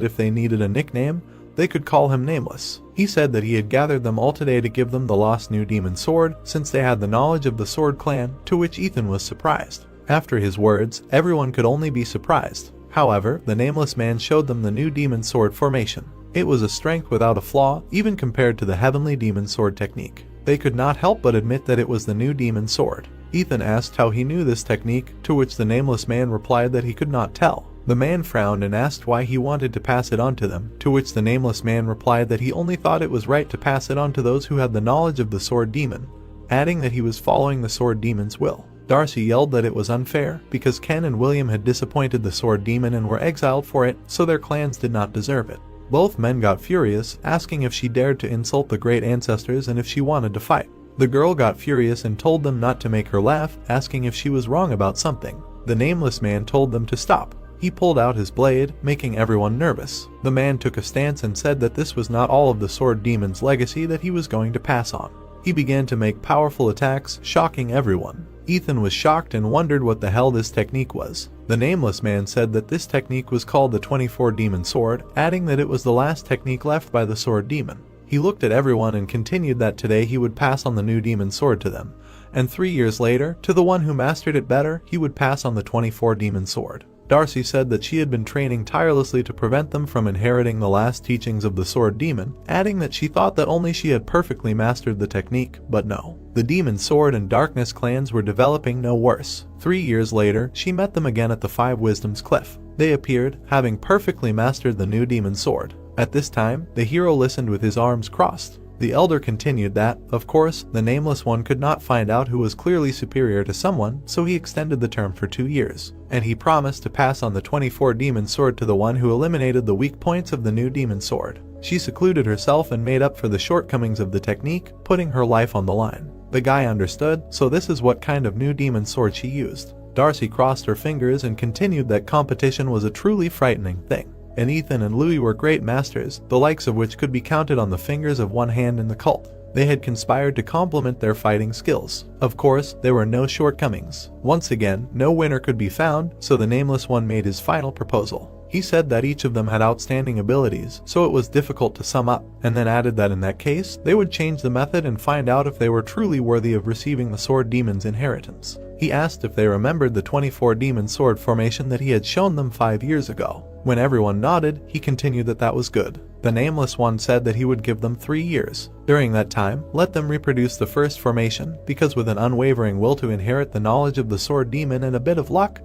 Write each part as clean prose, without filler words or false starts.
if they needed a nickname, they could call him Nameless. He said that he had gathered them all today to give them the lost new demon sword, since they had the knowledge of the Sword Clan, to which Ethan was surprised. After his words, everyone could only be surprised. However, the Nameless man showed them the new demon sword formation. It was a strength without a flaw, even compared to the heavenly demon sword technique. They could not help but admit that it was the new demon sword. Ethan asked how he knew this technique, to which the Nameless man replied that he could not tell. The man frowned and asked why he wanted to pass it on to them, to which the Nameless man replied that he only thought it was right to pass it on to those who had the knowledge of the sword demon, adding that he was following the sword demon's will. Darcy yelled that it was unfair, because Ken and William had disappointed the sword demon and were exiled for it, so their clans did not deserve it. Both men got furious, asking if she dared to insult the great ancestors and if she wanted to fight. The girl got furious and told them not to make her laugh, asking if she was wrong about something. The Nameless man told them to stop. He pulled out his blade, making everyone nervous. The man took a stance and said that this was not all of the sword demon's legacy that he was going to pass on. He began to make powerful attacks, shocking everyone. Ethan was shocked and wondered what the hell this technique was. The Nameless man said that this technique was called the 24 Demon Sword, adding that it was the last technique left by the sword demon. He looked at everyone and continued that today he would pass on the new demon sword to them, and 3 years later, to the one who mastered it better, he would pass on the 24 Demon Sword. Darcy said that she had been training tirelessly to prevent them from inheriting the last teachings of the sword demon, adding that she thought that only she had perfectly mastered the technique, but no. The Demon Sword and Darkness clans were developing no worse. 3 years later, she met them again at the Five Wisdoms Cliff. They appeared, having perfectly mastered the new demon sword. At this time, the hero listened with his arms crossed. The elder continued that, of course, the Nameless one could not find out who was clearly superior to someone, so he extended the term for 2 years. And he promised to pass on the 24 Demon Sword to the one who eliminated the weak points of the new demon sword. She secluded herself and made up for the shortcomings of the technique, putting her life on the line. The guy understood, so this is what kind of new demon sword she used. Darcy crossed her fingers and continued that competition was a truly frightening thing. And Ethan and Louis were great masters, the likes of which could be counted on the fingers of one hand in the cult. They had conspired to complement their fighting skills. Of course, there were no shortcomings. Once again, no winner could be found, so the Nameless one made his final proposal. He said that each of them had outstanding abilities, so it was difficult to sum up, and then added that in that case, they would change the method and find out if they were truly worthy of receiving the sword demon's inheritance. He asked if they remembered the 24 demon sword formation that he had shown them 5 years ago. When everyone nodded, he continued that that was good. The Nameless one said that he would give them 3 years. During that time, let them reproduce the first formation, because with an unwavering will to inherit the knowledge of the sword demon and a bit of luck,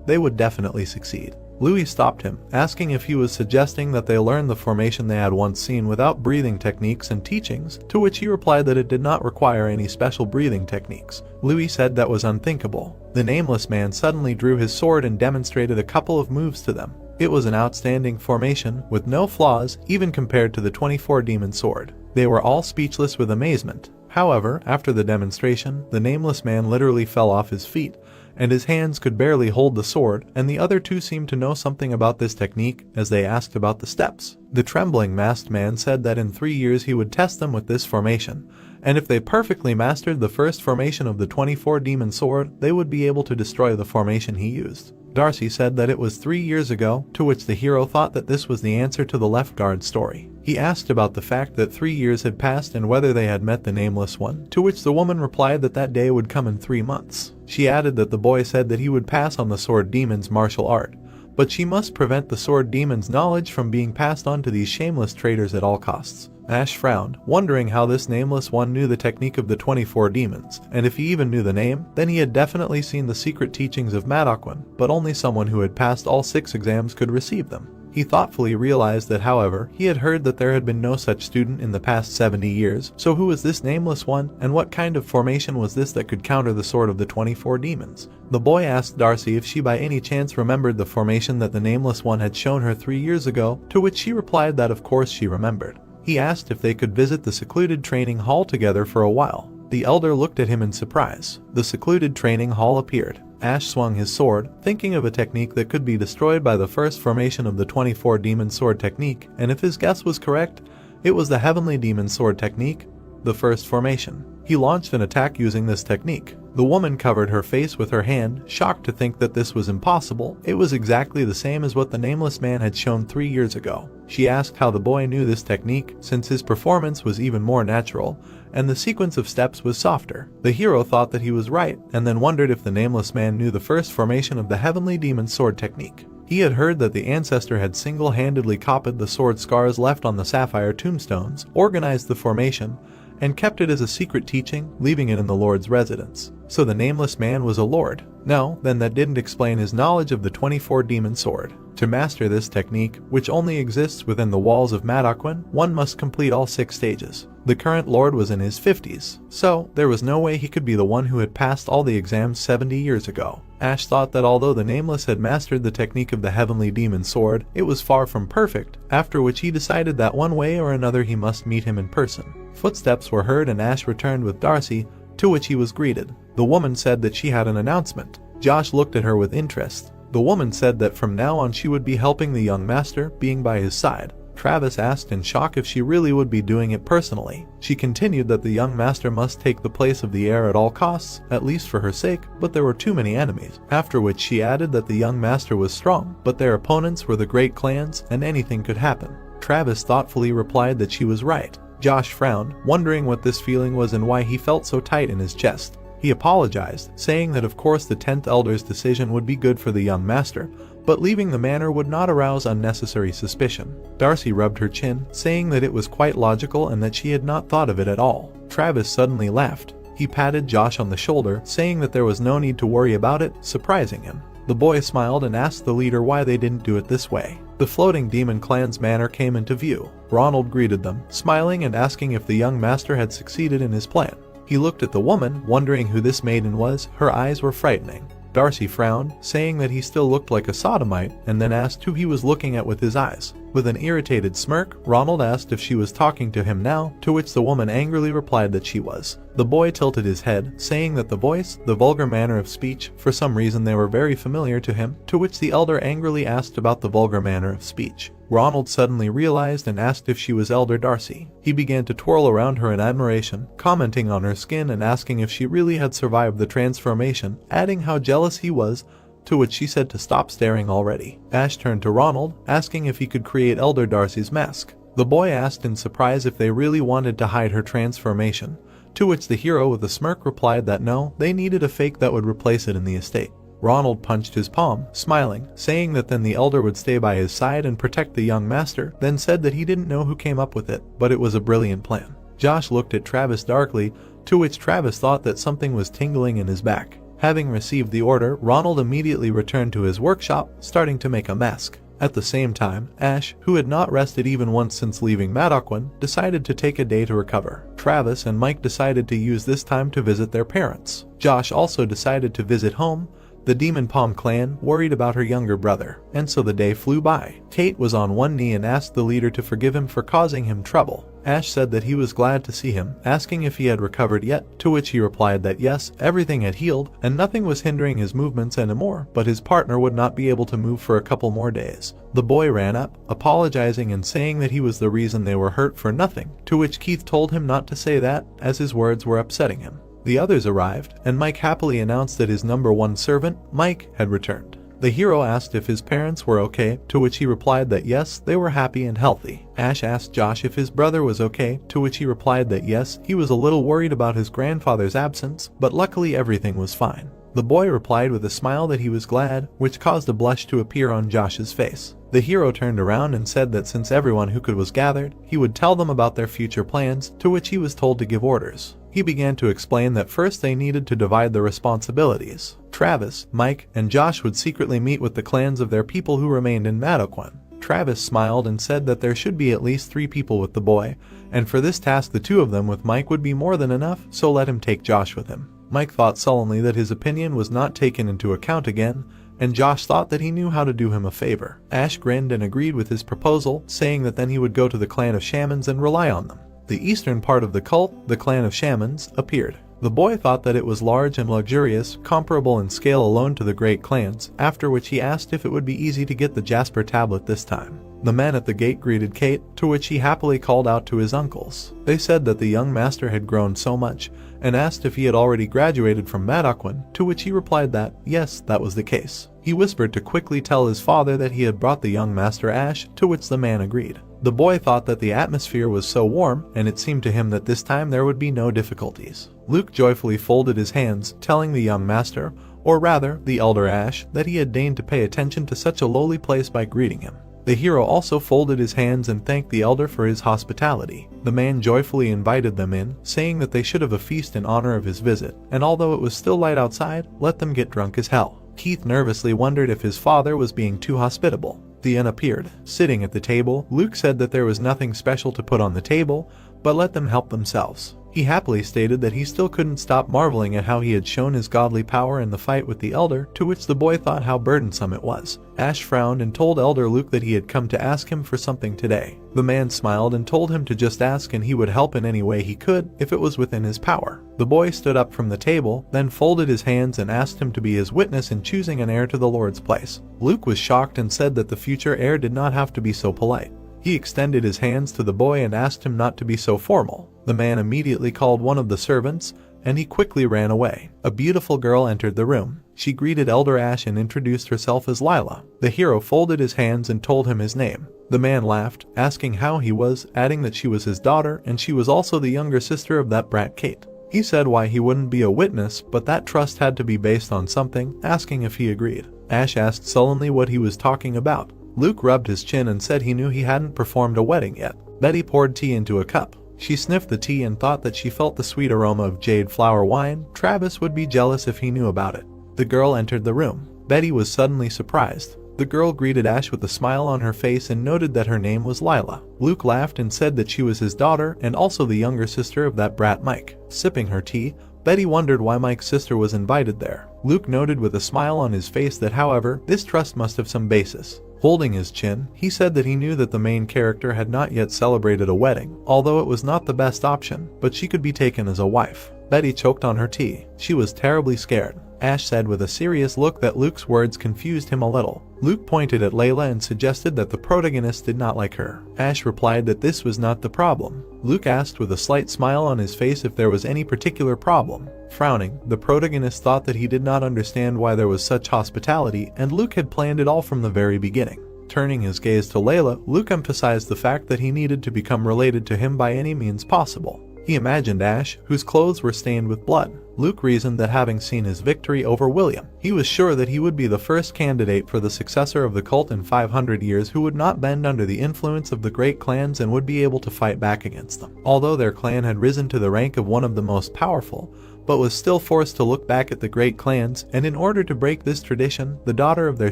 they would definitely succeed. Louis stopped him, asking if he was suggesting that they learn the formation they had once seen without breathing techniques and teachings, to which he replied that it did not require any special breathing techniques. Louis said that was unthinkable. The Nameless man suddenly drew his sword and demonstrated a couple of moves to them. It was an outstanding formation, with no flaws, even compared to the 24 Demon Sword. They were all speechless with amazement. However, after the demonstration, the Nameless man literally fell off his feet, and his hands could barely hold the sword, and the other two seemed to know something about this technique as they asked about the steps. The trembling masked man said that in 3 years he would test them with this formation, and if they perfectly mastered the first formation of the 24 Demon Sword, they would be able to destroy the formation he used. Darcy said that it was 3 years ago, to which the hero thought that this was the answer to the left guard story. He asked about the fact that 3 years had passed and whether they had met the Nameless one, to which the woman replied that that day would come in 3 months. She added that the boy said that he would pass on the sword demon's martial art, but she must prevent the sword demon's knowledge from being passed on to these shameless traitors at all costs. Ash frowned, wondering how this Nameless one knew the technique of the 24 demons, and if he even knew the name, then he had definitely seen the secret teachings of Madokwan, but only someone who had passed all 6 exams could receive them. He thoughtfully realized that, however, he had heard that there had been no such student in the past 70 years, so who was this Nameless one, and what kind of formation was this that could counter the sword of the 24 demons? The boy asked Darcy if she by any chance remembered the formation that the Nameless one had shown her 3 years ago, to which she replied that of course she remembered. He asked if they could visit the secluded training hall together for a while. The elder looked at him in surprise. The secluded training hall appeared. Ash swung his sword, thinking of a technique that could be destroyed by the first formation of the 24 Demon Sword technique, and if his guess was correct, it was the Heavenly Demon Sword technique, the first formation. He launched an attack using this technique. The woman covered her face with her hand, shocked to think that this was impossible. It was exactly the same as what the nameless man had shown 3 years ago. She asked how the boy knew this technique, since his performance was even more natural, and the sequence of steps was softer. The hero thought that he was right, and then wondered if the nameless man knew the first formation of the heavenly demon sword technique. He had heard that the ancestor had single-handedly copied the sword scars left on the sapphire tombstones, organized the formation, and kept it as a secret teaching, leaving it in the Lord's residence. So the nameless man was a lord. No, then that didn't explain his knowledge of the 24 demon sword. To master this technique, which only exists within the walls of Madaquin, one must complete all 6 stages. The current lord was in his 50s, so there was no way he could be the one who had passed all the exams 70 years ago. Ash thought that although the Nameless had mastered the technique of the heavenly demon sword, it was far from perfect, after which he decided that one way or another he must meet him in person. Footsteps were heard and Ash returned with Darcy, to which he was greeted. The woman said that she had an announcement. Josh looked at her with interest. The woman said that from now on she would be helping the young master, being by his side. Travis asked in shock if she really would be doing it personally. She continued that the young master must take the place of the heir at all costs, at least for her sake, but there were too many enemies. After which she added that the young master was strong, but their opponents were the great clans, and anything could happen. Travis thoughtfully replied that she was right. Josh frowned, wondering what this feeling was and why he felt so tight in his chest. He apologized, saying that of course the 10th Elder's decision would be good for the young master, but leaving the manor would not arouse unnecessary suspicion. Darcy rubbed her chin, saying that it was quite logical and that she had not thought of it at all. Travis suddenly laughed. He patted Josh on the shoulder, saying that there was no need to worry about it, surprising him. The boy smiled and asked the leader why they didn't do it this way. The floating demon clan's manor came into view. Ronald greeted them, smiling and asking if the young master had succeeded in his plan. He looked at the woman, wondering who this maiden was. Her eyes were frightening. Darcy frowned, saying that he still looked like a sodomite, and then asked who he was looking at with his eyes. With an irritated smirk, Ronald asked if she was talking to him now, to which the woman angrily replied that she was. The boy tilted his head, saying that the voice, the vulgar manner of speech, for some reason they were very familiar to him, to which the elder angrily asked about the vulgar manner of speech. Ronald suddenly realized and asked if she was Elder Darcy. He began to twirl around her in admiration, commenting on her skin and asking if she really had survived the transformation, adding how jealous he was, to which she said to stop staring already. Ash turned to Ronald, asking if he could create Elder Darcy's mask. The boy asked in surprise if they really wanted to hide her transformation, to which the hero with a smirk replied that no, they needed a fake that would replace it in the estate. Ronald punched his palm, smiling, saying that then the elder would stay by his side and protect the young master, then said that he didn't know who came up with it, but it was a brilliant plan. Josh looked at Travis darkly, to which Travis thought that something was tingling in his back. Having received the order, Ronald immediately returned to his workshop, starting to make a mask. At the same time, Ash, who had not rested even once since leaving Madaquin, decided to take a day to recover. Travis and Mike decided to use this time to visit their parents. Josh also decided to visit home. The Demon Palm clan worried about her younger brother, and so the day flew by. Kate was on one knee and asked the leader to forgive him for causing him trouble. Ash said that he was glad to see him, asking if he had recovered yet, to which he replied that yes, everything had healed, and nothing was hindering his movements anymore, but his partner would not be able to move for a couple more days. The boy ran up, apologizing and saying that he was the reason they were hurt for nothing, to which Keith told him not to say that, as his words were upsetting him. The others arrived, and Mike happily announced that his number 1 servant, Mike, had returned. The hero asked if his parents were okay, to which he replied that yes, they were happy and healthy. Ash asked Josh if his brother was okay, to which he replied that yes, he was a little worried about his grandfather's absence, but luckily everything was fine. The boy replied with a smile that he was glad, which caused a blush to appear on Josh's face. The hero turned around and said that since everyone who could was gathered, he would tell them about their future plans, to which he was told to give orders. He began to explain that first they needed to divide the responsibilities. Travis, Mike, and Josh would secretly meet with the clans of their people who remained in Madaquin. Travis smiled and said that there should be at least 3 people with the boy, and for this task the 2 of them with Mike would be more than enough, so let him take Josh with him. Mike thought sullenly that his opinion was not taken into account again, and Josh thought that he knew how to do him a favor. Ash grinned and agreed with his proposal, saying that then he would go to the clan of shamans and rely on them. The eastern part of the cult, the clan of shamans, appeared. The boy thought that it was large and luxurious, comparable in scale alone to the great clans, after which he asked if it would be easy to get the Jasper tablet this time. The men at the gate greeted Kate, to which he happily called out to his uncles. They said that the young master had grown so much, and asked if he had already graduated from Madokwan, to which he replied that, yes, that was the case. He whispered to quickly tell his father that he had brought the young master Ash, to which the man agreed. The boy thought that the atmosphere was so warm, and it seemed to him that this time there would be no difficulties. Luke joyfully folded his hands, telling the young master, or rather, the elder Ash, that he had deigned to pay attention to such a lowly place by greeting him. The hero also folded his hands and thanked the elder for his hospitality. The man joyfully invited them in, saying that they should have a feast in honor of his visit, and although it was still light outside, let them get drunk as hell. Keith nervously wondered if his father was being too hospitable. The inn appeared. Sitting at the table, Luke said that there was nothing special to put on the table, but let them help themselves. He happily stated that he still couldn't stop marveling at how he had shown his godly power in the fight with the elder, to which the boy thought how burdensome it was. Ash frowned and told Elder Luke that he had come to ask him for something today. The man smiled and told him to just ask and he would help in any way he could if it was within his power. The boy stood up from the table, then folded his hands and asked him to be his witness in choosing an heir to the Lord's place. Luke was shocked and said that the future heir did not have to be so polite. He extended his hands to the boy and asked him not to be so formal. The man immediately called one of the servants, and he quickly ran away. A beautiful girl entered the room. She greeted Elder Ash and introduced herself as Lila. The hero folded his hands and told him his name. The man laughed, asking how he was, adding that she was his daughter and she was also the younger sister of that brat Kate. He said why he wouldn't be a witness, but that trust had to be based on something, asking if he agreed. Ash asked sullenly what he was talking about. Luke rubbed his chin and said he knew he hadn't performed a wedding yet. Betty poured tea into a cup. She sniffed the tea and thought that she felt the sweet aroma of jade flower wine. Travis would be jealous if he knew about it. The girl entered the room. Betty was suddenly surprised. The girl greeted Ash with a smile on her face and noted that her name was Lila. Luke laughed and said that she was his daughter and also the younger sister of that brat Mike. Sipping her tea, Betty wondered why Mike's sister was invited there. Luke noted with a smile on his face that, however, this trust must have some basis. Holding his chin, he said that he knew that the main character had not yet celebrated a wedding, although it was not the best option, but she could be taken as a wife. Betty choked on her tea. She was terribly scared. Ash said with a serious look that Luke's words confused him a little. Luke pointed at Layla and suggested that the protagonist did not like her. Ash replied that this was not the problem. Luke asked with a slight smile on his face if there was any particular problem. Frowning, the protagonist thought that he did not understand why there was such hospitality, and Luke had planned it all from the very beginning. Turning his gaze to Layla, Luke emphasized the fact that he needed to become related to him by any means possible. He imagined Ash, whose clothes were stained with blood. Luke reasoned that having seen his victory over William, he was sure that he would be the first candidate for the successor of the cult in 500 years who would not bend under the influence of the great clans and would be able to fight back against them. Although their clan had risen to the rank of one of the most powerful, but was still forced to look back at the great clans, and in order to break this tradition, the daughter of their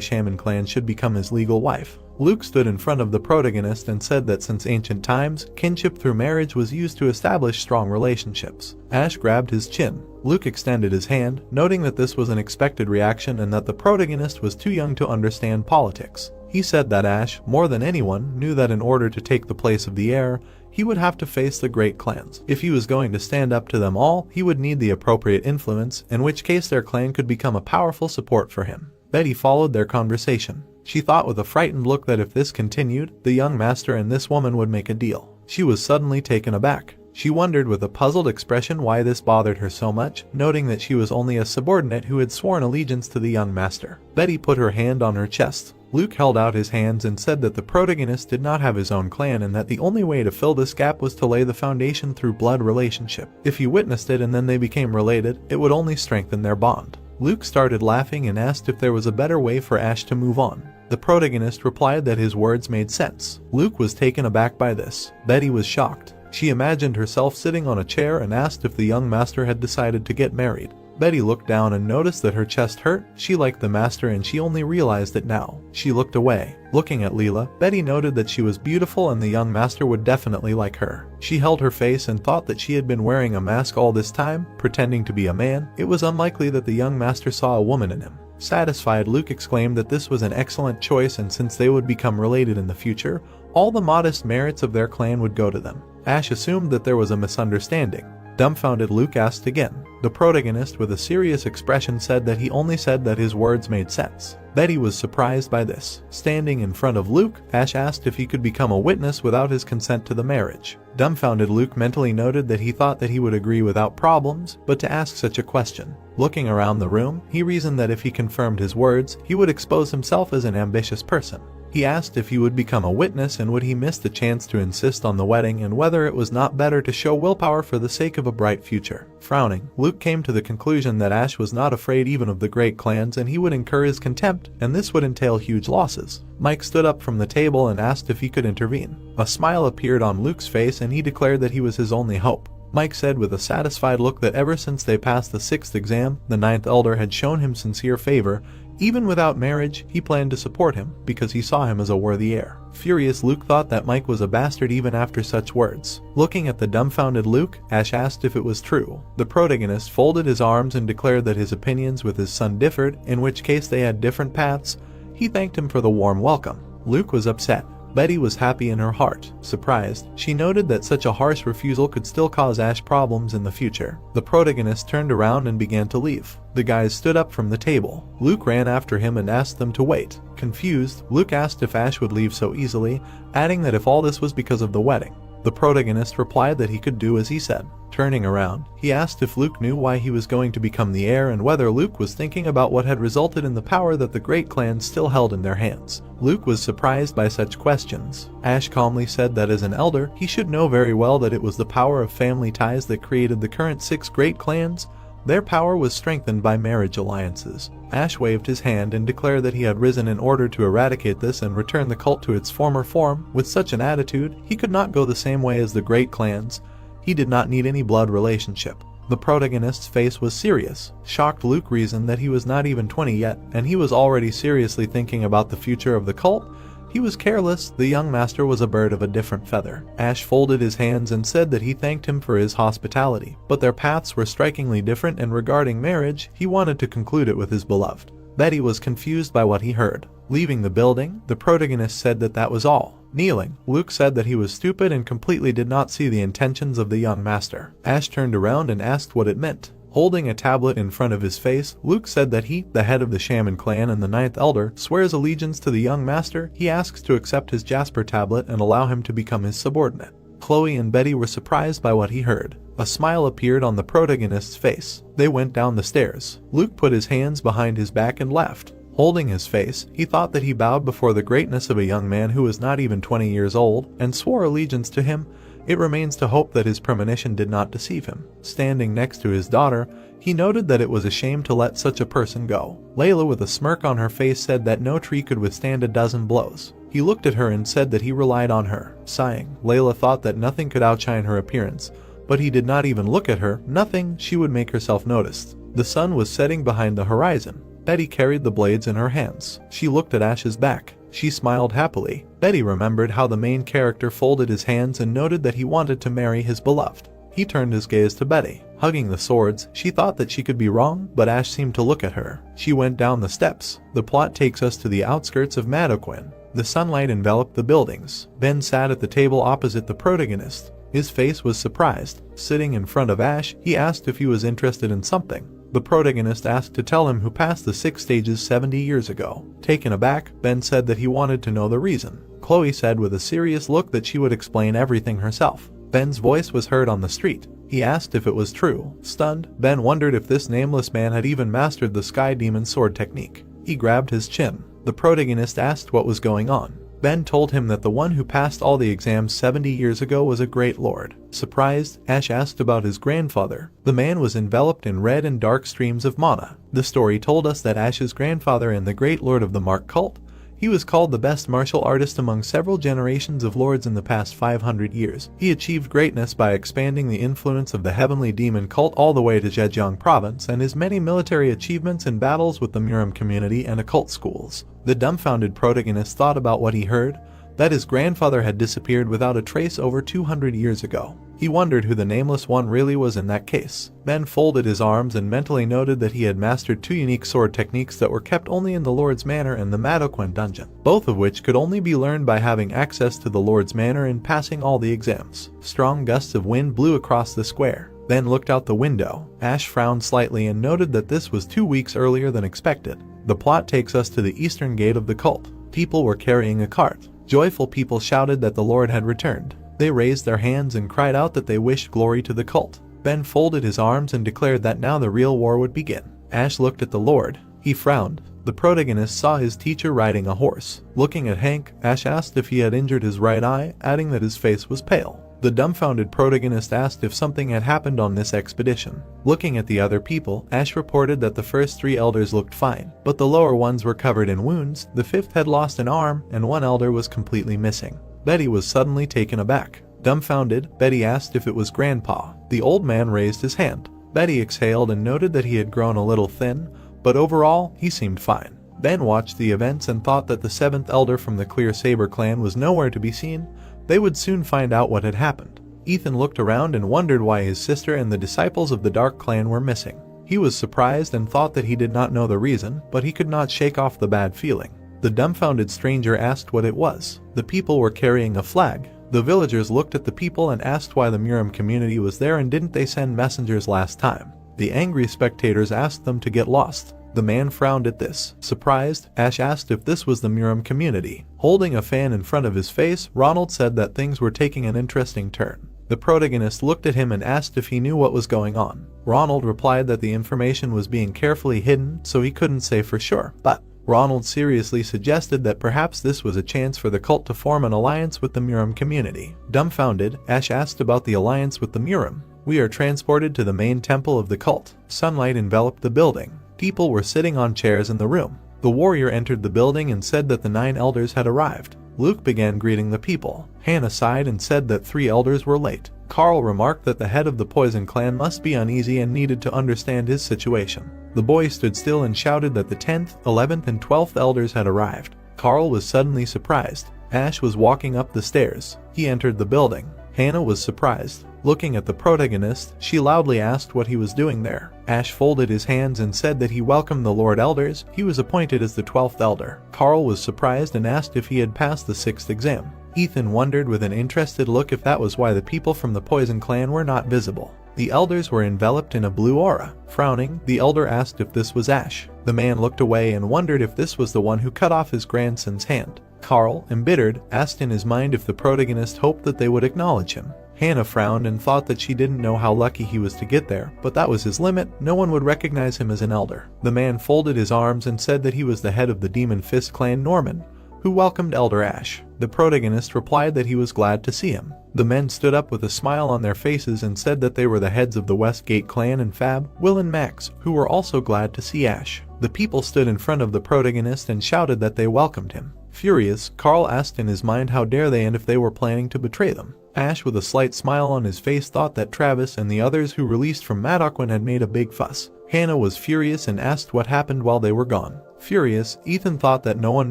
shaman clan should become his legal wife. Luke stood in front of the protagonist and said that since ancient times, kinship through marriage was used to establish strong relationships. Ash grabbed his chin. Luke extended his hand, noting that this was an expected reaction and that the protagonist was too young to understand politics. He said that Ash, more than anyone, knew that in order to take the place of the heir, he would have to face the great clans. If he was going to stand up to them all, he would need the appropriate influence, in which case their clan could become a powerful support for him. Betty followed their conversation. She thought with a frightened look that if this continued, the young master and this woman would make a deal. She was suddenly taken aback. She wondered with a puzzled expression why this bothered her so much, noting that she was only a subordinate who had sworn allegiance to the young master. Betty put her hand on her chest. Luke held out his hands and said that the protagonist did not have his own clan and that the only way to fill this gap was to lay the foundation through blood relationship. If he witnessed it and then they became related, it would only strengthen their bond. Luke started laughing and asked if there was a better way for Ash to move on. The protagonist replied that his words made sense. Luke was taken aback by this. Betty was shocked. She imagined herself sitting on a chair and asked if the young master had decided to get married. Betty looked down and noticed that her chest hurt. She liked the master and she only realized it now. She looked away. Looking at Leela, Betty noted that she was beautiful and the young master would definitely like her. She held her face and thought that she had been wearing a mask all this time, pretending to be a man. It was unlikely that the young master saw a woman in him. Satisfied, Luke exclaimed that this was an excellent choice and since they would become related in the future, all the modest merits of their clan would go to them. Ash assumed that there was a misunderstanding. Dumbfounded, Luke asked again. The protagonist with a serious expression said that he only said that his words made sense. Betty was surprised by this. Standing in front of Luke, Ash asked if he could become a witness without his consent to the marriage. Dumbfounded Luke mentally noted that he thought that he would agree without problems, but to ask such a question. Looking around the room, he reasoned that if he confirmed his words, he would expose himself as an ambitious person. He asked if he would become a witness and would he miss the chance to insist on the wedding and whether it was not better to show willpower for the sake of a bright future. Frowning, Luke came to the conclusion that Ash was not afraid even of the great clans and he would incur his contempt, and this would entail huge losses. Mike stood up from the table and asked if he could intervene. A smile appeared on Luke's face and he declared that he was his only hope. Mike said with a satisfied look that ever since they passed the 6th exam, the 9th Elder had shown him sincere favor. Even without marriage, he planned to support him because he saw him as a worthy heir. Furious, Luke thought that Mike was a bastard even after such words. Looking at the dumbfounded Luke, Ash asked if it was true. The protagonist folded his arms and declared that his opinions with his son differed, in which case they had different paths. He thanked him for the warm welcome. Luke was upset. Betty was happy in her heart. Surprised, she noted that such a harsh refusal could still cause Ash problems in the future. The protagonist turned around and began to leave. The guys stood up from the table. Luke ran after him and asked them to wait. Confused, Luke asked if Ash would leave so easily, adding that if all this was because of the wedding. The protagonist replied that he could do as he said. Turning around, he asked if Luke knew why he was going to become the heir and whether Luke was thinking about what had resulted in the power that the great clans still held in their hands. Luke was surprised by such questions. Ash calmly said that as an elder, he should know very well that it was the power of family ties that created the current 6 great clans. Their power was strengthened by marriage alliances. Ash waved his hand and declared that he had risen in order to eradicate this and return the cult to its former form. With such an attitude, he could not go the same way as the great clans. He did not need any blood relationship. The protagonist's face was serious. Shocked, Luke reasoned that he was not even 20 yet, and he was already seriously thinking about the future of the cult. He was careless. The young master was a bird of a different feather. Ash folded his hands and said that he thanked him for his hospitality, but their paths were strikingly different, and regarding marriage, he wanted to conclude it with his beloved. Betty was confused by what he heard. Leaving the building, the protagonist said that that was all. Kneeling, Luke said that he was stupid and completely did not see the intentions of the young master. Ash turned around and asked what it meant. Holding a tablet in front of his face, Luke said that he, the head of the Shaman clan and the 9th Elder, swears allegiance to the young master. He asks to accept his Jasper tablet and allow him to become his subordinate. Chloe and Betty were surprised by what he heard. A smile appeared on the protagonist's face. They went down the stairs. Luke put his hands behind his back and left. Holding his face, he thought that he bowed before the greatness of a young man who was not even 20 years old, and swore allegiance to him. It remains to hope that his premonition did not deceive him. Standing next to his daughter, he noted that it was a shame to let such a person go. Layla, with a smirk on her face, said that no tree could withstand a dozen blows. He looked at her and said that he relied on her. Sighing, Layla thought that nothing could outshine her appearance, but he did not even look at her. Nothing. She would make herself noticed. The sun was setting behind the horizon. Betty carried the blades in her hands. She looked at Ash's back. She smiled happily. Betty remembered how the main character folded his hands and noted that he wanted to marry his beloved. He turned his gaze to Betty. Hugging the swords, she thought that she could be wrong, but Ash seemed to look at her. She went down the steps. The plot takes us to the outskirts of Madoquin. The sunlight enveloped the buildings. Ben sat at the table opposite the protagonist. His face was surprised. Sitting in front of Ash, he asked if he was interested in something. The protagonist asked to tell him who passed the 6 stages 70 years ago. Taken aback, Ben said that he wanted to know the reason. Chloe said with a serious look that she would explain everything herself. Ben's voice was heard on the street. He asked if it was true. Stunned, Ben wondered if this nameless man had even mastered the Sky Demon sword technique. He grabbed his chin. The protagonist asked what was going on. Ben told him that the one who passed all the exams 70 years ago was a great lord. Surprised, Ash asked about his grandfather. The man was enveloped in red and dark streams of mana. The story told us that Ash's grandfather and the great lord of the Mark cult. He was called the best martial artist among several generations of lords in the past 500 years. He achieved greatness by expanding the influence of the heavenly demon cult all the way to Zhejiang province, and his many military achievements in battles with the Muram community and occult schools. The dumbfounded protagonist thought about what he heard, that his grandfather had disappeared without a trace over 200 years ago. He wondered who the nameless one really was in that case. Ben folded his arms and mentally noted that he had mastered 2 unique sword techniques that were kept only in the Lord's Manor and the Madoquin dungeon, both of which could only be learned by having access to the Lord's Manor and passing all the exams. Strong gusts of wind blew across the square. then looked out the window. Ash frowned slightly and noted that this was 2 weeks earlier than expected. The plot takes us to the eastern gate of the cult. People were carrying a cart. Joyful people shouted that the Lord had returned. They raised their hands and cried out that they wished glory to the cult. Ben folded his arms and declared that now the real war would begin. Ash looked at the Lord. He frowned. The protagonist saw his teacher riding a horse. Looking at Hank, Ash asked if he had injured his right eye, adding that his face was pale. The dumbfounded protagonist asked if something had happened on this expedition. Looking at the other people, Ash reported that the first 3 elders looked fine, but the lower ones were covered in wounds, the 5th had lost an arm, and 1 elder was completely missing. Betty was suddenly taken aback. Dumbfounded, Betty asked if it was Grandpa. The old man raised his hand. Betty exhaled and noted that he had grown a little thin, but overall, he seemed fine. Ben watched the events and thought that the 7th elder from the Clear Saber clan was nowhere to be seen. They would soon find out what had happened. Ethan looked around and wondered why his sister and the disciples of the Dark Clan were missing. He was surprised and thought that he did not know the reason, but he could not shake off the bad feeling. The dumbfounded stranger asked what it was. The people were carrying a flag. The villagers looked at the people and asked why the Muram community was there and didn't they send messengers last time. The angry spectators asked them to get lost. The man frowned at this. Surprised, Ash asked if this was the Muram community. Holding a fan in front of his face, Ronald said that things were taking an interesting turn. The protagonist looked at him and asked if he knew what was going on. Ronald replied that the information was being carefully hidden, so he couldn't say for sure, but Ronald seriously suggested that perhaps this was a chance for the cult to form an alliance with the Muram community. Dumbfounded, Ash asked about the alliance with the Muram. We are transported to the main temple of the cult. Sunlight enveloped the building. People were sitting on chairs in the room. The warrior entered the building and said that the 9 elders had arrived. Luke began greeting the people. Hannah sighed and said that 3 elders were late. Carl remarked that the head of the Poison clan must be uneasy and needed to understand his situation. The boy stood still and shouted that the 10th, 11th, and 12th elders had arrived. Carl was suddenly surprised. Ash was walking up the stairs. He entered the building. Hannah was surprised. Looking at the protagonist, she loudly asked what he was doing there. Ash folded his hands and said that he welcomed the Lord Elders. He was appointed as the 12th elder. Carl was surprised and asked if he had passed the 6th exam. Ethan wondered with an interested look if that was why the people from the Poison clan were not visible. The elders were enveloped in a blue aura. Frowning, the elder asked if this was Ash. The man looked away and wondered if this was the one who cut off his grandson's hand. Carl, embittered, asked in his mind if the protagonist hoped that they would acknowledge him. Hannah frowned and thought that she didn't know how lucky he was to get there, but that was his limit. No one would recognize him as an elder. The man folded his arms and said that he was the head of the Demon Fist clan Norman, who welcomed Elder Ash. The protagonist replied that he was glad to see him. The men stood up with a smile on their faces and said that they were the heads of the Westgate clan and Fab, Will and Max, who were also glad to see Ash. The people stood in front of the protagonist and shouted that they welcomed him. Furious, Carl asked in his mind how dare they and if they were planning to betray them. Ash, with a slight smile on his face, thought that Travis and the others who released from Madockwin had made a big fuss. Hannah was furious and asked what happened while they were gone. Furious, Ethan thought that no one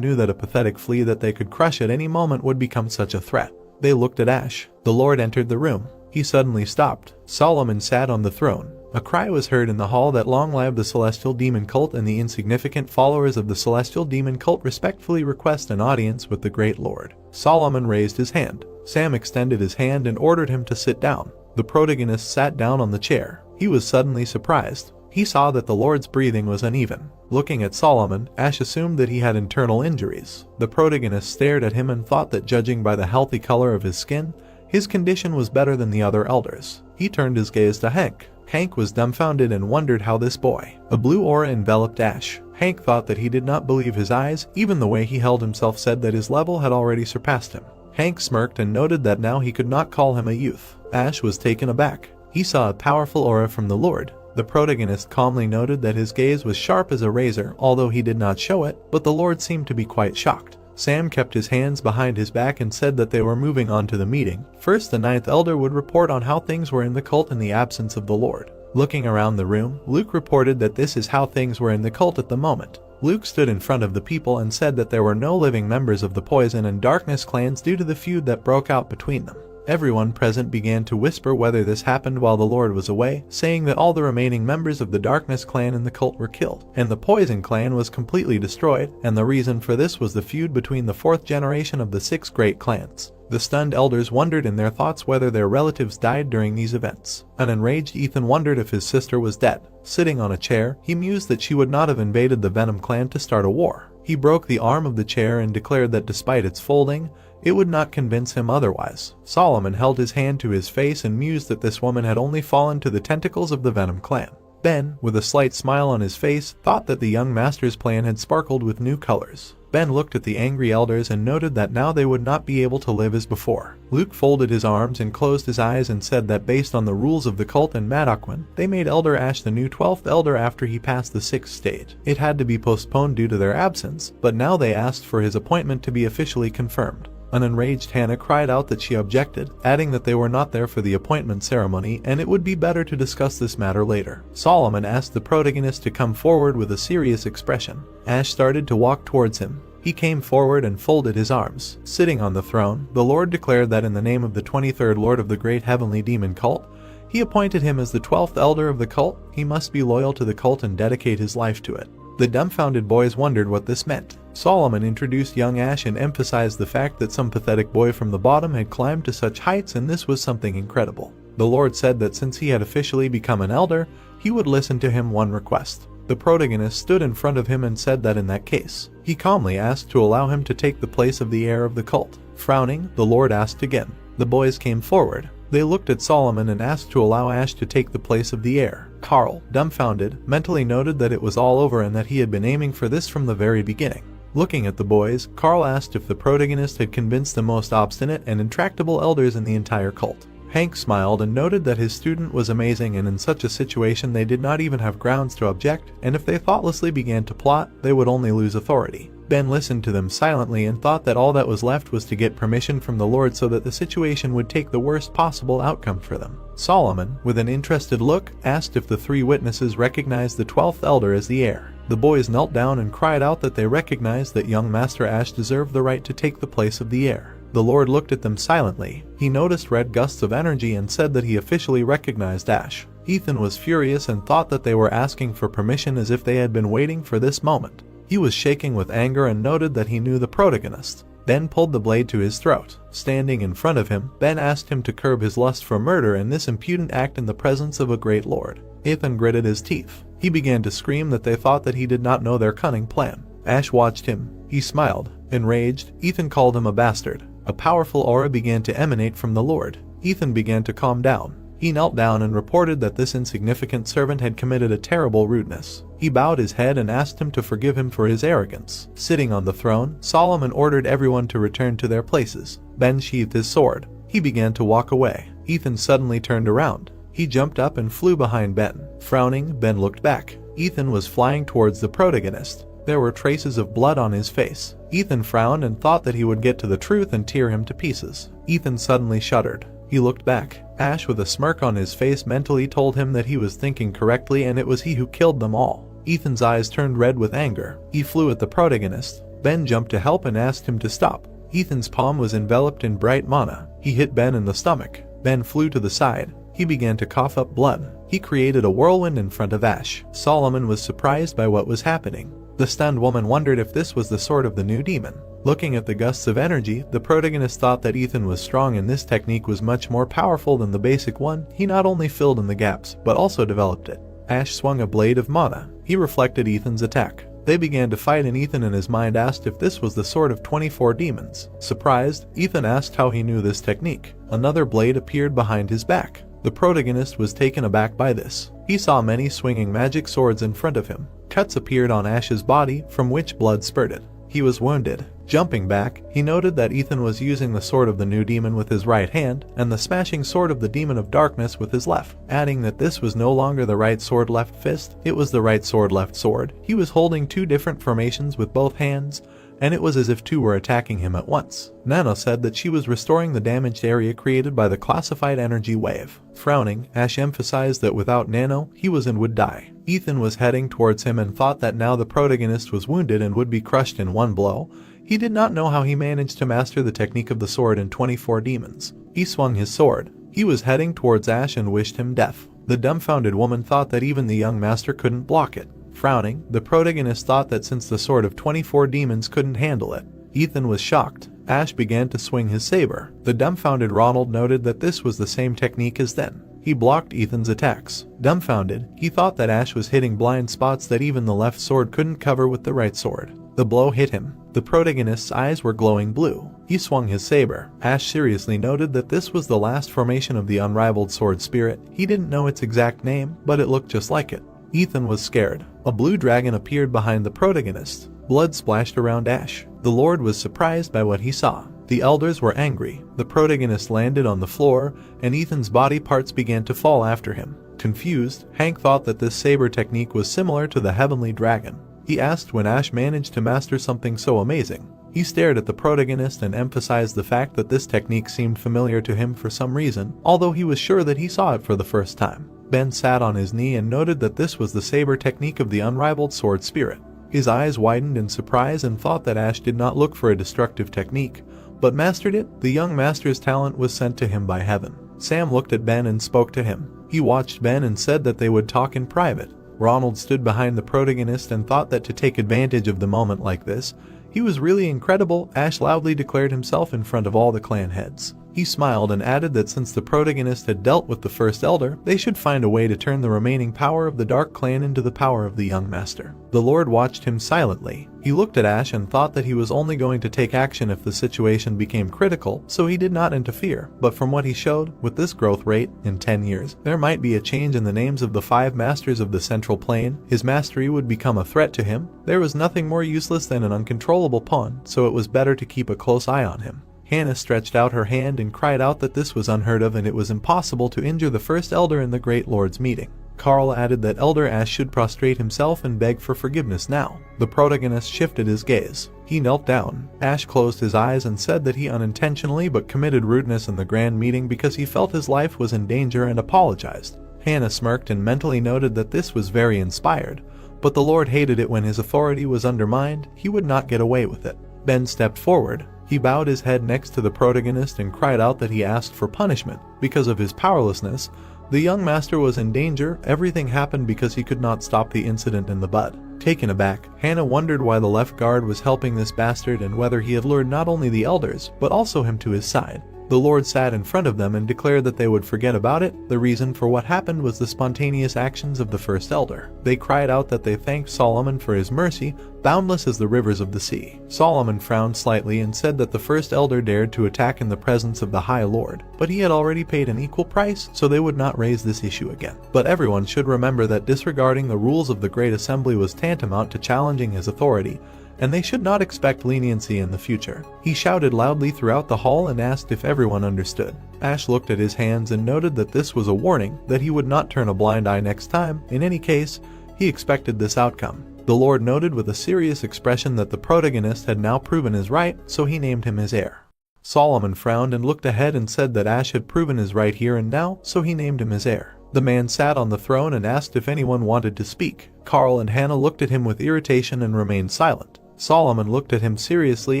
knew that a pathetic flea that they could crush at any moment would become such a threat. They looked at Ash. The Lord entered the room. He suddenly stopped. Solomon sat on the throne. A cry was heard in the hall that long live the Celestial Demon Cult, and the insignificant followers of the Celestial Demon Cult respectfully request an audience with the Great Lord. Solomon raised his hand. Sam extended his hand and ordered him to sit down. The protagonist sat down on the chair. He was suddenly surprised. He saw that the Lord's breathing was uneven. Looking at Solomon, Ash assumed that he had internal injuries. The protagonist stared at him and thought that judging by the healthy color of his skin, his condition was better than the other elders. He turned his gaze to Hank. Hank was dumbfounded and wondered how this boy. A blue aura enveloped Ash. Hank thought that he did not believe his eyes. Even the way he held himself said that his level had already surpassed him. Hank smirked and noted that now he could not call him a youth. Ash was taken aback. He saw a powerful aura from the Lord. The protagonist calmly noted that his gaze was sharp as a razor, although he did not show it, but the Lord seemed to be quite shocked. Sam kept his hands behind his back and said that they were moving on to the meeting. First, the 9th elder would report on how things were in the cult in the absence of the Lord. Looking around the room, Luke reported that this is how things were in the cult at the moment. Luke stood in front of the people and said that there were no living members of the Poison and Darkness clans due to the feud that broke out between them. Everyone present began to whisper whether this happened while the Lord was away, saying that all the remaining members of the Darkness clan in the cult were killed, and the Poison clan was completely destroyed, and the reason for this was the feud between the fourth generation of the 6 great clans. The stunned elders wondered in their thoughts whether their relatives died during these events. An enraged Ethan wondered if his sister was dead. Sitting on a chair, he mused that she would not have invaded the Venom clan to start a war. He broke the arm of the chair and declared that despite its folding, it would not convince him otherwise. Solomon held his hand to his face and mused that this woman had only fallen to the tentacles of the Venom clan. Ben, with a slight smile on his face, thought that the young master's plan had sparkled with new colors. Ben looked at the angry elders and noted that now they would not be able to live as before. Luke folded his arms and closed his eyes and said that based on the rules of the cult and Madokwan, they made Elder Ash the new 12th elder after he passed the 6th stage. It had to be postponed due to their absence, but now they asked for his appointment to be officially confirmed. An enraged Hannah cried out that she objected, adding that they were not there for the appointment ceremony and it would be better to discuss this matter later. Solomon asked the protagonist to come forward with a serious expression. Ash started to walk towards him. He came forward and folded his arms. Sitting on the throne, the Lord declared that in the name of the 23rd Lord of the Great Heavenly Demon Cult, he appointed him as the 12th elder of the cult. He must be loyal to the cult and dedicate his life to it. The dumbfounded boys wondered what this meant. Solomon introduced young Ash and emphasized the fact that some pathetic boy from the bottom had climbed to such heights and this was something incredible. The Lord said that since he had officially become an elder, he would listen to him one request. The protagonist stood in front of him and said that in that case, he calmly asked to allow him to take the place of the heir of the cult. Frowning, the Lord asked again. The boys came forward. They looked at Solomon and asked to allow Ash to take the place of the heir. Carl, dumbfounded, mentally noted that it was all over and that he had been aiming for this from the very beginning. Looking at the boys, Carl asked if the protagonist had convinced the most obstinate and intractable elders in the entire cult. Hank smiled and noted that his student was amazing, and in such a situation they did not even have grounds to object, and if they thoughtlessly began to plot, they would only lose authority. Ben listened to them silently and thought that all that was left was to get permission from the Lord so that the situation would take the worst possible outcome for them. Solomon, with an interested look, asked if the 3 witnesses recognized the 12th elder as the heir. The boys knelt down and cried out that they recognized that young Master Ash deserved the right to take the place of the heir. The Lord looked at them silently. He noticed red gusts of energy and said that he officially recognized Ash. Ethan was furious and thought that they were asking for permission as if they had been waiting for this moment. He was shaking with anger and noted that he knew the protagonist. Ben pulled the blade to his throat. Standing in front of him, Ben asked him to curb his lust for murder and this impudent act in the presence of a great lord. Ethan gritted his teeth. He began to scream that they thought that he did not know their cunning plan. Ash watched him. He smiled. Enraged, Ethan called him a bastard. A powerful aura began to emanate from the Lord. Ethan began to calm down. He knelt down and reported that this insignificant servant had committed a terrible rudeness. He bowed his head and asked him to forgive him for his arrogance. Sitting on the throne, Solomon ordered everyone to return to their places. Ben sheathed his sword. He began to walk away. Ethan suddenly turned around. He jumped up and flew behind Ben. Frowning, Ben looked back. Ethan was flying towards the protagonist. There were traces of blood on his face. Ethan frowned and thought that he would get to the truth and tear him to pieces. Ethan suddenly shuddered. He looked back. Ash, with a smirk on his face, mentally told him that he was thinking correctly and it was he who killed them all. Ethan's eyes turned red with anger. He flew at the protagonist. Ben jumped to help and asked him to stop. Ethan's palm was enveloped in bright mana. He hit Ben in the stomach. Ben flew to the side. He began to cough up blood. He created a whirlwind in front of Ash. Solomon was surprised by what was happening. The stunned woman wondered if this was the sword of the new demon. Looking at the gusts of energy, the protagonist thought that Ethan was strong and this technique was much more powerful than the basic one. He not only filled in the gaps, but also developed it. Ash swung a blade of mana. He reflected Ethan's attack. They began to fight and Ethan in his mind asked if this was the sword of 24 demons. Surprised, Ethan asked how he knew this technique. Another blade appeared behind his back. The protagonist was taken aback by this. He saw many swinging magic swords in front of him. Cuts appeared on Ash's body, from which blood spurted. He was wounded. Jumping back, he noted that Ethan was using the sword of the new demon with his right hand, and the smashing sword of the demon of darkness with his left, adding that this was no longer the right sword left fist, it was the right sword left sword. He was holding 2 different formations with both hands, and it was as if 2 were attacking him at once. Nano said that she was restoring the damaged area created by the classified energy wave. Frowning, Ash emphasized that without Nano, he was and would die. Ethan was heading towards him and thought that now the protagonist was wounded and would be crushed in one blow. He did not know how he managed to master the technique of the sword in 24 demons. He swung his sword. He was heading towards Ash and wished him death. The dumbfounded woman thought that even the young master couldn't block it. Frowning, the protagonist thought that since the sword of 24 demons couldn't handle it. Ethan was shocked. Ash began to swing his saber. The dumbfounded Ronald noted that this was the same technique as then. He blocked Ethan's attacks. Dumbfounded, he thought that Ash was hitting blind spots that even the left sword couldn't cover with the right sword. The blow hit him. The protagonist's eyes were glowing blue. He swung his saber. Ash seriously noted that this was the last formation of the unrivaled sword spirit. He didn't know its exact name, but it looked just like it. Ethan was scared. A blue dragon appeared behind the protagonist. Blood splashed around Ash. The Lord was surprised by what he saw. The elders were angry. The protagonist landed on the floor, and Ethan's body parts began to fall after him. Confused, Hank thought that this saber technique was similar to the heavenly dragon. He asked when Ash managed to master something so amazing. He stared at the protagonist and emphasized the fact that this technique seemed familiar to him for some reason, although he was sure that he saw it for the first time. Ben sat on his knee and noted that this was the saber technique of the unrivaled sword spirit. His eyes widened in surprise and thought that Ash did not look for a destructive technique, but mastered it. The young master's talent was sent to him by heaven. Sam looked at Ben and spoke to him. He watched Ben and said that they would talk in private. Ronald stood behind the protagonist and thought that to take advantage of the moment like this, he was really incredible. Ash loudly declared himself in front of all the clan heads. He smiled and added that since the protagonist had dealt with the first elder, they should find a way to turn the remaining power of the Dark Clan into the power of the young master. The Lord watched him silently. He looked at Ash and thought that he was only going to take action if the situation became critical, so he did not interfere. But from what he showed, with this growth rate, in 10 years, there might be a change in the names of the 5 masters of the Central Plane. His mastery would become a threat to him. There was nothing more useless than an uncontrollable pawn, so it was better to keep a close eye on him. Hannah stretched out her hand and cried out that this was unheard of and it was impossible to injure the first elder in the Great Lord's meeting. Carl added that Elder Ash should prostrate himself and beg for forgiveness now. The protagonist shifted his gaze. He knelt down. Ash closed his eyes and said that he unintentionally but committed rudeness in the grand meeting because he felt his life was in danger and apologized. Hannah smirked and mentally noted that this was very inspired, but the Lord hated it when his authority was undermined. He would not get away with it. Ben stepped forward. He bowed his head next to the protagonist and cried out that he asked for punishment. Because of his powerlessness, the young master was in danger. Everything happened because he could not stop the incident in the bud. Taken aback, Hannah wondered why the left guard was helping this bastard and whether he had lured not only the elders, but also him to his side. The Lord sat in front of them and declared that they would forget about it. The reason for what happened was the spontaneous actions of the first elder. They cried out that they thanked Solomon for his mercy, boundless as the rivers of the sea. Solomon frowned slightly and said that the first elder dared to attack in the presence of the High Lord, but he had already paid an equal price, so they would not raise this issue again. But everyone should remember that disregarding the rules of the Great Assembly was tantamount to challenging his authority, and they should not expect leniency in the future. He shouted loudly throughout the hall and asked if everyone understood. Ash looked at his hands and noted that this was a warning, that he would not turn a blind eye next time. In any case, he expected this outcome. The Lord noted with a serious expression that the protagonist had now proven his right, so he named him his heir. Solomon frowned and looked ahead and said that Ash had proven his right here and now, so he named him his heir. The man sat on the throne and asked if anyone wanted to speak. Carl and Hannah looked at him with irritation and remained silent. Solomon looked at him seriously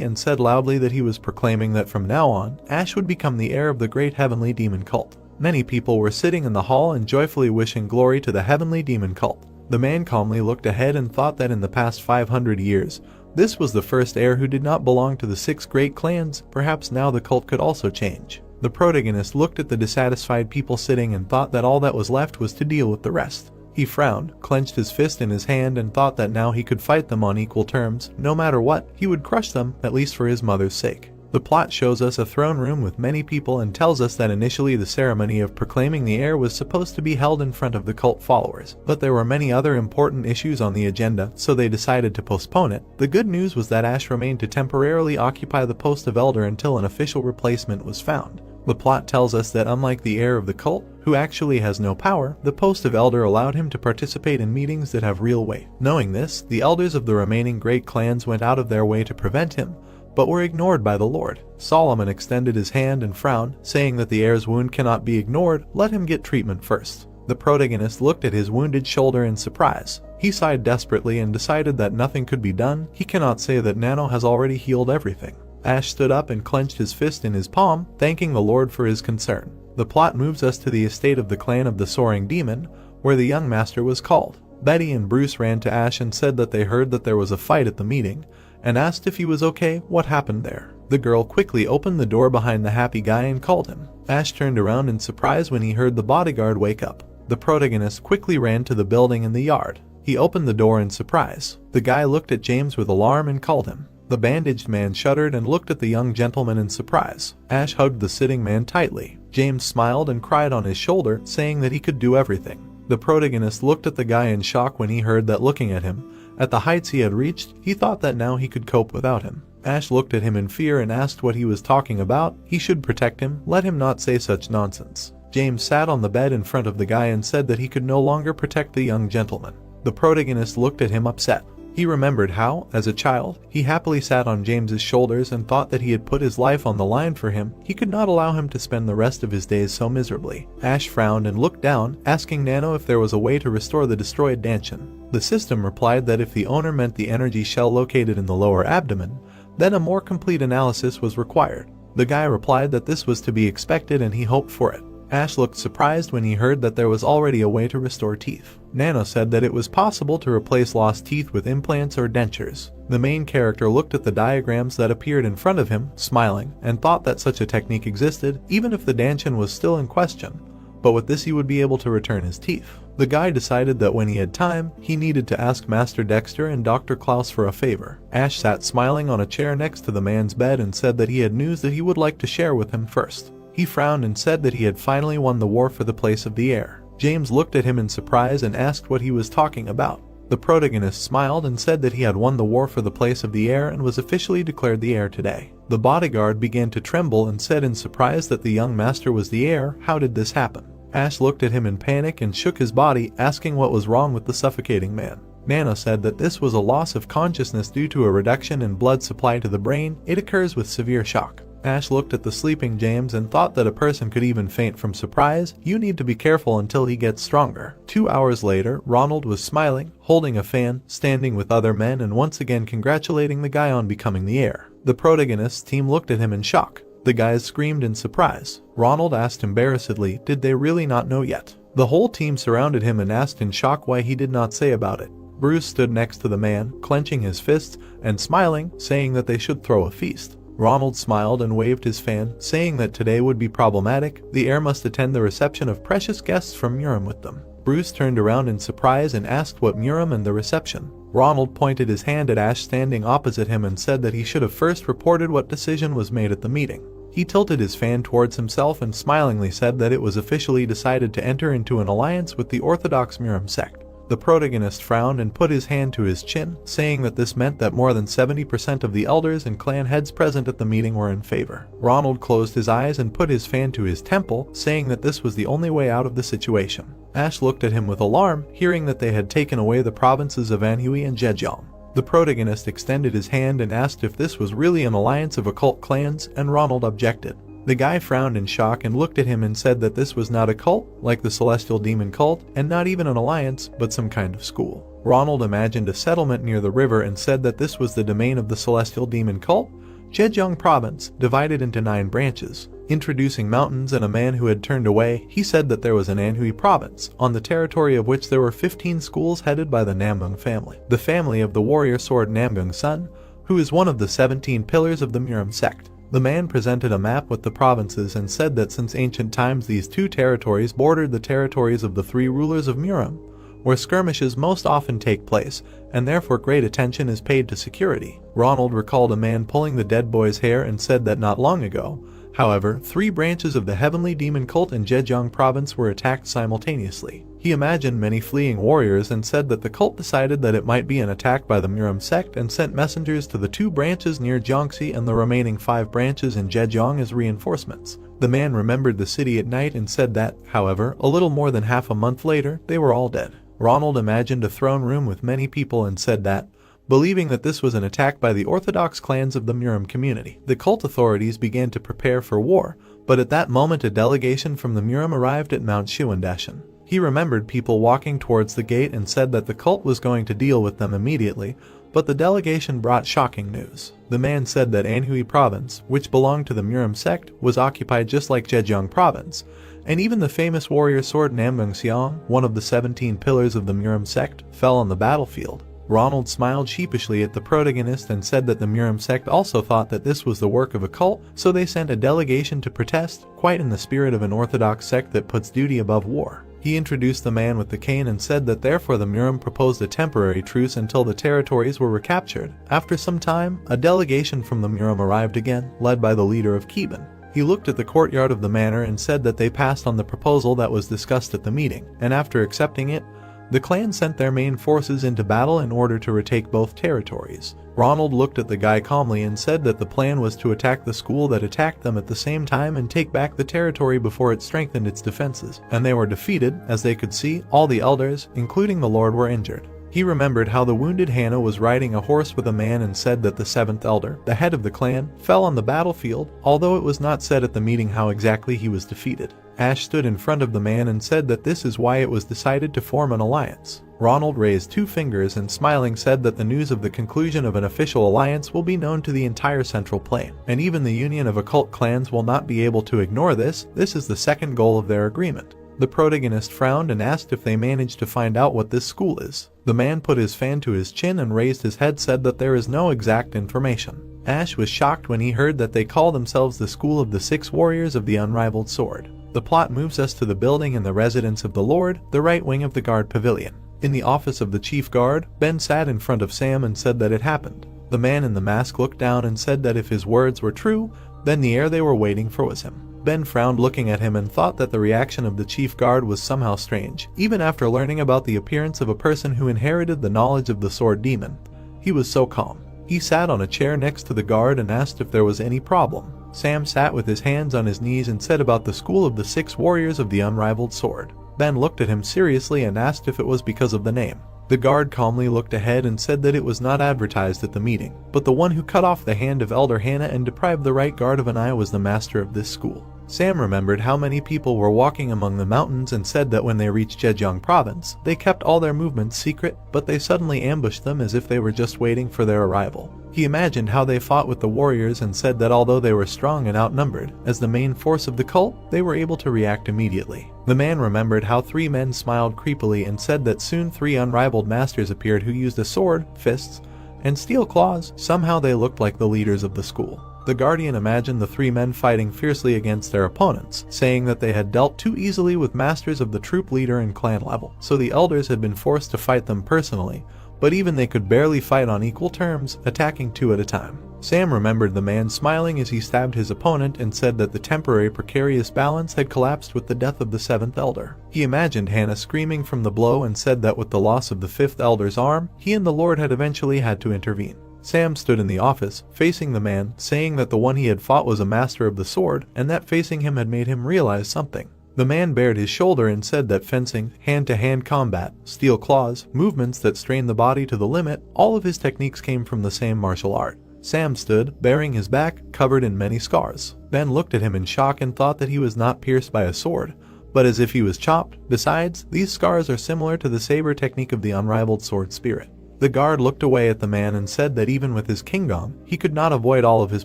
and said loudly that he was proclaiming that from now on, Ash would become the heir of the great heavenly demon cult. Many people were sitting in the hall and joyfully wishing glory to the heavenly demon cult. The man calmly looked ahead and thought that in the past 500 years, this was the first heir who did not belong to the 6 great clans. Perhaps now the cult could also change. The protagonist looked at the dissatisfied people sitting and thought that all that was left was to deal with the rest. He frowned, clenched his fist in his hand, and thought that now he could fight them on equal terms. No matter what, he would crush them, at least for his mother's sake. The plot shows us a throne room with many people and tells us that initially the ceremony of proclaiming the heir was supposed to be held in front of the cult followers. But there were many other important issues on the agenda, so they decided to postpone it. The good news was that Ash remained to temporarily occupy the post of elder until an official replacement was found. The plot tells us that unlike the heir of the cult, who actually has no power, the post of elder allowed him to participate in meetings that have real weight. Knowing this, the elders of the remaining great clans went out of their way to prevent him, but were ignored by the Lord. Solomon extended his hand and frowned, saying that the heir's wound cannot be ignored. Let him get treatment first. The protagonist looked at his wounded shoulder in surprise. He sighed desperately and decided that nothing could be done. He cannot say that Nano has already healed everything. Ash stood up and clenched his fist in his palm, thanking the Lord for his concern. The plot moves us to the estate of the clan of the Soaring Demon, where the young master was called. Betty and Bruce ran to Ash and said that they heard that there was a fight at the meeting, and asked if he was okay, what happened there. The girl quickly opened the door behind the happy guy and called him. Ash turned around in surprise when he heard the bodyguard wake up. The protagonist quickly ran to the building in the yard. He opened the door in surprise. The guy looked at James with alarm and called him. The bandaged man shuddered and looked at the young gentleman in surprise. Ash hugged the sitting man tightly. James smiled and cried on his shoulder, saying that he could do everything. The protagonist looked at the guy in shock when he heard that looking at him, at the heights he had reached, he thought that now he could cope without him. Ash looked at him in fear and asked what he was talking about. He should protect him, let him not say such nonsense. James sat on the bed in front of the guy and said that he could no longer protect the young gentleman. The protagonist looked at him upset. He remembered how, as a child, he happily sat on James's shoulders and thought that he had put his life on the line for him. He could not allow him to spend the rest of his days so miserably. Ash frowned and looked down, asking Nano if there was a way to restore the destroyed Danshin. The system replied that if the owner meant the energy shell located in the lower abdomen, then a more complete analysis was required. The guy replied that this was to be expected and he hoped for it. Ash looked surprised when he heard that there was already a way to restore teeth. Nano said that it was possible to replace lost teeth with implants or dentures. The main character looked at the diagrams that appeared in front of him, smiling, and thought that such a technique existed, even if the Danshin was still in question. But with this he would be able to return his teeth. The guy decided that when he had time, he needed to ask Master Dexter and Dr. Klaus for a favor. Ash sat smiling on a chair next to the man's bed and said that he had news that he would like to share with him first. He frowned and said that he had finally won the war for the place of the heir. James looked at him in surprise and asked what he was talking about. The protagonist smiled and said that he had won the war for the place of the heir and was officially declared the heir today. The bodyguard began to tremble and said in surprise that the young master was the heir. How did this happen? Ash looked at him in panic and shook his body, asking what was wrong with the suffocating man. Nano said that this was a loss of consciousness due to a reduction in blood supply to the brain. It occurs with severe shock. Ash looked at the sleeping James and thought that a person could even faint from surprise. You need to be careful until he gets stronger. 2 hours later, Ronald was smiling, holding a fan, standing with other men and once again congratulating the guy on becoming the heir. The protagonist's team looked at him in shock. The guys screamed in surprise. Ronald asked embarrassedly, did they really not know yet? The whole team surrounded him and asked in shock why he did not say about it. Bruce stood next to the man, clenching his fists and smiling, saying that they should throw a feast. Ronald smiled and waved his fan, saying that today would be problematic. The heir must attend the reception of precious guests from Muram with them. Bruce turned around in surprise and asked what Muram and the reception. Ronald pointed his hand at Ash standing opposite him and said that he should have first reported what decision was made at the meeting. He tilted his fan towards himself and smilingly said that it was officially decided to enter into an alliance with the Orthodox Muram sect. The protagonist frowned and put his hand to his chin, saying that this meant that more than 70% of the elders and clan heads present at the meeting were in favor. Ronald closed his eyes and put his fan to his temple, saying that this was the only way out of the situation. Ash looked at him with alarm, hearing that they had taken away the provinces of Anhui and Zhejiang. The protagonist extended his hand and asked if this was really an alliance of occult clans, and Ronald objected. The guy frowned in shock and looked at him and said that this was not a cult, like the Celestial Demon cult, and not even an alliance, but some kind of school. Ronald imagined a settlement near the river and said that this was the domain of the Celestial Demon cult, Zhejiang province, divided into 9 branches. Introducing mountains and a man who had turned away, he said that there was an Anhui province, on the territory of which there were 15 schools headed by the Namgung family. The family of the warrior sword Namgung's son, who is one of the 17 pillars of the Muram sect. The man presented a map with the provinces and said that since ancient times these 2 territories bordered the territories of the 3 rulers of Muram, where skirmishes most often take place, and therefore great attention is paid to security. Ronald recalled a man pulling the dead boy's hair and said that not long ago, however, 3 branches of the Heavenly Demon cult in Zhejiang province were attacked simultaneously. He imagined many fleeing warriors and said that the cult decided that it might be an attack by the Muram sect and sent messengers to the 2 branches near Jiangxi and the remaining 5 branches in Zhejiang as reinforcements. The man remembered the city at night and said that, however, a little more than half a month later, they were all dead. Ronald imagined a throne room with many people and said that, believing that this was an attack by the orthodox clans of the Muram community, the cult authorities began to prepare for war, but at that moment a delegation from the Muram arrived at Mount Shuandashan. He remembered people walking towards the gate and said that the cult was going to deal with them immediately, but the delegation brought shocking news. The man said that Anhui province, which belonged to the Murim sect, was occupied just like Zhejiang province, and even the famous warrior sword Namgungxiang, one of the 17 pillars of the Murim sect, fell on the battlefield. Ronald smiled sheepishly at the protagonist and said that the Murim sect also thought that this was the work of a cult, so they sent a delegation to protest, quite in the spirit of an orthodox sect that puts duty above war. He introduced the man with the cane and said that therefore the Murim proposed a temporary truce until the territories were recaptured. After some time, a delegation from the Murim arrived again, led by the leader of Keban. He looked at the courtyard of the manor and said that they passed on the proposal that was discussed at the meeting, and after accepting it, the clan sent their main forces into battle in order to retake both territories. Ronald looked at the guy calmly and said that the plan was to attack the school that attacked them at the same time and take back the territory before it strengthened its defenses. And they were defeated. As they could see, all the elders, including the lord, were injured. He remembered how the wounded Hannah was riding a horse with a man and said that the 7th elder, the head of the clan, fell on the battlefield, although it was not said at the meeting how exactly he was defeated. Ash stood in front of the man and said that this is why it was decided to form an alliance. Ronald raised 2 fingers and smiling said that the news of the conclusion of an official alliance will be known to the entire Central Plain, and even the union of occult clans will not be able to ignore this. This is the second goal of their agreement. The protagonist frowned and asked if they managed to find out what this school is. The man put his fan to his chin and raised his head, said that there is no exact information. Ash was shocked when he heard that they call themselves the School of the 6 Warriors of the Unrivaled Sword. The plot moves us to the building in the residence of the Lord, the right wing of the guard pavilion. In the office of the chief guard, Ben sat in front of Sam and said that it happened. The man in the mask looked down and said that if his words were true, then the heir they were waiting for was him. Ben frowned looking at him and thought that the reaction of the chief guard was somehow strange, even after learning about the appearance of a person who inherited the knowledge of the sword demon. He was so calm. He sat on a chair next to the guard and asked if there was any problem. Sam sat with his hands on his knees and said about the School of the 6 Warriors of the Unrivaled Sword. Ben looked at him seriously and asked if it was because of the name. The guard calmly looked ahead and said that it was not advertised at the meeting, but the one who cut off the hand of Elder Hannah and deprived the right guard of an eye was the master of this school. Sam remembered how many people were walking among the mountains and said that when they reached Zhejiang province, they kept all their movements secret, but they suddenly ambushed them as if they were just waiting for their arrival. He imagined how they fought with the warriors and said that although they were strong and outnumbered, as the main force of the cult, they were able to react immediately. The man remembered how 3 men smiled creepily and said that soon 3 unrivaled masters appeared who used a sword, fists, and steel claws. Somehow they looked like the leaders of the school. The guardian imagined the 3 men fighting fiercely against their opponents, saying that they had dealt too easily with masters of the troop leader and clan level, so the elders had been forced to fight them personally, but even they could barely fight on equal terms, attacking 2 at a time. Sam remembered the man smiling as he stabbed his opponent and said that the temporary precarious balance had collapsed with the death of the 7th elder. He imagined Hannah screaming from the blow and said that with the loss of the 5th elder's arm, he and the Lord had eventually had to intervene. Sam stood in the office, facing the man, saying that the one he had fought was a master of the sword, and that facing him had made him realize something. The man bared his shoulder and said that fencing, hand-to-hand combat, steel claws, movements that strained the body to the limit, all of his techniques came from the same martial art. Sam stood, baring his back, covered in many scars. Ben looked at him in shock and thought that he was not pierced by a sword, but as if he was chopped. Besides, these scars are similar to the saber technique of the unrivaled sword spirit. The guard looked away at the man and said that even with his kingdom, he could not avoid all of his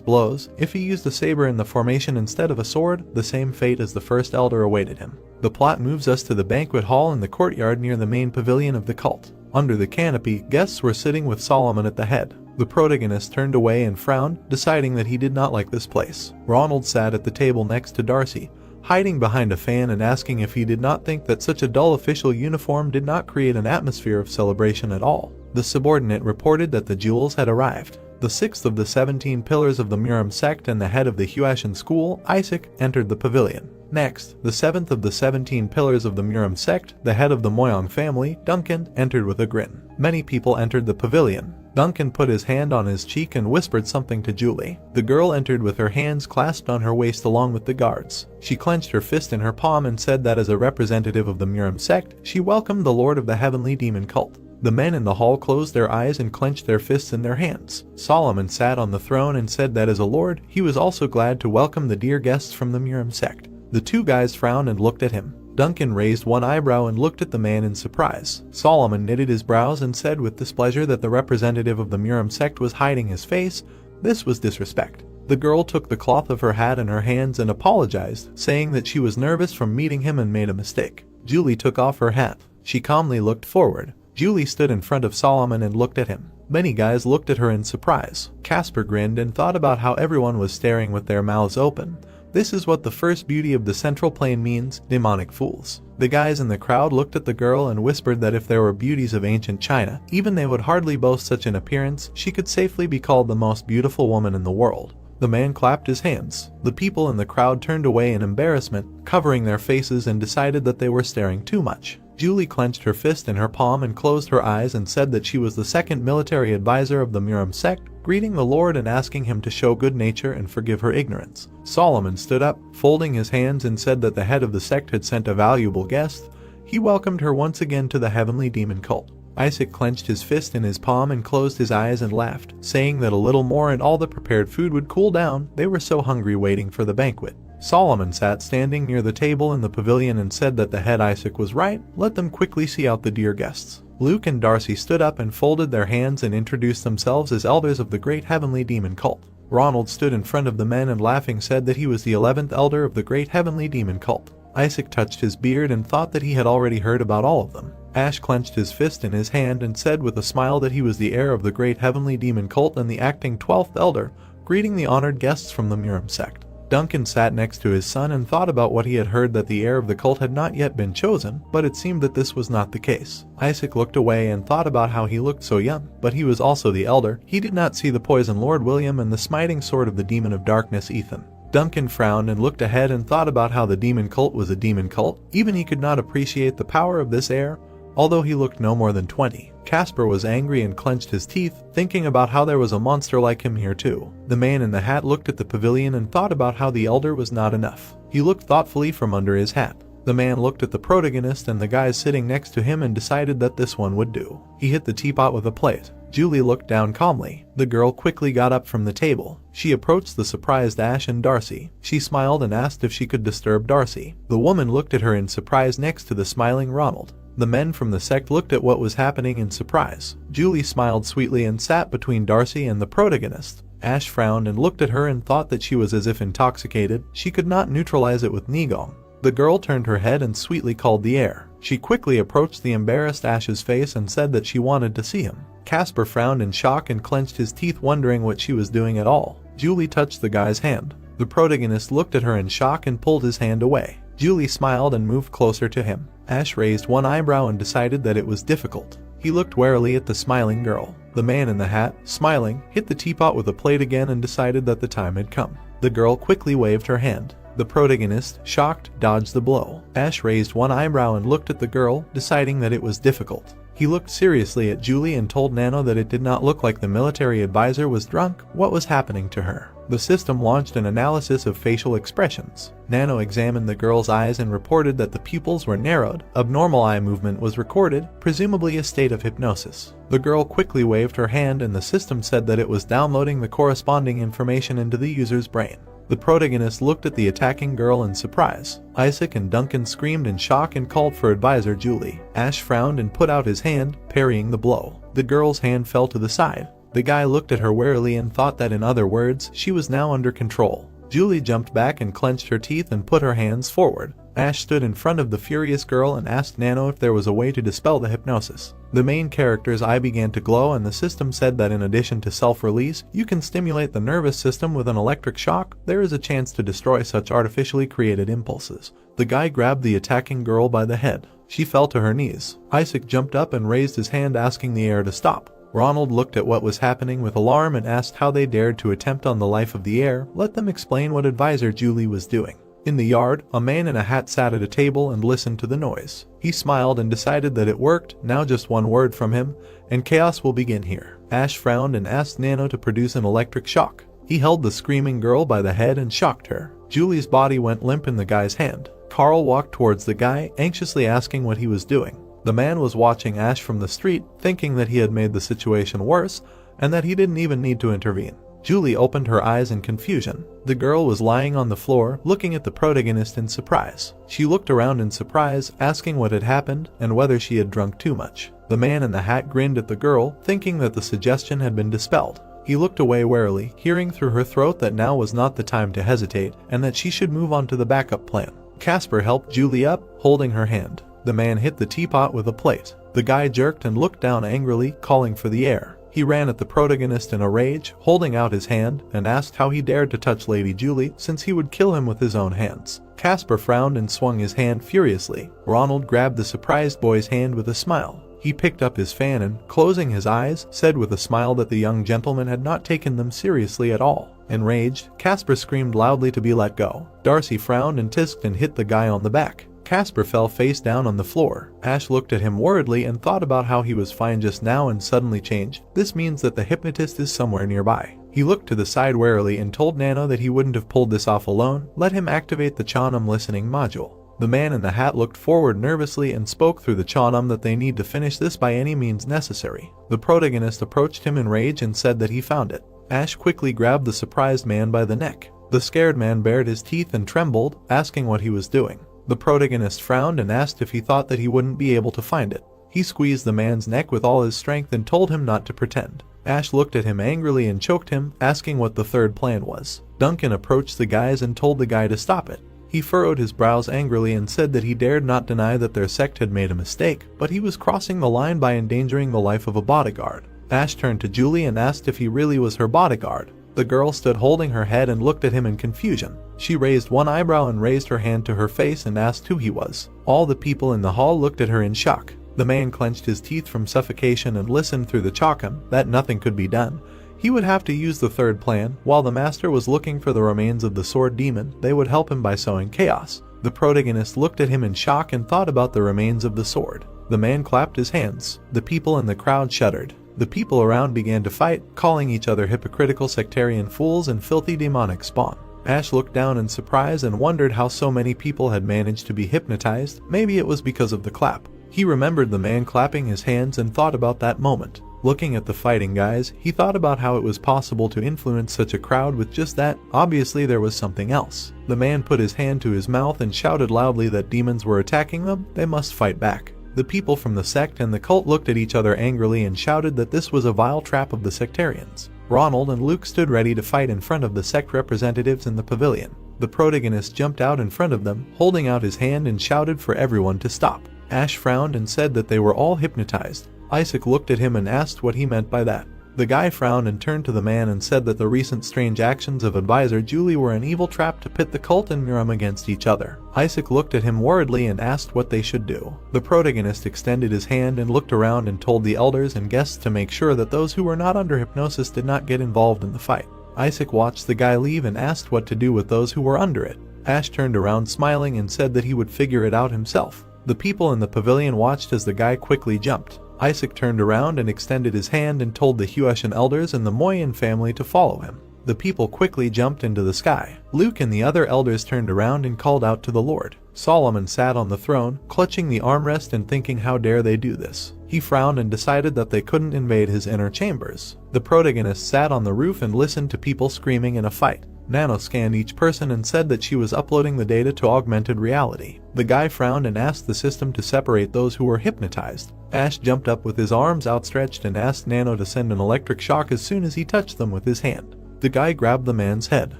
blows. If he used a saber in the formation instead of a sword, the same fate as the 1st elder awaited him. The plot moves us to the banquet hall in the courtyard near the main pavilion of the cult. Under the canopy, guests were sitting with Solomon at the head. The protagonist turned away and frowned, deciding that he did not like this place. Ronald sat at the table next to Darcy, hiding behind a fan and asking if he did not think that such a dull official uniform did not create an atmosphere of celebration at all. The subordinate reported that the jewels had arrived. The 6th of the 17 pillars of the Murim sect and the head of the Huashan school, Isaac, entered the pavilion. Next, the 7th of the 17 pillars of the Murim sect, the head of the Moyong family, Duncan, entered with a grin. Many people entered the pavilion. Duncan put his hand on his cheek and whispered something to Julie. The girl entered with her hands clasped on her waist along with the guards. She clenched her fist in her palm and said that as a representative of the Murim sect, she welcomed the lord of the heavenly demon cult. The men in the hall closed their eyes and clenched their fists in their hands. Solomon sat on the throne and said that as a lord, he was also glad to welcome the dear guests from the Murim sect. The 2 guys frowned and looked at him. Duncan raised one eyebrow and looked at the man in surprise. Solomon knitted his brows and said with displeasure that the representative of the Muram sect was hiding his face. This was disrespect. The girl took the cloth of her hat in her hands and apologized, saying that she was nervous from meeting him and made a mistake. Julie took off her hat. She calmly looked forward. Julie stood in front of Solomon and looked at him. Many guys looked at her in surprise. Casper grinned and thought about how everyone was staring with their mouths open. This is what the first beauty of the Central Plain means, demonic fools. The guys in the crowd looked at the girl and whispered that if there were beauties of ancient China, even they would hardly boast such an appearance. She could safely be called the most beautiful woman in the world. The man clapped his hands. The people in the crowd turned away in embarrassment, covering their faces, and decided that they were staring too much. Julie clenched her fist in her palm and closed her eyes and said that she was the second military advisor of the Muram sect, greeting the Lord and asking him to show good nature and forgive her ignorance. Solomon stood up, folding his hands, and said that the head of the sect had sent a valuable guest. He welcomed her once again to the heavenly demon cult. Isaac clenched his fist in his palm and closed his eyes and laughed, saying that a little more and all the prepared food would cool down. They were so hungry waiting for the banquet. Solomon sat standing near the table in the pavilion and said that the head Isaac was right. Let them quickly see out the dear guests. Luke and Darcy stood up and folded their hands and introduced themselves as elders of the great heavenly demon cult. Ronald stood in front of the men and laughing said that he was the 11th elder of the great heavenly demon cult. Isaac touched his beard and thought that he had already heard about all of them. Ash clenched his fist in his hand and said with a smile that he was the heir of the great heavenly demon cult and the acting 12th elder, greeting the honored guests from the Muram sect. Duncan sat next to his son and thought about what he had heard, that the heir of the cult had not yet been chosen, but it seemed that this was not the case. Isaac looked away and thought about how he looked so young, but he was also the elder. He did not see the poison Lord William and the smiting sword of the demon of darkness Ethan. Duncan frowned and looked ahead and thought about how the demon cult was a demon cult. Even he could not appreciate the power of this heir, although he looked no more than 20. Casper was angry and clenched his teeth, thinking about how there was a monster like him here too. The man in the hat looked at the pavilion and thought about how the elder was not enough. He looked thoughtfully from under his hat. The man looked at the protagonist and the guys sitting next to him and decided that this one would do. He hit the teapot with a plate. Julie looked down calmly. The girl quickly got up from the table. She approached the surprised Ash and Darcy. She smiled and asked if she could disturb Darcy. The woman looked at her in surprise next to the smiling Ronald. The men from the sect looked at what was happening in surprise. Julie smiled sweetly and sat between Darcy and the protagonist. Ash frowned and looked at her and thought that she was as if intoxicated. She could not neutralize it with Nigong. The girl turned her head and sweetly called the heir. She quickly approached the embarrassed Ash's face and said that she wanted to see him. Casper frowned in shock and clenched his teeth, wondering what she was doing at all. Julie touched the guy's hand. The protagonist looked at her in shock and pulled his hand away. Julie smiled and moved closer to him. Ash raised one eyebrow and decided that it was difficult. He looked warily at the smiling girl. The man in the hat, smiling, hit the teapot with a plate again and decided that the time had come. The girl quickly waved her hand. The protagonist, shocked, dodged the blow. Ash raised one eyebrow and looked at the girl, deciding that it was difficult. He looked seriously at Julie and told Nano that it did not look like the military advisor was drunk. What was happening to her? The system launched an analysis of facial expressions. Nano examined the girl's eyes and reported that the pupils were narrowed. Abnormal eye movement was recorded, presumably a state of hypnosis. The girl quickly waved her hand and the system said that it was downloading the corresponding information into the user's brain. The protagonist looked at the attacking girl in surprise. Isaac and Duncan screamed in shock and called for advisor Julie. Ash frowned and put out his hand, parrying the blow. The girl's hand fell to the side. The guy looked at her warily and thought that, in other words, she was now under control. Julie jumped back and clenched her teeth and put her hands forward. Ash stood in front of the furious girl and asked Nano if there was a way to dispel the hypnosis. The main character's eye began to glow and the system said that in addition to self-release, you can stimulate the nervous system with an electric shock. There is a chance to destroy such artificially created impulses. The guy grabbed the attacking girl by the head. She fell to her knees. Isaac jumped up and raised his hand asking the heir to stop. Ronald looked at what was happening with alarm and asked how they dared to attempt on the life of the heir. Let them explain what advisor Julie was doing. In the yard, a man in a hat sat at a table and listened to the noise. He smiled and decided that it worked. Now just one word from him, and chaos will begin here. Ash frowned and asked Nano to produce an electric shock. He held the screaming girl by the head and shocked her. Julie's body went limp in the guy's hand. Carl walked towards the guy, anxiously asking what he was doing. The man was watching Ash from the street, thinking that he had made the situation worse, and that he didn't even need to intervene. Julie opened her eyes in confusion. The girl was lying on the floor, looking at the protagonist in surprise. She looked around in surprise, asking what had happened and whether she had drunk too much. The man in the hat grinned at the girl, thinking that the suggestion had been dispelled. He looked away warily, hearing through her throat that now was not the time to hesitate and that she should move on to the backup plan. Casper helped Julie up, holding her hand. The man hit the teapot with a plate. The guy jerked and looked down angrily, calling for the air. He ran at the protagonist in a rage, holding out his hand, and asked how he dared to touch Lady Julie since he would kill him with his own hands. Casper frowned and swung his hand furiously. Ronald grabbed the surprised boy's hand with a smile. He picked up his fan and, closing his eyes, said with a smile that the young gentleman had not taken them seriously at all. Enraged, Casper screamed loudly to be let go. Darcy frowned and tisked and hit the guy on the back. Casper fell face down on the floor. Ash looked at him worriedly and thought about how he was fine just now and suddenly changed. This means that the hypnotist is somewhere nearby. He looked to the side warily and told Nano that he wouldn't have pulled this off alone. Let him activate the Chonum listening module. The man in the hat looked forward nervously and spoke through the Chonum that they need to finish this by any means necessary. The protagonist approached him in rage and said that he found it. Ash quickly grabbed the surprised man by the neck. The scared man bared his teeth and trembled, asking what he was doing. The protagonist frowned and asked if he thought that he wouldn't be able to find it. He squeezed the man's neck with all his strength and told him not to pretend. Ash looked at him angrily and choked him, asking what the third plan was. Duncan approached the guys and told the guy to stop it. He furrowed his brows angrily and said that he dared not deny that their sect had made a mistake, but he was crossing the line by endangering the life of a bodyguard. Ash turned to Julie and asked if he really was her bodyguard. The girl stood holding her head and looked at him in confusion. She raised one eyebrow and raised her hand to her face and asked who he was. All the people in the hall looked at her in shock. The man clenched his teeth from suffocation and listened through the Chocum that nothing could be done. He would have to use the third plan. While the master was looking for the remains of the sword demon, they would help him by sowing chaos. The protagonist looked at him in shock and thought about the remains of the sword. The man clapped his hands. The people in the crowd shuddered. The people around began to fight, calling each other hypocritical sectarian fools and filthy demonic spawn. Ash looked down in surprise and wondered how so many people had managed to be hypnotized. Maybe it was because of the clap. He remembered the man clapping his hands and thought about that moment. Looking at the fighting guys, he thought about how it was possible to influence such a crowd with just that. Obviously there was something else. The man put his hand to his mouth and shouted loudly that demons were attacking them. They must fight back. The people from the sect and the cult looked at each other angrily and shouted that this was a vile trap of the sectarians. Ronald and Luke stood ready to fight in front of the sect representatives in the pavilion. The protagonist jumped out in front of them, holding out his hand, and shouted for everyone to stop. Ash frowned and said that they were all hypnotized. Isaac looked at him and asked what he meant by that. The guy frowned and turned to the man and said that the recent strange actions of advisor Julie were an evil trap to pit the cult and Miram against each other. Isaac looked at him worriedly and asked what they should do. The protagonist extended his hand and looked around and told the elders and guests to make sure that those who were not under hypnosis did not get involved in the fight. Isaac watched the guy leave and asked what to do with those who were under it. Ash turned around smiling and said that he would figure it out himself. The people in the pavilion watched as the guy quickly jumped. Isaac turned around and extended his hand and told the Huashan elders and the Moyen family to follow him. The people quickly jumped into the sky. Luke and the other elders turned around and called out to the Lord. Solomon sat on the throne, clutching the armrest and thinking how dare they do this. He frowned and decided that they couldn't invade his inner chambers. The protagonist sat on the roof and listened to people screaming in a fight. Nano scanned each person and said that she was uploading the data to augmented reality. The guy frowned and asked the system to separate those who were hypnotized. Ash jumped up with his arms outstretched and asked Nano to send an electric shock as soon as he touched them with his hand. The guy grabbed the man's head.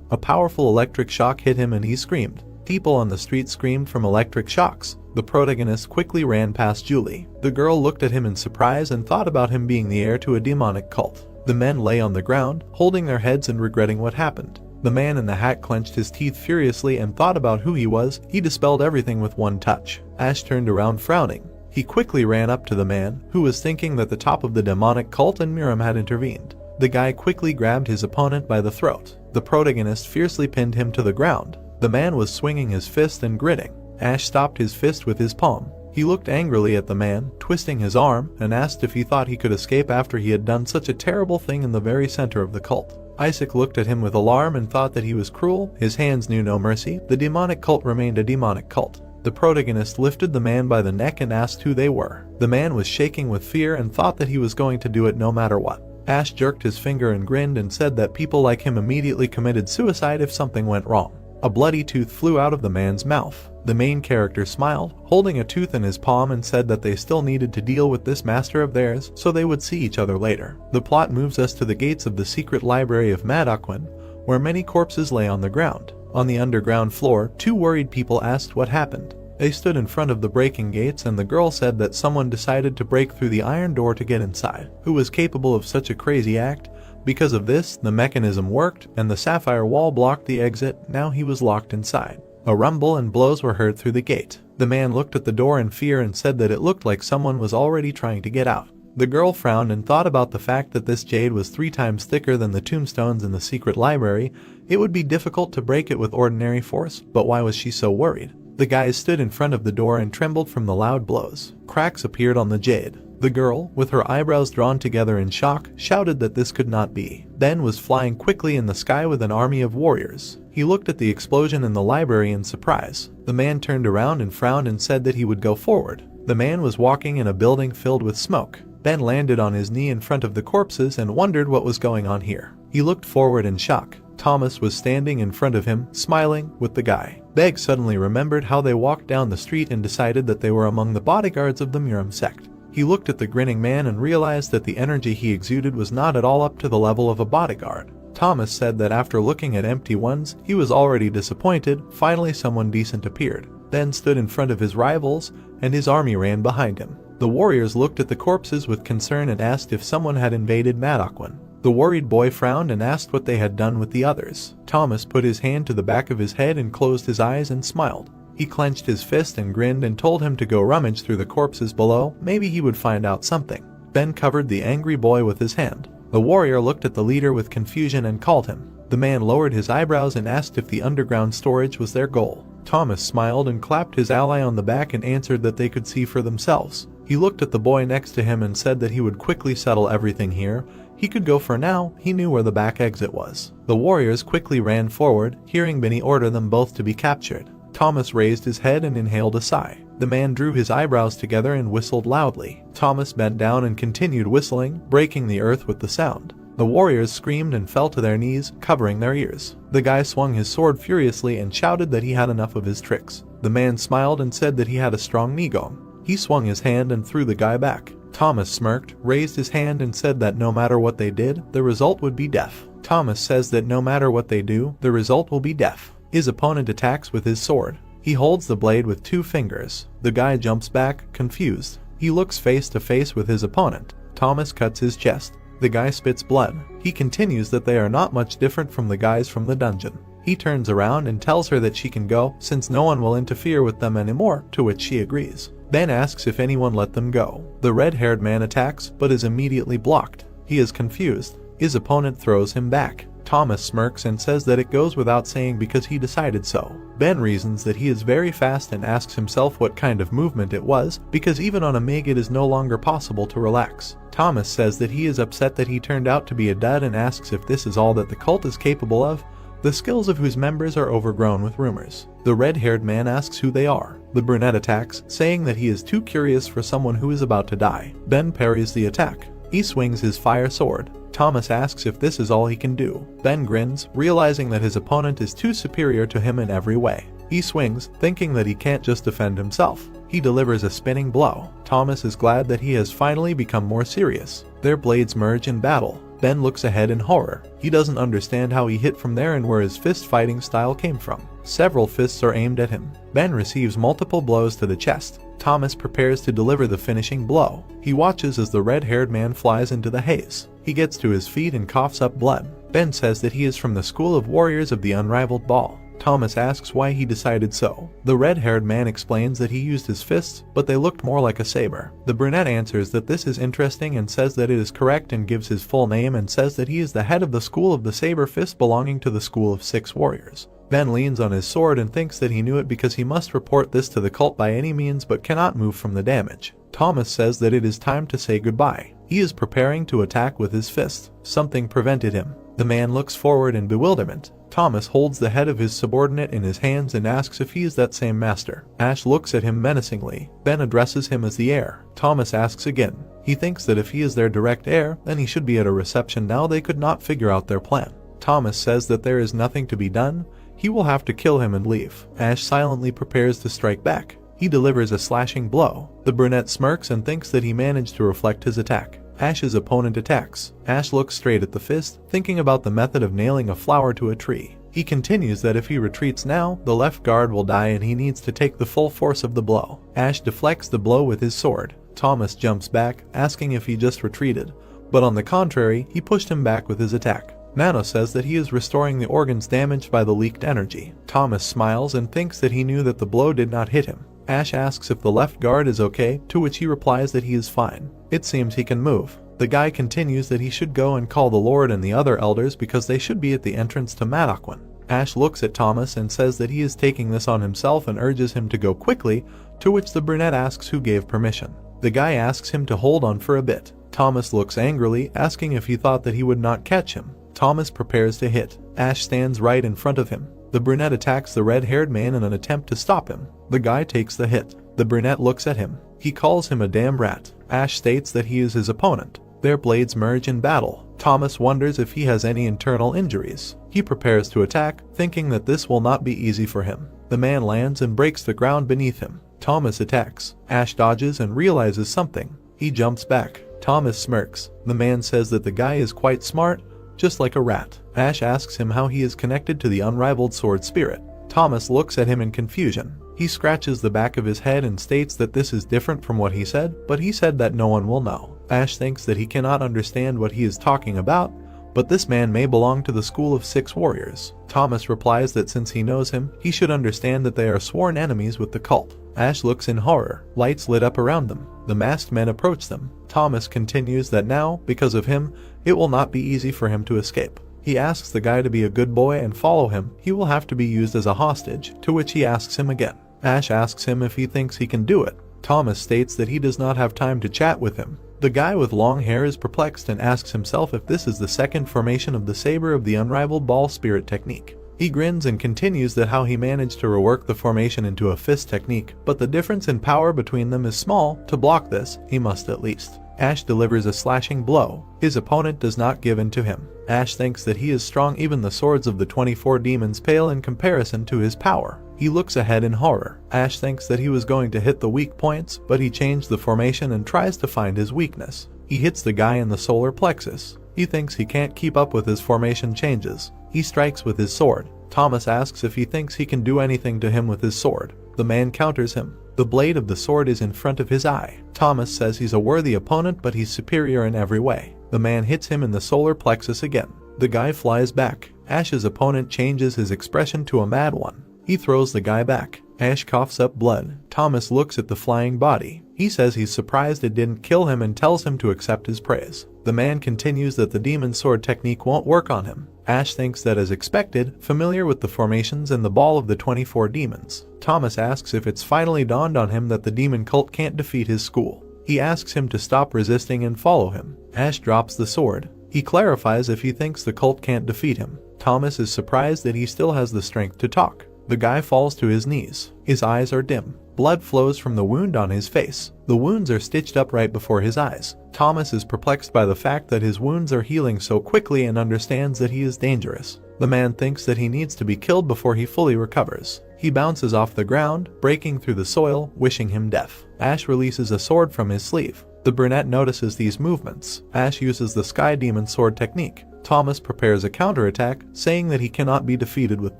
A powerful electric shock hit him and he screamed. People on the street screamed from electric shocks. The protagonist quickly ran past Julie. The girl looked at him in surprise and thought about him being the heir to a demonic cult. The men lay on the ground, holding their heads and regretting what happened. The man in the hat clenched his teeth furiously and thought about who he was. He dispelled everything with one touch. Ash turned around frowning. He quickly ran up to the man, who was thinking that the top of the demonic cult and Miram had intervened. The guy quickly grabbed his opponent by the throat. The protagonist fiercely pinned him to the ground. The man was swinging his fist and gritting. Ash stopped his fist with his palm. He looked angrily at the man, twisting his arm, and asked if he thought he could escape after he had done such a terrible thing in the very center of the cult. Isaac looked at him with alarm and thought that he was cruel. His hands knew no mercy. The demonic cult remained a demonic cult. The protagonist lifted the man by the neck and asked who they were. The man was shaking with fear and thought that he was going to do it no matter what. Ash jerked his finger and grinned and said that people like him immediately committed suicide if something went wrong. A bloody tooth flew out of the man's mouth. The main character smiled, holding a tooth in his palm, and said that they still needed to deal with this master of theirs, so they would see each other later. The plot moves us to the gates of the secret library of Madaquin, where many corpses lay on the ground. On the underground floor, two worried people asked what happened. They stood in front of the breaking gates, and the girl said that someone decided to break through the iron door to get inside. Who was capable of such a crazy act? Because of this, the mechanism worked, and the sapphire wall blocked the exit. Now he was locked inside. A rumble and blows were heard through the gate. The man looked at the door in fear and said that it looked like someone was already trying to get out. The girl frowned and thought about the fact that this jade was 3 times thicker than the tombstones in the secret library. It would be difficult to break it with ordinary force, but why was she so worried? The guys stood in front of the door and trembled from the loud blows. Cracks appeared on the jade. The girl, with her eyebrows drawn together in shock, shouted that this could not be. Ben was flying quickly in the sky with an army of warriors. He looked at the explosion in the library in surprise. The man turned around and frowned and said that he would go forward. The man was walking in a building filled with smoke. Ben landed on his knee in front of the corpses and wondered what was going on here. He looked forward in shock. Thomas was standing in front of him, smiling, with the guy. Beg suddenly remembered how they walked down the street and decided that they were among the bodyguards of the Muram sect. He looked at the grinning man and realized that the energy he exuded was not at all up to the level of a bodyguard. Thomas said that after looking at empty ones, he was already disappointed. Finally someone decent appeared. Ben stood in front of his rivals, and his army ran behind him. The warriors looked at the corpses with concern and asked if someone had invaded Madaquin. The worried boy frowned and asked what they had done with the others. Thomas put his hand to the back of his head and closed his eyes and smiled. He clenched his fist and grinned and told him to go rummage through the corpses below. Maybe he would find out something. Ben covered the angry boy with his hand. The warrior looked at the leader with confusion and called him. The man lowered his eyebrows and asked if the underground storage was their goal. Thomas smiled and clapped his ally on the back and answered that they could see for themselves. He looked at the boy next to him and said that he would quickly settle everything here. He could go for now. He knew where the back exit was. The warriors quickly ran forward, hearing Benny order them both to be captured. Thomas raised his head and inhaled a sigh. The man drew his eyebrows together and whistled loudly. Thomas bent down and continued whistling, breaking the earth with the sound. The warriors screamed and fell to their knees, covering their ears. The guy swung his sword furiously and shouted that he had enough of his tricks. The man smiled and said that he had a strong nigong. He swung his hand and threw the guy back. Thomas smirked, raised his hand and said that no matter what they did, the result would be death. Thomas says that no matter what they do, the result will be death. His opponent attacks with his sword. He holds the blade with 2 fingers. The guy jumps back, confused. He looks face to face with his opponent. Thomas cuts his chest. The guy spits blood. He continues that they are not much different from the guys from the dungeon. He turns around and tells her that she can go, since no one will interfere with them anymore, to which she agrees. Ben asks if anyone let them go. The red-haired man attacks, but is immediately blocked. He is confused. His opponent throws him back. Thomas smirks and says that it goes without saying because he decided so. Ben reasons that he is very fast and asks himself what kind of movement it was, because even on a MiG it is no longer possible to relax. Thomas says that he is upset that he turned out to be a dud and asks if this is all that the cult is capable of, the skills of whose members are overgrown with rumors. The red-haired man asks who they are. The brunette attacks, saying that he is too curious for someone who is about to die. Ben parries the attack. He swings his fire sword. Thomas asks if this is all he can do. Ben grins, realizing that his opponent is too superior to him in every way. He swings, thinking that he can't just defend himself. He delivers a spinning blow. Thomas is glad that he has finally become more serious. Their blades merge in battle. Ben looks ahead in horror. He doesn't understand how he hit from there and where his fist fighting style came from. Several fists are aimed at him. Ben receives multiple blows to the chest. Thomas prepares to deliver the finishing blow. He watches as the red-haired man flies into the haze. He gets to his feet and coughs up blood. Ben says that he is from the school of warriors of the unrivaled ball. Thomas asks why he decided so. The red-haired man explains that he used his fists, but they looked more like a saber. The brunette answers that this is interesting and says that it is correct and gives his full name and says that he is the head of the school of the saber fist belonging to the school of 6 warriors. Ben leans on his sword and thinks that he knew it because he must report this to the cult by any means but cannot move from the damage. Thomas says that it is time to say goodbye. He is preparing to attack with his fist. Something prevented him. The man looks forward in bewilderment. Thomas holds the head of his subordinate in his hands and asks if he is that same master. Ash looks at him menacingly. Ben addresses him as the heir. Thomas asks again. He thinks that if he is their direct heir, then he should be at a reception now. They could not figure out their plan. Thomas says that there is nothing to be done. He will have to kill him and leave. Ash silently prepares to strike back. He delivers a slashing blow. The brunette smirks and thinks that he managed to reflect his attack. Ash's opponent attacks. Ash looks straight at the fist, thinking about the method of nailing a flower to a tree. He continues that if he retreats now, the left guard will die and he needs to take the full force of the blow. Ash deflects the blow with his sword. Thomas jumps back, asking if he just retreated, but on the contrary, he pushed him back with his attack. Nano says that he is restoring the organs damaged by the leaked energy. Thomas smiles and thinks that he knew that the blow did not hit him. Ash asks if the left guard is okay, to which he replies that he is fine. It seems he can move. The guy continues that he should go and call the Lord and the other elders because they should be at the entrance to Madakwin. Ash looks at Thomas and says that he is taking this on himself and urges him to go quickly, to which the brunette asks who gave permission. The guy asks him to hold on for a bit. Thomas looks angrily, asking if he thought that he would not catch him. Thomas prepares to hit. Ash stands right in front of him. The brunette attacks the red-haired man in an attempt to stop him. The guy takes the hit. The brunette looks at him. He calls him a damn rat. Ash states that he is his opponent. Their blades merge in battle. Thomas wonders if he has any internal injuries. He prepares to attack, thinking that this will not be easy for him. The man lands and breaks the ground beneath him. Thomas attacks. Ash dodges and realizes something. He jumps back. Thomas smirks. The man says that the guy is quite smart, just like a rat. Ash asks him how he is connected to the unrivaled sword spirit. Thomas looks at him in confusion. He scratches the back of his head and states that this is different from what he said, but he said that no one will know. Ash thinks that he cannot understand what he is talking about, but this man may belong to the school of 6 warriors. Thomas replies that since he knows him, he should understand that they are sworn enemies with the cult. Ash looks in horror. Lights lit up around them. The masked men approach them. Thomas continues that now, because of him, it will not be easy for him to escape. He asks the guy to be a good boy and follow him. He will have to be used as a hostage, to which he asks him again. Ash asks him if he thinks he can do it. Thomas states that he does not have time to chat with him. The guy with long hair is perplexed and asks himself if this is the second formation of the saber of the unrivaled ball spirit technique. He grins and continues that how he managed to rework the formation into a fist technique, but the difference in power between them is small. To block this, he must at least. Ash delivers a slashing blow. His opponent does not give in to him. Ash thinks that he is strong. Even the swords of the 24 demons pale in comparison to his power. He looks ahead in horror. Ash thinks that he was going to hit the weak points, but he changed the formation and tries to find his weakness. He hits the guy in the solar plexus. He thinks he can't keep up with his formation changes. He strikes with his sword. Thomas asks if he thinks he can do anything to him with his sword. The man counters him. The blade of the sword is in front of his eye. Thomas says he's a worthy opponent, but he's superior in every way. The man hits him in the solar plexus again. The guy flies back. Ash's opponent changes his expression to a mad one. He throws the guy back. Ash coughs up blood. Thomas looks at the flying body. He says he's surprised it didn't kill him and tells him to accept his praise. The man continues that the demon sword technique won't work on him. Ash thinks that as expected, familiar with the formations and the ball of the 24 demons. Thomas asks if it's finally dawned on him that the demon cult can't defeat his school. He asks him to stop resisting and follow him. Ash drops the sword. He clarifies if he thinks the cult can't defeat him. Thomas is surprised that he still has the strength to talk. The guy falls to his knees. His eyes are dim. Blood flows from the wound on his face. The wounds are stitched up right before his eyes. Thomas is perplexed by the fact that his wounds are healing so quickly and understands that he is dangerous. The man thinks that he needs to be killed before he fully recovers. He bounces off the ground, breaking through the soil, wishing him death. Ash releases a sword from his sleeve. The brunette notices these movements. Ash uses the Sky Demon sword technique. Thomas prepares a counterattack, saying that he cannot be defeated with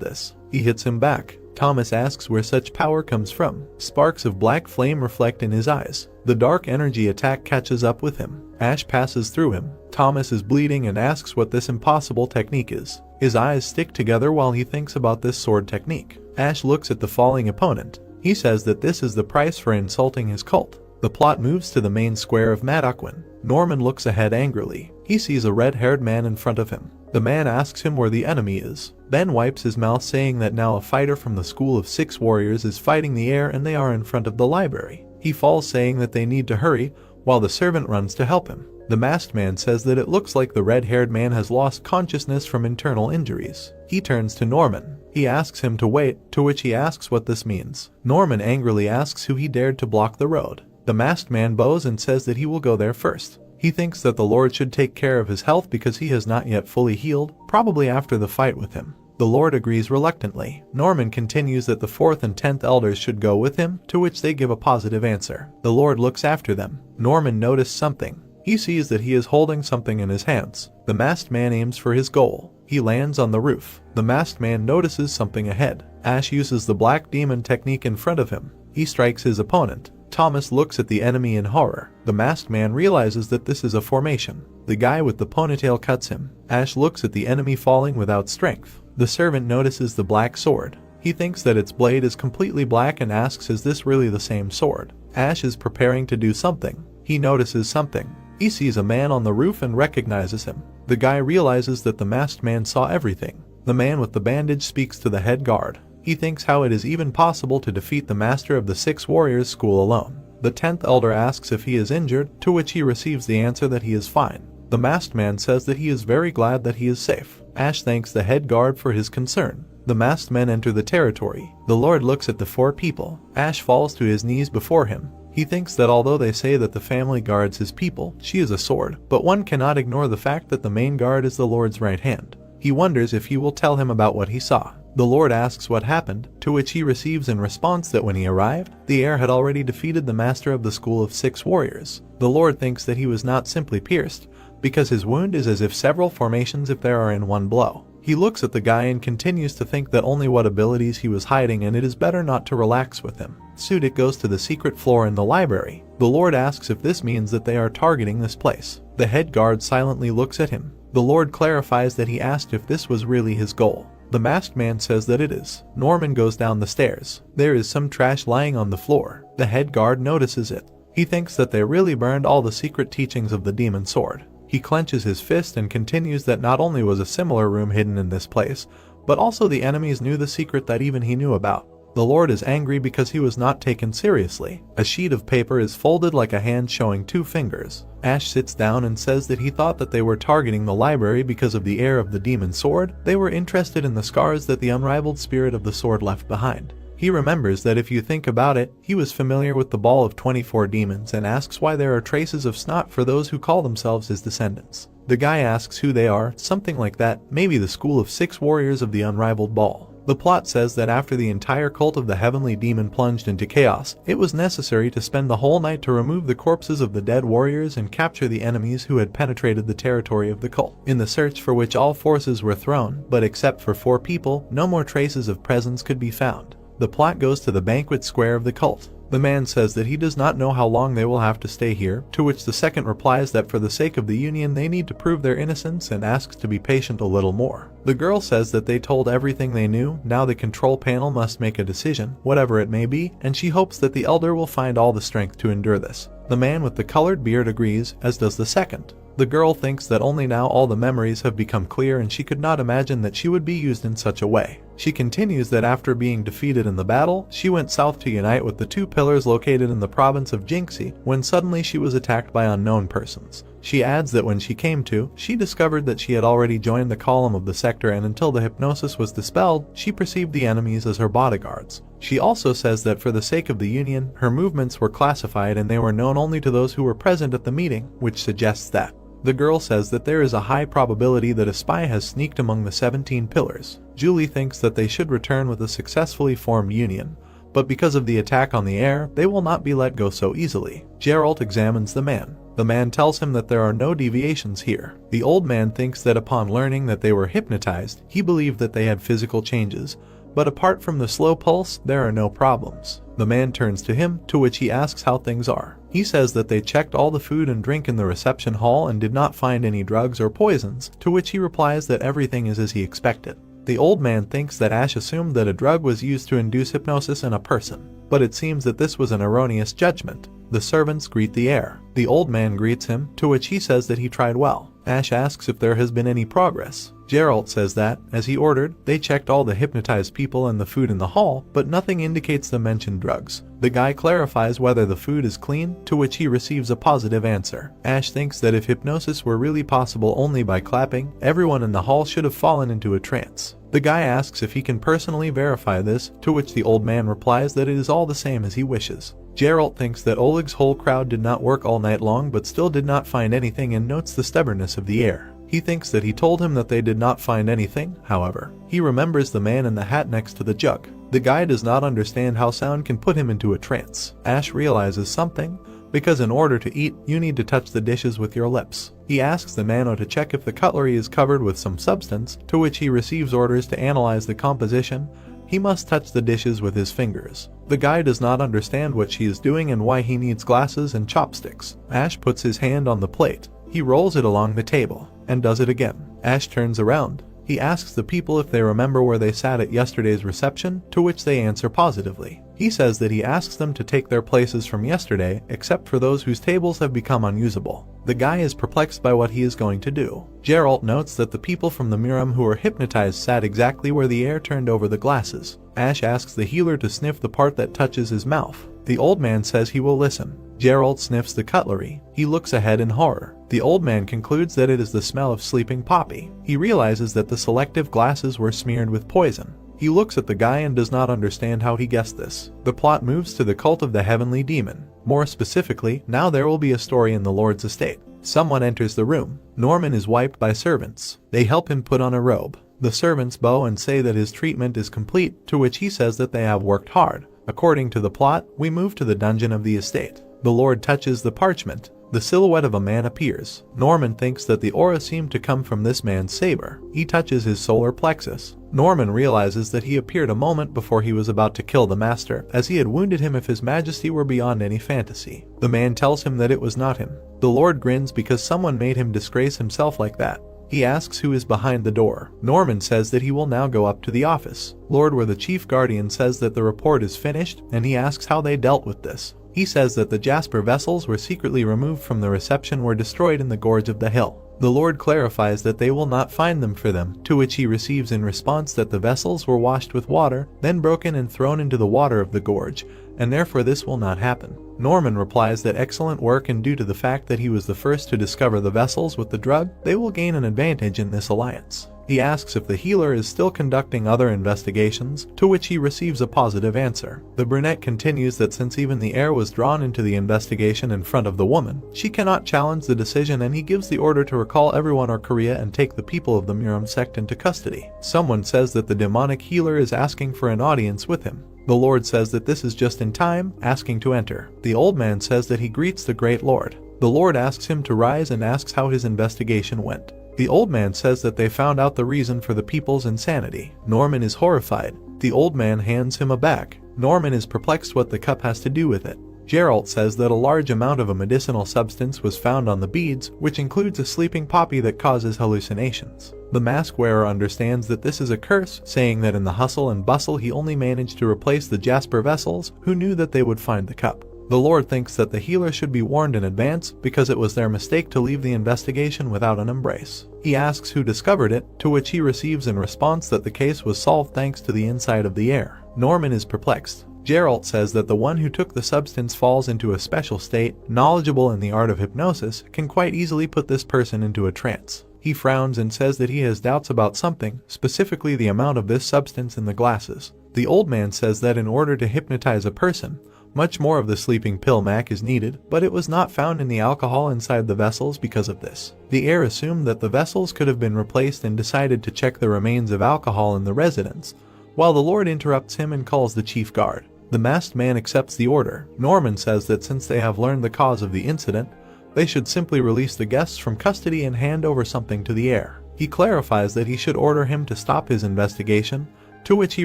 this. He hits him back. Thomas asks where such power comes from. Sparks of black flame reflect in his eyes. The dark energy attack catches up with him. Ash passes through him. Thomas is bleeding and asks what this impossible technique is. His eyes stick together while he thinks about this sword technique. Ash looks at the falling opponent. He says that this is the price for insulting his cult. The plot moves to the main square of Madakwin. Norman looks ahead angrily. He sees a red-haired man in front of him. The man asks him where the enemy is, then wipes his mouth, saying that now a fighter from the school of 6 warriors is fighting the air and they are in front of the library. He falls, saying that they need to hurry, while the servant runs to help him. The masked man says that it looks like the red-haired man has lost consciousness from internal injuries. He turns to Norman. He asks him to wait, to which he asks what this means. Norman angrily asks who he dared to block the road. The masked man bows and says that he will go there first. He thinks that the Lord should take care of his health because he has not yet fully healed, probably after the fight with him. The Lord agrees reluctantly. Norman continues that the 4th and 10th elders should go with him, to which they give a positive answer. The Lord looks after them. Norman noticed something. He sees that he is holding something in his hands. The masked man aims for his goal. He lands on the roof. The masked man notices something ahead. Ash uses the black demon technique in front of him. He strikes his opponent. Thomas looks at the enemy in horror. The masked man realizes that this is a formation. The guy with the ponytail cuts him. Ash looks at the enemy falling without strength. The servant notices the black sword. He thinks that its blade is completely black and asks, is this really the same sword? Ash is preparing to do something. He notices something. He sees a man on the roof and recognizes him. The guy realizes that the masked man saw everything. The man with the bandage speaks to the head guard. He thinks how it is even possible to defeat the master of the 6 warriors school alone. The 10th elder asks if he is injured, to which he receives the answer that he is fine. The masked man says that he is very glad that he is safe. Ash thanks the head guard for his concern. The masked men enter the territory. The Lord looks at the 4 people. Ash falls to his knees before him. He thinks that although they say that the family guards his people, she is a sword, but one cannot ignore the fact that the main guard is the Lord's right hand. He wonders if he will tell him about what he saw. The Lord asks what happened, to which he receives in response that when he arrived, the heir had already defeated the master of the school of 6 warriors. The Lord thinks that he was not simply pierced, because his wound is as if several formations if there are in one blow. He looks at the guy and continues to think that only what abilities he was hiding, and it is better not to relax with him. Sudik goes to the secret floor in the library. The Lord asks if this means that they are targeting this place. The head guard silently looks at him. The Lord clarifies that he asked if this was really his goal. The masked man says that it is. Norman goes down the stairs. There is some trash lying on the floor. The head guard notices it. He thinks that they really burned all the secret teachings of the demon sword. He clenches his fist and continues that not only was a similar room hidden in this place, but also the enemies knew the secret that even he knew about. The Lord is angry because he was not taken seriously. A sheet of paper is folded like a hand showing 2 fingers. Ash sits down and says that he thought that they were targeting the library because of the heir of the demon sword. They were interested in the scars that the unrivaled spirit of the sword left behind. He remembers that if you think about it, he was familiar with the ball of 24 demons and asks why there are traces of snot for those who call themselves his descendants. The guy asks who they are, something like that, maybe the school of 6 warriors of the unrivaled ball. The plot says that after the entire cult of the heavenly demon plunged into chaos, it was necessary to spend the whole night to remove the corpses of the dead warriors and capture the enemies who had penetrated the territory of the cult. In the search for which all forces were thrown, but except for 4 people, no more traces of presence could be found. The plot goes to the banquet square of the cult. The man says that he does not know how long they will have to stay here, to which the second replies that for the sake of the union they need to prove their innocence and asks to be patient a little more. The girl says that they told everything they knew, now the control panel must make a decision, whatever it may be, and she hopes that the elder will find all the strength to endure this. The man with the colored beard agrees, as does the second. The girl thinks that only now all the memories have become clear and she could not imagine that she would be used in such a way. She continues that after being defeated in the battle, she went south to unite with the 2 pillars located in the province of Jinxi, when suddenly she was attacked by unknown persons. She adds that when she came to, she discovered that she had already joined the column of the sector, and until the hypnosis was dispelled, she perceived the enemies as her bodyguards. She also says that for the sake of the union, her movements were classified and they were known only to those who were present at the meeting, which suggests that. The girl says that there is a high probability that a spy has sneaked among the 17 pillars. Julie thinks that they should return with a successfully formed union, but because of the attack on the heir, they will not be let go so easily. Geralt examines the man. The man tells him that there are no deviations here. The old man thinks that upon learning that they were hypnotized, he believed that they had physical changes, but apart from the slow pulse, there are no problems. The man turns to him, to which he asks how things are. He says that they checked all the food and drink in the reception hall and did not find any drugs or poisons, to which he replies that everything is as he expected. The old man thinks that Ash assumed that a drug was used to induce hypnosis in a person, but it seems that this was an erroneous judgment. The servants greet the heir. The old man greets him, to which he says that he tried well. Ash asks if there has been any progress. Geralt says that, as he ordered, they checked all the hypnotized people and the food in the hall, but nothing indicates the mentioned drugs. The guy clarifies whether the food is clean, to which he receives a positive answer. Ash thinks that if hypnosis were really possible only by clapping, everyone in the hall should have fallen into a trance. The guy asks if he can personally verify this, to which the old man replies that it is all the same as he wishes. Geralt thinks that Oleg's whole crowd did not work all night long but still did not find anything and notes the stubbornness of the heir. He thinks that he told him that they did not find anything, however. He remembers the man in the hat next to the jug. The guy does not understand how sound can put him into a trance. Ash realizes something, because in order to eat, you need to touch the dishes with your lips. He asks the Nano to check if the cutlery is covered with some substance, to which he receives orders to analyze the composition. He must touch the dishes with his fingers. The guy does not understand what she is doing and why he needs glasses and chopsticks. Ash puts his hand on the plate. He rolls it along the table, and does it again. Ash turns around. He asks the people if they remember where they sat at yesterday's reception, to which they answer positively. He says that he asks them to take their places from yesterday, except for those whose tables have become unusable. The guy is perplexed by what he is going to do. Geralt notes that the people from the Miram who were hypnotized sat exactly where the heir turned over the glasses. Ash asks the healer to sniff the part that touches his mouth. The old man says he will listen. Geralt sniffs the cutlery. He looks ahead in horror. The old man concludes that it is the smell of sleeping poppy. He realizes that the selective glasses were smeared with poison. He looks at the guy and does not understand how he guessed this. The plot moves to the cult of the heavenly demon. More specifically, now there will be a story in the Lord's estate. Someone enters the room. Norman is wiped by servants. They help him put on a robe. The servants bow and say that his treatment is complete, to which he says that they have worked hard. According to the plot, we move to the dungeon of the estate. The Lord touches the parchment. The silhouette of a man appears. Norman thinks that the aura seemed to come from this man's saber. He touches his solar plexus. Norman realizes that he appeared a moment before he was about to kill the master, as he had wounded him if his majesty were beyond any fantasy. The man tells him that it was not him. The Lord grins because someone made him disgrace himself like that. He asks who is behind the door. Norman says that he will now go up to the office. Lord where the chief guardian says that the report is finished, and he asks how they dealt with this. He says that the Jasper vessels were secretly removed from the reception were destroyed in the gorge of the hill. The Lord clarifies that they will not find them for them, to which he receives in response that the vessels were washed with water, then broken and thrown into the water of the gorge, and therefore this will not happen. Norman replies that excellent work, and due to the fact that he was the first to discover the vessels with the drug, they will gain an advantage in this alliance. He asks if the healer is still conducting other investigations, to which he receives a positive answer. The brunette continues that since even the heir was drawn into the investigation in front of the woman, she cannot challenge the decision, and he gives the order to recall everyone or Korea and take the people of the Miram sect into custody. Someone says that the demonic healer is asking for an audience with him. The Lord says that this is just in time, asking to enter. The old man says that he greets the great Lord. The Lord asks him to rise and asks how his investigation went. The old man says that they found out the reason for the people's insanity. Norman is horrified. The old man hands him a bag. Norman is perplexed what the cup has to do with it. Geralt says that a large amount of a medicinal substance was found on the beads, which includes a sleeping poppy that causes hallucinations. The mask wearer understands that this is a curse, saying that in the hustle and bustle he only managed to replace the Jasper vessels, who knew that they would find the cup. The Lord thinks that the healer should be warned in advance because it was their mistake to leave the investigation without an embrace. He asks who discovered it, to which he receives in response that the case was solved thanks to the inside of the heir. Norman is perplexed. Geralt says that the one who took the substance falls into a special state, knowledgeable in the art of hypnosis, can quite easily put this person into a trance. He frowns and says that he has doubts about something, specifically the amount of this substance in the glasses. The old man says that in order to hypnotize a person, much more of the sleeping pill mac is needed, but it was not found in the alcohol inside the vessels because of this. The heir assumed that the vessels could have been replaced and decided to check the remains of alcohol in the residence, while the Lord interrupts him and calls the chief guard. The masked man accepts the order. Norman says that since they have learned the cause of the incident, they should simply release the guests from custody and hand over something to the heir. He clarifies that he should order him to stop his investigation, to which he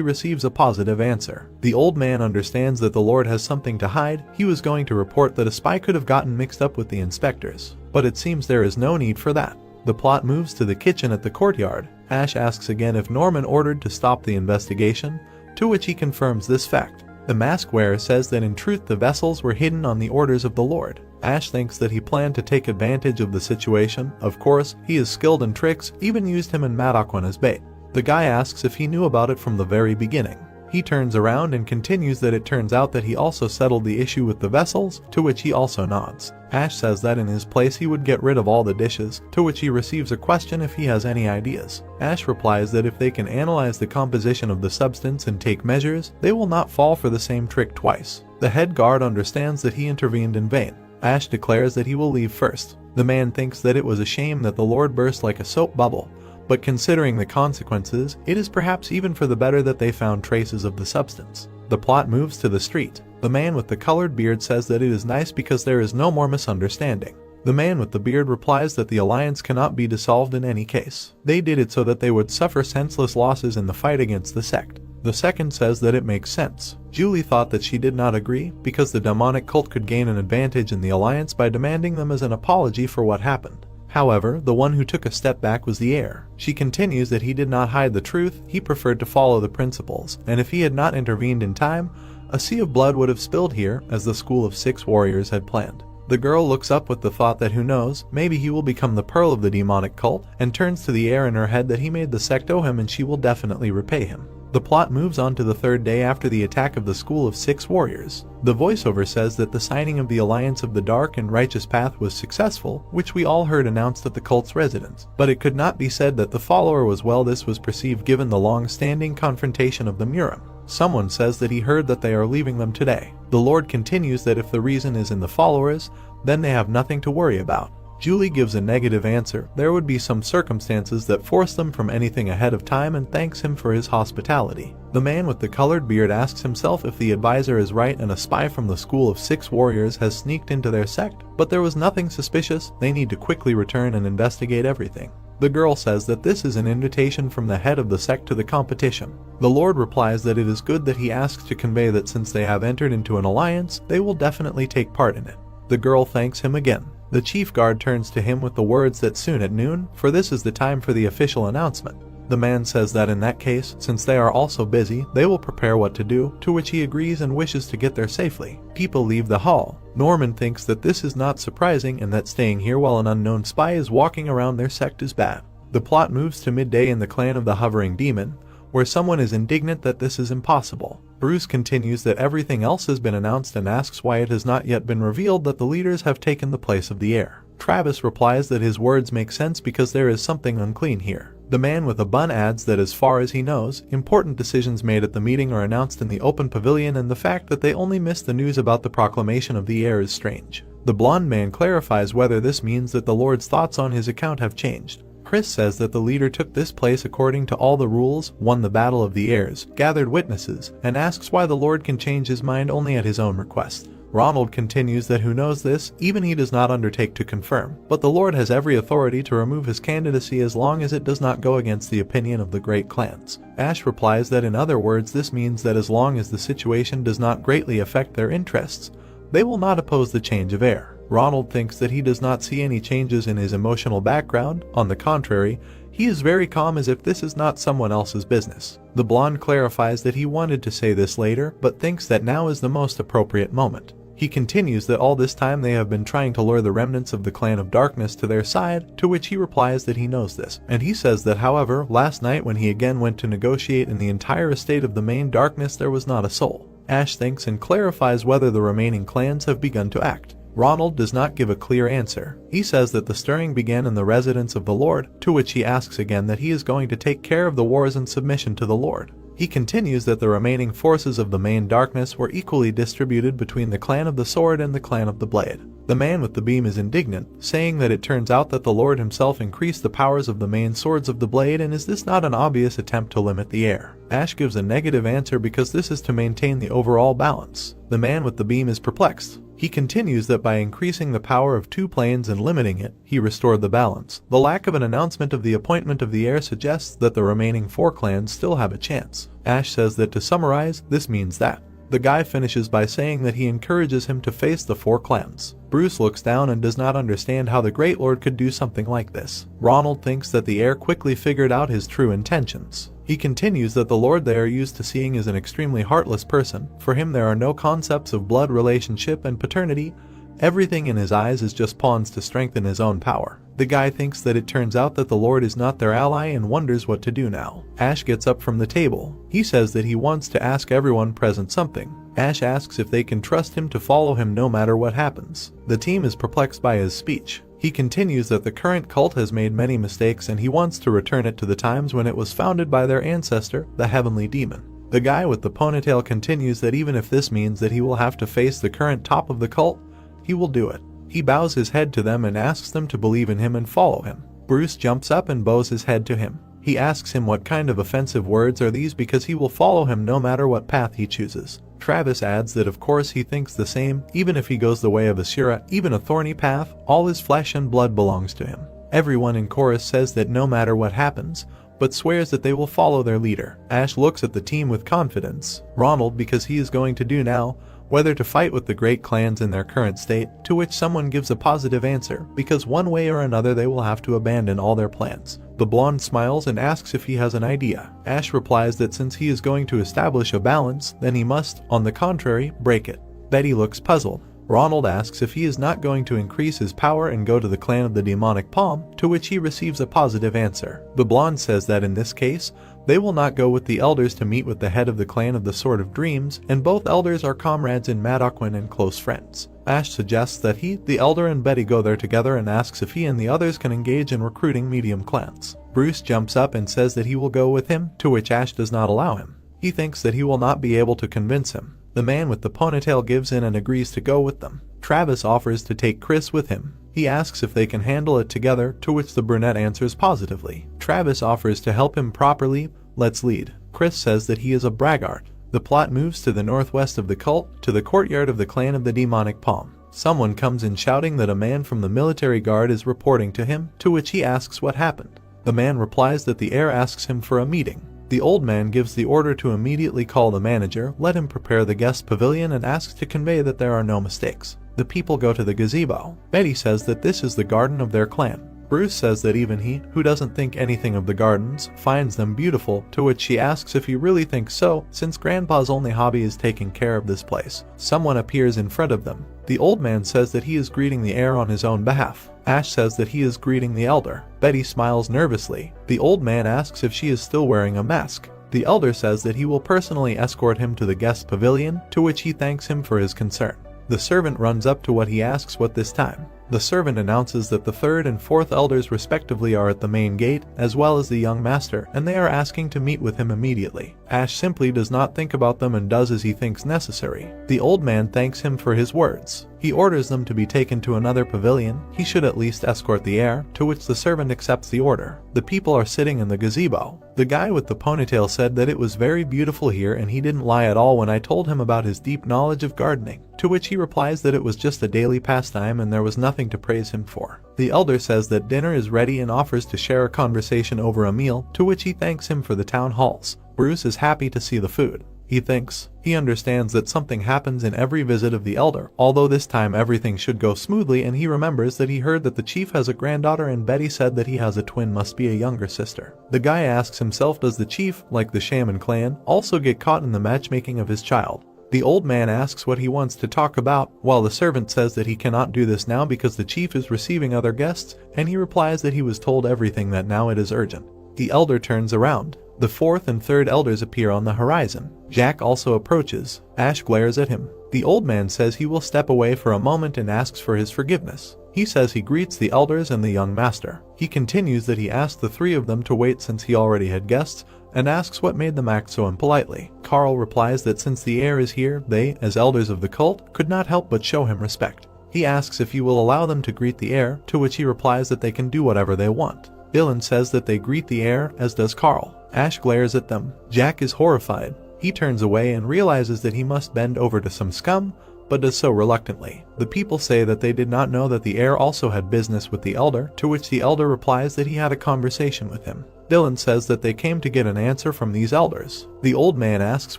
receives a positive answer. The old man understands that the Lord has something to hide. He was going to report that a spy could have gotten mixed up with the inspectors, but it seems there is no need for that. The plot moves to the kitchen at the courtyard. Ash asks again if Norman ordered to stop the investigation, to which he confirms this fact. The mask wearer says that in truth the vessels were hidden on the orders of the Lord. Ash thinks that he planned to take advantage of the situation. Of course, he is skilled in tricks, even used him and Madokwan as bait. The guy asks if he knew about it from the very beginning. He turns around and continues that it turns out that he also settled the issue with the vessels, to which he also nods. Ash says that in his place he would get rid of all the dishes, to which he receives a question if he has any ideas. Ash replies that if they can analyze the composition of the substance and take measures, they will not fall for the same trick twice. The head guard understands that he intervened in vain. Ash declares that he will leave first. The man thinks that it was a shame that the Lord burst like a soap bubble, but considering the consequences, it is perhaps even for the better that they found traces of the substance. The plot moves to the street. The man with the colored beard says that it is nice because there is no more misunderstanding. The man with the beard replies that the alliance cannot be dissolved in any case. They did it so that they would suffer senseless losses in the fight against the sect. The second says that it makes sense. Julie thought that she did not agree because the demonic cult could gain an advantage in the alliance by demanding them as an apology for what happened. However, the one who took a step back was the heir. She continues that he did not hide the truth, he preferred to follow the principles, and if he had not intervened in time, a sea of blood would have spilled here, as the School of Six Warriors had planned. The girl looks up with the thought that who knows, maybe he will become the pearl of the demonic cult, and turns to the heir in her head that he made the sect owe him and she will definitely repay him. The plot moves on to the third day after the attack of the School of Six Warriors. The voiceover says that the signing of the Alliance of the Dark and Righteous Path was successful, which we all heard announced at the cult's residence. But it could not be said that the follower was well. This was perceived given the long-standing confrontation of the Murim. Someone says that he heard that they are leaving them today. The Lord continues that if the reason is in the followers, then they have nothing to worry about. Julie gives a negative answer. There would be some circumstances that force them from anything ahead of time and thanks him for his hospitality. The man with the colored beard asks himself if the advisor is right and a spy from the School of Six Warriors has sneaked into their sect, but there was nothing suspicious. They need to quickly return and investigate everything. The girl says that this is an invitation from the head of the sect to the competition. The Lord replies that it is good that he asks to convey that since they have entered into an alliance, they will definitely take part in it. The girl thanks him again. The chief guard turns to him with the words that soon at noon, for this is the time for the official announcement. The man says that in that case, since they are also busy, they will prepare what to do, to which he agrees and wishes to get there safely. People leave the hall. Norman thinks that this is not surprising and that staying here while an unknown spy is walking around their sect is bad. The plot moves to midday in the clan of the Hovering Demon, where someone is indignant that this is impossible. Bruce continues that everything else has been announced and asks why it has not yet been revealed that the leaders have taken the place of the heir. Travis replies that his words make sense because there is something unclean here. The man with a bun adds that as far as he knows, important decisions made at the meeting are announced in the open pavilion and the fact that they only missed the news about the proclamation of the heir is strange. The blonde man clarifies whether this means that the Lord's thoughts on his account have changed. Chris says that the leader took this place according to all the rules, won the battle of the heirs, gathered witnesses, and asks why the Lord can change his mind only at his own request. Ronald continues that who knows this, even he does not undertake to confirm, but the Lord has every authority to remove his candidacy as long as it does not go against the opinion of the great clans. Ash replies that in other words this means that as long as the situation does not greatly affect their interests, they will not oppose the change of heir. Ronald thinks that he does not see any changes in his emotional background. On the contrary, he is very calm as if this is not someone else's business. The blonde clarifies that he wanted to say this later, but thinks that now is the most appropriate moment. He continues that all this time they have been trying to lure the remnants of the Clan of Darkness to their side, to which he replies that he knows this. And he says that however, last night when he again went to negotiate in the entire estate of the main darkness there was not a soul. Ash thinks and clarifies whether the remaining clans have begun to act. Ronald does not give a clear answer. He says that the stirring began in the residence of the Lord, to which he asks again that he is going to take care of the wars in submission to the Lord. He continues that the remaining forces of the main darkness were equally distributed between the clan of the sword and the clan of the blade. The man with the beam is indignant, saying that it turns out that the Lord himself increased the powers of the main swords of the blade, and is this not an obvious attempt to limit the heir? Ash gives a negative answer because this is to maintain the overall balance. The man with the beam is perplexed. He continues that by increasing the power of two planes and limiting it, he restored the balance. The lack of an announcement of the appointment of the heir suggests that the remaining four clans still have a chance. Ash says that to summarize, this means that. The guy finishes by saying that he encourages him to face the four clans. Bruce looks down and does not understand how the Great Lord could do something like this. Ronald thinks that the heir quickly figured out his true intentions. He continues that the Lord they are used to seeing is an extremely heartless person. For him there are no concepts of blood relationship and paternity, Everything in his eyes is just pawns to strengthen his own power. The guy thinks that it turns out that the Lord is not their ally and wonders what to do now. Ash gets up from the table. He says that he wants to ask everyone present something. Ash asks if they can trust him to follow him no matter what happens. The team is perplexed by his speech. He continues that the current cult has made many mistakes and he wants to return it to the times when it was founded by their ancestor, the heavenly demon. The guy with the ponytail continues that even if this means that he will have to face the current top of the cult, he will do it. He bows his head to them and asks them to believe in him and follow him. Bruce jumps up and bows his head to him. He asks him what kind of offensive words are these because he will follow him no matter what path he chooses. Travis adds that of course he thinks the same, even if he goes the way of Asura, even a thorny path, all his flesh and blood belongs to him. Everyone in chorus says that no matter what happens, but swears that they will follow their leader. Ash looks at the team with confidence. Ronald because he is going to do now, whether to fight with the great clans in their current state, to which someone gives a positive answer, because one way or another they will have to abandon all their plans. The blonde smiles and asks if he has an idea. Ash replies that since he is going to establish a balance, then he must, on the contrary, break it. Betty looks puzzled. Ronald asks if he is not going to increase his power and go to the clan of the demonic palm, to which he receives a positive answer. The blonde says that in this case, they will not go with the elders to meet with the head of the clan of the Sword of Dreams, and both elders are comrades in Madokwin and close friends. Ash suggests that he, the elder and Betty go there together and asks if he and the others can engage in recruiting medium clans. Bruce jumps up and says that he will go with him, to which Ash does not allow him. He thinks that he will not be able to convince him. The man with the ponytail gives in and agrees to go with them. Travis offers to take Chris with him. He asks if they can handle it together, to which the brunette answers positively. Travis offers to help him properly. Let's lead. Chris says that he is a braggart. The plot moves to the northwest of the cult, to the courtyard of the clan of the demonic palm. Someone comes in shouting that a man from the military guard is reporting to him, to which he asks what happened. The man replies that the heir asks him for a meeting. The old man gives the order to immediately call the manager, let him prepare the guest pavilion and asks to convey that there are no mistakes. The people go to the gazebo. Betty says that this is the garden of their clan. Bruce says that even he, who doesn't think anything of the gardens, finds them beautiful, to which she asks if he really thinks so, since Grandpa's only hobby is taking care of this place. Someone appears in front of them. The old man says that he is greeting the heir on his own behalf. Ash says that he is greeting the elder. Betty smiles nervously. The old man asks if she is still wearing a mask. The elder says that he will personally escort him to the guest pavilion, to which he thanks him for his concern. The servant runs up to what he asks what this time. The servant announces that the third and fourth elders respectively are at the main gate, as well as the young master, and they are asking to meet with him immediately. Ash simply does not think about them and does as he thinks necessary. The old man thanks him for his words. He orders them to be taken to another pavilion. He should at least escort the heir, to which the servant accepts the order. The people are sitting in the gazebo. The guy with the ponytail said that it was very beautiful here and he didn't lie at all when I told him about his deep knowledge of gardening, to which he replies that it was just a daily pastime and there was nothing to praise him for. The elder says that dinner is ready and offers to share a conversation over a meal, to which he thanks him for the town halls. Bruce is happy to see the food. He understands that something happens in every visit of the elder, although this time everything should go smoothly, and he remembers that he heard that the chief has a granddaughter and Betty said that he has a twin, must be a younger sister. The guy asks himself, does the chief, like the shaman clan, also get caught in the matchmaking of his child? The old man asks what he wants to talk about, while the servant says that he cannot do this now because the chief is receiving other guests, and he replies that he was told everything, that now it is urgent. The elder turns around. The fourth and third elders appear on the horizon. Jack also approaches. Ash glares at him. The old man says he will step away for a moment and asks for his forgiveness. He says he greets the elders and the young master. He continues that he asked the three of them to wait since he already had guests, and asks what made them act so impolitely. Carl replies that since the heir is here, they, as elders of the cult, could not help but show him respect. He asks if he will allow them to greet the heir, to which he replies that they can do whatever they want. Dylan says that they greet the heir, as does Carl. Ash glares at them. Jack is horrified. He turns away and realizes that he must bend over to some scum, but does so reluctantly. The people say that they did not know that the heir also had business with the elder, to which the elder replies that he had a conversation with him. Dylan says that they came to get an answer from these elders. The old man asks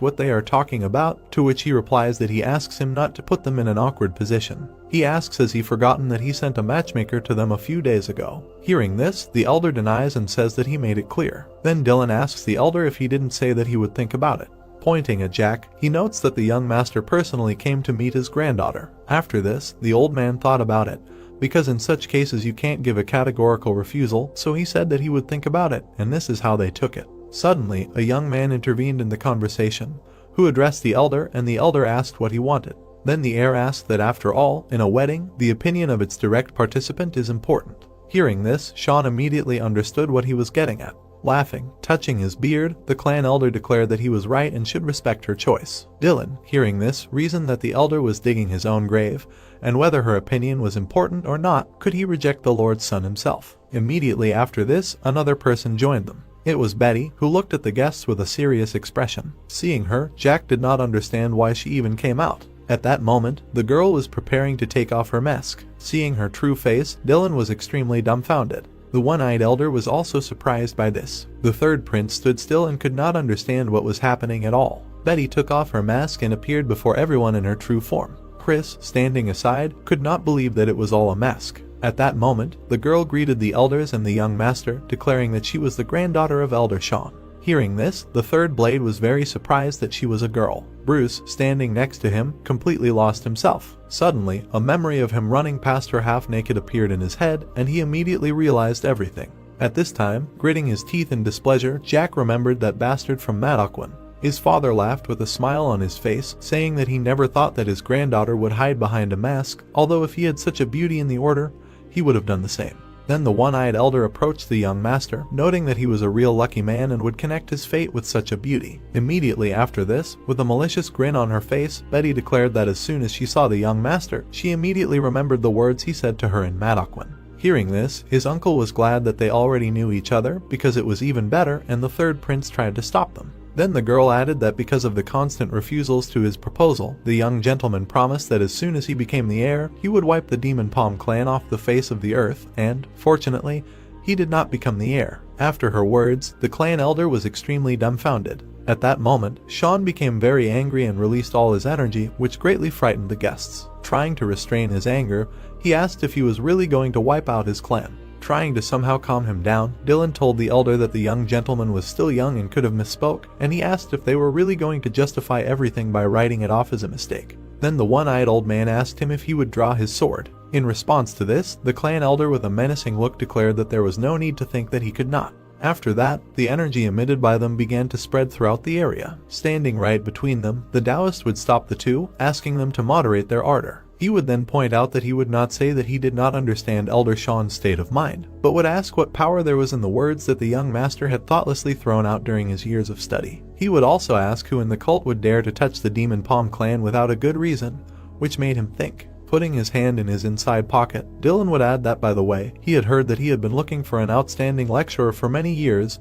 what they are talking about, to which he replies that he asks him not to put them in an awkward position. He asks has he forgotten that he sent a matchmaker to them a few days ago. Hearing this, the elder denies and says that he made it clear. Then Dylan asks the elder if he didn't say that he would think about it. Pointing at Jack, he notes that the young master personally came to meet his granddaughter. After this, the old man thought about it, because in such cases you can't give a categorical refusal, so he said that he would think about it, and this is how they took it. Suddenly, a young man intervened in the conversation, who addressed the elder, and the elder asked what he wanted. Then the heir asked that after all, in a wedding, the opinion of its direct participant is important. Hearing this, Sean immediately understood what he was getting at. Laughing, touching his beard, the clan elder declared that he was right and should respect her choice. Dylan, hearing this, reasoned that the elder was digging his own grave, and whether her opinion was important or not, could he reject the Lord's son himself. Immediately after this, another person joined them. It was Betty, who looked at the guests with a serious expression. Seeing her, Jack did not understand why she even came out. At that moment, the girl was preparing to take off her mask. Seeing her true face, Dylan was extremely dumbfounded. The one-eyed elder was also surprised by this. The third prince stood still and could not understand what was happening at all. Betty took off her mask and appeared before everyone in her true form. Chris, standing aside, could not believe that it was all a mask. At that moment, the girl greeted the elders and the young master, declaring that she was the granddaughter of Elder Sean. Hearing this, the third blade was very surprised that she was a girl. Bruce, standing next to him, completely lost himself. Suddenly, a memory of him running past her half-naked appeared in his head, and he immediately realized everything. At this time, gritting his teeth in displeasure, Jack remembered that bastard from Madakwin. His father laughed with a smile on his face, saying that he never thought that his granddaughter would hide behind a mask, although if he had such a beauty in the order, he would have done the same. Then the one-eyed elder approached the young master, noting that he was a real lucky man and would connect his fate with such a beauty. Immediately after this, with a malicious grin on her face, Betty declared that as soon as she saw the young master, she immediately remembered the words he said to her in Madakwin. Hearing this, his uncle was glad that they already knew each other, because it was even better, and the third prince tried to stop them. Then the girl added that because of the constant refusals to his proposal, the young gentleman promised that as soon as he became the heir, he would wipe the Demon Palm clan off the face of the earth, and, fortunately, he did not become the heir. After her words, the clan elder was extremely dumbfounded. At that moment, Sean became very angry and released all his energy, which greatly frightened the guests. Trying to restrain his anger, he asked if he was really going to wipe out his clan. Trying to somehow calm him down, Dylan told the elder that the young gentleman was still young and could have misspoke, and he asked if they were really going to justify everything by writing it off as a mistake. Then the one-eyed old man asked him if he would draw his sword. In response to this, the clan elder with a menacing look declared that there was no need to think that he could not. After that, the energy emitted by them began to spread throughout the area. Standing right between them, the Taoist would stop the two, asking them to moderate their ardor. He would then point out that he would not say that he did not understand Elder Sean's state of mind, but would ask what power there was in the words that the young master had thoughtlessly thrown out during his years of study. He would also ask who in the cult would dare to touch the Demon Palm clan without a good reason, which made him think. Putting his hand in his inside pocket, Dylan would add that, by the way, he had heard that he had been looking for an outstanding lecturer for many years,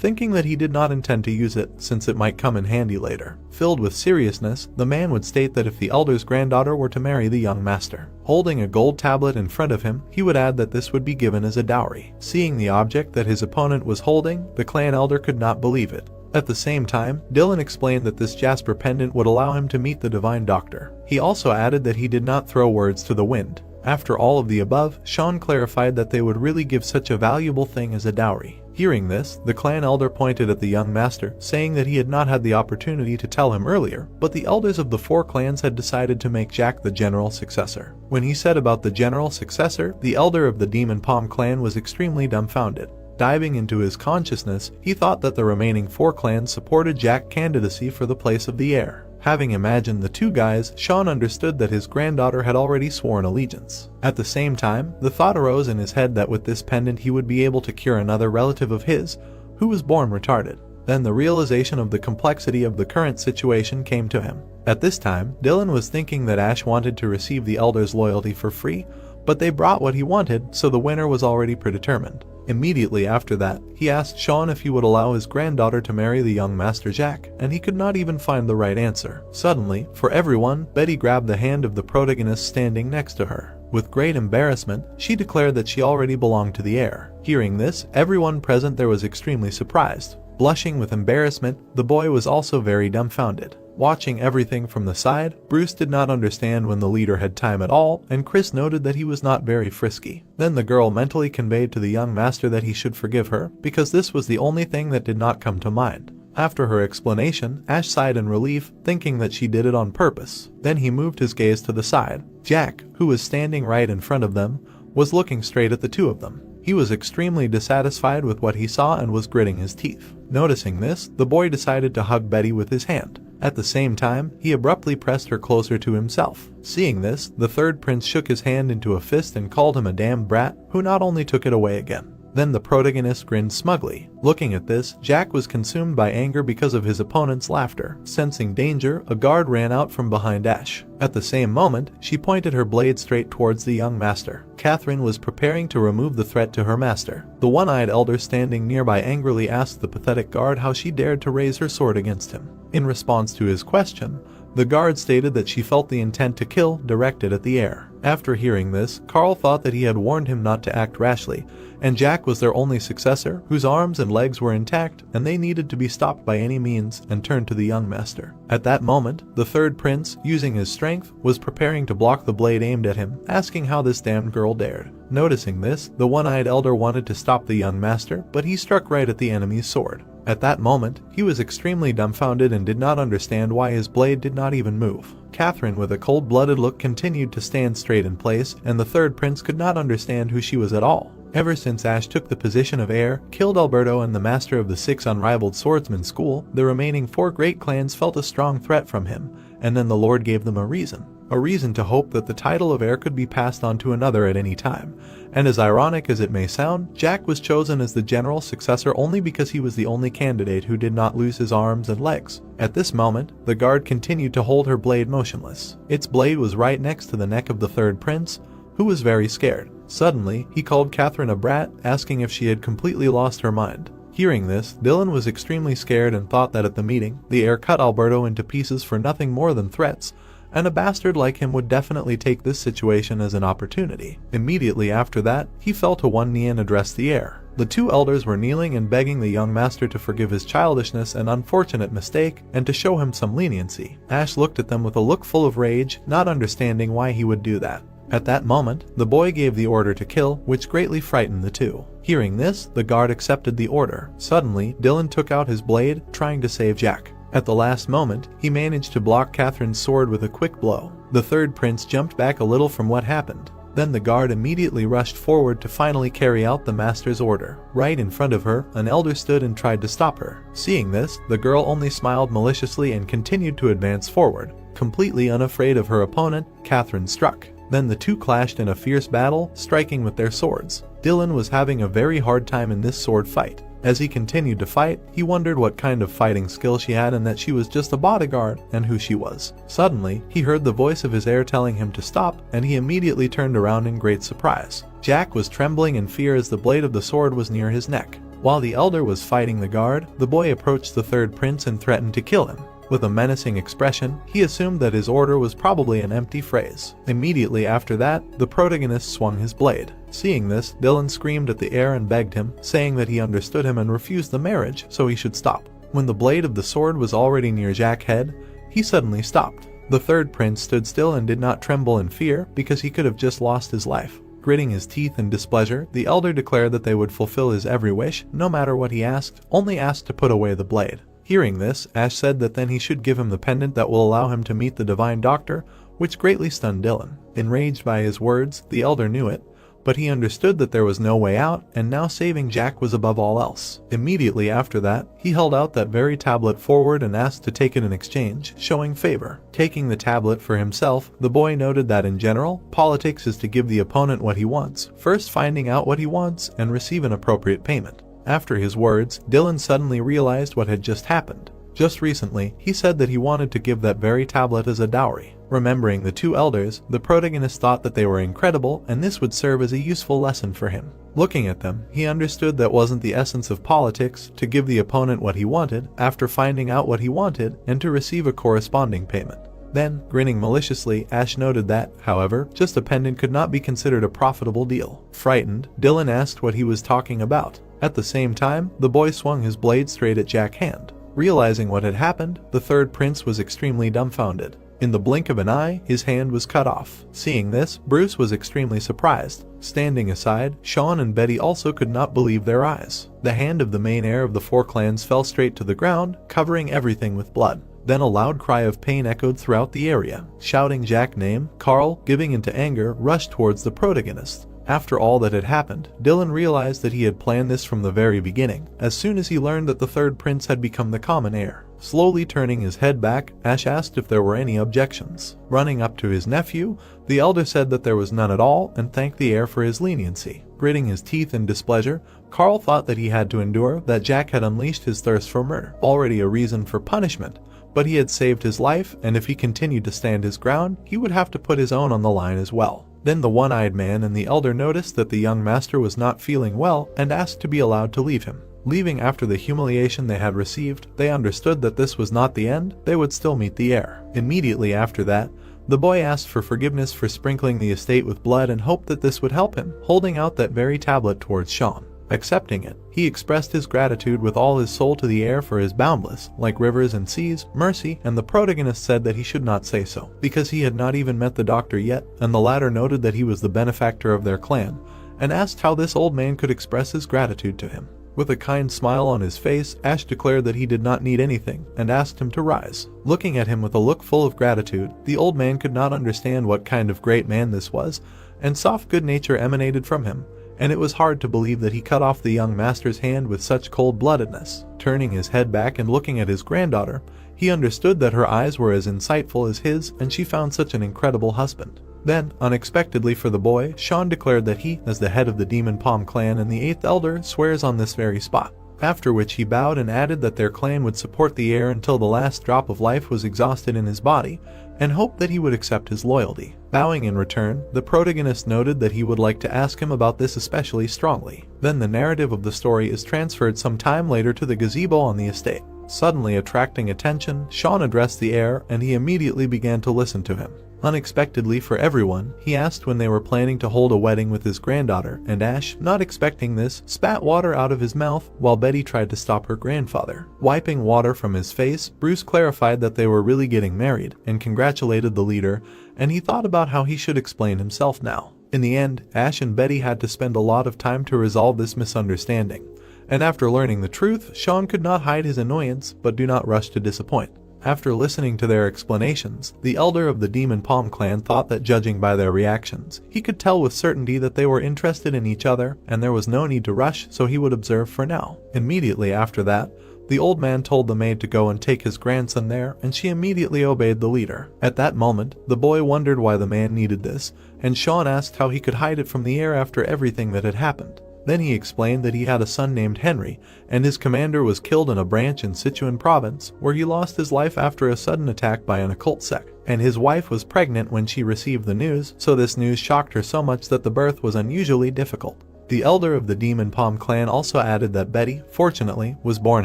thinking that he did not intend to use it since it might come in handy later. Filled with seriousness, the man would state that if the elder's granddaughter were to marry the young master, holding a gold tablet in front of him, he would add that this would be given as a dowry. Seeing the object that his opponent was holding, the clan elder could not believe it. At the same time, Dylan explained that this jasper pendant would allow him to meet the divine doctor. He also added that he did not throw words to the wind. After all of the above, Sean clarified that they would really give such a valuable thing as a dowry. Hearing this, the clan elder pointed at the young master, saying that he had not had the opportunity to tell him earlier, but the elders of the 4 clans had decided to make Jack the general successor. When he said about the general successor, the elder of the Demon Palm clan was extremely dumbfounded. Diving into his consciousness, he thought that the remaining 4 clans supported Jack's candidacy for the place of the heir. Having imagined the 2 guys, Sean understood that his granddaughter had already sworn allegiance. At the same time, the thought arose in his head that with this pendant he would be able to cure another relative of his, who was born retarded. Then the realization of the complexity of the current situation came to him. At this time, Dylan was thinking that Ash wanted to receive the elder's loyalty for free, but they brought what he wanted, so the winner was already predetermined. Immediately after that, he asked Sean if he would allow his granddaughter to marry the young Master Jack, and he could not even find the right answer. Suddenly, for everyone, Betty grabbed the hand of the protagonist standing next to her. With great embarrassment, she declared that she already belonged to the heir. Hearing this, everyone present there was extremely surprised. Blushing with embarrassment, the boy was also very dumbfounded. Watching everything from the side, Bruce did not understand when the leader had time at all, and Chris noted that he was not very frisky. Then the girl mentally conveyed to the young master that he should forgive her, because this was the only thing that did not come to mind. After her explanation, Ash sighed in relief, thinking that she did it on purpose. Then he moved his gaze to the side. Jack, who was standing right in front of them, was looking straight at the two of them. He was extremely dissatisfied with what he saw and was gritting his teeth. Noticing this, the boy decided to hug Betty with his hand. At the same time, he abruptly pressed her closer to himself. Seeing this, the third prince shook his hand into a fist and called him a damned brat, who not only took it away again. Then the protagonist grinned smugly. Looking at this, Jack was consumed by anger because of his opponent's laughter. Sensing danger, a guard ran out from behind Ash. At the same moment, she pointed her blade straight towards the young master. Catherine was preparing to remove the threat to her master. The one-eyed elder standing nearby angrily asked the pathetic guard how she dared to raise her sword against him. In response to his question, the guard stated that she felt the intent to kill directed at the heir. After hearing this, Carl thought that he had warned him not to act rashly, and Jack was their only successor, whose arms and legs were intact, and they needed to be stopped by any means, and turned to the young master. At that moment, the third prince, using his strength, was preparing to block the blade aimed at him, asking how this damned girl dared. Noticing this, the one-eyed elder wanted to stop the young master, but he struck right at the enemy's sword. At that moment, he was extremely dumbfounded and did not understand why his blade did not even move. Catherine, with a cold-blooded look, continued to stand straight in place, and the third prince could not understand who she was at all. Ever since Ash took the position of heir, killed Alberto and the master of the 6 unrivaled swordsman school, the remaining 4 great clans felt a strong threat from him, and then the Lord gave them a reason to hope that the title of heir could be passed on to another at any time. And as ironic as it may sound, Jack was chosen as the general successor only because he was the only candidate who did not lose his arms and legs. At this moment, the guard continued to hold her blade motionless. Its blade was right next to the neck of the third prince, who was very scared. Suddenly, he called Catherine a brat, asking if she had completely lost her mind. Hearing this, Dylan was extremely scared and thought that at the meeting, the heir cut Alberto into pieces for nothing more than threats, and a bastard like him would definitely take this situation as an opportunity. Immediately after that, he fell to one knee and addressed the heir. The 2 elders were kneeling and begging the young master to forgive his childishness and unfortunate mistake, and to show him some leniency. Ash looked at them with a look full of rage, not understanding why he would do that. At that moment, the boy gave the order to kill, which greatly frightened the 2. Hearing this, the guard accepted the order. Suddenly, Dylan took out his blade, trying to save Jack. At the last moment, he managed to block Catherine's sword with a quick blow. The third prince jumped back a little from what happened. Then the guard immediately rushed forward to finally carry out the master's order. Right in front of her, an elder stood and tried to stop her. Seeing this, the girl only smiled maliciously and continued to advance forward. Completely unafraid of her opponent, Catherine struck. Then the 2 clashed in a fierce battle, striking with their swords. Dylan was having a very hard time in this sword fight. As he continued to fight, he wondered what kind of fighting skill she had and that she was just a bodyguard and who she was. Suddenly, he heard the voice of his heir telling him to stop, and he immediately turned around in great surprise. Jack was trembling in fear as the blade of the sword was near his neck. While the elder was fighting the guard, the boy approached the third prince and threatened to kill him. With a menacing expression, he assumed that his order was probably an empty phrase. Immediately after that, the protagonist swung his blade. Seeing this, Dylan screamed at the heir and begged him, saying that he understood him and refused the marriage, so he should stop. When the blade of the sword was already near Jack's head, he suddenly stopped. The third prince stood still and did not tremble in fear because he could have just lost his life. Gritting his teeth in displeasure, the elder declared that they would fulfill his every wish, no matter what he asked, only asked to put away the blade. Hearing this, Ash said that then he should give him the pendant that will allow him to meet the divine doctor, which greatly stunned Dylan. Enraged by his words, the elder knew it, but he understood that there was no way out, and now saving Jack was above all else. Immediately after that, he held out that very tablet forward and asked to take it in exchange, showing favor. Taking the tablet for himself, the boy noted that in general, politics is to give the opponent what he wants, first finding out what he wants and receive an appropriate payment. After his words, Dylan suddenly realized what had just happened. Just recently, he said that he wanted to give that very tablet as a dowry. Remembering the 2 elders, the protagonist thought that they were incredible and this would serve as a useful lesson for him. Looking at them, he understood that wasn't the essence of politics to give the opponent what he wanted after finding out what he wanted and to receive a corresponding payment. Then, grinning maliciously, Ash noted that, however, just a pendant could not be considered a profitable deal. Frightened, Dylan asked what he was talking about. At the same time, the boy swung his blade straight at Jack's hand. Realizing what had happened, the third prince was extremely dumbfounded. In the blink of an eye, his hand was cut off. Seeing this, Bruce was extremely surprised. Standing aside, Sean and Betty also could not believe their eyes. The hand of the main heir of the four clans fell straight to the ground, covering everything with blood. Then a loud cry of pain echoed throughout the area. Shouting Jack's name, Carl, giving into anger, rushed towards the protagonist. After all that had happened, Dylan realized that he had planned this from the very beginning, as soon as he learned that the third prince had become the common heir. Slowly turning his head back, Ash asked if there were any objections. Running up to his nephew, the elder said that there was none at all and thanked the heir for his leniency. Gritting his teeth in displeasure, Carl thought that he had to endure that Jack had unleashed his thirst for murder, already a reason for punishment. But he had saved his life, and if he continued to stand his ground, he would have to put his own on the line as well. Then the one-eyed man and the elder noticed that the young master was not feeling well and asked to be allowed to leave him. Leaving after the humiliation they had received, they understood that this was not the end, they would still meet the heir. Immediately after that, the boy asked for forgiveness for sprinkling the estate with blood and hoped that this would help him, holding out that very tablet towards Sean. Accepting it, he expressed his gratitude with all his soul to the heir for his boundless, like rivers and seas, mercy, and the protagonist said that he should not say so, because he had not even met the doctor yet, and the latter noted that he was the benefactor of their clan, and asked how this old man could express his gratitude to him. With a kind smile on his face, Ash declared that he did not need anything, and asked him to rise. Looking at him with a look full of gratitude, the old man could not understand what kind of great man this was, and soft good nature emanated from him, and it was hard to believe that he cut off the young master's hand with such cold-bloodedness. Turning his head back and looking at his granddaughter, he understood that her eyes were as insightful as his, and she found such an incredible husband. Then, unexpectedly for the boy, Sean declared that he, as the head of the Demon Palm clan and the 8th elder, swears on this very spot. After which he bowed and added that their clan would support the heir until the last drop of life was exhausted in his body, and hoped that he would accept his loyalty. Bowing in return, the protagonist noted that he would like to ask him about this especially strongly. Then the narrative of the story is transferred some time later to the gazebo on the estate. Suddenly attracting attention, Sean addressed the heir, and he immediately began to listen to him. Unexpectedly for everyone, he asked when they were planning to hold a wedding with his granddaughter, and Ash, not expecting this, spat water out of his mouth while Betty tried to stop her grandfather. Wiping water from his face, Bruce clarified that they were really getting married, and congratulated the leader, and he thought about how he should explain himself now. In the end, Ash and Betty had to spend a lot of time to resolve this misunderstanding, and after learning the truth, Sean could not hide his annoyance, but do not rush to disappoint. After listening to their explanations, the elder of the Demon Palm clan thought that judging by their reactions, he could tell with certainty that they were interested in each other and there was no need to rush, so he would observe for now. Immediately after that, the old man told the maid to go and take his grandson there, and she immediately obeyed the leader. At that moment, the boy wondered why the man needed this, and Sean asked how he could hide it from the heir after everything that had happened. Then he explained that he had a son named Henry, and his commander was killed in a branch in Sichuan province, where he lost his life after a sudden attack by an occult sect. And his wife was pregnant when she received the news, so this news shocked her so much that the birth was unusually difficult. The elder of the Demon Palm clan also added that Betty, fortunately, was born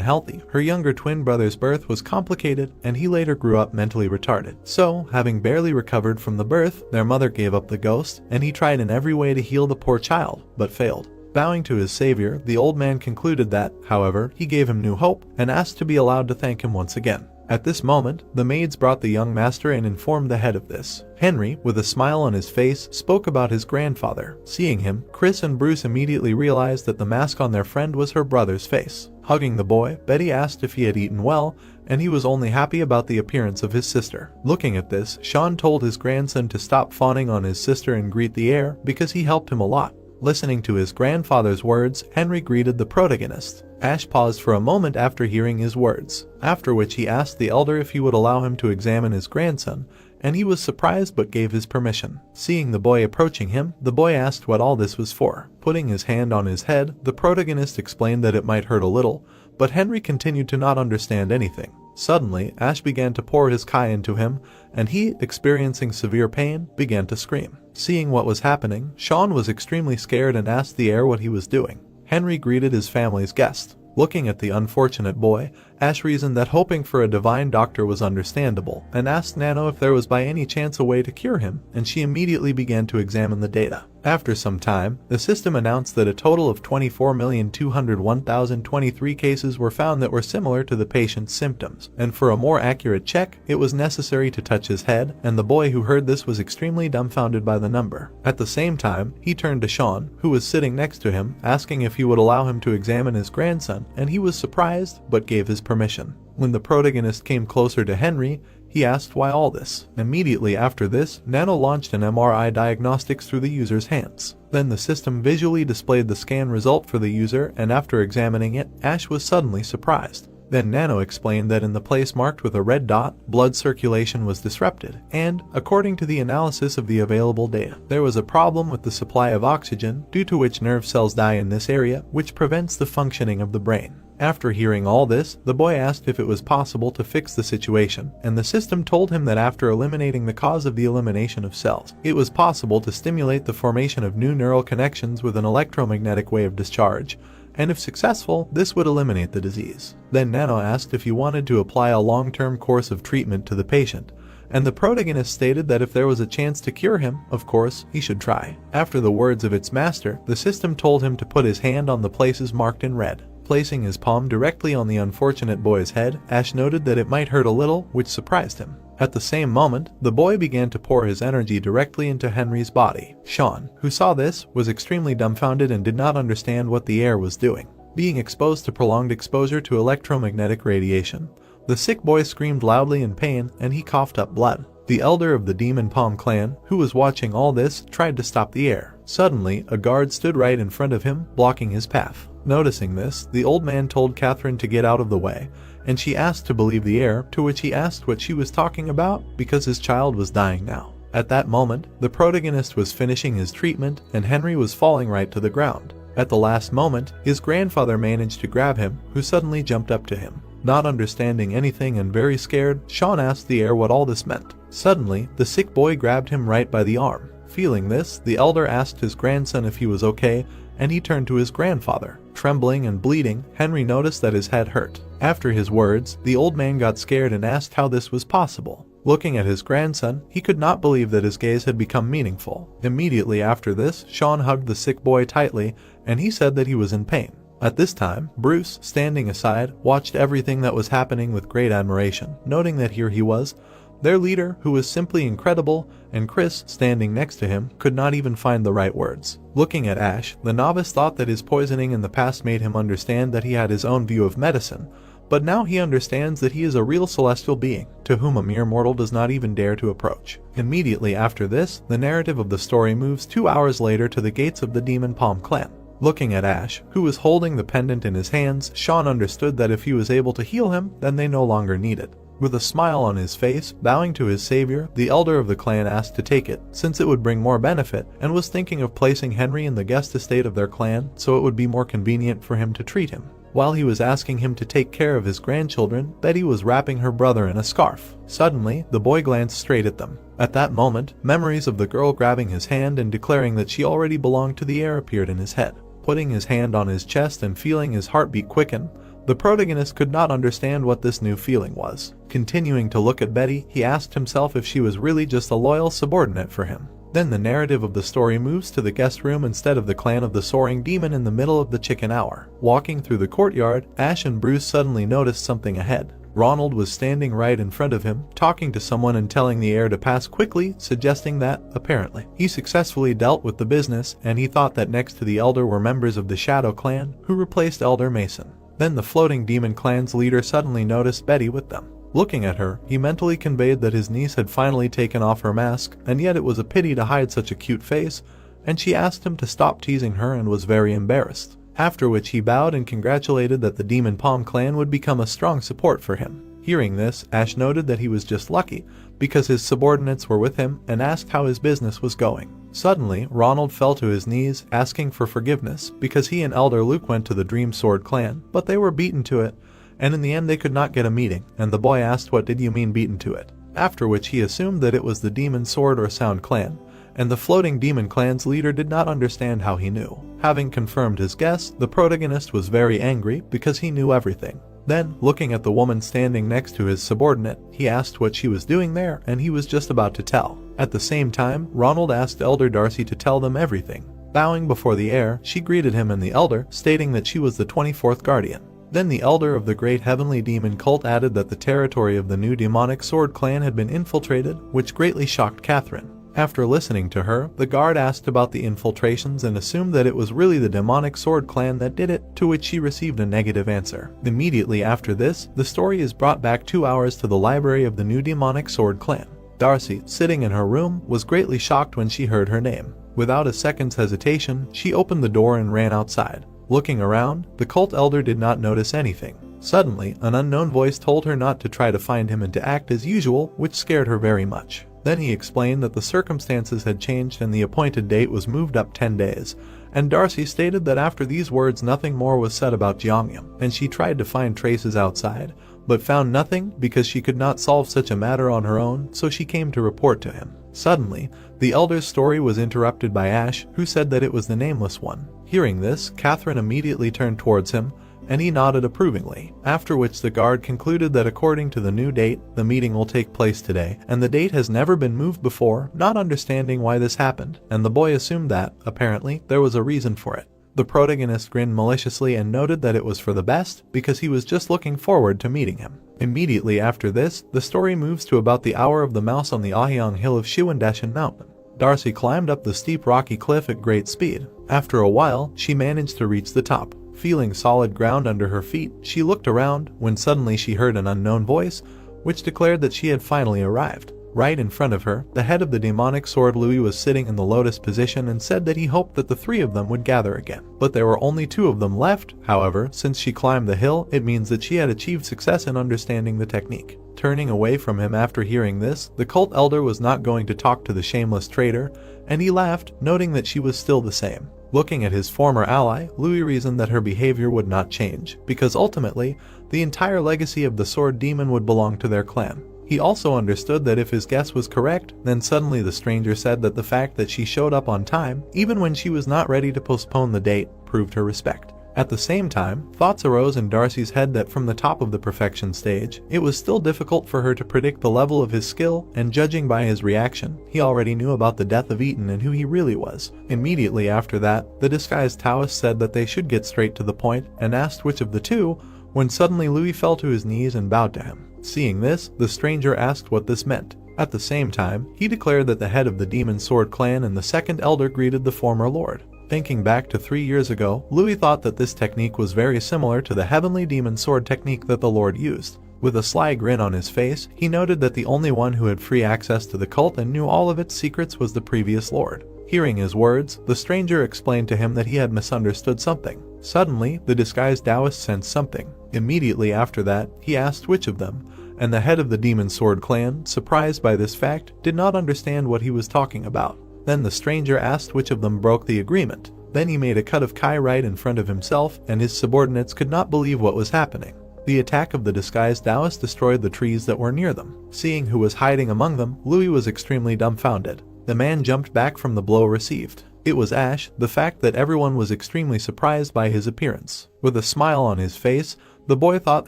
healthy. Her younger twin brother's birth was complicated, and he later grew up mentally retarded. So, having barely recovered from the birth, their mother gave up the ghost, and he tried in every way to heal the poor child, but failed. Bowing to his savior, the old man concluded that, however, he gave him new hope, and asked to be allowed to thank him once again. At this moment, the maids brought the young master and informed the head of this. Henry, with a smile on his face, spoke about his grandfather. Seeing him, Chris and Bruce immediately realized that the mask on their friend was her brother's face. Hugging the boy, Betty asked if he had eaten well, and he was only happy about the appearance of his sister. Looking at this, Sean told his grandson to stop fawning on his sister and greet the heir, because he helped him a lot. Listening to his grandfather's words, Henry greeted the protagonist. Ash paused for a moment after hearing his words, after which he asked the elder if he would allow him to examine his grandson, and he was surprised but gave his permission. Seeing the boy approaching him, the boy asked what all this was for. Putting his hand on his head, the protagonist explained that it might hurt a little, but Henry continued to not understand anything. Suddenly, Ash began to pour his kai into him, and he, experiencing severe pain, began to scream. Seeing what was happening, Sean was extremely scared and asked the heir what he was doing. Henry greeted his family's guest. Looking at the unfortunate boy, Ash reasoned that hoping for a divine doctor was understandable, and asked Nano if there was by any chance a way to cure him, and she immediately began to examine the data. After some time, the system announced that a total of 24,201,023 cases were found that were similar to the patient's symptoms, and for a more accurate check, it was necessary to touch his head, and the boy who heard this was extremely dumbfounded by the number. At the same time, he turned to Sean, who was sitting next to him, asking if he would allow him to examine his grandson, and he was surprised, but gave his permission. When the protagonist came closer to Henry, he asked why all this. Immediately after this, Nano launched an MRI diagnostics through the user's hands. Then the system visually displayed the scan result for the user, and after examining it, Ash was suddenly surprised. Then Nano explained that in the place marked with a red dot, blood circulation was disrupted, and, according to the analysis of the available data, there was a problem with the supply of oxygen, due to which nerve cells die in this area, which prevents the functioning of the brain. After hearing all this, the boy asked if it was possible to fix the situation, and the system told him that after eliminating the cause of the elimination of cells, it was possible to stimulate the formation of new neural connections with an electromagnetic wave discharge, and if successful, this would eliminate the disease. Then Nano asked if he wanted to apply a long-term course of treatment to the patient, and the protagonist stated that if there was a chance to cure him, of course, he should try. After the words of its master, the system told him to put his hand on the places marked in red. Placing his palm directly on the unfortunate boy's head, Ash noted that it might hurt a little, which surprised him. At the same moment, the boy began to pour his energy directly into Henry's body. Sean, who saw this, was extremely dumbfounded and did not understand what the air was doing. Being exposed to prolonged exposure to electromagnetic radiation, the sick boy screamed loudly in pain and he coughed up blood. The elder of the Demon Palm clan, who was watching all this, tried to stop the air. Suddenly, a guard stood right in front of him, blocking his path. Noticing this, the old man told Catherine to get out of the way, and she asked to believe the air, to which he asked what she was talking about, because his child was dying now. At that moment, the protagonist was finishing his treatment, and Henry was falling right to the ground. At the last moment, his grandfather managed to grab him, who suddenly jumped up to him. Not understanding anything and very scared, Sean asked the air what all this meant. Suddenly, the sick boy grabbed him right by the arm. Feeling this, the elder asked his grandson if he was okay, and he turned to his grandfather. Trembling and bleeding, Henry noticed that his head hurt. After his words, the old man got scared and asked how this was possible. Looking at his grandson, he could not believe that his gaze had become meaningful. Immediately after this, Sean hugged the sick boy tightly, and he said that he was in pain. At this time, Bruce, standing aside, watched everything that was happening with great admiration, noting that here he was, their leader, who was simply incredible, and Chris, standing next to him, could not even find the right words. Looking at Ash, the novice thought that his poisoning in the past made him understand that he had his own view of medicine, but now he understands that he is a real celestial being, to whom a mere mortal does not even dare to approach. Immediately after this, the narrative of the story moves 2 hours later to the gates of the Demon Palm clan. Looking at Ash, who was holding the pendant in his hands, Sean understood that if he was able to heal him, then they no longer need it. With a smile on his face, bowing to his savior, the elder of the clan asked to take it, since it would bring more benefit, and was thinking of placing Henry in the guest estate of their clan, so it would be more convenient for him to treat him. While he was asking him to take care of his grandchildren, Betty was wrapping her brother in a scarf. Suddenly, the boy glanced straight at them. At that moment, memories of the girl grabbing his hand and declaring that she already belonged to the heir appeared in his head. Putting his hand on his chest and feeling his heartbeat quicken, the protagonist could not understand what this new feeling was. Continuing to look at Betty, he asked himself if she was really just a loyal subordinate for him. Then the narrative of the story moves to the guest room instead of the clan of the soaring demon in the middle of the chicken hour. Walking through the courtyard, Ash and Bruce suddenly noticed something ahead. Ronald was standing right in front of him, talking to someone and telling the heir to pass quickly, suggesting that, apparently, he successfully dealt with the business, and he thought that next to the elder were members of the Shadow clan, who replaced Elder Mason. Then the floating demon clan's leader suddenly noticed Betty with them. Looking at her, he mentally conveyed that his niece had finally taken off her mask, and yet it was a pity to hide such a cute face, and she asked him to stop teasing her and was very embarrassed. After which he bowed and congratulated that the Demon Palm clan would become a strong support for him. Hearing this, Ash noted that he was just lucky, because his subordinates were with him, and asked how his business was going. Suddenly, Ronald fell to his knees, asking for forgiveness, because he and Elder Luke went to the Dream Sword clan, but they were beaten to it, and in the end they could not get a meeting, and the boy asked what did you mean beaten to it, after which he assumed that it was the Demon Sword or Sound clan, and the floating demon clan's leader did not understand how he knew. Having confirmed his guess, the protagonist was very angry because he knew everything. Then, looking at the woman standing next to his subordinate, he asked what she was doing there, and he was just about to tell. At the same time, Ronald asked Elder Darcy to tell them everything. Bowing before the heir, she greeted him and the elder, stating that she was the 24th guardian. Then the elder of the great heavenly demon cult added that the territory of the new demonic sword clan had been infiltrated, which greatly shocked Catherine. After listening to her, the guard asked about the infiltrations and assumed that it was really the demonic sword clan that did it, to which she received a negative answer. Immediately after this, the story is brought back 2 hours to the library of the new demonic sword clan. Darcy, sitting in her room, was greatly shocked when she heard her name. Without a second's hesitation, she opened the door and ran outside. Looking around, the cult elder did not notice anything. Suddenly, an unknown voice told her not to try to find him and to act as usual, which scared her very much. Then he explained that the circumstances had changed and the appointed date was moved up 10 days, and Darcy stated that after these words nothing more was said about Jeongyam, and she tried to find traces outside, but found nothing because she could not solve such a matter on her own, so she came to report to him. Suddenly, the elder's story was interrupted by Ash, who said that it was the Nameless One. Hearing this, Catherine immediately turned towards him, and he nodded approvingly, after which the guard concluded that according to the new date, the meeting will take place today, and the date has never been moved before, not understanding why this happened, and the boy assumed that, apparently, there was a reason for it. The protagonist grinned maliciously and noted that it was for the best, because he was just looking forward to meeting him. Immediately after this, the story moves to about the hour of the mouse on the Ahyang hill of Shiwandashan Mountain. Darcy climbed up the steep rocky cliff at great speed. After a while, she managed to reach the top. Feeling solid ground under her feet, she looked around, when suddenly she heard an unknown voice, which declared that she had finally arrived. Right in front of her, the head of the demonic sword Louis was sitting in the lotus position and said that he hoped that the 3 of them would gather again. But there were only 2 of them left. However, since she climbed the hill, it means that she had achieved success in understanding the technique. Turning away from him after hearing this, the cult elder was not going to talk to the shameless traitor, and he laughed, noting that she was still the same. Looking at his former ally, Louis reasoned that her behavior would not change, because ultimately, the entire legacy of the sword demon would belong to their clan. He also understood that if his guess was correct, then suddenly the stranger said that the fact that she showed up on time, even when she was not ready to postpone the date, proved her respect. At the same time, thoughts arose in Darcy's head that from the top of the perfection stage, it was still difficult for her to predict the level of his skill, and judging by his reaction, he already knew about the death of Eaton and who he really was. Immediately after that, the disguised Taoist said that they should get straight to the point, and asked which of the 2, when suddenly Louis fell to his knees and bowed to him. Seeing this, the stranger asked what this meant. At the same time, he declared that the head of the Demon Sword clan and the second elder greeted the former lord. Thinking back to 3 years ago, Louis thought that this technique was very similar to the heavenly demon sword technique that the lord used. With a sly grin on his face, he noted that the only one who had free access to the cult and knew all of its secrets was the previous lord. Hearing his words, the stranger explained to him that he had misunderstood something. Suddenly, the disguised Taoist sensed something. Immediately after that, he asked which of them, and the head of the Demon Sword clan, surprised by this fact, did not understand what he was talking about. Then the stranger asked which of them broke the agreement. Then he made a cut of Kai right in front of himself, and his subordinates could not believe what was happening. The attack of the disguised Taoist destroyed the trees that were near them. Seeing who was hiding among them, Louis was extremely dumbfounded. The man jumped back from the blow received. It was Ash, the fact that everyone was extremely surprised by his appearance. With a smile on his face, the boy thought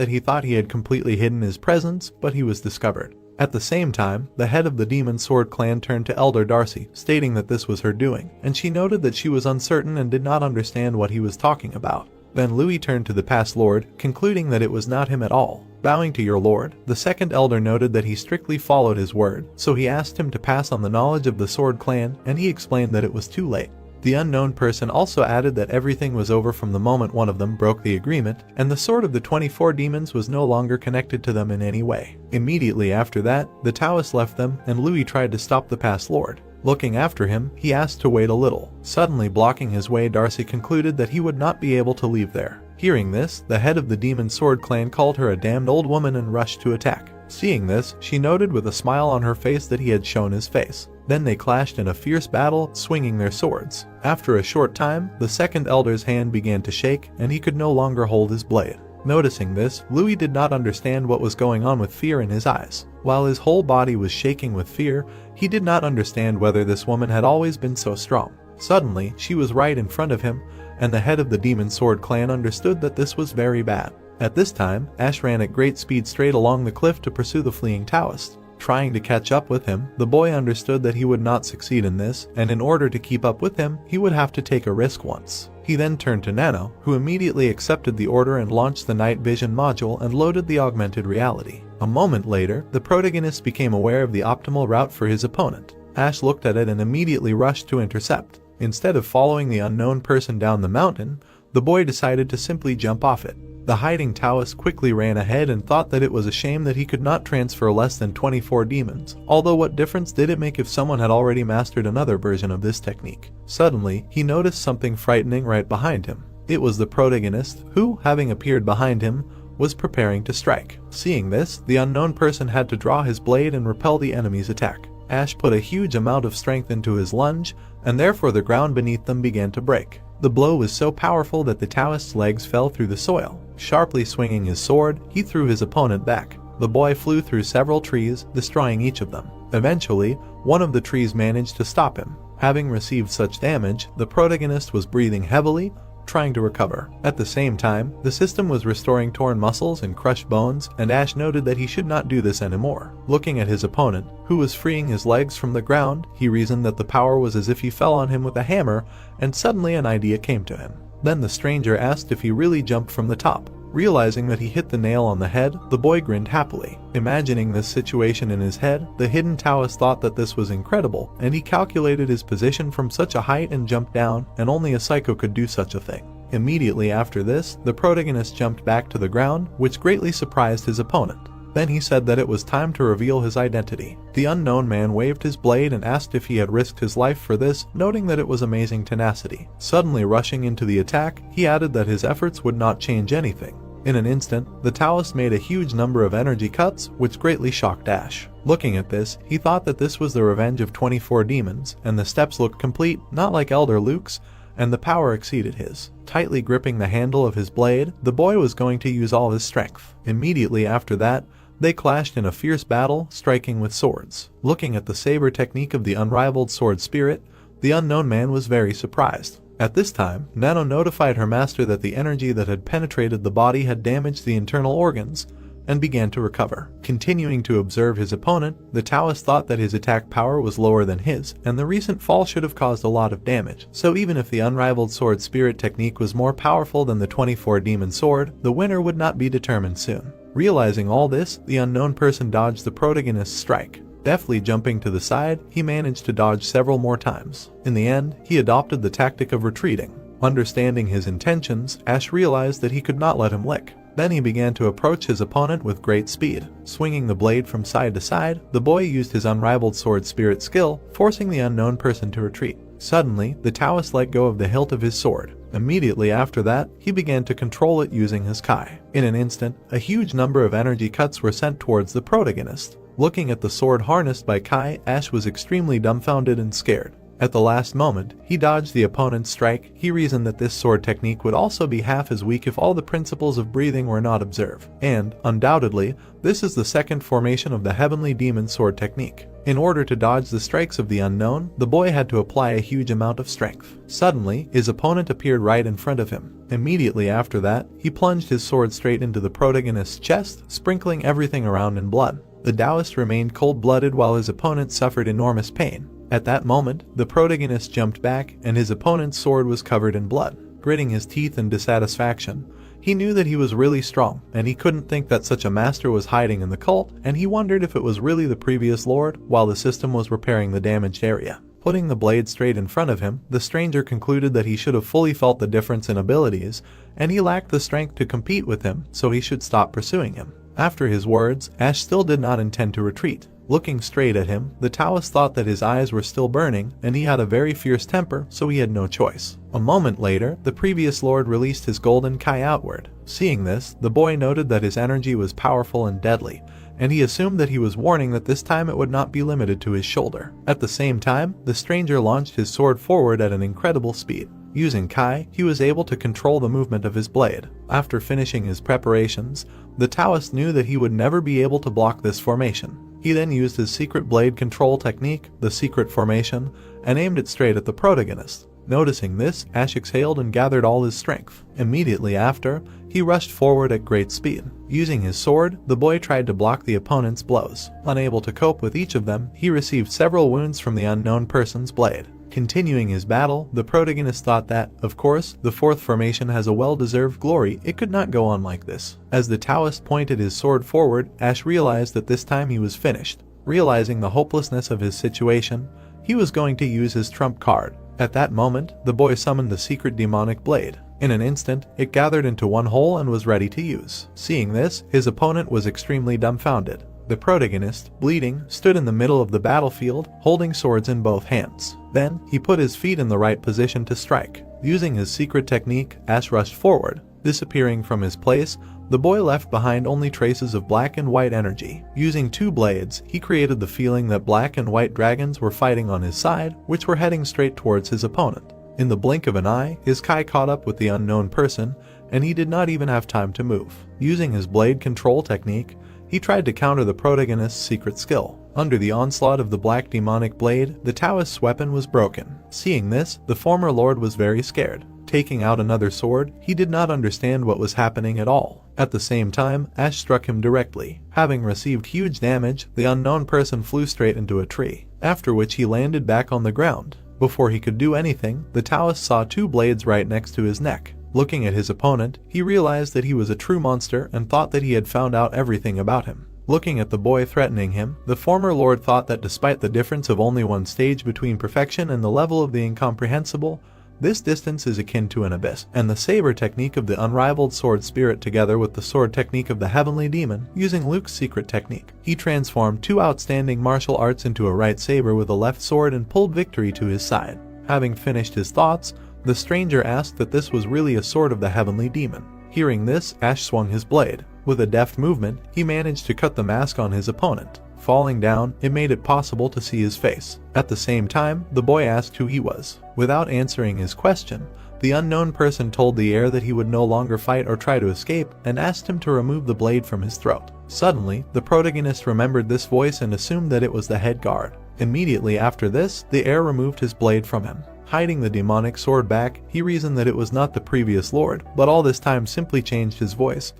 he had completely hidden his presence, but he was discovered. At the same time, the head of the Demon Sword clan turned to Elder Darcy, stating that this was her doing, and she noted that she was uncertain and did not understand what he was talking about. Then Louis turned to the past lord, concluding that it was not him at all. Bowing to your lord, the second elder noted that he strictly followed his word, so he asked him to pass on the knowledge of the Sword clan, and he explained that it was too late. The unknown person also added that everything was over from the moment one of them broke the agreement, and the sword of the 24 demons was no longer connected to them in any way. Immediately after that, the Taoist left them, and Louis tried to stop the past lord. Looking after him, he asked to wait a little. Suddenly blocking his way, Darcy concluded that he would not be able to leave there. Hearing this, the head of the Demon Sword clan called her a damned old woman and rushed to attack. Seeing this, she noted with a smile on her face that he had shown his face. Then they clashed in a fierce battle, swinging their swords. After a short time, the second elder's hand began to shake, and he could no longer hold his blade. Noticing this, Louis did not understand what was going on with fear in his eyes. While his whole body was shaking with fear, he did not understand whether this woman had always been so strong. Suddenly, she was right in front of him, and the head of the Demon Sword clan understood that this was very bad. At this time, Ash ran at great speed straight along the cliff to pursue the fleeing Taoist. Trying to catch up with him, the boy understood that he would not succeed in this, and in order to keep up with him, he would have to take a risk once. He then turned to Nano, who immediately accepted the order and launched the night vision module and loaded the augmented reality. A moment later, the protagonist became aware of the optimal route for his opponent. Ash looked at it and immediately rushed to intercept. Instead of following the unknown person down the mountain, the boy decided to simply jump off it. The hiding Taoist quickly ran ahead and thought that it was a shame that he could not transfer less than 24 demons, although what difference did it make if someone had already mastered another version of this technique? Suddenly, he noticed something frightening right behind him. It was the protagonist, who, having appeared behind him, was preparing to strike. Seeing this, the unknown person had to draw his blade and repel the enemy's attack. Ash put a huge amount of strength into his lunge, and therefore the ground beneath them began to break. The blow was so powerful that the Taoist's legs fell through the soil. Sharply swinging his sword, he threw his opponent back. The boy flew through several trees, destroying each of them. Eventually, one of the trees managed to stop him. Having received such damage, the protagonist was breathing heavily, trying to recover. At the same time, the system was restoring torn muscles and crushed bones, and Ash noted that he should not do this anymore. Looking at his opponent, who was freeing his legs from the ground, he reasoned that the power was as if he fell on him with a hammer, and suddenly an idea came to him. Then the stranger asked if he really jumped from the top. Realizing that he hit the nail on the head, the boy grinned happily. Imagining this situation in his head, the hidden Taoist thought that this was incredible, and he calculated his position from such a height and jumped down, and only a psycho could do such a thing. Immediately after this, the protagonist jumped back to the ground, which greatly surprised his opponent. Then he said that it was time to reveal his identity. The unknown man waved his blade and asked if he had risked his life for this, noting that it was amazing tenacity. Suddenly rushing into the attack, he added that his efforts would not change anything. In an instant, the Taoist made a huge number of energy cuts, which greatly shocked Ash. Looking at this, he thought that this was the revenge of 24 demons, and the steps looked complete, not like Elder Luke's, and the power exceeded his. Tightly gripping the handle of his blade, the boy was going to use all his strength. Immediately after that, they clashed in a fierce battle, striking with swords. Looking at the saber technique of the unrivaled sword spirit, the unknown man was very surprised. At this time, Nano notified her master that the energy that had penetrated the body had damaged the internal organs, and began to recover. Continuing to observe his opponent, the Taoist thought that his attack power was lower than his, and the recent fall should have caused a lot of damage. So even if the unrivaled sword spirit technique was more powerful than the 24 demon sword, the winner would not be determined soon. Realizing all this, the unknown person dodged the protagonist's strike. Deftly jumping to the side, he managed to dodge several more times. In the end, he adopted the tactic of retreating. Understanding his intentions, Ash realized that he could not let him lick. Then he began to approach his opponent with great speed. Swinging the blade from side to side, the boy used his unrivaled sword spirit skill, forcing the unknown person to retreat. Suddenly, the Taoist let go of the hilt of his sword. Immediately after that, he began to control it using his Kai. In an instant, a huge number of energy cuts were sent towards the protagonist. Looking at the sword harnessed by Kai, Ash was extremely dumbfounded and scared. At the last moment, he dodged the opponent's strike. He reasoned that this sword technique would also be half as weak if all the principles of breathing were not observed. And, undoubtedly, this is the second formation of the heavenly demon sword technique. In order to dodge the strikes of the unknown, the boy had to apply a huge amount of strength. Suddenly, his opponent appeared right in front of him. Immediately after that, he plunged his sword straight into the protagonist's chest, sprinkling everything around in blood. The Taoist remained cold-blooded while his opponent suffered enormous pain. At that moment, the protagonist jumped back, and his opponent's sword was covered in blood. Gritting his teeth in dissatisfaction, he knew that he was really strong, and he couldn't think that such a master was hiding in the cult, and he wondered if it was really the previous lord, while the system was repairing the damaged area. Putting the blade straight in front of him, the stranger concluded that he should have fully felt the difference in abilities, and he lacked the strength to compete with him, so he should stop pursuing him. After his words, Ash still did not intend to retreat. Looking straight at him, the Taoist thought that his eyes were still burning, and he had a very fierce temper, so he had no choice. A moment later, the previous lord released his golden Kai outward. Seeing this, the boy noted that his energy was powerful and deadly, and he assumed that he was warning that this time it would not be limited to his shoulder. At the same time, the stranger launched his sword forward at an incredible speed. Using Kai, he was able to control the movement of his blade. After finishing his preparations, the Taoist knew that he would never be able to block this formation. He then used his secret blade control technique, the secret formation, and aimed it straight at the protagonist. Noticing this, Ash exhaled and gathered all his strength. Immediately after, he rushed forward at great speed. Using his sword, the boy tried to block the opponent's blows. Unable to cope with each of them, he received several wounds from the unknown person's blade. Continuing his battle, the protagonist thought that, of course, the fourth formation has a well-deserved glory. It could not go on like this. As the Taoist pointed his sword forward, Ash realized that this time he was finished. Realizing the hopelessness of his situation, he was going to use his trump card. At that moment, the boy summoned the secret demonic blade. In an instant, it gathered into one hole and was ready to use. Seeing this, his opponent was extremely dumbfounded. The protagonist, bleeding, stood in the middle of the battlefield, holding swords in both hands. Then, he put his feet in the right position to strike. Using his secret technique, Ash rushed forward. Disappearing from his place, the boy left behind only traces of black and white energy. Using two blades, he created the feeling that black and white dragons were fighting on his side, which were heading straight towards his opponent. In the blink of an eye, his Kai caught up with the unknown person, and he did not even have time to move. Using his blade control technique, he tried to counter the protagonist's secret skill. Under the onslaught of the black demonic blade, the Taoist's weapon was broken. Seeing this, the former lord was very scared. Taking out another sword, he did not understand what was happening at all. At the same time, Ash struck him directly. Having received huge damage, the unknown person flew straight into a tree, after which he landed back on the ground. Before he could do anything, the Taoist saw two blades right next to his neck. Looking at his opponent, he realized that he was a true monster and thought that he had found out everything about him. Looking at the boy threatening him, the former lord thought that despite the difference of only one stage between perfection and the level of the incomprehensible, this distance is akin to an abyss, and the saber technique of the unrivaled sword spirit together with the sword technique of the heavenly demon, using Luke's secret technique. He transformed two outstanding martial arts into a right saber with a left sword and pulled victory to his side. Having finished his thoughts, the stranger asked that this was really a sword of the heavenly demon. Hearing this, Ash swung his blade. With a deft movement, he managed to cut the mask on his opponent. Falling down, it made it possible to see his face. At the same time, the boy asked who he was. Without answering his question, the unknown person told the heir that he would no longer fight or try to escape and asked him to remove the blade from his throat. Suddenly, the protagonist remembered this voice and assumed that it was the head guard. Immediately after this, the heir removed his blade from him. Hiding the demonic sword back, he reasoned that it was not the previous lord, but all this time simply changed his voice,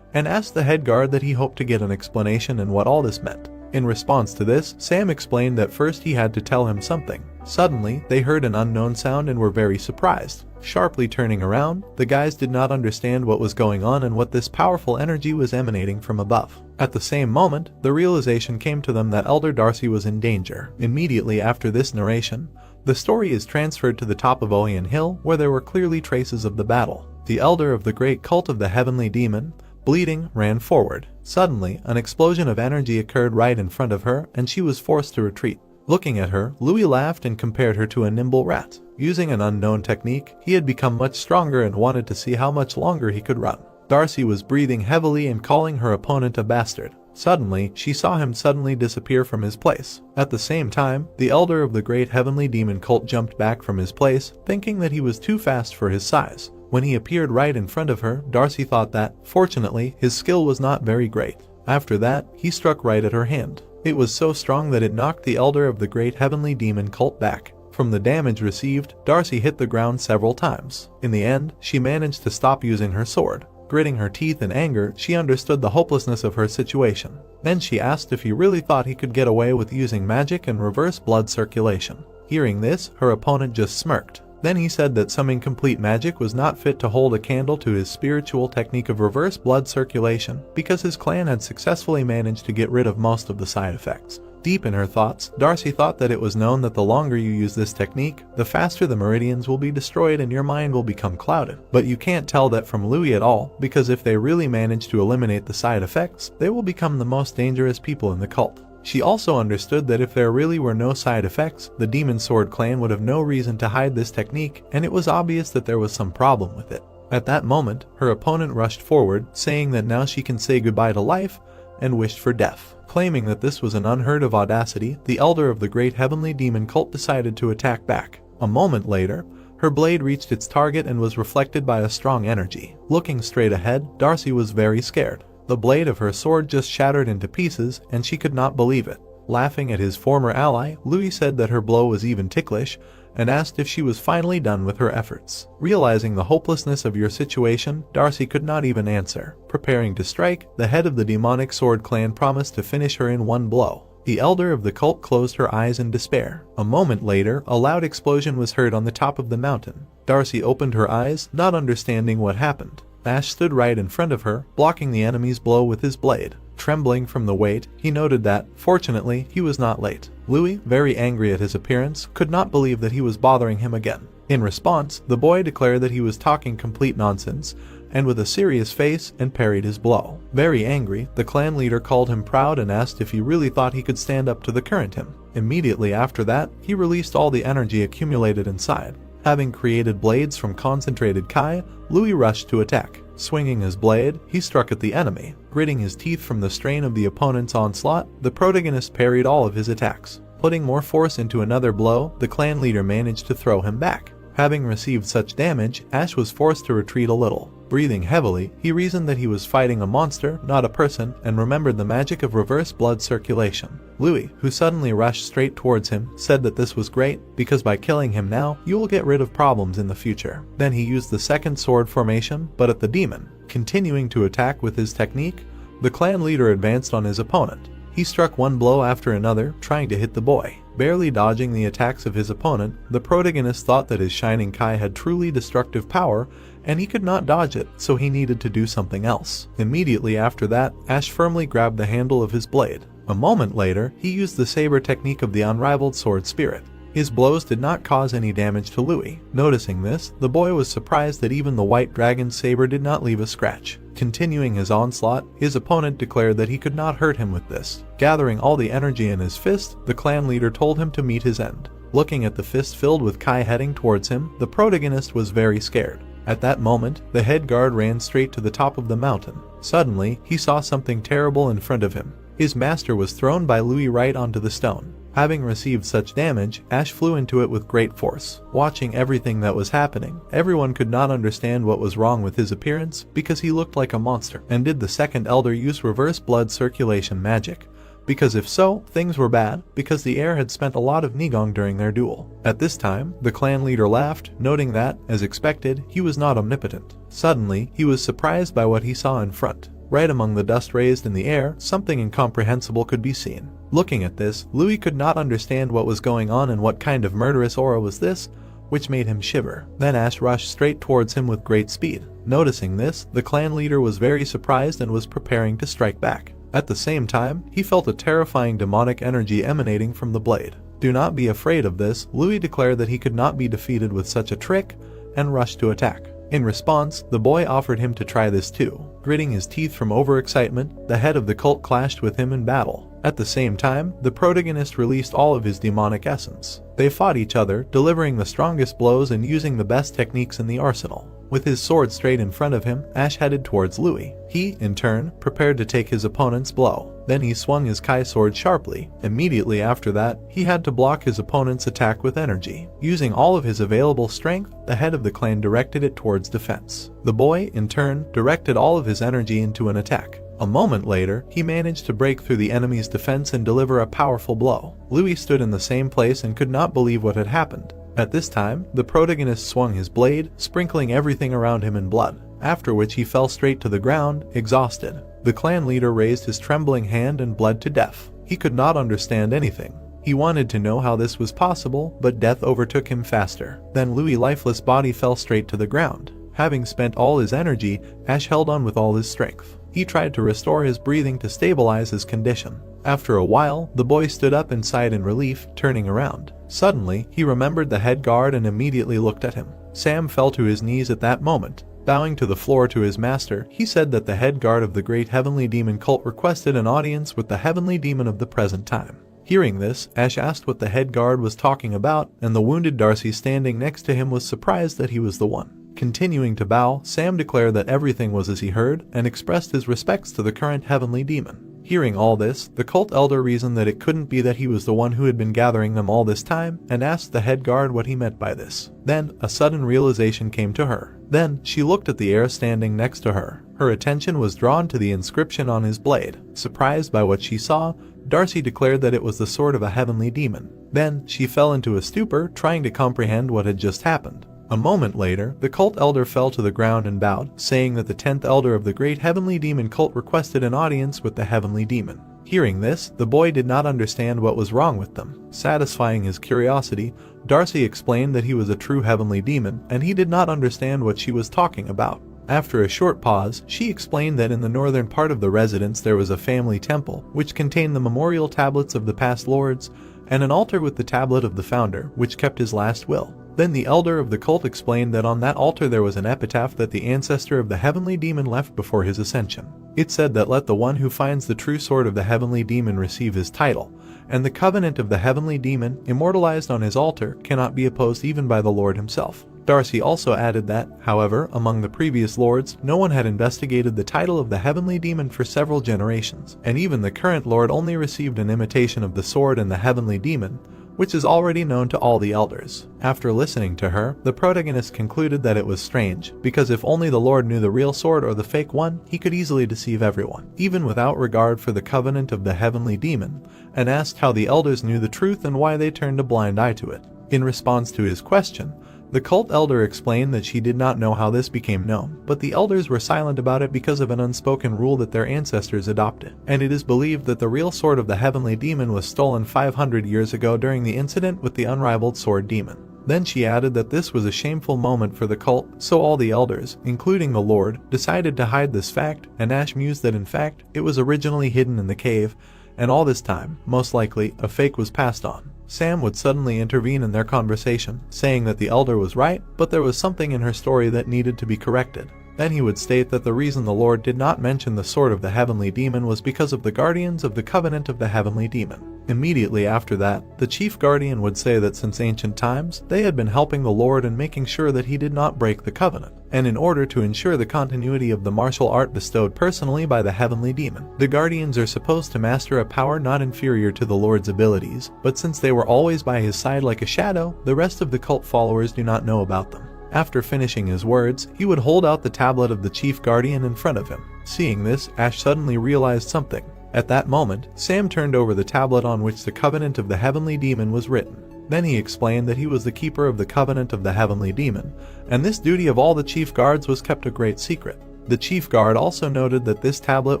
and asked the head guard that he hoped to get an explanation and what all this meant. In response to this, Sam explained that first he had to tell him something. Suddenly, they heard an unknown sound and were very surprised. Sharply turning around, the guys did not understand what was going on and what this powerful energy was emanating from above. At the same moment, the realization came to them that Elder Darcy was in danger. Immediately after this narration, the story is transferred to the top of Oian Hill, where there were clearly traces of the battle. The elder of the great cult of the heavenly demon, bleeding, ran forward. Suddenly, an explosion of energy occurred right in front of her, and she was forced to retreat. Looking at her, Louis laughed and compared her to a nimble rat. Using an unknown technique, he had become much stronger and wanted to see how much longer he could run. Darcy was breathing heavily and calling her opponent a bastard. Suddenly, she saw him suddenly disappear from his place. At the same time, the elder of the great heavenly demon cult jumped back from his place, thinking that he was too fast for his size. When he appeared right in front of her, Darcy thought that, fortunately, his skill was not very great. After that, he struck right at her hand. It was so strong that it knocked the elder of the great heavenly demon cult back. From the damage received, Darcy hit the ground several times. In the end, she managed to stop using her sword. Gritting her teeth in anger, she understood the hopelessness of her situation. Then she asked if he really thought he could get away with using magic and reverse blood circulation. Hearing this, her opponent just smirked. Then he said that some incomplete magic was not fit to hold a candle to his spiritual technique of reverse blood circulation, because his clan had successfully managed to get rid of most of the side effects. Deep in her thoughts, Darcy thought that it was known that the longer you use this technique, the faster the meridians will be destroyed and your mind will become clouded. But you can't tell that from Louis at all, because if they really manage to eliminate the side effects, they will become the most dangerous people in the cult. She also understood that if there really were no side effects, the Demon Sword clan would have no reason to hide this technique, and it was obvious that there was some problem with it. At that moment, her opponent rushed forward, saying that now she can say goodbye to life, and wished for death. Claiming that this was an unheard of audacity, the elder of the great heavenly demon cult decided to attack back. A moment later, her blade reached its target and was reflected by a strong energy. Looking straight ahead, Darcy was very scared. The blade of her sword just shattered into pieces, and she could not believe it. Laughing at his former ally, Louis said that her blow was even ticklish, and asked if she was finally done with her efforts. Realizing the hopelessness of your situation, Darcy could not even answer. Preparing to strike, the head of the demonic sword clan promised to finish her in one blow. The elder of the cult closed her eyes in despair. A moment later, a loud explosion was heard on the top of the mountain. Darcy opened her eyes, not understanding what happened. Ash stood right in front of her, blocking the enemy's blow with his blade. Trembling from the weight, he noted that, fortunately, he was not late. Louis, very angry at his appearance, could not believe that he was bothering him again. In response, the boy declared that he was talking complete nonsense, and with a serious face, and parried his blow. Very angry, the clan leader called him proud and asked if he really thought he could stand up to the current him. Immediately after that, he released all the energy accumulated inside. Having created blades from concentrated Kai, Louis rushed to attack. Swinging his blade, he struck at the enemy. Gritting his teeth from the strain of the opponent's onslaught, the protagonist parried all of his attacks. Putting more force into another blow, the clan leader managed to throw him back. Having received such damage, Ash was forced to retreat a little. Breathing heavily, he reasoned that he was fighting a monster, not a person, and remembered the magic of reverse blood circulation. Louis, who suddenly rushed straight towards him, said that this was great, because by killing him now, you will get rid of problems in the future. Then he used the second sword formation, but at the demon. Continuing to attack with his technique, the clan leader advanced on his opponent. He struck one blow after another, trying to hit the boy. Barely dodging the attacks of his opponent, the protagonist thought that his shining Kai had truly destructive power, and he could not dodge it, so he needed to do something else. Immediately after that, Ash firmly grabbed the handle of his blade. A moment later, he used the saber technique of the unrivaled sword spirit. His blows did not cause any damage to Louis. Noticing this, the boy was surprised that even the white dragon's saber did not leave a scratch. Continuing his onslaught, his opponent declared that he could not hurt him with this. Gathering all the energy in his fist, the clan leader told him to meet his end. Looking at the fist filled with Kai heading towards him, the protagonist was very scared. At that moment, the head guard ran straight to the top of the mountain. Suddenly, he saw something terrible in front of him. His master was thrown by Louis right onto the stone. Having received such damage, Ash flew into it with great force. Watching everything that was happening, everyone could not understand what was wrong with his appearance because he looked like a monster. And did the second elder use reverse blood circulation magic? Because if so, things were bad, because the heir had spent a lot of Nigong during their duel. At this time, the clan leader laughed, noting that, as expected, he was not omnipotent. Suddenly, he was surprised by what he saw in front. Right among the dust raised in the air, something incomprehensible could be seen. Looking at this, Louis could not understand what was going on and what kind of murderous aura was this, which made him shiver. Then Ash rushed straight towards him with great speed. Noticing this, the clan leader was very surprised and was preparing to strike back. At the same time, he felt a terrifying demonic energy emanating from the blade. Do not be afraid of this, Louis declared that he could not be defeated with such a trick, and rushed to attack. In response, the boy offered him to try this too. Gritting his teeth from overexcitement, the head of the cult clashed with him in battle. At the same time, the protagonist released all of his demonic essence. They fought each other, delivering the strongest blows and using the best techniques in the arsenal. With his sword straight in front of him, Ash headed towards Louis. He, in turn, prepared to take his opponent's blow. Then he swung his Kai sword sharply. Immediately after that, he had to block his opponent's attack with energy. Using all of his available strength, the head of the clan directed it towards defense. The boy, in turn, directed all of his energy into an attack. A moment later, he managed to break through the enemy's defense and deliver a powerful blow. Louis stood in the same place and could not believe what had happened. At this time, the protagonist swung his blade, sprinkling everything around him in blood, after which he fell straight to the ground, exhausted. The clan leader raised his trembling hand and bled to death. He could not understand anything. He wanted to know how this was possible, but death overtook him faster. Then Louis' lifeless body fell straight to the ground. Having spent all his energy, Ash held on with all his strength. He tried to restore his breathing to stabilize his condition. After a while, the boy stood up and sighed in relief, turning around. Suddenly, he remembered the head guard and immediately looked at him. Sam fell to his knees at that moment. Bowing to the floor to his master, he said that the head guard of the great heavenly demon cult requested an audience with the heavenly demon of the present time. Hearing this, Ash asked what the head guard was talking about, and the wounded Darcy standing next to him was surprised that he was the one. Continuing to bow, Sam declared that everything was as he heard, and expressed his respects to the current heavenly demon. Hearing all this, the cult elder reasoned that it couldn't be that he was the one who had been gathering them all this time, and asked the head guard what he meant by this. Then, a sudden realization came to her. Then, she looked at the heir standing next to her. Her attention was drawn to the inscription on his blade. Surprised by what she saw, Darcy declared that it was the sword of a heavenly demon. Then, she fell into a stupor, trying to comprehend what had just happened. A moment later, the cult elder fell to the ground and bowed, saying that the 10th elder of the great heavenly demon cult requested an audience with the heavenly demon. Hearing this, the boy did not understand what was wrong with them. Satisfying his curiosity, Darcy explained that he was a true heavenly demon, and he did not understand what she was talking about. After a short pause, she explained that in the northern part of the residence there was a family temple, which contained the memorial tablets of the past lords, and an altar with the tablet of the founder, which kept his last will. Then the elder of the cult explained that on that altar there was an epitaph that the ancestor of the heavenly demon left before his ascension. It said that let the one who finds the true sword of the heavenly demon receive his title, and the covenant of the heavenly demon, immortalized on his altar, cannot be opposed even by the Lord himself. Darcy also added that, however, among the previous lords, no one had investigated the title of the heavenly demon for several generations, and even the current lord only received an imitation of the sword and the heavenly demon, which is already known to all the elders. After listening to her, the protagonist concluded that it was strange, because if only the Lord knew the real sword or the fake one, he could easily deceive everyone, even without regard for the covenant of the heavenly demon, and asked how the elders knew the truth and why they turned a blind eye to it. In response to his question, the cult elder explained that she did not know how this became known, but the elders were silent about it because of an unspoken rule that their ancestors adopted, and it is believed that the real sword of the heavenly demon was stolen 500 years ago during the incident with the unrivaled sword demon. Then she added that this was a shameful moment for the cult, so all the elders, including the Lord, decided to hide this fact, and Ash mused that in fact, it was originally hidden in the cave, and all this time, most likely, a fake was passed on. Sam would suddenly intervene in their conversation, saying that the elder was right, but there was something in her story that needed to be corrected. Then he would state that the reason the Lord did not mention the sword of the heavenly demon was because of the guardians of the covenant of the heavenly demon. Immediately after that, the chief guardian would say that since ancient times, they had been helping the Lord and making sure that he did not break the covenant. And in order to ensure the continuity of the martial art bestowed personally by the heavenly demon, the guardians are supposed to master a power not inferior to the Lord's abilities, but since they were always by his side like a shadow, the rest of the cult followers do not know about them. After finishing his words, he would hold out the tablet of the chief guardian in front of him. Seeing this, Ash suddenly realized something. At that moment, Sam turned over the tablet on which the covenant of the heavenly demon was written. Then he explained that he was the keeper of the covenant of the heavenly demon, and this duty of all the chief guards was kept a great secret. The chief guard also noted that this tablet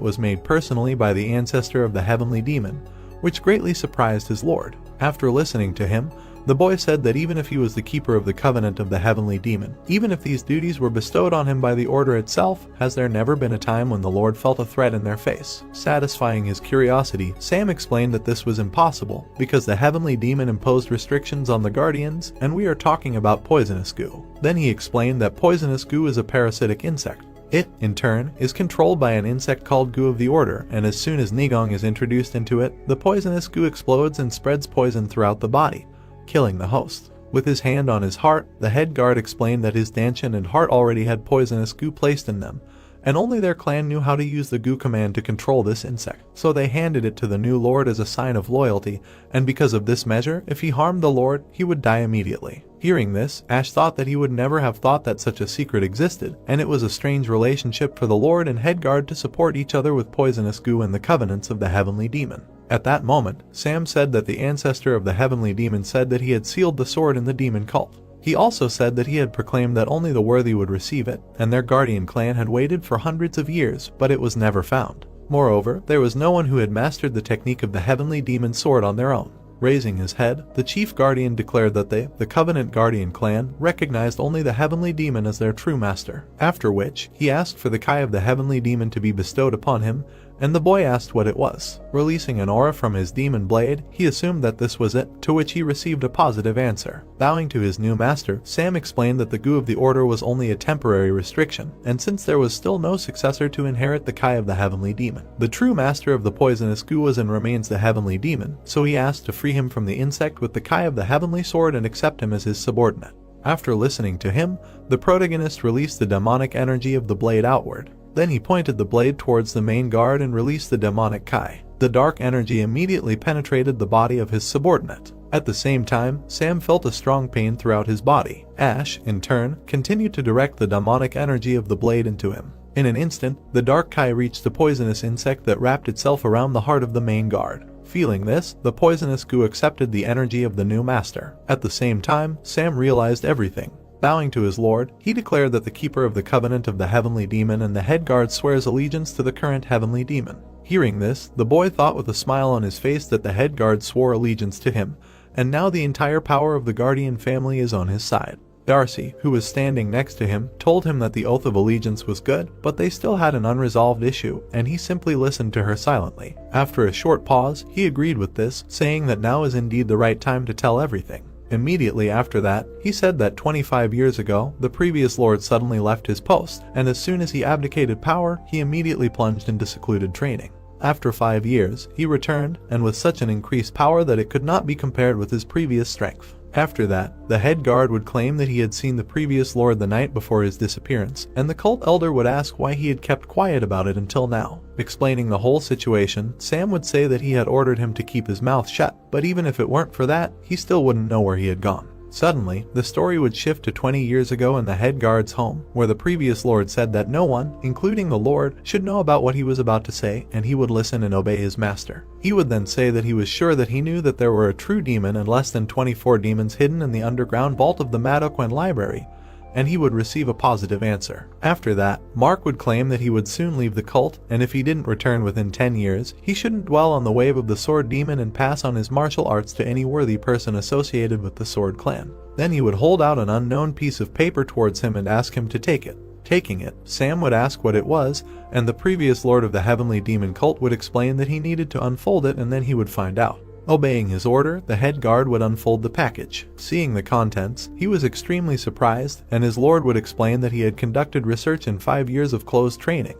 was made personally by the ancestor of the heavenly demon, which greatly surprised his lord. After listening to him, the boy said that even if he was the keeper of the covenant of the heavenly demon, even if these duties were bestowed on him by the order itself, has there never been a time when the Lord felt a threat in their face? Satisfying his curiosity, Sam explained that this was impossible, because the heavenly demon imposed restrictions on the guardians, and we are talking about poisonous goo. Then he explained that poisonous goo is a parasitic insect. It, in turn, is controlled by an insect called goo of the order, and as soon as Nigong is introduced into it, the poisonous goo explodes and spreads poison throughout the body, killing the host. With his hand on his heart, the head guard explained that his dantian and heart already had poisonous goo placed in them, and only their clan knew how to use the goo command to control this insect. So they handed it to the new lord as a sign of loyalty, and because of this measure, if he harmed the lord, he would die immediately. Hearing this, Ash thought that he would never have thought that such a secret existed, and it was a strange relationship for the lord and head guard to support each other with poisonous goo and the covenants of the heavenly demon. At that moment, Sam said that the ancestor of the heavenly demon said that he had sealed the sword in the demon cult. He also said that he had proclaimed that only the worthy would receive it, and their guardian clan had waited for hundreds of years, but it was never found. Moreover, there was no one who had mastered the technique of the heavenly demon sword on their own. Raising his head, the chief guardian declared that they, the Covenant Guardian clan, recognized only the heavenly demon as their true master, after which, he asked for the Kai of the heavenly demon to be bestowed upon him, and the boy asked what it was. Releasing an aura from his demon blade, he assumed that this was it, to which he received a positive answer. Bowing to his new master, Sam explained that the goo of the order was only a temporary restriction, and since there was still no successor to inherit the Kai of the heavenly demon, the true master of the poisonous goo was and remains the heavenly demon, so he asked to free him from the insect with the Kai of the heavenly sword and accept him as his subordinate. After listening to him, the protagonist released the demonic energy of the blade outward. Then he pointed the blade towards the main guard and released the demonic Kai. The dark energy immediately penetrated the body of his subordinate. At the same time, Sam felt a strong pain throughout his body. Ash, in turn, continued to direct the demonic energy of the blade into him. In an instant, the dark Kai reached the poisonous insect that wrapped itself around the heart of the main guard. Feeling this, the poisonous goo accepted the energy of the new master. At the same time, Sam realized everything. Bowing to his lord, he declared that the keeper of the covenant of the heavenly demon and the head guard swears allegiance to the current heavenly demon. Hearing this, the boy thought with a smile on his face that the head guard swore allegiance to him, and now the entire power of the guardian family is on his side. Darcy, who was standing next to him, told him that the oath of allegiance was good, but they still had an unresolved issue, and he simply listened to her silently. After a short pause, he agreed with this, saying that now is indeed the right time to tell everything. Immediately after that, he said that 25 years ago, the previous lord suddenly left his post, and as soon as he abdicated power, he immediately plunged into secluded training. After 5 years, he returned, and with such an increased power that it could not be compared with his previous strength. After that, the head guard would claim that he had seen the previous lord the night before his disappearance, and the cult elder would ask why he had kept quiet about it until now. Explaining the whole situation, Sam would say that he had ordered him to keep his mouth shut, but even if it weren't for that, he still wouldn't know where he had gone. Suddenly, the story would shift to 20 years ago in the head guard's home, where the previous lord said that no one, including the lord, should know about what he was about to say, and he would listen and obey his master. He would then say that he was sure that he knew that there were a true demon and less than 24 demons hidden in the underground vault of the Madoquen library, and he would receive a positive answer. After that, Mark would claim that he would soon leave the cult, and if he didn't return within 10 years, he shouldn't dwell on the wave of the sword demon and pass on his martial arts to any worthy person associated with the sword clan. Then he would hold out an unknown piece of paper towards him and ask him to take it. Taking it, Sam would ask what it was, and the previous lord of the heavenly demon cult would explain that he needed to unfold it and then he would find out. Obeying his order, the head guard would unfold the package. Seeing the contents, he was extremely surprised, and his lord would explain that he had conducted research in 5 years of closed training,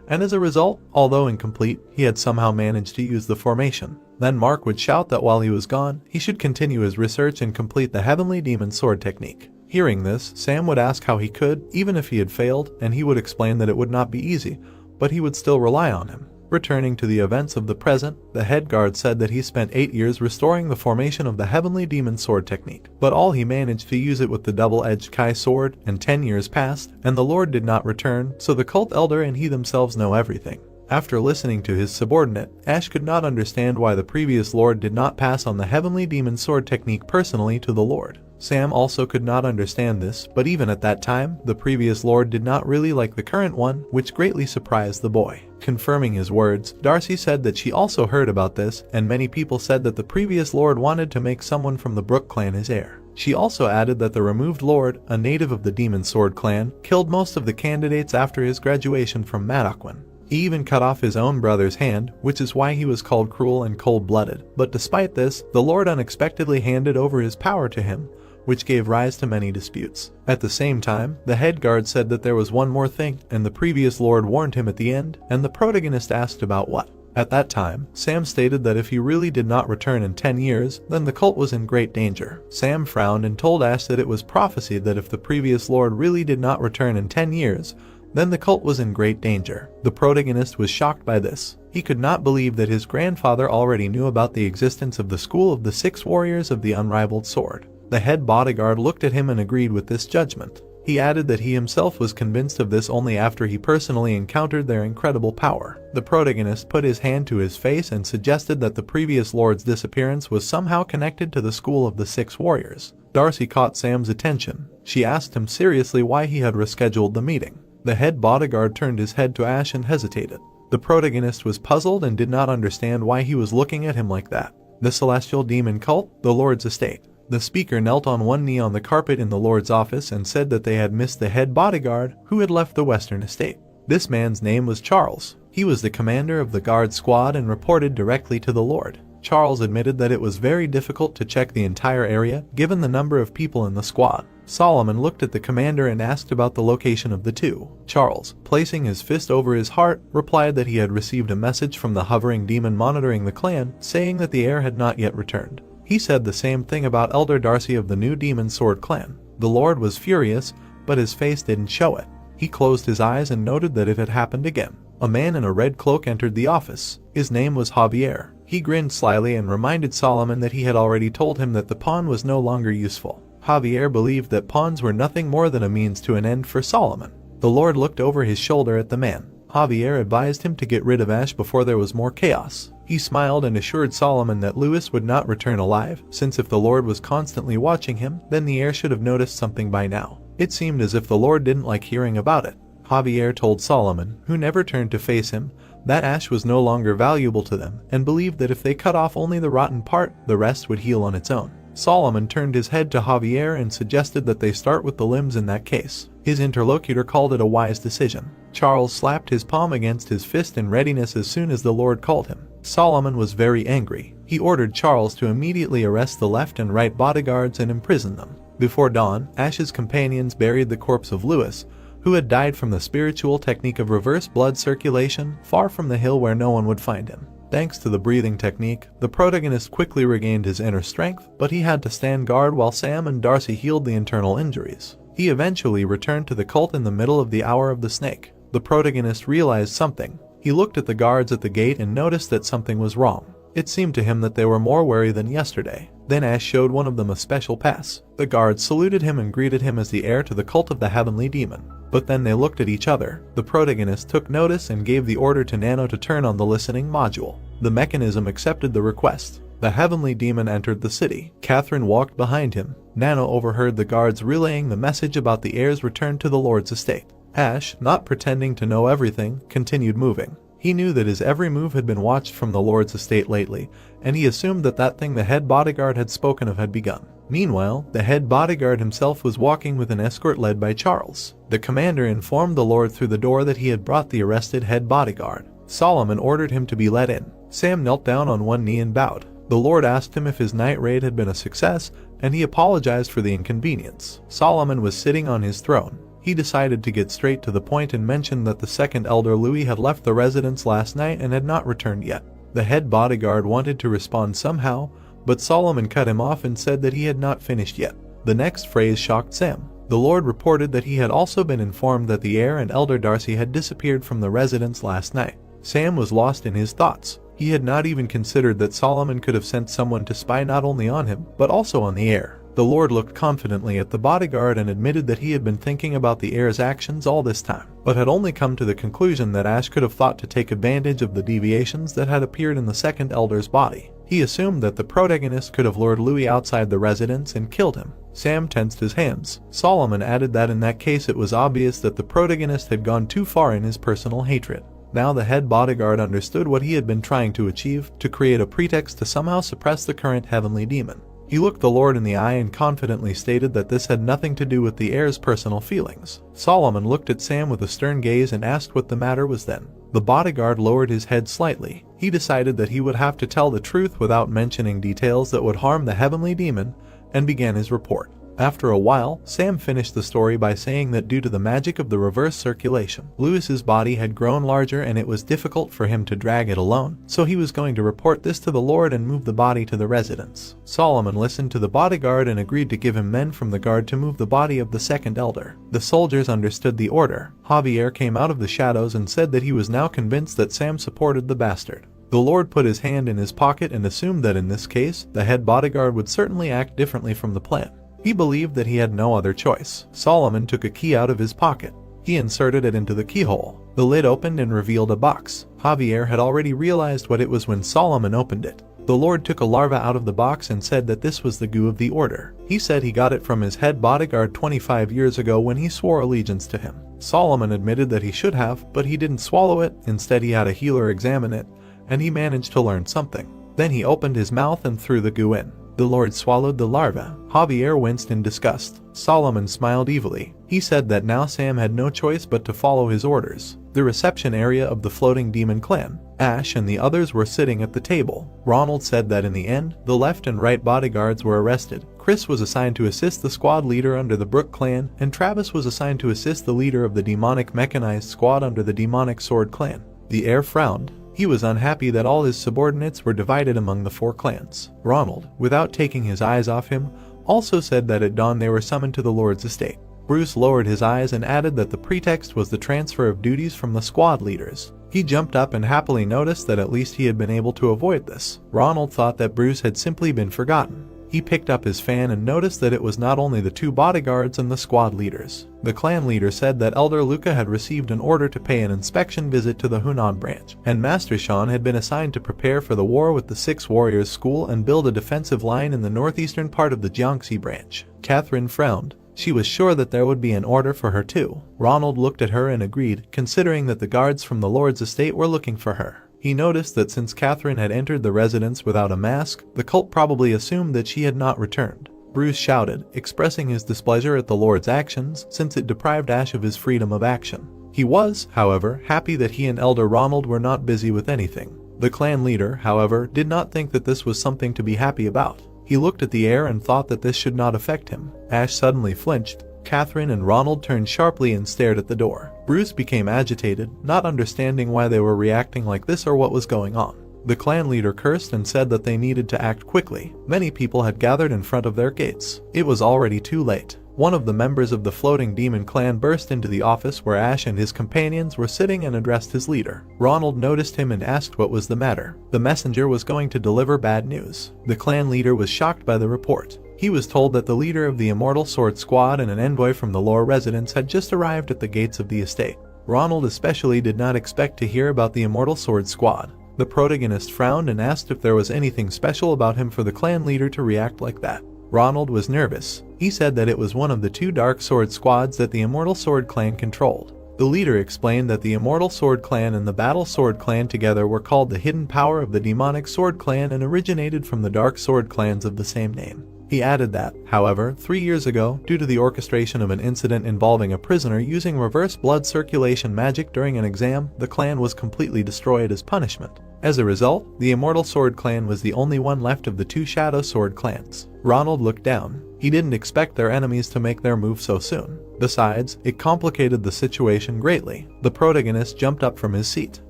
and as a result, although incomplete, he had somehow managed to use the formation. Then Mark would shout that while he was gone, he should continue his research and complete the heavenly demon sword technique. Hearing this, Sam would ask how he could, even if he had failed, and he would explain that it would not be easy, but he would still rely on him. Returning to the events of the present, the head guard said that he spent 8 years restoring the formation of the heavenly demon sword technique, but all he managed to use it with the double-edged Kai sword, and 10 years passed, and the lord did not return, so the cult elder and he themselves know everything. After listening to his subordinate, Ash could not understand why the previous lord did not pass on the heavenly demon sword technique personally to the lord. Sam also could not understand this, but even at that time, the previous lord did not really like the current one, which greatly surprised the boy. Confirming his words, Darcy said that she also heard about this, and many people said that the previous lord wanted to make someone from the Brook clan his heir. She also added that the removed lord, a native of the Demon Sword clan, killed most of the candidates after his graduation from Madoquen. He even cut off his own brother's hand, which is why he was called cruel and cold-blooded. But despite this, the lord unexpectedly handed over his power to him, which gave rise to many disputes. At the same time, the head guard said that there was one more thing, and the previous lord warned him at the end, and the protagonist asked about what. At that time, Sam stated that if he really did not return in 10 years, then the cult was in great danger. Sam frowned and told Ash that it was prophesied that if the previous lord really did not return in 10 years, then the cult was in great danger. The protagonist was shocked by this. He could not believe that his grandfather already knew about the existence of the school of the 6 warriors of the unrivaled sword. The head bodyguard looked at him and agreed with this judgment. He added that he himself was convinced of this only after he personally encountered their incredible power. The protagonist put his hand to his face and suggested that the previous lord's disappearance was somehow connected to the school of the 6 warriors. Darcy caught Sam's attention. She asked him seriously why he had rescheduled the meeting. The head bodyguard turned his head to Ash and hesitated. The protagonist was puzzled and did not understand why he was looking at him like that. The celestial demon cult, the lord's estate. The speaker knelt on one knee on the carpet in the lord's office and said that they had missed the head bodyguard who had left the western estate. This man's name was Charles. He was the commander of the guard squad and reported directly to the lord. Charles admitted that it was very difficult to check the entire area given the number of people in the squad. Solomon looked at the commander and asked about the location of the two. Charles, placing his fist over his heart, replied that he had received a message from the hovering demon monitoring the clan saying that the heir had not yet returned. He said the same thing about Elder Darcy of the new Demon Sword clan. The lord was furious, but his face didn't show it. He closed his eyes and noted that it had happened again. A man in a red cloak entered the office. His name was Javier. He grinned slyly and reminded Solomon that he had already told him that the pawn was no longer useful. Javier believed that pawns were nothing more than a means to an end for Solomon. The Lord looked over his shoulder at the man. Javier advised him to get rid of Ash before there was more chaos. He smiled and assured Solomon that Lewis would not return alive, since if the Lord was constantly watching him, then the heir should have noticed something by now. It seemed as if the Lord didn't like hearing about it. Javier told Solomon, who never turned to face him, that Ash was no longer valuable to them, and believed that if they cut off only the rotten part, the rest would heal on its own. Solomon turned his head to Javier and suggested that they start with the limbs in that case. His interlocutor called it a wise decision. Charles slapped his palm against his fist in readiness as soon as the Lord called him. Solomon was very angry. He ordered Charles to immediately arrest the left and right bodyguards and imprison them. Before dawn, Ash's companions buried the corpse of Lewis, who had died from the spiritual technique of reverse blood circulation, far from the hill where no one would find him. Thanks to the breathing technique, the protagonist quickly regained his inner strength, but he had to stand guard while Sam and Darcy healed the internal injuries. He eventually returned to the cult in the middle of the hour of the snake. The protagonist realized something. He looked at the guards at the gate and noticed that something was wrong. It seemed to him that they were more wary than yesterday. Then Ash showed one of them a special pass. The guards saluted him and greeted him as the heir to the cult of the heavenly demon. But then they looked at each other. The protagonist took notice and gave the order to Nano to turn on the listening module. The mechanism accepted the request. The heavenly demon entered the city. Catherine walked behind him. Nano overheard the guards relaying the message about the heir's return to the Lord's estate. Ash, not pretending to know everything, continued moving. He knew that his every move had been watched from the Lord's estate lately, and he assumed that that thing the head bodyguard had spoken of had begun. Meanwhile, the head bodyguard himself was walking with an escort led by Charles. The commander informed the Lord through the door that he had brought the arrested head bodyguard. Solomon ordered him to be let in. Sam knelt down on one knee and bowed. The Lord asked him if his night raid had been a success, and he apologized for the inconvenience. Solomon was sitting on his throne. He decided to get straight to the point and mentioned that the second elder Louis had left the residence last night and had not returned yet. The head bodyguard wanted to respond somehow, but Solomon cut him off and said that he had not finished yet. The next phrase shocked Sam. The Lord reported that he had also been informed that the heir and elder Darcy had disappeared from the residence last night. Sam was lost in his thoughts. He had not even considered that Solomon could have sent someone to spy not only on him, but also on the heir. The Lord looked confidently at the bodyguard and admitted that he had been thinking about the heir's actions all this time, but had only come to the conclusion that Ash could have thought to take advantage of the deviations that had appeared in the second elder's body. He assumed that the protagonist could have lured Louis outside the residence and killed him. Sam tensed his hands. Solomon added that in that case it was obvious that the protagonist had gone too far in his personal hatred. Now the head bodyguard understood what he had been trying to achieve, to create a pretext to somehow suppress the current heavenly demon. He looked the Lord in the eye and confidently stated that this had nothing to do with the heir's personal feelings. Solomon looked at Sam with a stern gaze and asked what the matter was then. The bodyguard lowered his head slightly. He decided that he would have to tell the truth without mentioning details that would harm the heavenly demon, and began his report. After a while, Sam finished the story by saying that due to the magic of the reverse circulation, Lewis's body had grown larger and it was difficult for him to drag it alone, so he was going to report this to the Lord and move the body to the residence. Solomon listened to the bodyguard and agreed to give him men from the guard to move the body of the second elder. The soldiers understood the order. Javier came out of the shadows and said that he was now convinced that Sam supported the bastard. The Lord put his hand in his pocket and assumed that in this case, the head bodyguard would certainly act differently from the plan. He believed that he had no other choice. Solomon took a key out of his pocket. He inserted it into the keyhole. The lid opened and revealed a box. Javier had already realized what it was when Solomon opened it. The Lord took a larva out of the box and said that this was the goo of the order. He said he got it from his head bodyguard 25 years ago when he swore allegiance to him. Solomon admitted that he should have, but he didn't swallow it. Instead, he had a healer examine it, and he managed to learn something. Then he opened his mouth and threw the goo in. The Lord swallowed the larva. Javier winced in disgust. Solomon smiled evilly. He said that now Sam had no choice but to follow his orders. The reception area of the floating demon clan. Ash and the others were sitting at the table. Ronald said that in the end, the left and right bodyguards were arrested. Chris was assigned to assist the squad leader under the Brook clan, and Travis was assigned to assist the leader of the demonic mechanized squad under the demonic sword clan. The heir frowned. He was unhappy that all his subordinates were divided among the 4 clans. Ronald, without taking his eyes off him, also said that at dawn they were summoned to the Lord's estate. Bruce lowered his eyes and added that the pretext was the transfer of duties from the squad leaders. He jumped up and happily noticed that at least he had been able to avoid this. Ronald thought that Bruce had simply been forgotten. He picked up his fan and noticed that it was not only the 2 bodyguards and the squad leaders. The clan leader said that Elder Luca had received an order to pay an inspection visit to the Hunan branch, and Master Shan had been assigned to prepare for the war with the 6 Warriors School and build a defensive line in the northeastern part of the Jiangxi branch. Catherine frowned. She was sure that there would be an order for her too. Ronald looked at her and agreed, considering that the guards from the Lord's estate were looking for her. He noticed that since Catherine had entered the residence without a mask, the cult probably assumed that she had not returned. Bruce shouted, expressing his displeasure at the Lord's actions since it deprived Ash of his freedom of action. He was, however, happy that he and Elder Ronald were not busy with anything. The clan leader, however, did not think that this was something to be happy about. He looked at the air and thought that this should not affect him. Ash suddenly flinched. Catherine and Ronald turned sharply and stared at the door. Bruce became agitated, not understanding why they were reacting like this or what was going on. The clan leader cursed and said that they needed to act quickly. Many people had gathered in front of their gates. It was already too late. One of the members of the floating demon clan burst into the office where Ash and his companions were sitting and addressed his leader. Ronald noticed him and asked what was the matter. The messenger was going to deliver bad news. The clan leader was shocked by the report. He was told that the leader of the Immortal Sword Squad and an envoy from the lore residence had just arrived at the gates of the estate. Ronald especially did not expect to hear about the Immortal Sword Squad. The protagonist frowned and asked if there was anything special about him for the clan leader to react like that. Ronald was nervous. He said that it was one of the 2 Dark Sword squads that the Immortal Sword clan controlled. The leader explained that the Immortal Sword clan and the Battle Sword clan together were called the Hidden Power of the Demonic Sword clan and originated from the Dark Sword clans of the same name. He added that, however, 3 years ago, due to the orchestration of an incident involving a prisoner using reverse blood circulation magic during an exam, the clan was completely destroyed as punishment. As a result, the Immortal Sword clan was the only one left of the 2 Shadow Sword clans. Ronald looked down. He didn't expect their enemies to make their move so soon. Besides, it complicated the situation greatly. The protagonist jumped up from his seat.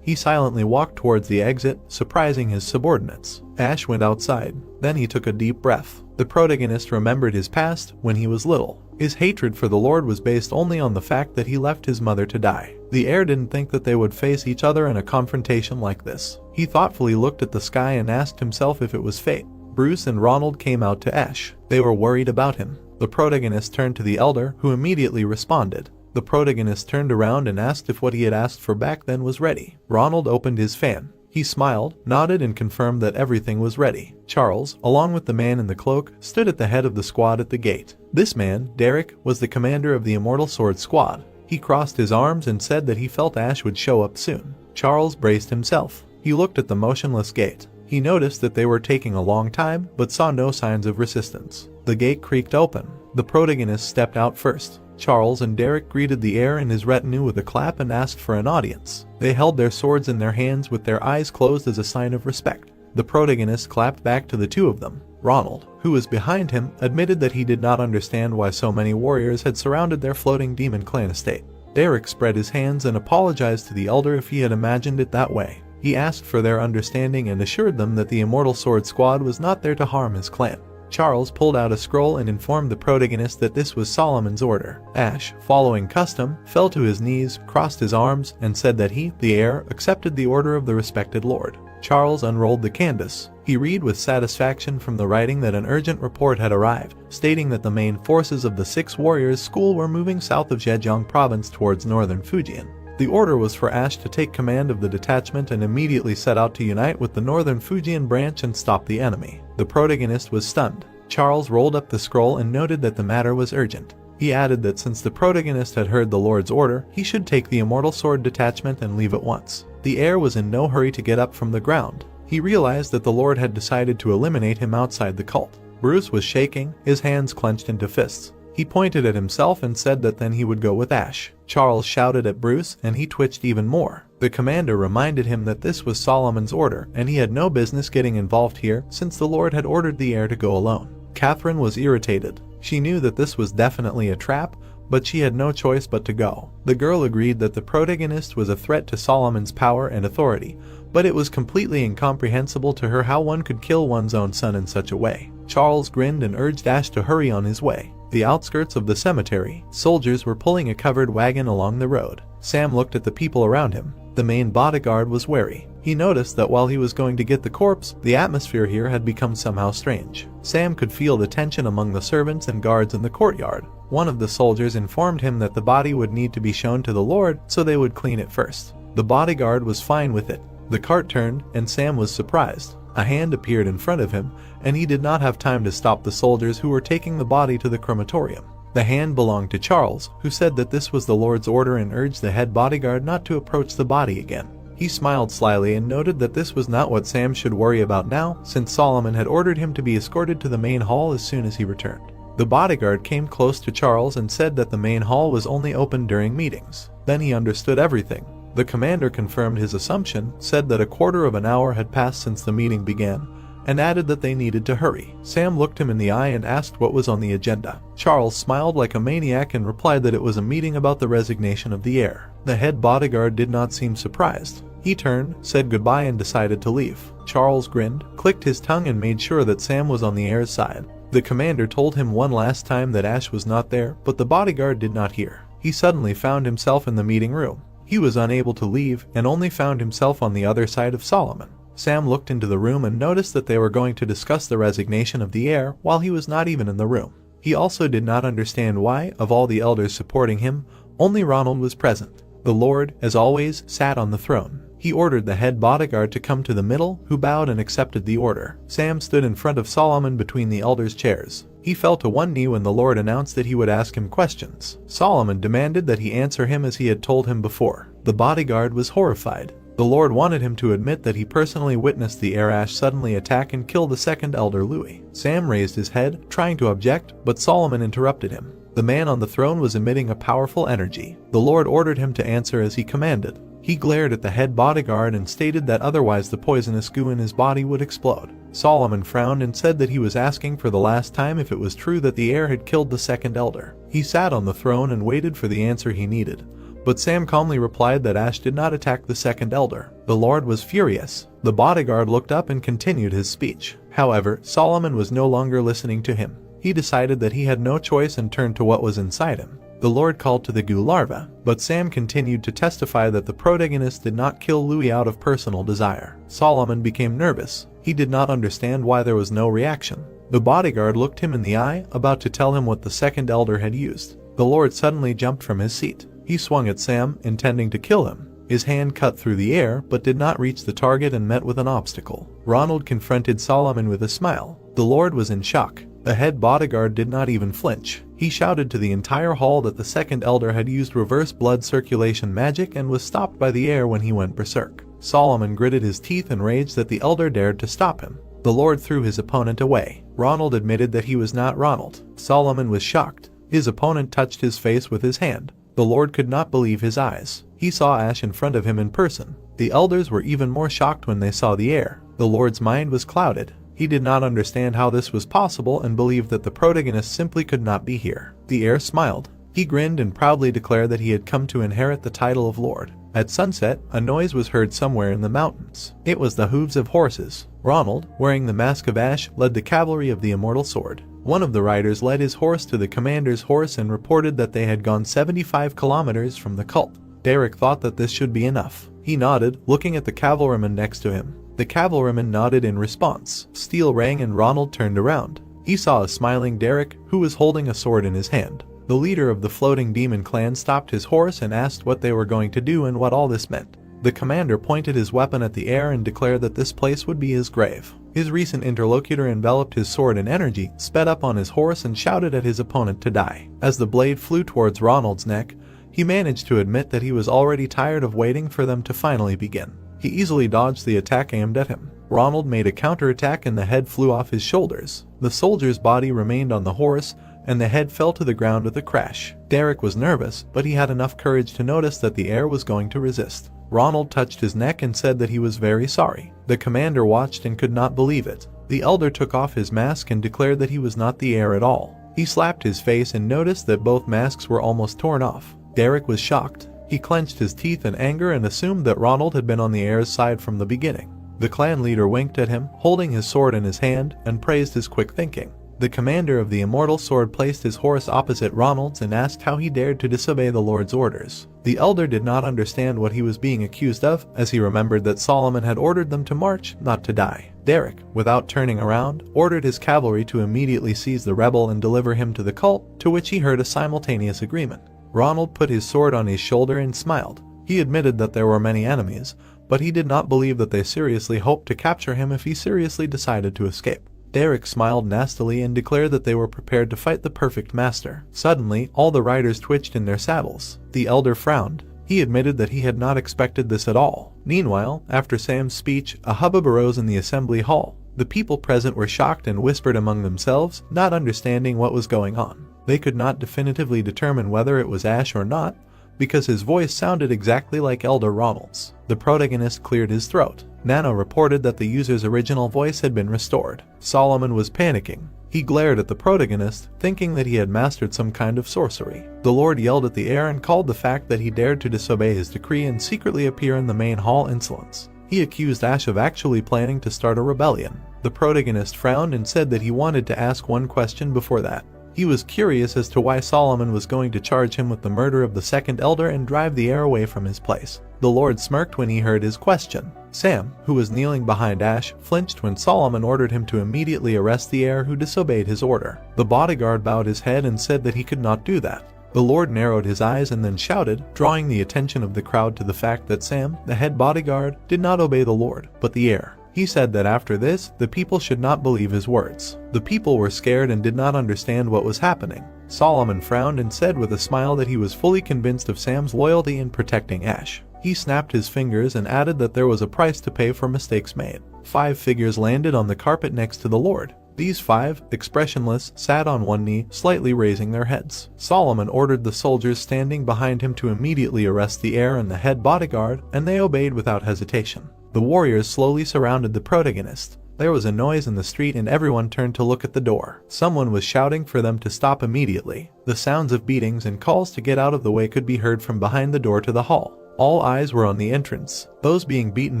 He silently walked towards the exit, surprising his subordinates. Ash went outside. Then he took a deep breath. The protagonist remembered his past when he was little. His hatred for the Lord was based only on the fact that he left his mother to die. The heir didn't think that they would face each other in a confrontation like this. He thoughtfully looked at the sky and asked himself if it was fate. Bruce and Ronald came out to Ash. They were worried about him. The protagonist turned to the elder, who immediately responded. The protagonist turned around and asked if what he had asked for back then was ready. Ronald opened his fan. He smiled, nodded and confirmed that everything was ready. Charles, along with the man in the cloak, stood at the head of the squad at the gate. This man, Derek, was the commander of the Immortal Sword Squad. He crossed his arms and said that he felt Ash would show up soon. Charles braced himself. He looked at the motionless gate. He noticed that they were taking a long time, but saw no signs of resistance. The gate creaked open. The protagonist stepped out first. Charles and Derek greeted the heir and his retinue with a clap and asked for an audience. They held their swords in their hands with their eyes closed as a sign of respect. The protagonist clapped back to the 2 of them. Ronald, who was behind him, admitted that he did not understand why so many warriors had surrounded their floating demon clan estate. Derek spread his hands and apologized to the elder if he had imagined it that way. He asked for their understanding and assured them that the Immortal Sword Squad was not there to harm his clan. Charles pulled out a scroll and informed the protagonist that this was Solomon's order. Ash, following custom, fell to his knees, crossed his arms, and said that he, the heir, accepted the order of the respected lord. Charles unrolled the canvas. He read with satisfaction from the writing that an urgent report had arrived, stating that the main forces of the 6 Warriors School were moving south of Zhejiang province towards northern Fujian. The order was for Ash to take command of the detachment and immediately set out to unite with the northern Fujian branch and stop the enemy. The protagonist was stunned. Charles rolled up the scroll and noted that the matter was urgent. He added that since the protagonist had heard the Lord's order, he should take the Immortal Sword detachment and leave at once. The heir was in no hurry to get up from the ground. He realized that the Lord had decided to eliminate him outside the cult. Bruce was shaking, his hands clenched into fists. He pointed at himself and said that then he would go with Ash. Charles shouted at Bruce and he twitched even more. The commander reminded him that this was Solomon's order and he had no business getting involved here since the Lord had ordered the heir to go alone. Catherine was irritated. She knew that this was definitely a trap, but she had no choice but to go. The girl agreed that the protagonist was a threat to Solomon's power and authority, but it was completely incomprehensible to her how one could kill one's own son in such a way. Charles grinned and urged Ash to hurry on his way. The outskirts of the cemetery, soldiers were pulling a covered wagon along the road. Sam looked at the people around him. The main bodyguard was wary. He noticed that while he was going to get the corpse, the atmosphere here had become somehow strange. Sam could feel the tension among the servants and guards in the courtyard. One of the soldiers informed him that the body would need to be shown to the Lord, so they would clean it first. The bodyguard was fine with it. The cart turned, and Sam was surprised. A hand appeared in front of him, and he did not have time to stop the soldiers who were taking the body to the crematorium. The hand belonged to Charles, who said that this was the Lord's order and urged the head bodyguard not to approach the body again. He smiled slyly and noted that this was not what Sam should worry about now, since Solomon had ordered him to be escorted to the main hall as soon as he returned. The bodyguard came close to Charles and said that the main hall was only open during meetings. Then he understood everything. The commander confirmed his assumption, said that a quarter of an hour had passed since the meeting began, and added that they needed to hurry. Sam looked him in the eye and asked what was on the agenda. Charles smiled like a maniac and replied that it was a meeting about the resignation of the heir. The head bodyguard did not seem surprised. He turned, said goodbye and decided to leave. Charles grinned, clicked his tongue and made sure that Sam was on the heir's side. The commander told him one last time that Ash was not there, but the bodyguard did not hear. He suddenly found himself in the meeting room. He was unable to leave and only found himself on the other side of Solomon. Sam looked into the room and noticed that they were going to discuss the resignation of the heir while he was not even in the room. He also did not understand why, of all the elders supporting him, only Ronald was present. The Lord, as always, sat on the throne. He ordered the head bodyguard to come to the middle, who bowed and accepted the order. Sam stood in front of Solomon between the elders' chairs. He fell to one knee when the Lord announced that he would ask him questions. Solomon demanded that he answer him as he had told him before. The bodyguard was horrified. The Lord wanted him to admit that he personally witnessed the heir Ash suddenly attack and kill the second elder Louis. Sam raised his head, trying to object, but Solomon interrupted him. The man on the throne was emitting a powerful energy. The Lord ordered him to answer as he commanded. He glared at the head bodyguard and stated that otherwise the poisonous goo in his body would explode. Solomon frowned and said that he was asking for the last time if it was true that the heir had killed the second elder. He sat on the throne and waited for the answer he needed. But Sam calmly replied that Ash did not attack the second elder. The Lord was furious. The bodyguard looked up and continued his speech. However, Solomon was no longer listening to him. He decided that he had no choice and turned to what was inside him. The Lord called to the goo larva, but Sam continued to testify that the protagonist did not kill Louis out of personal desire. Solomon became nervous. He did not understand why there was no reaction. The bodyguard looked him in the eye, about to tell him what the second elder had used. The Lord suddenly jumped from his seat. He swung at Sam, intending to kill him. His hand cut through the air, but did not reach the target and met with an obstacle. Ronald confronted Solomon with a smile. The Lord was in shock. The head bodyguard did not even flinch. He shouted to the entire hall that the second elder had used reverse blood circulation magic and was stopped by the heir when he went berserk. Solomon gritted his teeth and raged that the elder dared to stop him. The Lord threw his opponent away. Ronald admitted that he was not Ronald. Solomon was shocked. His opponent touched his face with his hand. The Lord could not believe his eyes. He saw Ash in front of him in person. The elders were even more shocked when they saw the heir. The Lord's mind was clouded. He did not understand how this was possible and believed that the protagonist simply could not be here. The heir smiled. He grinned and proudly declared that he had come to inherit the title of Lord. At sunset, a noise was heard somewhere in the mountains. It was the hooves of horses. Ronald, wearing the mask of Ash, led the cavalry of the immortal sword. One of the riders led his horse to the commander's horse and reported that they had gone 75 kilometers from the cult. Derek thought that this should be enough. He nodded, looking at the cavalryman next to him. The cavalryman nodded in response. Steel rang and Ronald turned around. He saw a smiling Derek, who was holding a sword in his hand. The leader of the floating demon clan stopped his horse and asked what they were going to do and what all this meant. The commander pointed his weapon at the air and declared that this place would be his grave. His recent interlocutor enveloped his sword in energy, sped up on his horse and shouted at his opponent to die. As the blade flew towards Ronald's neck, he managed to admit that he was already tired of waiting for them to finally begin. He easily dodged the attack aimed at him. Ronald made a counterattack and the head flew off his shoulders. The soldier's body remained on the horse, and the head fell to the ground with a crash. Derek was nervous, but he had enough courage to notice that the heir was going to resist. Ronald touched his neck and said that he was very sorry. The commander watched and could not believe it. The elder took off his mask and declared that he was not the heir at all. He slapped his face and noticed that both masks were almost torn off. Derek was shocked. He clenched his teeth in anger and assumed that Ronald had been on the heir's side from the beginning. The clan leader winked at him, holding his sword in his hand, and praised his quick thinking. The commander of the Immortal Sword placed his horse opposite Ronald's and asked how he dared to disobey the Lord's orders. The elder did not understand what he was being accused of, as he remembered that Solomon had ordered them to march, not to die. Derek, without turning around, ordered his cavalry to immediately seize the rebel and deliver him to the cult, to which he heard a simultaneous agreement. Ronald put his sword on his shoulder and smiled. He admitted that there were many enemies, but he did not believe that they seriously hoped to capture him if he seriously decided to escape. Derek smiled nastily and declared that they were prepared to fight the perfect master. Suddenly, all the riders twitched in their saddles. The elder frowned. He admitted that he had not expected this at all. Meanwhile, after Sam's speech, a hubbub arose in the assembly hall. The people present were shocked and whispered among themselves, not understanding what was going on. They could not definitively determine whether it was Ash or not, because his voice sounded exactly like Elder Ronald's. The protagonist cleared his throat. Nano reported that the user's original voice had been restored. Solomon was panicking. He glared at the protagonist, thinking that he had mastered some kind of sorcery. The Lord yelled at the air and called the fact that he dared to disobey his decree and secretly appear in the main hall insolence. He accused Ash of actually planning to start a rebellion. The protagonist frowned and said that he wanted to ask one question before that. He was curious as to why Solomon was going to charge him with the murder of the second elder and drive the heir away from his place. The Lord smirked when he heard his question. Sam, who was kneeling behind Ash, flinched when Solomon ordered him to immediately arrest the heir who disobeyed his order. The bodyguard bowed his head and said that he could not do that. The Lord narrowed his eyes and then shouted, drawing the attention of the crowd to the fact that Sam, the head bodyguard, did not obey the Lord, but the heir. He said that after this, the people should not believe his words. The people were scared and did not understand what was happening. Solomon frowned and said with a smile that he was fully convinced of Sam's loyalty in protecting Ash. He snapped his fingers and added that there was a price to pay for mistakes made. 5 figures landed on the carpet next to the Lord. These 5, expressionless, sat on one knee, slightly raising their heads. Solomon ordered the soldiers standing behind him to immediately arrest the heir and the head bodyguard, and they obeyed without hesitation. The warriors slowly surrounded the protagonist. There was a noise in the street and everyone turned to look at the door. Someone was shouting for them to stop immediately. The sounds of beatings and calls to get out of the way could be heard from behind the door to the hall. All eyes were on the entrance. Those being beaten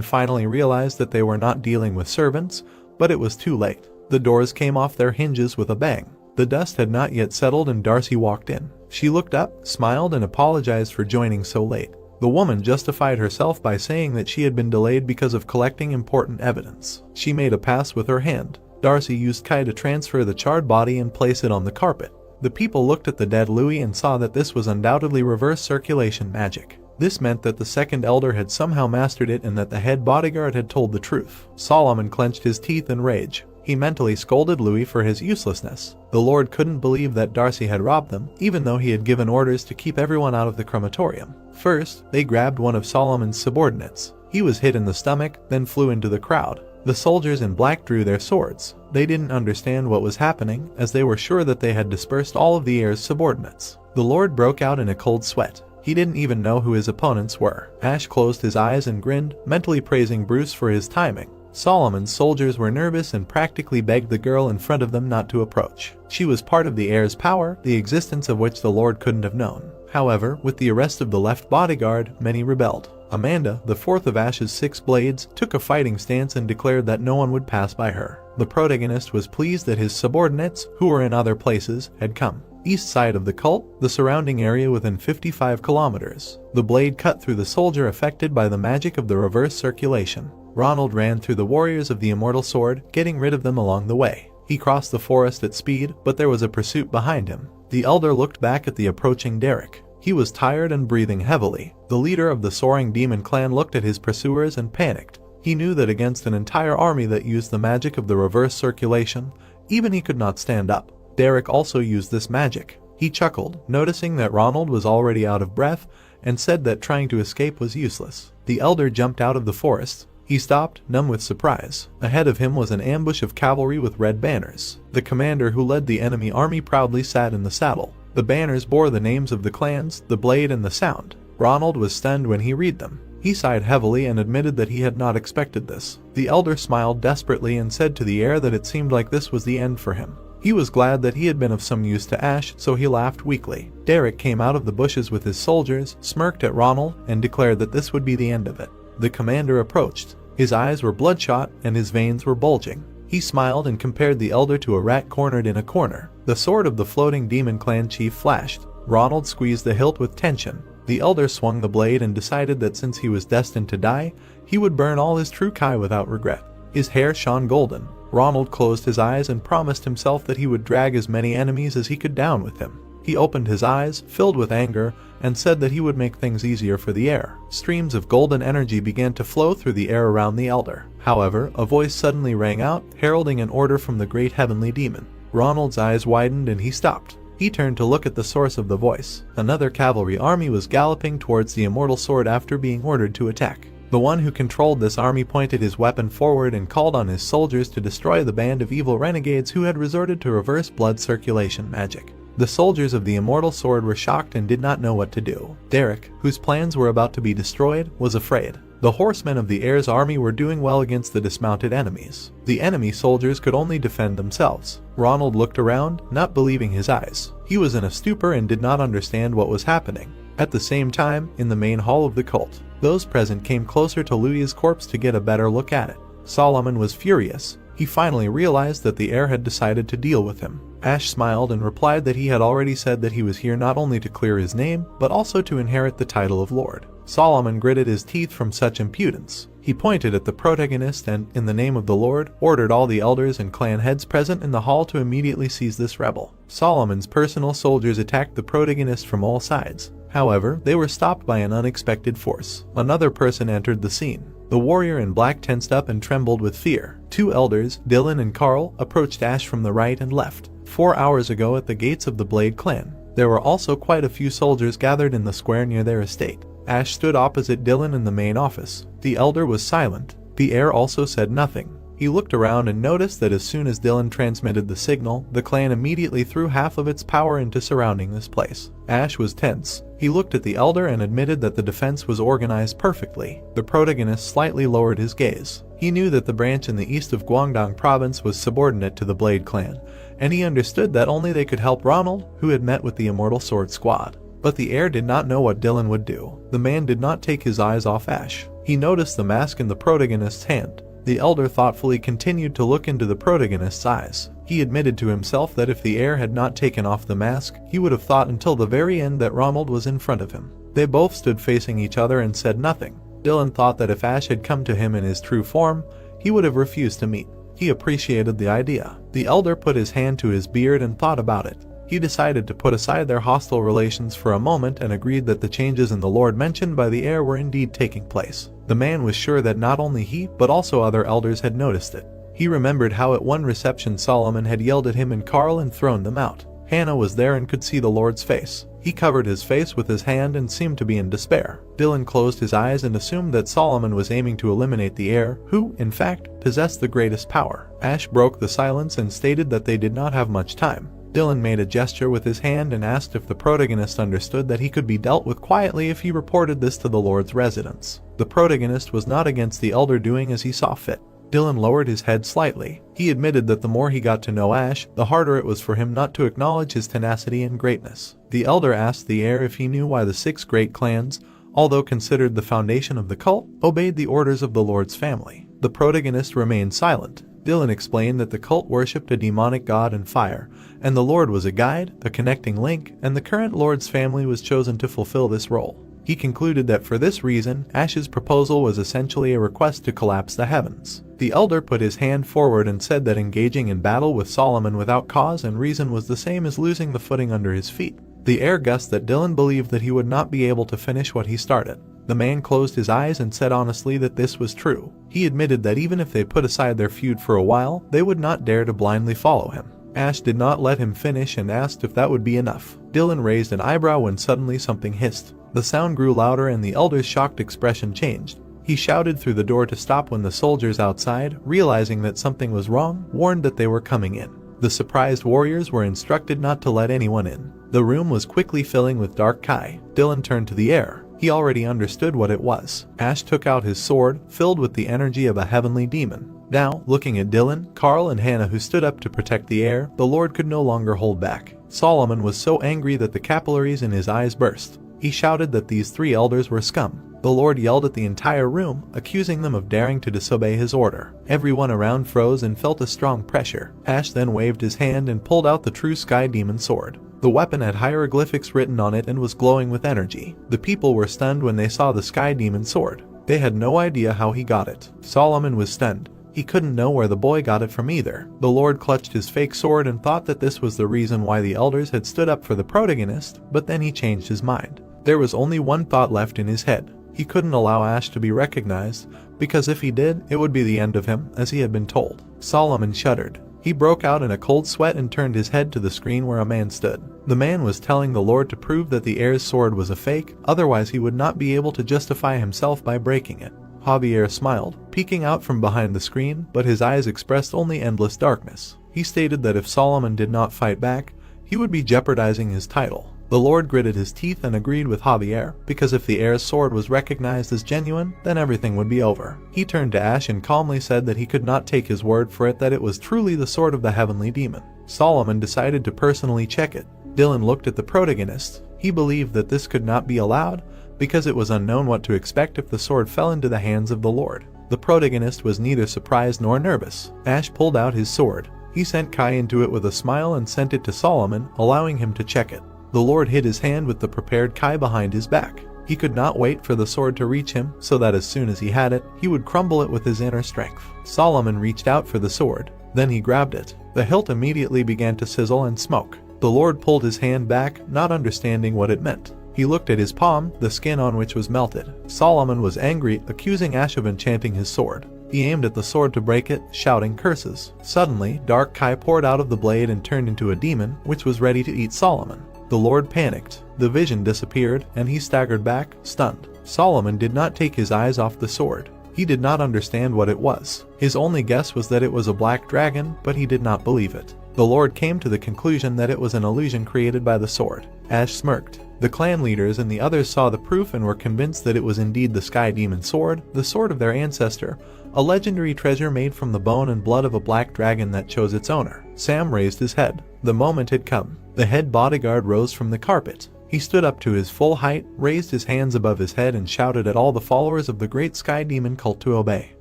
finally realized that they were not dealing with servants, but it was too late. The doors came off their hinges with a bang. The dust had not yet settled and Darcy walked in. She looked up, smiled, and apologized for joining so late. The woman justified herself by saying that she had been delayed because of collecting important evidence. She made a pass with her hand. Darcy used Kai to transfer the charred body and place it on the carpet. The people looked at the dead Louis and saw that this was undoubtedly reverse circulation magic. This meant that the second elder had somehow mastered it and that the head bodyguard had told the truth. Solomon clenched his teeth in rage. He mentally scolded Louis for his uselessness. The Lord couldn't believe that Darcy had robbed them, even though he had given orders to keep everyone out of the crematorium. First, they grabbed one of Solomon's subordinates. He was hit in the stomach, then flew into the crowd. The soldiers in black drew their swords. They didn't understand what was happening, as they were sure that they had dispersed all of the heir's subordinates. The Lord broke out in a cold sweat. He didn't even know who his opponents were. Ash closed his eyes and grinned, mentally praising Bruce for his timing. Solomon's soldiers were nervous and practically begged the girl in front of them not to approach. She was part of the heir's power, the existence of which the Lord couldn't have known. However, with the arrest of the left bodyguard, many rebelled. Amanda, the fourth of Ash's 6 blades, took a fighting stance and declared that no one would pass by her. The protagonist was pleased that his subordinates, who were in other places, had come. East side of the cult, the surrounding area within 55 kilometers. The blade cut through the soldier affected by the magic of the reverse circulation. Ronald ran through the warriors of the Immortal Sword, getting rid of them along the way. He crossed the forest at speed, but there was a pursuit behind him. The elder looked back at the approaching Derek. He was tired and breathing heavily. The leader of the soaring demon clan looked at his pursuers and panicked. He knew that against an entire army that used the magic of the reverse circulation, even he could not stand up. Derek also used this magic. He chuckled, noticing that Ronald was already out of breath, and said that trying to escape was useless. The elder jumped out of the forest. He stopped, numb with surprise. Ahead of him was an ambush of cavalry with red banners. The commander who led the enemy army proudly sat in the saddle. The banners bore the names of the clans, the blade, and the sound. Ronald was stunned when he read them. He sighed heavily and admitted that he had not expected this. The elder smiled desperately and said to the heir that it seemed like this was the end for him. He was glad that he had been of some use to Ash, so he laughed weakly. Derek came out of the bushes with his soldiers, smirked at Ronald, and declared that this would be the end of it. The commander approached. His eyes were bloodshot and his veins were bulging. He smiled and compared the elder to a rat cornered in a corner. The sword of the floating demon clan chief flashed. Ronald squeezed the hilt with tension. The elder swung the blade and decided that since he was destined to die, he would burn all his true Kai without regret. His hair shone golden. Ronald closed his eyes and promised himself that he would drag as many enemies as he could down with him. He opened his eyes, filled with anger, and said that he would make things easier for the air. Streams of golden energy began to flow through the air around the elder. However, a voice suddenly rang out, heralding an order from the great heavenly demon. Ronald's eyes widened and he stopped. He turned to look at the source of the voice. Another cavalry army was galloping towards the immortal sword after being ordered to attack. The one who controlled this army pointed his weapon forward and called on his soldiers to destroy the band of evil renegades who had resorted to reverse blood circulation magic. The soldiers of the immortal sword were shocked and did not know what to do. Derek, whose plans were about to be destroyed, was afraid. The horsemen of the heir's army were doing well against the dismounted enemies. The enemy soldiers could only defend themselves. Ronald looked around, not believing his eyes. He was in a stupor and did not understand what was happening. At the same time, in the main hall of the cult, those present came closer to Louis's corpse to get a better look at it. Solomon was furious. He finally realized that the heir had decided to deal with him. Ash smiled and replied that he had already said that he was here not only to clear his name, but also to inherit the title of Lord. Solomon gritted his teeth from such impudence. He pointed at the protagonist and, in the name of the Lord, ordered all the elders and clan heads present in the hall to immediately seize this rebel. Solomon's personal soldiers attacked the protagonist from all sides. However, they were stopped by an unexpected force. Another person entered the scene. The warrior in black tensed up and trembled with fear. Two elders, Dylan and Carl, approached Ash from the right and left. 4 hours ago at the gates of the Blade clan, there were also quite a few soldiers gathered in the square near their estate. Ash stood opposite Dylan in the main office. The elder was silent. The heir also said nothing. He looked around and noticed that as soon as Dylan transmitted the signal, the clan immediately threw half of its power into surrounding this place. Ash was tense. He looked at the elder and admitted that the defense was organized perfectly. The protagonist slightly lowered his gaze. He knew that the branch in the east of Guangdong province was subordinate to the Blade clan, and he understood that only they could help Ronald, who had met with the Immortal Sword Squad. But the heir did not know what Dylan would do. The man did not take his eyes off Ash. He noticed the mask in the protagonist's hand. The elder thoughtfully continued to look into the protagonist's eyes. He admitted to himself that if the heir had not taken off the mask, he would have thought until the very end that Ronald was in front of him. They both stood facing each other and said nothing. Dylan thought that if Ash had come to him in his true form, he would have refused to meet. He appreciated the idea. The elder put his hand to his beard and thought about it. He decided to put aside their hostile relations for a moment and agreed that the changes in the Lord mentioned by the heir were indeed taking place. The man was sure that not only he, but also other elders had noticed it. He remembered how at one reception Solomon had yelled at him and Carl and thrown them out. Hannah was there and could see the Lord's face. He covered his face with his hand and seemed to be in despair. Dylan closed his eyes and assumed that Solomon was aiming to eliminate the heir, who, in fact, possessed the greatest power. Ash broke the silence and stated that they did not have much time. Dylan made a gesture with his hand and asked if the protagonist understood that he could be dealt with quietly if he reported this to the Lord's residence. The protagonist was not against the elder doing as he saw fit. Dylan lowered his head slightly. He admitted that the more he got to know Ash, the harder it was for him not to acknowledge his tenacity and greatness. The elder asked the heir if he knew why the 6 great clans, although considered the foundation of the cult, obeyed the orders of the Lord's family. The protagonist remained silent. Dylan explained that the cult worshipped a demonic god and fire, and the Lord was a guide, a connecting link, and the current Lord's family was chosen to fulfill this role. He concluded that for this reason, Ash's proposal was essentially a request to collapse the heavens. The elder put his hand forward and said that engaging in battle with Solomon without cause and reason was the same as losing the footing under his feet. The heir guessed that Dylan believed that he would not be able to finish what he started. The man closed his eyes and said honestly that this was true. He admitted that even if they put aside their feud for a while, they would not dare to blindly follow him. Ash did not let him finish and asked if that would be enough. Dylan raised an eyebrow when suddenly something hissed. The sound grew louder and the elder's shocked expression changed. He shouted through the door to stop when the soldiers outside, realizing that something was wrong, warned that they were coming in. The surprised warriors were instructed not to let anyone in. The room was quickly filling with dark Kai. Dylan turned to the heir. He already understood what it was. Ash took out his sword, filled with the energy of a heavenly demon. Now, looking at Dylan, Carl and Hannah who stood up to protect the heir, the Lord could no longer hold back. Solomon was so angry that the capillaries in his eyes burst. He shouted that these 3 elders were scum. The Lord yelled at the entire room, accusing them of daring to disobey his order. Everyone around froze and felt a strong pressure. Ash then waved his hand and pulled out the true Sky Demon sword. The weapon had hieroglyphics written on it and was glowing with energy. The people were stunned when they saw the Sky Demon sword. They had no idea how he got it. Solomon was stunned. He couldn't know where the boy got it from either. The Lord clutched his fake sword and thought that this was the reason why the elders had stood up for the protagonist, but then he changed his mind. There was only one thought left in his head. He couldn't allow Ash to be recognized, because if he did, it would be the end of him, as he had been told. Solomon shuddered. He broke out in a cold sweat and turned his head to the screen where a man stood. The man was telling the Lord to prove that the heir's sword was a fake, otherwise he would not be able to justify himself by breaking it. Javier smiled, peeking out from behind the screen, but his eyes expressed only endless darkness. He stated that if Solomon did not fight back, he would be jeopardizing his title. The Lord gritted his teeth and agreed with Javier, because if the heir's sword was recognized as genuine, then everything would be over. He turned to Ash and calmly said that he could not take his word for it that it was truly the sword of the heavenly demon. Solomon decided to personally check it. Dylan looked at the protagonist. He believed that this could not be allowed, because it was unknown what to expect if the sword fell into the hands of the Lord. The protagonist was neither surprised nor nervous. Ash pulled out his sword. He sent Kai into it with a smile and sent it to Solomon, allowing him to check it. The Lord hid his hand with the prepared Kai behind his back. He could not wait for the sword to reach him, so that as soon as he had it, he would crumble it with his inner strength. Solomon reached out for the sword. Then he grabbed it. The hilt immediately began to sizzle and smoke. The Lord pulled his hand back, not understanding what it meant. He looked at his palm, the skin on which was melted. Solomon was angry, accusing Ash of enchanting his sword. He aimed at the sword to break it, shouting curses. Suddenly, dark Kai poured out of the blade and turned into a demon, which was ready to eat Solomon. The Lord panicked. The vision disappeared, and he staggered back, stunned. Solomon did not take his eyes off the sword. He did not understand what it was. His only guess was that it was a black dragon, but he did not believe it. The Lord came to the conclusion that it was an illusion created by the sword. Ash smirked. The clan leaders and the others saw the proof and were convinced that it was indeed the Sky Demon sword, the sword of their ancestor, a legendary treasure made from the bone and blood of a black dragon that chose its owner. Sam raised his head. The moment had come. The head bodyguard rose from the carpet. He stood up to his full height, raised his hands above his head and shouted at all the followers of the great Sky Demon cult to obey.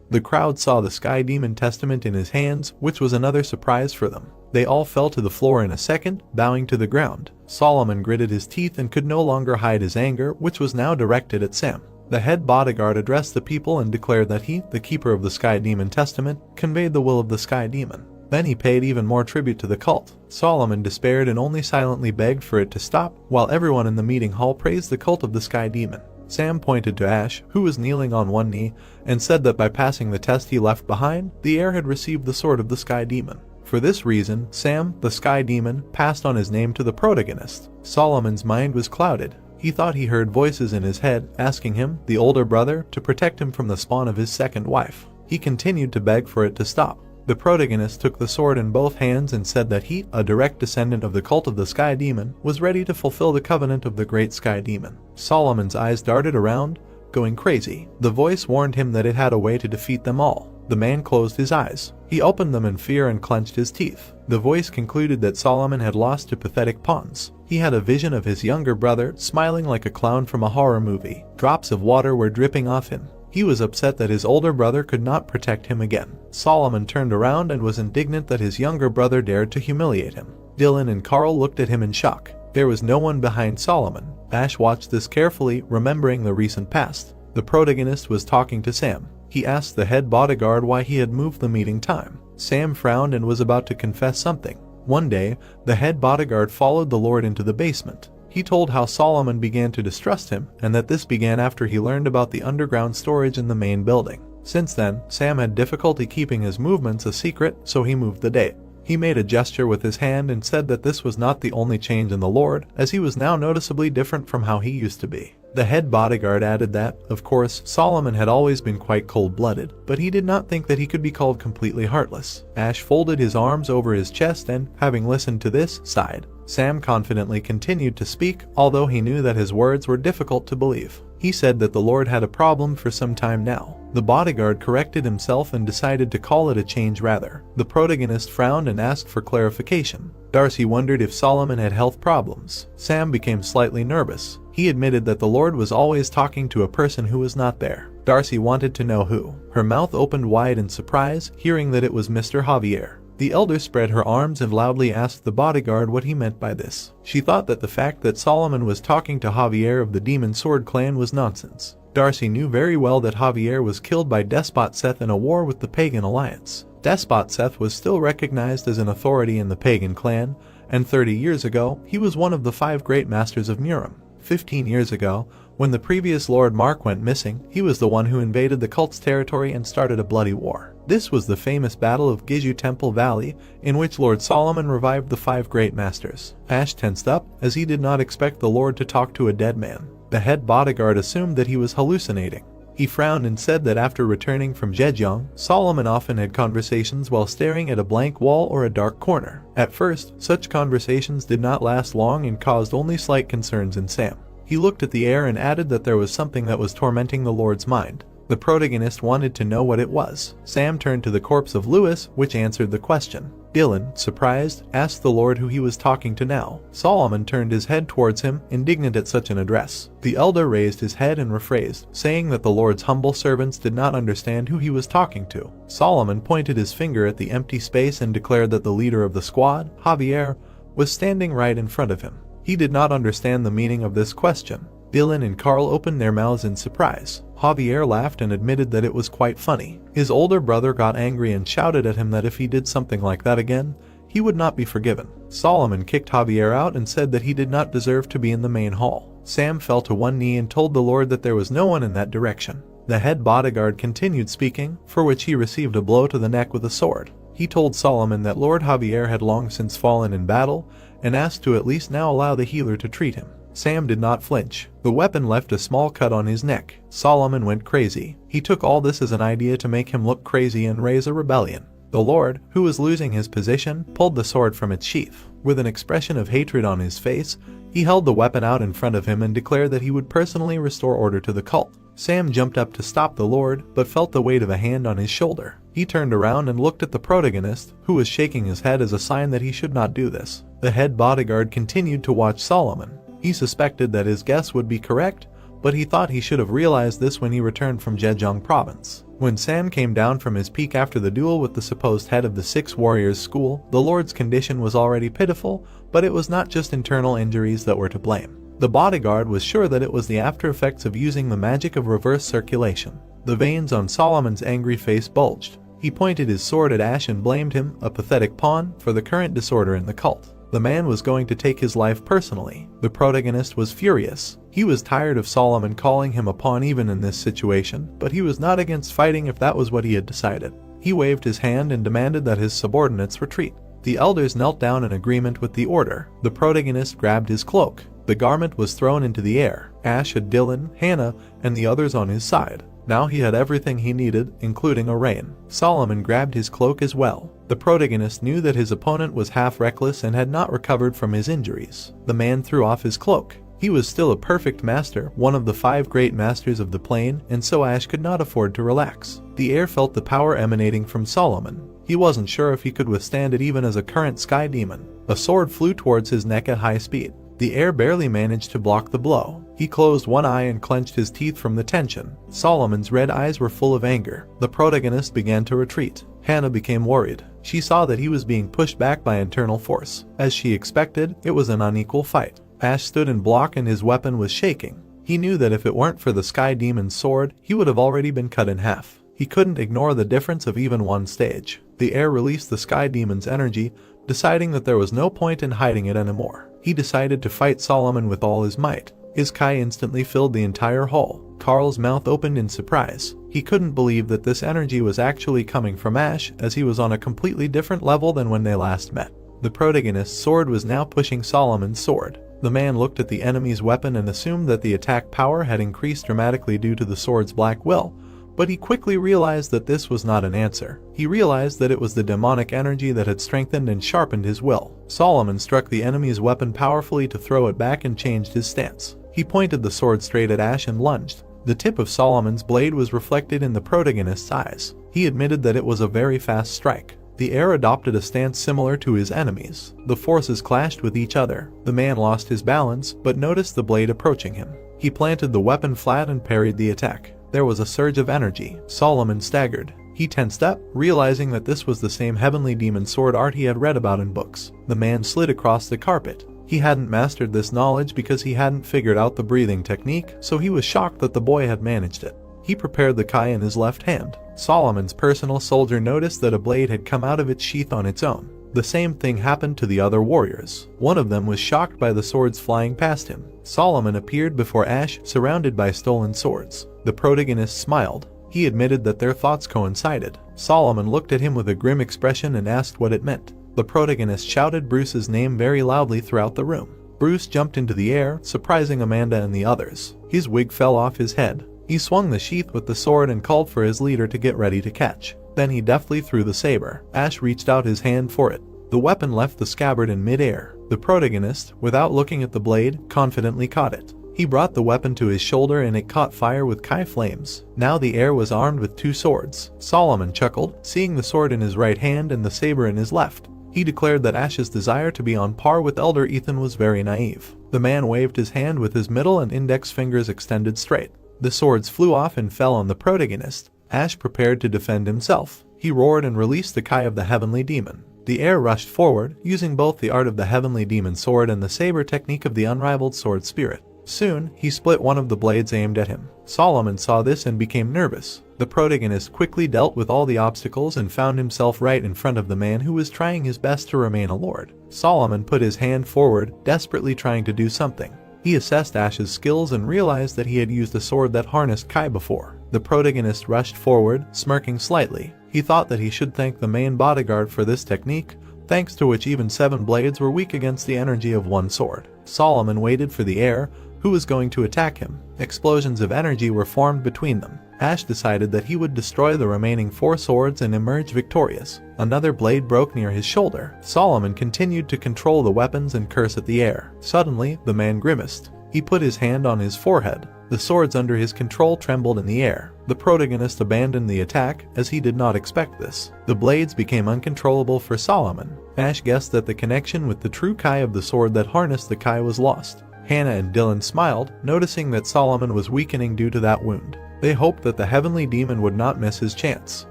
The crowd saw the Sky Demon testament in his hands, which was another surprise for them. They all fell to the floor in a second, bowing to the ground. Solomon gritted his teeth and could no longer hide his anger, which was now directed at Sam. The head bodyguard addressed the people and declared that he, the keeper of the Sky Demon testament, conveyed the will of the Sky Demon. Then he paid even more tribute to the cult. Solomon despaired and only silently begged for it to stop, while everyone in the meeting hall praised the cult of the Sky Demon. Sam pointed to Ash, who was kneeling on one knee, and said that by passing the test he left behind, the heir had received the sword of the Sky Demon. For this reason, Sam, the Sky Demon, passed on his name to the protagonist. Solomon's mind was clouded. He thought he heard voices in his head asking him, the older brother, to protect him from the spawn of his second wife. He continued to beg for it to stop. The protagonist took the sword in both hands and said that he, a direct descendant of the cult of the Sky Demon, was ready to fulfill the covenant of the great Sky Demon. Solomon's eyes darted around, going crazy. The voice warned him that it had a way to defeat them all. The man closed his eyes. He opened them in fear and clenched his teeth. The voice concluded that Solomon had lost to pathetic pawns. He had a vision of his younger brother, smiling like a clown from a horror movie. Drops of water were dripping off him. He was upset that his older brother could not protect him again. Solomon turned around and was indignant that his younger brother dared to humiliate him. Dylan and Carl looked at him in shock. There was no one behind Solomon. Ash watched this carefully, remembering the recent past. The protagonist was talking to Sam. He asked the head bodyguard why he had moved the meeting time. Sam frowned and was about to confess something. One day, the head bodyguard followed the Lord into the basement. He told how Solomon began to distrust him, and that this began after he learned about the underground storage in the main building. Since then, Sam had difficulty keeping his movements a secret, so he moved the date. He made a gesture with his hand and said that this was not the only change in the Lord, as he was now noticeably different from how he used to be. The head bodyguard added that, of course, Solomon had always been quite cold-blooded, but he did not think that he could be called completely heartless. Ash folded his arms over his chest and, having listened to this, sighed. Sam confidently continued to speak, although he knew that his words were difficult to believe. He said that the Lord had a problem for some time now. The bodyguard corrected himself and decided to call it a change rather. The protagonist frowned and asked for clarification. Darcy wondered if Solomon had health problems. Sam became slightly nervous. He admitted that the Lord was always talking to a person who was not there. Darcy wanted to know who. Her mouth opened wide in surprise, hearing that it was Mr. Javier. The elder spread her arms and loudly asked the bodyguard what he meant by this. She thought that the fact that Solomon was talking to Javier of the Demon Sword clan was nonsense. Darcy knew very well that Javier was killed by Despot Seth in a war with the Pagan Alliance. Despot Seth was still recognized as an authority in the Pagan clan, and 30 years ago, he was one of the 5 great masters of Murim. 15 years ago, when the previous Lord Mark went missing, he was the one who invaded the cult's territory and started a bloody war. This was the famous Battle of Gizu Temple Valley, in which Lord Solomon revived the 5 great masters. Ash tensed up, as he did not expect the Lord to talk to a dead man. The head bodyguard assumed that he was hallucinating. He frowned and said that after returning from Zhejiang, Solomon often had conversations while staring at a blank wall or a dark corner. At first, such conversations did not last long and caused only slight concerns in Sam. He looked at the air and added that there was something that was tormenting the Lord's mind. The protagonist wanted to know what it was. Sam turned to the corpse of Lewis, which answered the question. Dylan, surprised, asked the Lord who he was talking to now. Solomon turned his head towards him, indignant at such an address. The elder raised his head and rephrased, saying that the Lord's humble servants did not understand who he was talking to. Solomon pointed his finger at the empty space and declared that the leader of the squad, Javier, was standing right in front of him. He did not understand the meaning of this question. Dylan and Carl opened their mouths in surprise. Javier laughed and admitted that it was quite funny. His older brother got angry and shouted at him that if he did something like that again, he would not be forgiven. Solomon kicked Javier out and said that he did not deserve to be in the main hall. Sam fell to one knee and told the Lord that there was no one in that direction. The head bodyguard continued speaking, for which he received a blow to the neck with a sword. He told Solomon that Lord Javier had long since fallen in battle and asked to at least now allow the healer to treat him. Sam did not flinch. The weapon left a small cut on his neck. Solomon went crazy. He took all this as an idea to make him look crazy and raise a rebellion. The Lord, who was losing his position, pulled the sword from its sheath. With an expression of hatred on his face, he held the weapon out in front of him and declared that he would personally restore order to the cult. Sam jumped up to stop the Lord, but felt the weight of a hand on his shoulder. He turned around and looked at the protagonist, who was shaking his head as a sign that he should not do this. The head bodyguard continued to watch Solomon. He suspected that his guess would be correct, but he thought he should have realized this when he returned from Zhejiang province. When Sam came down from his peak after the duel with the supposed head of the 6 Warriors School, the Lord's condition was already pitiful, but it was not just internal injuries that were to blame. The bodyguard was sure that it was the after effects of using the magic of reverse circulation. The veins on Solomon's angry face bulged. He pointed his sword at Ash and blamed him, a pathetic pawn, for the current disorder in the cult. The man was going to take his life personally. The protagonist was furious. He was tired of Solomon calling him a pawn even in this situation, but he was not against fighting if that was what he had decided. He waved his hand and demanded that his subordinates retreat. The elders knelt down in agreement with the order. The protagonist grabbed his cloak. The garment was thrown into the air. Ash had Dylan, Hannah, and the others on his side. Now he had everything he needed, including a rein. Solomon grabbed his cloak as well. The protagonist knew that his opponent was half reckless and had not recovered from his injuries. The man threw off his cloak. He was still a perfect master, one of the 5 great masters of the plane, and so Ash could not afford to relax. The air felt the power emanating from Solomon. He wasn't sure if he could withstand it even as a current sky demon. A sword flew towards his neck at high speed. The air barely managed to block the blow. He closed one eye and clenched his teeth from the tension. Solomon's red eyes were full of anger. The protagonist began to retreat. Hannah became worried. She saw that he was being pushed back by internal force. As she expected, it was an unequal fight. Ash stood in block and his weapon was shaking. He knew that if it weren't for the Sky Demon's sword, he would have already been cut in half. He couldn't ignore the difference of even one stage. The air released the Sky Demon's energy, deciding that there was no point in hiding it anymore. He decided to fight Solomon with all his might. His Kai instantly filled the entire hall. Carl's mouth opened in surprise. He couldn't believe that this energy was actually coming from Ash, as he was on a completely different level than when they last met. The protagonist's sword was now pushing Solomon's sword. The man looked at the enemy's weapon and assumed that the attack power had increased dramatically due to the sword's black will, but he quickly realized that this was not an answer. He realized that it was the demonic energy that had strengthened and sharpened his will. Solomon struck the enemy's weapon powerfully to throw it back and changed his stance. He pointed the sword straight at Ash and lunged. The tip of Solomon's blade was reflected in the protagonist's eyes. He admitted that it was a very fast strike. The heir adopted a stance similar to his enemies. The forces clashed with each other. The man lost his balance, but noticed the blade approaching him. He planted the weapon flat and parried the attack. There was a surge of energy. Solomon staggered. He tensed up, realizing that this was the same heavenly demon sword art he had read about in books. The man slid across the carpet. He hadn't mastered this knowledge because he hadn't figured out the breathing technique, so he was shocked that the boy had managed it. He prepared the kai in his left hand. Solomon's personal soldier noticed that a blade had come out of its sheath on its own. The same thing happened to the other warriors. One of them was shocked by the swords flying past him. Solomon appeared before Ash, surrounded by stolen swords. The protagonist smiled. He admitted that their thoughts coincided. Solomon looked at him with a grim expression and asked what it meant. The protagonist shouted Bruce's name very loudly throughout the room. Bruce jumped into the air, surprising Amanda and the others. His wig fell off his head. He swung the sheath with the sword and called for his leader to get ready to catch. Then he deftly threw the saber. Ash reached out his hand for it. The weapon left the scabbard in mid-air. The protagonist, without looking at the blade, confidently caught it. He brought the weapon to his shoulder and it caught fire with kai flames. Now the heir was armed with 2 swords. Solomon chuckled, seeing the sword in his right hand and the saber in his left. He declared that Ash's desire to be on par with Elder Ethan was very naive. The man waved his hand with his middle and index fingers extended straight. The swords flew off and fell on the protagonist. Ash prepared to defend himself. He roared and released the kai of the heavenly demon. The heir rushed forward, using both the art of the heavenly demon sword and the saber technique of the unrivaled sword spirit. Soon, he split one of the blades aimed at him. Solomon saw this and became nervous. The protagonist quickly dealt with all the obstacles and found himself right in front of the man who was trying his best to remain a lord. Solomon put his hand forward, desperately trying to do something. He assessed Ash's skills and realized that he had used a sword that harnessed kai before. The protagonist rushed forward, smirking slightly. He thought that he should thank the main bodyguard for this technique, thanks to which even 7 blades were weak against the energy of 1 sword. Solomon waited for the heir, who was going to attack him. Explosions of energy were formed between them. Ash decided that he would destroy the remaining 4 swords and emerge victorious. Another blade broke near his shoulder. Solomon continued to control the weapons and curse at the air. Suddenly, the man grimaced. He put his hand on his forehead. The swords under his control trembled in the air. The protagonist abandoned the attack, as he did not expect this. The blades became uncontrollable for Solomon. Ash guessed that the connection with the true kai of the sword that harnessed the kai was lost. Hannah and Dylan smiled, noticing that Solomon was weakening due to that wound. They hoped that the heavenly demon would not miss his chance.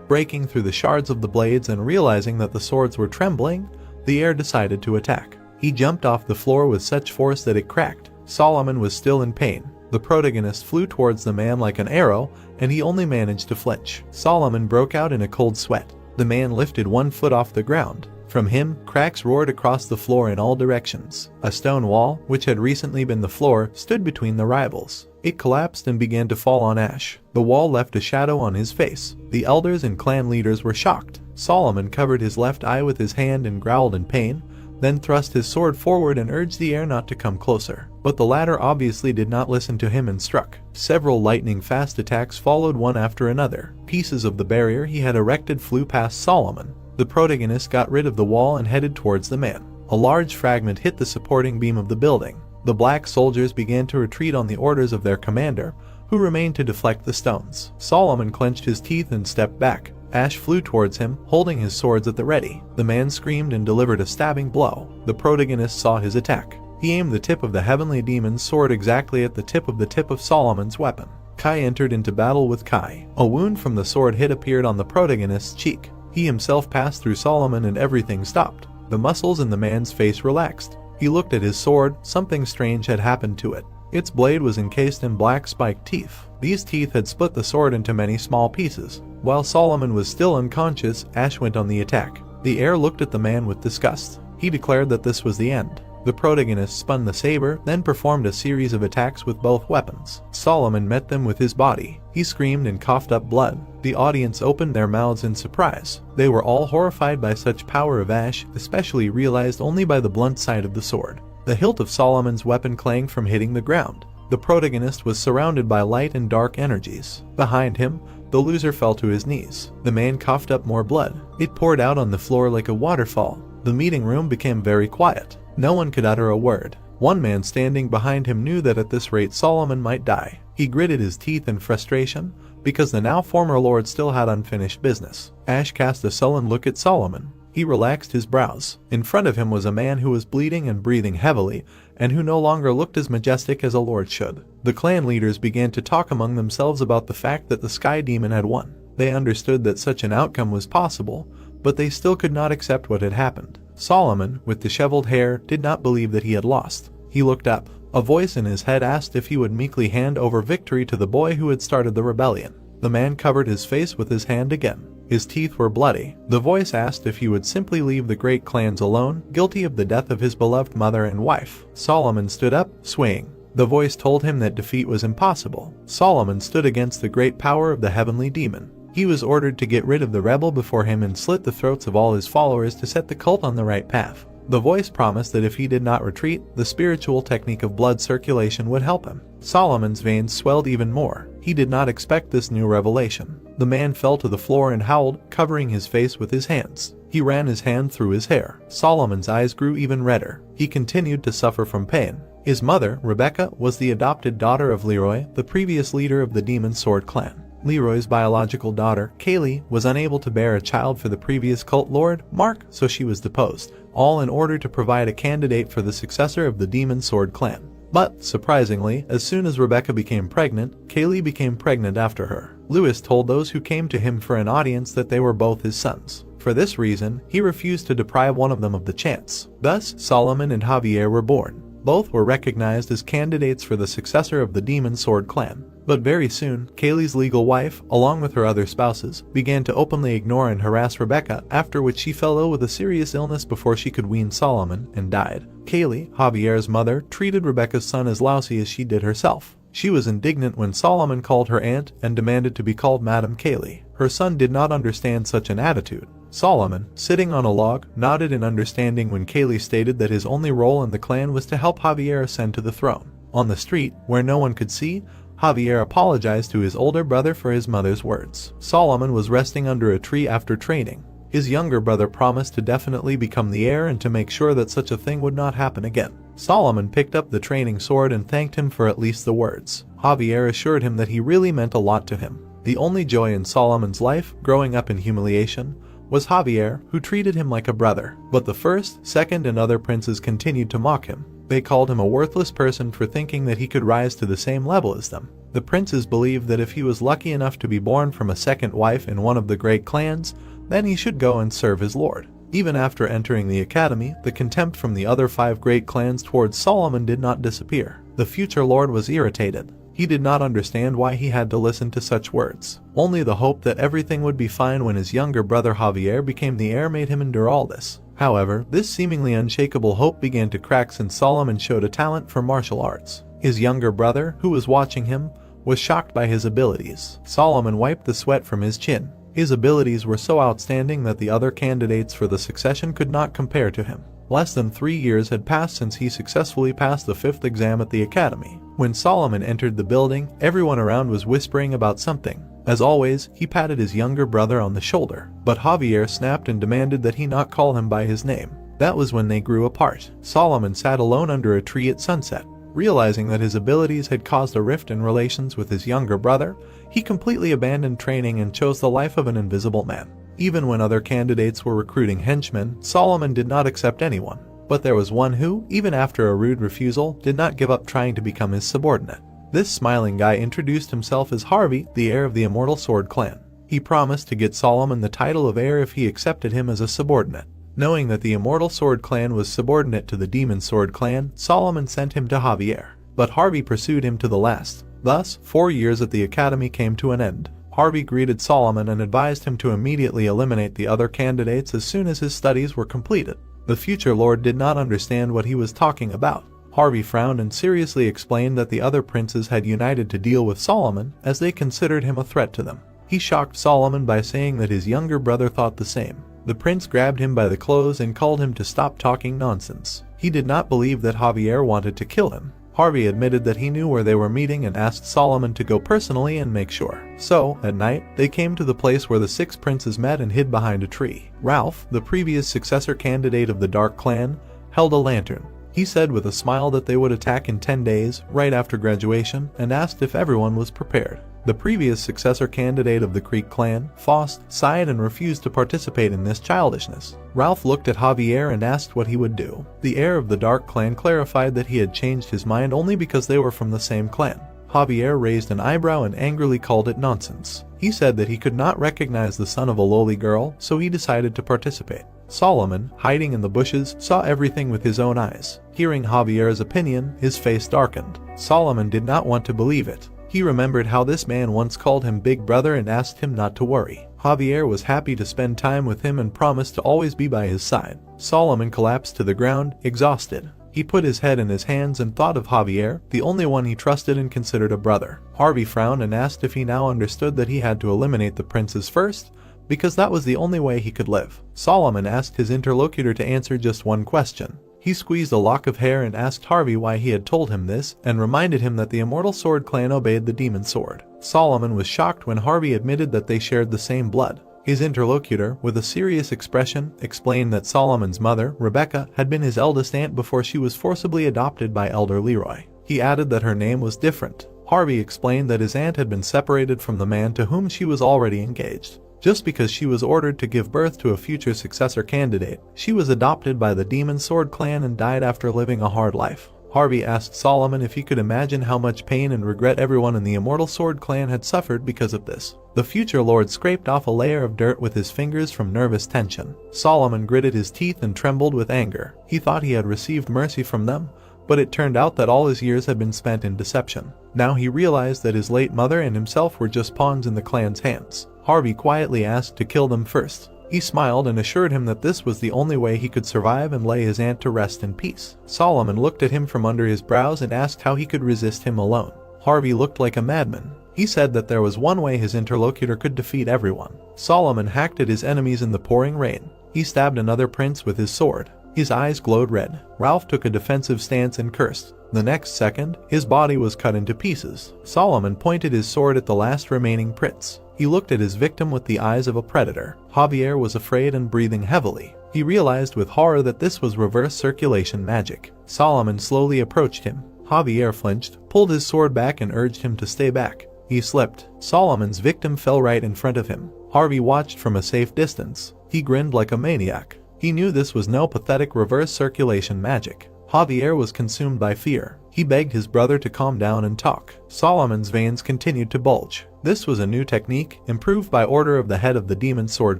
Breaking through the shards of the blades and realizing that the swords were trembling, the heir decided to attack. He jumped off the floor with such force that it cracked. Solomon was still in pain. The protagonist flew towards the man like an arrow, and he only managed to flinch. Solomon broke out in a cold sweat. The man lifted 1 foot off the ground. From him, cracks roared across the floor in all directions. A stone wall, which had recently been the floor, stood between the rivals. It collapsed and began to fall on Ash. The wall left a shadow on his face. The elders and clan leaders were shocked. Solomon covered his left eye with his hand and growled in pain, then thrust his sword forward and urged the heir not to come closer. But the latter obviously did not listen to him and struck. Several lightning-fast attacks followed one after another. Pieces of the barrier he had erected flew past Solomon. The protagonist got rid of the wall and headed towards the man. A large fragment hit the supporting beam of the building. The black soldiers began to retreat on the orders of their commander, who remained to deflect the stones. Solomon clenched his teeth and stepped back. Ash flew towards him, holding his swords at the ready. The man screamed and delivered a stabbing blow. The protagonist saw his attack. He aimed the tip of the heavenly demon's sword exactly at the tip of Solomon's weapon. Kai entered into battle with Kai. A wound from the sword hit appeared on the protagonist's cheek. He himself passed through Solomon and everything stopped. The muscles in the man's face relaxed. He looked at his sword. Something strange had happened to it. Its blade was encased in black spiked teeth. These teeth had split the sword into many small pieces. While Solomon was still unconscious, Ash went on the attack. The heir looked at the man with disgust. He declared that this was the end. The protagonist spun the saber, then performed a series of attacks with both weapons. Solomon met them with his body. He screamed and coughed up blood. The audience opened their mouths in surprise. They were all horrified by such power of Ash, especially realized only by the blunt side of the sword. The hilt of Solomon's weapon clanged from hitting the ground. The protagonist was surrounded by light and dark energies. Behind him, the loser fell to his knees. The man coughed up more blood. It poured out on the floor like a waterfall. The meeting room became very quiet. No one could utter a word. One man standing behind him knew that at this rate Solomon might die. He gritted his teeth in frustration, because the now former lord still had unfinished business. Ash cast a sullen look at Solomon. He relaxed his brows. In front of him was a man who was bleeding and breathing heavily, and who no longer looked as majestic as a lord should. The clan leaders began to talk among themselves about the fact that the Sky Demon had won. They understood that such an outcome was possible, but they still could not accept what had happened. Solomon, with disheveled hair, did not believe that he had lost. He looked up. A voice in his head asked if he would meekly hand over victory to the boy who had started the rebellion. The man covered his face with his hand again. His teeth were bloody. The voice asked if he would simply leave the great clans alone, guilty of the death of his beloved mother and wife. Solomon stood up, swaying. The voice told him that defeat was impossible. Solomon stood against the great power of the heavenly demon. He was ordered to get rid of the rebel before him and slit the throats of all his followers to set the cult on the right path. The voice promised that if he did not retreat, the spiritual technique of blood circulation would help him. Solomon's veins swelled even more. He did not expect this new revelation. The man fell to the floor and howled, covering his face with his hands. He ran his hand through his hair. Solomon's eyes grew even redder. He continued to suffer from pain. His mother, Rebecca, was the adopted daughter of Leroy, the previous leader of the Demon Sword clan. Leroy's biological daughter, Kaylee, was unable to bear a child for the previous cult lord, Mark, so she was deposed, all in order to provide a candidate for the successor of the Demon Sword clan. But, surprisingly, as soon as Rebecca became pregnant, Kaylee became pregnant after her. Lewis told those who came to him for an audience that they were both his sons. For this reason, he refused to deprive one of them of the chance. Thus, Solomon and Javier were born. Both were recognized as candidates for the successor of the Demon Sword clan. But very soon, Kaylee's legal wife, along with her other spouses, began to openly ignore and harass Rebecca, after which she fell ill with a serious illness before she could wean Solomon, and died. Kaylee, Javier's mother, treated Rebecca's son as lousy as she did herself. She was indignant when Solomon called her aunt and demanded to be called Madam Kaylee. Her son did not understand such an attitude. Solomon, sitting on a log, nodded in understanding when Kaylee stated that his only role in the clan was to help Javier ascend to the throne. On the street, where no one could see, Javier apologized to his older brother for his mother's words. Solomon was resting under a tree after training. His younger brother promised to definitely become the heir and to make sure that such a thing would not happen again. Solomon picked up the training sword and thanked him for at least the words. Javier assured him that he really meant a lot to him. The only joy in Solomon's life, growing up in humiliation, was Javier, who treated him like a brother. But the first, second, and other princes continued to mock him. They called him a worthless person for thinking that he could rise to the same level as them. The princes believed that if he was lucky enough to be born from a second wife in one of the great clans, then he should go and serve his lord. Even after entering the academy, the contempt from the other 5 great clans towards Solomon did not disappear. The future lord was irritated. He did not understand why he had to listen to such words. Only the hope that everything would be fine when his younger brother Javier became the heir made him endure all this. However, this seemingly unshakable hope began to crack since Solomon showed a talent for martial arts. His younger brother, who was watching him, was shocked by his abilities. Solomon wiped the sweat from his chin. His abilities were so outstanding that the other candidates for the succession could not compare to him. Less than 3 years had passed since he successfully passed the 5th exam at the academy. When Solomon entered the building, everyone around was whispering about something. As always, he patted his younger brother on the shoulder, but Javier snapped and demanded that he not call him by his name. That was when they grew apart. Solomon sat alone under a tree at sunset. Realizing that his abilities had caused a rift in relations with his younger brother, he completely abandoned training and chose the life of an invisible man. Even when other candidates were recruiting henchmen, Solomon did not accept anyone. But there was one who, even after a rude refusal, did not give up trying to become his subordinate. This smiling guy introduced himself as Harvey, the heir of the Immortal Sword clan. He promised to get Solomon the title of heir if he accepted him as a subordinate. Knowing that the Immortal Sword clan was subordinate to the Demon Sword clan, Solomon sent him to Javier. But Harvey pursued him to the last. Thus, 4 years at the academy came to an end. Harvey greeted Solomon and advised him to immediately eliminate the other candidates as soon as his studies were completed. The future lord did not understand what he was talking about. Harvey frowned and seriously explained that the other princes had united to deal with Solomon as they considered him a threat to them. He shocked Solomon by saying that his younger brother thought the same. The prince grabbed him by the clothes and called him to stop talking nonsense. He did not believe that Javier wanted to kill him. Harvey admitted that he knew where they were meeting and asked Solomon to go personally and make sure. So, at night, they came to the place where the 6 princes met and hid behind a tree. Ralph, the previous successor candidate of the Dark Clan, held a lantern. He said with a smile that they would attack in 10 days, right after graduation, and asked if everyone was prepared. The previous successor candidate of the Creek clan, Faust, sighed and refused to participate in this childishness. Ralph looked at Javier and asked what he would do. The heir of the Dark clan clarified that he had changed his mind only because they were from the same clan. Javier raised an eyebrow and angrily called it nonsense. He said that he could not recognize the son of a lowly girl, so he decided to participate. Solomon, hiding in the bushes, saw everything with his own eyes. Hearing Javier's opinion, his face darkened. Solomon did not want to believe it. He remembered how this man once called him Big Brother and asked him not to worry. Javier was happy to spend time with him and promised to always be by his side. Solomon collapsed to the ground, exhausted. He put his head in his hands and thought of Javier, the only one he trusted and considered a brother. Harvey frowned and asked if he now understood that he had to eliminate the princes first, because that was the only way he could live. Solomon asked his interlocutor to answer just one question. He squeezed a lock of hair and asked Harvey why he had told him this, and reminded him that the Immortal Sword clan obeyed the Demon Sword. Solomon was shocked when Harvey admitted that they shared the same blood. His interlocutor, with a serious expression, explained that Solomon's mother, Rebecca, had been his eldest aunt before she was forcibly adopted by Elder Leroy. He added that her name was different. Harvey explained that his aunt had been separated from the man to whom she was already engaged. Just because she was ordered to give birth to a future successor candidate, she was adopted by the Demon Sword clan and died after living a hard life. Harvey asked Solomon if he could imagine how much pain and regret everyone in the Immortal Sword clan had suffered because of this. The future lord scraped off a layer of dirt with his fingers from nervous tension. Solomon gritted his teeth and trembled with anger. He thought he had received mercy from them, but it turned out that all his years had been spent in deception. Now he realized that his late mother and himself were just pawns in the clan's hands. Harvey quietly asked to kill them first. He smiled and assured him that this was the only way he could survive and lay his aunt to rest in peace. Solomon looked at him from under his brows and asked how he could resist him alone. Harvey looked like a madman. He said that there was one way his interlocutor could defeat everyone. Solomon hacked at his enemies in the pouring rain. He stabbed another prince with his sword. His eyes glowed red. Ralph took a defensive stance and cursed. The next second, his body was cut into pieces. Solomon pointed his sword at the last remaining prince. He looked at his victim with the eyes of a predator. Javier was afraid and breathing heavily. He realized with horror that this was reverse circulation magic. Solomon slowly approached him. Javier flinched, pulled his sword back and urged him to stay back. He slipped. Solomon's victim fell right in front of him. Harvey watched from a safe distance. He grinned like a maniac. He knew this was no pathetic reverse circulation magic. Javier was consumed by fear. He begged his brother to calm down and talk. Solomon's veins continued to bulge. This was a new technique, improved by order of the head of the Demon Sword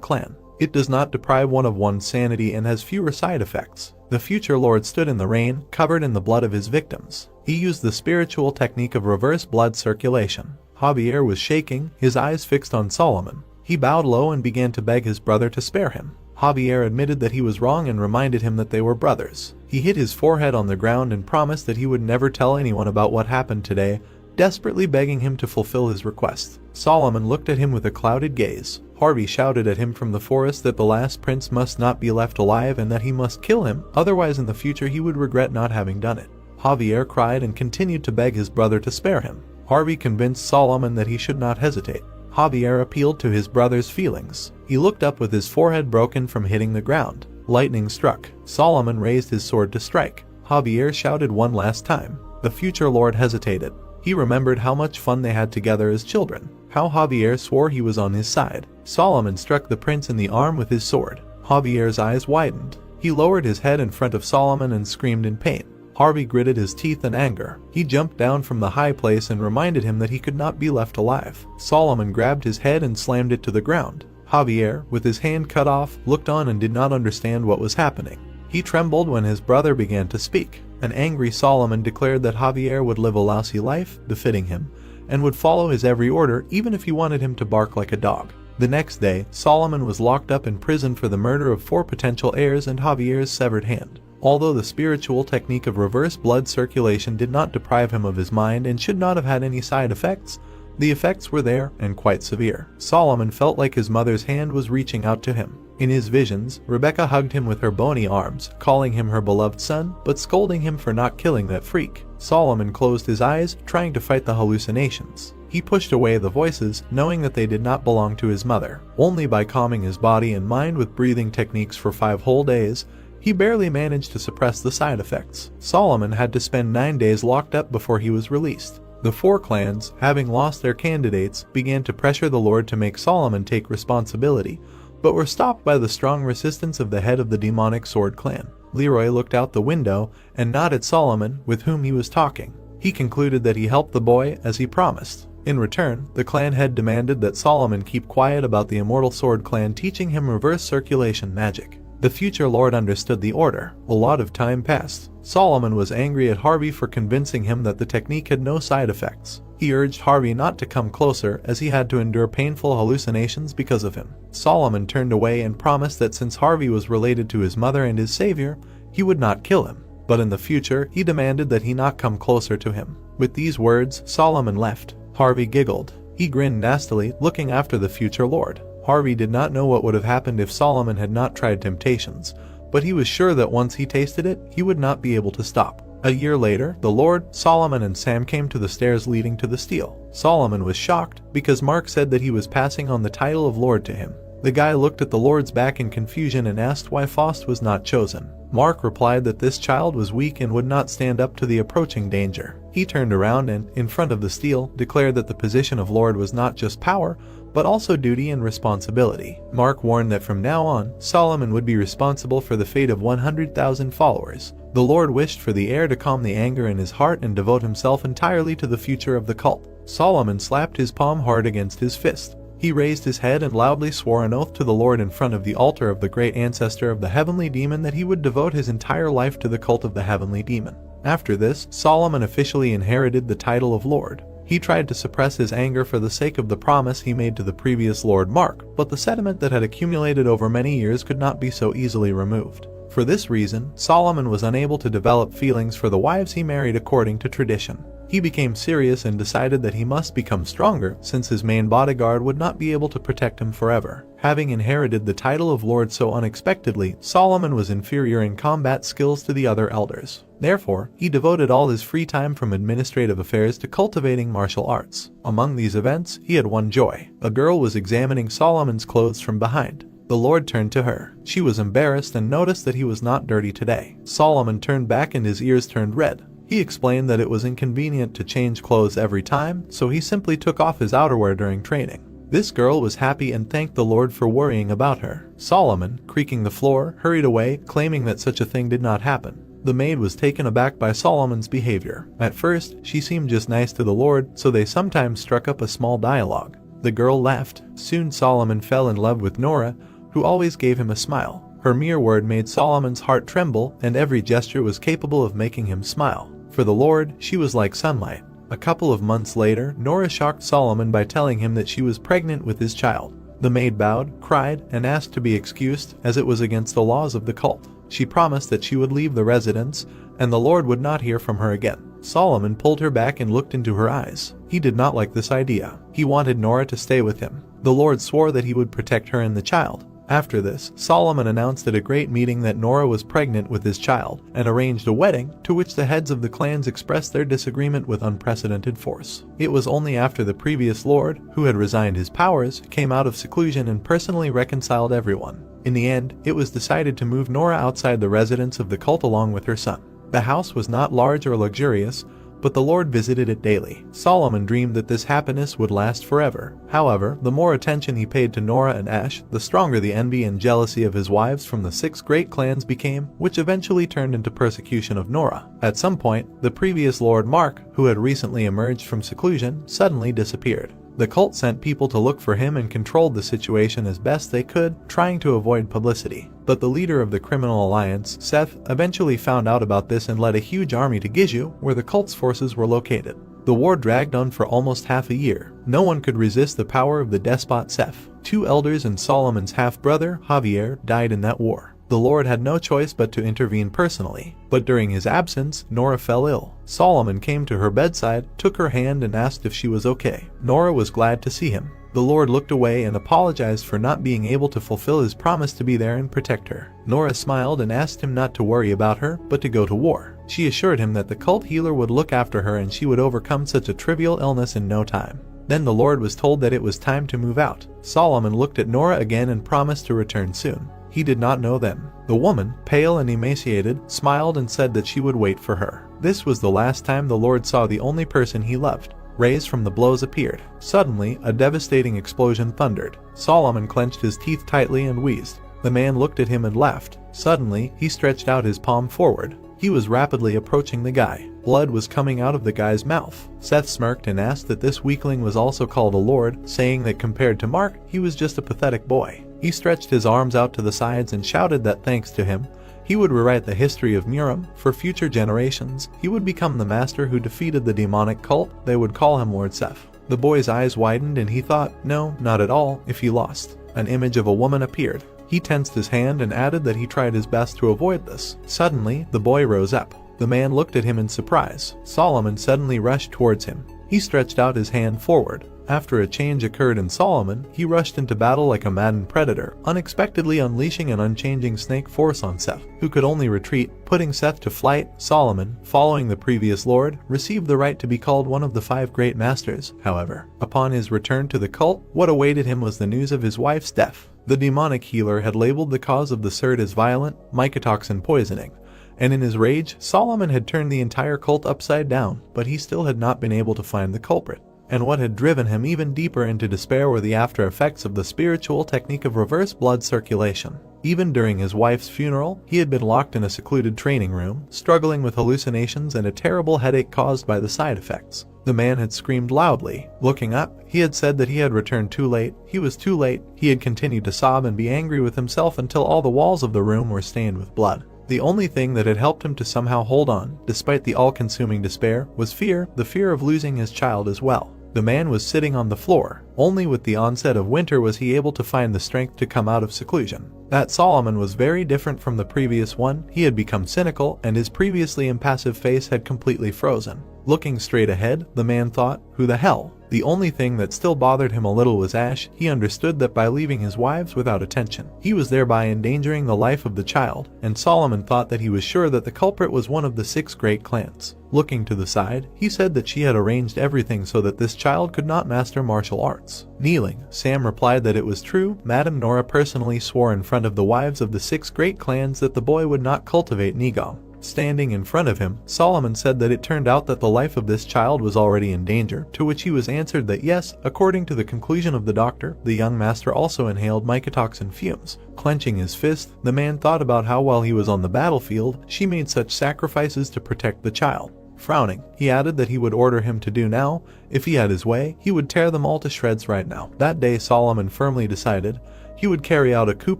clan. It does not deprive one of one's sanity and has fewer side effects. The future lord stood in the rain, covered in the blood of his victims. He used the spiritual technique of reverse blood circulation. Javier was shaking, his eyes fixed on Solomon. He bowed low and began to beg his brother to spare him. Javier admitted that he was wrong and reminded him that they were brothers. He hit his forehead on the ground and promised that he would never tell anyone about what happened today, desperately begging him to fulfill his request. Solomon looked at him with a clouded gaze. Harvey shouted at him from the forest that the last prince must not be left alive and that he must kill him, otherwise in the future he would regret not having done it. Javier cried and continued to beg his brother to spare him. Harvey convinced Solomon that he should not hesitate. Javier appealed to his brother's feelings. He looked up with his forehead broken from hitting the ground. Lightning struck. Solomon raised his sword to strike. Javier shouted one last time. The future lord hesitated. He remembered how much fun they had together as children, how Javier swore he was on his side. Solomon struck the prince in the arm with his sword. Javier's eyes widened. He lowered his head in front of Solomon and screamed in pain. Harvey gritted his teeth in anger. He jumped down from the high place and reminded him that he could not be left alive. Solomon grabbed his head and slammed it to the ground. Javier, with his hand cut off, looked on and did not understand what was happening. He trembled when his brother began to speak. An angry Solomon declared that Javier would live a lousy life, befitting him, and would follow his every order even if he wanted him to bark like a dog. The next day, Solomon was locked up in prison for the murder of 4 potential heirs and Javier's severed hand. Although the spiritual technique of reverse blood circulation did not deprive him of his mind and should not have had any side effects, the effects were there and quite severe. Solomon felt like his mother's hand was reaching out to him. In his visions, Rebecca hugged him with her bony arms, calling him her beloved son, but scolding him for not killing that freak. Solomon closed his eyes, trying to fight the hallucinations. He pushed away the voices, knowing that they did not belong to his mother. Only by calming his body and mind with breathing techniques for 5 whole days, He barely managed to suppress the side effects. Solomon had to spend 9 days locked up before he was released. The 4 clans, having lost their candidates, began to pressure the Lord to make Solomon take responsibility, but were stopped by the strong resistance of the head of the demonic sword clan. Leroy looked out the window and nodded at Solomon, with whom he was talking. He concluded that he helped the boy as he promised. In return, the clan head demanded that Solomon keep quiet about the immortal sword clan teaching him reverse circulation magic. The future lord understood the order. A lot of time passed. Solomon was angry at Harvey for convincing him that the technique had no side effects. He urged Harvey not to come closer as he had to endure painful hallucinations because of him. Solomon turned away and promised that since Harvey was related to his mother and his savior, he would not kill him. But in the future, he demanded that he not come closer to him. With these words, Solomon left. Harvey giggled. He grinned nastily, looking after the future lord. Harvey did not know what would have happened if Solomon had not tried temptations, but he was sure that once he tasted it, he would not be able to stop. A year later, the Lord, Solomon, and Sam came to the stairs leading to the steal. Solomon was shocked because Mark said that he was passing on the title of Lord to him. The guy looked at the Lord's back in confusion and asked why Faust was not chosen. Mark replied that this child was weak and would not stand up to the approaching danger. He turned around and, in front of the steal, declared that the position of Lord was not just power, but also duty and responsibility. Mark warned that from now on, Solomon would be responsible for the fate of 100,000 followers. The Lord wished for the heir to calm the anger in his heart and devote himself entirely to the future of the cult. Solomon slapped his palm hard against his fist. He raised his head and loudly swore an oath to the Lord in front of the altar of the great ancestor of the heavenly demon that he would devote his entire life to the cult of the heavenly demon. After this, Solomon officially inherited the title of Lord. He tried to suppress his anger for the sake of the promise he made to the previous Lord Mark, but the sediment that had accumulated over many years could not be so easily removed. For this reason, Solomon was unable to develop feelings for the wives he married according to tradition. He became serious and decided that he must become stronger since his main bodyguard would not be able to protect him forever. Having inherited the title of Lord so unexpectedly, Solomon was inferior in combat skills to the other elders. Therefore, he devoted all his free time from administrative affairs to cultivating martial arts. Among these events, he had one joy. A girl was examining Solomon's clothes from behind. The Lord turned to her. She was embarrassed and noticed that he was not dirty today. Solomon turned back and his ears turned red. He explained that it was inconvenient to change clothes every time, so he simply took off his outerwear during training. This girl was happy and thanked the Lord for worrying about her. Solomon, creaking the floor, hurried away, claiming that such a thing did not happen. The maid was taken aback by Solomon's behavior. At first, she seemed just nice to the Lord, so they sometimes struck up a small dialogue. The girl laughed. Soon Solomon fell in love with Nora, who always gave him a smile. Her mere word made Solomon's heart tremble, and every gesture was capable of making him smile. For the Lord, she was like sunlight. A couple of months later, Nora shocked Solomon by telling him that she was pregnant with his child. The maid bowed, cried, and asked to be excused, as it was against the laws of the cult. She promised that she would leave the residence, and the Lord would not hear from her again. Solomon pulled her back and looked into her eyes. He did not like this idea. He wanted Nora to stay with him. The Lord swore that he would protect her and the child. After this, Solomon announced at a great meeting that Nora was pregnant with his child, and arranged a wedding, to which the heads of the clans expressed their disagreement with unprecedented force. It was only after the previous lord, who had resigned his powers, came out of seclusion and personally reconciled everyone. In the end, it was decided to move Nora outside the residence of the cult along with her son. The house was not large or luxurious, but the Lord visited it daily. Solomon dreamed that this happiness would last forever. However, the more attention he paid to Nora and Ash, the stronger the envy and jealousy of his wives from the 6 great clans became, which eventually turned into persecution of Nora. At some point, the previous Lord Mark, who had recently emerged from seclusion, suddenly disappeared. The cult sent people to look for him and controlled the situation as best they could, trying to avoid publicity. But the leader of the criminal alliance, Seth, eventually found out about this and led a huge army to Gizu, where the cult's forces were located. The war dragged on for almost half a year. No one could resist the power of the despot Seth. 2 elders and Solomon's half-brother, Javier, died in that war. The Lord had no choice but to intervene personally. But during his absence, Nora fell ill. Solomon came to her bedside, took her hand and asked if she was okay. Nora was glad to see him. The Lord looked away and apologized for not being able to fulfill his promise to be there and protect her. Nora smiled and asked him not to worry about her, but to go to war. She assured him that the cult healer would look after her and she would overcome such a trivial illness in no time. Then the Lord was told that it was time to move out. Solomon looked at Nora again and promised to return soon. He did not know them. The woman, pale and emaciated, smiled and said that she would wait for her. This was the last time the Lord saw the only person he loved. Rays from the blows appeared. Suddenly, a devastating explosion thundered. Solomon clenched his teeth tightly and wheezed. The man looked at him and laughed. Suddenly, he stretched out his palm forward. He was rapidly approaching the guy. Blood was coming out of the guy's mouth. Seth smirked and asked that this weakling was also called a lord, saying that compared to Mark, he was just a pathetic boy. He stretched his arms out to the sides and shouted that thanks to him, he would rewrite the history of Muram for future generations. He would become the master who defeated the demonic cult. They would call him Lord Seth. The boy's eyes widened and he thought, no, not at all, if he lost. An image of a woman appeared. He tensed his hand and added that he tried his best to avoid this. Suddenly, the boy rose up. The man looked at him in surprise. Solomon suddenly rushed towards him. He stretched out his hand forward. After a change occurred in Solomon, he rushed into battle like a maddened predator, unexpectedly unleashing an unchanging snake force on Seth, who could only retreat, putting Seth to flight. Solomon, following the previous lord, received the right to be called one of the 5 great masters. However, upon his return to the cult, what awaited him was the news of his wife's death. The demonic healer had labeled the cause of the surd as violent mycotoxin poisoning, and in his rage, Solomon had turned the entire cult upside down, but he still had not been able to find the culprit. And what had driven him even deeper into despair were the after effects of the spiritual technique of reverse blood circulation. Even during his wife's funeral, he had been locked in a secluded training room, struggling with hallucinations and a terrible headache caused by the side effects. The man had screamed loudly. Looking up, he had said that he had returned too late. He was too late. He had continued to sob and be angry with himself until all the walls of the room were stained with blood. The only thing that had helped him to somehow hold on, despite the all-consuming despair, was fear, the fear of losing his child as well. The man was sitting on the floor. Only with the onset of winter was he able to find the strength to come out of seclusion. That Solomon was very different from the previous one. He had become cynical, and his previously impassive face had completely frozen. Looking straight ahead, the man thought, who the hell? The only thing that still bothered him a little was Ash. He understood that by leaving his wives without attention, he was thereby endangering the life of the child, and Solomon thought that he was sure that the culprit was one of the 6 great clans. Looking to the side, he said that she had arranged everything so that this child could not master martial arts. Kneeling, Sam replied that it was true. Madame Nora personally swore in front of the wives of the 6 great clans that the boy would not cultivate Nigong. Standing in front of him, Solomon said that it turned out that the life of this child was already in danger, to which he was answered that yes, according to the conclusion of the doctor, the young master also inhaled mycotoxin fumes. Clenching his fist, the man thought about how while he was on the battlefield, she made such sacrifices to protect the child. Frowning, he added that he would order him to do now. If he had his way, he would tear them all to shreds right now. That day Solomon firmly decided he would carry out a coup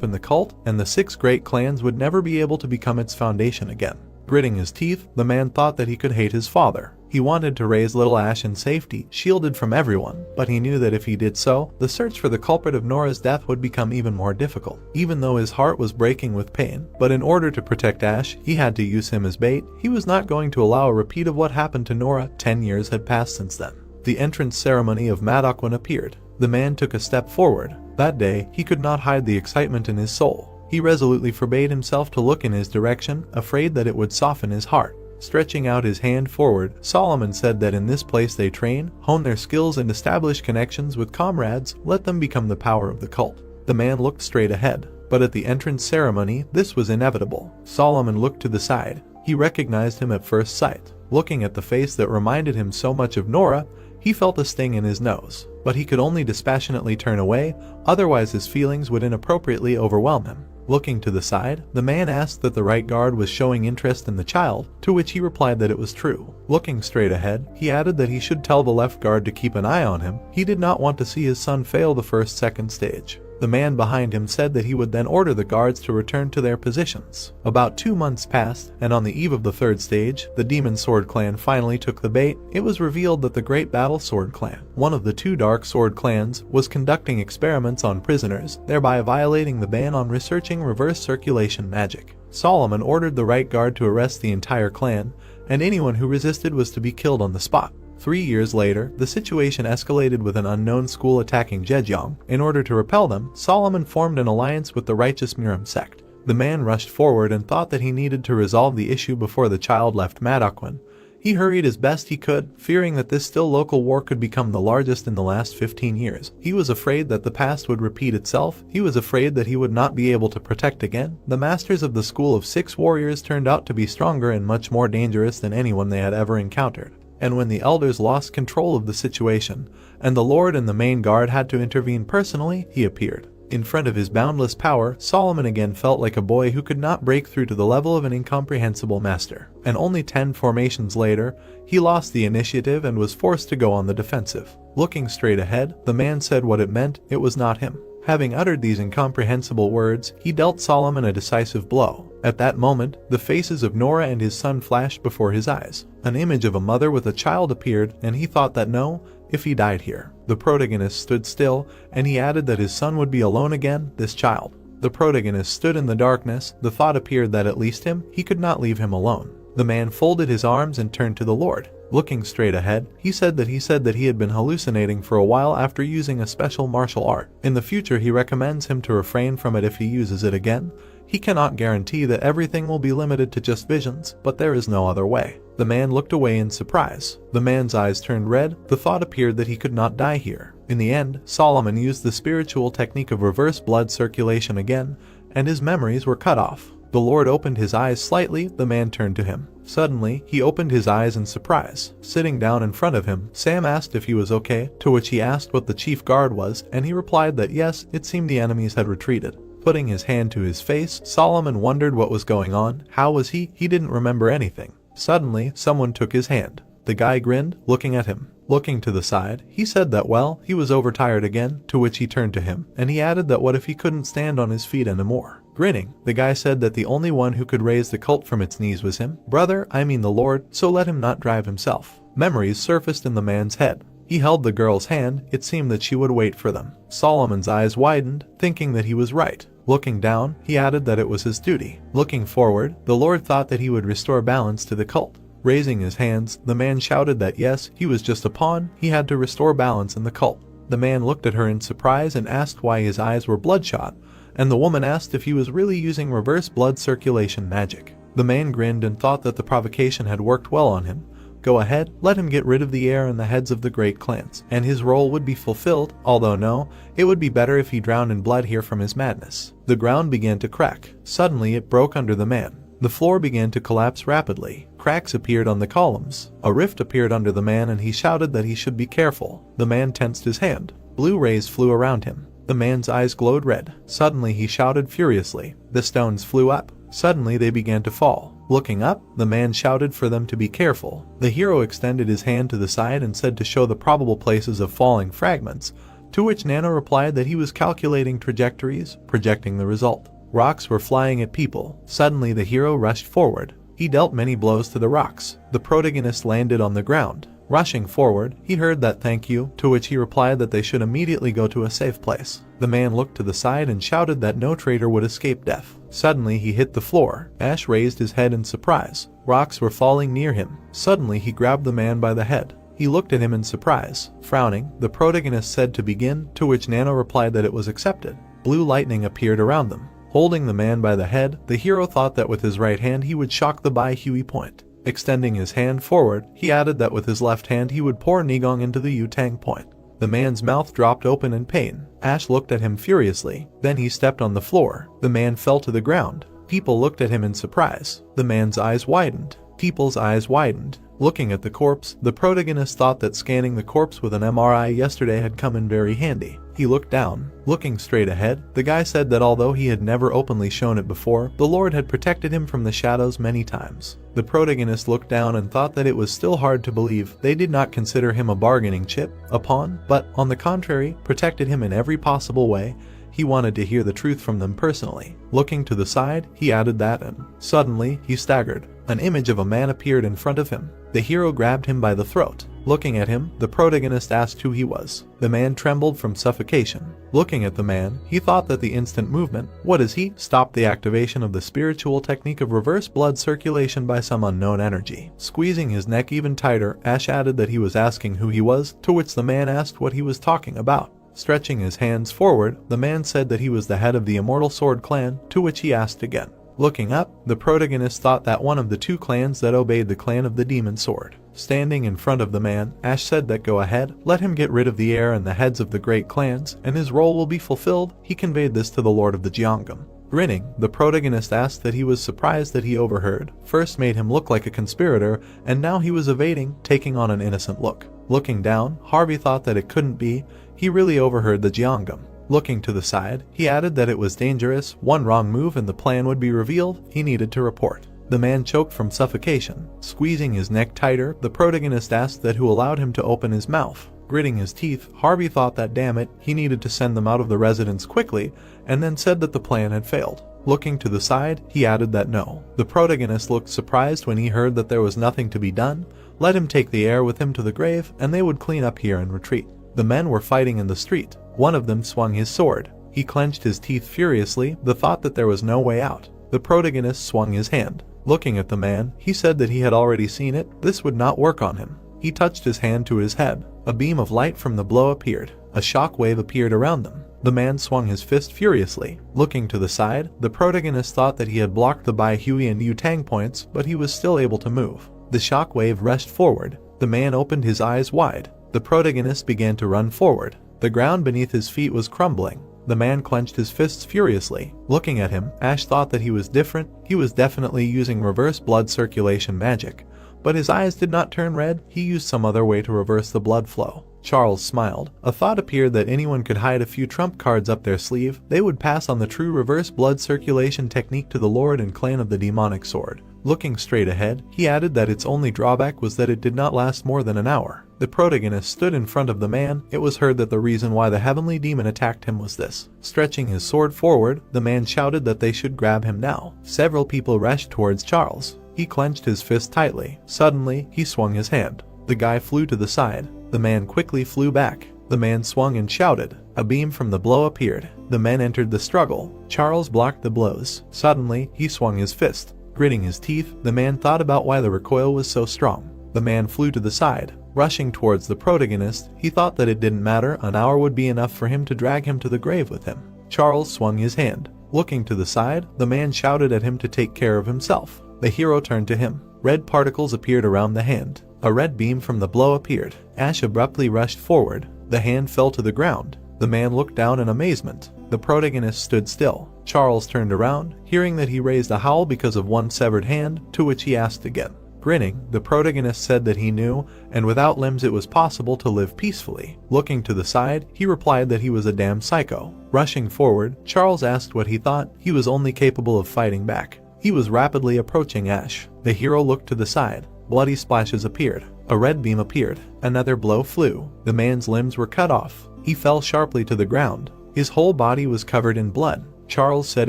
in the cult, and the 6 great clans would never be able to become its foundation again. Gritting his teeth, the man thought that he could hate his father. He wanted to raise little Ash in safety, shielded from everyone, but he knew that if he did so, the search for the culprit of Nora's death would become even more difficult, even though his heart was breaking with pain. But in order to protect Ash, he had to use him as bait. He was not going to allow a repeat of what happened to Nora. 10 years had passed since then. The entrance ceremony of Madokwan appeared. The man took a step forward. That day, he could not hide the excitement in his soul. He resolutely forbade himself to look in his direction, afraid that it would soften his heart. Stretching out his hand forward, Solomon said that in this place they train, hone their skills and establish connections with comrades. Let them become the power of the cult. The man looked straight ahead, but at the entrance ceremony, this was inevitable. Solomon looked to the side. He recognized him at first sight. Looking at the face that reminded him so much of Nora, he felt a sting in his nose, but he could only dispassionately turn away, otherwise his feelings would inappropriately overwhelm him. Looking to the side, the man asked that the right guard was showing interest in the child, to which he replied that it was true. Looking straight ahead, he added that he should tell the left guard to keep an eye on him. He did not want to see his son fail the second stage. The man behind him said that he would then order the guards to return to their positions. About 2 months passed, and on the eve of the 3rd stage, the Demon Sword Clan finally took the bait. It was revealed that the Great Battle Sword Clan, one of the 2 Dark Sword clans, was conducting experiments on prisoners, thereby violating the ban on researching reverse circulation magic. Solomon ordered the right guard to arrest the entire clan, and anyone who resisted was to be killed on the spot. 3 years later, the situation escalated with an unknown school attacking Zhejiang. In order to repel them, Solomon formed an alliance with the righteous Muram sect. The man rushed forward and thought that he needed to resolve the issue before the child left Madokwan. He hurried as best he could, fearing that this still local war could become the largest in the last 15 years. He was afraid that the past would repeat itself. He was afraid that he would not be able to protect again. The masters of the School of Six Warriors turned out to be stronger and much more dangerous than anyone they had ever encountered. And when the elders lost control of the situation, and the Lord and the main guard had to intervene personally, he appeared. In front of his boundless power, Solomon again felt like a boy who could not break through to the level of an incomprehensible master. And only 10 formations later, he lost the initiative and was forced to go on the defensive. Looking straight ahead, the man said what it meant: it was not him. Having uttered these incomprehensible words, he dealt Solomon a decisive blow. At that moment, the faces of Nora and his son flashed before his eyes. An image of a mother with a child appeared, and he thought that no, if he died here. The protagonist stood still, and he added that his son would be alone again, this child. The protagonist stood in the darkness. The thought appeared that at least he could not leave him alone. The man folded his arms and turned to the Lord. Looking straight ahead, he said that he had been hallucinating for a while after using a special martial art. In the future, he recommends him to refrain from it if he uses it again. He cannot guarantee that everything will be limited to just visions, but there is no other way. The man looked away in surprise. The man's eyes turned red. The thought appeared that he could not die here. In the end, Solomon used the spiritual technique of reverse blood circulation again, and his memories were cut off. The Lord opened his eyes slightly. The man turned to him. Suddenly, he opened his eyes in surprise. Sitting down in front of him, Sam asked if he was okay, to which he asked what the chief guard was, and he replied that yes, it seemed the enemies had retreated. Putting his hand to his face, Solomon wondered what was going on. How was he? He didn't remember anything. Suddenly, someone took his hand. The guy grinned, looking at him. Looking to the side, he said that well, he was overtired again, to which he turned to him, and he added that what if he couldn't stand on his feet anymore. Grinning, the guy said that the only one who could raise the cult from its knees was him. Brother, I mean the Lord, so let him not drive himself. Memories surfaced in the man's head. He held the girl's hand. It seemed that she would wait for them. Solomon's eyes widened, thinking that he was right. Looking down, he added that it was his duty. Looking forward, the Lord thought that he would restore balance to the cult. Raising his hands, the man shouted that yes, he was just a pawn. He had to restore balance in the cult. The man looked at her in surprise and asked why his eyes were bloodshot, and the woman asked if he was really using reverse blood circulation magic. The man grinned and thought that the provocation had worked well on him. Go ahead, let him get rid of the heir and the heads of the great clans, and his role would be fulfilled, although no, it would be better if he drowned in blood here from his madness. The ground began to crack. Suddenly it broke under the man. The floor began to collapse rapidly. Cracks appeared on the columns. A rift appeared under the man and he shouted that he should be careful. The man tensed his hand. Blue rays flew around him. The man's eyes glowed red. Suddenly he shouted furiously. The stones flew up. Suddenly they began to fall. Looking up, the man shouted for them to be careful. The hero extended his hand to the side and said to show the probable places of falling fragments, to which Nano replied that he was calculating trajectories, projecting the result. Rocks were flying at people. Suddenly the hero rushed forward. He dealt many blows to the rocks. The protagonist landed on the ground. Rushing forward, he heard that thank you, to which he replied that they should immediately go to a safe place. The man looked to the side and shouted that no traitor would escape death. Suddenly he hit the floor. Ash raised his head in surprise. Rocks were falling near him. Suddenly he grabbed the man by the head. He looked at him in surprise. Frowning, the protagonist said to begin, to which Nano replied that it was accepted. Blue lightning appeared around them. Holding the man by the head, the hero thought that with his right hand he would shock the Bai Hui point. Extending his hand forward, he added that with his left hand he would pour Nigong into the Yutang point. The man's mouth dropped open in pain. Ash looked at him furiously. Then he stepped on the floor. The man fell to the ground. People looked at him in surprise. The man's eyes widened. People's eyes widened. Looking at the corpse, the protagonist thought that scanning the corpse with an MRI yesterday had come in very handy. He looked down. Looking straight ahead, the guy said that although he had never openly shown it before, the Lord had protected him from the shadows many times. The protagonist looked down and thought that it was still hard to believe. They did not consider him a bargaining chip, a pawn, but, on the contrary, protected him in every possible way. He wanted to hear the truth from them personally. Looking to the side, he added that and suddenly, he staggered. An image of a man appeared in front of him. The hero grabbed him by the throat. Looking at him, the protagonist asked who he was. The man trembled from suffocation. Looking at the man, he thought that the instant movement, what is he, stopped the activation of the spiritual technique of reverse blood circulation by some unknown energy. Squeezing his neck even tighter, Ash added that he was asking who he was, to which the man asked what he was talking about. Stretching his hands forward, the man said that he was the head of the Immortal Sword clan, to which he asked again. Looking up, the protagonist thought that one of the two clans that obeyed the clan of the demon sword. Standing in front of the man, Ash said that go ahead, let him get rid of the heir and the heads of the great clans, and his role will be fulfilled. He conveyed this to the Lord of the Jeongam. Grinning, the protagonist asked that he was surprised that he overheard, first made him look like a conspirator, and now he was evading, taking on an innocent look. Looking down, Harvey thought that it couldn't be, he really overheard the Jeongam. Looking to the side, he added that it was dangerous, one wrong move and the plan would be revealed, he needed to report. The man choked from suffocation. Squeezing his neck tighter, the protagonist asked that who allowed him to open his mouth. Gritting his teeth, Harvey thought that damn it, he needed to send them out of the residence quickly, and then said that the plan had failed. Looking to the side, he added that no. The protagonist looked surprised when he heard that there was nothing to be done. Let him take the heir with him to the grave, and they would clean up here and retreat. The men were fighting in the street. One of them swung his sword. He clenched his teeth furiously, the thought that there was no way out. The protagonist swung his hand. Looking at the man, he said that he had already seen it, this would not work on him. He touched his hand to his head. A beam of light from the blow appeared. A shock wave appeared around them. The man swung his fist furiously. Looking to the side, the protagonist thought that he had blocked the Bai Hui and Yu Tang points, but he was still able to move. The shock wave rushed forward. The man opened his eyes wide. The protagonist began to run forward. The ground beneath his feet was crumbling. The man clenched his fists furiously. Looking at him, Ash thought that he was different. He was definitely using reverse blood circulation magic. But his eyes did not turn red, he used some other way to reverse the blood flow. Charles smiled. A thought appeared that anyone could hide a few trump cards up their sleeve. They would pass on the true reverse blood circulation technique to the Lord and Clan of the Demonic Sword. Looking straight ahead, he added that its only drawback was that it did not last more than an hour. The protagonist stood in front of the man. It was heard that the reason why the heavenly demon attacked him was this. Stretching his sword forward, the man shouted that they should grab him now. Several people rushed towards Charles. He clenched his fist tightly. Suddenly, he swung his hand. The guy flew to the side. The man quickly flew back. The man swung and shouted. A beam from the blow appeared. The men entered the struggle. Charles blocked the blows. Suddenly, he swung his fist. Gritting his teeth, the man thought about why the recoil was so strong. The man flew to the side. Rushing towards the protagonist, he thought that it didn't matter, an hour would be enough for him to drag him to the grave with him. Charles swung his hand. Looking to the side, the man shouted at him to take care of himself. The hero turned to him. Red particles appeared around the hand. A red beam from the blow appeared. Ash abruptly rushed forward. The hand fell to the ground. The man looked down in amazement. The protagonist stood still. Charles turned around, hearing that he raised a howl because of one severed hand, to which he asked again. Grinning, the protagonist said that he knew, and without limbs it was possible to live peacefully. Looking to the side, he replied that he was a damn psycho. Rushing forward, Charles asked what he thought. He was only capable of fighting back. He was rapidly approaching Ash. The hero looked to the side. Bloody splashes appeared. A red beam appeared. Another blow flew. The man's limbs were cut off. He fell sharply to the ground. His whole body was covered in blood. Charles said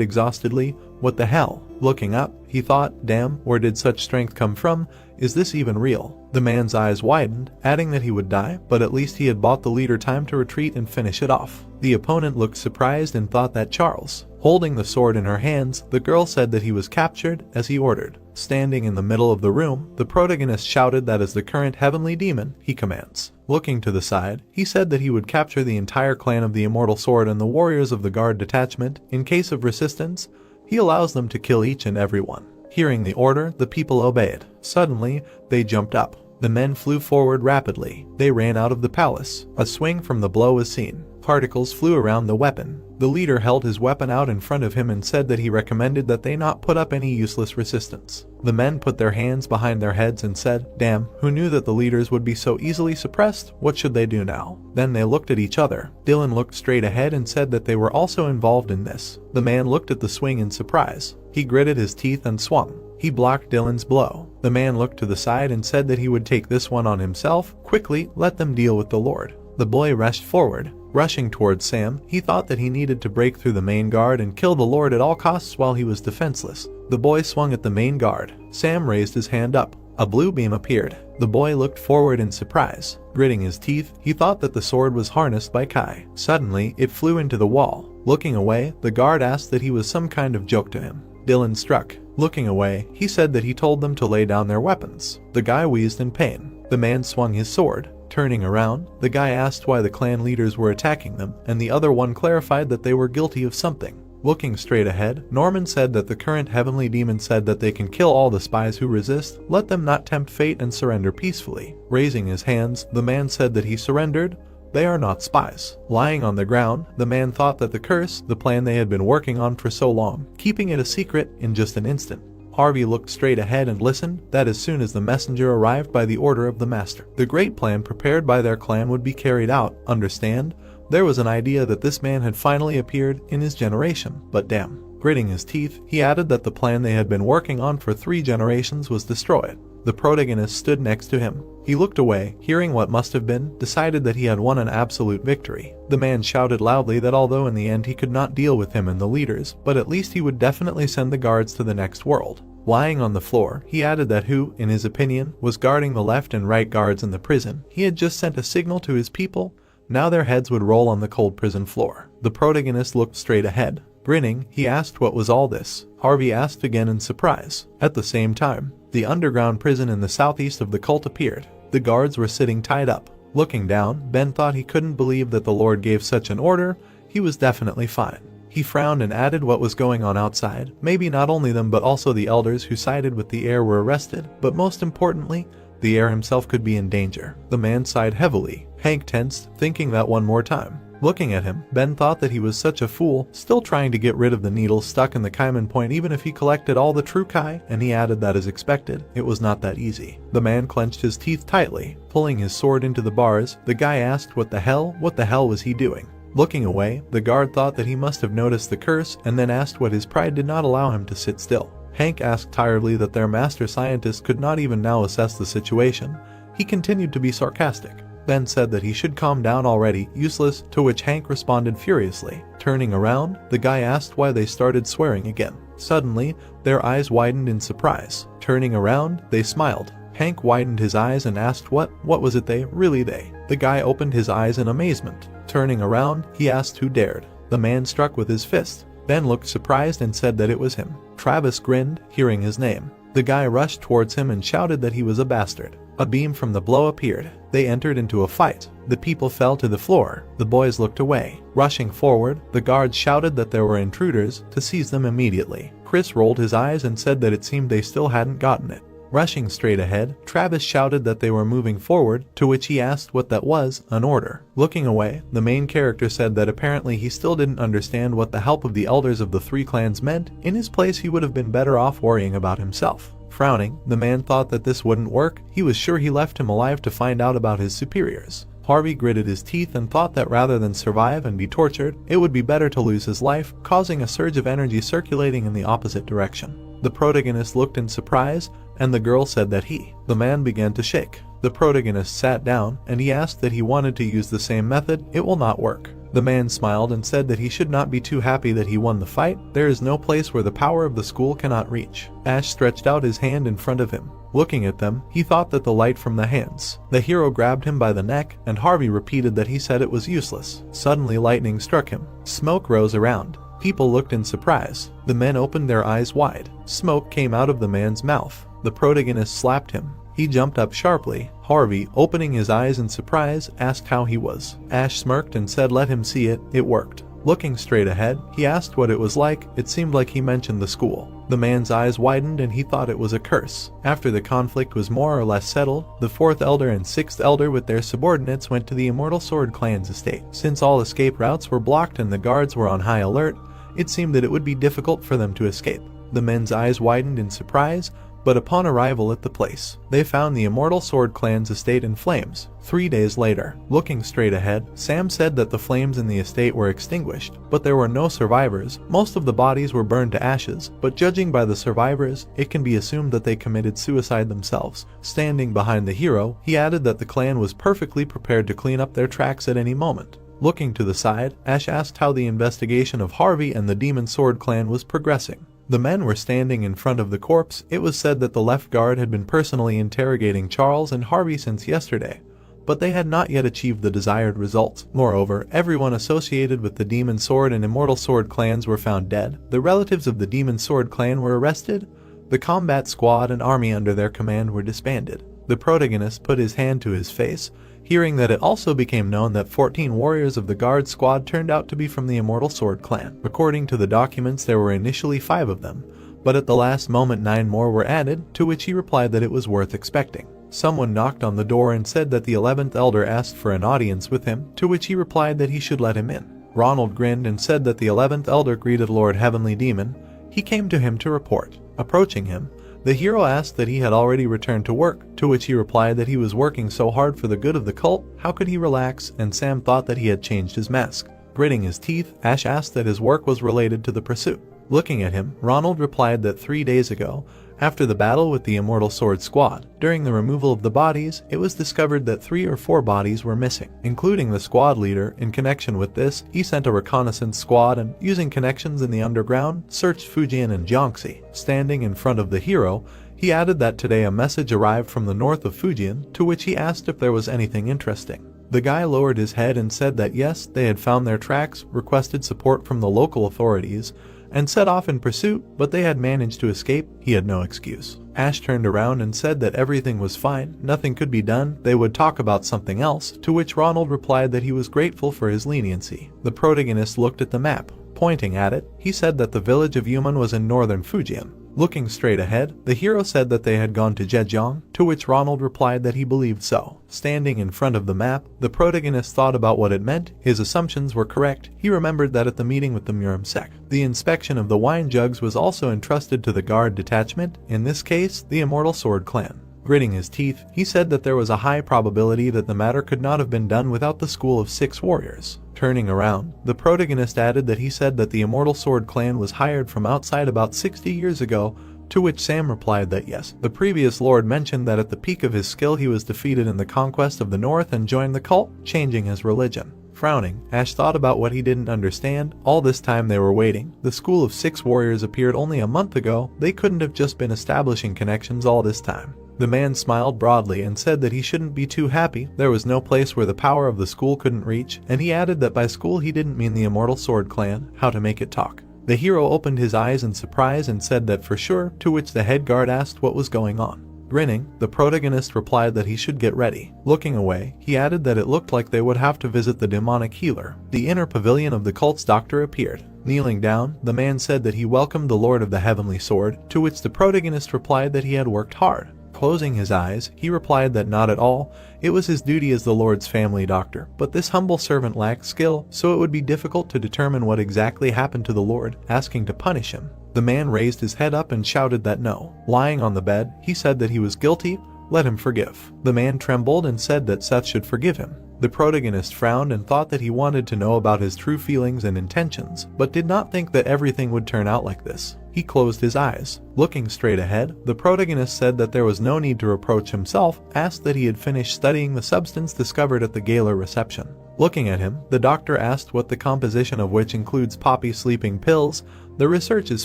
exhaustedly, "What the hell?" Looking up, he thought, damn, where did such strength come from? Is this even real? The man's eyes widened, adding that he would die, but at least he had bought the leader time to retreat and finish it off. The opponent looked surprised and thought that Charles, holding the sword in her hands, the girl said that he was captured, as he ordered. Standing in the middle of the room, the protagonist shouted that as the current heavenly demon, he commands. Looking to the side, he said that he would capture the entire clan of the Immortal Sword and the warriors of the guard detachment. In case of resistance, he allows them to kill each and every one. Hearing the order, the people obeyed. Suddenly, they jumped up. The men flew forward rapidly. They ran out of the palace. A swing from the blow was seen. Particles flew around the weapon. The leader held his weapon out in front of him and said that he recommended that they not put up any useless resistance. The men put their hands behind their heads and said, "Damn, who knew that the leaders would be so easily suppressed? What should they do now?" Then they looked at each other. Dylan looked straight ahead and said that they were also involved in this. The man looked at the swing in surprise. He gritted his teeth and swung. He blocked Dylan's blow. The man looked to the side and said that he would take this one on himself. Quickly, let them deal with the Lord. The boy rushed forward. Rushing towards Sam, he thought that he needed to break through the main guard and kill the Lord at all costs while he was defenseless. The boy swung at the main guard. Sam raised his hand up. A blue beam appeared. The boy looked forward in surprise. Gritting his teeth, he thought that the sword was harnessed by Kai. Suddenly, it flew into the wall. Looking away, the guard asked that he was some kind of joke to him. Dylan struck. Looking away, he said that he told them to lay down their weapons. The guy wheezed in pain. The man swung his sword. Turning around, the guy asked why the clan leaders were attacking them, and the other one clarified that they were guilty of something. Looking straight ahead, Norman said that the current heavenly demon said that they can kill all the spies who resist, let them not tempt fate and surrender peacefully. Raising his hands, the man said that he surrendered. They are not spies. Lying on the ground, the man thought that the curse, the plan they had been working on for so long, keeping it a secret, in just an instant. Harvey looked straight ahead and listened that as soon as the messenger arrived by the order of the master, the great plan prepared by their clan would be carried out. Understand? There was an idea that this man had finally appeared in his generation, but damn. Gritting his teeth, he added that the plan they had been working on for 3 generations was destroyed. The protagonist stood next to him. He looked away, hearing what must have been, decided that he had won an absolute victory. The man shouted loudly that although in the end he could not deal with him and the leaders, but at least he would definitely send the guards to the next world. Lying on the floor, he added that who, in his opinion, was guarding the left and right guards in the prison. He had just sent a signal to his people. Now their heads would roll on the cold prison floor. The protagonist looked straight ahead. Grinning, he asked what was all this. Harvey asked again in surprise. At the same time, the underground prison in the southeast of the cult appeared. The guards were sitting tied up. Looking down, Ben thought he couldn't believe that the Lord gave such an order. He was definitely fine. He frowned and added what was going on outside. Maybe not only them but also the elders who sided with the heir were arrested, but most importantly, the heir himself could be in danger. The man sighed heavily. Hank tensed, thinking that one more time. Looking at him, Ben thought that he was such a fool, still trying to get rid of the needle stuck in the Kaiman point even if he collected all the true Kai, and he added that as expected, it was not that easy. The man clenched his teeth tightly, pulling his sword into the bars. The guy asked what the hell was he doing? Looking away, the guard thought that he must have noticed the curse and then asked what his pride did not allow him to sit still. Hank asked tiredly that their master scientist could not even now assess the situation. He continued to be sarcastic. Ben said that he should calm down already, useless, to which Hank responded furiously. Turning around, the guy asked why they started swearing again. Suddenly, their eyes widened in surprise. Turning around, they smiled. Hank widened his eyes and asked what was it they? The guy opened his eyes in amazement. Turning around, he asked who dared. The man struck with his fist. Ben looked surprised and said that it was him. Travis grinned, hearing his name. The guy rushed towards him and shouted that he was a bastard. A beam from the blow appeared. They entered into a fight. The people fell to the floor. The boys looked away. Rushing forward, the guards shouted that there were intruders, to seize them immediately. Chris rolled his eyes and said that it seemed they still hadn't gotten it. Rushing straight ahead, Travis shouted that they were moving forward, to which he asked what that was, an order. Looking away, the main character said that apparently he still didn't understand what the help of the elders of the 3 clans meant. In his place he would have been better off worrying about himself. Frowning, the man thought that this wouldn't work. He was sure he left him alive to find out about his superiors. Harvey gritted his teeth and thought that rather than survive and be tortured, it would be better to lose his life, causing a surge of energy circulating in the opposite direction. The protagonist looked in surprise, and the girl said that the man began to shake. The protagonist sat down, and he asked that he wanted to use the same method. It will not work. The man smiled and said that he should not be too happy that he won the fight. There is no place where the power of the school cannot reach. Ash stretched out his hand in front of him. Looking at them, he thought that the light from the hands. The hero grabbed him by the neck, and Harvey repeated that he said it was useless. Suddenly lightning struck him. Smoke rose around. People looked in surprise. The men opened their eyes wide. Smoke came out of the man's mouth. The protagonist slapped him. He jumped up sharply. Harvey, opening his eyes in surprise, asked how he was. Ash smirked and said let him see it. It worked. Looking straight ahead, he asked what it was like. It seemed like he mentioned the school. The man's eyes widened and he thought it was a curse. After the conflict was more or less settled, the 4th elder and 6th elder with their subordinates went to the Immortal Sword clan's estate. Since all escape routes were blocked and the guards were on high alert, it seemed that it would be difficult for them to escape. The men's eyes widened in surprise, but upon arrival at the place, they found the Immortal Sword clan's estate in flames. 3 days later, looking straight ahead, Sam said that the flames in the estate were extinguished, but there were no survivors. Most of the bodies were burned to ashes, but judging by the survivors, it can be assumed that they committed suicide themselves. Standing behind the hero, he added that the clan was perfectly prepared to clean up their tracks at any moment. Looking to the side, Ash asked how the investigation of Harvey and the Demon Sword clan was progressing. The men were standing in front of the corpse. It was said that the left guard had been personally interrogating Charles and Harvey since yesterday, but they had not yet achieved the desired results. Moreover, everyone associated with the Demon Sword and Immortal Sword clans were found dead. The relatives of the Demon Sword clan were arrested. The combat squad and army under their command were disbanded. The protagonist put his hand to his face. Hearing that, it also became known that 14 warriors of the guard squad turned out to be from the Immortal Sword clan. According to the documents, there were initially 5 of them, but at the last moment 9 more were added, to which he replied that it was worth expecting. Someone knocked on the door and said that the 11th elder asked for an audience with him, to which he replied that he should let him in. Ronald grinned and said that the 11th elder greeted Lord Heavenly Demon. He came to him to report. Approaching him, the hero asked that he had already returned to work, to which he replied that he was working so hard for the good of the cult, how could he relax, and Sam thought that he had changed his mask. Gritting his teeth, Ash asked that his work was related to the pursuit. Looking at him, Ronald replied that 3 days ago, after the battle with the Immortal Sword squad, during the removal of the bodies, it was discovered that 3 or 4 bodies were missing, including the squad leader. In connection with this, he sent a reconnaissance squad and, using connections in the underground, searched Fujian and Jiangxi. Standing in front of the hero, he added that today a message arrived from the north of Fujian, to which he asked if there was anything interesting. The guy lowered his head and said that yes, they had found their tracks, requested support from the local authorities, and set off in pursuit, but they had managed to escape. He had no excuse. Ash turned around and said that everything was fine, nothing could be done, they would talk about something else, to which Ronald replied that he was grateful for his leniency. The protagonist looked at the map. Pointing at it, he said that the village of Yuman was in northern Fujian. Looking straight ahead, the hero said that they had gone to Zhejiang, to which Ronald replied that he believed so. Standing in front of the map, the protagonist thought about what it meant. His assumptions were correct. He remembered that at the meeting with the Murim sect, the inspection of the wine jugs was also entrusted to the guard detachment, in this case, the Immortal Sword clan. Gritting his teeth, he said that there was a high probability that the matter could not have been done without the school of 6 warriors. Turning around, the protagonist added that he said that the Immortal Sword clan was hired from outside about 60 years ago, to which Sam replied that yes. The previous lord mentioned that at the peak of his skill he was defeated in the conquest of the north and joined the cult, changing his religion. Frowning, Ash thought about what he didn't understand. All this time they were waiting. The school of 6 warriors appeared only a month ago. They couldn't have just been establishing connections all this time. The man smiled broadly and said that he shouldn't be too happy. There was no place where the power of the school couldn't reach, and he added that by school he didn't mean the Immortal Sword clan, how to make it talk. The hero opened his eyes in surprise and said that for sure, to which the head guard asked what was going on. Grinning, the protagonist replied that he should get ready. Looking away, he added that it looked like they would have to visit the demonic healer. The inner pavilion of the cult's doctor appeared. Kneeling down, the man said that he welcomed the Lord of the Heavenly Sword, to which the protagonist replied that he had worked hard. Closing his eyes, he replied that not at all. It was his duty as the Lord's family doctor, but this humble servant lacked skill, so it would be difficult to determine what exactly happened to the Lord, asking to punish him. The man raised his head up and shouted that no. Lying on the bed, he said that he was guilty. Let him forgive. The man trembled and said that Seth should forgive him. The protagonist frowned and thought that he wanted to know about his true feelings and intentions, but did not think that everything would turn out like this. He closed his eyes. Looking straight ahead, the protagonist said that there was no need to reproach himself, asked that he had finished studying the substance discovered at the gala reception. Looking at him, the doctor asked what the composition of which includes poppy sleeping pills. The research is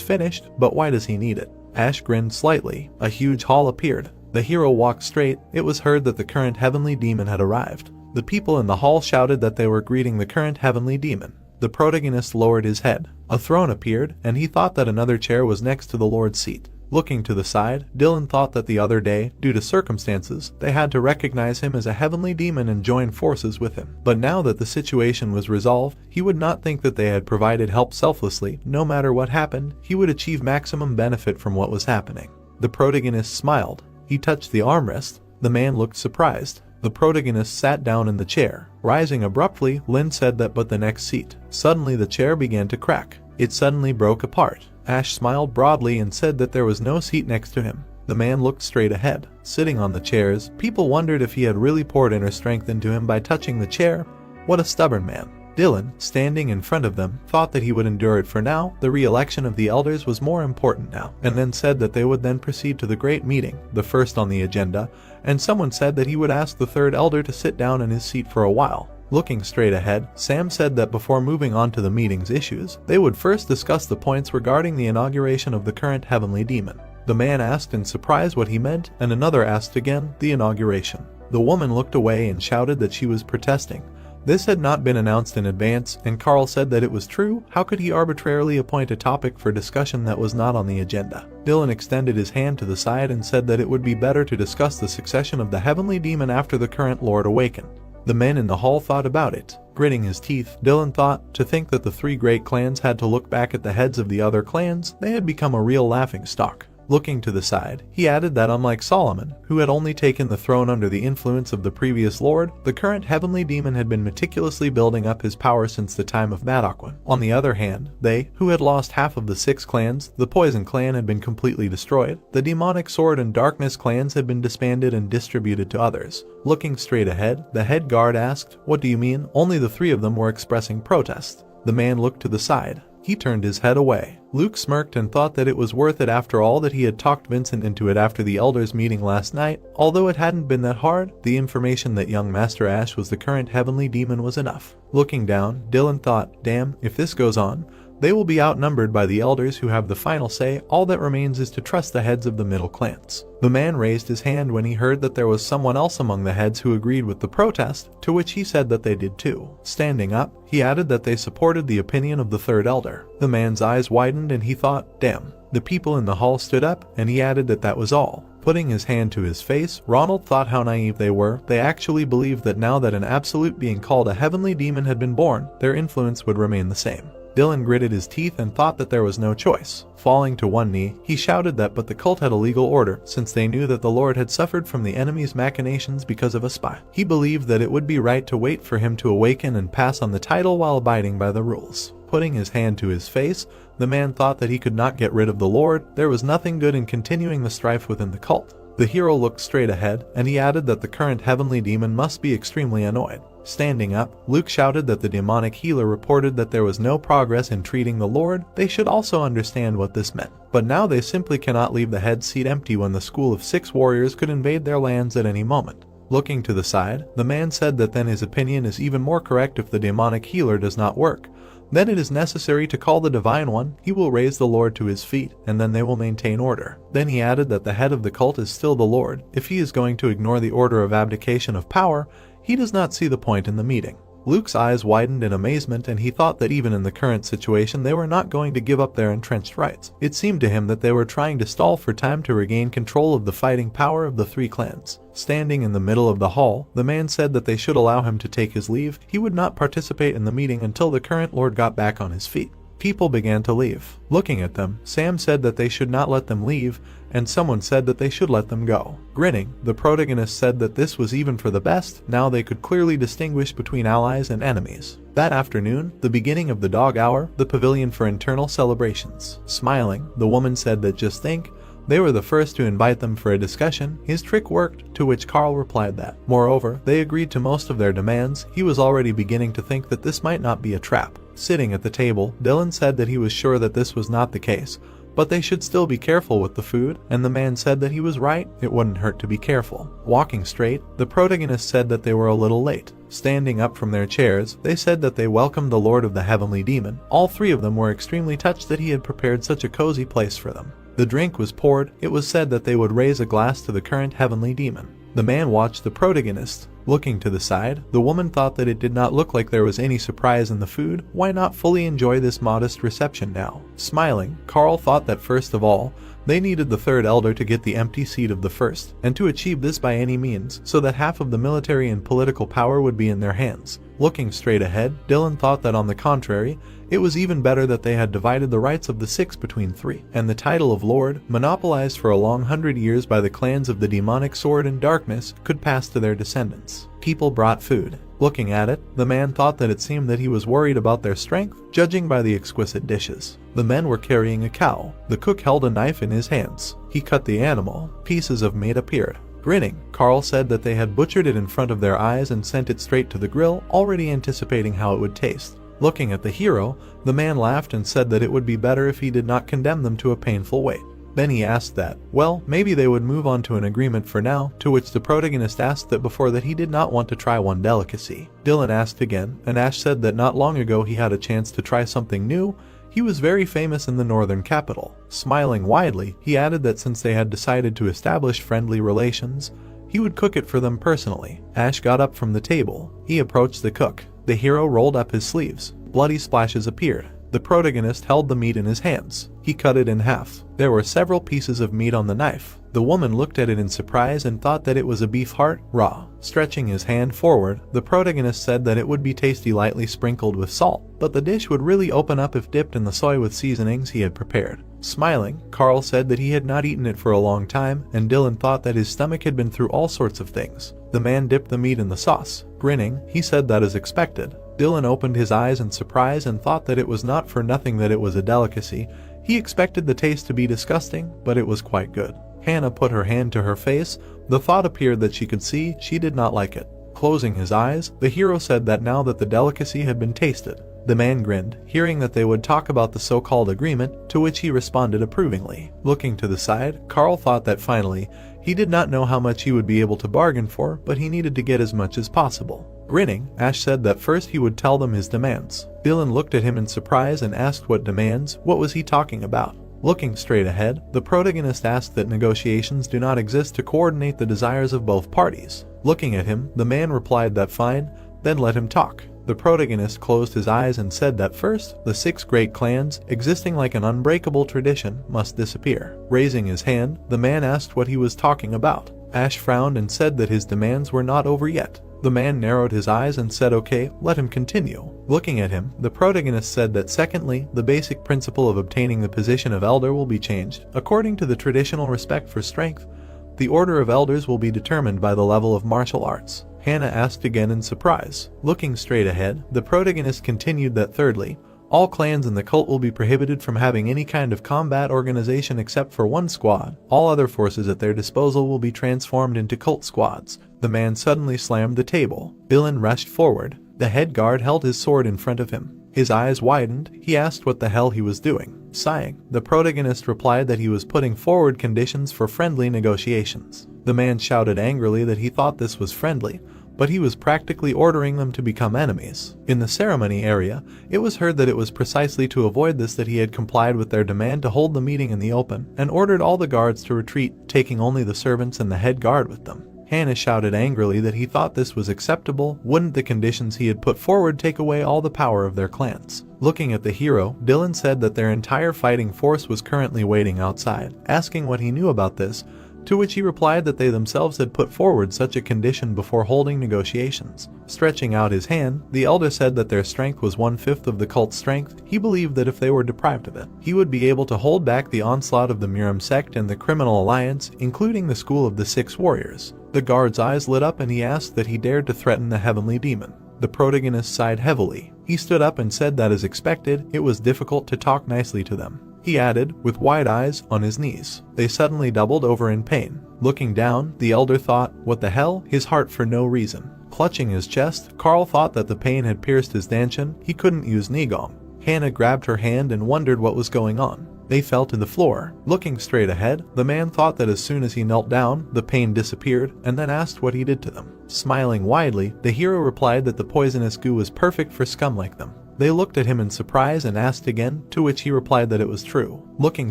finished, but why does he need it? Ash grinned slightly. A huge hall appeared. The hero walked straight. It was heard that the current heavenly demon had arrived. The people in the hall shouted that they were greeting the current heavenly demon. The protagonist lowered his head. A throne appeared, and he thought that another chair was next to the Lord's seat. Looking to the side, Dylan thought that the other day, due to circumstances, they had to recognize him as a heavenly demon and join forces with him. But now that the situation was resolved, he would not think that they had provided help selflessly. No matter what happened, he would achieve maximum benefit from what was happening. The protagonist smiled. He touched the armrest. The man looked surprised. The protagonist sat down in the chair. Rising abruptly, Lynn said that but the next seat. Suddenly the chair began to crack. It suddenly broke apart. Ash smiled broadly and said that there was no seat next to him. The man looked straight ahead. Sitting on the chairs, people wondered if he had really poured inner strength into him by touching the chair. What a stubborn man. Dylan, standing in front of them, thought that he would endure it for now. The re-election of the elders was more important now, and then said that they would then proceed to the great meeting, the first on the agenda, and someone said that he would ask the third elder to sit down in his seat for a while. Looking straight ahead, Sam said that before moving on to the meeting's issues, they would first discuss the points regarding the inauguration of the current heavenly demon. The man asked in surprise what he meant, and another asked again, the inauguration. The woman looked away and shouted that she was protesting. This had not been announced in advance, and Carl said that it was true. How could he arbitrarily appoint a topic for discussion that was not on the agenda? Dylan extended his hand to the side and said that it would be better to discuss the succession of the heavenly demon after the current lord awakened. The men in the hall thought about it. Gritting his teeth, Dylan thought, to think that the three great clans had to look back at the heads of the other clans, they had become a real laughing stock. Looking to the side, he added that unlike Solomon, who had only taken the throne under the influence of the previous lord, the current heavenly demon had been meticulously building up his power since the time of Madaquin. On the other hand, they, who had lost half of the 6 clans, the Poison clan had been completely destroyed, the Demonic Sword and Darkness clans had been disbanded and distributed to others. Looking straight ahead, the head guard asked, "What do you mean?" Only the 3 of them were expressing protest. The man looked to the side. He turned his head away. Luke smirked and thought that it was worth it after all that he had talked Vincent into it after the elders meeting last night. Although it hadn't been that hard, the information that young Master Ash was the current heavenly demon was enough. Looking down, Dylan thought, damn, if this goes on, they will be outnumbered by the elders who have the final say. All that remains is to trust the heads of the middle clans. The man raised his hand when he heard that there was someone else among the heads who agreed with the protest, to which he said that they did too. Standing up, he added that they supported the opinion of the third elder. The man's eyes widened and he thought, damn. The people in the hall stood up, and he added that was all. Putting his hand to his face, Ronald thought how naive they were. They actually believed that now that an absolute being called a heavenly demon had been born, their influence would remain the same. Dylan gritted his teeth and thought that there was no choice. Falling to one knee, he shouted that but the cult had a legal order, since they knew that the Lord had suffered from the enemy's machinations because of a spy. He believed that it would be right to wait for him to awaken and pass on the title while abiding by the rules. Putting his hand to his face, the man thought that he could not get rid of the Lord. There was nothing good in continuing the strife within the cult. The hero looked straight ahead, and he added that the current heavenly demon must be extremely annoyed. Standing up, Luke shouted that the demonic healer reported that there was no progress in treating the Lord. They should also understand what this meant. But now they simply cannot leave the head seat empty when the school of 6 warriors could invade their lands at any moment. Looking to the side, the man said that then his opinion is even more correct. If the demonic healer does not work, then it is necessary to call the Divine One. He will raise the Lord to his feet, and then they will maintain order. Then he added that the head of the cult is still the Lord. If he is going to ignore the order of abdication of power, he does not see the point in the meeting. Luke's eyes widened in amazement, and he thought that even in the current situation they were not going to give up their entrenched rights. It seemed to him that they were trying to stall for time to regain control of the fighting power of the 3 clans. Standing in the middle of the hall, the man said that they should allow him to take his leave. He would not participate in the meeting until the current lord got back on his feet. People began to leave. Looking at them, Sam said that they should not let them leave, and someone said that they should let them go. Grinning, the protagonist said that this was even for the best. Now they could clearly distinguish between allies and enemies. That afternoon, the beginning of the dog hour, the pavilion for internal celebrations. Smiling, the woman said that just think, they were the first to invite them for a discussion. His trick worked, to which Carl replied that. Moreover, they agreed to most of their demands. He was already beginning to think that this might not be a trap. Sitting at the table, Dylan said that he was sure that this was not the case, but they should still be careful with the food, and the man said that he was right. It wouldn't hurt to be careful. Walking straight, the protagonist said that they were a little late. Standing up from their chairs, they said that they welcomed the Lord of the Heavenly Demon. All 3 of them were extremely touched that he had prepared such a cozy place for them. The drink was poured. It was said that they would raise a glass to the current heavenly demon. The man watched the protagonist. Looking to the side, the woman thought that it did not look like there was any surprise in the food. Why not fully enjoy this modest reception now? Smiling, Carl thought that first of all, they needed the third elder to get the empty seat of the first, and to achieve this by any means, so that half of the military and political power would be in their hands. Looking straight ahead, Dylan thought that on the contrary, it was even better that they had divided the rights of the 6 between 3, and the title of Lord, monopolized for a long 100 years by the clans of the Demonic Sword and Darkness, could pass to their descendants. People brought food. Looking at it, the man thought that it seemed that he was worried about their strength, judging by the exquisite dishes. The men were carrying a cow. The cook held a knife in his hands. He cut the animal. Pieces of meat appeared. Grinning, Carl said that they had butchered it in front of their eyes and sent it straight to the grill, already anticipating how it would taste. Looking at the hero, the man laughed and said that it would be better if he did not condemn them to a painful wait. Then he asked that, well, maybe they would move on to an agreement for now, to which the protagonist asked that before that he did not want to try one delicacy. Dylan asked again, and Ash said that not long ago he had a chance to try something new. He was very famous in the northern capital. Smiling widely, he added that since they had decided to establish friendly relations, he would cook it for them personally. Ash got up from the table. He approached the cook. The hero rolled up his sleeves. Bloody splashes appeared. The protagonist held the meat in his hands. He cut it in half. There were several pieces of meat on the knife. The woman looked at it in surprise and thought that it was a beef heart, raw. Stretching his hand forward, the protagonist said that it would be tasty lightly sprinkled with salt, but the dish would really open up if dipped in the soy with seasonings he had prepared. Smiling, Carl said that he had not eaten it for a long time, and Dylan thought that his stomach had been through all sorts of things. The man dipped the meat in the sauce. Grinning, he said that as expected. Dylan opened his eyes in surprise and thought that it was not for nothing that it was a delicacy. He expected the taste to be disgusting, but it was quite good. Hannah put her hand to her face. The thought appeared that she could see she did not like it. Closing his eyes, the hero said that now that the delicacy had been tasted. The man grinned, hearing that they would talk about the so-called agreement, to which he responded approvingly. Looking to the side, Carl thought that finally, he did not know how much he would be able to bargain for, but he needed to get as much as possible. Grinning, Ash said that first he would tell them his demands. Dylan looked at him in surprise and asked what demands, what was he talking about? Looking straight ahead, the protagonist asked that negotiations do not exist to coordinate the desires of both parties. Looking at him, the man replied that fine, then let him talk. The protagonist closed his eyes and said that first, the 6 great clans, existing like an unbreakable tradition, must disappear. Raising his hand, the man asked what he was talking about. Ash frowned and said that his demands were not over yet. The man narrowed his eyes and said okay, let him continue. Looking at him, the protagonist said that secondly, the basic principle of obtaining the position of elder will be changed. According to the traditional respect for strength, the order of elders will be determined by the level of martial arts. Hannah asked again in surprise. Looking straight ahead, the protagonist continued that thirdly, all clans in the cult will be prohibited from having any kind of combat organization except for one squad. All other forces at their disposal will be transformed into cult squads. The man suddenly slammed the table. Dylan rushed forward. The head guard held his sword in front of him. His eyes widened. He asked what the hell he was doing. Sighing, the protagonist replied that he was putting forward conditions for friendly negotiations. The man shouted angrily that he thought this was friendly, but he was practically ordering them to become enemies. In the ceremony area, it was heard that it was precisely to avoid this that he had complied with their demand to hold the meeting in the open, and ordered all the guards to retreat, taking only the servants and the head guard with them. Hannah shouted angrily that he thought this was acceptable. Wouldn't the conditions he had put forward take away all the power of their clans? Looking at the hero, Dylan said that their entire fighting force was currently waiting outside, asking what he knew about this, to which he replied that they themselves had put forward such a condition before holding negotiations. Stretching out his hand, the elder said that their strength was 1/5 of the cult's strength. He believed that if they were deprived of it, he would be able to hold back the onslaught of the Miram sect and the criminal alliance, including the School of the 6 Warriors. The guard's eyes lit up and he asked that he dared to threaten the heavenly demon. The protagonist sighed heavily. He stood up and said that as expected, it was difficult to talk nicely to them. He added, with wide eyes, on his knees. They suddenly doubled over in pain. Looking down, the elder thought, what the hell? His heart for no reason. Clutching his chest, Carl thought that the pain had pierced his dantian. He couldn't use Nigong. Hannah grabbed her hand and wondered what was going on. They fell to the floor. Looking straight ahead, the man thought that as soon as he knelt down, the pain disappeared, and then asked what he did to them. Smiling widely, the hero replied that the poisonous goo was perfect for scum like them. They looked at him in surprise and asked again, to which he replied that it was true. Looking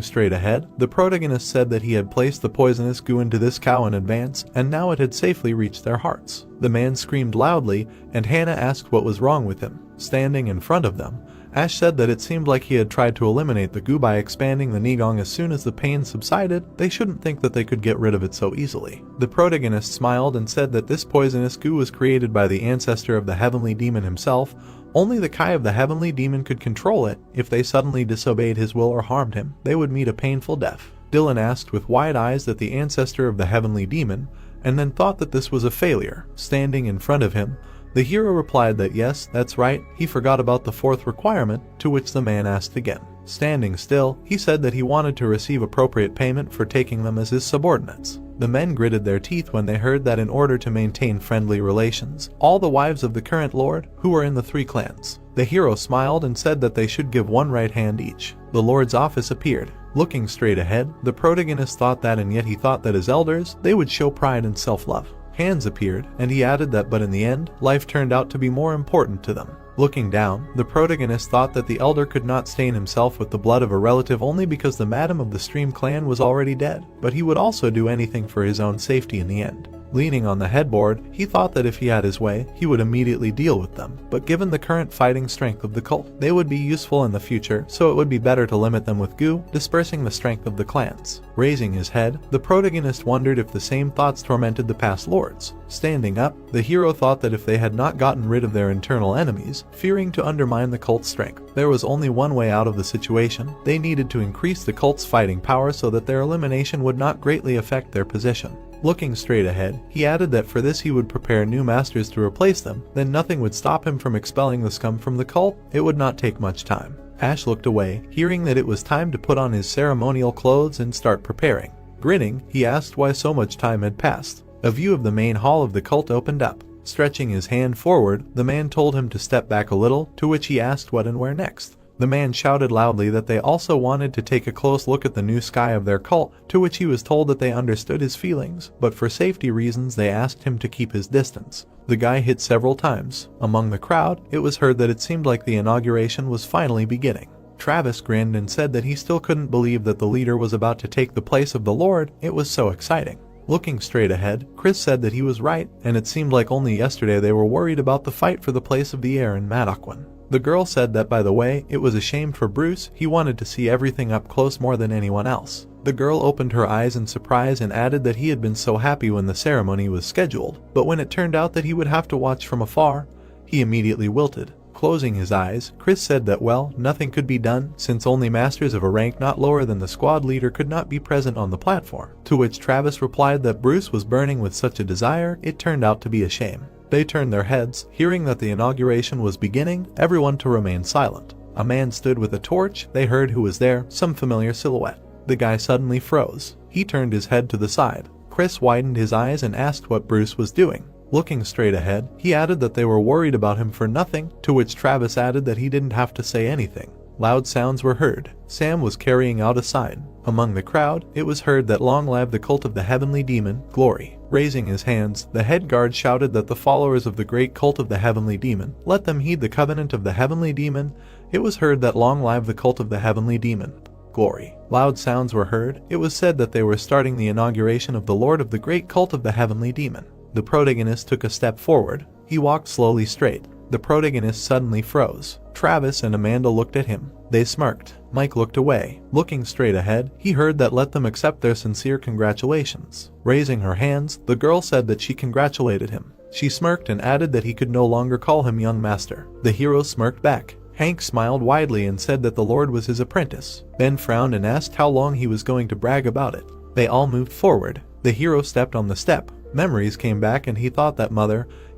straight ahead, the protagonist said that he had placed the poisonous goo into this cow in advance, and now it had safely reached their hearts. The man screamed loudly, and Hannah asked what was wrong with him. Standing in front of them, Ash said that it seemed like he had tried to eliminate the goo by expanding the Nigong as soon as the pain subsided. They shouldn't think that they could get rid of it so easily. The protagonist smiled and said that this poisonous goo was created by the ancestor of the heavenly demon himself. Only the Kai of the heavenly demon could control it. If they suddenly disobeyed his will or harmed him, they would meet a painful death. Dylan asked with wide eyes that the ancestor of the heavenly demon, and then thought that this was a failure. Standing in front of him, the hero replied that yes, that's right, he forgot about the 4th requirement, to which the man asked again. Standing still, he said that he wanted to receive appropriate payment for taking them as his subordinates. The men gritted their teeth when they heard that in order to maintain friendly relations, all the wives of the current lord, who were in the 3 clans. The hero smiled and said that they should give 1 right hand each. The lord's office appeared. Looking straight ahead, the protagonist thought that, and yet he thought that as elders, they would show pride and self-love. Hands appeared, and he added that but in the end, life turned out to be more important to them. Looking down, the protagonist thought that the elder could not stain himself with the blood of a relative only because the madam of the Stream clan was already dead, but he would also do anything for his own safety in the end. Leaning on the headboard, he thought that if he had his way, he would immediately deal with them. But given the current fighting strength of the cult, they would be useful in the future, so it would be better to limit them with goo, dispersing the strength of the clans. Raising his head, the protagonist wondered if the same thoughts tormented the past lords. Standing up, the hero thought that if they had not gotten rid of their internal enemies, fearing to undermine the cult's strength, there was only one way out of the situation. They needed to increase the cult's fighting power so that their elimination would not greatly affect their position. Looking straight ahead, he added that for this he would prepare new masters to replace them, then nothing would stop him from expelling the scum from the cult. It would not take much time. Ash looked away, hearing that it was time to put on his ceremonial clothes and start preparing. Grinning, he asked why so much time had passed. A view of the main hall of the cult opened up. Stretching his hand forward, the man told him to step back a little, to which he asked what and where next. The man shouted loudly that they also wanted to take a close look at the new sky of their cult, to which he was told that they understood his feelings, but for safety reasons they asked him to keep his distance. The guy hit several times. Among the crowd, it was heard that it seemed like the inauguration was finally beginning. Travis grinned and said that he still couldn't believe that the leader was about to take the place of the Lord. It was so exciting. Looking straight ahead, Chris said that he was right, and it seemed like only yesterday they were worried about the fight for the place of the heir in Madaquan. The girl said that, by the way, it was a shame for Bruce. He wanted to see everything up close more than anyone else. The girl opened her eyes in surprise and added that he had been so happy when the ceremony was scheduled, but when it turned out that he would have to watch from afar, he immediately wilted. Closing his eyes, Chris said that, well, nothing could be done, since only masters of a rank not lower than the squad leader could not be present on the platform. To which Travis replied that Bruce was burning with such a desire, it turned out to be a shame. They turned their heads, hearing that the inauguration was beginning, everyone to remain silent. A man stood with a torch. They heard who was there, some familiar silhouette. The guy suddenly froze. He turned his head to the side. Chris widened his eyes and asked what Bruce was doing. Looking straight ahead, he added that they were worried about him for nothing, to which Travis added that he didn't have to say anything. Loud sounds were heard. Sam was carrying out a sign. Among the crowd, it was heard that long live the cult of the heavenly demon, Glory. Raising his hands, the head guard shouted that the followers of the great cult of the heavenly demon, let them heed the covenant of the heavenly demon. It was heard that long live the cult of the heavenly demon, Glory. Loud sounds were heard. It was said that they were starting the inauguration of the lord of the great cult of the heavenly demon. The protagonist took a step forward. He walked slowly straight. The protagonist suddenly froze. Travis and Amanda looked at him. They smirked. Mike looked away. Looking straight ahead, he heard that let them accept their sincere congratulations. Raising her hands, the girl said that she congratulated him. She smirked and added that he could no longer call him young master. The hero smirked back. Hank smiled widely and said that the Lord was his apprentice. Ben frowned and asked how long he was going to brag about it. They all moved forward. The hero stepped on the step. Memories came back and he thought that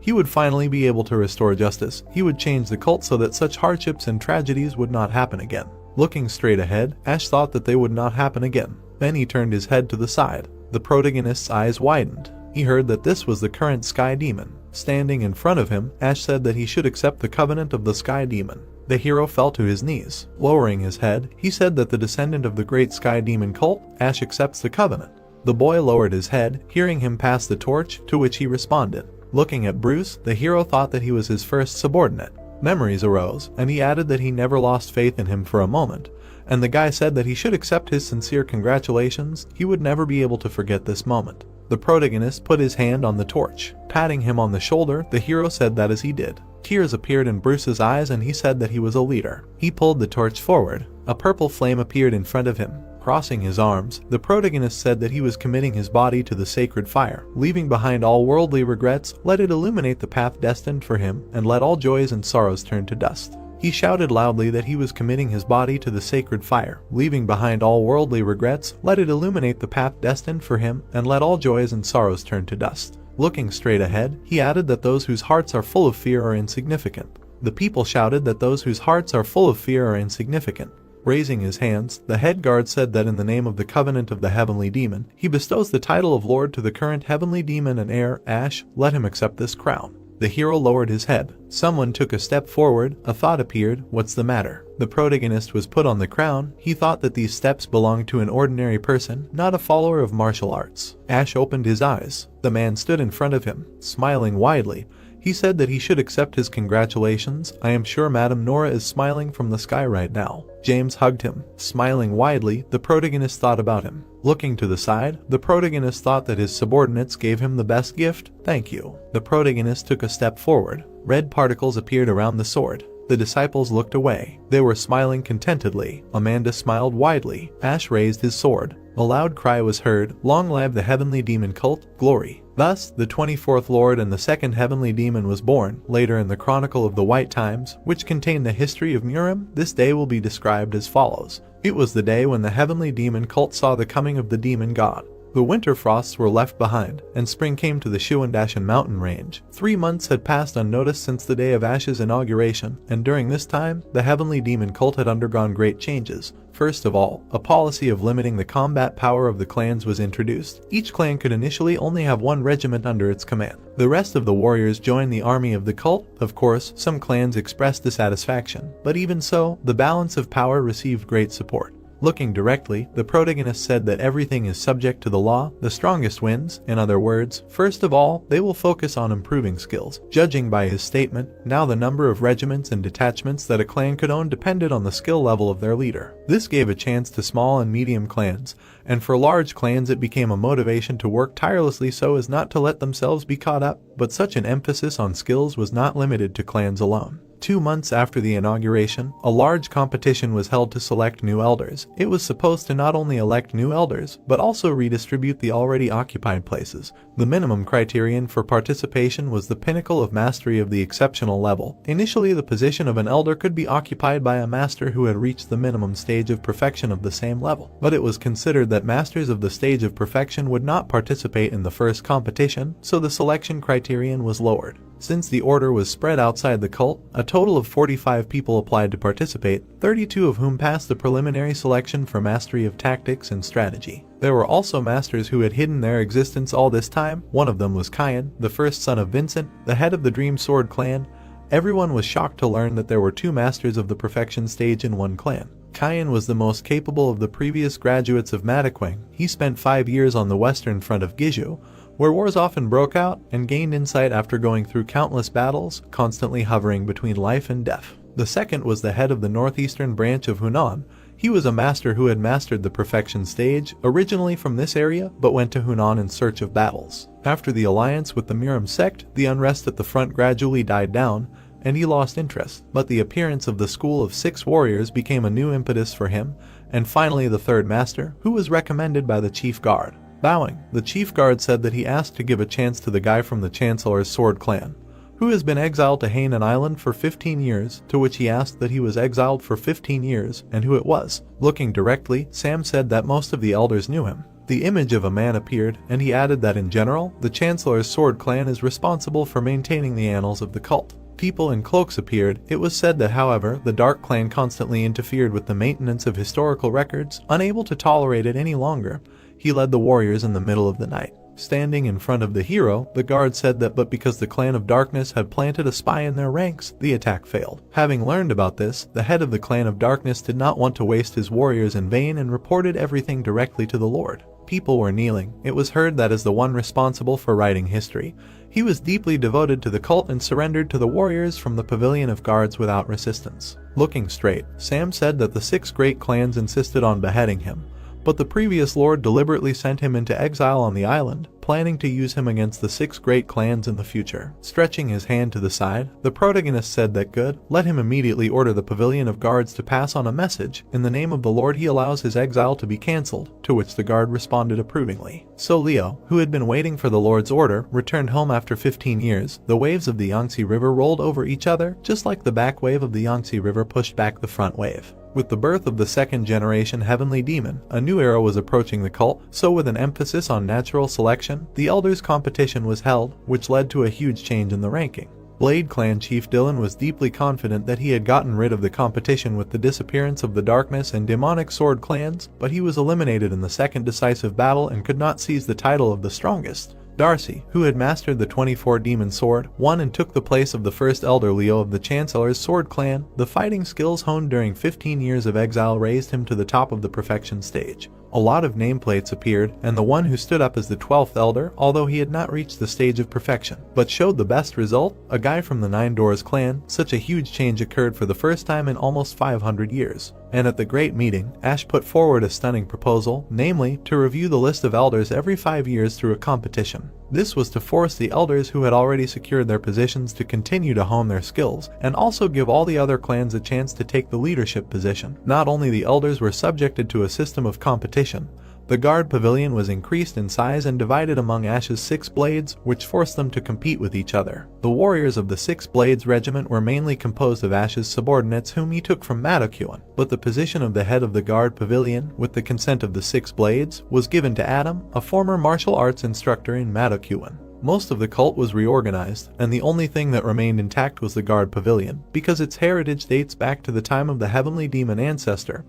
he would finally be able to restore justice. He would change the cult so that such hardships and tragedies would not happen again. Looking straight ahead, Ash thought that they would not happen again. Then he turned his head to the side. The protagonist's eyes widened. He heard that this was the current Sky Demon. Standing in front of him, Ash said that he should accept the covenant of the Sky Demon. The hero fell to his knees. Lowering his head, he said that the descendant of the great Sky Demon cult, Ash accepts the covenant. The boy lowered his head, hearing him pass the torch, to which he responded. Looking at Bruce, the hero thought that he was his first subordinate. Memories arose, and he added that he never lost faith in him for a moment, and the guy said that he should accept his sincere congratulations. He would never be able to forget this moment. The protagonist put his hand on the torch. Patting him on the shoulder, the hero said that as he did. Tears appeared in Bruce's eyes and he said that he was a leader. He pulled the torch forward. A purple flame appeared in front of him. Crossing his arms, the protagonist said that he was committing his body to the sacred fire, leaving behind all worldly regrets. Let it illuminate the path destined for him, and let all joys and sorrows turn to dust. He shouted loudly that he was committing his body to the sacred fire, leaving behind all worldly regrets. Let it illuminate the path destined for him, and let all joys and sorrows turn to dust. Looking straight ahead, he added that those whose hearts are full of fear are insignificant. The people shouted that those whose hearts are full of fear are insignificant. Raising his hands, the head guard said that in the name of the covenant of the heavenly demon, he bestows the title of Lord to the current heavenly demon and heir, Ash. Let him accept this crown. The hero lowered his head. Someone took a step forward. A thought appeared. What's the matter? The protagonist was put on the crown. He thought that these steps belonged to an ordinary person, not a follower of martial arts. Ash opened his eyes. The man stood in front of him, smiling widely. He said that he should accept his congratulations. I am sure Madame Nora is smiling from the sky right now. James hugged him. Smiling widely, the protagonist thought about him. Looking to the side, the protagonist thought that his subordinates gave him the best gift. Thank you. The protagonist took a step forward. Red particles appeared around the sword. The disciples looked away. They were smiling contentedly. Amanda smiled widely. Ash raised his sword. A loud cry was heard, "Long live the heavenly demon cult, glory." Thus, the 24th Lord and the second heavenly demon was born. Later in the Chronicle of the White Times, which contain the history of Murim, this day will be described as follows. It was the day when the heavenly demon cult saw the coming of the demon god. The winter frosts were left behind, and spring came to the Shuandashan mountain range. 3 months had passed unnoticed since the day of Ash's inauguration, and during this time, the heavenly demon cult had undergone great changes. First of all, a policy of limiting the combat power of the clans was introduced. Each clan could initially only have one regiment under its command. The rest of the warriors joined the army of the cult. Of course, some clans expressed dissatisfaction, but even so, the balance of power received great support. Looking directly, the protagonist said that everything is subject to the law, the strongest wins. In other words, first of all, they will focus on improving skills. Judging by his statement, now the number of regiments and detachments that a clan could own depended on the skill level of their leader. This gave a chance to small and medium clans, and for large clans it became a motivation to work tirelessly so as not to let themselves be caught up. But such an emphasis on skills was not limited to clans alone. 2 months after the inauguration, a large competition was held to select new elders. It was supposed to not only elect new elders, but also redistribute the already occupied places. The minimum criterion for participation was the pinnacle of mastery of the exceptional level. Initially, the position of an elder could be occupied by a master who had reached the minimum stage of perfection of the same level, but it was considered that masters of the stage of perfection would not participate in the first competition, so the selection criterion was lowered. Since the order was spread outside the cult, a total of 45 people applied to participate, 32 of whom passed the preliminary selection for mastery of tactics and strategy. There were also masters who had hidden their existence all this time. One of them was Kyan, the first son of Vincent, the head of the Dream Sword clan. Everyone was shocked to learn that there were 2 masters of the perfection stage in one clan. Kyan was the most capable of the previous graduates of Madakwang. He spent 5 years on the western front of Giju, where wars often broke out, and gained insight after going through countless battles, constantly hovering between life and death. The second was the head of the northeastern branch of Hunan. He was a master who had mastered the perfection stage, originally from this area, but went to Hunan in search of battles. After the alliance with the Miram sect, the unrest at the front gradually died down, and he lost interest. But the appearance of the school of 6 warriors became a new impetus for him, and finally the third master, who was recommended by the chief guard. Bowing, the chief guard said that he asked to give a chance to the guy from the Chancellor's Sword clan, who has been exiled to Hainan Island for 15 years, to which he asked that he was exiled for 15 years, and who it was. Looking directly, Sam said that most of the elders knew him. The image of a man appeared, and he added that in general, the Chancellor's Sword clan is responsible for maintaining the annals of the cult. People in cloaks appeared. It was said that, however, the Dark Clan constantly interfered with the maintenance of historical records. Unable to tolerate it any longer, he led the warriors in the middle of the night. Standing in front of the hero, the guard said that but because the Clan of Darkness had planted a spy in their ranks, the attack failed. Having learned about this, the head of the Clan of Darkness did not want to waste his warriors in vain and reported everything directly to the Lord. People were kneeling. It was heard that as the one responsible for writing history, he was deeply devoted to the cult and surrendered to the warriors from the pavilion of guards without resistance. Looking straight, Sam said that the 6 great clans insisted on beheading him, but the previous lord deliberately sent him into exile on the island, planning to use him against the 6 great clans in the future. Stretching his hand to the side, the protagonist said that good, let him immediately order the pavilion of guards to pass on a message. In the name of the Lord he allows his exile to be cancelled, to which the guard responded approvingly. So Leo, who had been waiting for the Lord's order, returned home after 15 years. The waves of the Yangtze River rolled over each other, just like the back wave of the Yangtze River pushed back the front wave. With the birth of the 2nd generation heavenly demon, a new era was approaching the cult, so with an emphasis on natural selection, the elders competition was held, which led to a huge change in the ranking. Blade Clan Chief Dylan was deeply confident that he had gotten rid of the competition with the disappearance of the Darkness and Demonic Sword clans, but he was eliminated in the 2nd decisive battle and could not seize the title of the strongest. Darcy, who had mastered the 24 Demon Sword, won and took the place of the first Elder Leo of the Chancellor's Sword clan. The fighting skills honed during 15 years of exile raised him to the top of the perfection stage. A lot of nameplates appeared, and the one who stood up as the 12th elder, although he had not reached the stage of perfection, but showed the best result, a guy from the Nine Doors clan. Such a huge change occurred for the first time in almost 500 years. And at the great meeting, Ash put forward a stunning proposal, namely, to review the list of elders every 5 years through a competition. This was to force the elders who had already secured their positions to continue to hone their skills, and also give all the other clans a chance to take the leadership position. Not only the elders were subjected to a system of competition, the guard pavilion was increased in size and divided among Ash's 6 blades, which forced them to compete with each other. The warriors of the 6 Blades regiment were mainly composed of Ash's subordinates whom he took from Matokuan, but the position of the head of the guard pavilion, with the consent of the 6 Blades, was given to Adam, a former martial arts instructor in Matokuan. Most of the cult was reorganized, and the only thing that remained intact was the guard pavilion, because its heritage dates back to the time of the heavenly demon ancestor,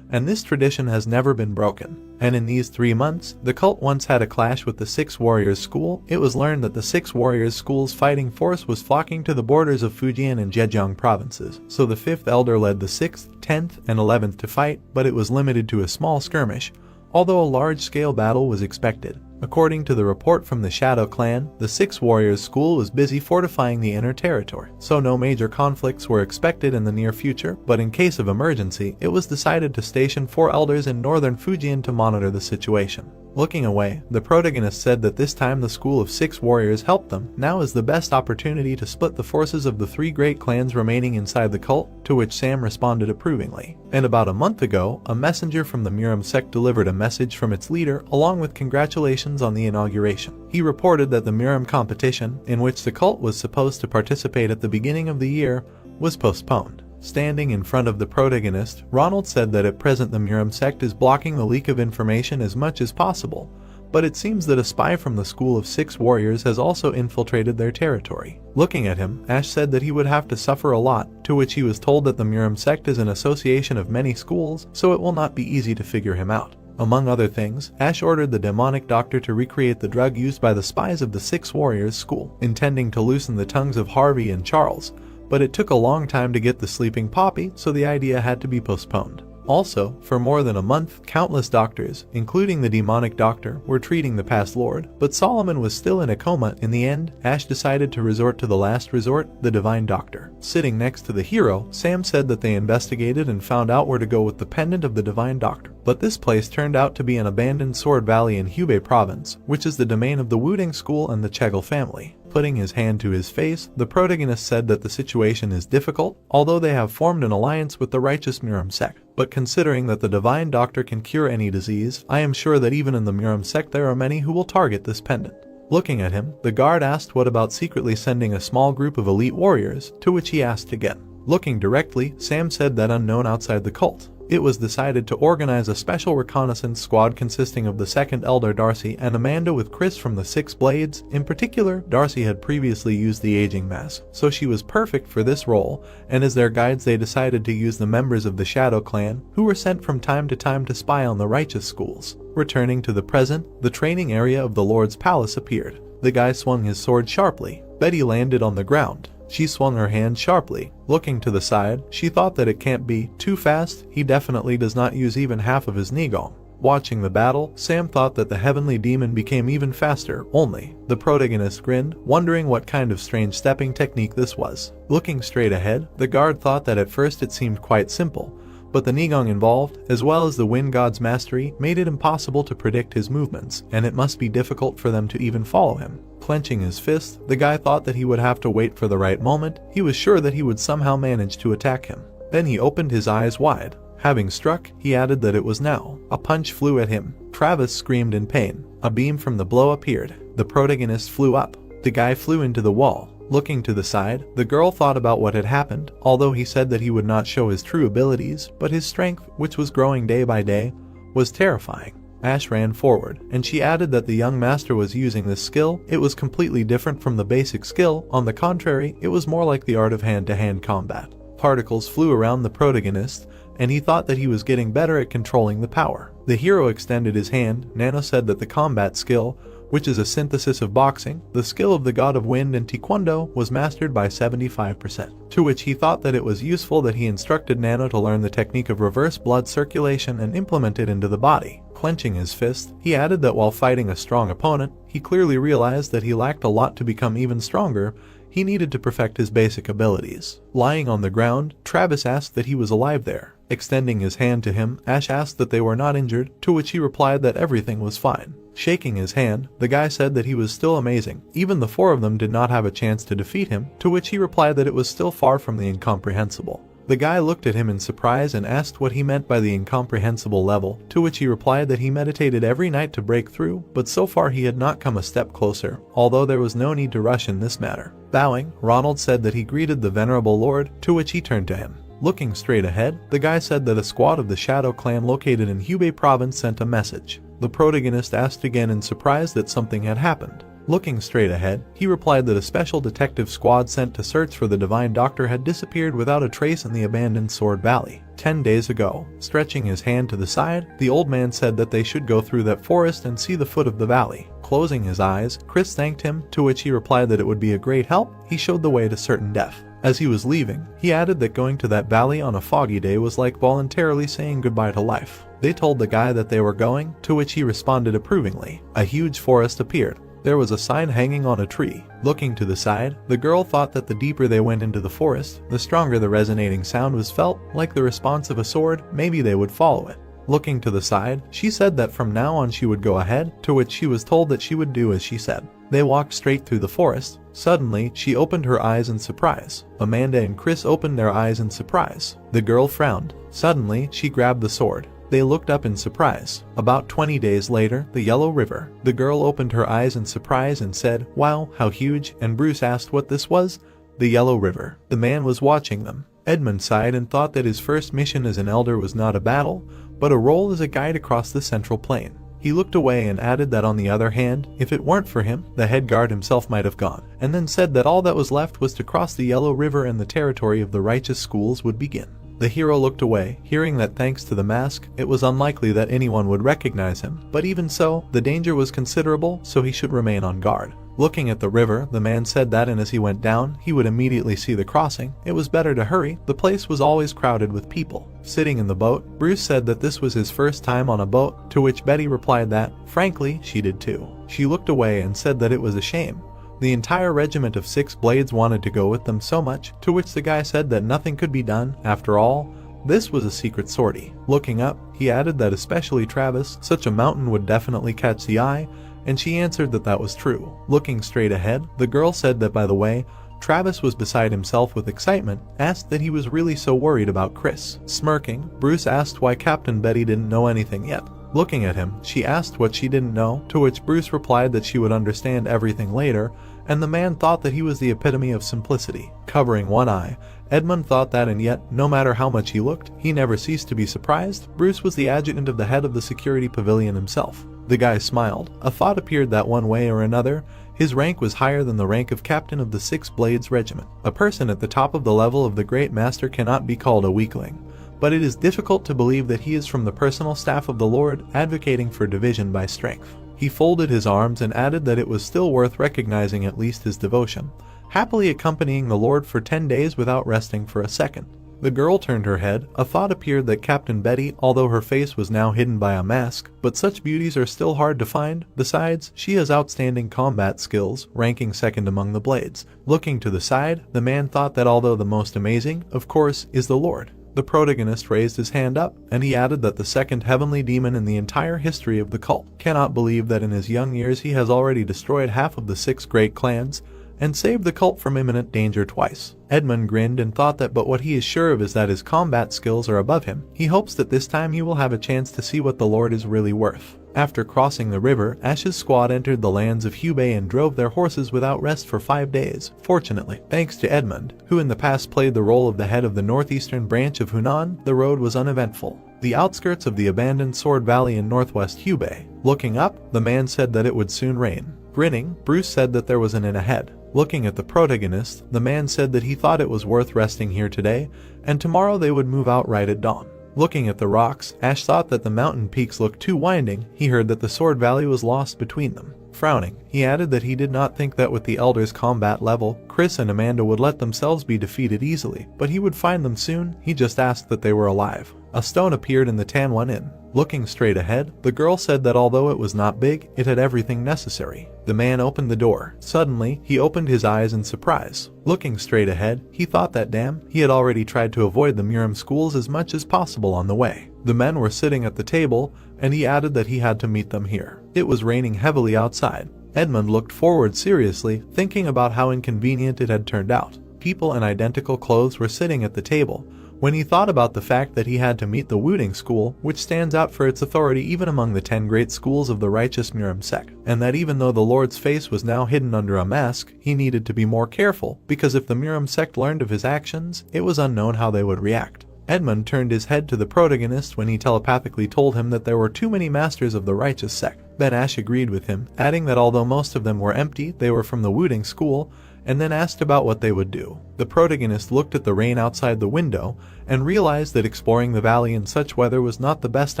and this tradition has never been broken. And in these 3 months, the cult once had a clash with the 6 Warriors School. It was learned that the 6 Warriors School's fighting force was flocking to the borders of Fujian and Zhejiang provinces, so the 5th elder led the 6th, 10th, and 11th to fight, but it was limited to a small skirmish, although a large-scale battle was expected. According to the report from the Shadow Clan, the 6 Warriors School was busy fortifying the inner territory, so no major conflicts were expected in the near future, but in case of emergency, it was decided to station 4 elders in northern Fujian to monitor the situation. Looking away, the protagonist said that this time the school of 6 warriors helped them. Now is the best opportunity to split the forces of the 3 great clans remaining inside the cult, to which Sam responded approvingly. And about a month ago, a messenger from the Miram sect delivered a message from its leader along with congratulations on the inauguration. He reported that the Miram competition, in which the cult was supposed to participate at the beginning of the year, was postponed. Standing in front of the protagonist, Ronald said that at present the Miram sect is blocking the leak of information as much as possible, but it seems that a spy from the school of 6 warriors has also infiltrated their territory. Looking at him, Ash said that he would have to suffer a lot, to which he was told that the Miram sect is an association of many schools, so it will not be easy to figure him out. Among other things, Ash ordered the demonic doctor to recreate the drug used by the spies of the 6 warriors school, intending to loosen the tongues of Harvey and Charles, but it took a long time to get the sleeping Poppy, so the idea had to be postponed. Also, for more than a month, countless doctors, including the demonic doctor, were treating the past lord, but Solomon was still in a coma. In the end, Ash decided to resort to the last resort, the divine doctor. Sitting next to the hero, Sam said that they investigated and found out where to go with the pendant of the divine doctor. But this place turned out to be an abandoned sword valley in Hubei province, which is the domain of the Wuding school and the Chegal family. Putting his hand to his face, the protagonist said that the situation is difficult, although they have formed an alliance with the righteous Miram sect. But considering that the divine doctor can cure any disease, I am sure that even in the Miram sect there are many who will target this pendant. Looking at him, the guard asked what about secretly sending a small group of elite warriors, to which he asked again. Looking directly, Sam said that unknown outside the cult, it was decided to organize a special reconnaissance squad consisting of the 2nd Elder Darcy and Amanda with Chris from the 6 Blades. In particular, Darcy had previously used the aging mask, so she was perfect for this role, and as their guides they decided to use the members of the Shadow Clan, who were sent from time to time to spy on the righteous schools. Returning to the present, the training area of the Lord's Palace appeared. The guy swung his sword sharply. Betty landed on the ground. She swung her hand sharply. Looking to the side, she thought that it can't be too fast. He definitely does not use even half of his Nigong. Watching the battle, Sam thought that the heavenly demon became even faster, only. The protagonist grinned, wondering what kind of strange stepping technique this was. Looking straight ahead, the guard thought that at first it seemed quite simple, but the Nigong involved, as well as the Wind God's mastery, made it impossible to predict his movements, and it must be difficult for them to even follow him. Clenching his fist, the guy thought that he would have to wait for the right moment. He was sure that he would somehow manage to attack him. Then he opened his eyes wide. Having struck, he added that it was now. A punch flew at him. Travis screamed in pain. A beam from the blow appeared. The protagonist flew up. The guy flew into the wall. Looking to the side, the girl thought about what had happened, although he said that he would not show his true abilities, but his strength, which was growing day by day, was terrifying. Ash ran forward, and she added that the young master was using this skill. It was completely different from the basic skill. On the contrary, it was more like the art of hand-to-hand combat. Particles flew around the protagonist, and he thought that he was getting better at controlling the power. The hero extended his hand. Nano said that the combat skill, which is a synthesis of boxing, the skill of the god of wind and taekwondo, was mastered by 75%, to which he thought that it was useful that he instructed Nano to learn the technique of reverse blood circulation and implement it into the body. Clenching his fist, he added that while fighting a strong opponent, he clearly realized that he lacked a lot to become even stronger. He needed to perfect his basic abilities. Lying on the ground, Travis asked that he was alive there. Extending his hand to him, Ash asked that they were not injured, to which he replied that everything was fine. Shaking his hand, the guy said that he was still amazing. Even the four of them did not have a chance to defeat him, to which he replied that it was still far from the incomprehensible. The guy looked at him in surprise and asked what he meant by the incomprehensible level, to which he replied that he meditated every night to break through, but so far he had not come a step closer, although there was no need to rush in this matter. Bowing, Ronald said that he greeted the venerable lord, to which he turned to him. Looking straight ahead, the guy said that a squad of the Shadow Clan located in Hubei province sent a message. The protagonist asked again in surprise that something had happened. Looking straight ahead, he replied that a special detective squad sent to search for the Divine Doctor had disappeared without a trace in the abandoned Sword Valley 10 days ago. Stretching his hand to the side, the old man said that they should go through that forest and see the foot of the valley. Closing his eyes, Chris thanked him, to which he replied that it would be a great help. He showed the way to certain death. As he was leaving, he added that going to that valley on a foggy day was like voluntarily saying goodbye to life. They told the guy that they were going, to which he responded approvingly. A huge forest appeared. There was a sign hanging on a tree. Looking to the side, the girl thought that the deeper they went into the forest, the stronger the resonating sound was felt, like the response of a sword. Maybe they would follow it. Looking to the side, she said that from now on she would go ahead, to which she was told that she would do as she said. They walked straight through the forest. Suddenly, she opened her eyes in surprise. Amanda and Chris opened their eyes in surprise. The girl frowned. Suddenly, she grabbed the sword. They looked up in surprise. About 20 days later, the Yellow River. The girl opened her eyes in surprise and said, "Wow, how huge," and Bruce asked what this was. The Yellow River. The man was watching them. Edmund sighed and thought that his first mission as an elder was not a battle, but a role as a guide across the central plain. He looked away and added that on the other hand, if it weren't for him, the head guard himself might have gone, and then said that all that was left was to cross the Yellow River and the territory of the righteous schools would begin. The hero looked away, hearing that thanks to the mask, it was unlikely that anyone would recognize him, but even so, the danger was considerable, so he should remain on guard. Looking at the river, the man said that and as he went down, he would immediately see the crossing. It was better to hurry, the place was always crowded with people. Sitting in the boat, Bruce said that this was his first time on a boat, to which Betty replied that, frankly, she did too. She looked away and said that it was a shame. The entire regiment of 6 Blades wanted to go with them so much, to which the guy said that nothing could be done. After all, this was a secret sortie. Looking up, he added that especially Travis, such a mountain would definitely catch the eye, and she answered that that was true. Looking straight ahead, the girl said that by the way, Travis was beside himself with excitement, asked that he was really so worried about Chris. Smirking, Bruce asked why Captain Betty didn't know anything yet. Looking at him, she asked what she didn't know, to which Bruce replied that she would understand everything later, and the man thought that he was the epitome of simplicity. Covering one eye, Edmund thought that, and yet, no matter how much he looked, he never ceased to be surprised. Bruce was the adjutant of the head of the security pavilion himself. The guy smiled. A thought appeared that one way or another, his rank was higher than the rank of captain of the 6 Blades regiment. A person at the top of the level of the great master cannot be called a weakling, but it is difficult to believe that he is from the personal staff of the Lord, advocating for division by strength. He folded his arms and added that it was still worth recognizing at least his devotion, happily accompanying the Lord for 10 days without resting for a second. The girl turned her head. A thought appeared that Captain Betty, although her face was now hidden by a mask, but such beauties are still hard to find. Besides, she has outstanding combat skills, ranking second among the Blades. Looking to the side, the man thought that although the most amazing, of course, is the Lord. The protagonist raised his hand up, and he added that the second heavenly demon in the entire history of the cult cannot believe that in his young years he has already destroyed half of the 6 great clans, and saved the cult from imminent danger twice. Edmund grinned and thought that but what he is sure of is that his combat skills are above him. He hopes that this time he will have a chance to see what the Lord is really worth. After crossing the river, Ash's squad entered the lands of Hubei and drove their horses without rest for 5 days. Fortunately, thanks to Edmund, who in the past played the role of the head of the northeastern branch of Hunan, the road was uneventful. The outskirts of the abandoned Sword Valley in northwest Hubei. Looking up, the man said that it would soon rain. Grinning, Bruce said that there was an inn ahead. Looking at the protagonist, the man said that he thought it was worth resting here today, and tomorrow they would move out right at dawn. Looking at the rocks, Ash thought that the mountain peaks looked too winding. He heard that the Sword Valley was lost between them. Frowning, he added that he did not think that with the Elder's combat level, Chris and Amanda would let themselves be defeated easily, but he would find them soon. He just asked that they were alive. A stone appeared in the Tanwan Inn. Looking straight ahead, the girl said that although it was not big, it had everything necessary. The man opened the door. Suddenly, he opened his eyes in surprise. Looking straight ahead, he thought that he had already tried to avoid the Murim schools as much as possible on the way. The men were sitting at the table, and he added that he had to meet them here. It was raining heavily outside. Edmund looked forward seriously, thinking about how inconvenient it had turned out. People in identical clothes were sitting at the table, when he thought about the fact that he had to meet the Wuding school, which stands out for its authority even among the 10 great schools of the righteous Murim sect, and that even though the Lord's face was now hidden under a mask, he needed to be more careful, because if the Murim sect learned of his actions, it was unknown how they would react. Edmund turned his head to the protagonist when he telepathically told him that there were too many masters of the righteous sect. Then Ash agreed with him, adding that although most of them were empty, they were from the Wuding school, and then asked about what they would do. The protagonist looked at the rain outside the window and realized that exploring the valley in such weather was not the best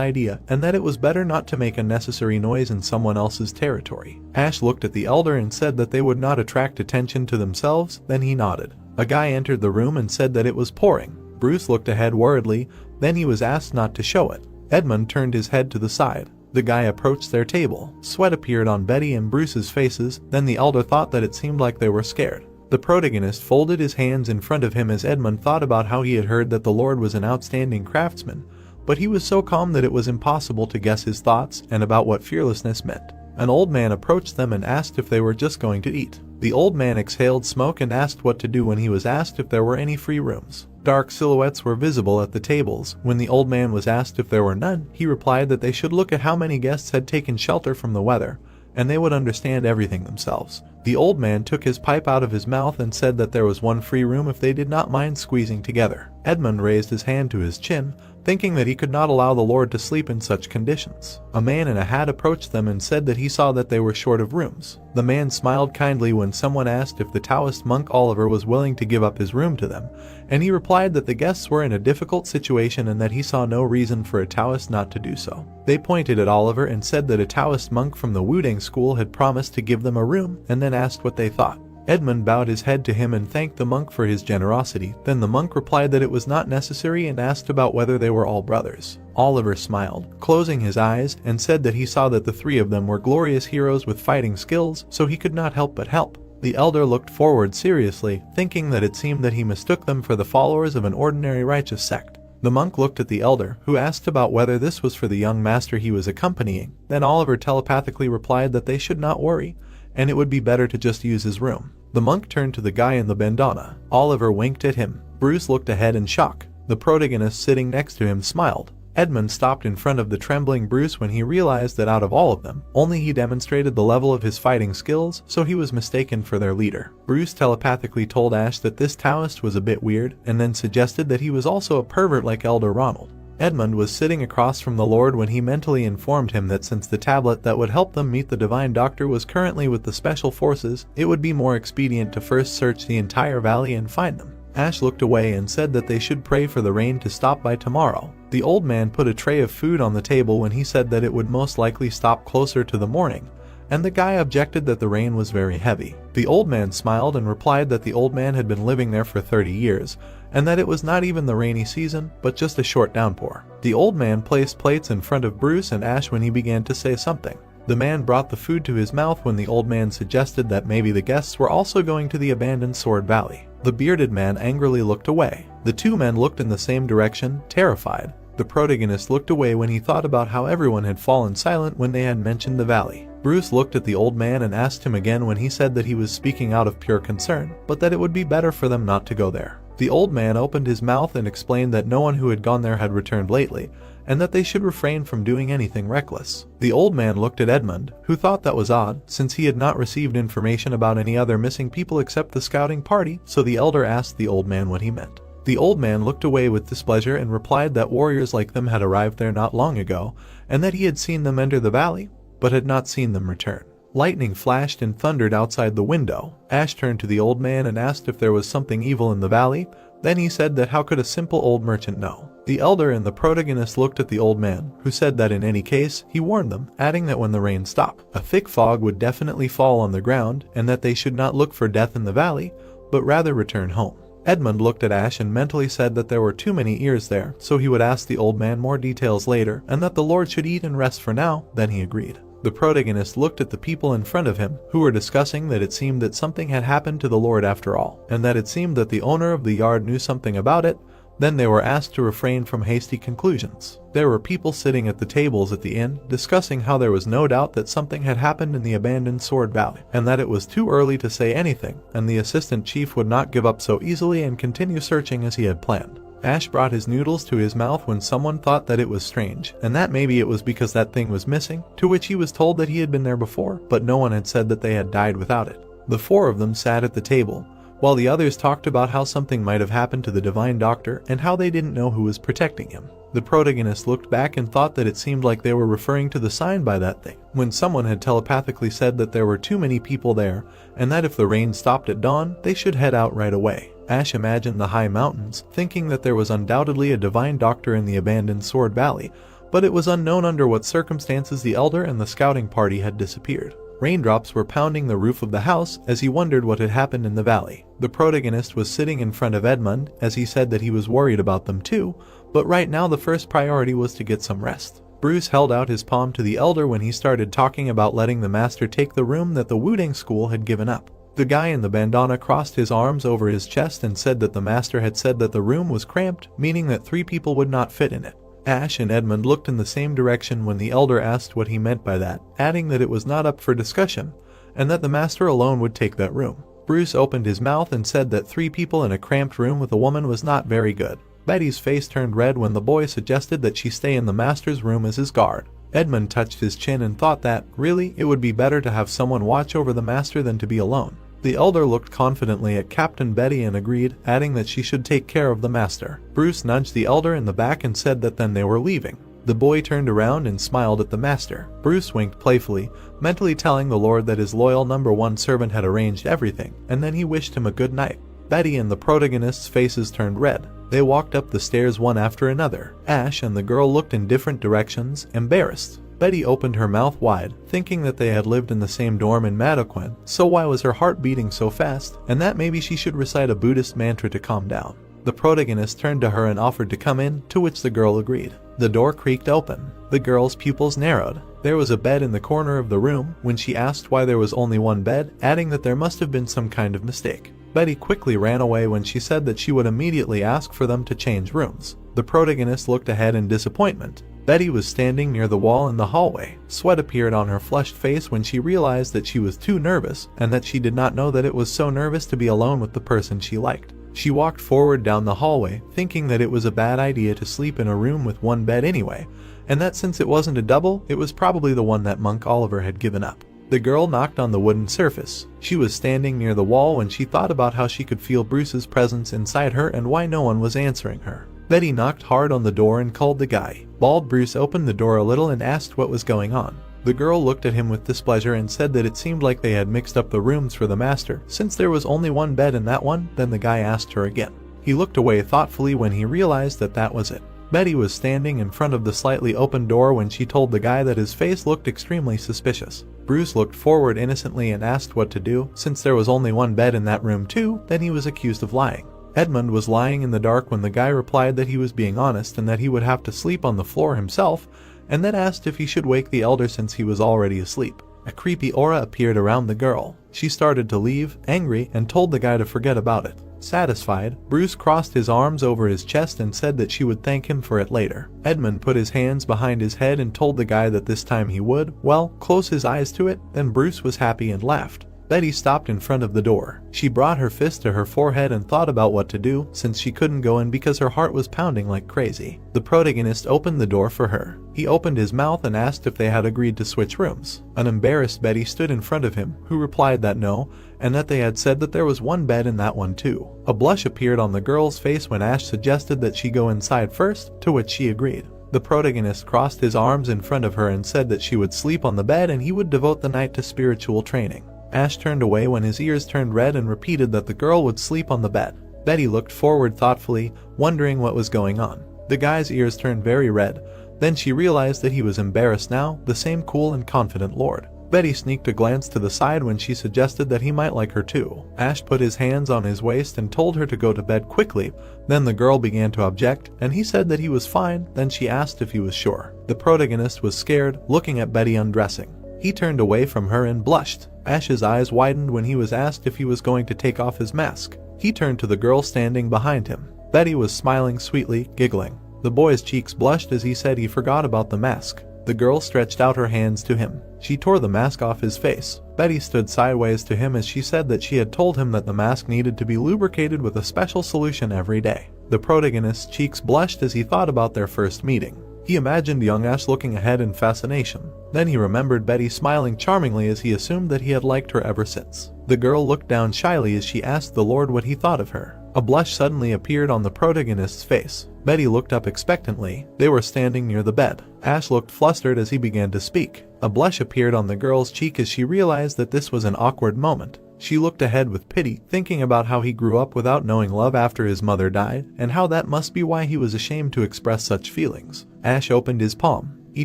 idea, and that it was better not to make unnecessary noise in someone else's territory. Ash looked at the elder and said that they would not attract attention to themselves, then he nodded. A guy entered the room and said that it was pouring. Bruce looked ahead worriedly, then he was asked not to show it. Edmund turned his head to the side. The guy approached their table. Sweat appeared on Betty and Bruce's faces, then the elder thought that it seemed like they were scared. The protagonist folded his hands in front of him as Edmund thought about how he had heard that the Lord was an outstanding craftsman, but he was so calm that it was impossible to guess his thoughts and about what fearlessness meant. An old man approached them and asked if they were just going to eat. The old man exhaled smoke and asked what to do when he was asked if there were any free rooms. Dark silhouettes were visible at the tables. When the old man was asked if there were none, he replied that they should look at how many guests had taken shelter from the weather, and they would understand everything themselves. The old man took his pipe out of his mouth and said that there was one free room if they did not mind squeezing together. Edmund raised his hand to his chin, thinking that he could not allow the Lord to sleep in such conditions. A man in a hat approached them and said that he saw that they were short of rooms. The man smiled kindly when someone asked if the Taoist monk Oliver was willing to give up his room to them, and he replied that the guests were in a difficult situation and that he saw no reason for a Taoist not to do so. They pointed at Oliver and said that a Taoist monk from the Wuding school had promised to give them a room, and then asked what they thought. Edmund bowed his head to him and thanked the monk for his generosity. Then the monk replied that it was not necessary and asked about whether they were all brothers. Oliver smiled, closing his eyes, and said that he saw that the three of them were glorious heroes with fighting skills, so he could not help but help. The elder looked forward seriously, thinking that it seemed that he mistook them for the followers of an ordinary righteous sect. The monk looked at the elder, who asked about whether this was for the young master he was accompanying. Then Oliver telepathically replied that they should not worry, and it would be better to just use his room. The monk turned to the guy in the bandana. Oliver winked at him. Bruce looked ahead in shock. The protagonist sitting next to him smiled. Edmund stopped in front of the trembling Bruce when he realized that out of all of them, only he demonstrated the level of his fighting skills, so he was mistaken for their leader. Bruce telepathically told Ash that this Taoist was a bit weird, and then suggested that he was also a pervert like Elder Ronald. Edmund was sitting across from the Lord when he mentally informed him that since the tablet that would help them meet the Divine Doctor was currently with the Special Forces, it would be more expedient to first search the entire valley and find them. Ash looked away and said that they should pray for the rain to stop by tomorrow. The old man put a tray of food on the table when he said that it would most likely stop closer to the morning, and the guy objected that the rain was very heavy. The old man smiled and replied that the old man had been living there for 30 years, and that it was not even the rainy season, but just a short downpour. The old man placed plates in front of Bruce and Ash when he began to say something. The man brought the food to his mouth when the old man suggested that maybe the guests were also going to the abandoned Sword Valley. The bearded man angrily looked away. The two men looked in the same direction, terrified. The protagonist looked away when he thought about how everyone had fallen silent when they had mentioned the valley. Bruce looked at the old man and asked him again when he said that he was speaking out of pure concern, but that it would be better for them not to go there. The old man opened his mouth and explained that no one who had gone there had returned lately, and that they should refrain from doing anything reckless. The old man looked at Edmund, who thought that was odd, since he had not received information about any other missing people except the scouting party, so the elder asked the old man what he meant. The old man looked away with displeasure and replied that warriors like them had arrived there not long ago, and that he had seen them enter the valley, but had not seen them return. Lightning flashed and thundered outside the window. Ash turned to the old man and asked if there was something evil in the valley. Then he said that how could a simple old merchant know? The elder and the protagonist looked at the old man, who said that in any case, he warned them, adding that when the rain stopped, a thick fog would definitely fall on the ground, and that they should not look for death in the valley, but rather return home. Edmund looked at Ash and mentally said that there were too many ears there, so he would ask the old man more details later, and that the Lord should eat and rest for now. Then he agreed. The protagonist looked at the people in front of him, who were discussing that it seemed that something had happened to the Lord after all, and that it seemed that the owner of the yard knew something about it. Then they were asked to refrain from hasty conclusions. There were people sitting at the tables at the inn, discussing how there was no doubt that something had happened in the abandoned Sword Valley, and that it was too early to say anything, and the assistant chief would not give up so easily and continue searching as he had planned. Ash brought his noodles to his mouth when someone thought that it was strange, and that maybe it was because that thing was missing, to which he was told that he had been there before, but no one had said that they had died without it. The four of them sat at the table, while the others talked about how something might have happened to the divine doctor and how they didn't know who was protecting him. The protagonist looked back and thought that it seemed like they were referring to the sign by that thing, when someone had telepathically said that there were too many people there, and that if the rain stopped at dawn, they should head out right away. Ash imagined the high mountains, thinking that there was undoubtedly a divine doctor in the abandoned Sword Valley, but it was unknown under what circumstances the elder and the scouting party had disappeared. Raindrops were pounding the roof of the house as he wondered what had happened in the valley. The protagonist was sitting in front of Edmund, as he said that he was worried about them too, but right now the first priority was to get some rest. Bruce held out his palm to the elder when he started talking about letting the master take the room that the Wudang school had given up. The guy in the bandana crossed his arms over his chest and said that the master had said that the room was cramped, meaning that 3 people would not fit in it. Ash and Edmund looked in the same direction when the elder asked what he meant by that, adding that it was not up for discussion, and that the master alone would take that room. Bruce opened his mouth and said that 3 people in a cramped room with a woman was not very good. Betty's face turned red when the boy suggested that she stay in the master's room as his guard. Edmund touched his chin and thought that, really, it would be better to have someone watch over the master than to be alone. The elder looked confidently at Captain Betty and agreed, adding that she should take care of the master. Bruce nudged the elder in the back and said that then they were leaving. The boy turned around and smiled at the master. Bruce winked playfully, mentally telling the Lord that his loyal #1 servant had arranged everything, and then he wished him a good night. Betty and the protagonist's faces turned red. They walked up the stairs one after another. Ash and the girl looked in different directions, embarrassed. Betty opened her mouth wide, thinking that they had lived in the same dorm in Madoquin, so why was her heart beating so fast, and that maybe she should recite a Buddhist mantra to calm down. The protagonist turned to her and offered to come in, to which the girl agreed. The door creaked open. The girl's pupils narrowed. There was a bed in the corner of the room, when she asked why there was only one bed, adding that there must have been some kind of mistake. Betty quickly ran away when she said that she would immediately ask for them to change rooms. The protagonist looked ahead in disappointment. Betty was standing near the wall in the hallway. Sweat appeared on her flushed face when she realized that she was too nervous, and that she did not know that it was so nervous to be alone with the person she liked. She walked forward down the hallway, thinking that it was a bad idea to sleep in a room with one bed anyway, and that since it wasn't a double, it was probably the one that Monk Oliver had given up. The girl knocked on the wooden surface. She was standing near the wall when she thought about how she could feel Bruce's presence inside her and why no one was answering her. Betty knocked hard on the door and called the guy. Bald Bruce opened the door a little and asked what was going on. The girl looked at him with displeasure and said that it seemed like they had mixed up the rooms for the master. Since there was only one bed in that one, then the guy asked her again. He looked away thoughtfully when he realized that that was it. Betty was standing in front of the slightly open door when she told the guy that his face looked extremely suspicious. Bruce looked forward innocently and asked what to do. Since there was only one bed in that room too, then he was accused of lying. Edmund was lying in the dark when the guy replied that he was being honest and that he would have to sleep on the floor himself, and then asked if he should wake the elder since he was already asleep. A creepy aura appeared around the girl. She started to leave, angry, and told the guy to forget about it. Satisfied, Bruce crossed his arms over his chest and said that she would thank him for it later. Edmund put his hands behind his head and told the guy that this time he would, well, close his eyes to it. Then Bruce was happy and laughed. Betty stopped in front of the door. She brought her fist to her forehead and thought about what to do, since she couldn't go in because her heart was pounding like crazy. The protagonist opened the door for her. He opened his mouth and asked if they had agreed to switch rooms. An embarrassed Betty stood in front of him, who replied that no, and that they had said that there was one bed in that one too. A blush appeared on the girl's face when Ash suggested that she go inside first, to which she agreed. The protagonist crossed his arms in front of her and said that she would sleep on the bed and he would devote the night to spiritual training. Ash turned away when his ears turned red and repeated that the girl would sleep on the bed. Betty looked forward thoughtfully, wondering what was going on. The guy's ears turned very red. Then she realized that he was embarrassed now, the same cool and confident lord. Betty sneaked a glance to the side when she suggested that he might like her too. Ash put his hands on his waist and told her to go to bed quickly. Then the girl began to object, and he said that he was fine. Then she asked if he was sure. The protagonist was scared, looking at Betty undressing. He turned away from her and blushed. Ash's eyes widened when he was asked if he was going to take off his mask. He turned to the girl standing behind him. Betty was smiling sweetly, giggling. The boy's cheeks blushed as he said he forgot about the mask. The girl stretched out her hands to him. She tore the mask off his face. Betty stood sideways to him as she said that she had told him that the mask needed to be lubricated with a special solution every day. The protagonist's cheeks blushed as he thought about their first meeting. He imagined young Ash looking ahead in fascination. Then he remembered Betty smiling charmingly as he assumed that he had liked her ever since. The girl looked down shyly as she asked the Lord what he thought of her. A blush suddenly appeared on the protagonist's face. Betty looked up expectantly. They were standing near the bed. Ash looked flustered as he began to speak. A blush appeared on the girl's cheek as she realized that this was an awkward moment. She looked ahead with pity, thinking about how he grew up without knowing love after his mother died, and how that must be why he was ashamed to express such feelings. Ash opened his palm. He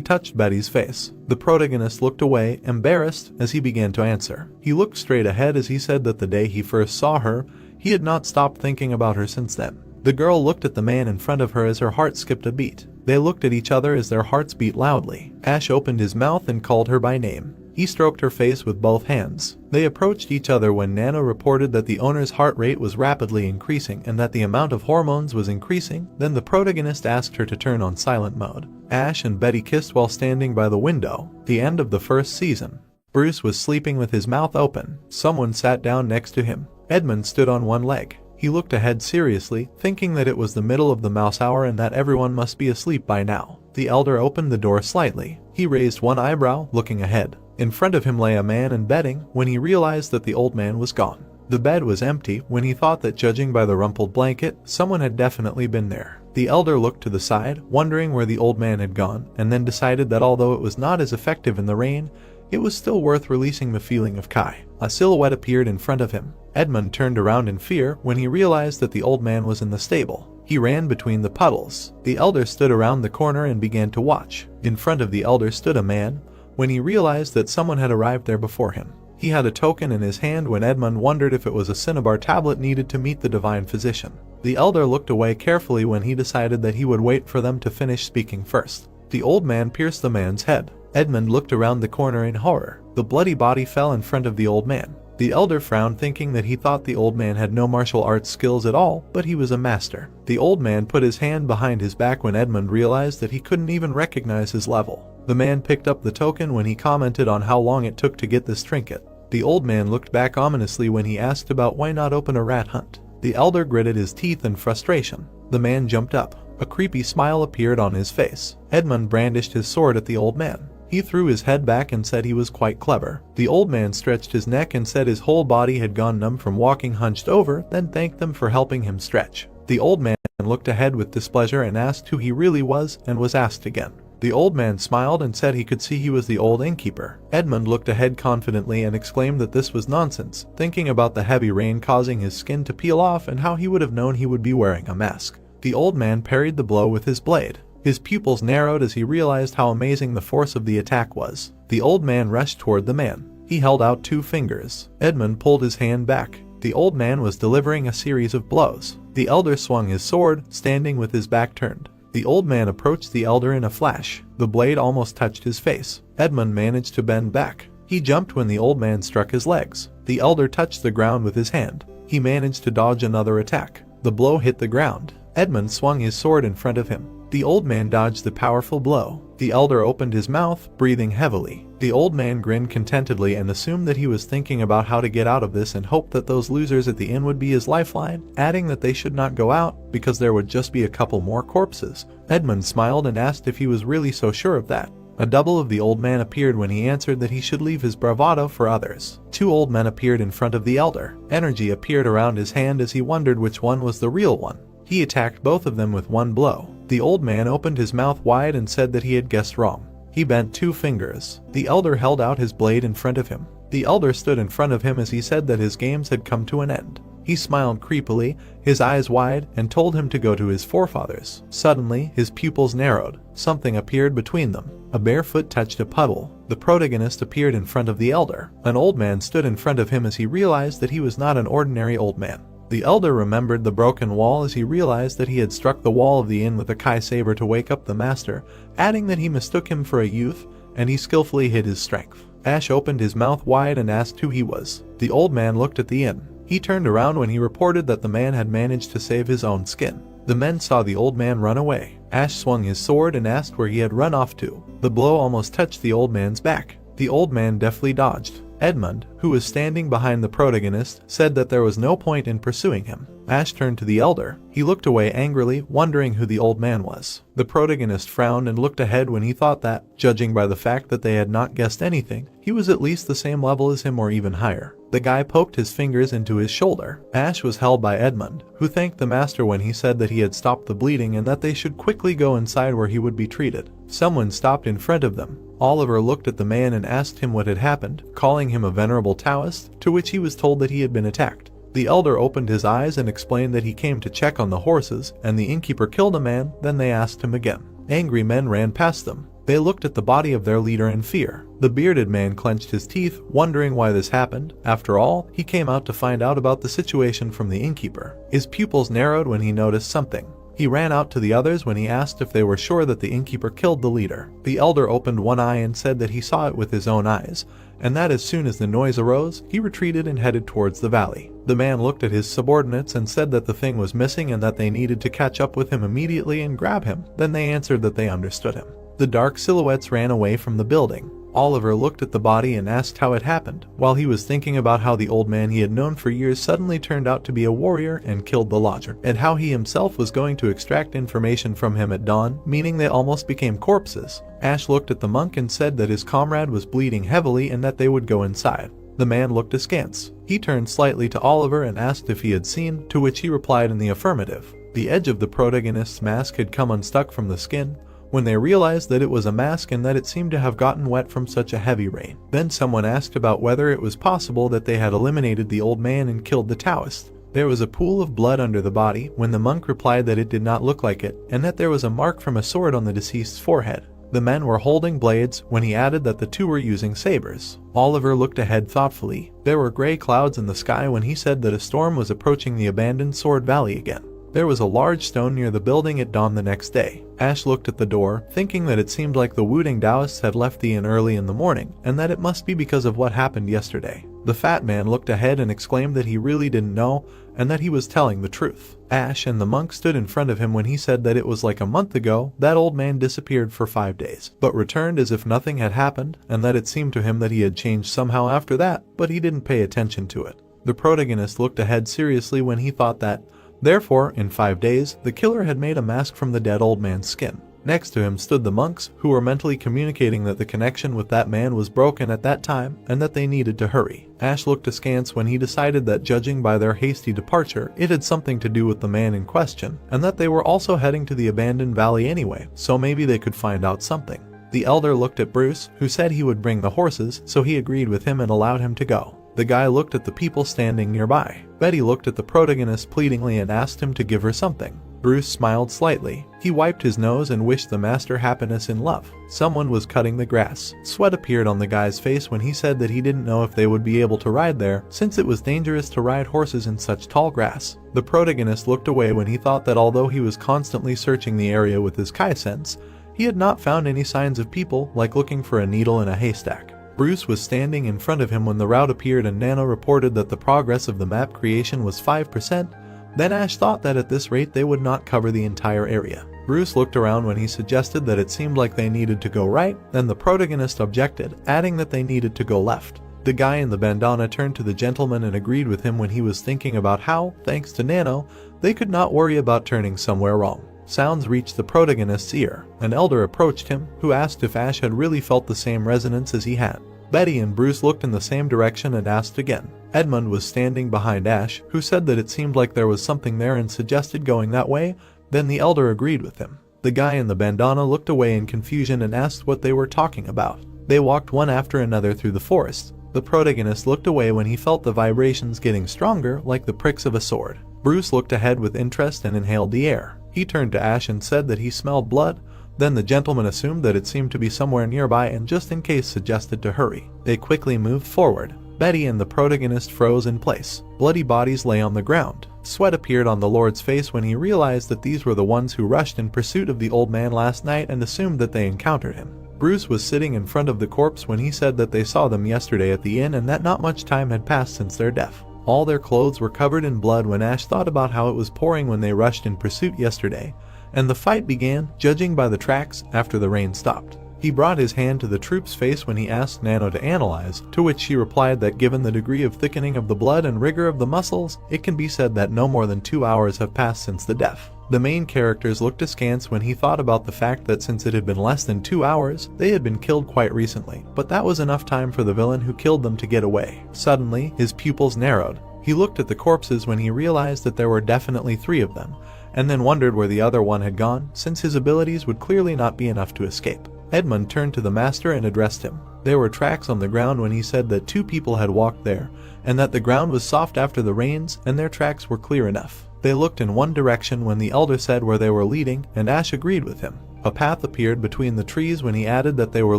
touched Betty's face. The protagonist looked away, embarrassed, as he began to answer. He looked straight ahead as he said that the day he first saw her, he had not stopped thinking about her since then. The girl looked at the man in front of her as her heart skipped a beat. They looked at each other as their hearts beat loudly. Ash opened his mouth and called her by name. He stroked her face with both hands. They approached each other when Nano reported that the owner's heart rate was rapidly increasing and that the amount of hormones was increasing. Then the protagonist asked her to turn on silent mode. Ash and Betty kissed while standing by the window. The end of the first season. Bruce was sleeping with his mouth open. Someone sat down next to him. Edmund stood on one leg. He looked ahead seriously, thinking that it was the middle of the mouse hour and that everyone must be asleep by now. The elder opened the door slightly. He raised one eyebrow, looking ahead. In front of him lay a man in bedding when he realized that the old man was gone. The bed was empty when he thought that, judging by the rumpled blanket, someone had definitely been there. The elder looked to the side, wondering where the old man had gone, and then decided that although it was not as effective in the rain, it was still worth releasing the feeling of Kai. A silhouette appeared in front of him. Edmund turned around in fear when he realized that the old man was in the stable. He ran between the puddles. The elder stood around the corner and began to watch. In front of the elder stood a man when he realized that someone had arrived there before him. He had a token in his hand when Edmund wondered if it was a cinnabar tablet needed to meet the divine physician. The elder looked away carefully when he decided that he would wait for them to finish speaking first. The old man pierced the man's head. Edmund looked around the corner in horror. The bloody body fell in front of the old man. The elder frowned, thinking that he thought the old man had no martial arts skills at all, but he was a master. The old man put his hand behind his back when Edmund realized that he couldn't even recognize his level. The man picked up the token when he commented on how long it took to get this trinket. The old man looked back ominously when he asked about why not open a rat hunt. The elder gritted his teeth in frustration. The man jumped up. A creepy smile appeared on his face. Edmund brandished his sword at the old man. He threw his head back and said he was quite clever. The old man stretched his neck and said his whole body had gone numb from walking hunched over, then thanked them for helping him stretch. The old man looked ahead with displeasure and asked who he really was, and was asked again. The old man smiled and said he could see he was the old innkeeper. Edmund looked ahead confidently and exclaimed that this was nonsense, thinking about the heavy rain causing his skin to peel off and how he would have known he would be wearing a mask. The old man parried the blow with his blade. His pupils narrowed as he realized how amazing the force of the attack was. The old man rushed toward the man. He held out 2 fingers. Edmund pulled his hand back. The old man was delivering a series of blows. The elder swung his sword, standing with his back turned. The old man approached the elder in a flash. The blade almost touched his face. Edmund managed to bend back. He jumped when the old man struck his legs. The elder touched the ground with his hand. He managed to dodge another attack. The blow hit the ground. Edmund swung his sword in front of him. The old man dodged the powerful blow. The elder opened his mouth, breathing heavily. The old man grinned contentedly and assumed that he was thinking about how to get out of this and hoped that those losers at the inn would be his lifeline, adding that they should not go out because there would just be a couple more corpses. Edmund smiled and asked if he was really so sure of that. A double of the old man appeared when he answered that he should leave his bravado for others. 2 old men appeared in front of the elder. Energy appeared around his hand as he wondered which one was the real one. He attacked both of them with 1 blow. The old man opened his mouth wide and said that he had guessed wrong. He bent 2 fingers. The elder held out his blade in front of him. The elder stood in front of him as he said that his games had come to an end. He smiled creepily, his eyes wide, and told him to go to his forefathers. Suddenly, his pupils narrowed. Something appeared between them. A bare foot touched a puddle. The protagonist appeared in front of the elder. An old man stood in front of him as he realized that he was not an ordinary old man. The elder remembered the broken wall as he realized that he had struck the wall of the inn with a kai saber to wake up the master, adding that he mistook him for a youth, and he skillfully hid his strength. Ash opened his mouth wide and asked who he was. The old man looked at the inn. He turned around when he reported that the man had managed to save his own skin. The men saw the old man run away. Ash swung his sword and asked where he had run off to. The blow almost touched the old man's back. The old man deftly dodged. Edmund, who was standing behind the protagonist, said that there was no point in pursuing him. Ash turned to the elder. He looked away angrily, wondering who the old man was. The protagonist frowned and looked ahead when he thought that, judging by the fact that they had not guessed anything, he was at least the same level as him or even higher. The guy poked his fingers into his shoulder. Ash was held by Edmund, who thanked the master when he said that he had stopped the bleeding and that they should quickly go inside where he would be treated. Someone stopped in front of them. Oliver looked at the man and asked him what had happened, calling him a venerable Taoist, to which he was told that he had been attacked. The elder opened his eyes and explained that he came to check on the horses, and the innkeeper killed a man. Then they asked him again. Angry men ran past them. They looked at the body of their leader in fear. The bearded man clenched his teeth, wondering why this happened. After all, he came out to find out about the situation from the innkeeper. His pupils narrowed when he noticed something. He ran out to the others when he asked if they were sure that the innkeeper killed the leader. The elder opened one eye and said that he saw it with his own eyes, and that as soon as the noise arose, he retreated and headed towards the valley. The man looked at his subordinates and said that the thing was missing and that they needed to catch up with him immediately and grab him. Then they answered that they understood him. The dark silhouettes ran away from the building. Oliver looked at the body and asked how it happened, while he was thinking about how the old man he had known for years suddenly turned out to be a warrior and killed the lodger, and how he himself was going to extract information from him at dawn, meaning they almost became corpses. Ash looked at the monk and said that his comrade was bleeding heavily and that they would go inside. The man looked askance. He turned slightly to Oliver and asked if he had seen, to which he replied in the affirmative. The edge of the protagonist's mask had come unstuck from the skin, when they realized that it was a mask and that it seemed to have gotten wet from such a heavy rain. Then someone asked about whether it was possible that they had eliminated the old man and killed the Taoist. There was a pool of blood under the body, when the monk replied that it did not look like it, and that there was a mark from a sword on the deceased's forehead. The men were holding blades, when he added that the two were using sabers. Oliver looked ahead thoughtfully. There were gray clouds in the sky when he said that a storm was approaching the abandoned Sword Valley again. There was a large stone near the building at dawn the next day. Ash looked at the door, thinking that it seemed like the Wuding Taoists had left the inn early in the morning, and that it must be because of what happened yesterday. The fat man looked ahead and exclaimed that he really didn't know, and that he was telling the truth. Ash and the monk stood in front of him when he said that it was like a month ago that old man disappeared for 5 days, but returned as if nothing had happened, and that it seemed to him that he had changed somehow after that, but he didn't pay attention to it. The protagonist looked ahead seriously when he thought that, therefore, in 5 days, the killer had made a mask from the dead old man's skin. Next to him stood the monks, who were mentally communicating that the connection with that man was broken at that time and that they needed to hurry. Ash looked askance when he decided that, judging by their hasty departure, it had something to do with the man in question, and that they were also heading to the abandoned valley anyway, so maybe they could find out something. The elder looked at Bruce, who said he would bring the horses, so he agreed with him and allowed him to go. The guy looked at the people standing nearby. Betty looked at the protagonist pleadingly and asked him to give her something. Bruce smiled slightly. He wiped his nose and wished the master happiness in love. Someone was cutting the grass. Sweat appeared on the guy's face when he said that he didn't know if they would be able to ride there, since it was dangerous to ride horses in such tall grass. The protagonist looked away when he thought that although he was constantly searching the area with his kai sense, he had not found any signs of people, like looking for a needle in a haystack. Bruce was standing in front of him when the route appeared and Nano reported that the progress of the map creation was 5%. Then Ash thought that at this rate they would not cover the entire area. Bruce looked around when he suggested that it seemed like they needed to go right, then the protagonist objected, adding that they needed to go left. The guy in the bandana turned to the gentleman and agreed with him when he was thinking about how, thanks to Nano, they could not worry about turning somewhere wrong. Sounds reached the protagonist's ear. An elder approached him, who asked if Ash had really felt the same resonance as he had. Betty and Bruce looked in the same direction and asked again. Edmund was standing behind Ash, who said that it seemed like there was something there and suggested going that way. Then the elder agreed with him. The guy in the bandana looked away in confusion and asked what they were talking about. They walked one after another through the forest. The protagonist looked away when he felt the vibrations getting stronger, like the pricks of a sword. Bruce looked ahead with interest and inhaled the air. He turned to Ash and said that he smelled blood, Then the gentleman assumed that it seemed to be somewhere nearby and just in case suggested to hurry. They quickly moved forward. Betty and the protagonist froze in place. Bloody bodies lay on the ground. Sweat appeared on the Lord's face when he realized that these were the ones who rushed in pursuit of the old man last night and assumed that they encountered him. Bruce was sitting in front of the corpse when he said that they saw them yesterday at the inn and that not much time had passed since their death. All their clothes were covered in blood when Ash thought about how it was pouring when they rushed in pursuit yesterday, and the fight began, judging by the tracks, after the rain stopped. He brought his hand to the troop's face when he asked Nano to analyze, to which she replied that given the degree of thickening of the blood and rigor of the muscles, it can be said that no more than 2 hours have passed since the death. The main characters looked askance when he thought about the fact that since it had been less than 2 hours, they had been killed quite recently, but that was enough time for the villain who killed them to get away. Suddenly, his pupils narrowed. He looked at the corpses when he realized that there were definitely 3 of them, and then wondered where the other one had gone, since his abilities would clearly not be enough to escape. Edmund turned to the master and addressed him. There were tracks on the ground when he said that 2 people had walked there, and that the ground was soft after the rains, and their tracks were clear enough. They looked in one direction when the elder said where they were leading, and Ash agreed with him. A path appeared between the trees when he added that they were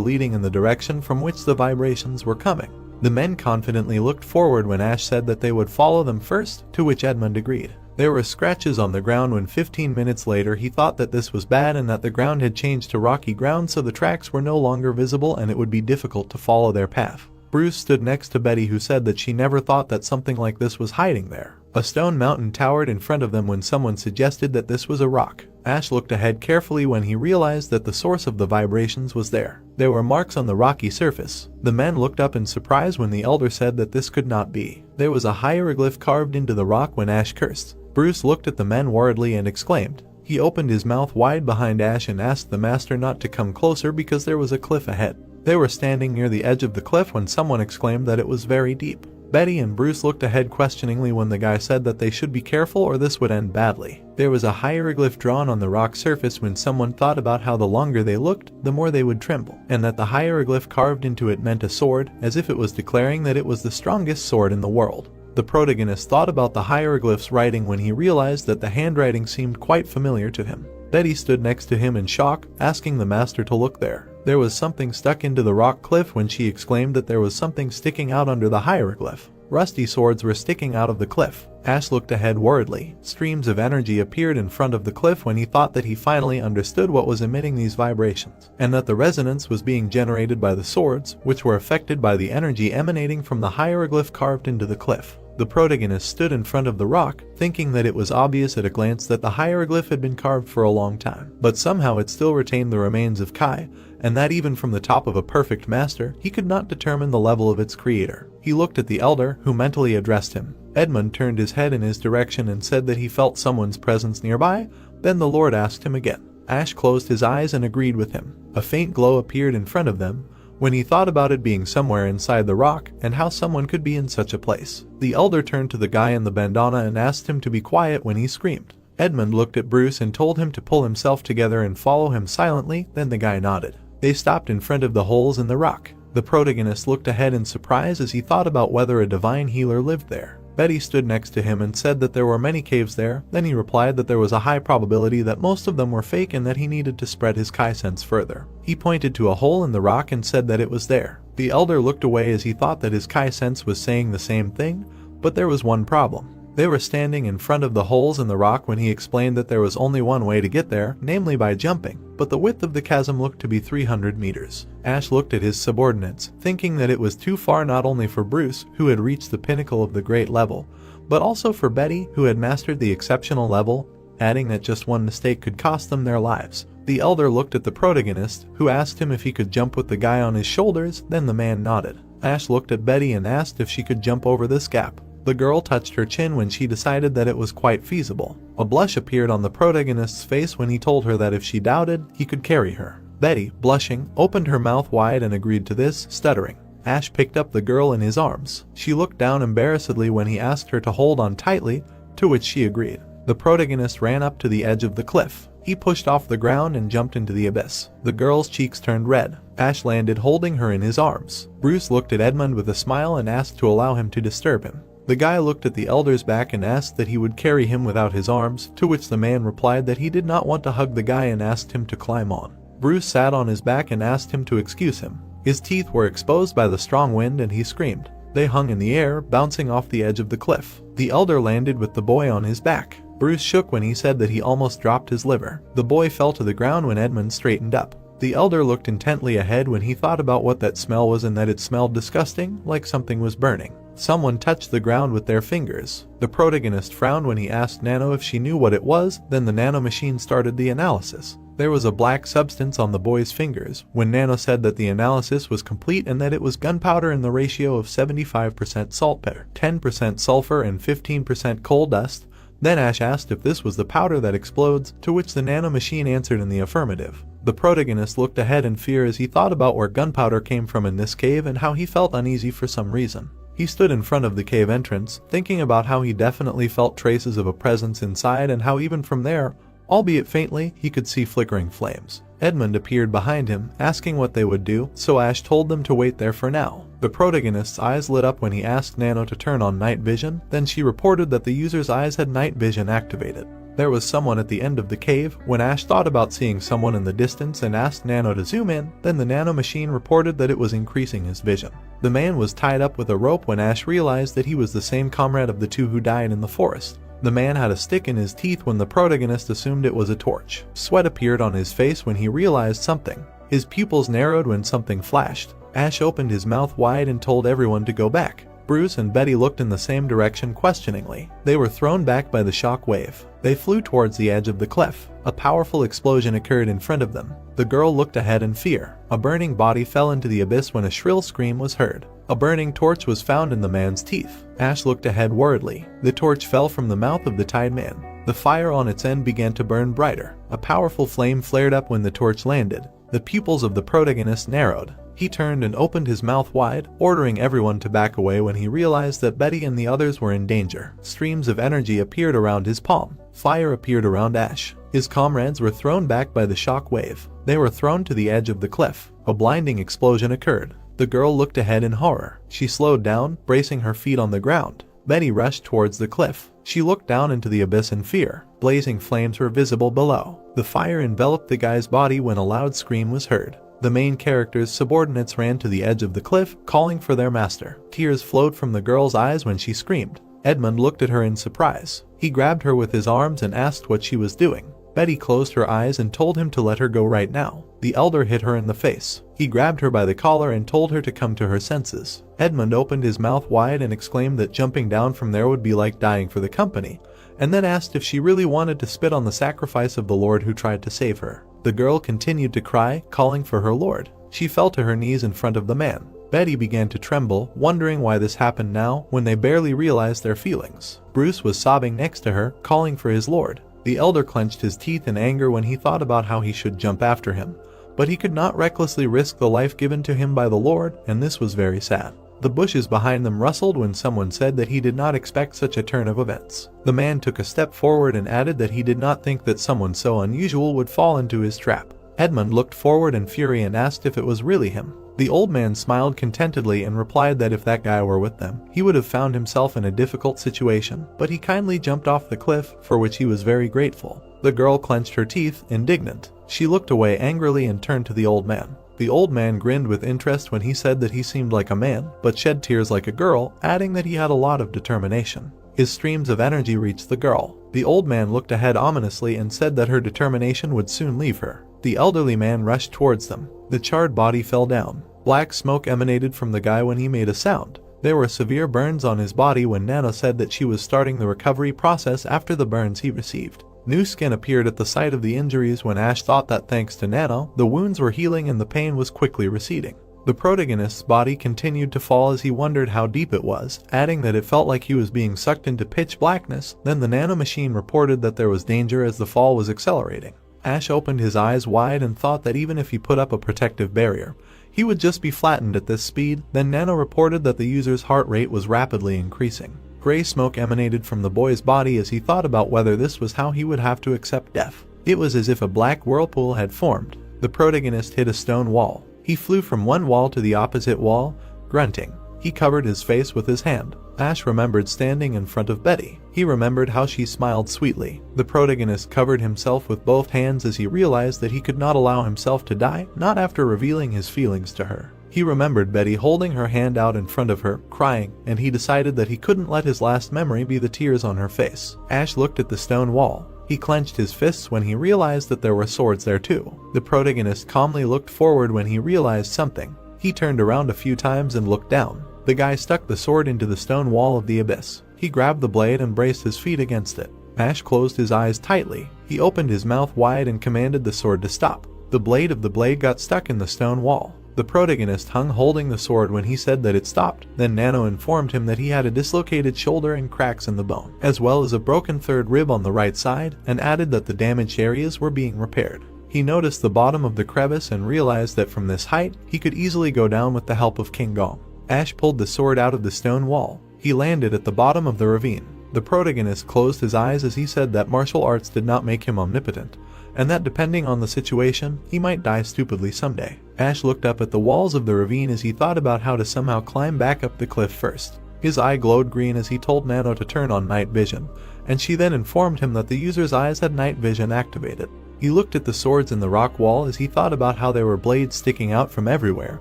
leading in the direction from which the vibrations were coming. The men confidently looked forward when Ash said that they would follow them first, to which Edmund agreed. There were scratches on the ground when 15 minutes later he thought that this was bad and that the ground had changed to rocky ground, so the tracks were no longer visible and it would be difficult to follow their path. Bruce stood next to Betty, who said that she never thought that something like this was hiding there. A stone mountain towered in front of them when someone suggested that this was a rock. Ash looked ahead carefully when he realized that the source of the vibrations was there. There were marks on the rocky surface. The men looked up in surprise when the elder said that this could not be. There was a hieroglyph carved into the rock when Ash cursed. Bruce looked at the men worriedly and exclaimed. He opened his mouth wide behind Ash and asked the master not to come closer because there was a cliff ahead. They were standing near the edge of the cliff when someone exclaimed that it was very deep. Betty and Bruce looked ahead questioningly when the guy said that they should be careful or this would end badly. There was a hieroglyph drawn on the rock surface when someone thought about how the longer they looked, the more they would tremble, and that the hieroglyph carved into it meant a sword, as if it was declaring that it was the strongest sword in the world. The protagonist thought about the hieroglyph's writing when he realized that the handwriting seemed quite familiar to him. Betty stood next to him in shock, asking the master to look there. There was something stuck into the rock cliff when she exclaimed that there was something sticking out under the hieroglyph. Rusty swords were sticking out of the cliff. Ash looked ahead worriedly. Streams of energy appeared in front of the cliff when he thought that he finally understood what was emitting these vibrations, and that the resonance was being generated by the swords, which were affected by the energy emanating from the hieroglyph carved into the cliff. The protagonist stood in front of the rock, thinking that it was obvious at a glance that the hieroglyph had been carved for a long time, but somehow it still retained the remains of Kai, and that even from the top of a perfect master, he could not determine the level of its creator. He looked at the elder, who mentally addressed him. Edmund turned his head in his direction and said that he felt someone's presence nearby. Then the Lord asked him again. Ash closed his eyes and agreed with him. A faint glow appeared in front of them, when he thought about it being somewhere inside the rock and how someone could be in such a place. The elder turned to the guy in the bandana and asked him to be quiet when he screamed. Edmund looked at Bruce and told him to pull himself together and follow him silently, then the guy nodded. They stopped in front of the holes in the rock. The protagonist looked ahead in surprise as he thought about whether a divine healer lived there. Betty stood next to him and said that there were many caves there. Then he replied that there was a high probability that most of them were fake and that he needed to spread his Kai sense further. He pointed to a hole in the rock and said that it was there. The elder looked away as he thought that his Kai sense was saying the same thing, but there was one problem. They were standing in front of the holes in the rock when he explained that there was only one way to get there, namely by jumping, but the width of the chasm looked to be 300 meters. Ash looked at his subordinates, thinking that it was too far not only for Bruce, who had reached the pinnacle of the great level, but also for Betty, who had mastered the exceptional level, adding that just one mistake could cost them their lives. The elder looked at the protagonist, who asked him if he could jump with the guy on his shoulders, then the man nodded. Ash looked at Betty and asked if she could jump over this gap. The girl touched her chin when she decided that it was quite feasible. A blush appeared on the protagonist's face when he told her that if she doubted, he could carry her. Betty, blushing, opened her mouth wide and agreed to this, stuttering. Ash picked up the girl in his arms. She looked down embarrassedly when he asked her to hold on tightly, to which she agreed. The protagonist ran up to the edge of the cliff. He pushed off the ground and jumped into the abyss. The girl's cheeks turned red. Ash landed holding her in his arms. Bruce looked at Edmund with a smile and asked to allow him to disturb him. The guy looked at the elder's back and asked that he would carry him without his arms, to which the man replied that he did not want to hug the guy and asked him to climb on. Bruce sat on his back and asked him to excuse him. His teeth were exposed by the strong wind and he screamed. They hung in the air, bouncing off the edge of the cliff. The elder landed with the boy on his back. Bruce shook when he said that he almost dropped his liver. The boy fell to the ground when Edmund straightened up. The elder looked intently ahead when he thought about what that smell was and that it smelled disgusting, like something was burning. Someone touched the ground with their fingers. The protagonist frowned when he asked Nano if she knew what it was, then the nano machine started the analysis. There was a black substance on the boy's fingers when Nano said that the analysis was complete and that it was gunpowder in the ratio of 75% saltpeter, 10% sulfur and 15% coal dust. Then Ash asked if this was the powder that explodes, to which the nano machine answered in the affirmative. The protagonist looked ahead in fear as he thought about where gunpowder came from in this cave and how he felt uneasy for some reason. He stood in front of the cave entrance, thinking about how he definitely felt traces of a presence inside and how even from there, albeit faintly, he could see flickering flames. Edmund appeared behind him, asking what they would do, so Ash told them to wait there for now. The protagonist's eyes lit up when he asked Nano to turn on night vision, then she reported that the user's eyes had night vision activated. There was someone at the end of the cave. When Ash thought about seeing someone in the distance and asked Nano to zoom in, then the nano machine reported that it was increasing his vision. The man was tied up with a rope when Ash realized that he was the same comrade of the two who died in the forest. The man had a stick in his teeth when the protagonist assumed it was a torch. Sweat appeared on his face when he realized something. His pupils narrowed when something flashed. Ash opened his mouth wide and told everyone to go back. Bruce and Betty looked in the same direction questioningly. They were thrown back by the shock wave. They flew towards the edge of the cliff. A powerful explosion occurred in front of them. The girl looked ahead in fear. A burning body fell into the abyss when a shrill scream was heard. A burning torch was found in the man's teeth. Ash looked ahead worriedly. The torch fell from the mouth of the tied man. The fire on its end began to burn brighter. A powerful flame flared up when the torch landed. The pupils of the protagonist narrowed. He turned and opened his mouth wide, ordering everyone to back away when he realized that Betty and the others were in danger. Streams of energy appeared around his palm. Fire appeared around Ash. His comrades were thrown back by the shock wave. They were thrown to the edge of the cliff. A blinding explosion occurred. The girl looked ahead in horror. She slowed down, bracing her feet on the ground. Betty rushed towards the cliff. She looked down into the abyss in fear. Blazing flames were visible below. The fire enveloped the guy's body when a loud scream was heard. The main character's subordinates ran to the edge of the cliff, calling for their master. Tears flowed from the girl's eyes when she screamed. Edmund looked at her in surprise. He grabbed her with his arms and asked what she was doing. Betty closed her eyes and told him to let her go right now. The elder hit her in the face. He grabbed her by the collar and told her to come to her senses. Edmund opened his mouth wide and exclaimed that jumping down from there would be like dying for the company, and then asked if she really wanted to spit on the sacrifice of the Lord who tried to save her. The girl continued to cry, calling for her Lord. She fell to her knees in front of the man. Betty began to tremble, wondering why this happened now when they barely realized their feelings. Bruce was sobbing next to her, calling for his Lord. The elder clenched his teeth in anger when he thought about how he should jump after him, but he could not recklessly risk the life given to him by the Lord, and this was very sad. The bushes behind them rustled when someone said that he did not expect such a turn of events. The man took a step forward and added that he did not think that someone so unusual would fall into his trap. Edmund looked forward in fury and asked if it was really him. The old man smiled contentedly and replied that if that guy were with them, he would have found himself in a difficult situation, but he kindly jumped off the cliff, for which he was very grateful. The girl clenched her teeth, indignant. She looked away angrily and turned to the old man. The old man grinned with interest when he said that he seemed like a man, but shed tears like a girl, adding that he had a lot of determination. His streams of energy reached the girl. The old man looked ahead ominously and said that her determination would soon leave her. The elderly man rushed towards them. The charred body fell down. Black smoke emanated from the guy when he made a sound. There were severe burns on his body when Nano said that she was starting the recovery process after the burns he received. New skin appeared at the site of the injuries when Ash thought that thanks to Nano, the wounds were healing and the pain was quickly receding. The protagonist's body continued to fall as he wondered how deep it was, adding that it felt like he was being sucked into pitch blackness. Then the nano machine reported that there was danger as the fall was accelerating. Ash opened his eyes wide and thought that even if he put up a protective barrier, he would just be flattened at this speed. Then Nano reported that the user's heart rate was rapidly increasing. Gray smoke emanated from the boy's body as he thought about whether this was how he would have to accept death. It was as if a black whirlpool had formed. The protagonist hit a stone wall. He flew from one wall to the opposite wall, grunting. He covered his face with his hand. Ash remembered standing in front of Betty. He remembered how she smiled sweetly. The protagonist covered himself with both hands as he realized that he could not allow himself to die, not after revealing his feelings to her. He remembered Betty holding her hand out in front of her, crying, and he decided that he couldn't let his last memory be the tears on her face. Ash looked at the stone wall. He clenched his fists when he realized that there were swords there too. The protagonist calmly looked forward when he realized something. He turned around a few times and looked down. The guy stuck the sword into the stone wall of the abyss. He grabbed the blade and braced his feet against it. Ash closed his eyes tightly. He opened his mouth wide and commanded the sword to stop. The blade of the blade got stuck in the stone wall. The protagonist hung holding the sword when he said that it stopped. Then Nano informed him that he had a dislocated shoulder and cracks in the bone, as well as a broken third rib on the right side, and added that the damaged areas were being repaired. He noticed the bottom of the crevice and realized that from this height, he could easily go down with the help of King Gong. Ash pulled the sword out of the stone wall. He landed at the bottom of the ravine. The protagonist closed his eyes as he said that martial arts did not make him omnipotent, and that depending on the situation, he might die stupidly someday. Ash looked up at the walls of the ravine as he thought about how to somehow climb back up the cliff first. His eye glowed green as he told Nano to turn on night vision, and she then informed him that the user's eyes had night vision activated. He looked at the swords in the rock wall as he thought about how there were blades sticking out from everywhere,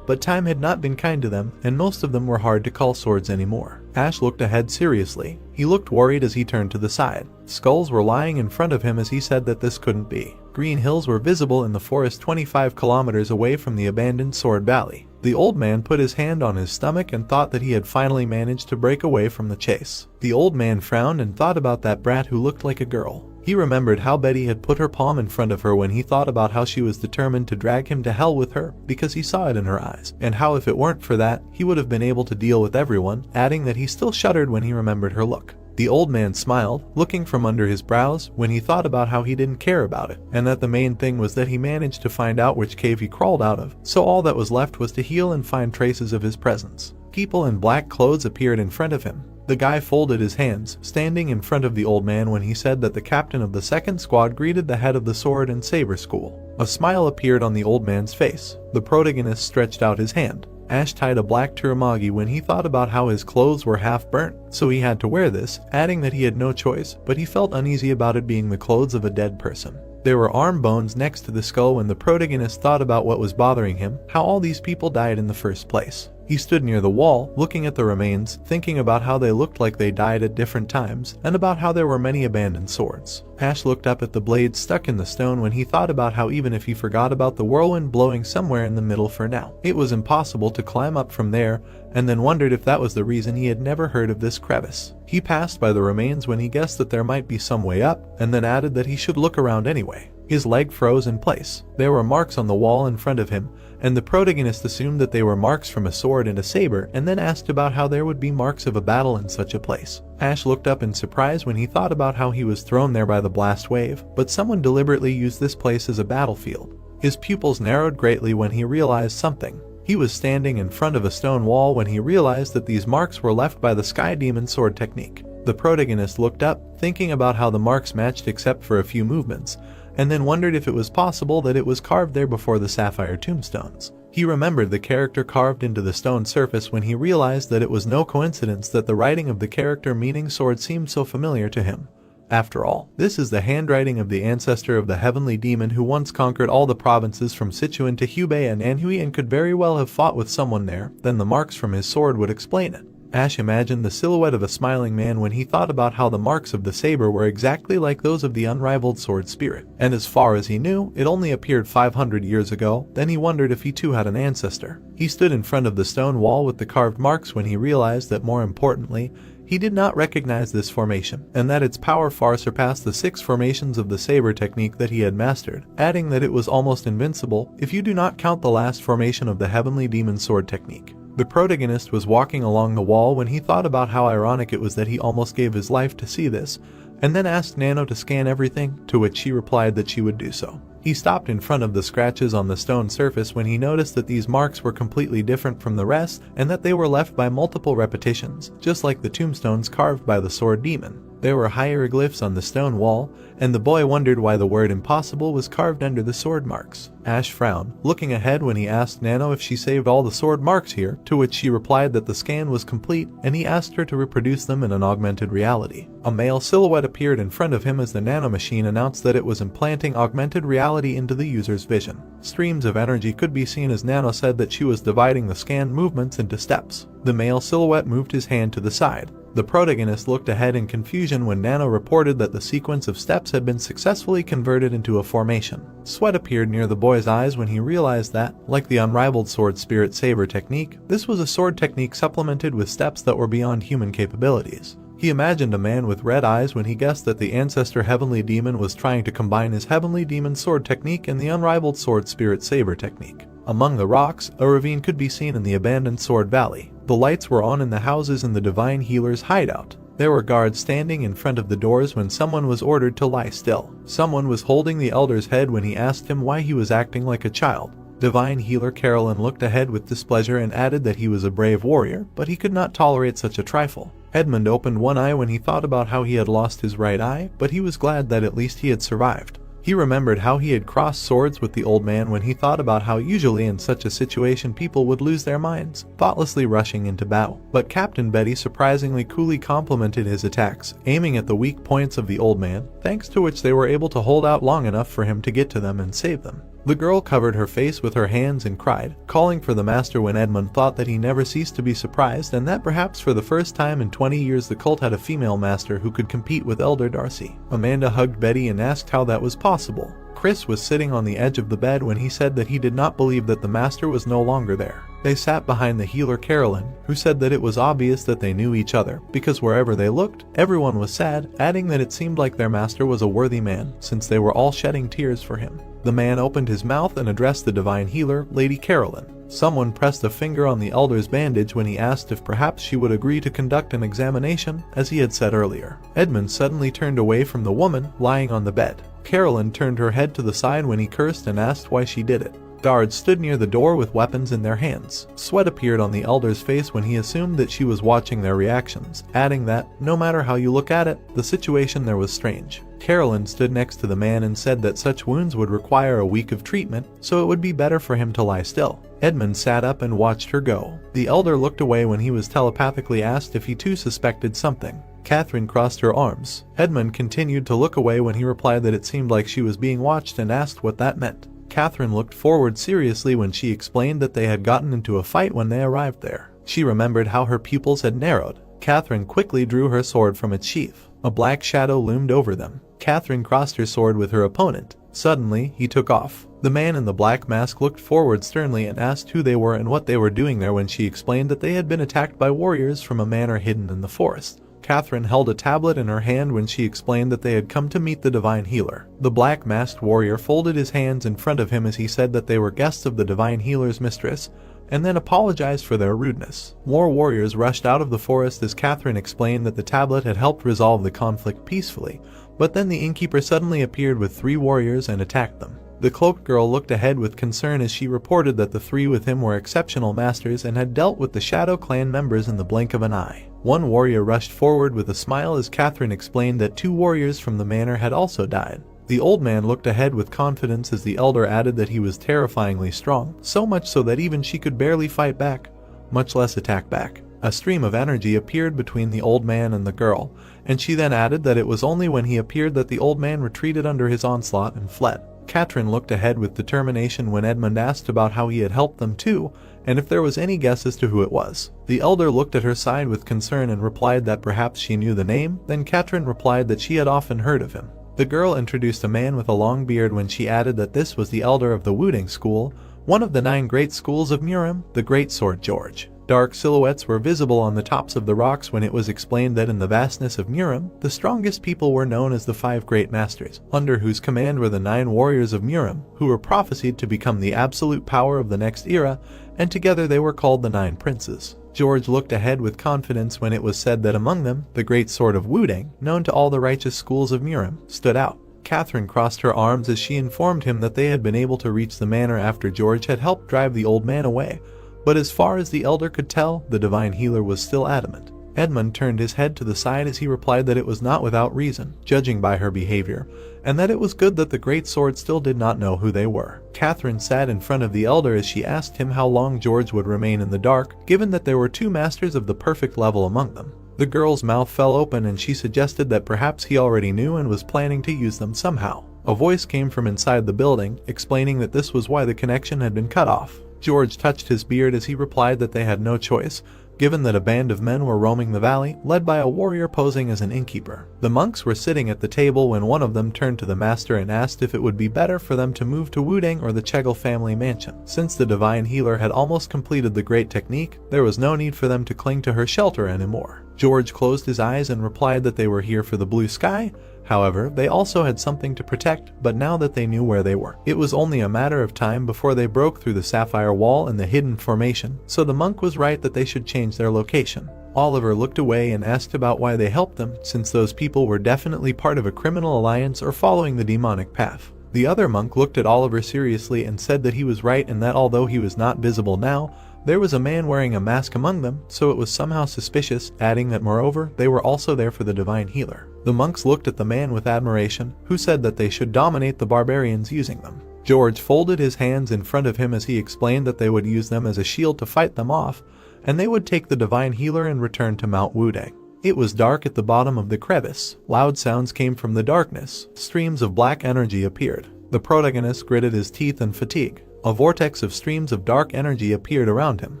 but time had not been kind to them, and most of them were hard to call swords anymore. Ash looked ahead seriously. He looked worried as he turned to the side. Skulls were lying in front of him as he said that this couldn't be. Green hills were visible in the forest 25 kilometers away from the abandoned Sword Valley. The old man put his hand on his stomach and thought that he had finally managed to break away from the chase. The old man frowned and thought about that brat who looked like a girl. He remembered how Betty had put her palm in front of her when he thought about how she was determined to drag him to hell with her because he saw it in her eyes, and how if it weren't for that, he would have been able to deal with everyone, adding that he still shuddered when he remembered her look. The old man smiled, looking from under his brows, when he thought about how he didn't care about it, and that the main thing was that he managed to find out which cave he crawled out of, so all that was left was to heal and find traces of his presence. People in black clothes appeared in front of him. The guy folded his hands, standing in front of the old man when he said that the captain of the second squad greeted the head of the sword and saber school. A smile appeared on the old man's face. The protagonist stretched out his hand. Ash tied a black turumagi when he thought about how his clothes were half burnt, so he had to wear this, adding that he had no choice, but he felt uneasy about it being the clothes of a dead person. There were arm bones next to the skull when the protagonist thought about what was bothering him, how all these people died in the first place. He stood near the wall, looking at the remains, thinking about how they looked like they died at different times, and about how there were many abandoned swords. Ash looked up at the blades stuck in the stone when he thought about how even if he forgot about the whirlwind blowing somewhere in the middle for now, it was impossible to climb up from there, and then wondered if that was the reason he had never heard of this crevice. He passed by the remains when he guessed that there might be some way up, and then added that he should look around anyway. His leg froze in place. There were marks on the wall in front of him, and the protagonist assumed that they were marks from a sword and a saber, and then asked about how there would be marks of a battle in such a place. Ash looked up in surprise when he thought about how he was thrown there by the blast wave, but someone deliberately used this place as a battlefield. His pupils narrowed greatly when he realized something. He was standing in front of a stone wall when he realized that these marks were left by the Sky Demon sword technique. The protagonist looked up, thinking about how the marks matched except for a few movements, and then wondered if it was possible that it was carved there before the sapphire tombstones. He remembered the character carved into the stone surface when he realized that it was no coincidence that the writing of the character meaning sword seemed so familiar to him. After all, this is the handwriting of the ancestor of the heavenly demon who once conquered all the provinces from Sichuan to Hubei and Anhui and could very well have fought with someone there. Then the marks from his sword would explain it. Ash imagined the silhouette of a smiling man when he thought about how the marks of the saber were exactly like those of the unrivaled sword spirit, and as far as he knew, it only appeared 500 years ago. Then he wondered if he too had an ancestor. He stood in front of the stone wall with the carved marks when he realized that, more importantly, he did not recognize this formation, and that its power far surpassed the 6 formations of the saber technique that he had mastered, adding that it was almost invincible if you do not count the last formation of the heavenly demon sword technique. The protagonist was walking along the wall when he thought about how ironic it was that he almost gave his life to see this, and then asked Nano to scan everything, to which she replied that she would do so. He stopped in front of the scratches on the stone surface when he noticed that these marks were completely different from the rest and that they were left by multiple repetitions, just like the tombstones carved by the sword demon. There were hieroglyphs on the stone wall, and the boy wondered why the word impossible was carved under the sword marks. Ash frowned, looking ahead when he asked Nano if she saved all the sword marks here, to which she replied that the scan was complete, and he asked her to reproduce them in an augmented reality. A male silhouette appeared in front of him as the nano machine announced that it was implanting augmented reality into the user's vision. Streams of energy could be seen as Nano said that she was dividing the scanned movements into steps. The male silhouette moved his hand to the side. The protagonist looked ahead in confusion when Nano reported that the sequence of steps had been successfully converted into a formation. Sweat appeared near the boy's eyes when he realized that, like the unrivaled sword spirit saber technique, this was a sword technique supplemented with steps that were beyond human capabilities. He imagined a man with red eyes when he guessed that the ancestor heavenly demon was trying to combine his heavenly demon sword technique and the unrivaled sword spirit saber technique. Among the rocks, a ravine could be seen in the abandoned Sword Valley. The lights were on in the houses in the Divine Healer's hideout. There were guards standing in front of the doors when someone was ordered to lie still. Someone was holding the elder's head when he asked him why he was acting like a child. Divine Healer Carolyn looked ahead with displeasure and added that he was a brave warrior, but he could not tolerate such a trifle. Edmund opened one eye when he thought about how he had lost his right eye, but he was glad that at least he had survived. He remembered how he had crossed swords with the old man when he thought about how usually in such a situation people would lose their minds, thoughtlessly rushing into battle. But Captain Betty surprisingly coolly complimented his attacks, aiming at the weak points of the old man, thanks to which they were able to hold out long enough for him to get to them and save them. The girl covered her face with her hands and cried, calling for the master when Edmund thought that he never ceased to be surprised and that perhaps for the first time in 20 years the cult had a female master who could compete with Elder Darcy. Amanda hugged Betty and asked how that was possible. Chris was sitting on the edge of the bed when he said that he did not believe that the master was no longer there. They sat behind the healer Carolyn, who said that it was obvious that they knew each other, because wherever they looked, everyone was sad, adding that it seemed like their master was a worthy man, since they were all shedding tears for him. The man opened his mouth and addressed the divine healer, Lady Carolyn. Someone pressed a finger on the elder's bandage when he asked if perhaps she would agree to conduct an examination, as he had said earlier. Edmund suddenly turned away from the woman lying on the bed. Carolyn turned her head to the side when he cursed and asked why she did it. Guards stood near the door with weapons in their hands. Sweat appeared on the elder's face when he assumed that she was watching their reactions, adding that, no matter how you look at it, the situation there was strange. Carolyn stood next to the man and said that such wounds would require a week of treatment, so it would be better for him to lie still. Edmund sat up and watched her go. The elder looked away when he was telepathically asked if he too suspected something. Catherine crossed her arms. Edmund continued to look away when he replied that it seemed like she was being watched and asked what that meant. Catherine looked forward seriously when she explained that they had gotten into a fight when they arrived there. She remembered how her pupils had narrowed. Catherine quickly drew her sword from its sheath. A black shadow loomed over them. Catherine crossed her sword with her opponent. Suddenly, he took off. The man in the black mask looked forward sternly and asked who they were and what they were doing there when she explained that they had been attacked by warriors from a manor hidden in the forest. Catherine held a tablet in her hand when she explained that they had come to meet the divine healer. The black-masked warrior folded his hands in front of him as he said that they were guests of the divine healer's mistress, and then apologized for their rudeness. More warriors rushed out of the forest as Catherine explained that the tablet had helped resolve the conflict peacefully, but then the innkeeper suddenly appeared with 3 warriors and attacked them. The cloaked girl looked ahead with concern as she reported that the 3 with him were exceptional masters and had dealt with the Shadow Clan members in the blink of an eye. One warrior rushed forward with a smile as Catherine explained that 2 warriors from the manor had also died. The old man looked ahead with confidence as the elder added that he was terrifyingly strong, so much so that even she could barely fight back, much less attack back. A stream of energy appeared between the old man and the girl, and she then added that it was only when he appeared that the old man retreated under his onslaught and fled. Catherine looked ahead with determination when Edmund asked about how he had helped them too, and if there was any guess as to who it was. The elder looked at her side with concern and replied that perhaps she knew the name, then Catherine replied that she had often heard of him. The girl introduced a man with a long beard when she added that this was the elder of the Wuding School, one of the 9 great schools of Murim, the Great Sword George. Dark silhouettes were visible on the tops of the rocks when it was explained that in the vastness of Murim, the strongest people were known as the 5 Great Masters, under whose command were the 9 warriors of Murim, who were prophesied to become the absolute power of the next era, and together they were called the 9 Princes. George looked ahead with confidence when it was said that among them, the great sword of Wuding, known to all the righteous schools of Murim, stood out. Catherine crossed her arms as she informed him that they had been able to reach the manor after George had helped drive the old man away, but as far as the elder could tell, the divine healer was still adamant. Edmund turned his head to the side as he replied that it was not without reason, judging by her behavior, and that it was good that the great sword still did not know who they were. Catherine sat in front of the elder as she asked him how long George would remain in the dark, given that there were 2 masters of the perfect level among them. The girl's mouth fell open and she suggested that perhaps he already knew and was planning to use them somehow. A voice came from inside the building, explaining that this was why the connection had been cut off. George touched his beard as he replied that they had no choice, given that a band of men were roaming the valley, led by a warrior posing as an innkeeper. The monks were sitting at the table when one of them turned to the master and asked if it would be better for them to move to Wudang or the Chegel family mansion. Since the divine healer had almost completed the great technique, there was no need for them to cling to her shelter anymore. George closed his eyes and replied that they were here for the blue sky. However, they also had something to protect, but now that they knew where they were, it was only a matter of time before they broke through the sapphire wall and the hidden formation, so the monk was right that they should change their location. Oliver looked away and asked about why they helped them, since those people were definitely part of a criminal alliance or following the demonic path. The other monk looked at Oliver seriously and said that he was right and that although he was not visible now, there was a man wearing a mask among them, so it was somehow suspicious, adding that moreover, they were also there for the divine healer. The monks looked at the man with admiration, who said that they should dominate the barbarians using them. George folded his hands in front of him as he explained that they would use them as a shield to fight them off, and they would take the divine healer and return to Mount Wudang. It was dark at the bottom of the crevice. Loud sounds came from the darkness. Streams of black energy appeared. The protagonist gritted his teeth in fatigue. A vortex of streams of dark energy appeared around him.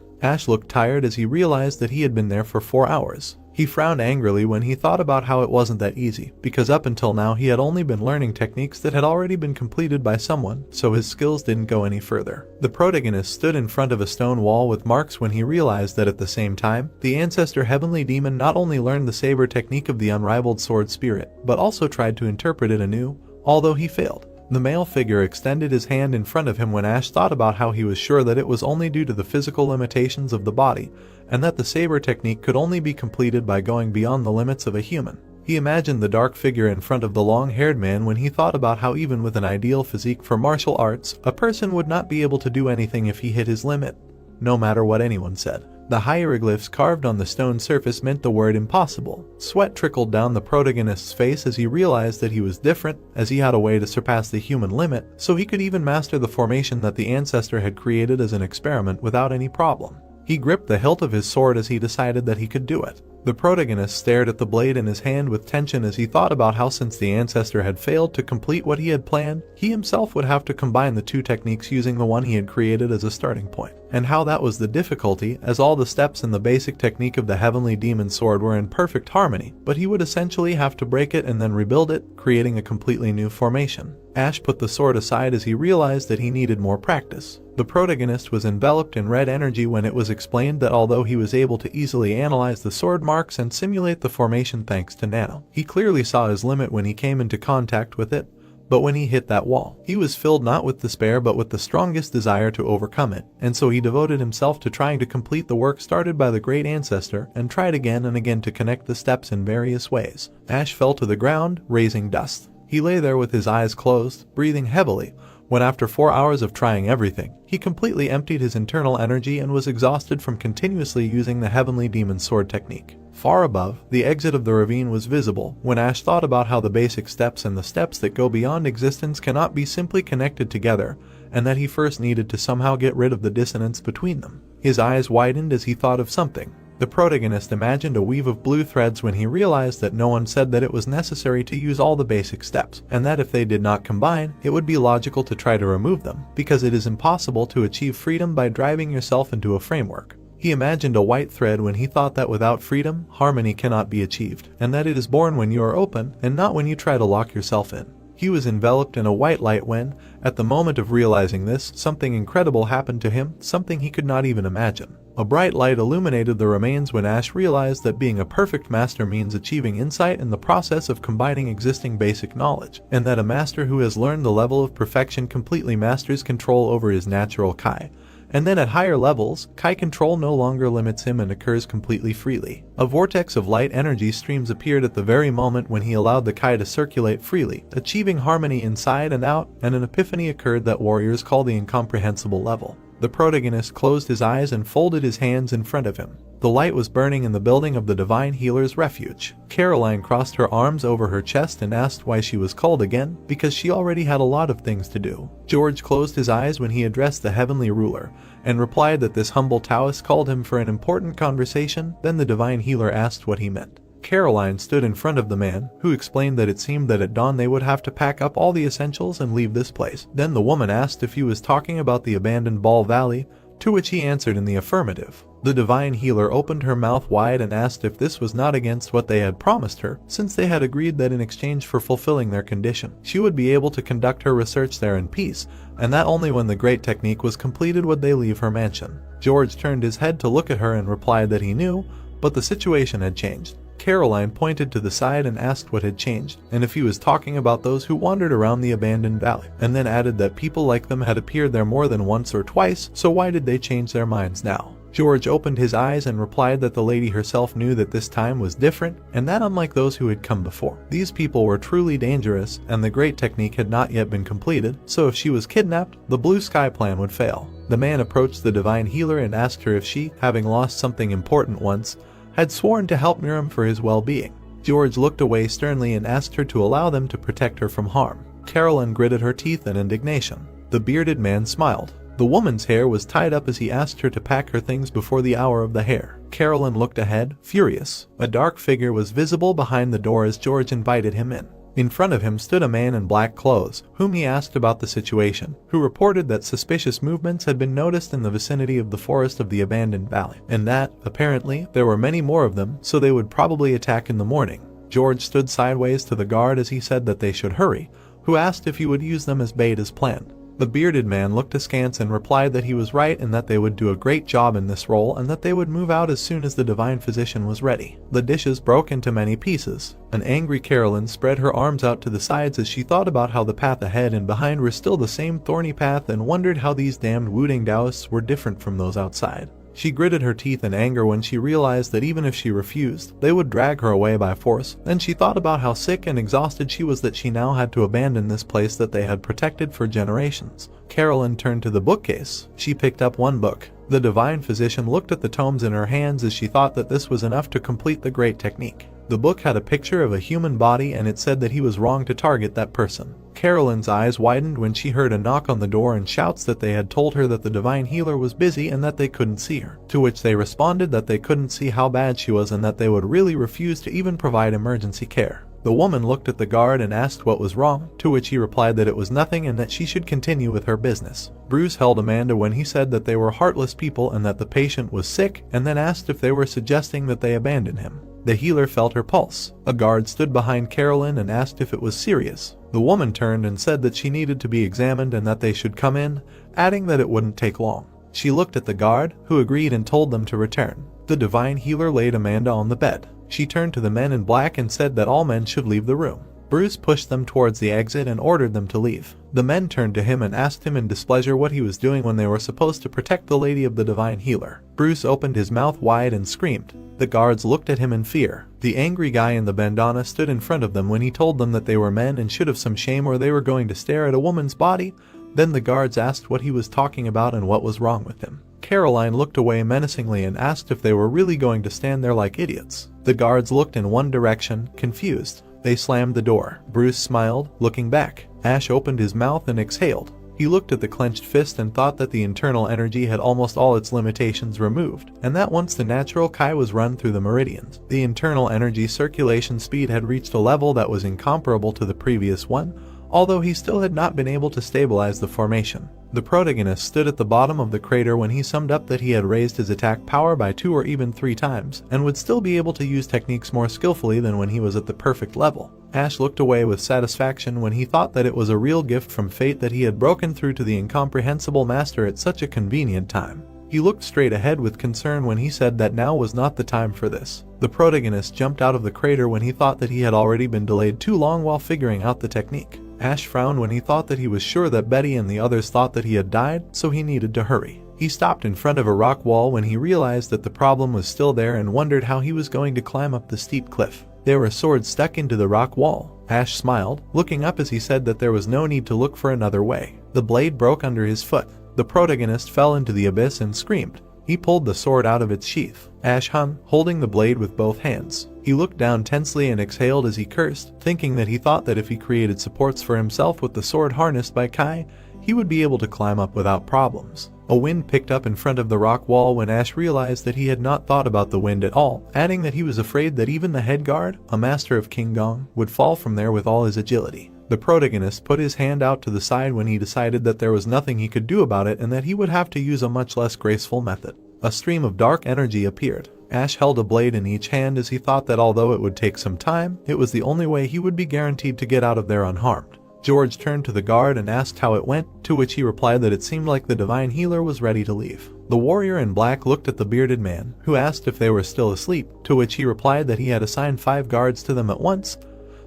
Ash looked tired as he realized that he had been there for 4 hours. He frowned angrily when he thought about how it wasn't that easy, because up until now he had only been learning techniques that had already been completed by someone, so his skills didn't go any further. The protagonist stood in front of a stone wall with marks when he realized that at the same time, the ancestor heavenly demon not only learned the saber technique of the unrivaled sword spirit, but also tried to interpret it anew, although he failed. The male figure extended his hand in front of him when Ash thought about how he was sure that it was only due to the physical limitations of the body, and that the saber technique could only be completed by going beyond the limits of a human. He imagined the dark figure in front of the long-haired man when he thought about how even with an ideal physique for martial arts, a person would not be able to do anything if he hit his limit, no matter what anyone said. The hieroglyphs carved on the stone surface meant the word impossible. Sweat trickled down the protagonist's face as he realized that he was different, as he had a way to surpass the human limit, so he could even master the formation that the ancestor had created as an experiment without any problem. He gripped the hilt of his sword as he decided that he could do it. The protagonist stared at the blade in his hand with tension as he thought about how since the ancestor had failed to complete what he had planned, he himself would have to combine the 2 techniques using the one he had created as a starting point, and how that was the difficulty as all the steps in the basic technique of the heavenly demon sword were in perfect harmony, but he would essentially have to break it and then rebuild it, creating a completely new formation. Ash put the sword aside as he realized that he needed more practice. The protagonist was enveloped in red energy when it was explained that although he was able to easily analyze the sword marks and simulate the formation thanks to Nano, he clearly saw his limit when he came into contact with it. But when he hit that wall, he was filled not with despair but with the strongest desire to overcome it, and so he devoted himself to trying to complete the work started by the great ancestor and tried again and again to connect the steps in various ways. Ash fell to the ground, raising dust. He lay there with his eyes closed, breathing heavily, when after 4 hours of trying everything, he completely emptied his internal energy and was exhausted from continuously using the heavenly demon sword technique. Far above, the exit of the ravine was visible when Ash thought about how the basic steps and the steps that go beyond existence cannot be simply connected together, and that he first needed to somehow get rid of the dissonance between them. His eyes widened as he thought of something. The protagonist imagined a weave of blue threads when he realized that no one said that it was necessary to use all the basic steps, and that if they did not combine, it would be logical to try to remove them, because it is impossible to achieve freedom by driving yourself into a framework. He imagined a white thread when he thought that without freedom, harmony cannot be achieved, and that it is born when you are open, and not when you try to lock yourself in. He was enveloped in a white light when, at the moment of realizing this, something incredible happened to him, something he could not even imagine. A bright light illuminated the remains when Ash realized that being a perfect master means achieving insight in the process of combining existing basic knowledge, and that a master who has learned the level of perfection completely masters control over his natural Kai. And then at higher levels, Kai control no longer limits him and occurs completely freely. A vortex of light energy streams appeared at the very moment when he allowed the Kai to circulate freely, achieving harmony inside and out, and an epiphany occurred that warriors call the incomprehensible level. The protagonist closed his eyes and folded his hands in front of him. The light was burning in the building of the Divine Healer's refuge. Caroline crossed her arms over her chest and asked why she was called again, because she already had a lot of things to do. George closed his eyes when he addressed the heavenly ruler, and replied that this humble Taoist called him for an important conversation. Then the Divine Healer asked what he meant. Caroline stood in front of the man, who explained that it seemed that at dawn they would have to pack up all the essentials and leave this place. Then the woman asked if he was talking about the abandoned Ball Valley, to which he answered in the affirmative. The Divine Healer opened her mouth wide and asked if this was not against what they had promised her, since they had agreed that in exchange for fulfilling their condition, she would be able to conduct her research there in peace, and that only when the great technique was completed would they leave her mansion. George turned his head to look at her and replied that he knew, but the situation had changed. Caroline pointed to the side and asked what had changed, and if he was talking about those who wandered around the abandoned valley, and then added that people like them had appeared there more than once or twice, so why did they change their minds now? George opened his eyes and replied that the lady herself knew that this time was different, and that unlike those who had come before, these people were truly dangerous, and the great technique had not yet been completed, so if she was kidnapped, the blue sky plan would fail. The man approached the Divine Healer and asked her if she, having lost something important once, had sworn to help Miriam for his well-being. George looked away sternly and asked her to allow them to protect her from harm. Caroline gritted her teeth in indignation. The bearded man smiled. The woman's hair was tied up as he asked her to pack her things before the hour of the hair. Caroline looked ahead, furious. A dark figure was visible behind the door as George invited him in. In front of him stood a man in black clothes, whom he asked about the situation, who reported that suspicious movements had been noticed in the vicinity of the forest of the abandoned valley, and that, apparently, there were many more of them, so they would probably attack in the morning. George stood sideways to the guard as he said that they should hurry, who asked if he would use them as bait as planned. The bearded man looked askance and replied that he was right and that they would do a great job in this role and that they would move out as soon as the divine physician was ready. The dishes broke into many pieces. An angry Caroline spread her arms out to the sides as she thought about how the path ahead and behind were still the same thorny path and wondered how these damned Wudang Taoists were different from those outside. She gritted her teeth in anger when she realized that even if she refused, they would drag her away by force. Then she thought about how sick and exhausted she was that she now had to abandon this place that they had protected for generations. Caroline turned to the bookcase. She picked up one book. The divine physician looked at the tomes in her hands as she thought that this was enough to complete the great technique. The book had a picture of a human body and it said that he was wrong to target that person. Caroline's eyes widened when she heard a knock on the door and shouts that they had told her that the divine healer was busy and that they couldn't see her, to which they responded that they couldn't see how bad she was and that they would really refuse to even provide emergency care. The woman looked at the guard and asked what was wrong, to which he replied that it was nothing and that she should continue with her business. Bruce held Amanda when he said that they were heartless people and that the patient was sick, and then asked if they were suggesting that they abandon him. The healer felt her pulse. A guard stood behind Caroline and asked if it was serious. The woman turned and said that she needed to be examined and that they should come in, adding that it wouldn't take long. She looked at the guard, who agreed and told them to return. The divine healer laid Amanda on the bed. She turned to the men in black and said that all men should leave the room. Bruce pushed them towards the exit and ordered them to leave. The men turned to him and asked him in displeasure what he was doing when they were supposed to protect the lady of the divine healer. Bruce opened his mouth wide and screamed. The guards looked at him in fear. The angry guy in the bandana stood in front of them when he told them that they were men and should have some shame or they were going to stare at a woman's body. Then the guards asked what he was talking about and what was wrong with him. Caroline looked away menacingly and asked if they were really going to stand there like idiots. The guards looked in one direction, confused. They slammed the door. Bruce smiled, looking back. Ash opened his mouth and exhaled. He looked at the clenched fist and thought that the internal energy had almost all its limitations removed, and that once the natural Kai was run through the meridians, the internal energy circulation speed had reached a level that was incomparable to the previous one, although he still had not been able to stabilize the formation. The protagonist stood at the bottom of the crater when he summed up that he had raised his attack power by 2 or even 3 times, and would still be able to use techniques more skillfully than when he was at the perfect level. Ash looked away with satisfaction when he thought that it was a real gift from fate that he had broken through to the incomprehensible master at such a convenient time. He looked straight ahead with concern when he said that now was not the time for this. The protagonist jumped out of the crater when he thought that he had already been delayed too long while figuring out the technique. Ash frowned when he thought that he was sure that Betty and the others thought that he had died, so he needed to hurry. He stopped in front of a rock wall when he realized that the problem was still there and wondered how he was going to climb up the steep cliff. There were swords stuck into the rock wall. Ash smiled, looking up as he said that there was no need to look for another way. The blade broke under his foot. The protagonist fell into the abyss and screamed. He pulled the sword out of its sheath. Ash hung, holding the blade with both hands. He looked down tensely and exhaled as he cursed, thinking that he thought that if he created supports for himself with the sword harnessed by Kai, he would be able to climb up without problems. A wind picked up in front of the rock wall when Ash realized that he had not thought about the wind at all, adding that he was afraid that even the head guard, a master of King Gong, would fall from there with all his agility. The protagonist put his hand out to the side when he decided that there was nothing he could do about it and that he would have to use a much less graceful method. A stream of dark energy appeared. Ash held a blade in each hand as he thought that although it would take some time, it was the only way he would be guaranteed to get out of there unharmed. George turned to the guard and asked how it went, to which he replied that it seemed like the divine healer was ready to leave. The warrior in black looked at the bearded man, who asked if they were still asleep, to which he replied that he had assigned 5 guards to them at once,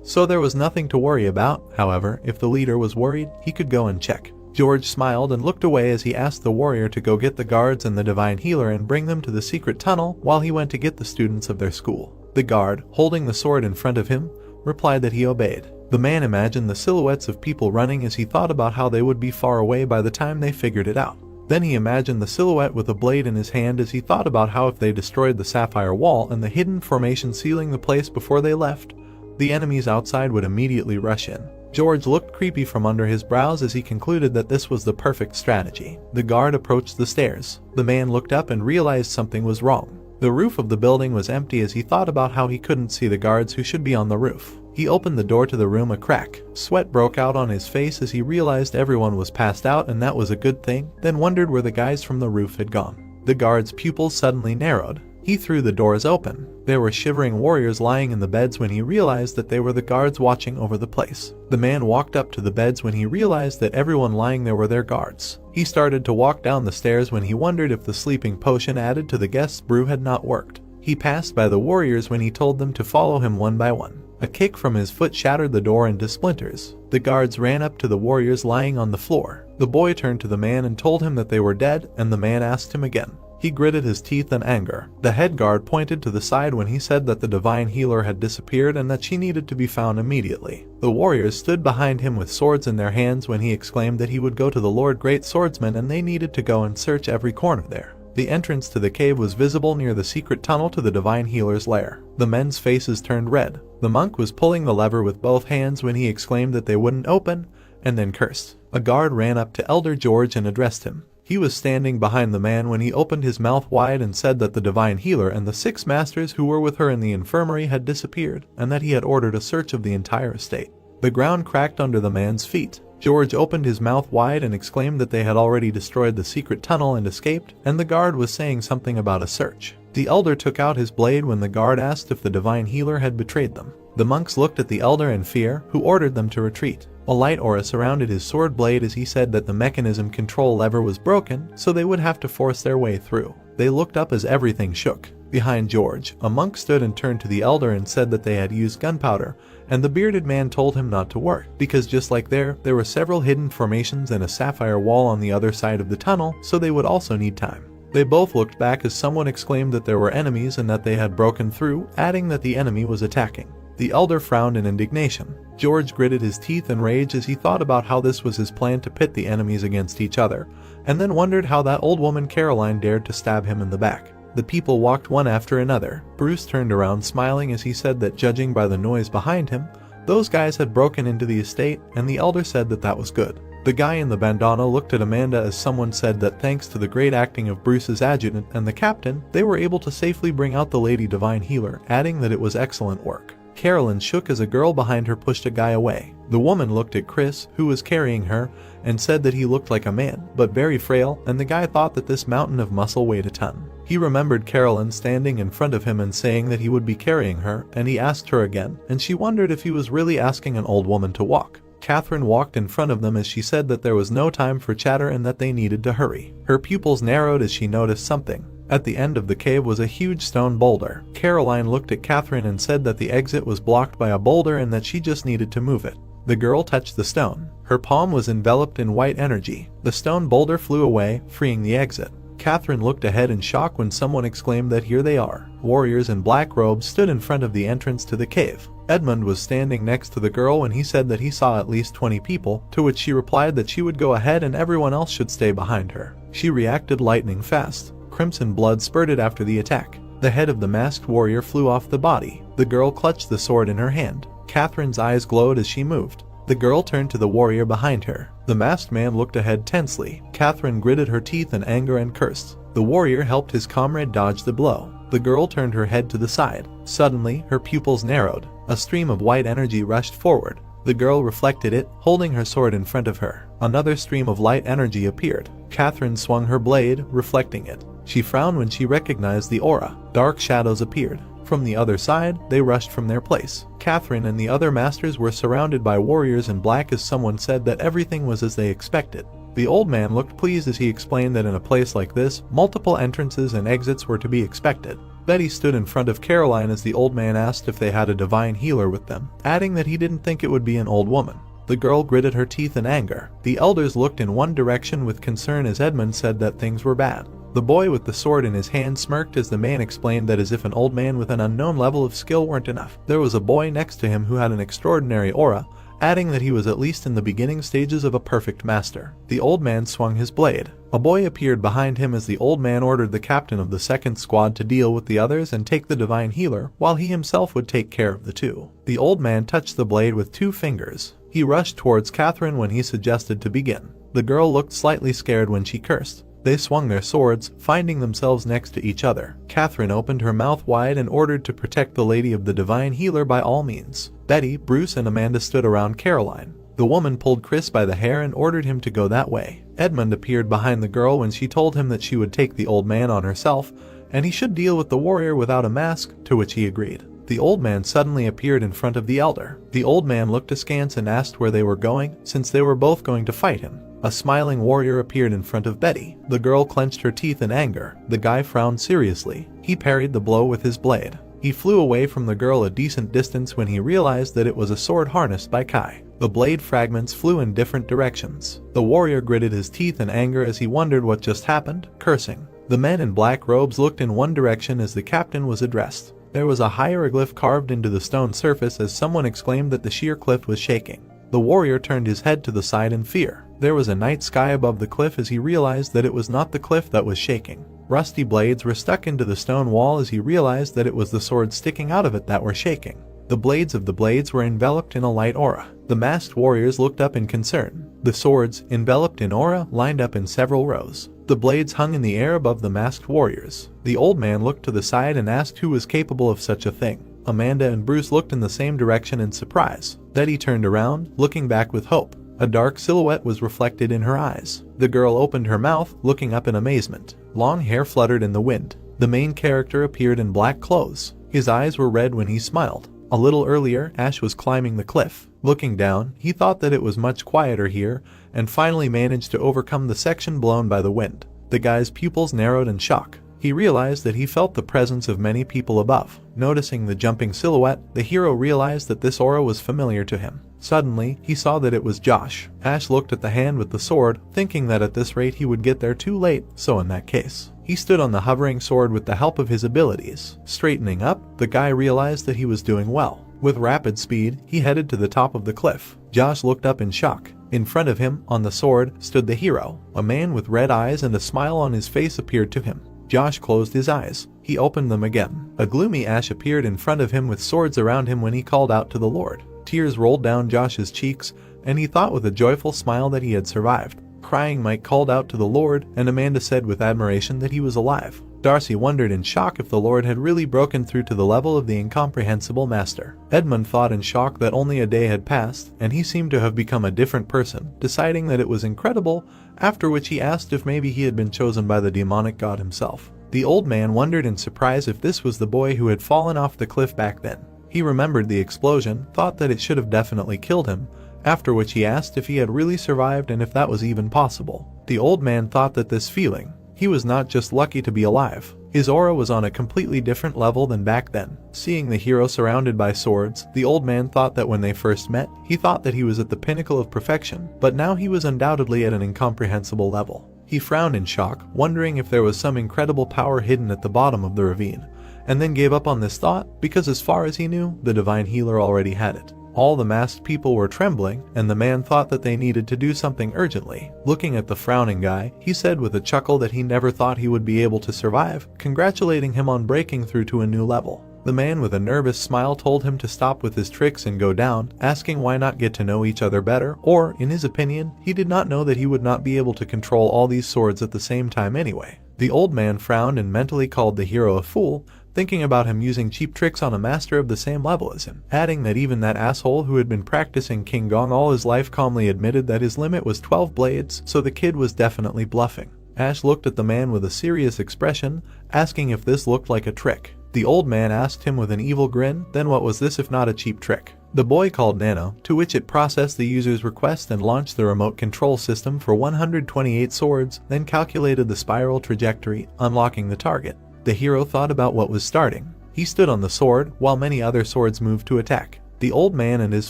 so there was nothing to worry about. However, if the leader was worried, he could go and check. George smiled and looked away as he asked the warrior to go get the guards and the divine healer and bring them to the secret tunnel while he went to get the students of their school. The guard, holding the sword in front of him, replied that he obeyed. The man imagined the silhouettes of people running as he thought about how they would be far away by the time they figured it out. Then he imagined the silhouette with a blade in his hand as he thought about how if they destroyed the sapphire wall and the hidden formation sealing the place before they left, the enemies outside would immediately rush in. George looked creepy from under his brows as he concluded that this was the perfect strategy. The guard approached the stairs. The man looked up and realized something was wrong. The roof of the building was empty as he thought about how he couldn't see the guards who should be on the roof. He opened the door to the room a crack. Sweat broke out on his face as he realized everyone was passed out and that was a good thing, then wondered where the guys from the roof had gone. The guard's pupils suddenly narrowed. He threw the doors open. There were shivering warriors lying in the beds when he realized that they were the guards watching over the place. The man walked up to the beds when he realized that everyone lying there were their guards. He started to walk down the stairs when he wondered if the sleeping potion added to the guest's brew had not worked. He passed by the warriors when he told them to follow him one by one. A kick from his foot shattered the door into splinters. The guards ran up to the warriors lying on the floor. The boy turned to the man and told him that they were dead, and the man asked him again. He gritted his teeth in anger. The head guard pointed to the side when he said that the divine healer had disappeared and that she needed to be found immediately. The warriors stood behind him with swords in their hands when he exclaimed that he would go to the Lord Great Swordsman and they needed to go and search every corner there. The entrance to the cave was visible near the secret tunnel to the divine healer's lair. The men's faces turned red. The monk was pulling the lever with both hands when he exclaimed that they wouldn't open, and then cursed. A guard ran up to Elder George and addressed him. He was standing behind the man when he opened his mouth wide and said that the divine healer and the 6 masters who were with her in the infirmary had disappeared, and that he had ordered a search of the entire estate. The ground cracked under the man's feet. George opened his mouth wide and exclaimed that they had already destroyed the secret tunnel and escaped, and the guard was saying something about a search. The elder took out his blade when the guard asked if the divine healer had betrayed them. The monks looked at the elder in fear, who ordered them to retreat. A light aura surrounded his sword blade as he said that the mechanism control lever was broken, so they would have to force their way through. They looked up as everything shook. Behind George, a monk stood and turned to the elder and said that they had used gunpowder, and the bearded man told him not to worry, because just like there were several hidden formations and a sapphire wall on the other side of the tunnel, so they would also need time. They both looked back as someone exclaimed that there were enemies and that they had broken through, adding that the enemy was attacking. The elder frowned in indignation. George gritted his teeth in rage as he thought about how this was his plan to pit the enemies against each other, and then wondered how that old woman Caroline dared to stab him in the back. The people walked one after another. Bruce turned around smiling as he said that judging by the noise behind him, those guys had broken into the estate, and the elder said that that was good. The guy in the bandana looked at Amanda as someone said that thanks to the great acting of Bruce's adjutant and the captain, they were able to safely bring out the Lady Divine Healer, adding that it was excellent work. Carolyn shook as a girl behind her pushed a guy away. The woman looked at Chris, who was carrying her, and said that he looked like a man, but very frail, and the guy thought that this mountain of muscle weighed a ton. He remembered Carolyn standing in front of him and saying that he would be carrying her, and he asked her again, and she wondered if he was really asking an old woman to walk. Catherine walked in front of them as she said that there was no time for chatter and that they needed to hurry. Her pupils narrowed as she noticed something. At the end of the cave was a huge stone boulder. Caroline looked at Catherine and said that the exit was blocked by a boulder and that she just needed to move it. The girl touched the stone. Her palm was enveloped in white energy. The stone boulder flew away, freeing the exit. Catherine looked ahead in shock when someone exclaimed that here they are. Warriors in black robes stood in front of the entrance to the cave. Edmund was standing next to the girl when he said that he saw at least 20 people, to which she replied that she would go ahead and everyone else should stay behind her. She reacted lightning fast. crimson blood spurted after the attack. The head of the masked warrior flew off the body. The girl clutched the sword in her hand. Catherine's eyes glowed as she moved. The girl turned to the warrior behind her. The masked man looked ahead tensely. Catherine gritted her teeth in anger and cursed. The warrior helped his comrade dodge the blow. The girl turned her head to the side. Suddenly, her pupils narrowed. A stream of white energy rushed forward. The girl reflected it, holding her sword in front of her. Another stream of light energy appeared. Catherine swung her blade, reflecting it. She frowned when she recognized the aura. Dark shadows appeared. From the other side, they rushed from their place. Catherine and the other masters were surrounded by warriors in black as someone said that everything was as they expected. The old man looked pleased as he explained that in a place like this, multiple entrances and exits were to be expected. Betty stood in front of Caroline as the old man asked if they had a divine healer with them, adding that he didn't think it would be an old woman. The girl gritted her teeth in anger. The elders looked in one direction with concern as Edmund said that things were bad. The boy with the sword in his hand smirked as the man explained that as if an old man with an unknown level of skill weren't enough. There was a boy next to him who had an extraordinary aura, adding that he was at least in the beginning stages of a perfect master. The old man swung his blade. A boy appeared behind him as the old man ordered the captain of the second squad to deal with the others and take the divine healer, while he himself would take care of the two. The old man touched the blade with 2 fingers. He rushed towards Catherine when he suggested to begin. The girl looked slightly scared when she cursed. They swung their swords, finding themselves next to each other. Catherine opened her mouth wide and ordered to protect the lady of the divine healer by all means. Betty, Bruce, and Amanda stood around Caroline. The woman pulled Chris by the hair and ordered him to go that way. Edmund appeared behind the girl when she told him that she would take the old man on herself, and he should deal with the warrior without a mask, to which he agreed. The old man suddenly appeared in front of the elder. The old man looked askance and asked where they were going, since they were both going to fight him. A smiling warrior appeared in front of Betty. The girl clenched her teeth in anger. The guy frowned seriously. He parried the blow with his blade. He flew away from the girl a decent distance when he realized that it was a sword harnessed by Kai. The blade fragments flew in different directions. The warrior gritted his teeth in anger as he wondered what just happened, cursing. The men in black robes looked in one direction as the captain was addressed. There was a hieroglyph carved into the stone surface as someone exclaimed that the sheer cliff was shaking. The warrior turned his head to the side in fear. There was a night sky above the cliff as he realized that it was not the cliff that was shaking. Rusty blades were stuck into the stone wall as he realized that it was the swords sticking out of it that were shaking. The blades of the blades were enveloped in a light aura. The masked warriors looked up in concern. The swords, enveloped in aura, lined up in several rows. The blades hung in the air above the masked warriors. The old man looked to the side and asked who was capable of such a thing. Amanda and Bruce looked in the same direction in surprise. Betty turned around, looking back with hope. A dark silhouette was reflected in her eyes. The girl opened her mouth, looking up in amazement. Long hair fluttered in the wind. The main character appeared in black clothes. His eyes were red when he smiled. A little earlier, Ash was climbing the cliff. Looking down, he thought that it was much quieter here, and finally managed to overcome the section blown by the wind. The guy's pupils narrowed in shock. He realized that he felt the presence of many people above. Noticing the jumping silhouette, the hero realized that this aura was familiar to him. Suddenly, he saw that it was Josh. Ash looked at the hand with the sword, thinking that at this rate he would get there too late, so in that case, he stood on the hovering sword with the help of his abilities. Straightening up, the guy realized that he was doing well. With rapid speed, he headed to the top of the cliff. Josh looked up in shock. In front of him, on the sword, stood the hero. A man with red eyes and a smile on his face appeared to him. Josh closed his eyes. He opened them again. A gloomy Ash appeared in front of him with swords around him when he called out to the Lord. Tears rolled down Josh's cheeks, and he thought with a joyful smile that he had survived. Crying Mike called out to the Lord, and Amanda said with admiration that he was alive. Darcy wondered in shock if the Lord had really broken through to the level of the incomprehensible master. Edmund thought in shock that only a day had passed, and he seemed to have become a different person, deciding that it was incredible, after which he asked if maybe he had been chosen by the demonic god himself. The old man wondered in surprise if this was the boy who had fallen off the cliff back then. He remembered the explosion, thought that it should have definitely killed him, after which he asked if he had really survived and if that was even possible. The old man thought that this feeling, he was not just lucky to be alive. His aura was on a completely different level than back then. Seeing the hero surrounded by swords, the old man thought that when they first met, he thought that he was at the pinnacle of perfection, but now he was undoubtedly at an incomprehensible level. He frowned in shock, wondering if there was some incredible power hidden at the bottom of the ravine, and then gave up on this thought because as far as he knew, the divine healer already had it. All the masked people were trembling, and the man thought that they needed to do something urgently. Looking at the frowning guy, he said with a chuckle that he never thought he would be able to survive, congratulating him on breaking through to a new level. The man with a nervous smile told him to stop with his tricks and go down, asking why not get to know each other better, or, in his opinion, he did not know that he would not be able to control all these swords at the same time anyway. The old man frowned and mentally called the hero a fool, thinking about him using cheap tricks on a master of the same level as him, adding that even that asshole who had been practicing King Gong all his life calmly admitted that his limit was 12 blades, so the kid was definitely bluffing. Ash looked at the man with a serious expression, asking if this looked like a trick. The old man asked him with an evil grin, then what was this if not a cheap trick? The boy called Nano, to which it processed the user's request and launched the remote control system for 128 swords, then calculated the spiral trajectory, unlocking the target. The hero thought about what was starting. He stood on the sword, while many other swords moved to attack. The old man and his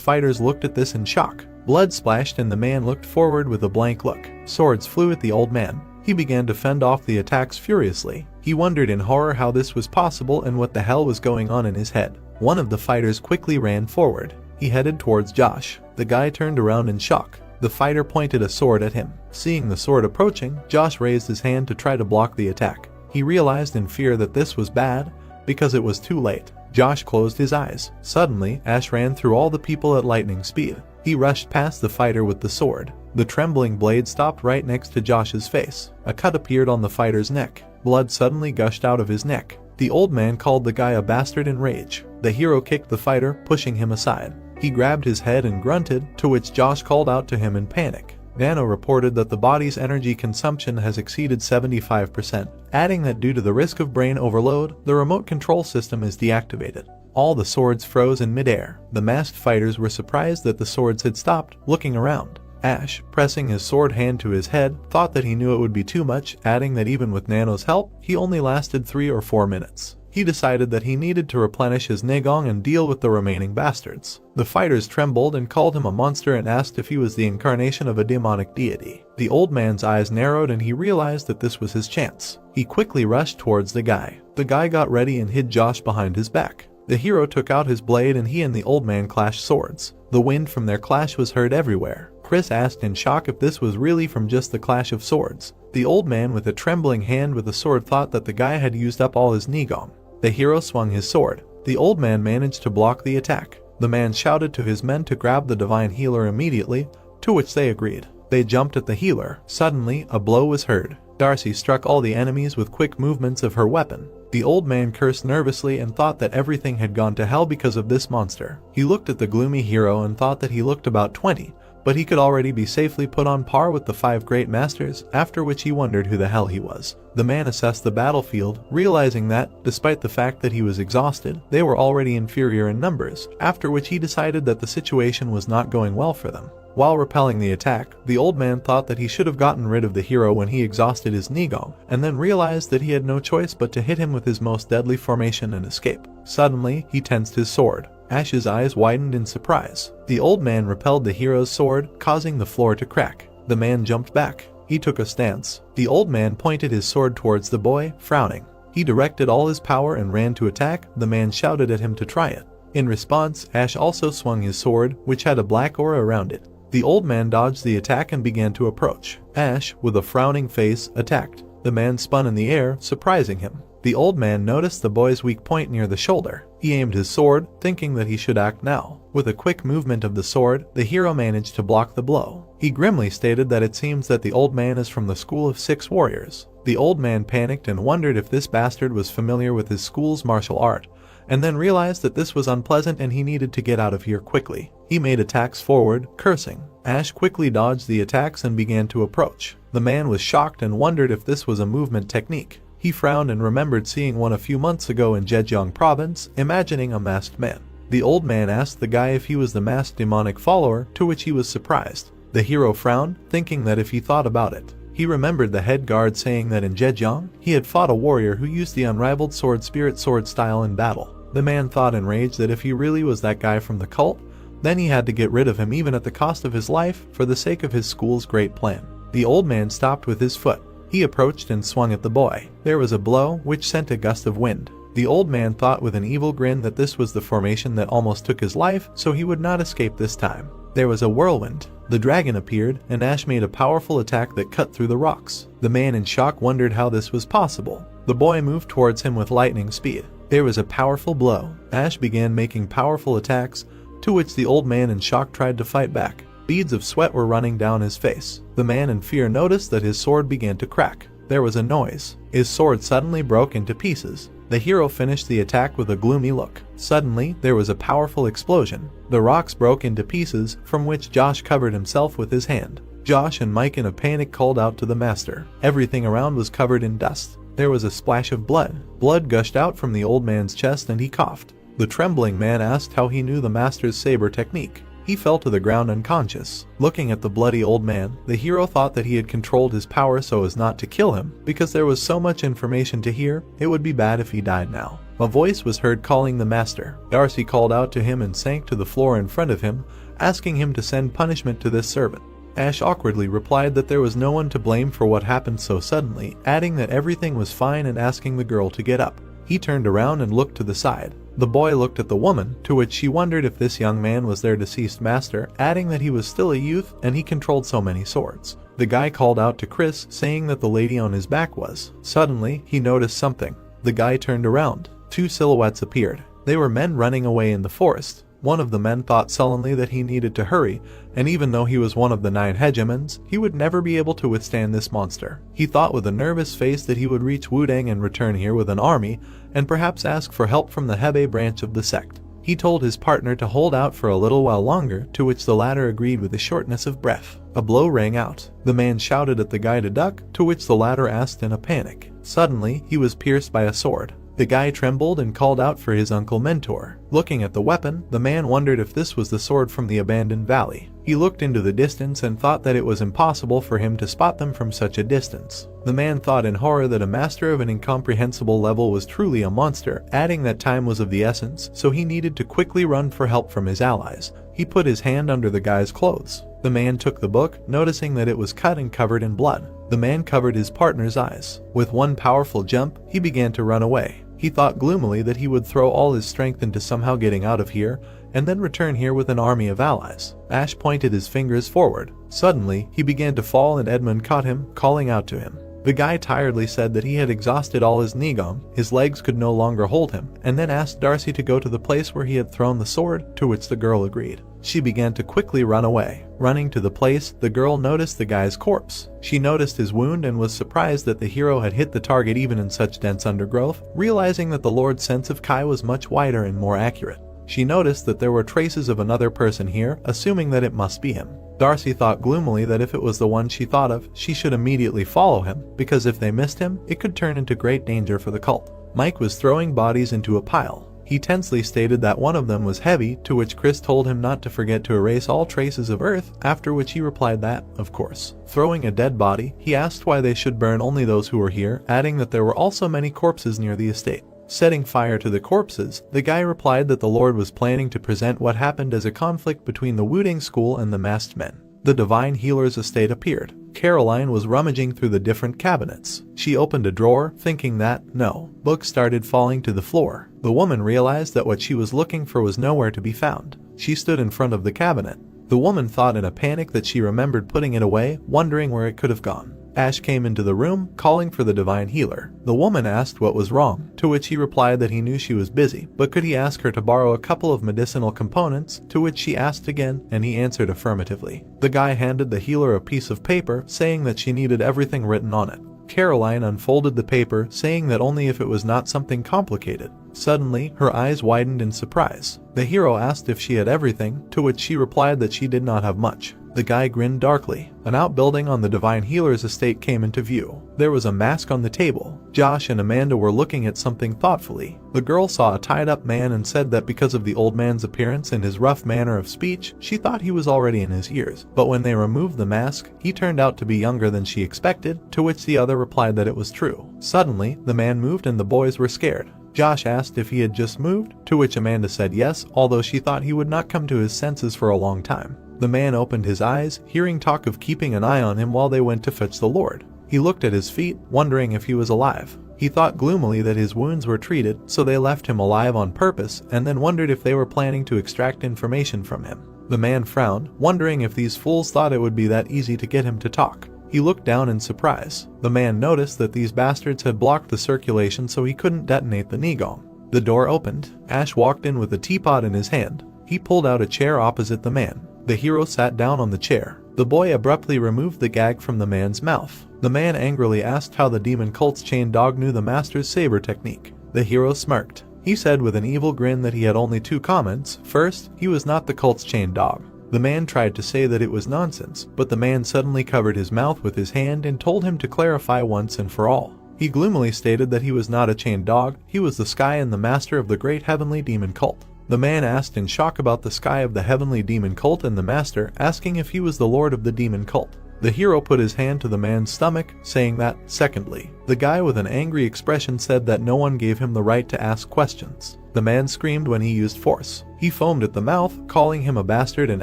fighters looked at this in shock. Blood splashed and the man looked forward with a blank look. Swords flew at the old man. He began to fend off the attacks furiously. He wondered in horror how this was possible and what the hell was going on in his head. One of the fighters quickly ran forward. He headed towards Josh. The guy turned around in shock. The fighter pointed a sword at him. Seeing the sword approaching, Josh raised his hand to try to block the attack. He realized in fear that this was bad, because it was too late. Josh closed his eyes. Suddenly, Ash ran through all the people at lightning speed. He rushed past the fighter with the sword. The trembling blade stopped right next to Josh's face. A cut appeared on the fighter's neck. Blood suddenly gushed out of his neck. The old man called the guy a bastard in rage. The hero kicked the fighter, pushing him aside. He grabbed his head and grunted, to which Josh called out to him in panic. Nano reported that the body's energy consumption has exceeded 75%, adding that due to the risk of brain overload, the remote control system is deactivated. All the swords froze in midair. The masked fighters were surprised that the swords had stopped, looking around. Ash, pressing his sword hand to his head, thought that he knew it would be too much, adding that even with Nano's help, he only lasted 3 or 4 minutes. He decided that he needed to replenish his Negong and deal with the remaining bastards. The fighters trembled and called him a monster and asked if he was the incarnation of a demonic deity. The old man's eyes narrowed and he realized that this was his chance. He quickly rushed towards the guy. The guy got ready and hid Josh behind his back. The hero took out his blade and he and the old man clashed swords. The wind from their clash was heard everywhere. Chris asked in shock if this was really from just the clash of swords. The old man with a trembling hand with the sword thought that the guy had used up all his Negong. The hero swung his sword. The old man managed to block the attack. The man shouted to his men to grab the divine healer immediately, to which they agreed. They jumped at the healer. Suddenly, a blow was heard. Darcy struck all the enemies with quick movements of her weapon. The old man cursed nervously and thought that everything had gone to hell because of this monster. He looked at the gloomy hero and thought that he looked about 20, but he could already be safely put on par with the 5 great masters, after which he wondered who the hell he was. The man assessed the battlefield, realizing that, despite the fact that he was exhausted, they were already inferior in numbers, after which he decided that the situation was not going well for them. While repelling the attack, the old man thought that he should have gotten rid of the hero when he exhausted his Negong, and then realized that he had no choice but to hit him with his most deadly formation and escape. Suddenly, he tensed his sword. Ash's eyes widened in surprise. The old man repelled the hero's sword, causing the floor to crack. The man jumped back. He took a stance. The old man pointed his sword towards the boy, frowning. He directed all his power and ran to attack. The man shouted at him to try it. In response, Ash also swung his sword, which had a black aura around it. The old man dodged the attack and began to approach. Ash, with a frowning face, attacked. The man spun in the air, surprising him. The old man noticed the boy's weak point near the shoulder. He aimed his sword, thinking that he should act now. With a quick movement of the sword, the hero managed to block the blow. He grimly stated that it seems that the old man is from the school of 6 warriors. The old man panicked and wondered if this bastard was familiar with his school's martial art, and then realized that this was unpleasant and he needed to get out of here quickly. He made attacks forward, cursing. Ash quickly dodged the attacks and began to approach. The man was shocked and wondered if this was a movement technique. He frowned and remembered seeing one a few months ago in Zhejiang province, imagining a masked man. The old man asked the guy if he was the masked demonic follower, to which he was surprised. The hero frowned, thinking that if he thought about it. He remembered the head guard saying that in Zhejiang, he had fought a warrior who used the unrivaled sword spirit sword style in battle. The man thought in rage that if he really was that guy from the cult, then he had to get rid of him even at the cost of his life for the sake of his school's great plan. The old man stopped with his foot. He approached and swung at the boy. There was a blow, which sent a gust of wind. The old man thought with an evil grin that this was the formation that almost took his life, so he would not escape this time. There was a whirlwind. The dragon appeared, and Ash made a powerful attack that cut through the rocks. The man in shock wondered how this was possible. The boy moved towards him with lightning speed. There was a powerful blow. Ash began making powerful attacks, to which the old man in shock tried to fight back. Beads of sweat were running down his face. The man in fear noticed that his sword began to crack. There was a noise. His sword suddenly broke into pieces. The hero finished the attack with a gloomy look. Suddenly, there was a powerful explosion. The rocks broke into pieces, from which Josh covered himself with his hand. Josh and Mike in a panic called out to the master. Everything around was covered in dust. There was a splash of blood. Blood gushed out from the old man's chest and he coughed. The trembling man asked how he knew the master's saber technique. He fell to the ground unconscious. Looking at the bloody old man, the hero thought that he had controlled his power so as not to kill him, because there was so much information to hear, it would be bad if he died now. A voice was heard calling the master. Darcy called out to him and sank to the floor in front of him, asking him to send punishment to this servant. Ash awkwardly replied that there was no one to blame for what happened so suddenly, adding that everything was fine and asking the girl to get up. He turned around and looked to the side. The boy looked at the woman, to which she wondered if this young man was their deceased master, adding that he was still a youth and he controlled so many swords. The guy called out to Chris, saying that the lady on his back was. Suddenly, he noticed something. The guy turned around. Two silhouettes appeared. They were men running away in the forest. One of the men thought sullenly that he needed to hurry, and even though he was one of the 9 hegemons, he would never be able to withstand this monster. He thought with a nervous face that he would reach Wudang and return here with an army, and perhaps ask for help from the Hebe branch of the sect. He told his partner to hold out for a little while longer, to which the latter agreed with a shortness of breath. A blow rang out. The man shouted at the guy to duck, to which the latter asked in a panic. Suddenly, he was pierced by a sword. The guy trembled and called out for his uncle mentor. Looking at the weapon, the man wondered if this was the sword from the abandoned valley. He looked into the distance and thought that it was impossible for him to spot them from such a distance. The man thought in horror that a master of an incomprehensible level was truly a monster, adding that time was of the essence, so he needed to quickly run for help from his allies. He put his hand under the guy's clothes. The man took the book, noticing that it was cut and covered in blood. The man covered his partner's eyes. With one powerful jump, he began to run away. He thought gloomily that he would throw all his strength into somehow getting out of here, and then return here with an army of allies. Ash pointed his fingers forward. Suddenly, he began to fall and Edmund caught him, calling out to him. The guy tiredly said that he had exhausted all his nigam, his legs could no longer hold him, and then asked Darcy to go to the place where he had thrown the sword, to which the girl agreed. She began to quickly run away. Running to the place, the girl noticed the guy's corpse. She noticed his wound and was surprised that the hero had hit the target even in such dense undergrowth, realizing that the Lord's sense of Kai was much wider and more accurate. She noticed that there were traces of another person here, assuming that it must be him. Darcy thought gloomily that if it was the one she thought of, she should immediately follow him, because if they missed him, it could turn into great danger for the cult. Mike was throwing bodies into a pile. He tensely stated that one of them was heavy, to which Chris told him not to forget to erase all traces of earth, after which he replied that, of course. Throwing a dead body, he asked why they should burn only those who were here, adding that there were also many corpses near the estate. Setting fire to the corpses, the guy replied that the Lord was planning to present what happened as a conflict between the Wudang school and the masked men. The divine healer's estate appeared. Caroline was rummaging through the different cabinets. She opened a drawer, thinking that, no, books started falling to the floor. The woman realized that what she was looking for was nowhere to be found. She stood in front of the cabinet. The woman thought in a panic that she remembered putting it away, wondering where it could have gone. Ash came into the room, calling for the divine healer. The woman asked what was wrong, to which he replied that he knew she was busy, but could he ask her to borrow a couple of medicinal components, to which she asked again, and he answered affirmatively. The guy handed the healer a piece of paper, saying that she needed everything written on it. Caroline unfolded the paper, saying that only if it was not something complicated. Suddenly, her eyes widened in surprise. The hero asked if she had everything, to which she replied that she did not have much. The guy grinned darkly. An outbuilding on the divine healer's estate came into view. There was a mask on the table. Josh and Amanda were looking at something thoughtfully. The girl saw a tied-up man and said that because of the old man's appearance and his rough manner of speech, she thought he was already in his years. But when they removed the mask, he turned out to be younger than she expected, to which the other replied that it was true. Suddenly, the man moved and the boys were scared. Josh asked if he had just moved, to which Amanda said yes, although she thought he would not come to his senses for a long time. The man opened his eyes, hearing talk of keeping an eye on him while they went to fetch the Lord. He looked at his feet, wondering if he was alive. He thought gloomily that his wounds were treated, so they left him alive on purpose, and then wondered if they were planning to extract information from him. The man frowned, wondering if these fools thought it would be that easy to get him to talk. He looked down in surprise. The man noticed that these bastards had blocked the circulation so he couldn't detonate the Nigong. The door opened. Ash walked in with a teapot in his hand. He pulled out a chair opposite the man. The hero sat down on the chair. The boy abruptly removed the gag from the man's mouth. The man angrily asked how the demon cult's chained dog knew the master's saber technique. The hero smirked. He said with an evil grin that he had only two comments. First, he was not the cult's chained dog. The man tried to say that it was nonsense, but the man suddenly covered his mouth with his hand and told him to clarify once and for all. He gloomily stated that he was not a chained dog, he was the sky and the master of the great heavenly demon cult. The man asked in shock about the sky of the heavenly demon cult and the master, asking if he was the lord of the demon cult. The hero put his hand to the man's stomach, saying that, secondly. The guy with an angry expression said that no one gave him the right to ask questions. The man screamed when he used force. He foamed at the mouth, calling him a bastard and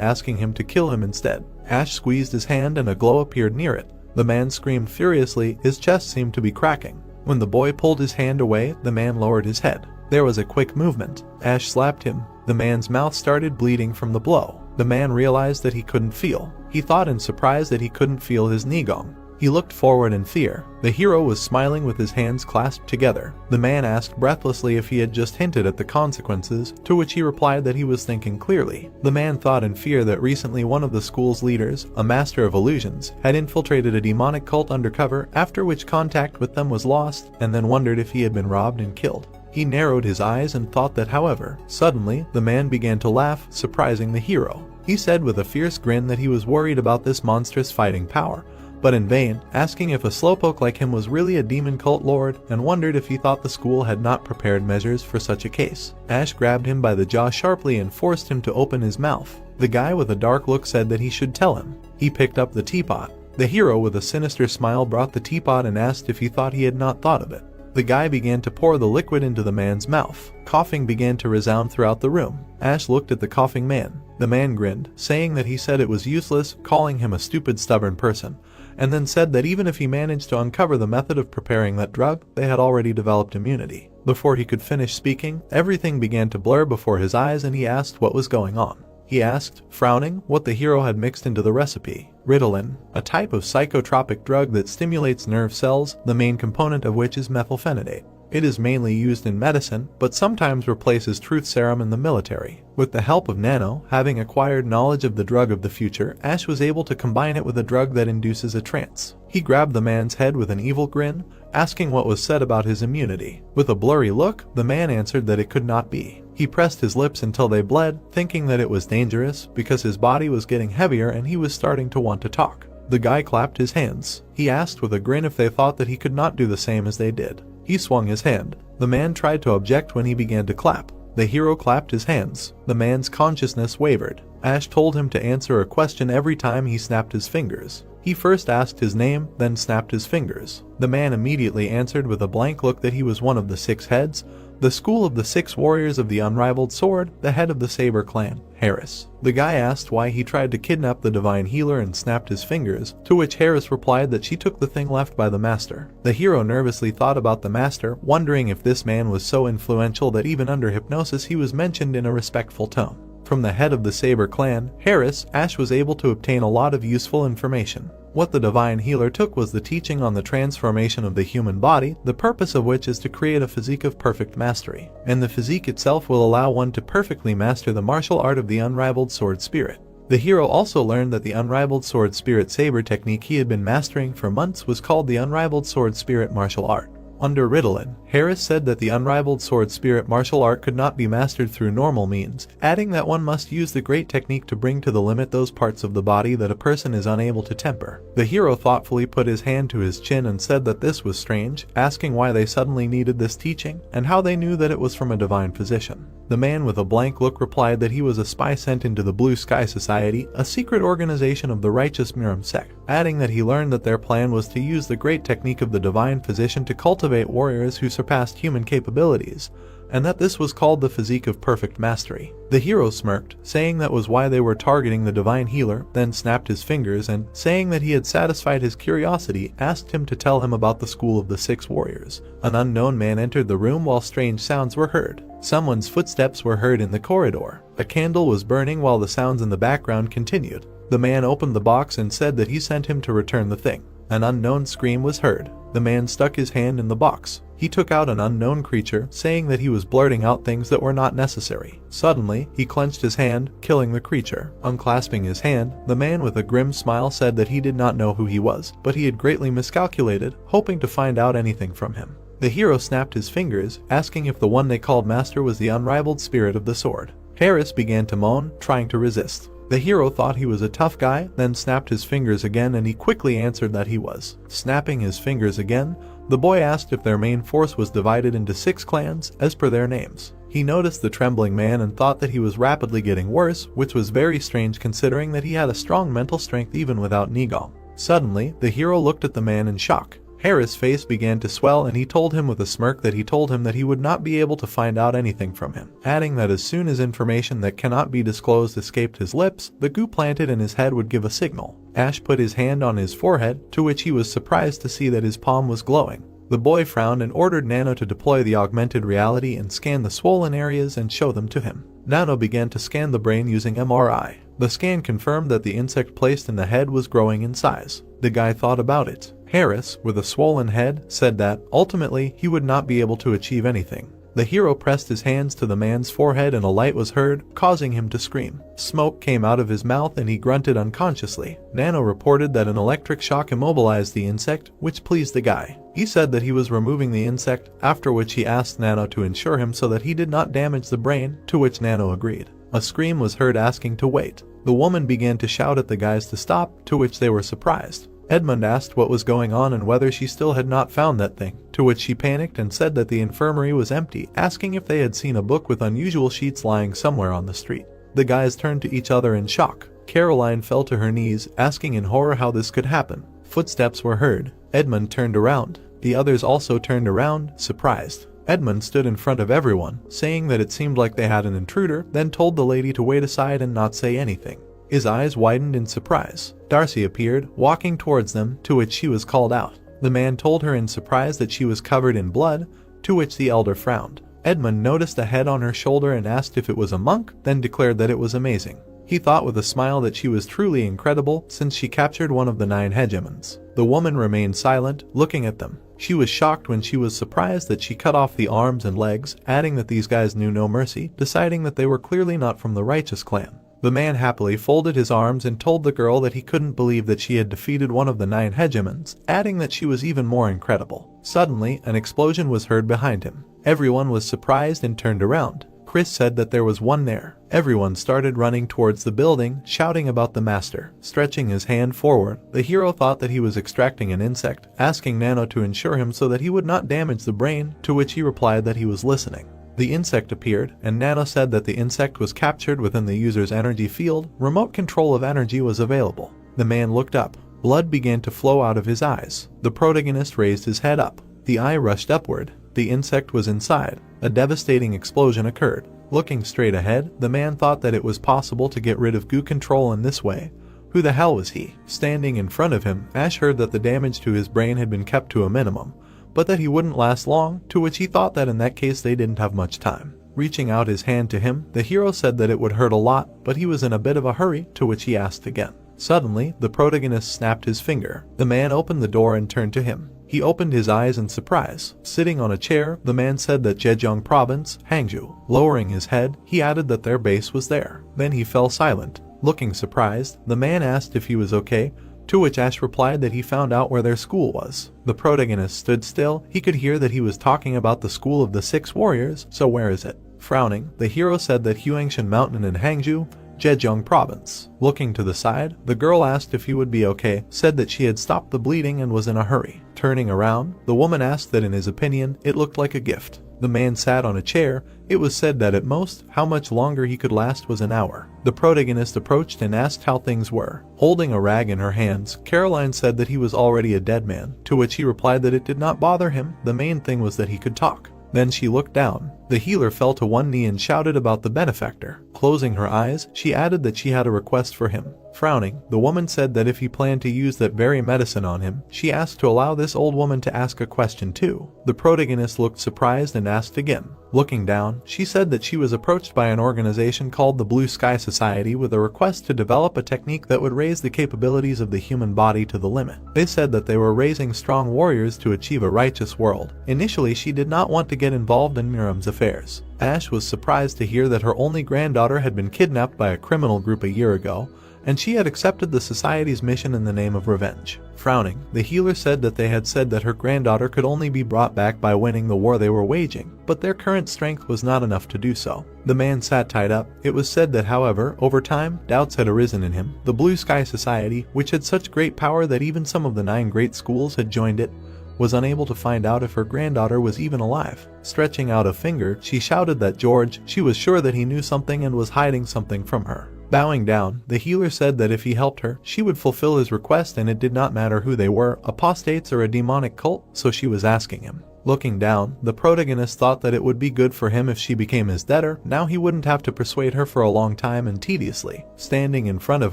asking him to kill him instead. Ash squeezed his hand and a glow appeared near it. The man screamed furiously, his chest seemed to be cracking. When the boy pulled his hand away, the man lowered his head. There was a quick movement. Ash slapped him. The man's mouth started bleeding from the blow. The man realized that he couldn't feel. He thought in surprise that he couldn't feel his Nigong. He looked forward in fear. The hero was smiling with his hands clasped together. The man asked breathlessly if he had just hinted at the consequences, to which he replied that he was thinking clearly. The man thought in fear that recently one of the school's leaders, a master of illusions, had infiltrated a demonic cult undercover, after which contact with them was lost, and then wondered if he had been robbed and killed. He narrowed his eyes and thought that, however, suddenly, the man began to laugh, surprising the hero. He said with a fierce grin that he was worried about this monstrous fighting power, but in vain, asking if a slowpoke like him was really a demon cult lord, and wondered if he thought the school had not prepared measures for such a case. Ash grabbed him by the jaw sharply and forced him to open his mouth. The guy with a dark look said that he should tell him. He picked up the teapot. The hero with a sinister smile brought the teapot and asked if he thought he had not thought of it. The guy began to pour the liquid into the man's mouth. Coughing began to resound throughout the room. Ash looked at the coughing man. The man grinned, saying that he said it was useless, calling him a stupid, stubborn person, and then said that even if he managed to uncover the method of preparing that drug, they had already developed immunity. Before he could finish speaking, everything began to blur before his eyes and he asked what was going on. He asked, frowning, what the hero had mixed into the recipe. Ritalin, a type of psychotropic drug that stimulates nerve cells, the main component of which is methylphenidate. It is mainly used in medicine, but sometimes replaces truth serum in the military. With the help of Nano, having acquired knowledge of the drug of the future, Ash was able to combine it with a drug that induces a trance. He grabbed the man's head with an evil grin, asking what was said about his immunity. With a blurry look, the man answered that it could not be. He pressed his lips until they bled, thinking that it was dangerous because his body was getting heavier and he was starting to want to talk. The guy clapped his hands. He asked with a grin if they thought that he could not do the same as they did. He swung his hand. The man tried to object when he began to clap. The hero clapped his hands. The man's consciousness wavered. Ash told him to answer a question every time he snapped his fingers. He first asked his name, then snapped his fingers. The man immediately answered with a blank look that he was one of the 6 heads, the school of the 6 warriors of the unrivaled sword, the head of the Saber clan, Harris. The guy asked why he tried to kidnap the divine healer and snapped his fingers, to which Harris replied that she took the thing left by the master. The hero nervously thought about the master, wondering if this man was so influential that even under hypnosis he was mentioned in a respectful tone. From the head of the Saber clan, Harris, Ash was able to obtain a lot of useful information. What the divine healer took was the teaching on the transformation of the human body, the purpose of which is to create a physique of perfect mastery, and the physique itself will allow one to perfectly master the martial art of the unrivaled sword spirit. The hero also learned that the unrivaled sword spirit saber technique he had been mastering for months was called the unrivaled sword spirit martial art. Under Ritalin, Harris said that the unrivaled sword spirit martial art could not be mastered through normal means, adding that one must use the great technique to bring to the limit those parts of the body that a person is unable to temper. The hero thoughtfully put his hand to his chin and said that this was strange, asking why they suddenly needed this teaching, and how they knew that it was from a divine physician. The man with a blank look replied that he was a spy sent into the Blue Sky Society, a secret organization of the righteous Miram sect, adding that he learned that their plan was to use the great technique of the divine physician to cultivate warriors who surpassed human capabilities, and that this was called the physique of perfect mastery. The hero smirked, saying that was why they were targeting the divine healer, then snapped his fingers and, saying that he had satisfied his curiosity, asked him to tell him about the school of the 6 warriors. An unknown man entered the room while strange sounds were heard. Someone's footsteps were heard in the corridor. A candle was burning while the sounds in the background continued. The man opened the box and said that he sent him to return the thing. An unknown scream was heard. The man stuck his hand in the box. He took out an unknown creature, saying that he was blurting out things that were not necessary. Suddenly, he clenched his hand, killing the creature. Unclasping his hand, the man with a grim smile said that he did not know who he was, but he had greatly miscalculated, hoping to find out anything from him. The hero snapped his fingers, asking if the one they called master was the unrivaled spirit of the sword. Harris began to moan, trying to resist. The hero thought he was a tough guy, then snapped his fingers again, and he quickly answered that he was. Snapping his fingers again, the boy asked if their main force was divided into 6 clans, as per their names. He noticed the trembling man and thought that he was rapidly getting worse, which was very strange considering that he had a strong mental strength even without Nigong. Suddenly, the hero looked at the man in shock. Harris' face began to swell, and he told him with a smirk that he told him that he would not be able to find out anything from him, adding that as soon as information that cannot be disclosed escaped his lips, the goo planted in his head would give a signal. Ash put his hand on his forehead, to which he was surprised to see that his palm was glowing. The boy frowned and ordered Nano to deploy the augmented reality and scan the swollen areas and show them to him. Nano began to scan the brain using MRI. The scan confirmed that the insect placed in the head was growing in size. The guy thought about it. Harris, with a swollen head, said that, ultimately, he would not be able to achieve anything. The hero pressed his hands to the man's forehead and a light was heard, causing him to scream. Smoke came out of his mouth and he grunted unconsciously. Nano reported that an electric shock immobilized the insect, which pleased the guy. He said that he was removing the insect, after which he asked Nano to ensure him so that he did not damage the brain, to which Nano agreed. A scream was heard asking to wait. The woman began to shout at the guys to stop, to which they were surprised. Edmund asked what was going on and whether she still had not found that thing, to which she panicked and said that the infirmary was empty, asking if they had seen a book with unusual sheets lying somewhere on the street. The guys turned to each other in shock. Caroline fell to her knees, asking in horror how this could happen. Footsteps were heard. Edmund turned around. The others also turned around, surprised. Edmund stood in front of everyone, saying that it seemed like they had an intruder, then told the lady to wait aside and not say anything. His eyes widened in surprise. Darcy appeared, walking towards them, to which she was called out. The man told her in surprise that she was covered in blood, to which the elder frowned. Edmund noticed a head on her shoulder and asked if it was a monk, then declared that it was amazing. He thought with a smile that she was truly incredible since she captured one of the 9 hegemons. The woman remained silent, looking at them. She was shocked when she was surprised that she cut off the arms and legs, adding that these guys knew no mercy, deciding that they were clearly not from the righteous clan. The man happily folded his arms and told the girl that he couldn't believe that she had defeated one of the 9 hegemons, adding that she was even more incredible. Suddenly, an explosion was heard behind him. Everyone was surprised and turned around. Chris said that there was one there. Everyone started running towards the building, shouting about the master. Stretching his hand forward, the hero thought that he was extracting an insect, asking Nano to ensure him so that he would not damage the brain, to which he replied that he was listening. The insect appeared, and Nano said that the insect was captured within the user's energy field. Remote control of energy was available. The man looked up. Blood began to flow out of his eyes. The protagonist raised his head up. The eye rushed upward. The insect was inside. A devastating explosion occurred. Looking straight ahead, the man thought that it was possible to get rid of goo control in this way. Who the hell was he? Standing in front of him, Ash heard that the damage to his brain had been kept to a minimum, but that he wouldn't last long, to which he thought that in that case they didn't have much time. Reaching out his hand to him, the hero said that it would hurt a lot, but he was in a bit of a hurry, to which he asked again. Suddenly, the protagonist snapped his finger. The man opened the door and turned to him. He opened his eyes in surprise. Sitting on a chair, the man said that Zhejiang Province, Hangzhou. Lowering his head, he added that their base was there. Then he fell silent. Looking surprised, the man asked if he was okay, to which Ash replied that he found out where their school was. The protagonist stood still. He could hear that he was talking about the school of the 6 warriors, so where is it? Frowning, the hero said that Huangshan Mountain in Hangzhou, Zhejiang Province. Looking to the side, the girl asked if he would be okay, said that she had stopped the bleeding and was in a hurry. Turning around, the woman asked that in his opinion, it looked like a gift. The man sat on a chair. It was said that at most, how much longer he could last was an hour. The protagonist approached and asked how things were. Holding a rag in her hands, Caroline said that he was already a dead man, to which he replied that it did not bother him, the main thing was that he could talk. Then she looked down. The healer fell to one knee and shouted about the benefactor. Closing her eyes, she added that she had a request for him. Frowning, the woman said that if he planned to use that very medicine on him, she asked to allow this old woman to ask a question too. The protagonist looked surprised and asked again. Looking down, she said that she was approached by an organization called the Blue Sky Society with a request to develop a technique that would raise the capabilities of the human body to the limit. They said that they were raising strong warriors to achieve a righteous world. Initially, she did not want to get involved in Miriam's affairs. Ash was surprised to hear that her only granddaughter had been kidnapped by a criminal group a year ago, and she had accepted the society's mission in the name of revenge. Frowning, the healer said that they had said that her granddaughter could only be brought back by winning the war they were waging, but their current strength was not enough to do so. The man sat tied up. It was said that, however, over time, doubts had arisen in him. The Blue Sky Society, which had such great power that even some of the 9 great schools had joined it, was unable to find out if her granddaughter was even alive. Stretching out a finger, she shouted that George, she was sure that he knew something and was hiding something from her. Bowing down, the healer said that if he helped her, she would fulfill his request, and it did not matter who they were, apostates or a demonic cult, so she was asking him. Looking down, the protagonist thought that it would be good for him if she became his debtor. Now he wouldn't have to persuade her for a long time and tediously. Standing in front of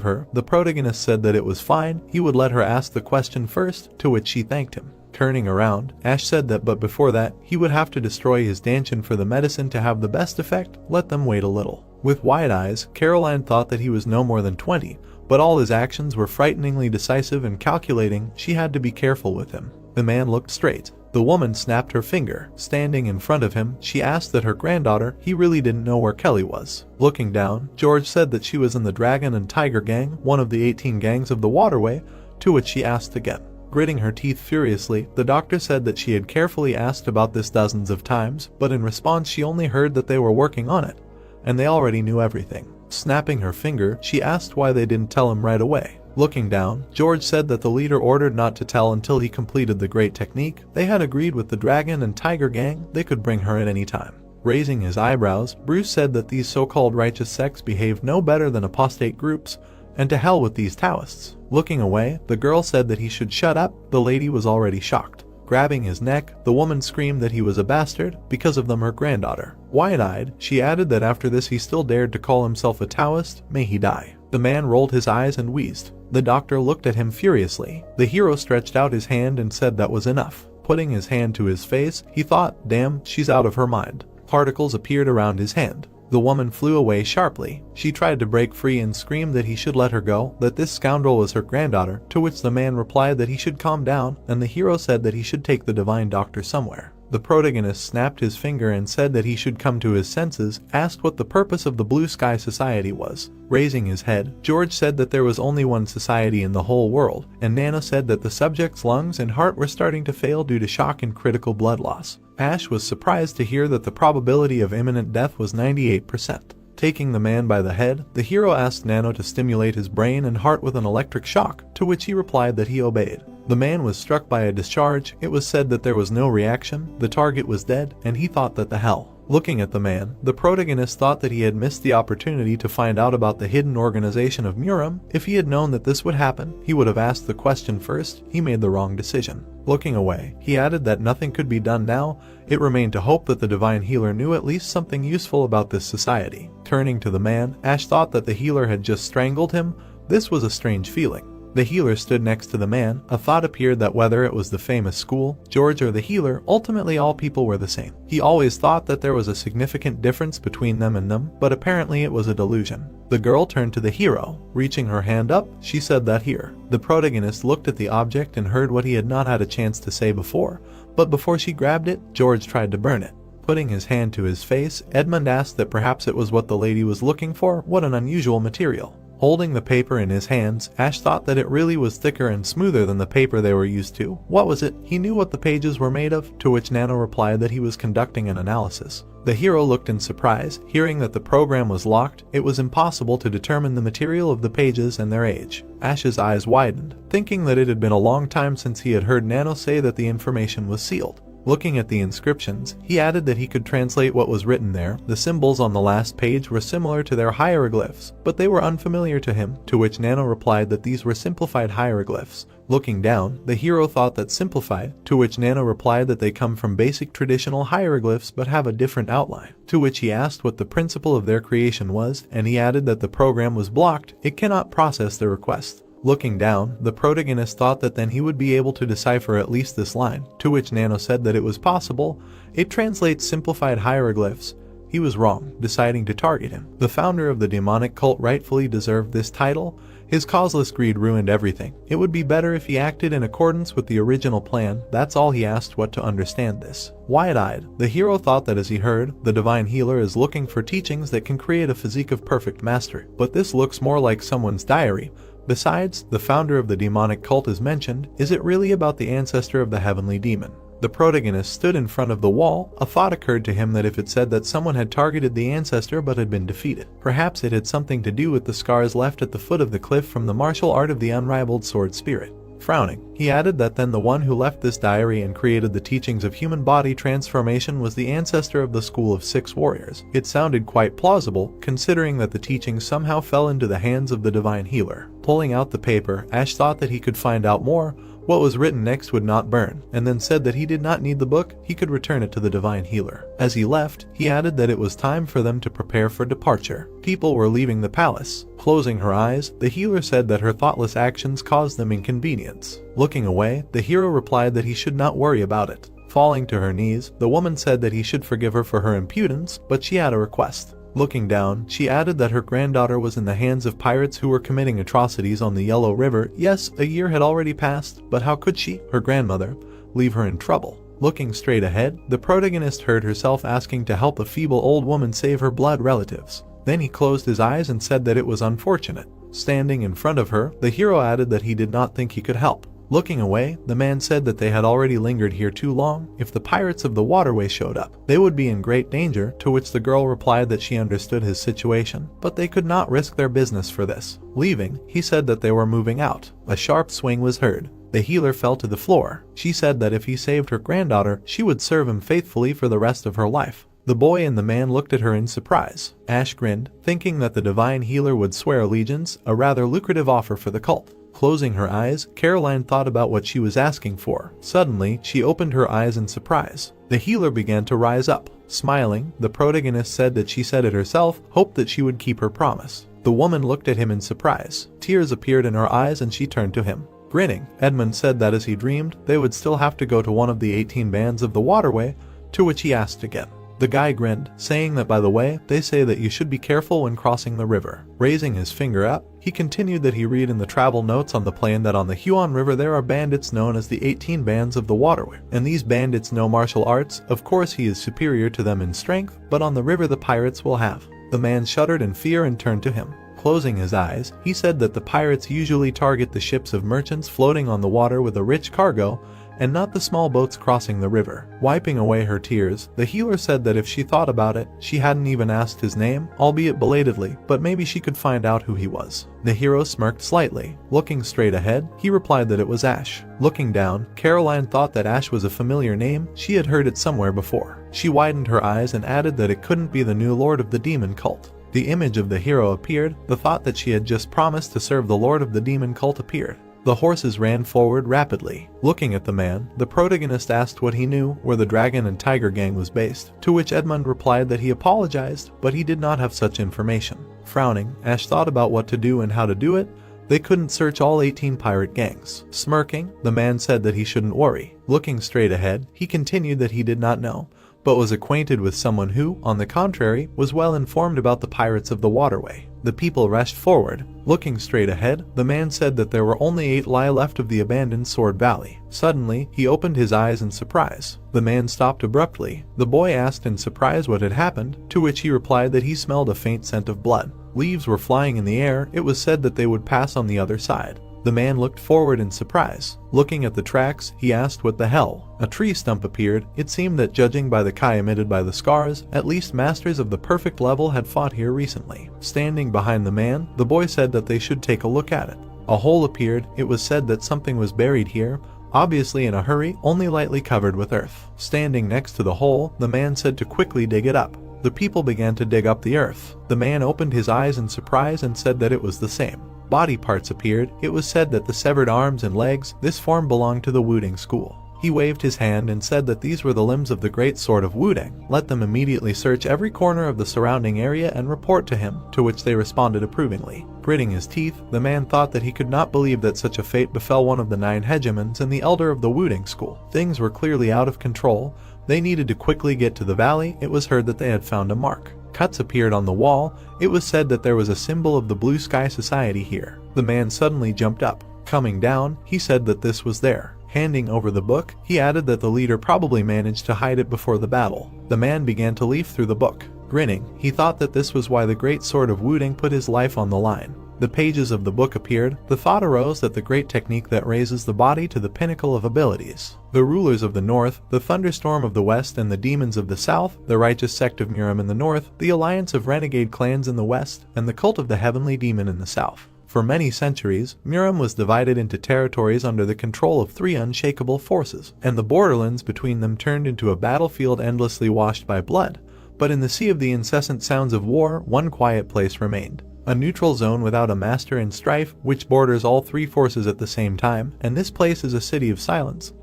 her, the protagonist said that it was fine, he would let her ask the question first, to which she thanked him. Turning around, Ash said that but before that, he would have to destroy his Danchin for the medicine to have the best effect. Let them wait a little. With wide eyes, Caroline thought that he was no more than 20, but all his actions were frighteningly decisive and calculating. She had to be careful with him. The man looked straight. The woman snapped her finger. Standing in front of him, she asked that her granddaughter, he really didn't know where Kelly was. Looking down, George said that she was in the Dragon and Tiger Gang, one of the 18 gangs of the waterway, to which she asked again. Gritting her teeth furiously, the doctor said that she had carefully asked about this dozens of times, but in response she only heard that they were working on it, and they already knew everything. Snapping her finger, she asked why they didn't tell him right away. Looking down, George said that the leader ordered not to tell until he completed the great technique. They had agreed with the Dragon and Tiger Gang, they could bring her at any time. Raising his eyebrows, Bruce said that these so-called righteous sects behaved no better than apostate groups, and to hell with these Taoists. Looking away, the girl said that he should shut up. The lady was already shocked. Grabbing his neck, the woman screamed that he was a bastard, because of them her granddaughter. Wide-eyed, she added that after this he still dared to call himself a Taoist, may he die. The man rolled his eyes and wheezed. The doctor looked at him furiously. The hero stretched out his hand and said that was enough. Putting his hand to his face, he thought, damn, she's out of her mind. Particles appeared around his hand. The woman flew away sharply. She tried to break free and screamed that he should let her go, that this scoundrel was her granddaughter, to which the man replied that he should calm down, and the hero said that he should take the divine doctor somewhere. The protagonist snapped his finger and said that he should come to his senses, asked what the purpose of the Blue Sky Society was. Raising his head, George said that there was only one society in the whole world, and Nano said that the subject's lungs and heart were starting to fail due to shock and critical blood loss. Ash was surprised to hear that the probability of imminent death was 98%. Taking the man by the head, the hero asked Nano to stimulate his brain and heart with an electric shock, to which he replied that he obeyed. The man was struck by a discharge. It was said that there was no reaction, the target was dead, and he thought that the hell. Looking at the man, the protagonist thought that he had missed the opportunity to find out about the hidden organization of Miriam. If he had known that this would happen, he would have asked the question first. He made the wrong decision. Looking away, he added that nothing could be done now. It remained to hope that the divine healer knew at least something useful about this society. Turning to the man, Ash thought that the healer had just strangled him. This was a strange feeling. The healer stood next to the man. A thought appeared that whether it was the famous school, George, or the healer, ultimately all people were the same. He always thought that there was a significant difference between them and them, but apparently it was a delusion. The girl turned to the hero. Reaching her hand up, she said that here. The protagonist looked at the object and heard what he had not had a chance to say before, but before she grabbed it, George tried to burn it. Putting his hand to his face, Edmund asked that perhaps it was what the lady was looking for. What an unusual material. Holding the paper in his hands, Ash thought that it really was thicker and smoother than the paper they were used to. What was it? He knew what the pages were made of, to which Nano replied that he was conducting an analysis. The hero looked in surprise. Hearing that the program was locked, it was impossible to determine the material of the pages and their age. Ash's eyes widened, thinking that it had been a long time since he had heard Nano say that the information was sealed. Looking at the inscriptions, he added that he could translate what was written there. The symbols on the last page were similar to their hieroglyphs, but they were unfamiliar to him, to which Nano replied that these were simplified hieroglyphs. Looking down, the hero thought that simplified, to which Nano replied that they come from basic traditional hieroglyphs but have a different outline, to which he asked what the principle of their creation was, and he added that the program was blocked, it cannot process the request. Looking down, the protagonist thought that then he would be able to decipher at least this line, to which Nano said that it was possible. It translates simplified hieroglyphs. He was wrong, deciding to target him. The founder of the demonic cult rightfully deserved this title. His causeless greed ruined everything. It would be better if he acted in accordance with the original plan. That's all he asked. What to understand this? Wide-eyed, the hero thought that as he heard, the divine healer is looking for teachings that can create a physique of perfect mastery. But this looks more like someone's diary. Besides, the founder of the demonic cult is mentioned. Is it really about the ancestor of the heavenly demon? The protagonist stood in front of the wall. A thought occurred to him that if it said that someone had targeted the ancestor but had been defeated, perhaps it had something to do with the scars left at the foot of the cliff from the martial art of the unrivaled sword spirit. Frowning, he added that then the one who left this diary and created the teachings of human body transformation was the ancestor of the school of 6 warriors. It sounded quite plausible, considering that the teachings somehow fell into the hands of the divine healer. Pulling out the paper, Ash thought that he could find out more. What was written next would not burn, and then said that he did not need the book, he could return it to the divine healer. As he left, he added that it was time for them to prepare for departure. People were leaving the palace. Closing her eyes, the healer said that her thoughtless actions caused them inconvenience. Looking away, the hero replied that he should not worry about it. Falling to her knees, the woman said that he should forgive her for her impudence, but she had a request. Looking down, she added that her granddaughter was in the hands of pirates who were committing atrocities on the Yellow River. Yes, a year had already passed, but how could she, her grandmother, leave her in trouble? Looking straight ahead, the protagonist heard herself asking to help a feeble old woman save her blood relatives. Then he closed his eyes and said that it was unfortunate. Standing in front of her, the hero added that he did not think he could help. Looking away, the man said that they had already lingered here too long. If the pirates of the waterway showed up, they would be in great danger, to which the girl replied that she understood his situation, but they could not risk their business for this. Leaving, he said that they were moving out. A sharp swing was heard. The healer fell to the floor. She said that if he saved her granddaughter, she would serve him faithfully for the rest of her life. The boy and the man looked at her in surprise. Ash grinned, thinking that the divine healer would swear allegiance, a rather lucrative offer for the cult. Closing her eyes, Caroline thought about what she was asking for. Suddenly, she opened her eyes in surprise. The healer began to rise up. Smiling, the protagonist said that she said it herself, hoped that she would keep her promise. The woman looked at him in surprise. Tears appeared in her eyes and she turned to him. Grinning, Edmund said that as he dreamed, they would still have to go to one of the 18 bands of the waterway, to which he asked again. The guy grinned, saying that by the way, they say that you should be careful when crossing the river. Raising his finger up, he continued that he read in the travel notes on the plane that on the Huon River there are bandits known as the 18 bands of the waterway, and these bandits know martial arts. Of course he is superior to them in strength, but on the river the pirates will have. The man shuddered in fear and turned to him. Closing his eyes, he said that the pirates usually target the ships of merchants floating on the water with a rich cargo, and not the small boats crossing the river. Wiping away her tears, the healer said that if she thought about it, she hadn't even asked his name, albeit belatedly, but maybe she could find out who he was. The hero smirked slightly. Looking straight ahead, he replied that it was Ash. Looking down, Caroline thought that Ash was a familiar name. She had heard it somewhere before. She widened her eyes and added that it couldn't be the new lord of the demon cult. The image of the hero appeared. The thought that she had just promised to serve the lord of the demon cult appeared. The horses ran forward rapidly. Looking at the man, the protagonist asked what he knew where the Dragon and Tiger gang was based, to which Edmund replied that he apologized, but he did not have such information. Frowning, Ash thought about what to do and how to do it. They couldn't search all 18 pirate gangs. Smirking, the man said that he shouldn't worry. Looking straight ahead, he continued that he did not know, but was acquainted with someone who, on the contrary, was well informed about the pirates of the waterway. The people rushed forward. Looking straight ahead, the man said that there were only 8 lie left of the abandoned Sword Valley. Suddenly, he opened his eyes in surprise. The man stopped abruptly. The boy asked in surprise what had happened, to which he replied that he smelled a faint scent of blood. Leaves were flying in the air. It was said that they would pass on the other side. The man looked forward in surprise. Looking at the tracks, he asked what the hell. A tree stump appeared. It seemed that judging by the kai emitted by the scars, at least masters of the perfect level had fought here recently. Standing behind the man, the boy said that they should take a look at it. A hole appeared. It was said that something was buried here. obviously in a hurry, only lightly covered with earth. Standing next to the hole, the man said to quickly dig it up. The people began to dig up the earth. The man opened his eyes in surprise and said that it was the same. Body parts appeared. It was said that the severed arms and legs, this form belonged to the Wuding school. He waved his hand and said that these were the limbs of the great sword of Wuding. Let them immediately search every corner of the surrounding area and report to him, to which they responded approvingly. Gritting his teeth, the man thought that he could not believe that such a fate befell one of the 9 hegemons and the elder of the Wuding school. Things were clearly out of control. They needed to quickly get to the valley. It was heard that they had found a mark. Cuts appeared on the wall. It was said that there was a symbol of the Blue Sky Society here. The man suddenly jumped up. Coming down, he said that this was there. Handing over the book, he added that the leader probably managed to hide it before the battle. The man began to leaf through the book. Grinning, he thought that this was why the great sword of Wuding put his life on the line. The pages of the book appeared. The thought arose that the great technique that raises the body to the pinnacle of abilities. The rulers of the north, the thunderstorm of the west and the demons of the south, the righteous sect of Miram in the north, the alliance of renegade clans in the west, and the cult of the heavenly demon in the south. For many centuries, Miram was divided into territories under the control of 3 unshakable forces, and the borderlands between them turned into a battlefield endlessly washed by blood. But in the sea of the incessant sounds of war, one quiet place remained. A neutral zone without a master in strife, which borders all 3 forces at the same time, and this place is a city of silence.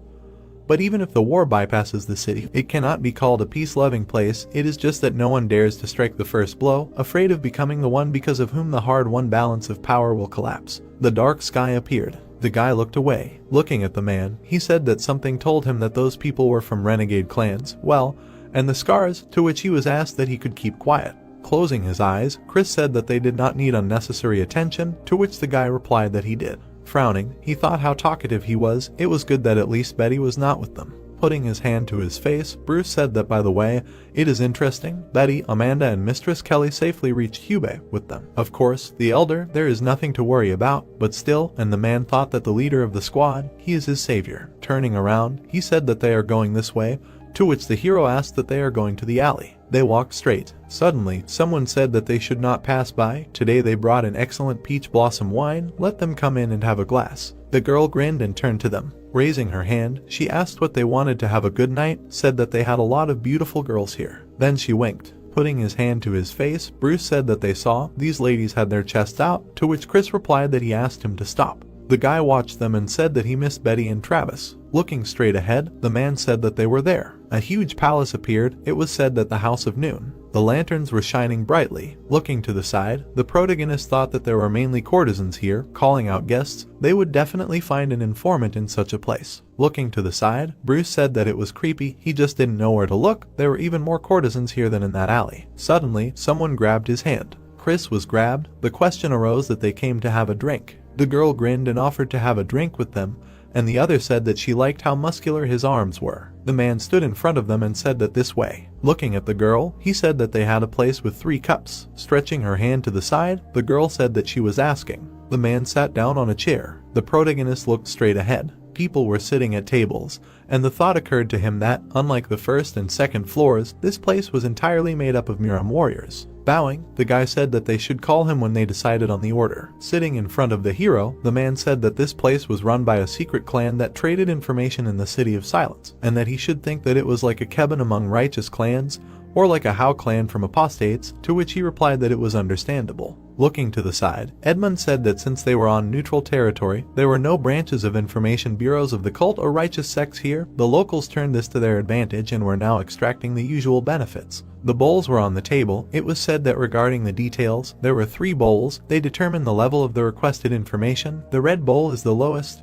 But even if the war bypasses the city, it cannot be called a peace-loving place. It is just that no one dares to strike the first blow, afraid of becoming the one because of whom the hard-won balance of power will collapse. The dark sky appeared. The guy looked away. Looking at the man, he said that something told him that those people were from renegade clans, and the scars, to which he was asked that he could keep quiet. Closing his eyes, Chris said that they did not need unnecessary attention, to which the guy replied that he did. Frowning, he thought how talkative he was. It was good that at least Betty was not with them. Putting his hand to his face, Bruce said that, by the way, it is interesting, Betty, Amanda and Mistress Kelly safely reached Hubei with them. Of course, the elder, there is nothing to worry about, but still, and the man thought that the leader of the squad, he is his savior. Turning around, he said that they are going this way, to which the hero asked that they are going to the alley. They walked straight. Suddenly, someone said that they should not pass by. Today they brought an excellent peach blossom wine. Let them come in and have a glass. The girl grinned and turned to them. Raising her hand, she asked what they wanted to have a good night, said that they had a lot of beautiful girls here. Then she winked. Putting his hand to his face, Bruce said that they saw these ladies had their chests out, to which Chris replied that he asked him to stop. The guy watched them and said that he missed Betty and Travis. Looking straight ahead, the man said that they were there. A huge palace appeared. It was said that the House of Noon. The lanterns were shining brightly. Looking to the side, the protagonist thought that there were mainly courtesans here, calling out guests. They would definitely find an informant in such a place. Looking to the side, Bruce said that it was creepy. He just didn't know where to look. There were even more courtesans here than in that alley. Suddenly, someone grabbed his hand. Chris was grabbed. The question arose that they came to have a drink. The girl grinned and offered to have a drink with them, and the other said that she liked how muscular his arms were. The man stood in front of them and said that this way. Looking at the girl, he said that they had a place with 3 cups. Stretching her hand to the side, the girl said that she was asking. The man sat down on a chair. The protagonist looked straight ahead. People were sitting at tables, and the thought occurred to him that, unlike the first and second floors, this place was entirely made up of Miram warriors. Bowing, the guy said that they should call him when they decided on the order. Sitting in front of the hero, the man said that this place was run by a secret clan that traded information in the City of Silence, and that he should think that it was like a Kebon among righteous clans, or like a Hao clan from apostates, to which he replied that it was understandable. Looking to the side, Edmund said that since they were on neutral territory, there were no branches of information bureaus of the cult or righteous sects here. The locals turned this to their advantage and were now extracting the usual benefits. The bowls were on the table. It was said that regarding the details, there were 3 bowls. They determined the level of the requested information. The red bowl is the lowest,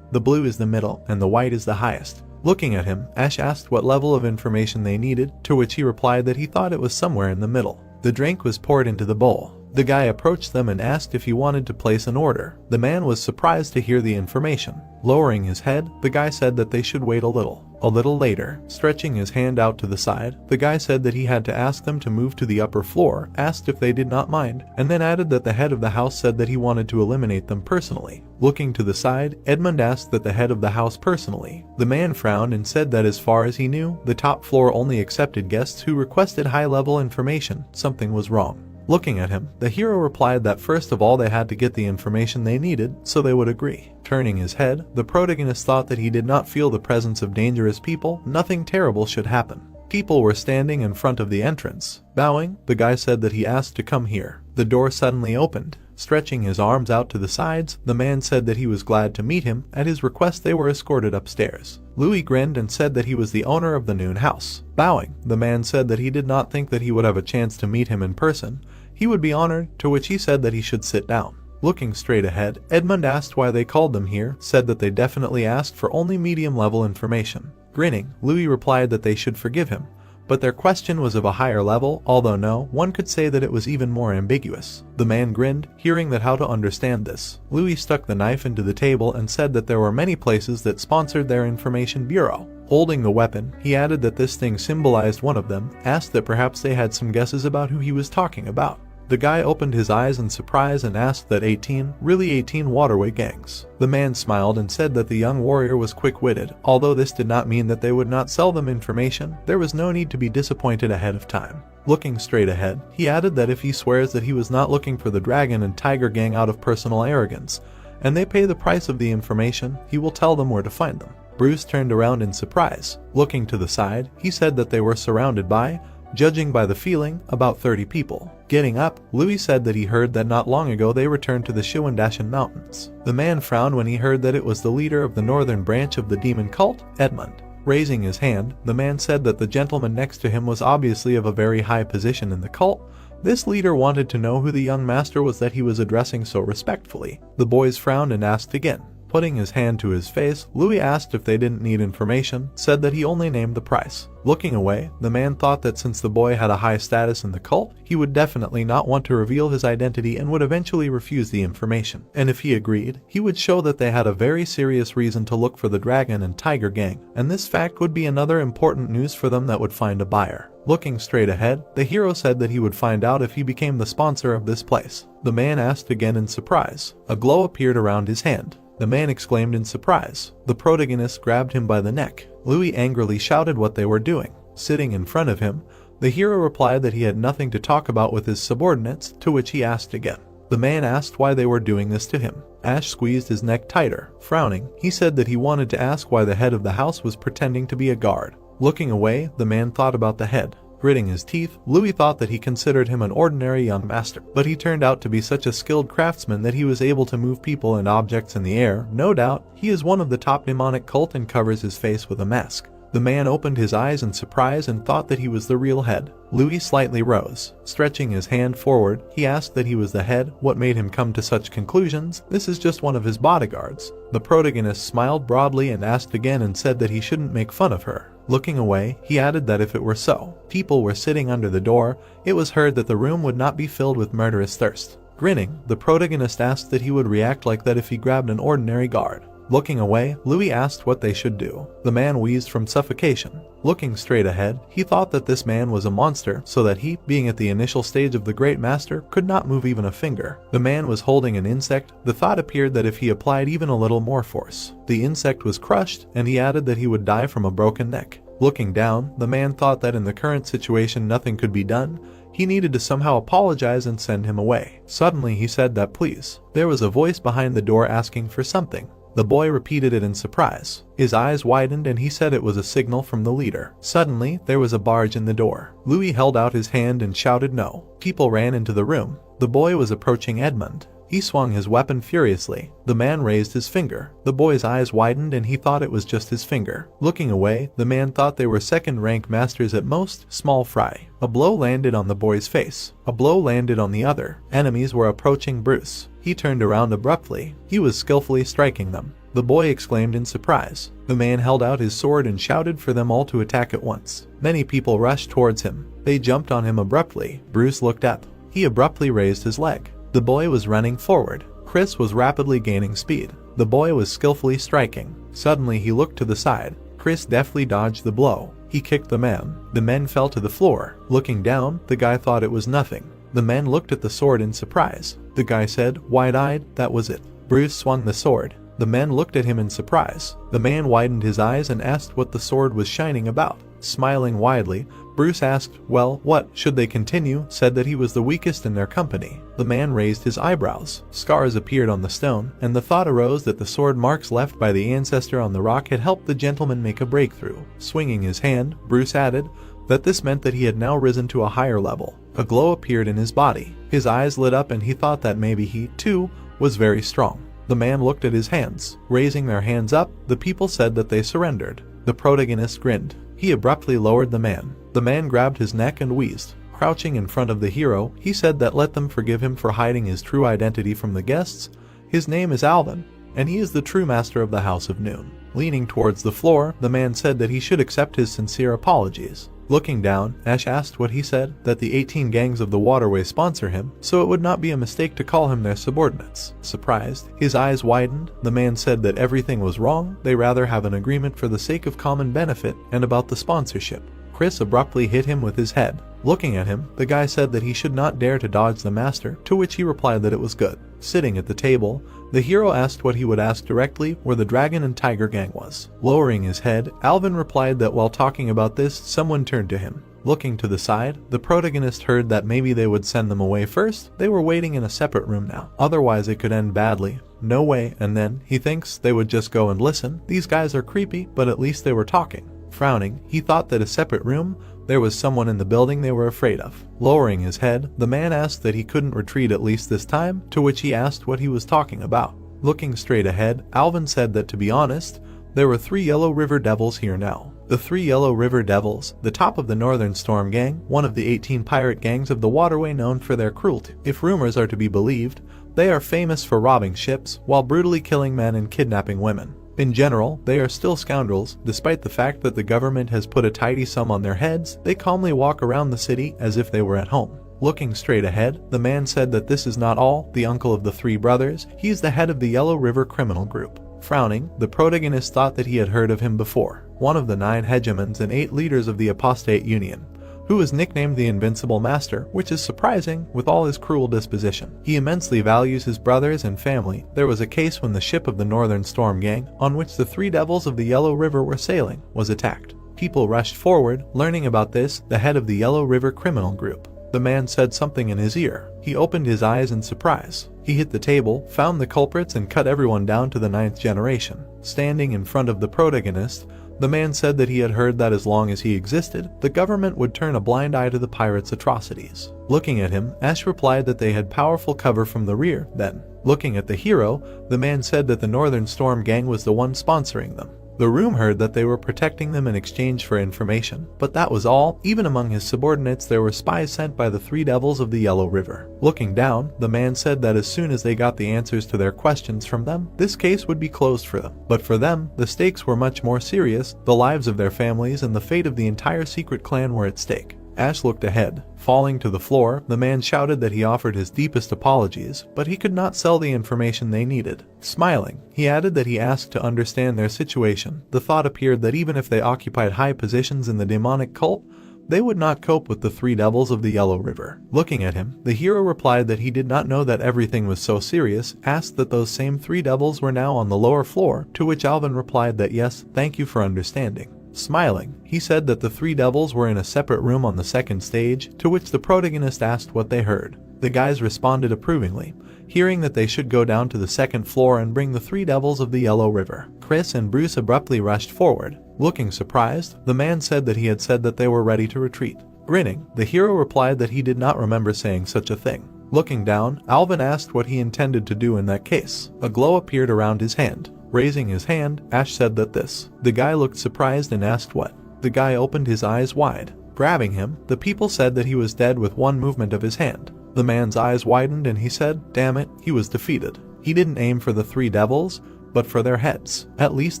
the blue is the middle, and the white is the highest. Looking at him, Ash asked what level of information they needed, to which he replied that he thought it was somewhere in the middle. The drink was poured into the bowl. The guy approached them and asked if he wanted to place an order. The man was surprised to hear the information. Lowering his head, the guy said that they should wait a little. A little later, stretching his hand out to the side, the guy said that he had to ask them to move to the upper floor, asked if they did not mind, and then added that the head of the house said that he wanted to eliminate them personally. Looking to the side, Edmund asked that the head of the house personally. The man frowned and said that as far as he knew, the top floor only accepted guests who requested high-level information. Something was wrong. Looking at him, the hero replied that first of all they had to get the information they needed so they would agree. Turning his head, the protagonist thought that he did not feel the presence of dangerous people, nothing terrible should happen. People were standing in front of the entrance. Bowing, the guy said that he asked to come here. The door suddenly opened. Stretching his arms out to the sides, the man said that he was glad to meet him. At his request they were escorted upstairs. Louis grinned and said that he was the owner of the noon house. Bowing, the man said that he did not think that he would have a chance to meet him in person. He would be honored, to which he said that he should sit down. Looking straight ahead, Edmund asked why they called them here, said that they definitely asked for only medium-level information. Grinning, Louis replied that they should forgive him, but their question was of a higher level, although no, one could say that it was even more ambiguous. The man grinned, hearing that how to understand this. Louis stuck the knife into the table and said that there were many places that sponsored their information bureau. Holding the weapon, he added that this thing symbolized one of them, asked that perhaps they had some guesses about who he was talking about. The guy opened his eyes in surprise and asked that 18, really 18 waterway gangs. The man smiled and said that the young warrior was quick-witted. Although this did not mean that they would not sell them information, there was no need to be disappointed ahead of time. Looking straight ahead, he added that if he swears that he was not looking for the dragon and tiger gang out of personal arrogance, and they pay the price of the information, he will tell them where to find them. Bruce turned around in surprise. Looking to the side, he said that they were surrounded by, judging by the feeling, about 30 people. Getting up, Louis said that he heard that not long ago they returned to the Shiwandashan Mountains. The man frowned when he heard that it was the leader of the northern branch of the demon cult, Edmund. Raising his hand, the man said that the gentleman next to him was obviously of a very high position in the cult. This leader wanted to know who the young master was that he was addressing so respectfully. The boys frowned and asked again. Putting his hand to his face, Louis asked if they didn't need information, said that he only named the price. Looking away, the man thought that since the boy had a high status in the cult, he would definitely not want to reveal his identity and would eventually refuse the information. And if he agreed, he would show that they had a very serious reason to look for the dragon and tiger gang, and this fact would be another important news for them that would find a buyer. Looking straight ahead, the hero said that he would find out if he became the sponsor of this place. The man asked again in surprise. A glow appeared around his hand. The man exclaimed in surprise. The protagonist grabbed him by the neck. Louis angrily shouted what they were doing. Sitting in front of him, the hero replied that he had nothing to talk about with his subordinates, to which he asked again. The man asked why they were doing this to him. Ash squeezed his neck tighter. Frowning, he said that he wanted to ask why the head of the house was pretending to be a guard. Looking away, the man thought about the head. Gritting his teeth, Louis thought that he considered him an ordinary young master, but he turned out to be such a skilled craftsman that he was able to move people and objects in the air. No doubt, he is one of the top demonic cult and covers his face with a mask. The man opened his eyes in surprise and thought that he was the real head. Louis slightly rose. Stretching his hand forward, he asked that he was the head. What made him come to such conclusions? This is just one of his bodyguards. The protagonist smiled broadly and asked again and said that he shouldn't make fun of her. Looking away, he added that if it were so, people were sitting under the door, it was heard that the room would not be filled with murderous thirst. Grinning, the protagonist asked that he would react like that if he grabbed an ordinary guard. Looking away, Louis asked what they should do. The man wheezed from suffocation. Looking straight ahead, he thought that this man was a monster, so that he, being at the initial stage of the Great Master, could not move even a finger. The man was holding an insect. The thought appeared that if he applied even a little more force, the insect was crushed, and he added that he would die from a broken neck. Looking down, the man thought that in the current situation nothing could be done. He needed to somehow apologize and send him away. Suddenly he said that please. There was a voice behind the door asking for something. The boy repeated it in surprise. His eyes widened and he said it was a signal from the leader. Suddenly, there was a barge in the door. Louis held out his hand and shouted no. People ran into the room. The boy was approaching Edmund. He swung his weapon furiously. The man raised his finger. The boy's eyes widened and he thought it was just his finger. Looking away, the man thought they were second-rank masters at most, small fry. A blow landed on the boy's face. A blow landed on the other. Enemies were approaching Bruce. He turned around abruptly. He was skillfully striking them. The boy exclaimed in surprise. The man held out his sword and shouted for them all to attack at once. Many people rushed towards him. They jumped on him abruptly. Bruce looked up. He abruptly raised his leg. The boy was running forward. Chris was rapidly gaining speed. The boy was skillfully striking. Suddenly he looked to the side. Chris deftly dodged the blow. He kicked the man. The men fell to the floor. Looking down, the guy thought it was nothing. The men looked at the sword in surprise. The guy said, wide-eyed, that was it. Bruce swung the sword. The men looked at him in surprise. The man widened his eyes and asked what the sword was shining about. Smiling widely, Bruce asked, well, what, should they continue, said that he was the weakest in their company. The man raised his eyebrows. Scars appeared on the stone, and the thought arose that the sword marks left by the ancestor on the rock had helped the gentleman make a breakthrough. Swinging his hand, Bruce added that this meant that he had now risen to a higher level. A glow appeared in his body. His eyes lit up and he thought that maybe he, too, was very strong. The man looked at his hands. Raising their hands up, the people said that they surrendered. The protagonist grinned. He abruptly lowered the man. The man grabbed his neck and wheezed. Crouching in front of the hero, he said that let them forgive him for hiding his true identity from the guests. His name is Alvin, and he is the true master of the House of Noon. Leaning towards the floor, the man said that he should accept his sincere apologies. Looking down, Ash asked what he said, that the 18 gangs of the waterway sponsor him, so it would not be a mistake to call him their subordinates. Surprised, his eyes widened. The man said that everything was wrong, they rather have an agreement for the sake of common benefit, and about the sponsorship. Chris abruptly hit him with his head. Looking at him, the guy said that he should not dare to dodge the master, to which he replied that it was good. Sitting at the table, the hero asked what he would ask directly where the dragon and tiger gang was. Lowering his head, Alvin replied that while talking about this, someone turned to him. Looking to the side, the protagonist heard that maybe they would send them away first. They were waiting in a separate room now. Otherwise it could end badly. No way, and then, he thinks, they would just go and listen. These guys are creepy, but at least they were talking. Frowning, he thought that a separate room, there was someone in the building they were afraid of. Lowering his head, the man asked that he couldn't retreat at least this time, to which he asked what he was talking about. Looking straight ahead, Alvin said that to be honest, there were 3 Yellow River Devils here now. The 3 Yellow River Devils, the top of the Northern Storm Gang, one of the 18 pirate gangs of the waterway known for their cruelty. If rumors are to be believed, they are famous for robbing ships while brutally killing men and kidnapping women. In general, they are still scoundrels. Despite the fact that the government has put a tidy sum on their heads, they calmly walk around the city as if they were at home. Looking straight ahead, the man said that this is not all, the uncle of the 3 brothers, he is the head of the Yellow River criminal group. Frowning, the protagonist thought that he had heard of him before. One of the 9 hegemons and 8 leaders of the apostate union, who is nicknamed the Invincible Master, which is surprising with all his cruel disposition. He immensely values his brothers and family. There was a case when the ship of the Northern Storm Gang, on which the 3 devils of the Yellow River were sailing, was attacked. People rushed forward. Learning about this, the head of the Yellow River criminal group. The man said something in his ear. He opened his eyes in surprise. He hit the table, found the culprits, and cut everyone down to the 9th generation. Standing in front of the protagonist, the man said that he had heard that as long as he existed, the government would turn a blind eye to the pirates' atrocities. Looking at him, Ash replied that they had powerful cover from the rear. Then, looking at the hero, the man said that the Northern Storm Gang was the one sponsoring them. The room heard that they were protecting them in exchange for information, but that was all. Even among his subordinates there were spies sent by the 3 devils of the Yellow River. Looking down, the man said that as soon as they got the answers to their questions from them, this case would be closed for them. But for them, the stakes were much more serious. The lives of their families and the fate of the entire secret clan were at stake. Ash looked ahead. Falling to the floor, the man shouted that he offered his deepest apologies, but he could not sell the information they needed. Smiling, he added that he asked to understand their situation. The thought appeared that even if they occupied high positions in the demonic cult, they would not cope with the 3 devils of the Yellow River. Looking at him, the hero replied that he did not know that everything was so serious, asked that those same 3 devils were now on the lower floor, to which Alvin replied that yes, thank you for understanding. Smiling, he said that the 3 devils were in a separate room on the 2nd stage, to which the protagonist asked what they heard. The guys responded approvingly, hearing that they should go down to the 2nd floor and bring the 3 devils of the Yellow River. Chris and Bruce abruptly rushed forward. Looking surprised, the man said that he had said that they were ready to retreat. Grinning, the hero replied that he did not remember saying such a thing. Looking down, Alvin asked what he intended to do in that case. A glow appeared around his hand. Raising his hand, Ash said that this. The guy looked surprised and asked what. The guy opened his eyes wide. Grabbing him, the people said that he was dead with one movement of his hand. The man's eyes widened and he said, damn it, he was defeated. He didn't aim for the 3 devils, but for their heads. At least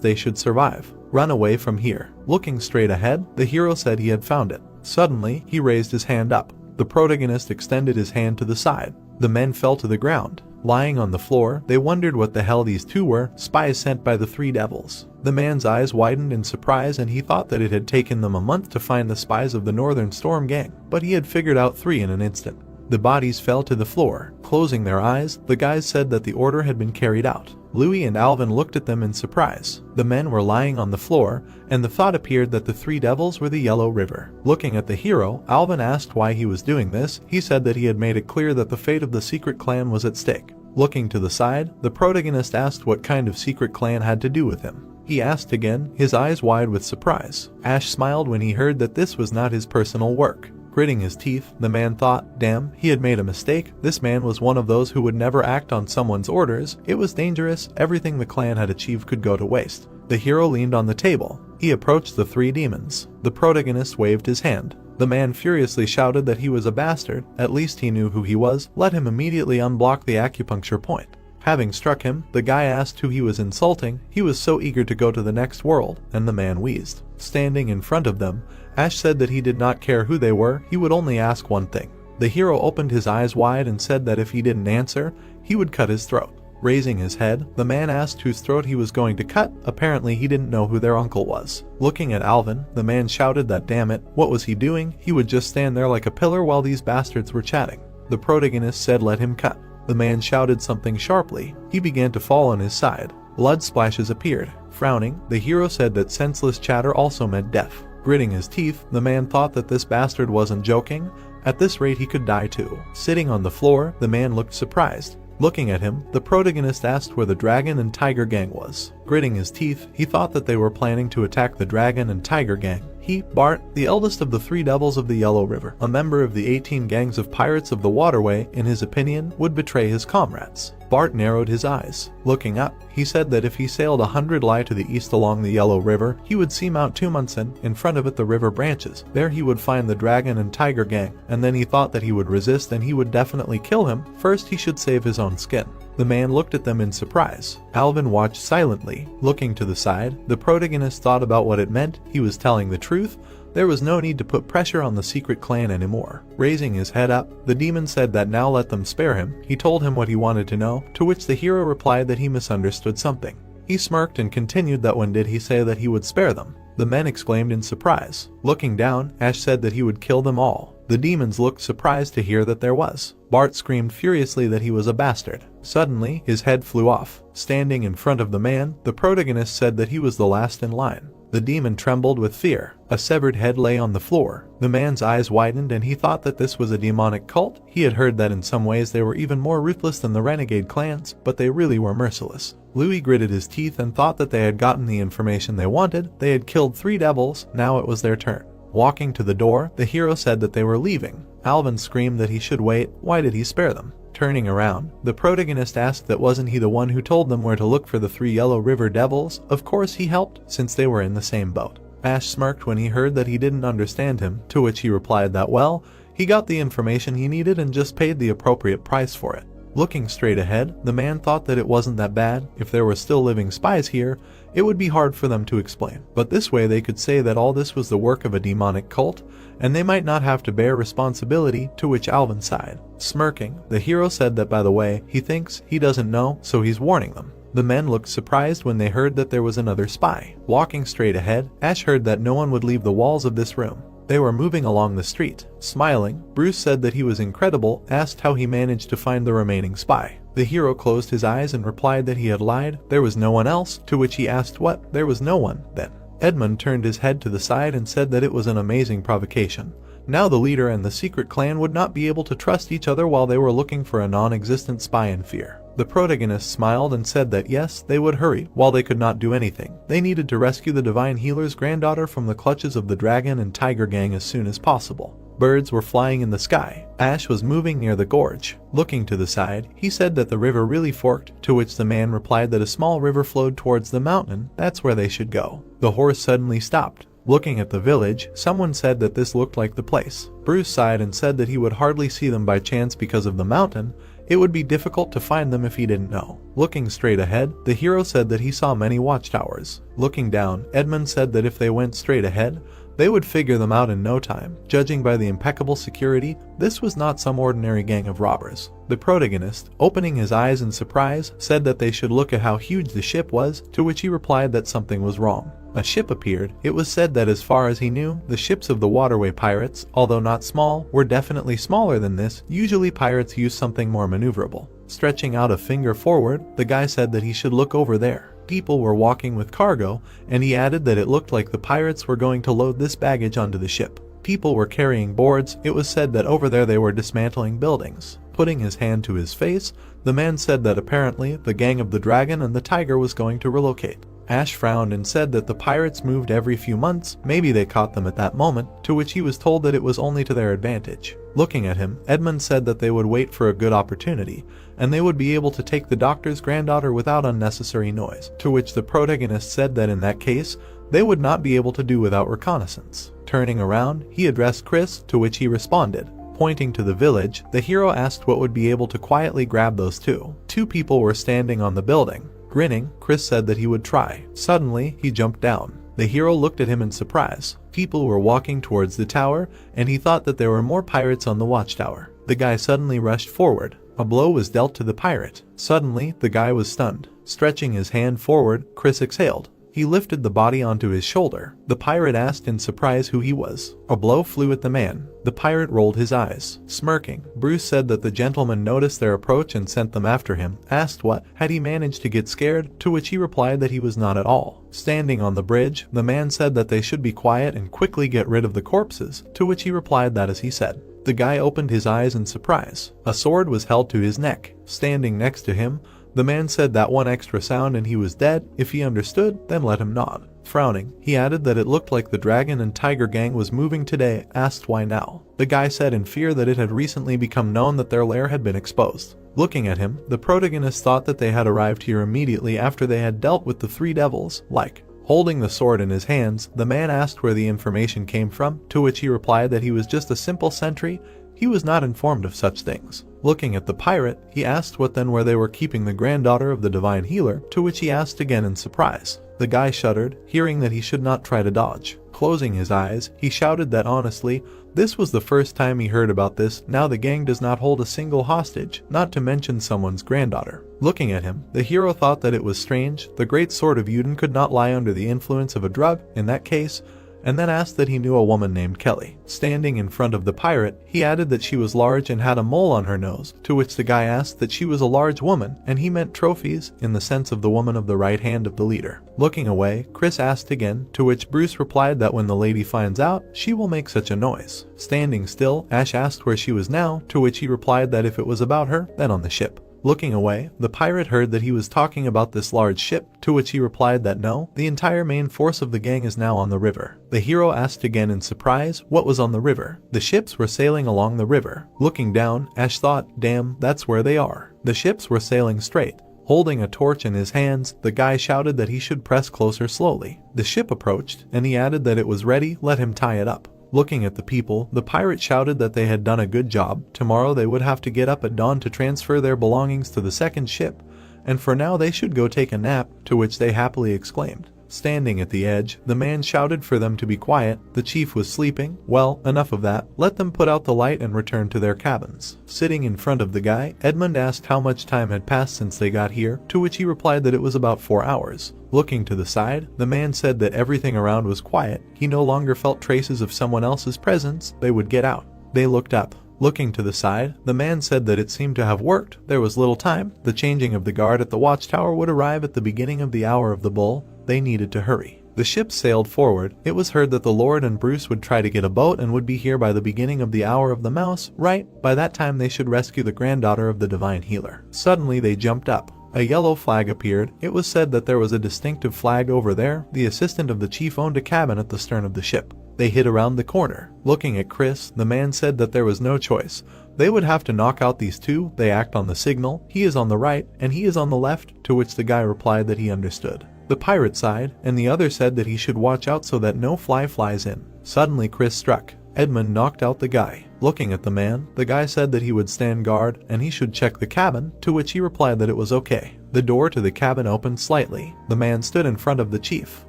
they should survive. Run away from here. Looking straight ahead, the hero said he had found it. Suddenly, he raised his hand up. The protagonist extended his hand to the side. The men fell to the ground. Lying on the floor, they wondered what the hell these 2 were, spies sent by the 3 devils. The man's eyes widened in surprise and he thought that it had taken them a month to find the spies of the Northern Storm Gang, but he had figured out 3 in an instant. The bodies fell to the floor. Closing their eyes, the guys said that the order had been carried out. Louis and Alvin looked at them in surprise. The men were lying on the floor, and the thought appeared that the three devils were the Yellow River. Looking at the hero, Alvin asked why he was doing this. He said that he had made it clear that the fate of the secret clan was at stake. Looking to the side, the protagonist asked what kind of secret clan had to do with him. He asked again, his eyes wide with surprise. Ash smiled when he heard that this was not his personal work. Gritting his teeth, the man thought, damn, he had made a mistake. This man was one of those who would never act on someone's orders. It was dangerous. Everything the clan had achieved could go to waste. The hero leaned on the table. He approached the three demons. The protagonist waved his hand. The man furiously shouted that he was a bastard. At least he knew who he was. Let him immediately unblock the acupuncture point. Having struck him, the guy asked who he was insulting. He was so eager to go to the next world, and the man wheezed. Standing in front of them, Ash said that he did not care who they were, he would only ask one thing. The hero opened his eyes wide and said that if he didn't answer, he would cut his throat. Raising his head, the man asked whose throat he was going to cut. Apparently he didn't know who their uncle was. Looking at Alvin, the man shouted that damn it, what was he doing? He would just stand there like a pillar while these bastards were chatting. The protagonist said let him cut. The man shouted something sharply. He began to fall on his side. Blood splashes appeared. Frowning, the hero said that senseless chatter also meant death. Gritting his teeth, the man thought that this bastard wasn't joking. At this rate he could die too. Sitting on the floor, the man looked surprised. Looking at him, the protagonist asked where the dragon and tiger gang was. Gritting his teeth, he thought that they were planning to attack the dragon and tiger gang. He, Bart, the eldest of the three devils of the Yellow River, a member of the 18 gangs of pirates of the waterway, in his opinion, would betray his comrades. Bart narrowed his eyes. Looking up, he said that if he sailed 100 li to the east along the Yellow River, he would see Mount Tumunsen. In front of it the river branches. There he would find the dragon and tiger gang, and then he thought that he would resist and he would definitely kill him. First he should save his own skin. The man looked at them in surprise. Alvin watched silently. Looking to the side, the protagonist thought about what it meant. He was telling the truth. There was no need to put pressure on the secret clan anymore. Raising his head up, the demon said that now let them spare him. He told him what he wanted to know, to which the hero replied that he misunderstood something. He smirked and continued that when did he say that he would spare them? The men exclaimed in surprise. Looking down, Ash said that he would kill them all. The demons looked surprised to hear that there was. Bart screamed furiously that he was a bastard. Suddenly, his head flew off. Standing in front of the man, the protagonist said that he was the last in line. The demon trembled with fear. A severed head lay on the floor. The man's eyes widened and he thought that this was a demonic cult. He had heard that in some ways they were even more ruthless than the renegade clans, but they really were merciless. Louis gritted his teeth and thought that they had gotten the information they wanted. They had killed 3 devils, now it was their turn. Walking to the door, the hero said that they were leaving. Alvin screamed that he should wait. Why did he spare them? Turning around, the protagonist asked that wasn't he the one who told them where to look for the 3 Yellow River devils. Of course he helped, since they were in the same boat. Ash smirked when he heard that he didn't understand him, to which he replied that well, he got the information he needed and just paid the appropriate price for it. Looking straight ahead, the man thought that it wasn't that bad. If there were still living spies here, it would be hard for them to explain. But this way they could say that all this was the work of a demonic cult, and they might not have to bear responsibility, to which Alvin sighed. Smirking, the hero said that by the way, he thinks he doesn't know, so he's warning them. The men looked surprised when they heard that there was another spy. Walking straight ahead, Ash heard that no one would leave the walls of this room. They were moving along the street. Smiling, Bruce said that he was incredible, asked how he managed to find the remaining spy. The hero closed his eyes and replied that he had lied. There was no one else, to which he asked what? There was no one, then. Edmund turned his head to the side and said that it was an amazing provocation. Now the leader and the secret clan would not be able to trust each other while they were looking for a non-existent spy in fear. The protagonist smiled and said that yes, they would hurry, while they could not do anything. They needed to rescue the Divine Healer's granddaughter from the clutches of the dragon and tiger gang as soon as possible. Birds were flying in the sky. Ash was moving near the gorge. Looking to the side, he said that the river really forked, to which the man replied that a small river flowed towards the mountain. That's where they should go. The horse suddenly stopped. Looking at the village, someone said that this looked like the place. Bruce sighed and said that he would hardly see them by chance because of the mountain. It would be difficult to find them if he didn't know. Looking straight ahead, the hero said that he saw many watchtowers. Looking down, Edmund said that if they went straight ahead, they would figure them out in no time. Judging by the impeccable security, this was not some ordinary gang of robbers. The protagonist, opening his eyes in surprise, said that they should look at how huge the ship was, to which he replied that something was wrong. A ship appeared. It was said that as far as he knew, the ships of the waterway pirates, although not small, were definitely smaller than this. Usually pirates use something more maneuverable. Stretching out a finger forward, the guy said that he should look over there. People were walking with cargo, and he added that it looked like the pirates were going to load this baggage onto the ship. People were carrying boards. It was said that over there they were dismantling buildings. Putting his hand to his face, the man said that apparently the gang of the dragon and the tiger was going to relocate. Ash frowned and said that the pirates moved every few months, maybe they caught them at that moment, to which he was told that it was only to their advantage. Looking at him, Edmund said that they would wait for a good opportunity, and they would be able to take the doctor's granddaughter without unnecessary noise, to which the protagonist said that in that case, they would not be able to do without reconnaissance. Turning around, he addressed Chris, to which he responded. Pointing to the village, the hero asked what would be able to quietly grab those two. Two people were standing on the building. Grinning, Chris said that he would try. Suddenly, he jumped down. The hero looked at him in surprise. People were walking towards the tower, and he thought that there were more pirates on the watchtower. The guy suddenly rushed forward. A blow was dealt to the pirate. Suddenly, the guy was stunned. Stretching his hand forward, Chris exhaled. He lifted the body onto his shoulder. The pirate asked in surprise who he was. A blow flew at the man. The pirate rolled his eyes. Smirking, Bruce said that the gentleman noticed their approach and sent them after him. Asked what had he managed to get scared, to which he replied that he was not at all. Standing on the bridge, the man said that they should be quiet and quickly get rid of the corpses, to which he replied that as he said. The guy opened his eyes in surprise. A sword was held to his neck. Standing next to him, the man said that one extra sound and he was dead. If he understood, then let him nod. Frowning, he added that it looked like the dragon and tiger gang was moving today. Asked why now. The guy said in fear that it had recently become known that their lair had been exposed. Looking at him, the protagonist thought that they had arrived here immediately after they had dealt with the three devils, like. Holding the sword in his hands, the man asked where the information came from, to which he replied that he was just a simple sentry. He was not informed of such things. Looking at the pirate, he asked what then where they were keeping the granddaughter of the divine healer, to which he asked again in surprise. The guy shuddered, hearing that he should not try to dodge. Closing his eyes, he shouted that honestly, this was the first time he heard about this. Now the gang does not hold a single hostage, not to mention someone's granddaughter. Looking at him, the hero thought that it was strange. The great sword of Yuden could not lie under the influence of a drug, in that case, and then asked that he knew a woman named Kelly. Standing in front of the pirate, he added that she was large and had a mole on her nose, to which the guy asked that she was a large woman, and he meant trophies, in the sense of the woman of the right hand of the leader. Looking away, Chris asked again, to which Bruce replied that when the lady finds out, she will make such a noise. Standing still, Ash asked where she was now, to which he replied that if it was about her, then on the ship. Looking away, the pirate heard that he was talking about this large ship, to which he replied that no, the entire main force of the gang is now on the river. The hero asked again in surprise what was on the river. The ships were sailing along the river. Looking down, Ash thought, damn, that's where they are. The ships were sailing straight. Holding a torch in his hands, the guy shouted that he should press closer slowly. The ship approached, and he added that it was ready, let him tie it up. Looking at the people, the pirate shouted that they had done a good job. Tomorrow they would have to get up at dawn to transfer their belongings to the second ship, and for now they should go take a nap, to which they happily exclaimed. Standing at the edge, the man shouted for them to be quiet. The chief was sleeping. Well, enough of that. Let them put out the light and return to their cabins. Sitting in front of the guy, Edmund asked how much time had passed since they got here, to which he replied that it was about 4 hours. Looking to the side, the man said that everything around was quiet. He no longer felt traces of someone else's presence. They would get out. They looked up. Looking to the side, the man said that it seemed to have worked. There was little time. The changing of the guard at the watchtower would arrive at the beginning of the hour of the bull. They needed to hurry. The ship sailed forward. It was heard that the Lord and Bruce would try to get a boat and would be here by the beginning of the hour of the mouse, right? By that time they should rescue the granddaughter of the divine healer. Suddenly they jumped up. A yellow flag appeared. It was said that there was a distinctive flag over there. The assistant of the chief owned a cabin at the stern of the ship. They hid around the corner. Looking at Chris, the man said that there was no choice. They would have to knock out these two. They act on the signal. He is on the right, and he is on the left, to which the guy replied that he understood. The pirate sighed, and the other said that he should watch out so that no fly flies in. Suddenly Chris struck. Edmund knocked out the guy. Looking at the man, the guy said that he would stand guard and he should check the cabin, to which he replied that it was okay. The door to the cabin opened slightly. The man stood in front of the chief.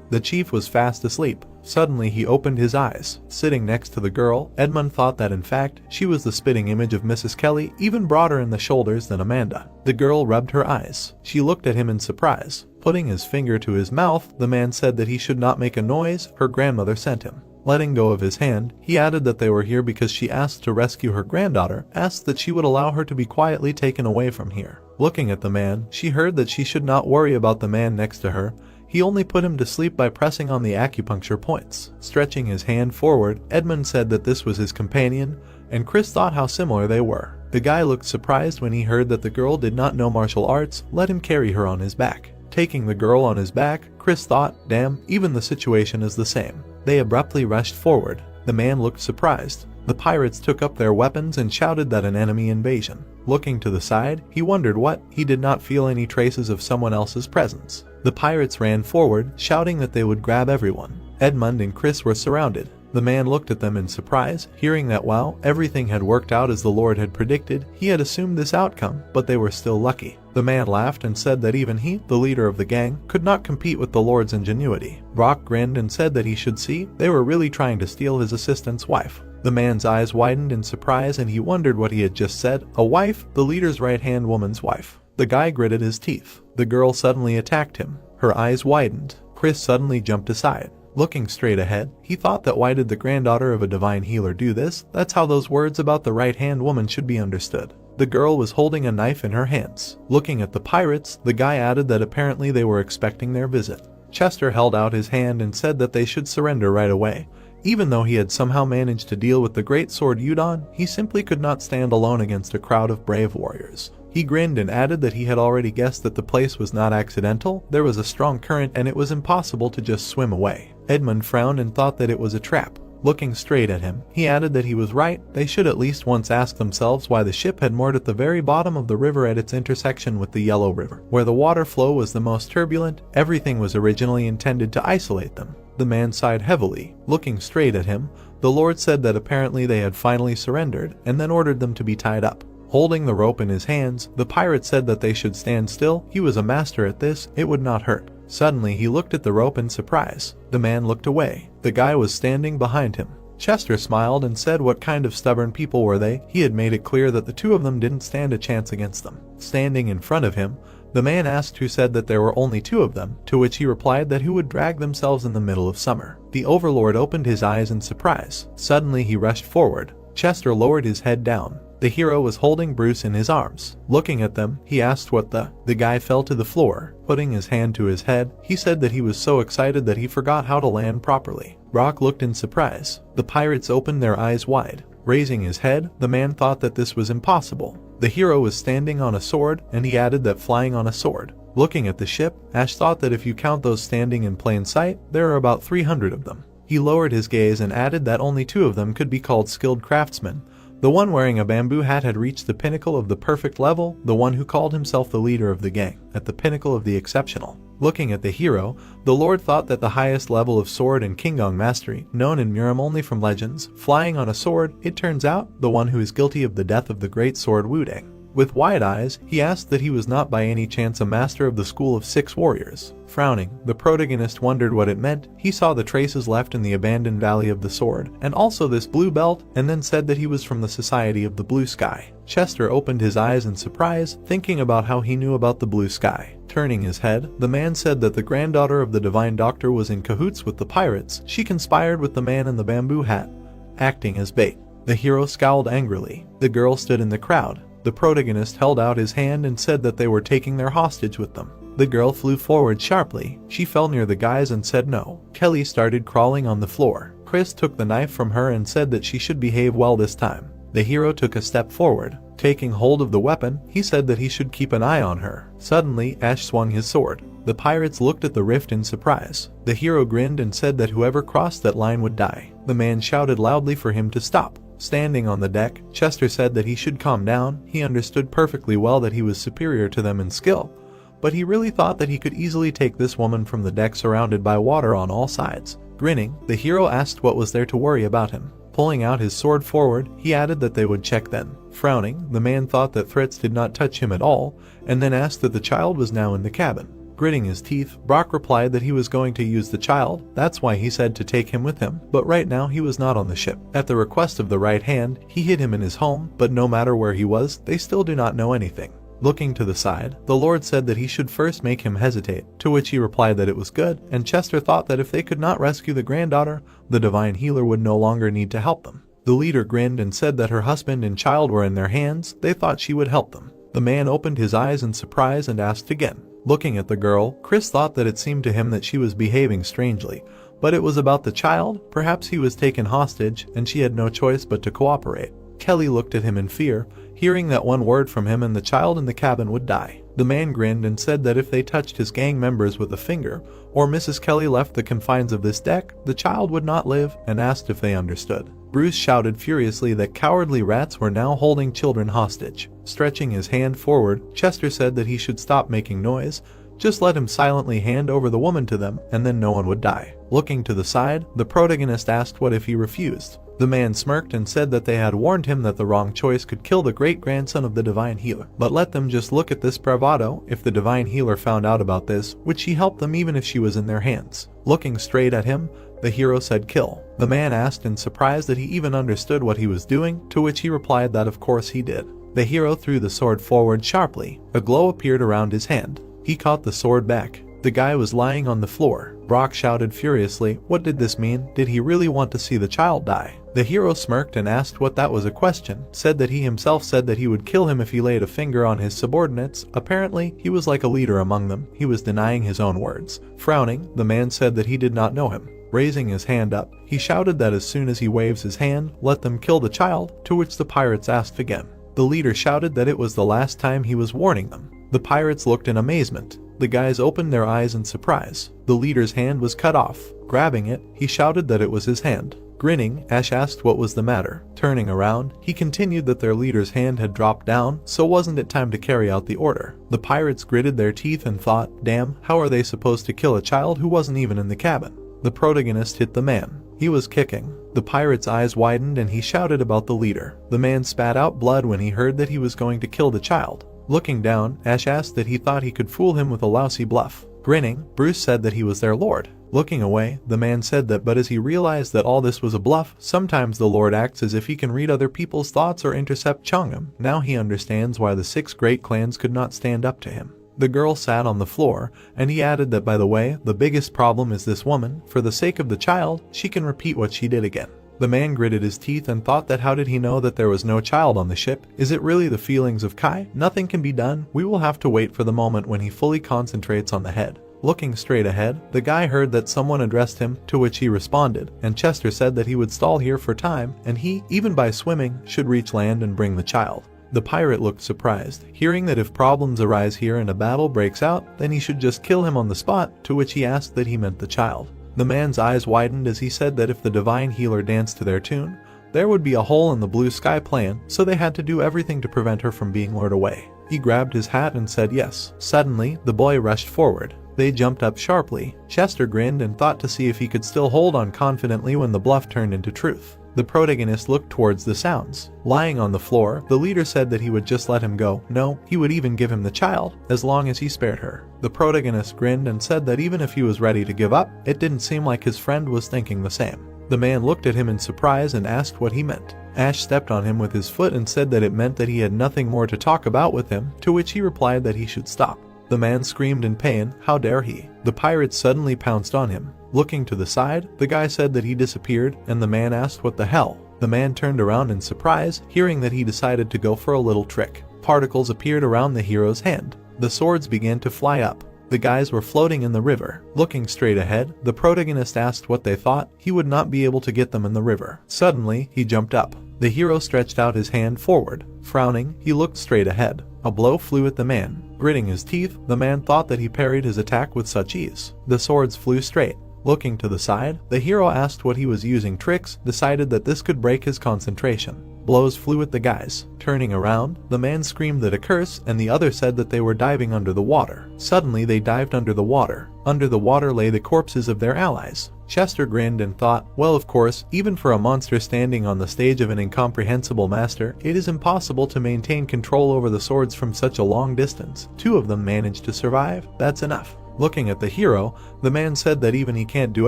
The chief was fast asleep. Suddenly he opened his eyes. Sitting next to the girl, Edmund thought that in fact, she was the spitting image of Mrs. Kelly, even broader in the shoulders than Amanda. The girl rubbed her eyes. She looked at him in surprise. Putting his finger to his mouth, the man said that he should not make a noise. Her grandmother sent him. Letting go of his hand, he added that they were here because she asked to rescue her granddaughter, asked that she would allow her to be quietly taken away from here. Looking at the man, she heard that she should not worry about the man next to her. He only put him to sleep by pressing on the acupuncture points. Stretching his hand forward, Edmund said that this was his companion, and Chris thought how similar they were. The guy looked surprised when he heard that the girl did not know martial arts, let him carry her on his back. Taking the girl on his back, Chris thought, damn, even the situation is the same. They abruptly rushed forward. The man looked surprised. The pirates took up their weapons and shouted that an enemy invasion. Looking to the side, he wondered what. He did not feel any traces of someone else's presence. The pirates ran forward, shouting that they would grab everyone. Edmund and Chris were surrounded. The man looked at them in surprise, hearing that while everything had worked out as the Lord had predicted, he had assumed this outcome, but they were still lucky. The man laughed and said that even he, the leader of the gang, could not compete with the Lord's ingenuity. Brock grinned and said that he should see, they were really trying to steal his assistant's wife. The man's eyes widened in surprise and he wondered what he had just said. A wife? The leader's right-hand woman's wife. The guy gritted his teeth. The girl suddenly attacked him. Her eyes widened. Chris suddenly jumped aside. Looking straight ahead, he thought that why did the granddaughter of a divine healer do this? That's how those words about the right-hand woman should be understood. The girl was holding a knife in her hands. Looking at the pirates, the guy added that apparently they were expecting their visit. Chester held out his hand and said that they should surrender right away. Even though he had somehow managed to deal with the great sword Udon, he simply could not stand alone against a crowd of brave warriors. He grinned and added that he had already guessed that the place was not accidental, there was a strong current and it was impossible to just swim away. Edmund frowned and thought that it was a trap. Looking straight at him, he added that he was right, they should at least once ask themselves why the ship had moored at the very bottom of the river at its intersection with the Yellow River. Where the water flow was the most turbulent, everything was originally intended to isolate them. The man sighed heavily. Looking straight at him, the Lord said that apparently they had finally surrendered, and then ordered them to be tied up. Holding the rope in his hands, the pirate said that they should stand still. He was a master at this, it would not hurt. Suddenly he looked at the rope in surprise. The man looked away. The guy was standing behind him. Chester smiled and said what kind of stubborn people were they. He had made it clear that the two of them didn't stand a chance against them. Standing in front of him, the man asked who said that there were only two of them, to which he replied that who would drag themselves in the middle of summer. The overlord opened his eyes in surprise. Suddenly he rushed forward. Chester lowered his head down. The hero was holding Bruce in his arms. Looking at them, he asked what the guy fell to the floor. Putting his hand to his head, he said that he was so excited that he forgot how to land properly. Brock looked in surprise. The pirates opened their eyes wide. Raising his head, the man thought that this was impossible. The hero was standing on a sword, and he added that flying on a sword. Looking at the ship, Ash thought that if you count those standing in plain sight, there are about 300 of them. He lowered his gaze and added that only two of them could be called skilled craftsmen. The one wearing a bamboo hat had reached the pinnacle of the perfect level, the one who called himself the leader of the gang, at the pinnacle of the exceptional. Looking at the hero, the Lord thought that the highest level of sword and Kingong mastery, known in Miram only from legends, flying on a sword, it turns out, the one who is guilty of the death of the great sword Wudang. With wide eyes, he asked that he was not by any chance a master of the school of 6 warriors. Frowning, the protagonist wondered what it meant. He saw the traces left in the abandoned Valley of the Sword, and also this blue belt, and then said that he was from the Society of the Blue Sky. Chester opened his eyes in surprise, thinking about how he knew about the blue sky. Turning his head, the man said that the granddaughter of the Divine Doctor was in cahoots with the pirates. She conspired with the man in the bamboo hat, acting as bait. The hero scowled angrily. The girl stood in the crowd. The protagonist held out his hand and said that they were taking their hostage with them. The girl flew forward sharply. She fell near the guys and said no. Kelly started crawling on the floor. Chris took the knife from her and said that she should behave well this time. The hero took a step forward. Taking hold of the weapon, he said that he should keep an eye on her. Suddenly, Ash swung his sword. The pirates looked at the rift in surprise. The hero grinned and said that whoever crossed that line would die. The man shouted loudly for him to stop. Standing on the deck, Chester said that he should calm down. He understood perfectly well that he was superior to them in skill, but he really thought that he could easily take this woman from the deck surrounded by water on all sides. Grinning, the hero asked what was there to worry about him. Pulling out his sword forward, he added that they would check then. Frowning, the man thought that threats did not touch him at all, and then asked that the child was now in the cabin. Gritting his teeth, Brock replied that he was going to use the child. That's why he said to take him with him, but right now he was not on the ship. At the request of the right hand, he hid him in his home, but no matter where he was, they still do not know anything. Looking to the side, the Lord said that he should first make him hesitate, to which he replied that it was good, and Chester thought that if they could not rescue the granddaughter, the divine healer would no longer need to help them. The leader grinned and said that her husband and child were in their hands, they thought she would help them. The man opened his eyes in surprise and asked again. Looking at the girl, Chris thought that it seemed to him that she was behaving strangely, but it was about the child. Perhaps he was taken hostage and she had no choice but to cooperate. Kelly looked at him in fear, hearing that one word from him and the child in the cabin would die. The man grinned and said that if they touched his gang members with a finger, or Mrs. Kelly left the confines of this deck, the child would not live, and asked if they understood. Bruce shouted furiously that cowardly rats were now holding children hostage. Stretching his hand forward, Chester said that he should stop making noise, just let him silently hand over the woman to them, and then no one would die. Looking to the side, the protagonist asked what if he refused. The man smirked and said that they had warned him that the wrong choice could kill the great-grandson of the divine healer. But let them just look at this bravado. If the divine healer found out about this, would she help them even if she was in their hands? Looking straight at him, the hero said kill. The man asked in surprise that he even understood what he was doing, to which he replied that of course he did. The hero threw the sword forward sharply. A glow appeared around his hand. He caught the sword back. The guy was lying on the floor. Brock shouted furiously, what did this mean? Did he really want to see the child die? The hero smirked and asked what that was a question, said that he himself said that he would kill him if he laid a finger on his subordinates. Apparently, he was like a leader among them. He was denying his own words. Frowning, the man said that he did not know him. Raising his hand up, he shouted that as soon as he waves his hand, let them kill the child, to which the pirates asked again. The leader shouted that it was the last time he was warning them. The pirates looked in amazement. The guys opened their eyes in surprise. The leader's hand was cut off. Grabbing it, he shouted that it was his hand. Grinning, Ash asked what was the matter. Turning around, he continued that their leader's hand had dropped down, so wasn't it time to carry out the order? The pirates gritted their teeth and thought, damn, how are they supposed to kill a child who wasn't even in the cabin? The protagonist hit the man. He was kicking. The pirate's eyes widened and he shouted about the leader. The man spat out blood when he heard that he was going to kill the child. Looking down, Ash asked that he thought he could fool him with a lousy bluff. Grinning, Bruce said that he was their lord. Looking away, the man said that but as he realized that all this was a bluff, sometimes the Lord acts as if he can read other people's thoughts or intercept Chang'em. Now he understands why the 6 great clans could not stand up to him. The girl sat on the floor, and he added that by the way, the biggest problem is this woman. For the sake of the child, she can repeat what she did again. The man gritted his teeth and thought that how did he know that there was no child on the ship? Is it really the feelings of Kai? Nothing can be done. We will have to wait for the moment when he fully concentrates on the head. Looking straight ahead, the guy heard that someone addressed him, to which he responded, and Chester said that he would stall here for time, and he, even by swimming, should reach land and bring the child. The pirate looked surprised, hearing that if problems arise here and a battle breaks out, then he should just kill him on the spot, to which he asked that he meant the child. The man's eyes widened as he said that if the divine healer danced to their tune, there would be a hole in the blue sky plan, so they had to do everything to prevent her from being lured away. He grabbed his hat and said yes. Suddenly, the boy rushed forward. They jumped up sharply. Chester grinned and thought to see if he could still hold on confidently when the bluff turned into truth. The protagonist looked towards the sounds. Lying on the floor, the leader said that he would just let him go. No, he would even give him the child, as long as he spared her. The protagonist grinned and said that even if he was ready to give up, it didn't seem like his friend was thinking the same. The man looked at him in surprise and asked what he meant. Ash stepped on him with his foot and said that it meant that he had nothing more to talk about with him, to which he replied that he should stop. The man screamed in pain, how dare he? The pirates suddenly pounced on him. Looking to the side, the guy said that he disappeared, and the man asked what the hell. The man turned around in surprise, hearing that he decided to go for a little trick. Particles appeared around the hero's hand. The swords began to fly up. The guys were floating in the river. Looking straight ahead, the protagonist asked what they thought. He would not be able to get them in the river. Suddenly, he jumped up. The hero stretched out his hand forward. Frowning, he looked straight ahead. A blow flew at the man. Gritting his teeth, the man thought that he parried his attack with such ease. The swords flew straight. Looking to the side, the hero asked what he was using tricks, decided that this could break his concentration. Blows flew at the guys. Turning around, the man screamed that a curse, and the other said that they were diving under the water. Suddenly they dived under the water. Under the water lay the corpses of their allies. Chester grinned and thought, well of course, even for a monster standing on the stage of an incomprehensible master, it is impossible to maintain control over the swords from such a long distance. 2 of them managed to survive, that's enough. Looking at the hero, the man said that even he can't do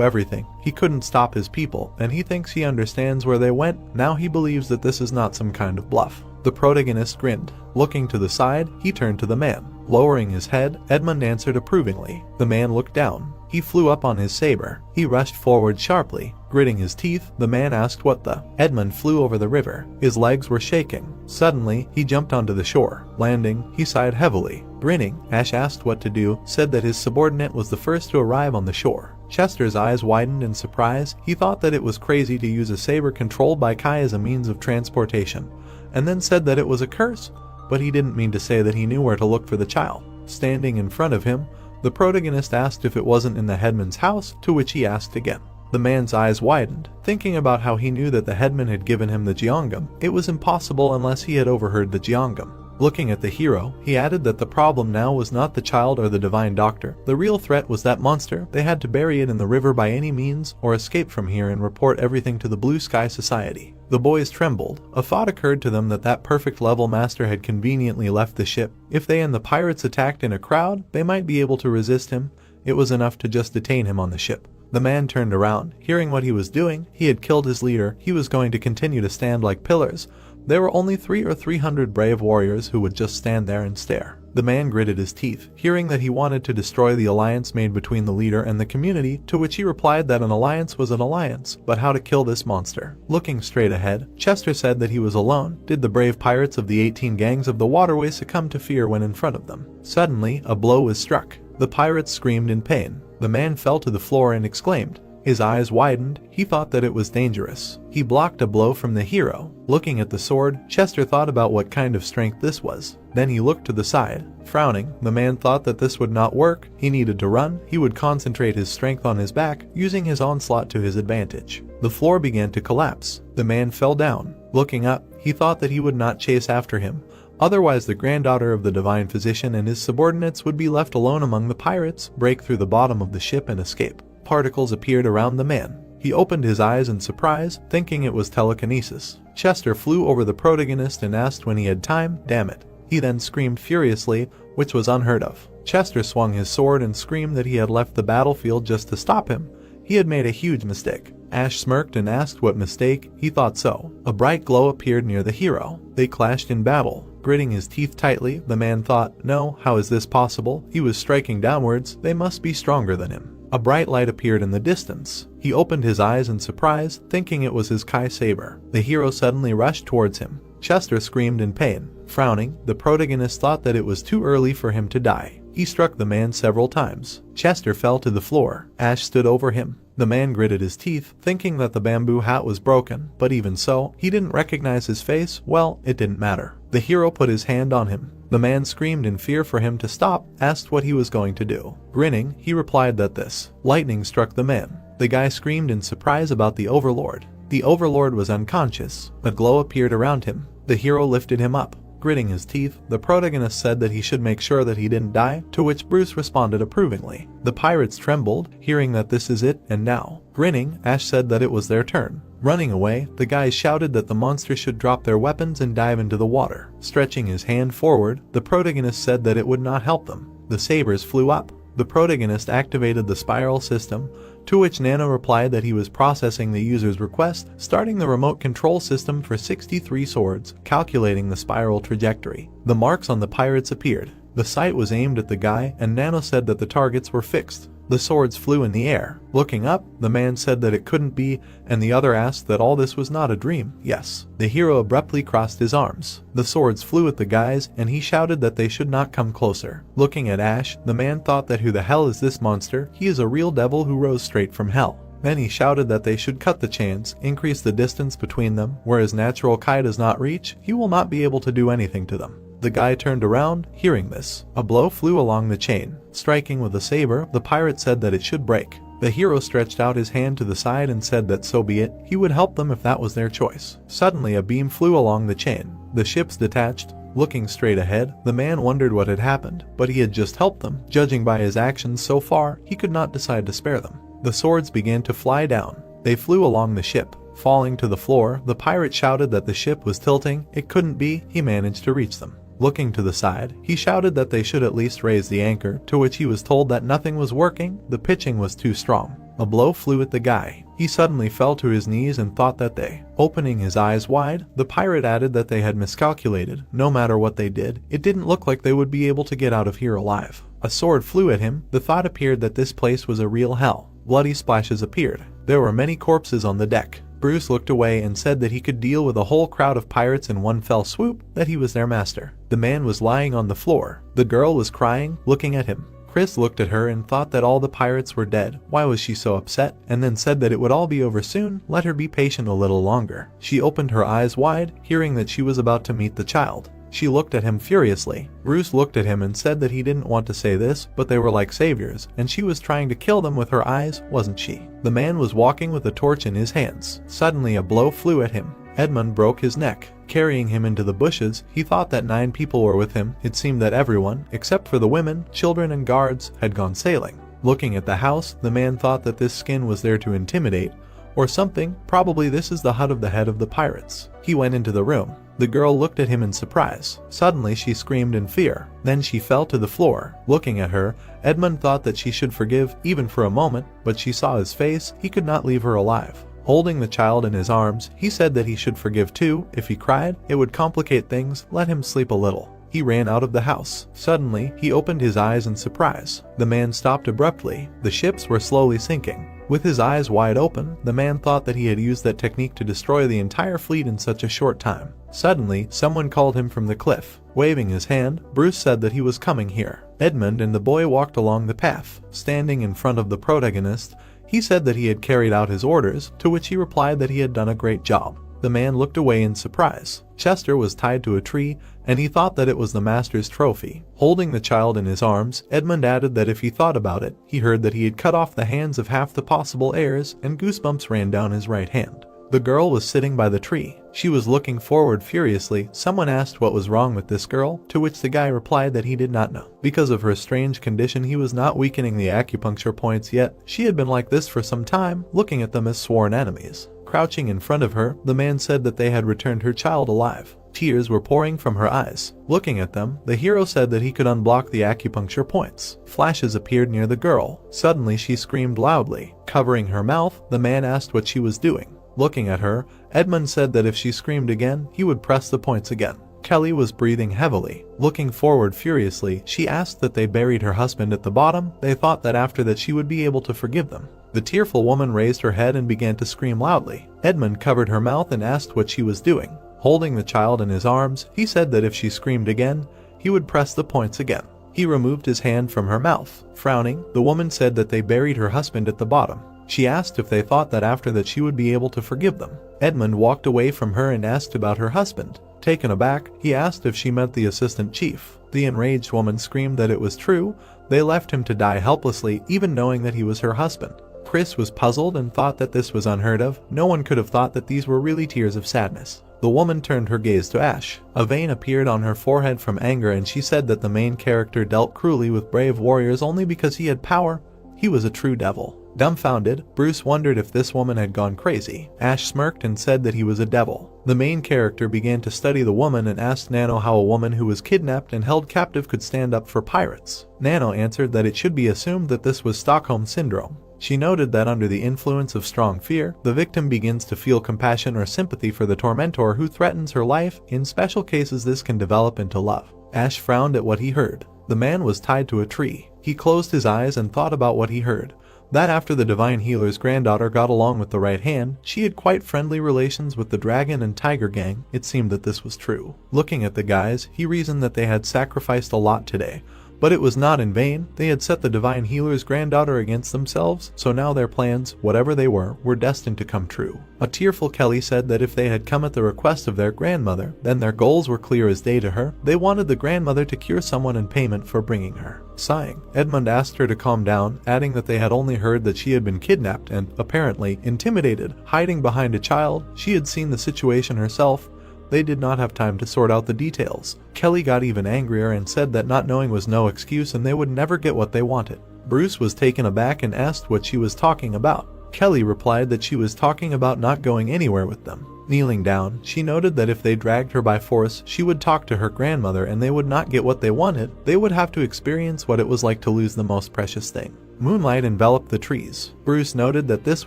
everything. He couldn't stop his people, and he thinks he understands where they went. Now he believes that this is not some kind of bluff. The protagonist grinned. Looking to the side, he turned to the man. Lowering his head, Edmund answered approvingly. The man looked down. He flew up on his saber. He rushed forward sharply. Gritting his teeth, the man asked what the. Edmund flew over the river. His legs were shaking. Suddenly, he jumped onto the shore. Landing, he sighed heavily. Grinning, Ash asked what to do, said that his subordinate was the first to arrive on the shore. Chester's eyes widened in surprise. He thought that it was crazy to use a saber controlled by Kai as a means of transportation, and then said that it was a curse, but he didn't mean to say that he knew where to look for the child. Standing in front of him, the protagonist asked if it wasn't in the headman's house, to which he asked again. The man's eyes widened, thinking about how he knew that the headman had given him the Jeongam. It was impossible unless he had overheard the Jeongam. Looking at the hero, he added that the problem now was not the child or the divine doctor. The real threat was that monster. They had to bury it in the river by any means, or escape from here and report everything to the Blue Sky Society. The boys trembled. A thought occurred to them that perfect level master had conveniently left the ship. If they and the pirates attacked in a crowd, they might be able to resist him. It was enough to just detain him on the ship. The man turned around. Hearing what he was doing, he had killed his leader. He was going to continue to stand like pillars. There were only 300 or 300 brave warriors who would just stand there and stare. The man gritted his teeth, hearing that he wanted to destroy the alliance made between the leader and the community, to which he replied that an alliance was an alliance, but how to kill this monster. Looking straight ahead, Chester said that he was alone. Did the brave pirates of the 18 gangs of the waterway succumb to fear when in front of them? Suddenly, a blow was struck. The pirates screamed in pain. The man fell to the floor and exclaimed. His eyes widened. He thought that it was dangerous. He blocked a blow from the hero. Looking at the sword, Chester thought about what kind of strength this was. Then he looked to the side. Frowning, the man thought that this would not work. He needed to run. He would concentrate his strength on his back, using his onslaught to his advantage. The floor began to collapse. The man fell down. Looking up, he thought that he would not chase after him. Otherwise, the granddaughter of the divine physician and his subordinates would be left alone among the pirates, break through the bottom of the ship and escape. Particles appeared around the man. He opened his eyes in surprise, thinking it was telekinesis. Chester flew over the protagonist and asked when he had time. Damn it. He then screamed furiously, which was unheard of. Chester swung his sword and screamed that he had left the battlefield just to stop him. He had made a huge mistake. Ash smirked and asked what mistake. He thought so. A bright glow appeared near the hero. They clashed in battle. Gritting his teeth tightly, the man thought, no, how is this possible? He was striking downwards. They must be stronger than him. A bright light appeared in the distance. He opened his eyes in surprise, thinking it was his Kai saber. The hero suddenly rushed towards him. Chester screamed in pain. Frowning, the protagonist thought that it was too early for him to die. He struck the man several times. Chester fell to the floor. Ash stood over him. The man gritted his teeth, thinking that the bamboo hat was broken, but even so, he didn't recognize his face. Well, it didn't matter. The hero put his hand on him. The man screamed in fear for him to stop, asked what he was going to do. Grinning, he replied that this. Lightning struck the man. The guy screamed in surprise about the Overlord. The Overlord was unconscious. A glow appeared around him. The hero lifted him up. Gritting his teeth, the protagonist said that he should make sure that he didn't die, to which Bruce responded approvingly. The pirates trembled, hearing that this is it, and now. Grinning, Ash said that it was their turn. Running away, the guys shouted that the monster should drop their weapons and dive into the water. Stretching his hand forward, the protagonist said that it would not help them. The sabers flew up. The protagonist activated the spiral system, to which Nano replied that he was processing the user's request, starting the remote control system for 63 swords, calculating the spiral trajectory. The marks on the pirates appeared. The sight was aimed at the guy, and Nano said that the targets were fixed. The swords flew in the air. Looking up, the man said that it couldn't be, and the other asked that all this was not a dream. Yes. The hero abruptly crossed his arms. The swords flew at the guys, and he shouted that they should not come closer. Looking at Ash, the man thought that who the hell is this monster? He is a real devil who rose straight from hell. Then he shouted that they should cut the chains, increase the distance between them, where his natural Kai does not reach, he will not be able to do anything to them. The guy turned around, hearing this. A blow flew along the chain. Striking with a saber, the pirate said that it should break. The hero stretched out his hand to the side and said that so be it, he would help them if that was their choice. Suddenly a beam flew along the chain. The ships detached. Looking straight ahead, the man wondered what had happened, but he had just helped them. Judging by his actions so far, he could not decide to spare them. The swords began to fly down. They flew along the ship. Falling to the floor, the pirate shouted that the ship was tilting. It couldn't be. He managed to reach them. Looking to the side, he shouted that they should at least raise the anchor, to which he was told that nothing was working, the pitching was too strong. A blow flew at the guy. He suddenly fell to his knees and thought that they. Opening his eyes wide, the pirate added that they had miscalculated. No matter what they did, it didn't look like they would be able to get out of here alive. A sword flew at him. The thought appeared that this place was a real hell. Bloody splashes appeared. There were many corpses on the deck. Bruce looked away and said that he could deal with a whole crowd of pirates in one fell swoop, that he was their master. The man was lying on the floor. The girl was crying, looking at him. Chris looked at her and thought that all the pirates were dead. Why was she so upset? And then said that it would all be over soon. Let her be patient a little longer. She opened her eyes wide, hearing that she was about to meet the child. She looked at him furiously. Bruce looked at him and said that he didn't want to say this, but they were like saviors, and she was trying to kill them with her eyes, wasn't she? The man was walking with a torch in his hands. Suddenly a blow flew at him. Edmund broke his neck. Carrying him into the bushes, he thought that 9 people were with him. It seemed that everyone, except for the women, children and guards, had gone sailing. Looking at the house, the man thought that this skin was there to intimidate, or something. Probably this is the hut of the head of the pirates. He went into the room. The girl looked at him in surprise. Suddenly she screamed in fear. Then she fell to the floor. Looking at her, Edmund thought that she should forgive, even for a moment, but she saw his face. He could not leave her alive. Holding the child in his arms, he said that he should forgive too. If he cried, it would complicate things. Let him sleep a little. He ran out of the house. Suddenly, he opened his eyes in surprise. The man stopped abruptly. The ships were slowly sinking. With his eyes wide open, the man thought that he had used that technique to destroy the entire fleet in such a short time. Suddenly, someone called him from the cliff. Waving his hand, Bruce said that he was coming here. Edmund and the boy walked along the path. Standing in front of the protagonist, he said that he had carried out his orders, to which he replied that he had done a great job. The man looked away in surprise. Chester was tied to a tree, and he thought that it was the master's trophy. Holding the child in his arms, Edmund added that if he thought about it, he heard that he had cut off the hands of half the possible heirs, and goosebumps ran down his right hand. The girl was sitting by the tree. She was looking forward furiously. Someone asked what was wrong with this girl, to which the guy replied that he did not know. Because of her strange condition, he was not weakening the acupuncture points yet. She had been like this for some time, looking at them as sworn enemies. Crouching in front of her, the man said that they had returned her child alive. Tears were pouring from her eyes. Looking at them, the hero said that he could unblock the acupuncture points. Flashes appeared near the girl. Suddenly she screamed loudly. Covering her mouth, the man asked what she was doing. Looking at her, Edmund said that if she screamed again, he would press the points again. Kelly was breathing heavily. Looking forward furiously, she asked that they buried her husband at the bottom. They thought that after that she would be able to forgive them. The tearful woman raised her head and began to scream loudly. Edmund covered her mouth and asked what she was doing. Holding the child in his arms, he said that if she screamed again, he would press the points again. He removed his hand from her mouth. Frowning, the woman said that they buried her husband at the bottom. She asked if they thought that after that she would be able to forgive them. Edmund walked away from her and asked about her husband. Taken aback, he asked if she meant the assistant chief. The enraged woman screamed that it was true. They left him to die helplessly, even knowing that he was her husband. Chris was puzzled and thought that this was unheard of. No one could have thought that these were really tears of sadness. The woman turned her gaze to Ash. A vein appeared on her forehead from anger, and she said that the main character dealt cruelly with brave warriors only because he had power. He was a true devil. Dumbfounded, Bruce wondered if this woman had gone crazy. Ash smirked and said that he was a devil. The main character began to study the woman and asked Nano how a woman who was kidnapped and held captive could stand up for pirates. Nano answered that it should be assumed that this was Stockholm Syndrome. She noted that under the influence of strong fear, the victim begins to feel compassion or sympathy for the tormentor who threatens her life. In special cases, this can develop into love. Ash frowned at what he heard. The man was tied to a tree. He closed his eyes and thought about what he heard. That after the divine healer's granddaughter got along with the right hand, she had quite friendly relations with the dragon and tiger gang. It seemed that this was true. Looking at the guys, he reasoned that they had sacrificed a lot today. But it was not in vain. They had set the divine healer's granddaughter against themselves, so now their plans, whatever they were destined to come true. A tearful Kelly said that if they had come at the request of their grandmother, then their goals were clear as day to her. They wanted the grandmother to cure someone in payment for bringing her. Sighing, Edmund asked her to calm down, adding that they had only heard that she had been kidnapped and, apparently, intimidated, hiding behind a child. She had seen the situation herself. They did not have time to sort out the details. Kelly got even angrier and said that not knowing was no excuse and they would never get what they wanted. Bruce was taken aback and asked what she was talking about. Kelly replied that she was talking about not going anywhere with them. Kneeling down, she noted that if they dragged her by force, she would talk to her grandmother and they would not get what they wanted. They would have to experience what it was like to lose the most precious thing. Moonlight enveloped the trees. Bruce noted that this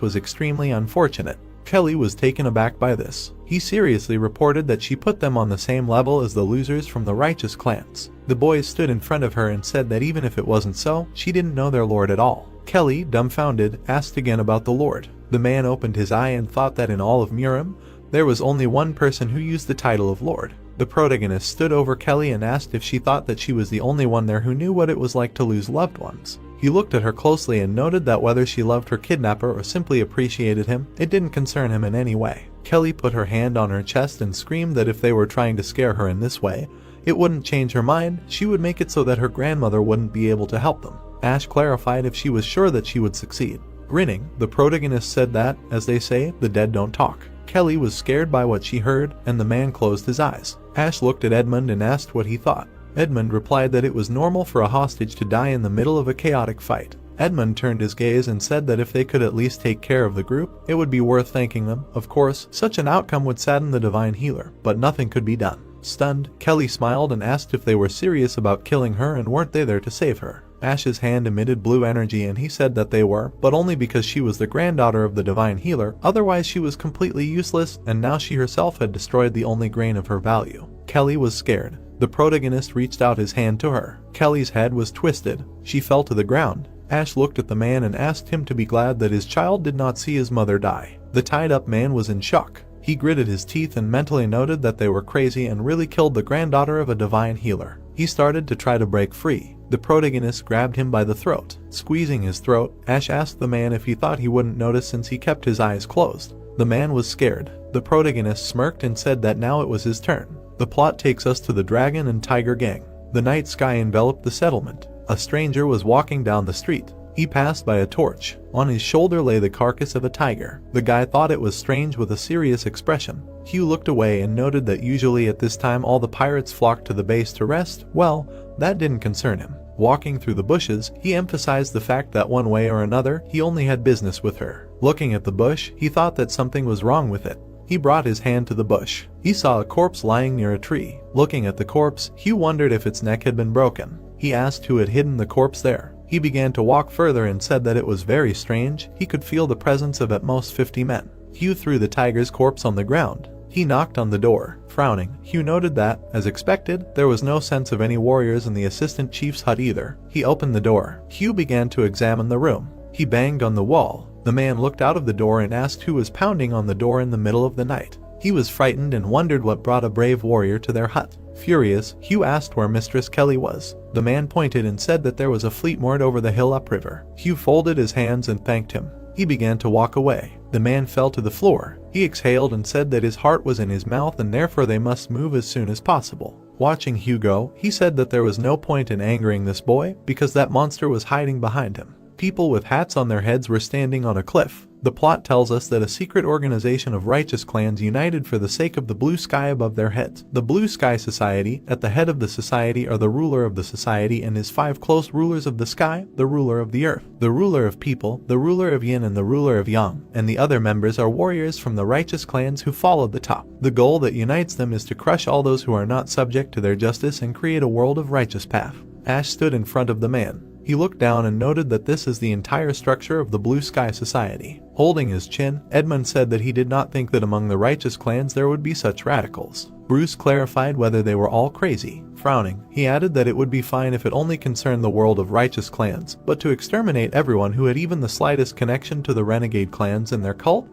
was extremely unfortunate. Kelly was taken aback by this. He seriously reported that she put them on the same level as the losers from the righteous clans. The boys stood in front of her and said that even if it wasn't so, she didn't know their lord at all. Kelly, dumbfounded, asked again about the lord. The man opened his eye and thought that in all of Murim, there was only one person who used the title of lord. The protagonist stood over Kelly and asked if she thought that she was the only one there who knew what it was like to lose loved ones. He looked at her closely and noted that whether she loved her kidnapper or simply appreciated him, it didn't concern him in any way. Kelly put her hand on her chest and screamed that if they were trying to scare her in this way, it wouldn't change her mind. She would make it so that her grandmother wouldn't be able to help them. Ash clarified if she was sure that she would succeed. Grinning, the protagonist said that, as they say, the dead don't talk. Kelly was scared by what she heard, and the man closed his eyes. Ash looked at Edmund and asked what he thought. Edmund replied that it was normal for a hostage to die in the middle of a chaotic fight. Edmund turned his gaze and said that if they could at least take care of the group, it would be worth thanking them. Of course, such an outcome would sadden the divine healer, but nothing could be done. Stunned, Kelly smiled and asked if they were serious about killing her and weren't they there to save her. Ash's hand emitted blue energy and he said that they were, but only because she was the granddaughter of the divine healer, otherwise she was completely useless and now she herself had destroyed the only grain of her value. Kelly was scared. The protagonist reached out his hand to her. Kelly's head was twisted. She fell to the ground. Ash looked at the man and asked him to be glad that his child did not see his mother die. The tied-up man was in shock. He gritted his teeth and mentally noted that they were crazy and really killed the granddaughter of a divine healer. He started to try to break free. The protagonist grabbed him by the throat. Squeezing his throat, Ash asked the man if he thought he wouldn't notice since he kept his eyes closed. The man was scared. The protagonist smirked and said that now it was his turn. The plot takes us to the Dragon and Tiger Gang. The night sky enveloped the settlement. A stranger was walking down the street. He passed by a torch. On his shoulder lay the carcass of a tiger. The guy thought it was strange with a serious expression. Hugh looked away and noted that usually at this time all the pirates flocked to the base to rest. Well, that didn't concern him. Walking through the bushes, he emphasized the fact that one way or another, he only had business with her. Looking at the bush, he thought that something was wrong with it. He brought his hand to the bush. He saw a corpse lying near a tree. Looking at the corpse, Hugh wondered if its neck had been broken. He asked who had hidden the corpse there. He began to walk further and said that it was very strange. He could feel the presence of at most 50 men. Hugh threw the tiger's corpse on the ground. He knocked on the door. Frowning, Hugh noted that, as expected, there was no sense of any warriors in the assistant chief's hut either. He opened the door. Hugh began to examine the room. He banged on the wall. The man looked out of the door and asked who was pounding on the door in the middle of the night. He was frightened and wondered what brought a brave warrior to their hut. Furious, Hugh asked where Mistress Kelly was. The man pointed and said that there was a fleet moored over the hill upriver. Hugh folded his hands and thanked him. He began to walk away. The man fell to the floor. He exhaled and said that his heart was in his mouth and therefore they must move as soon as possible. Watching Hugh go, he said that there was no point in angering this boy because that monster was hiding behind him. People with hats on their heads were standing on a cliff. The plot tells us that a secret organization of righteous clans united for the sake of the blue sky above their heads. The Blue Sky Society, at the head of the society are the ruler of the society and his 5 close rulers of the sky, the ruler of the earth, the ruler of people, the ruler of yin and the ruler of yang, and the other members are warriors from the righteous clans who follow the top. The goal that unites them is to crush all those who are not subject to their justice and create a world of righteous path. Ash stood in front of the man. He looked down and noted that this is the entire structure of the Blue Sky Society. Holding his chin, Edmund said that he did not think that among the righteous clans there would be such radicals. Bruce clarified whether they were all crazy. Frowning, he added that it would be fine if it only concerned the world of righteous clans, but to exterminate everyone who had even the slightest connection to the renegade clans and their cult?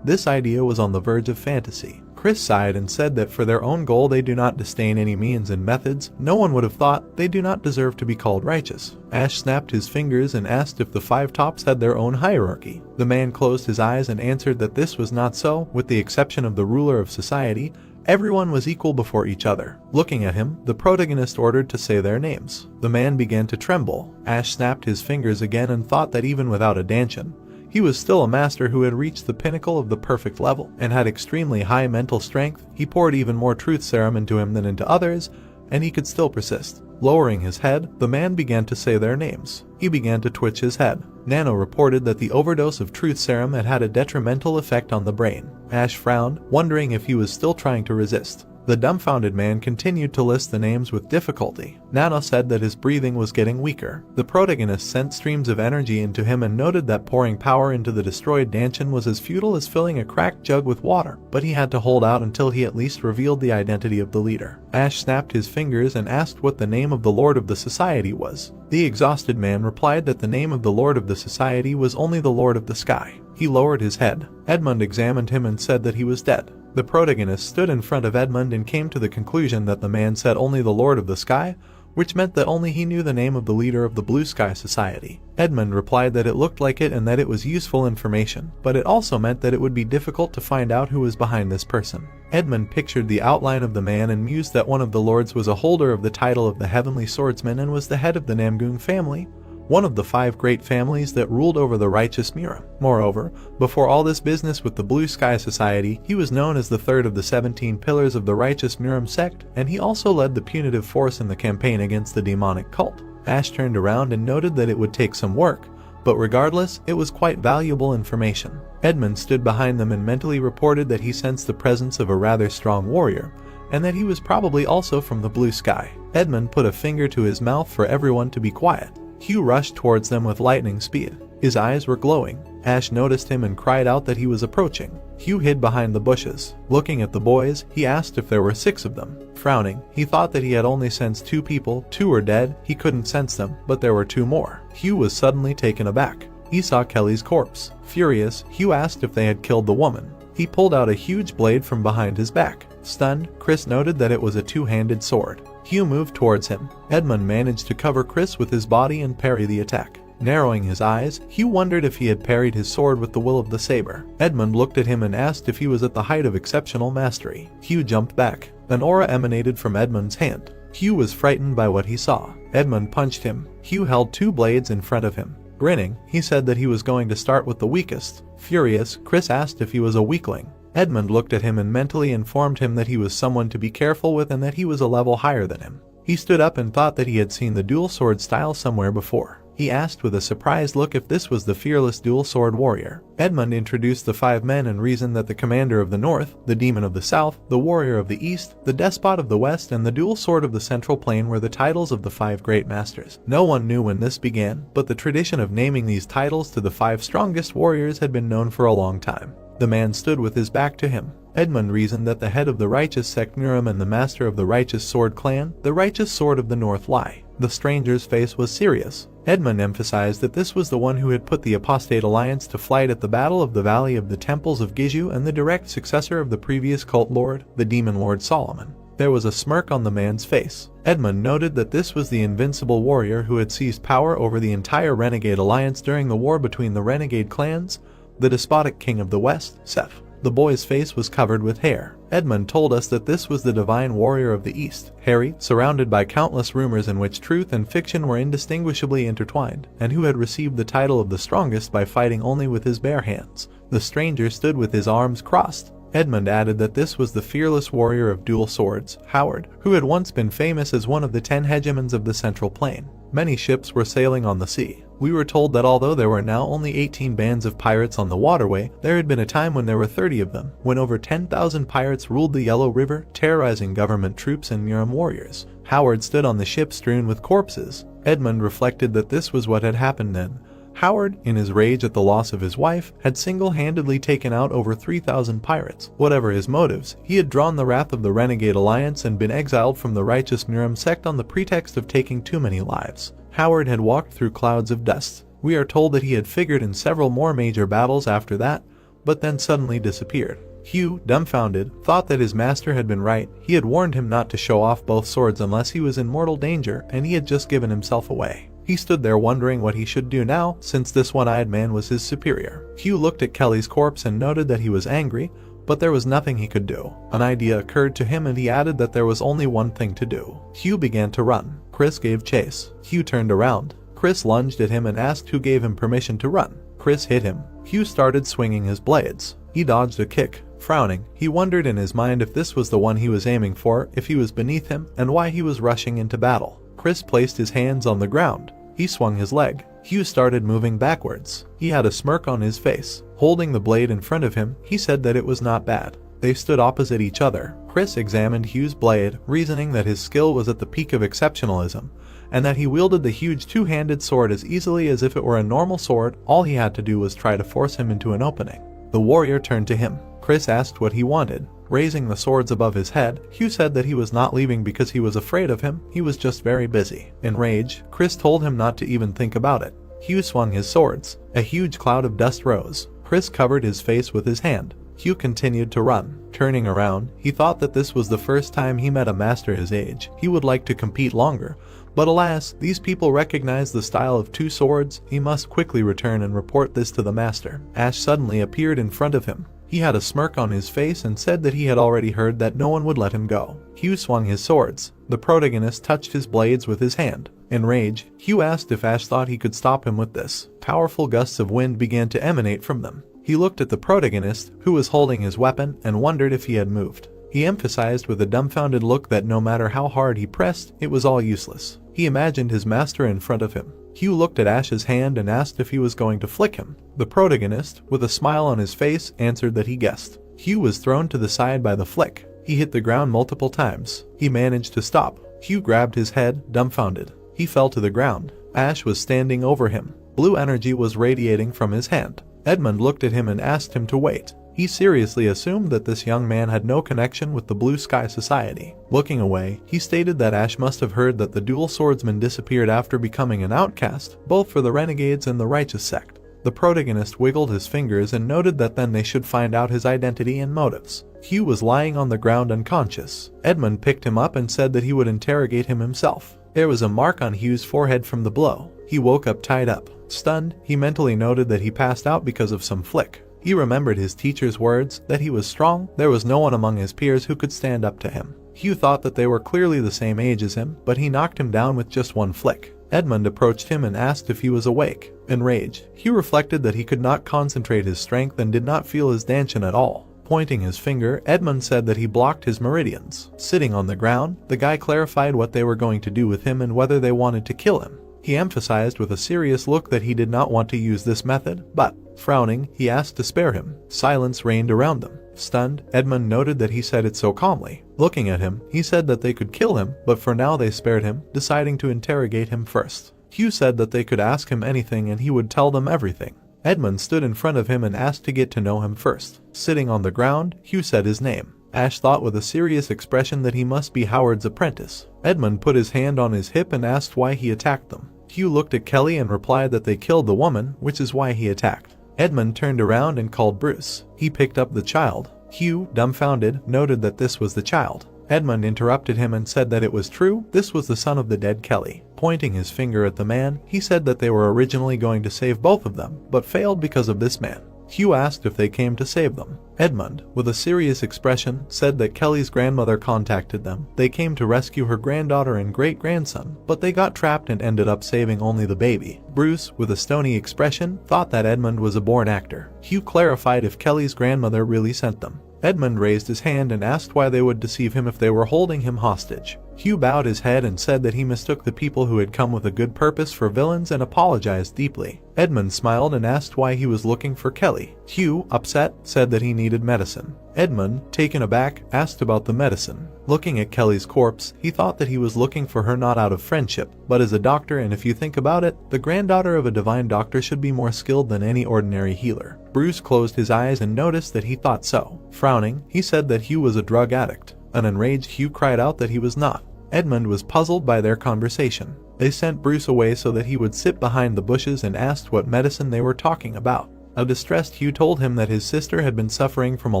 This idea was on the verge of fantasy. Chris sighed and said that for their own goal they do not disdain any means and methods. No one would have thought they do not deserve to be called righteous. Ash snapped his fingers and asked if the 5 tops had their own hierarchy. The man closed his eyes and answered that this was not so. With the exception of the ruler of society, everyone was equal before each other. Looking at him, the protagonist ordered to say their names. The man began to tremble. Ash snapped his fingers again and thought that even without a dantian, he was still a master who had reached the pinnacle of the perfect level and had extremely high mental strength. He poured even more truth serum into him than into others, and he could still persist. Lowering his head, the man began to say their names. He began to twitch his head. Nano reported that the overdose of truth serum had had a detrimental effect on the brain. Ash frowned, wondering if he was still trying to resist. The dumbfounded man continued to list the names with difficulty. Nano said that his breathing was getting weaker. The protagonist sent streams of energy into him and noted that pouring power into the destroyed Danchin was as futile as filling a cracked jug with water, but he had to hold out until he at least revealed the identity of the leader. Ash snapped his fingers and asked what the name of the Lord of the Society was. The exhausted man replied that the name of the Lord of the Society was only the Lord of the Sky. He lowered his head. Edmund examined him and said that he was dead. The protagonist stood in front of Edmund and came to the conclusion that the man said only the Lord of the Sky, which meant that only he knew the name of the leader of the Blue Sky Society. Edmund replied that it looked like it and that it was useful information, but it also meant that it would be difficult to find out who was behind this person. Edmund pictured the outline of the man and mused that one of the lords was a holder of the title of the Heavenly Swordsman and was the head of the Namgung family, one of the 5 great families that ruled over the righteous Mira. Moreover, before all this business with the Blue Sky Society, he was known as the 3rd of the 17 pillars of the righteous Miram sect, and he also led the punitive force in the campaign against the demonic cult. Ash turned around and noted that it would take some work, but regardless, it was quite valuable information. Edmund stood behind them and mentally reported that he sensed the presence of a rather strong warrior, and that he was probably also from the Blue Sky. Edmund put a finger to his mouth for everyone to be quiet. Hugh rushed towards them with lightning speed. His eyes were glowing. Ash noticed him and cried out that he was approaching. Hugh hid behind the bushes. Looking at the boys, he asked if there were 6 of them. Frowning, he thought that he had only sensed 2 people. 2 were dead, he couldn't sense them, but there were 2 more. Hugh was suddenly taken aback. He saw Kelly's corpse. Furious, Hugh asked if they had killed the woman. He pulled out a huge blade from behind his back. Stunned, Chris noted that it was a 2-handed sword. Hugh moved towards him. Edmund managed to cover Chris with his body and parry the attack. Narrowing his eyes, Hugh wondered if he had parried his sword with the will of the saber. Edmund looked at him and asked if he was at the height of exceptional mastery. Hugh jumped back. An aura emanated from Edmund's hand. Hugh was frightened by what he saw. Edmund punched him. Hugh held 2 blades in front of him. Grinning, he said that he was going to start with the weakest. Furious, Chris asked if he was a weakling. Edmund looked at him and mentally informed him that he was someone to be careful with and that he was a level higher than him. He stood up and thought that he had seen the dual sword style somewhere before. He asked with a surprised look if this was the fearless dual sword warrior. Edmund introduced the 5 men and reasoned that the commander of the north, the demon of the south, the warrior of the east, the despot of the west, and the dual sword of the central plane were the titles of the 5 great masters. No one knew when this began, but the tradition of naming these titles to the 5 strongest warriors had been known for a long time. The man stood with his back to him. Edmund reasoned that the head of the righteous sect Miram and the master of the righteous sword clan, the righteous sword of the north, lie. The stranger's face was serious. Edmund emphasized that this was the one who had put the apostate alliance to flight at the Battle of the Valley of the Temples of Giju and the direct successor of the previous cult lord, the demon lord Solomon. There was a smirk on the man's face. Edmund noted that this was the invincible warrior who had seized power over the entire renegade alliance during the war between the renegade clans, the despotic king of the west, Seth. The boy's face was covered with hair. Edmund told us that this was the divine warrior of the east, Harry, surrounded by countless rumors in which truth and fiction were indistinguishably intertwined, and who had received the title of the strongest by fighting only with his bare hands. The stranger stood with his arms crossed. Edmund added that this was the fearless warrior of dual swords, Howard, who had once been famous as one of the 10 hegemons of the Central Plain. Many ships were sailing on the sea. We were told that although there were now only 18 bands of pirates on the waterway, there had been a time when there were 30 of them, when over 10,000 pirates ruled the Yellow River, terrorizing government troops and Miram warriors. Howard stood on the ship strewn with corpses. Edmund reflected that this was what had happened then. Howard, in his rage at the loss of his wife, had single-handedly taken out over 3,000 pirates. Whatever his motives, he had drawn the wrath of the Renegade Alliance and been exiled from the righteous Miram sect on the pretext of taking too many lives. Howard had walked through clouds of dust. We are told that he had figured in several more major battles after that, but then suddenly disappeared. Hugh, dumbfounded, thought that his master had been right. He had warned him not to show off both swords unless he was in mortal danger, and he had just given himself away. He stood there wondering what he should do now, since this one-eyed man was his superior. Hugh looked at Kelly's corpse and noted that he was angry, but there was nothing he could do. An idea occurred to him and he added that there was only one thing to do. Hugh began to run. Chris gave chase. Hugh turned around. Chris lunged at him and asked who gave him permission to run. Chris hit him. Hugh started swinging his blades. He dodged a kick. Frowning, he wondered in his mind if this was the one he was aiming for, if he was beneath him, and why he was rushing into battle. Chris placed his hands on the ground. He swung his leg. Hugh started moving backwards. He had a smirk on his face. Holding the blade in front of him, he said that it was not bad. They stood opposite each other. Chris examined Hugh's blade, reasoning that his skill was at the peak of exceptionalism, and that he wielded the huge two-handed sword as easily as if it were a normal sword. All he had to do was try to force him into an opening. The warrior turned to him. Chris asked what he wanted. Raising the swords above his head, Hugh said that he was not leaving because he was afraid of him, he was just very busy. In rage, Chris told him not to even think about it. Hugh swung his swords. A huge cloud of dust rose. Chris covered his face with his hand. Hugh continued to run. Turning around, he thought that this was the first time he met a master his age. He would like to compete longer, but alas, these people recognized the style of two swords. He must quickly return and report this to the master. Ash suddenly appeared in front of him. He had a smirk on his face and said that he had already heard that no one would let him go. Hugh swung his swords. The protagonist touched his blades with his hand. In rage, Hugh asked if Ash thought he could stop him with this. Powerful gusts of wind began to emanate from them. He looked at the protagonist, who was holding his weapon, and wondered if he had moved. He emphasized with a dumbfounded look that no matter how hard he pressed, it was all useless. He imagined his master in front of him. Hugh looked at Ash's hand and asked if he was going to flick him. The protagonist, with a smile on his face, answered that he guessed. Hugh was thrown to the side by the flick. He hit the ground multiple times. He managed to stop. Hugh grabbed his head, dumbfounded. He fell to the ground. Ash was standing over him. Blue energy was radiating from his hand. Edmund looked at him and asked him to wait. He seriously assumed that this young man had no connection with the Blue Sky Society. Looking away, he stated that Ash must have heard that the dual swordsman disappeared after becoming an outcast, both for the renegades and the righteous sect. The protagonist wiggled his fingers and noted that then they should find out his identity and motives. Hugh was lying on the ground unconscious. Edmund picked him up and said that he would interrogate him himself. There was a mark on Hugh's forehead from the blow. He woke up tied up. Stunned, he mentally noted that he passed out because of some flick. He remembered his teacher's words, that he was strong. There was no one among his peers who could stand up to him. Hugh thought that they were clearly the same age as him, but he knocked him down with just one flick. Edmund approached him and asked if he was awake. In rage, Hugh reflected that he could not concentrate his strength and did not feel his dantian at all. Pointing his finger, Edmund said that he blocked his meridians. Sitting on the ground, the guy clarified what they were going to do with him and whether they wanted to kill him. He emphasized with a serious look that he did not want to use this method, but, frowning, he asked to spare him. Silence reigned around them. Stunned, Edmund noted that he said it so calmly. Looking at him, he said that they could kill him, but for now they spared him, deciding to interrogate him first. Hugh said that they could ask him anything and he would tell them everything. Edmund stood in front of him and asked to get to know him first. Sitting on the ground, Hugh said his name. Ash thought with a serious expression that he must be Howard's apprentice. Edmund put his hand on his hip and asked why he attacked them. Hugh looked at Kelly and replied that they killed the woman, which is why he attacked. Edmund turned around and called Bruce. He picked up the child. Hugh, dumbfounded, noted that this was the child. Edmund interrupted him and said that it was true, this was the son of the dead Kelly. Pointing his finger at the man, he said that they were originally going to save both of them, but failed because of this man. Hugh asked if they came to save them. Edmund, with a serious expression, said that Kelly's grandmother contacted them. They came to rescue her granddaughter and great-grandson, but they got trapped and ended up saving only the baby. Bruce, with a stony expression, thought that Edmund was a born actor. Hugh clarified if Kelly's grandmother really sent them. Edmund raised his hand and asked why they would deceive him if they were holding him hostage. Hugh bowed his head and said that he mistook the people who had come with a good purpose for villains and apologized deeply. Edmund smiled and asked why he was looking for Kelly. Hugh, upset, said that he needed medicine. Edmund, taken aback, asked about the medicine. Looking at Kelly's corpse, he thought that he was looking for her not out of friendship, but as a doctor, and if you think about it, the granddaughter of a divine doctor should be more skilled than any ordinary healer. Bruce closed his eyes and noticed that he thought so. Frowning, he said that Hugh was a drug addict. An enraged Hugh cried out that he was not. Edmund was puzzled by their conversation. They sent Bruce away so that he would sit behind the bushes and asked what medicine they were talking about. A distressed Hugh told him that his sister had been suffering from a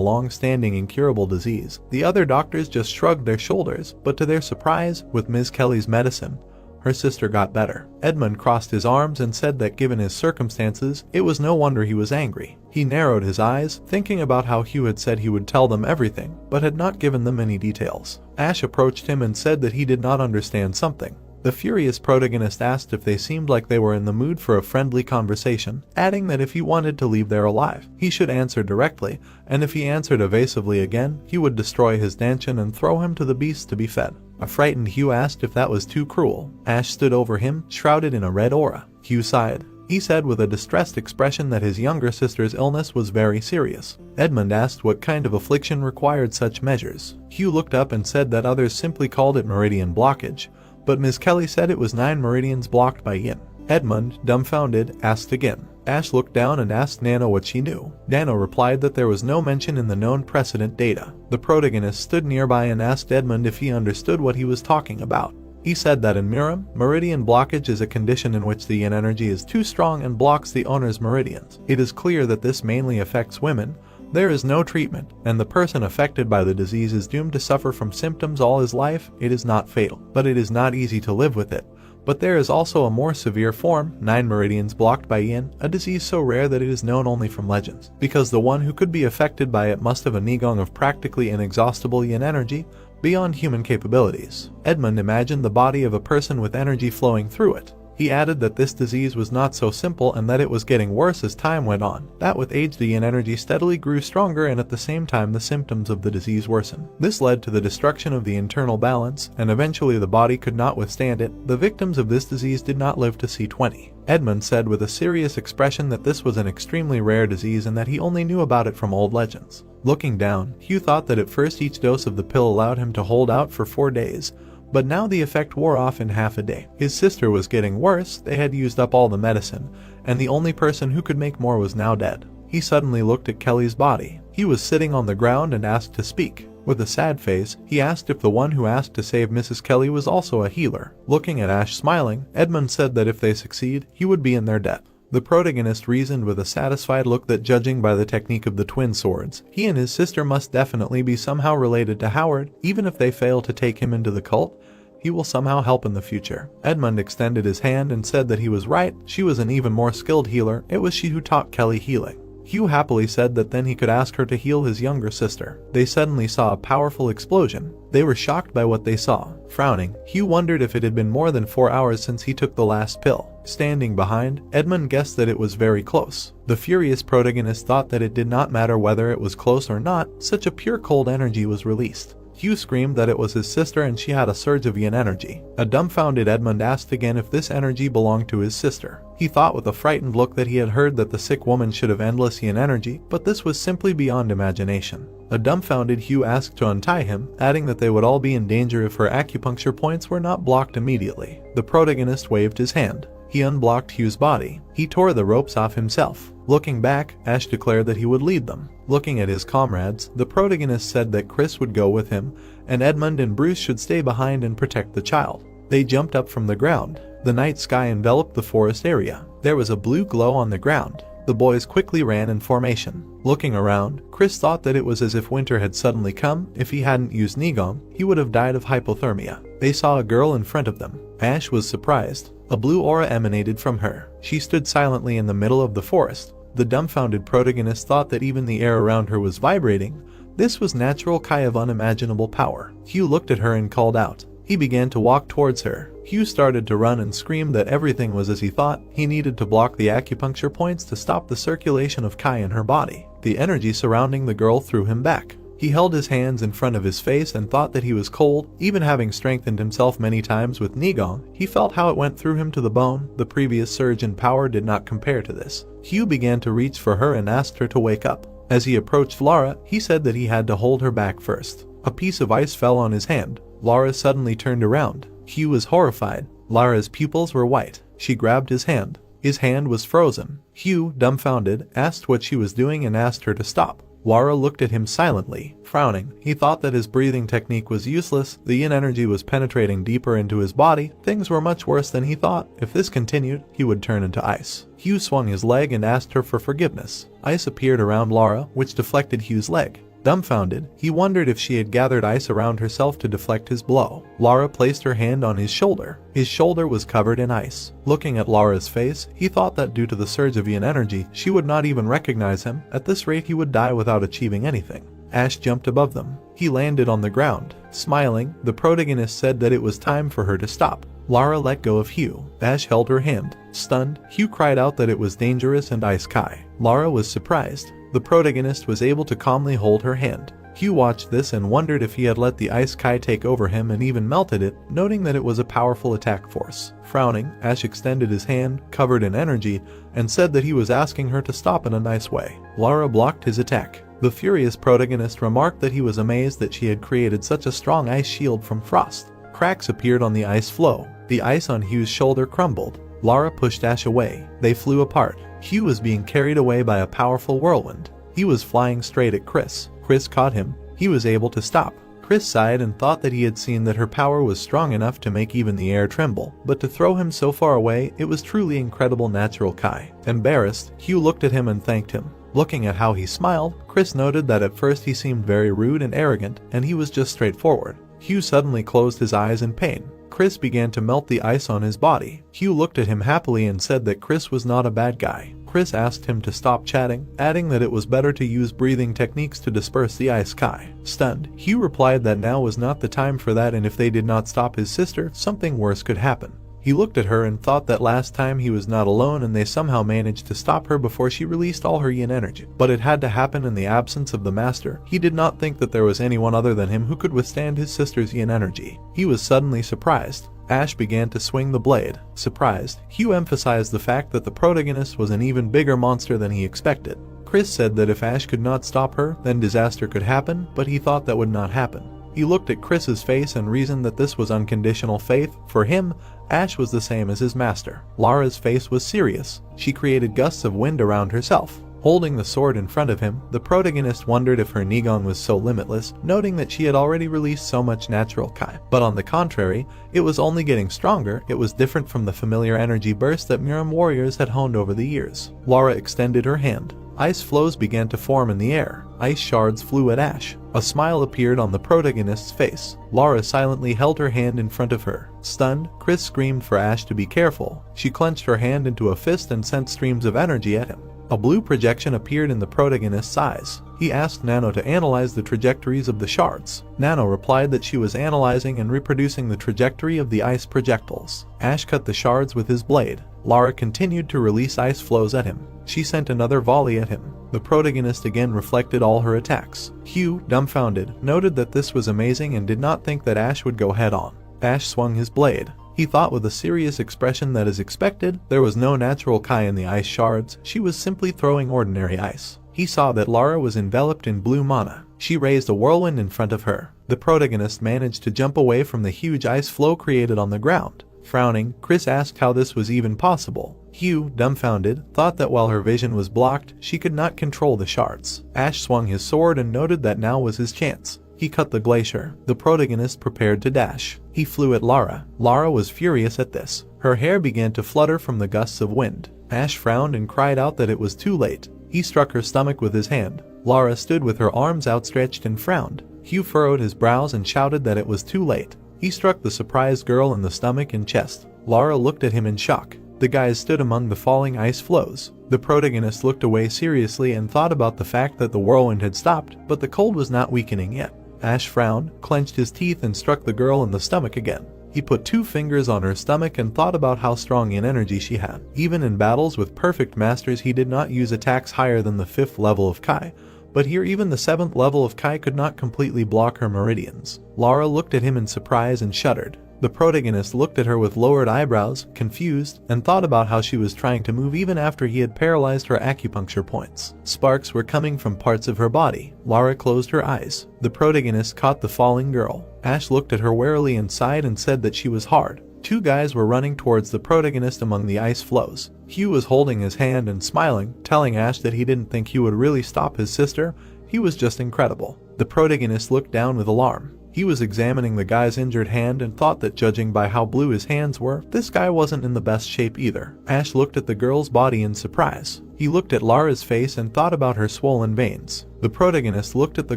long-standing incurable disease. The other doctors just shrugged their shoulders, but to their surprise, with Ms. Kelly's medicine, her sister got better. Edmund crossed his arms and said that given his circumstances, it was no wonder he was angry. He narrowed his eyes, thinking about how Hugh had said he would tell them everything, but had not given them any details. Ash approached him and said that he did not understand something. The furious protagonist asked if they seemed like they were in the mood for a friendly conversation, adding that if he wanted to leave there alive, he should answer directly, and if he answered evasively again, he would destroy his dantian and throw him to the beasts to be fed. A frightened Hugh asked if that was too cruel. Ash stood over him, shrouded in a red aura. Hugh sighed. He said with a distressed expression that his younger sister's illness was very serious. Edmund asked what kind of affliction required such measures. Hugh looked up and said that others simply called it meridian blockage, but Ms. Kelly said it was 9 meridians blocked by yin. Edmund, dumbfounded, asked again. Ash looked down and asked Nano what she knew. Nano replied that there was no mention in the known precedent data. The protagonist stood nearby and asked Edmund if he understood what he was talking about. He said that in Miram, meridian blockage is a condition in which the yin energy is too strong and blocks the owner's meridians. It is clear that this mainly affects women. There is no treatment, and the person affected by the disease is doomed to suffer from symptoms all his life. It is not fatal, but it is not easy to live with it. But there is also a more severe form, 9 meridians blocked by yin, a disease so rare that it is known only from legends, because the one who could be affected by it must have a nigong of practically inexhaustible yin energy, beyond human capabilities. Edmund imagined the body of a person with energy flowing through it. He added that this disease was not so simple and that it was getting worse as time went on, that with age the yin energy steadily grew stronger and at the same time the symptoms of the disease worsened. This led to the destruction of the internal balance, and eventually the body could not withstand it. The victims of this disease did not live to see 20. Edmund said with a serious expression that this was an extremely rare disease and that he only knew about it from old legends. Looking down, Hugh thought that at first each dose of the pill allowed him to hold out for 4 days, but now the effect wore off in half a day. His sister was getting worse, they had used up all the medicine, and the only person who could make more was now dead. He suddenly looked at Kelly's body. He was sitting on the ground and asked to speak. With a sad face, he asked if the one who asked to save Mrs. Kelly was also a healer. Looking at Ash smiling, Edmund said that if they succeed, he would be in their debt. The protagonist reasoned with a satisfied look that judging by the technique of the twin swords, he and his sister must definitely be somehow related to Howard. Even if they fail to take him into the cult, he will somehow help in the future. Edmund extended his hand and said that he was right. She was an even more skilled healer. It was she who taught Kelly healing. Hugh happily said that then he could ask her to heal his younger sister. They suddenly saw a powerful explosion. They were shocked by what they saw. Frowning, Hugh wondered if it had been more than 4 hours since he took the last pill. Standing behind, Edmund guessed that it was very close. The furious protagonist thought that it did not matter whether it was close or not, such a pure cold energy was released. Hugh screamed that it was his sister and she had a surge of yin energy. A dumbfounded Edmund asked again if this energy belonged to his sister. He thought with a frightened look that he had heard that the sick woman should have endless yin energy, but this was simply beyond imagination. A dumbfounded Hugh asked to untie him, adding that they would all be in danger if her acupuncture points were not blocked immediately. The protagonist waved his hand. He unblocked Hugh's body. He tore the ropes off himself. Looking back, Ash declared that he would lead them. Looking at his comrades, the protagonist said that Chris would go with him, and Edmund and Bruce should stay behind and protect the child. They jumped up from the ground. The night sky enveloped the forest area. There was a blue glow on the ground. The boys quickly ran in formation. Looking around, Chris thought that it was as if winter had suddenly come. If he hadn't used Nigong, he would have died of hypothermia. They saw a girl in front of them. Ash was surprised. A blue aura emanated from her. She stood silently in the middle of the forest. The dumbfounded protagonist thought that even the air around her was vibrating. This was natural Kai of unimaginable power. Hugh looked at her and called out. He began to walk towards her. Hugh started to run and screamed that everything was as he thought. He needed to block the acupuncture points to stop the circulation of Kai in her body. The energy surrounding the girl threw him back. He held his hands in front of his face and thought that he was cold. Even having strengthened himself many times with Nigong, he felt how it went through him to the bone. The previous surge in power did not compare to this. Hugh began to reach for her and asked her to wake up. As he approached Lara, he said that he had to hold her back first. A piece of ice fell on his hand. Lara suddenly turned around. Hugh was horrified. Lara's pupils were white. She grabbed his hand. His hand was frozen. Hugh, dumbfounded, asked what she was doing and asked her to stop. Lara looked at him silently, frowning. He thought that his breathing technique was useless. The yin energy was penetrating deeper into his body. Things were much worse than he thought. If this continued, he would turn into ice. Hugh swung his leg and asked her for forgiveness. Ice appeared around Lara, which deflected Hugh's leg. Dumbfounded, he wondered if she had gathered ice around herself to deflect his blow. Lara placed her hand on his shoulder. His shoulder was covered in ice. Looking at Lara's face, he thought that due to the surge of yin energy, she would not even recognize him. At this rate, he would die without achieving anything. Ash jumped above them. He landed on the ground. Smiling, the protagonist said that it was time for her to stop. Lara let go of Hugh. Ash held her hand. Stunned, Hugh cried out that it was dangerous and Ice Kai. Lara was surprised. The protagonist was able to calmly hold her hand. Hugh watched this and wondered if he had let the ice kai take over him and even melted it, noting that it was a powerful attack force. Frowning, Ash extended his hand, covered in energy, and said that he was asking her to stop in a nice way. Lara blocked his attack. The furious protagonist remarked that he was amazed that she had created such a strong ice shield from frost. Cracks appeared on the ice floe. The ice on Hugh's shoulder crumbled. Lara pushed Ash away. They flew apart. Hugh was being carried away by a powerful whirlwind. He was flying straight at Chris. Chris caught him. He was able to stop. Chris sighed and thought that he had seen that her power was strong enough to make even the air tremble, but to throw him so far away, it was truly incredible natural kai. Embarrassed, Hugh looked at him and thanked him. Looking at how he smiled, Chris noted that at first he seemed very rude and arrogant, and he was just straightforward. Hugh suddenly closed his eyes in pain. Chris began to melt the ice on his body. Hugh looked at him happily and said that Chris was not a bad guy. Chris asked him to stop chatting, adding that it was better to use breathing techniques to disperse the ice kai. Stunned, Hugh replied that now was not the time for that, and if they did not stop his sister, something worse could happen. He looked at her and thought that last time he was not alone and they somehow managed to stop her before she released all her yin energy. But it had to happen in the absence of the master. He did not think that there was anyone other than him who could withstand his sister's yin energy. He was suddenly surprised. Ash began to swing the blade. Surprised, Hugh emphasized the fact that the protagonist was an even bigger monster than he expected. Chris said that if Ash could not stop her, then disaster could happen, but he thought that would not happen. He looked at Chris's face and reasoned that this was unconditional faith. For him, Ash was the same as his master. Lara's face was serious. She created gusts of wind around herself. Holding the sword in front of him, the protagonist wondered if her Nigon was so limitless, noting that she had already released so much natural kai. But on the contrary, it was only getting stronger. It was different from the familiar energy burst that Miram warriors had honed over the years. Lara extended her hand. Ice floes began to form in the air. Ice shards flew at Ash. A smile appeared on the protagonist's face. Lara silently held her hand in front of her. Stunned, Chris screamed for Ash to be careful. She clenched her hand into a fist and sent streams of energy at him. A blue projection appeared in the protagonist's eyes. He asked Nano to analyze the trajectories of the shards. Nano replied that she was analyzing and reproducing the trajectory of the ice projectiles. Ash cut the shards with his blade. Lara continued to release ice flows at him. She sent another volley at him. The protagonist again reflected all her attacks. Hugh, dumbfounded, noted that this was amazing and did not think that Ash would go head-on. Ash swung his blade. He thought with a serious expression that as expected, there was no natural kai in the ice shards. She was simply throwing ordinary ice. He saw that Lara was enveloped in blue mana. She raised a whirlwind in front of her. The protagonist managed to jump away from the huge ice flow created on the ground. Frowning, Chris asked how this was even possible. Hugh, dumbfounded, thought that while her vision was blocked, she could not control the shards. Ash swung his sword and noted that now was his chance. He cut the glacier. The protagonist prepared to dash. He flew at Lara. Lara was furious at this. Her hair began to flutter from the gusts of wind. Ash frowned and cried out that it was too late. He struck her stomach with his hand. Lara stood with her arms outstretched and frowned. Hugh furrowed his brows and shouted that it was too late. He struck the surprised girl in the stomach and chest. Lara looked at him in shock. The guys stood among the falling ice floes. The protagonist looked away seriously and thought about the fact that the whirlwind had stopped, but the cold was not weakening yet. Ash frowned, clenched his teeth and struck the girl in the stomach again. He put 2 fingers on her stomach and thought about how strong in energy she had. Even in battles with perfect masters, he did not use attacks higher than the 5th level of kai, but here even the 7th level of kai could not completely block her meridians. Lara looked at him in surprise and shuddered. The protagonist looked at her with lowered eyebrows, confused, and thought about how she was trying to move even after he had paralyzed her acupuncture points. Sparks were coming from parts of her body. Lara closed her eyes. The protagonist caught the falling girl. Ash looked at her warily and sighed and said that she was hard. 2 guys were running towards the protagonist among the ice floes. Hugh was holding his hand and smiling, telling Ash that he didn't think he would really stop his sister. He was just incredible. The protagonist looked down with alarm. He was examining the guy's injured hand and thought that judging by how blue his hands were, this guy wasn't in the best shape either. Ash looked at the girl's body in surprise. He looked at Lara's face and thought about her swollen veins. The protagonist looked at the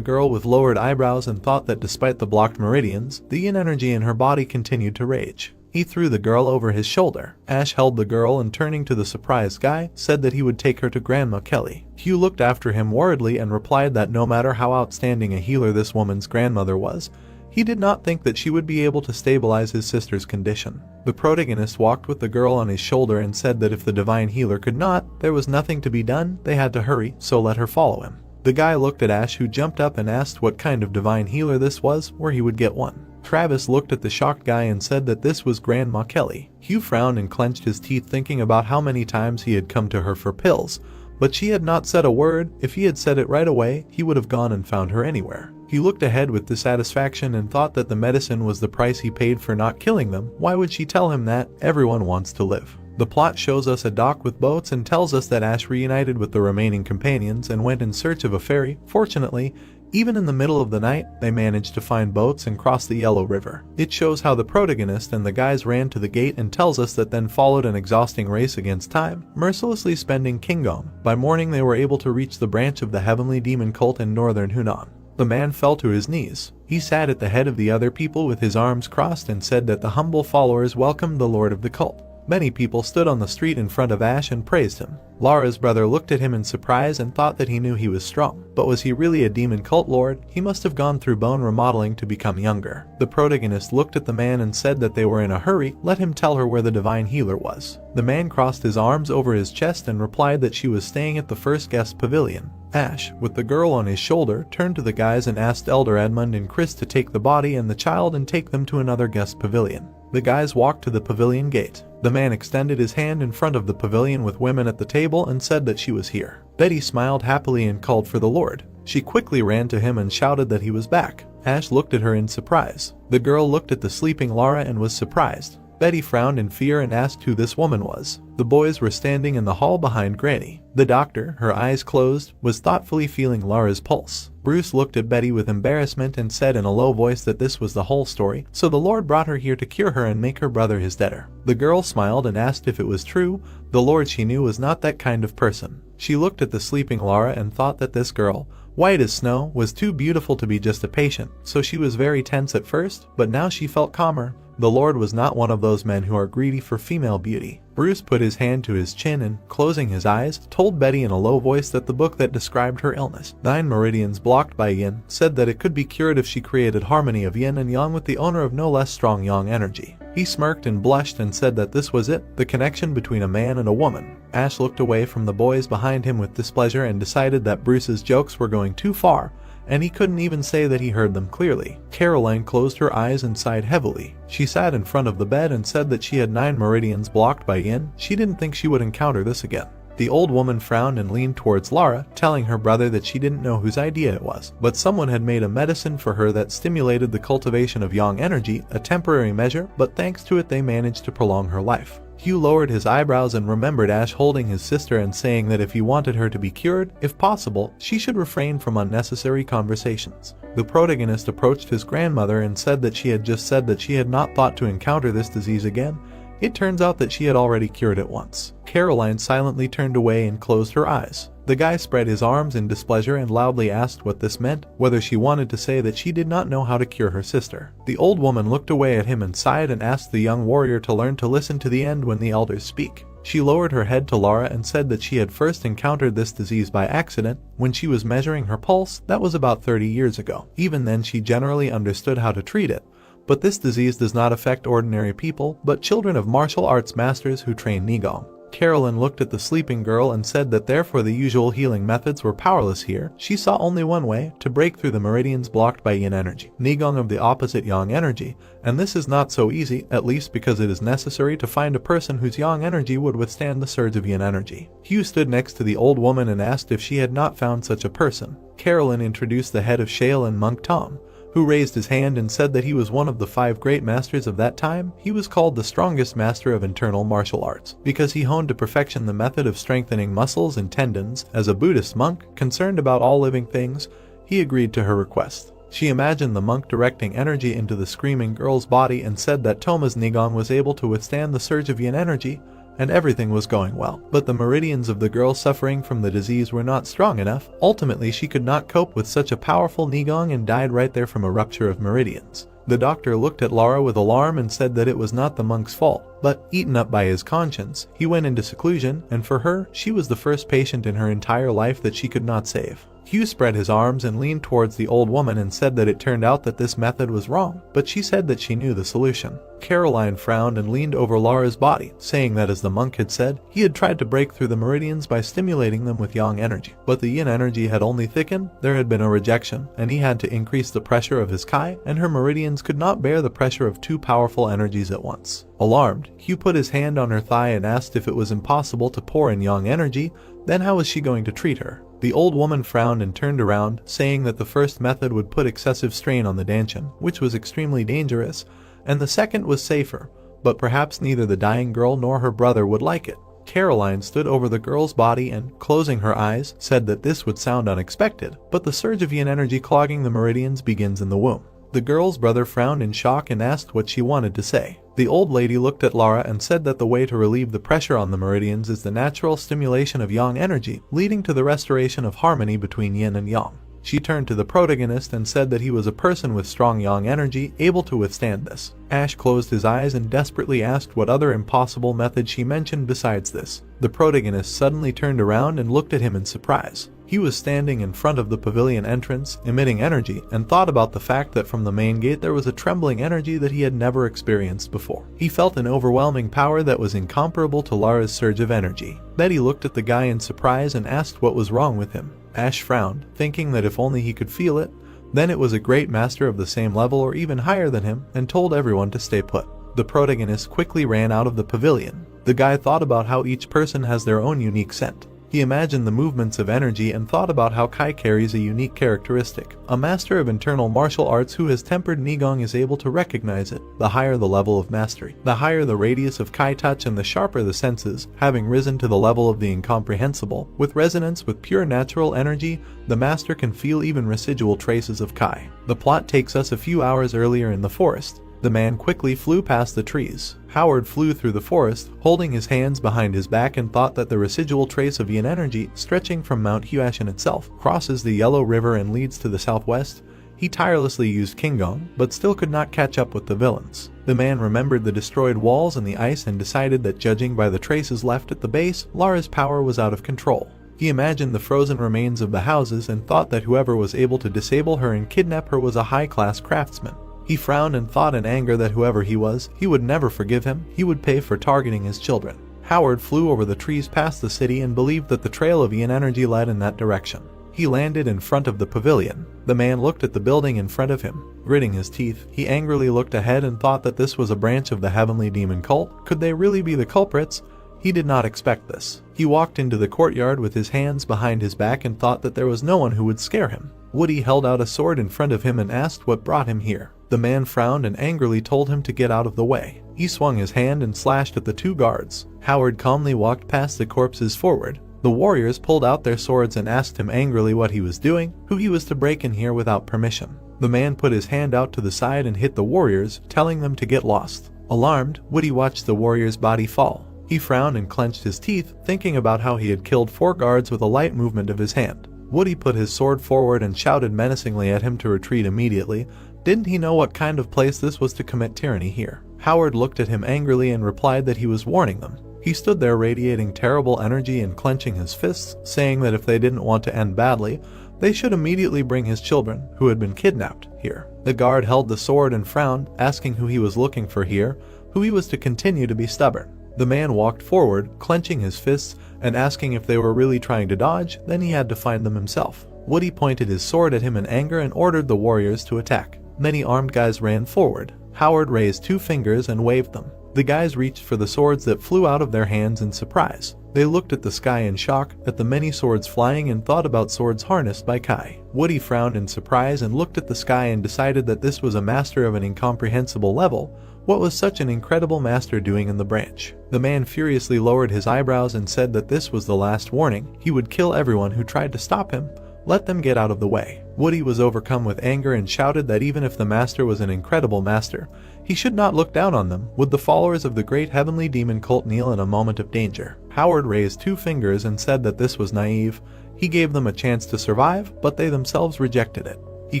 girl with lowered eyebrows and thought that despite the blocked meridians, the yin energy in her body continued to rage. He threw the girl over his shoulder. Ash held the girl and turning to the surprised guy, said that he would take her to Grandma Kelly. Hugh looked after him worriedly and replied that no matter how outstanding a healer this woman's grandmother was, he did not think that she would be able to stabilize his sister's condition. The protagonist walked with the girl on his shoulder and said that if the divine healer could not, there was nothing to be done, they had to hurry, so let her follow him. The guy looked at Ash, who jumped up and asked what kind of divine healer this was, where he would get one. Travis looked at the shocked guy and said that this was Grandma Kelly. Hugh frowned and clenched his teeth, thinking about how many times he had come to her for pills, but she had not said a word. If he had said it right away, he would have gone and found her anywhere. He looked ahead with dissatisfaction and thought that the medicine was the price he paid for not killing them. Why would she tell him that? Everyone wants to live. The plot shows us a dock with boats and tells us that Ash reunited with the remaining companions and went in search of a ferry. Fortunately, even in the middle of the night, they managed to find boats and cross the Yellow River. It shows how the protagonist and the guys ran to the gate and tells us that then followed an exhausting race against time, mercilessly spending Kingdom. By morning they were able to reach the branch of the heavenly demon cult in northern Hunan. The man fell to his knees. He sat at the head of the other people with his arms crossed and said that the humble followers welcomed the lord of the cult. Many people stood on the street in front of Ash and praised him. Laura's brother looked at him in surprise and thought that he knew he was strong. But was he really a demon cult lord? He must have gone through bone remodeling to become younger. The protagonist looked at the man and said that they were in a hurry. Let him tell her where the divine healer was. The man crossed his arms over his chest and replied that she was staying at the first guest pavilion. Ash, with the girl on his shoulder, turned to the guys and asked Elder Edmund and Chris to take the body and the child and take them to another guest pavilion. The guys walked to the pavilion gate. The man extended his hand in front of the pavilion with women at the table and said that she was here. Betty smiled happily and called for the Lord. She quickly ran to him and shouted that he was back. Ash looked at her in surprise. The girl looked at the sleeping Laura and was surprised. Betty frowned in fear and asked who this woman was. The boys were standing in the hall behind Granny. The doctor, her eyes closed, was thoughtfully feeling Laura's pulse. Bruce looked at Betty with embarrassment and said in a low voice that this was the whole story, so the Lord brought her here to cure her and make her brother his debtor. The girl smiled and asked if it was true. The Lord, she knew, was not that kind of person. She looked at the sleeping Laura and thought that this girl, white as snow, was too beautiful to be just a patient, so she was very tense at first, but now she felt calmer. The Lord was not one of those men who are greedy for female beauty. Bruce put his hand to his chin and, closing his eyes, told Betty in a low voice that the book that described her illness, 9 Meridians Blocked by Yin, said that it could be cured if she created harmony of yin and yang with the owner of no less strong yang energy. He smirked and blushed and said that this was it, the connection between a man and a woman. Ash looked away from the boys behind him with displeasure and decided that Bruce's jokes were going too far, and he couldn't even say that he heard them clearly. Caroline closed her eyes and sighed heavily. She sat in front of the bed and said that she had 9 meridians blocked by yin. She didn't think she would encounter this again. The old woman frowned and leaned towards Laura, telling her brother that she didn't know whose idea it was, but someone had made a medicine for her that stimulated the cultivation of yang energy, a temporary measure, but thanks to it they managed to prolong her life. Hugh lowered his eyebrows and remembered Ash holding his sister and saying that if he wanted her to be cured, if possible, she should refrain from unnecessary conversations. The protagonist approached his grandmother and said that she had just said that she had not thought to encounter this disease again. It turns out that she had already cured it once. Caroline silently turned away and closed her eyes. The guy spread his arms in displeasure and loudly asked what this meant, whether she wanted to say that she did not know how to cure her sister. The old woman looked away at him and sighed and asked the young warrior to learn to listen to the end when the elders speak. She lowered her head to Laura and said that she had first encountered this disease by accident when she was measuring her pulse. That was about 30 years ago. Even then she generally understood how to treat it. But this disease does not affect ordinary people, but children of martial arts masters who train Nigong. Carolyn looked at the sleeping girl and said that therefore the usual healing methods were powerless here. She saw only one way, to break through the meridians blocked by yin energy, Nigong of the opposite yang energy, and this is not so easy, at least because it is necessary to find a person whose yang energy would withstand the surge of yin energy. Hugh stood next to the old woman and asked if she had not found such a person. Carolyn introduced the head of Shale and Monk Tom, who raised his hand and said that he was one of the 5 great masters of that time. He was called the strongest master of internal martial arts, because he honed to perfection the method of strengthening muscles and tendons. As a Buddhist monk, concerned about all living things, he agreed to her request. She imagined the monk directing energy into the screaming girl's body and said that Toma's Nigong was able to withstand the surge of yin energy, and everything was going well. But the meridians of the girl suffering from the disease were not strong enough. Ultimately, she could not cope with such a powerful Nigong and died right there from a rupture of meridians. The doctor looked at Laura with alarm and said that it was not the monk's fault, but, eaten up by his conscience, he went into seclusion, and for her, she was the first patient in her entire life that she could not save. Hugh spread his arms and leaned towards the old woman and said that it turned out that this method was wrong, but she said that she knew the solution. Caroline frowned and leaned over Laura's body, saying that as the monk had said, he had tried to break through the meridians by stimulating them with yang energy. But the yin energy had only thickened, there had been a rejection, and he had to increase the pressure of his kai, and her meridians could not bear the pressure of two powerful energies at once. Alarmed, Hugh put his hand on her thigh and asked if it was impossible to pour in yang energy, then how was she going to treat her? The old woman frowned and turned around, saying that the first method would put excessive strain on the danchan, which was extremely dangerous, and the second was safer, but perhaps neither the dying girl nor her brother would like it. Caroline stood over the girl's body and, closing her eyes, said that this would sound unexpected, but the surge of yin energy clogging the meridians begins in the womb. The girl's brother frowned in shock and asked what she wanted to say. The old lady looked at Laura and said that the way to relieve the pressure on the meridians is the natural stimulation of yang energy, leading to the restoration of harmony between yin and yang. She turned to the protagonist and said that he was a person with strong yang energy, able to withstand this. Ash closed his eyes and desperately asked what other impossible method she mentioned besides this. The protagonist suddenly turned around and looked at him in surprise. He was standing in front of the pavilion entrance, emitting energy, and thought about the fact that from the main gate there was a trembling energy that he had never experienced before. He felt an overwhelming power that was incomparable to Lara's surge of energy. Betty looked at the guy in surprise and asked what was wrong with him. Ash frowned, thinking that if only he could feel it, then it was a great master of the same level or even higher than him, and told everyone to stay put. The protagonist quickly ran out of the pavilion. The guy thought about how each person has their own unique scent. He imagined the movements of energy and thought about how Kai carries a unique characteristic. A master of internal martial arts who has tempered Nigong is able to recognize it. The higher the level of mastery, the higher the radius of Kai touch and the sharper the senses, having risen to the level of the incomprehensible. With resonance with pure natural energy, the master can feel even residual traces of Kai. The plot takes us a few hours earlier in the forest. The man quickly flew past the trees. Howard flew through the forest, holding his hands behind his back, and thought that the residual trace of yin energy, stretching from Mount Huashin itself, crosses the Yellow River and leads to the southwest. He tirelessly used Kingong, but still could not catch up with the villains. The man remembered the destroyed walls and the ice and decided that judging by the traces left at the base, Lara's power was out of control. He imagined the frozen remains of the houses and thought that whoever was able to disable her and kidnap her was a high-class craftsman. He frowned and thought in anger that whoever he was, he would never forgive him. He would pay for targeting his children. Howard flew over the trees past the city and believed that the trail of yin energy led in that direction. He landed in front of the pavilion. The man looked at the building in front of him. Gritting his teeth, he angrily looked ahead and thought that this was a branch of the heavenly demon cult. Could they really be the culprits? He did not expect this. He walked into the courtyard with his hands behind his back and thought that there was no one who would scare him. Woody held out a sword in front of him and asked what brought him here. The man frowned and angrily told him to get out of the way. He swung his hand and slashed at the two guards. Howard calmly walked past the corpses forward. The warriors pulled out their swords and asked him angrily what he was doing, who he was to break in here without permission. The man put his hand out to the side and hit the warriors, telling them to get lost. Alarmed, Woody watched the warrior's body fall. He frowned and clenched his teeth, thinking about how he had killed 4 guards with a light movement of his hand. Woody put his sword forward and shouted menacingly at him to retreat immediately. Didn't he know what kind of place this was to commit tyranny here? Howard looked at him angrily and replied that he was warning them. He stood there radiating terrible energy and clenching his fists, saying that if they didn't want to end badly, they should immediately bring his children, who had been kidnapped, here. The guard held the sword and frowned, asking who he was looking for here, who he was to continue to be stubborn. The man walked forward, clenching his fists, and asking if they were really trying to dodge, then he had to find them himself. Woody pointed his sword at him in anger and ordered the warriors to attack. Many armed guys ran forward. Howard raised 2 fingers and waved them. The guys reached for the swords that flew out of their hands in surprise. They looked at the sky in shock, at the many swords flying, and thought about swords harnessed by Kai. Woody frowned in surprise and looked at the sky and decided that this was a master of an incomprehensible level. What was such an incredible master doing in the branch? The man furiously lowered his eyebrows and said that this was the last warning. He would kill everyone who tried to stop him. Let them get out of the way. Woody was overcome with anger and shouted that even if the master was an incredible master, he should not look down on them. Would the followers of the great heavenly demon cult kneel in a moment of danger? Howard raised 2 fingers and said that this was naive. He gave them a chance to survive, but they themselves rejected it. He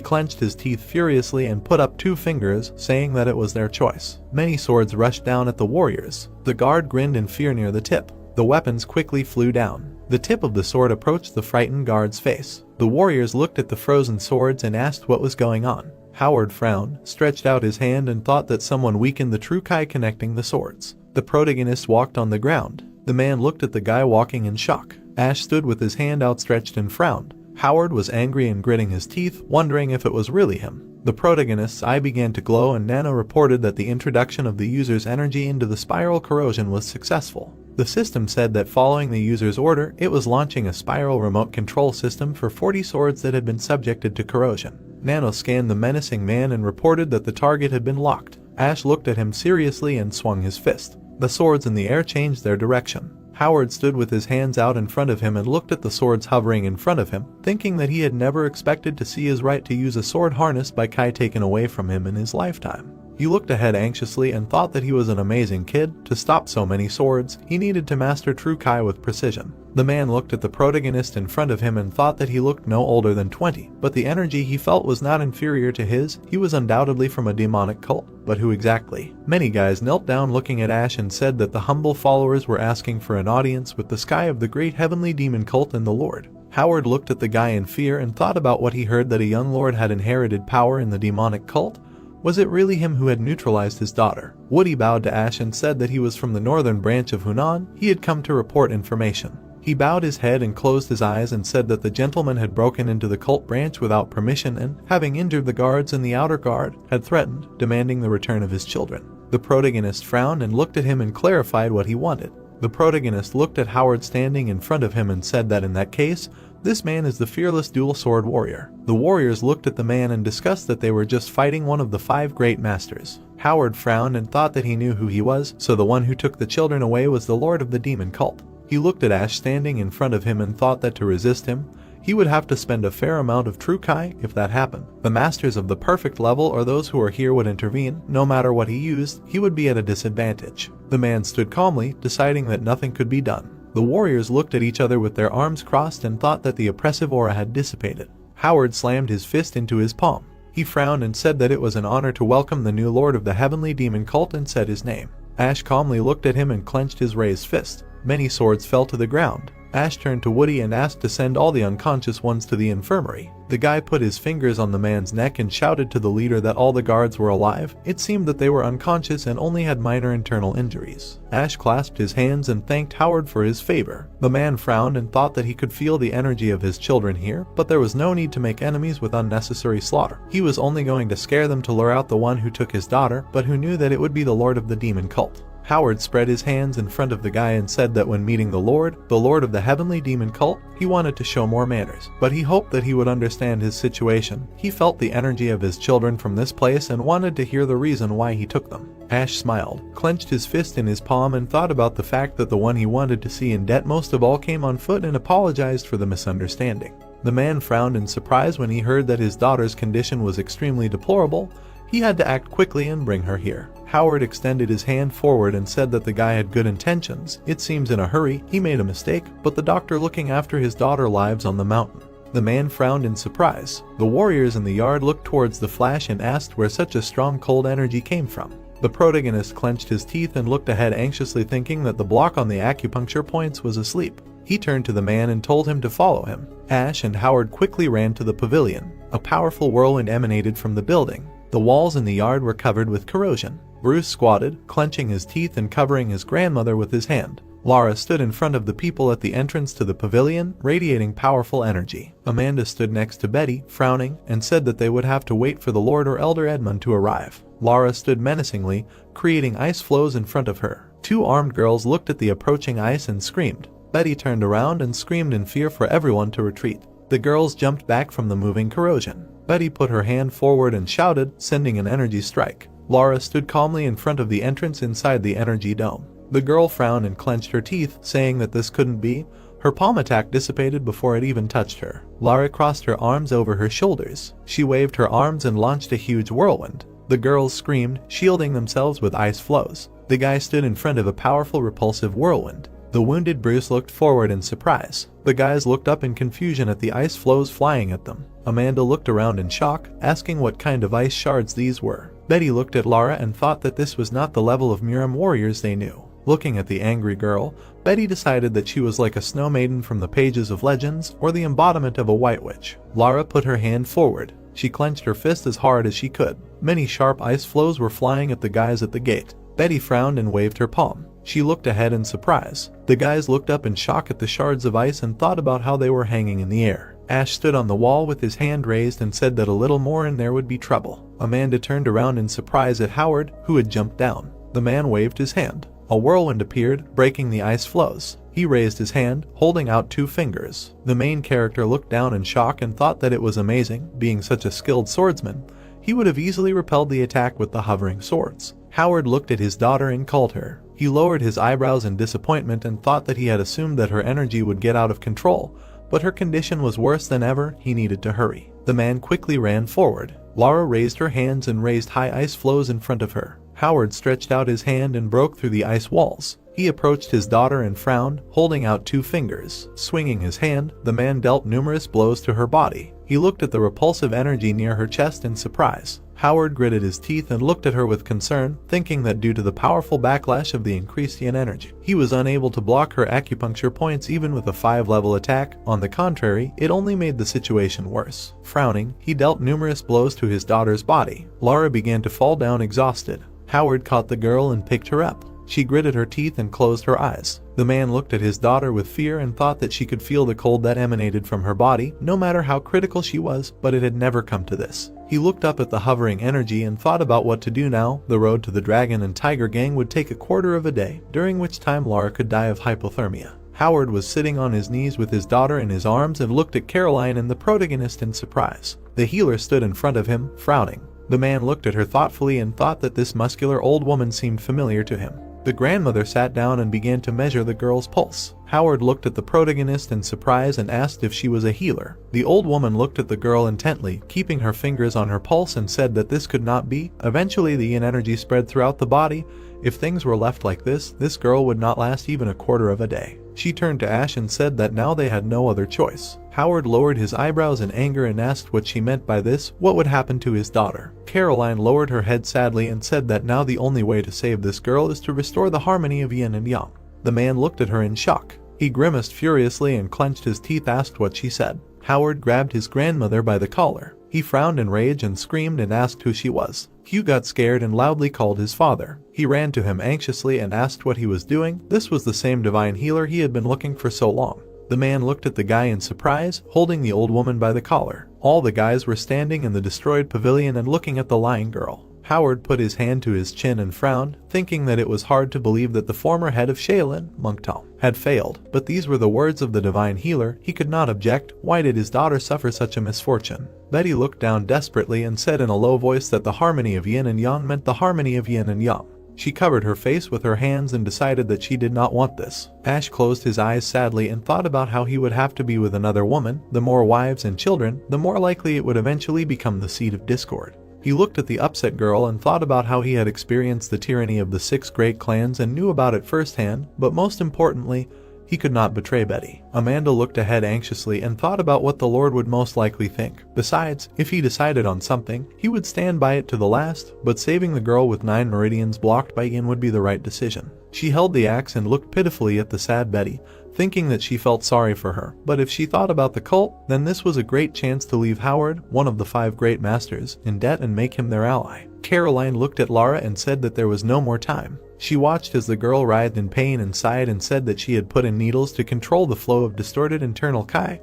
clenched his teeth furiously and put up 2 fingers, saying that it was their choice. Many swords rushed down at the warriors. The guard grinned in fear near the tip. The weapons quickly flew down. The tip of the sword approached the frightened guard's face. The warriors looked at the frozen swords and asked what was going on. Howard frowned, stretched out his hand and thought that someone weakened the true Kai connecting the swords. The protagonist walked on the ground. The man looked at the guy walking in shock. Ash stood with his hand outstretched and frowned. Howard was angry and gritting his teeth, wondering if it was really him. The protagonist's eye began to glow and Nano reported that the introduction of the user's energy into the spiral corrosion was successful. The system said that following the user's order, it was launching a spiral remote control system for 40 swords that had been subjected to corrosion. Nano scanned the menacing man and reported that the target had been locked. Ash looked at him seriously and swung his fist. The swords in the air changed their direction. Howard stood with his hands out in front of him and looked at the swords hovering in front of him, thinking that he had never expected to see his right to use a sword harnessed by Kai taken away from him in his lifetime. He looked ahead anxiously and thought that he was an amazing kid. To stop so many swords, he needed to master true Kai with precision. The man looked at the protagonist in front of him and thought that he looked no older than 20, but the energy he felt was not inferior to his. He was undoubtedly from a demonic cult, but who exactly? Many guys knelt down looking at Ash and said that the humble followers were asking for an audience with the sky of the great heavenly demon cult and the Lord. Howard looked at the guy in fear and thought about what he heard, that a young lord had inherited power in the demonic cult. Was it really him who had neutralized his daughter? Woody bowed to Ash and said that he was from the northern branch of Hunan. He had come to report information. He bowed his head and closed his eyes and said that the gentleman had broken into the cult branch without permission and, having injured the guards in the outer guard, had threatened, demanding the return of his children. The protagonist frowned and looked at him and clarified what he wanted. The protagonist looked at Howard standing in front of him and said that in that case, this man is the fearless dual-sword warrior. The warriors looked at the man and discussed that they were just fighting one of the 5 great masters. Howard frowned and thought that he knew who he was, so the one who took the children away was the lord of the demon cult. He looked at Ash standing in front of him and thought that to resist him, he would have to spend a fair amount of true Kai if that happened. The masters of the perfect level or those who are here would intervene. No matter what he used, he would be at a disadvantage. The man stood calmly, deciding that nothing could be done. The warriors looked at each other with their arms crossed and thought that the oppressive aura had dissipated. Howard slammed his fist into his palm. He frowned and said that it was an honor to welcome the new lord of the heavenly demon cult and said his name. Ash calmly looked at him and clenched his raised fist. Many swords fell to the ground. Ash turned to Woody and asked to send all the unconscious ones to the infirmary. The guy put his fingers on the man's neck and shouted to the leader that all the guards were alive. It seemed that they were unconscious and only had minor internal injuries. Ash clasped his hands and thanked Howard for his favor. The man frowned and thought that he could feel the energy of his children here, but there was no need to make enemies with unnecessary slaughter. He was only going to scare them to lure out the one who took his daughter, but who knew that it would be the lord of the demon cult. Howard spread his hands in front of the guy and said that when meeting the lord of the heavenly demon cult, he wanted to show more manners, but he hoped that he would understand his situation. He felt the energy of his children from this place and wanted to hear the reason why he took them. Ash smiled, clenched his fist in his palm and thought about the fact that the one he wanted to see in debt most of all came on foot and apologized for the misunderstanding. The man frowned in surprise when he heard that his daughter's condition was extremely deplorable. He had to act quickly and bring her here. Howard extended his hand forward and said that the guy had good intentions. It seems in a hurry, he made a mistake, but the doctor looking after his daughter lives on the mountain. The man frowned in surprise. The warriors in the yard looked towards the flash and asked where such a strong cold energy came from. The protagonist clenched his teeth and looked ahead anxiously, thinking that the block on the acupuncture points was asleep. He turned to the man and told him to follow him. Ash and Howard quickly ran to the pavilion. A powerful whirlwind emanated from the building. The walls in the yard were covered with corrosion. Bruce squatted, clenching his teeth and covering his grandmother with his hand. Laura stood in front of the people at the entrance to the pavilion, radiating powerful energy. Amanda stood next to Betty, frowning, and said that they would have to wait for the Lord or Elder Edmund to arrive. Laura stood menacingly, creating ice flows in front of her. 2 armed girls looked at the approaching ice and screamed. Betty turned around and screamed in fear for everyone to retreat. The girls jumped back from the moving corrosion. Betty put her hand forward and shouted, sending an energy strike. Laura stood calmly in front of the entrance inside the energy dome. The girl frowned and clenched her teeth, saying that this couldn't be. Her palm attack dissipated before it even touched her. Laura crossed her arms over her shoulders. She waved her arms and launched a huge whirlwind. The girls screamed, shielding themselves with ice flows. The guy stood in front of a powerful repulsive whirlwind. The wounded Bruce looked forward in surprise. The guys looked up in confusion at the ice flows flying at them. Amanda looked around in shock, asking what kind of ice shards these were. Betty looked at Laura and thought that this was not the level of Muram warriors they knew. Looking at the angry girl, Betty decided that she was like a snow maiden from the pages of legends or the embodiment of a white witch. Lara put her hand forward. She clenched her fist as hard as she could. Many sharp ice flows were flying at the guys at the gate. Betty frowned and waved her palm. She looked ahead in surprise. The guys looked up in shock at the shards of ice and thought about how they were hanging in the air. Ash stood on the wall with his hand raised and said that a little more and there would be trouble. Amanda turned around in surprise at Howard, who had jumped down. The man waved his hand. A whirlwind appeared, breaking the ice floes. He raised his hand, holding out 2 fingers. The main character looked down in shock and thought that it was amazing. Being such a skilled swordsman, he would have easily repelled the attack with the hovering swords. Howard looked at his daughter and called her. He lowered his eyebrows in disappointment and thought that he had assumed that her energy would get out of control, but her condition was worse than ever. He needed to hurry. The man quickly ran forward. Lara raised her hands and raised high ice floes in front of her. Howard stretched out his hand and broke through the ice walls. He approached his daughter and frowned, holding out 2 fingers. Swinging his hand, the man dealt numerous blows to her body. He looked at the repulsive energy near her chest in surprise. Howard gritted his teeth and looked at her with concern, thinking that due to the powerful backlash of the increased yin energy, he was unable to block her acupuncture points even with a 5-level attack. On the contrary, it only made the situation worse. Frowning, he dealt numerous blows to his daughter's body. Lara began to fall down exhausted. Howard caught the girl and picked her up. She gritted her teeth and closed her eyes. The man looked at his daughter with fear and thought that she could feel the cold that emanated from her body, no matter how critical she was, but it had never come to this. He looked up at the hovering energy and thought about what to do now. The road to the Dragon and Tiger Gang would take a quarter of a day, during which time Lara could die of hypothermia. Howard was sitting on his knees with his daughter in his arms and looked at Caroline and the protagonist in surprise. The healer stood in front of him, frowning. The man looked at her thoughtfully and thought that this muscular old woman seemed familiar to him. The grandmother sat down and began to measure the girl's pulse. Howard looked at the protagonist in surprise and asked if she was a healer. The old woman looked at the girl intently, keeping her fingers on her pulse, and said that this could not be. Eventually the yin energy spread throughout the body. If things were left like this girl would not last even a quarter of a day. She turned to Ash and said that now they had no other choice. Howard lowered his eyebrows in anger and asked what she meant by this, what would happen to his daughter. Caroline lowered her head sadly and said that now the only way to save this girl is to restore the harmony of yin and yang. The man looked at her in shock. He grimaced furiously and clenched his teeth, asked what she said. Howard grabbed his grandmother by the collar. He frowned in rage and screamed and asked who she was. Hugh got scared and loudly called his father. He ran to him anxiously and asked what he was doing. This was the same divine healer he had been looking for so long. The man looked at the guy in surprise, holding the old woman by the collar. All the guys were standing in the destroyed pavilion and looking at the lying girl. Howard put his hand to his chin and frowned, thinking that it was hard to believe that the former head of Shaolin, Monk Tom, had failed. But these were the words of the divine healer. He could not object. Why did his daughter suffer such a misfortune? Betty looked down desperately and said in a low voice that the harmony of yin and yang meant the harmony of yin and yang. She covered her face with her hands and decided that she did not want this. Ash closed his eyes sadly and thought about how he would have to be with another woman. The more wives and children, the more likely it would eventually become the seed of discord. He looked at the upset girl and thought about how he had experienced the tyranny of the 6 great clans and knew about it firsthand, but most importantly, he could not betray Betty. Amanda looked ahead anxiously and thought about what the Lord would most likely think. Besides, if he decided on something, he would stand by it to the last, but saving the girl with 9 meridians blocked by yin would be the right decision. She held the axe and looked pitifully at the sad Betty, thinking that she felt sorry for her. But if she thought about the cult, then this was a great chance to leave Howard, one of the 5 great masters, in debt and make him their ally. Caroline looked at Lara and said that there was no more time. She watched as the girl writhed in pain and sighed and said that she had put in needles to control the flow of distorted internal chi.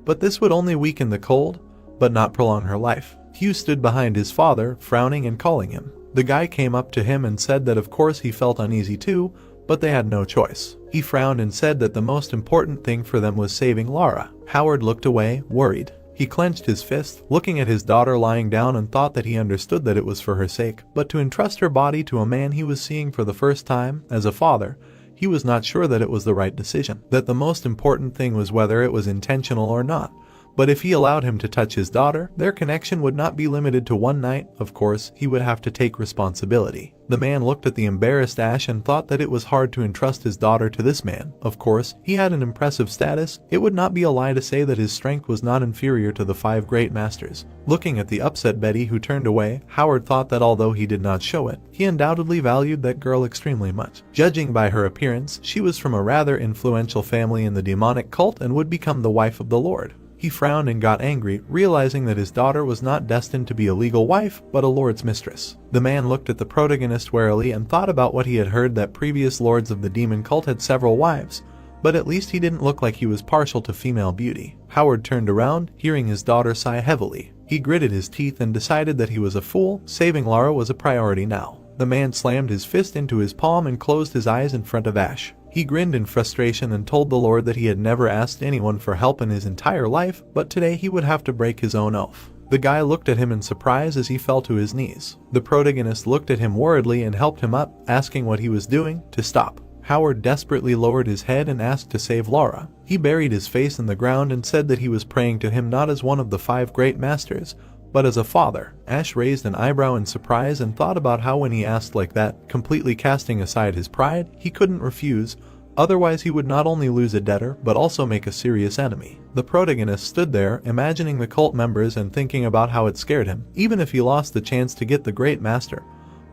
But this would only weaken the cold, but not prolong her life. Hugh stood behind his father, frowning and calling him. The guy came up to him and said that of course he felt uneasy too, but they had no choice. He frowned and said that the most important thing for them was saving Lara. Howard looked away, worried. He clenched his fist, looking at his daughter lying down, and thought that he understood that it was for her sake, but to entrust her body to a man he was seeing for the first time, as a father, he was not sure that it was the right decision. That the most important thing was whether it was intentional or not. But if he allowed him to touch his daughter, their connection would not be limited to one night. Of course, he would have to take responsibility. The man looked at the embarrassed Ash and thought that it was hard to entrust his daughter to this man. Of course, he had an impressive status. It would not be a lie to say that his strength was not inferior to the 5 great masters. Looking at the upset Betty who turned away, Howard thought that although he did not show it, he undoubtedly valued that girl extremely much. Judging by her appearance, she was from a rather influential family in the demonic cult and would become the wife of the Lord. He frowned and got angry, realizing that his daughter was not destined to be a legal wife, but a lord's mistress. The man looked at the protagonist warily and thought about what he had heard, that previous lords of the demon cult had several wives, but at least he didn't look like he was partial to female beauty. Howard turned around, hearing his daughter sigh heavily. He gritted his teeth and decided that he was a fool. Saving Lara was a priority now. The man slammed his fist into his palm and closed his eyes in front of Ash. He grinned in frustration and told the Lord that he had never asked anyone for help in his entire life, but today he would have to break his own oath. The guy looked at him in surprise as he fell to his knees. The protagonist looked at him worriedly and helped him up, asking what he was doing to stop. Howard desperately lowered his head and asked to save Lara. He buried his face in the ground and said that he was praying to him not as one of the 5 great masters, but as a father. Ash raised an eyebrow in surprise and thought about how when he asked like that, completely casting aside his pride, he couldn't refuse, otherwise he would not only lose a debtor but also make a serious enemy. The protagonist stood there, imagining the cult members and thinking about how it scared him, even if he lost the chance to get the great master.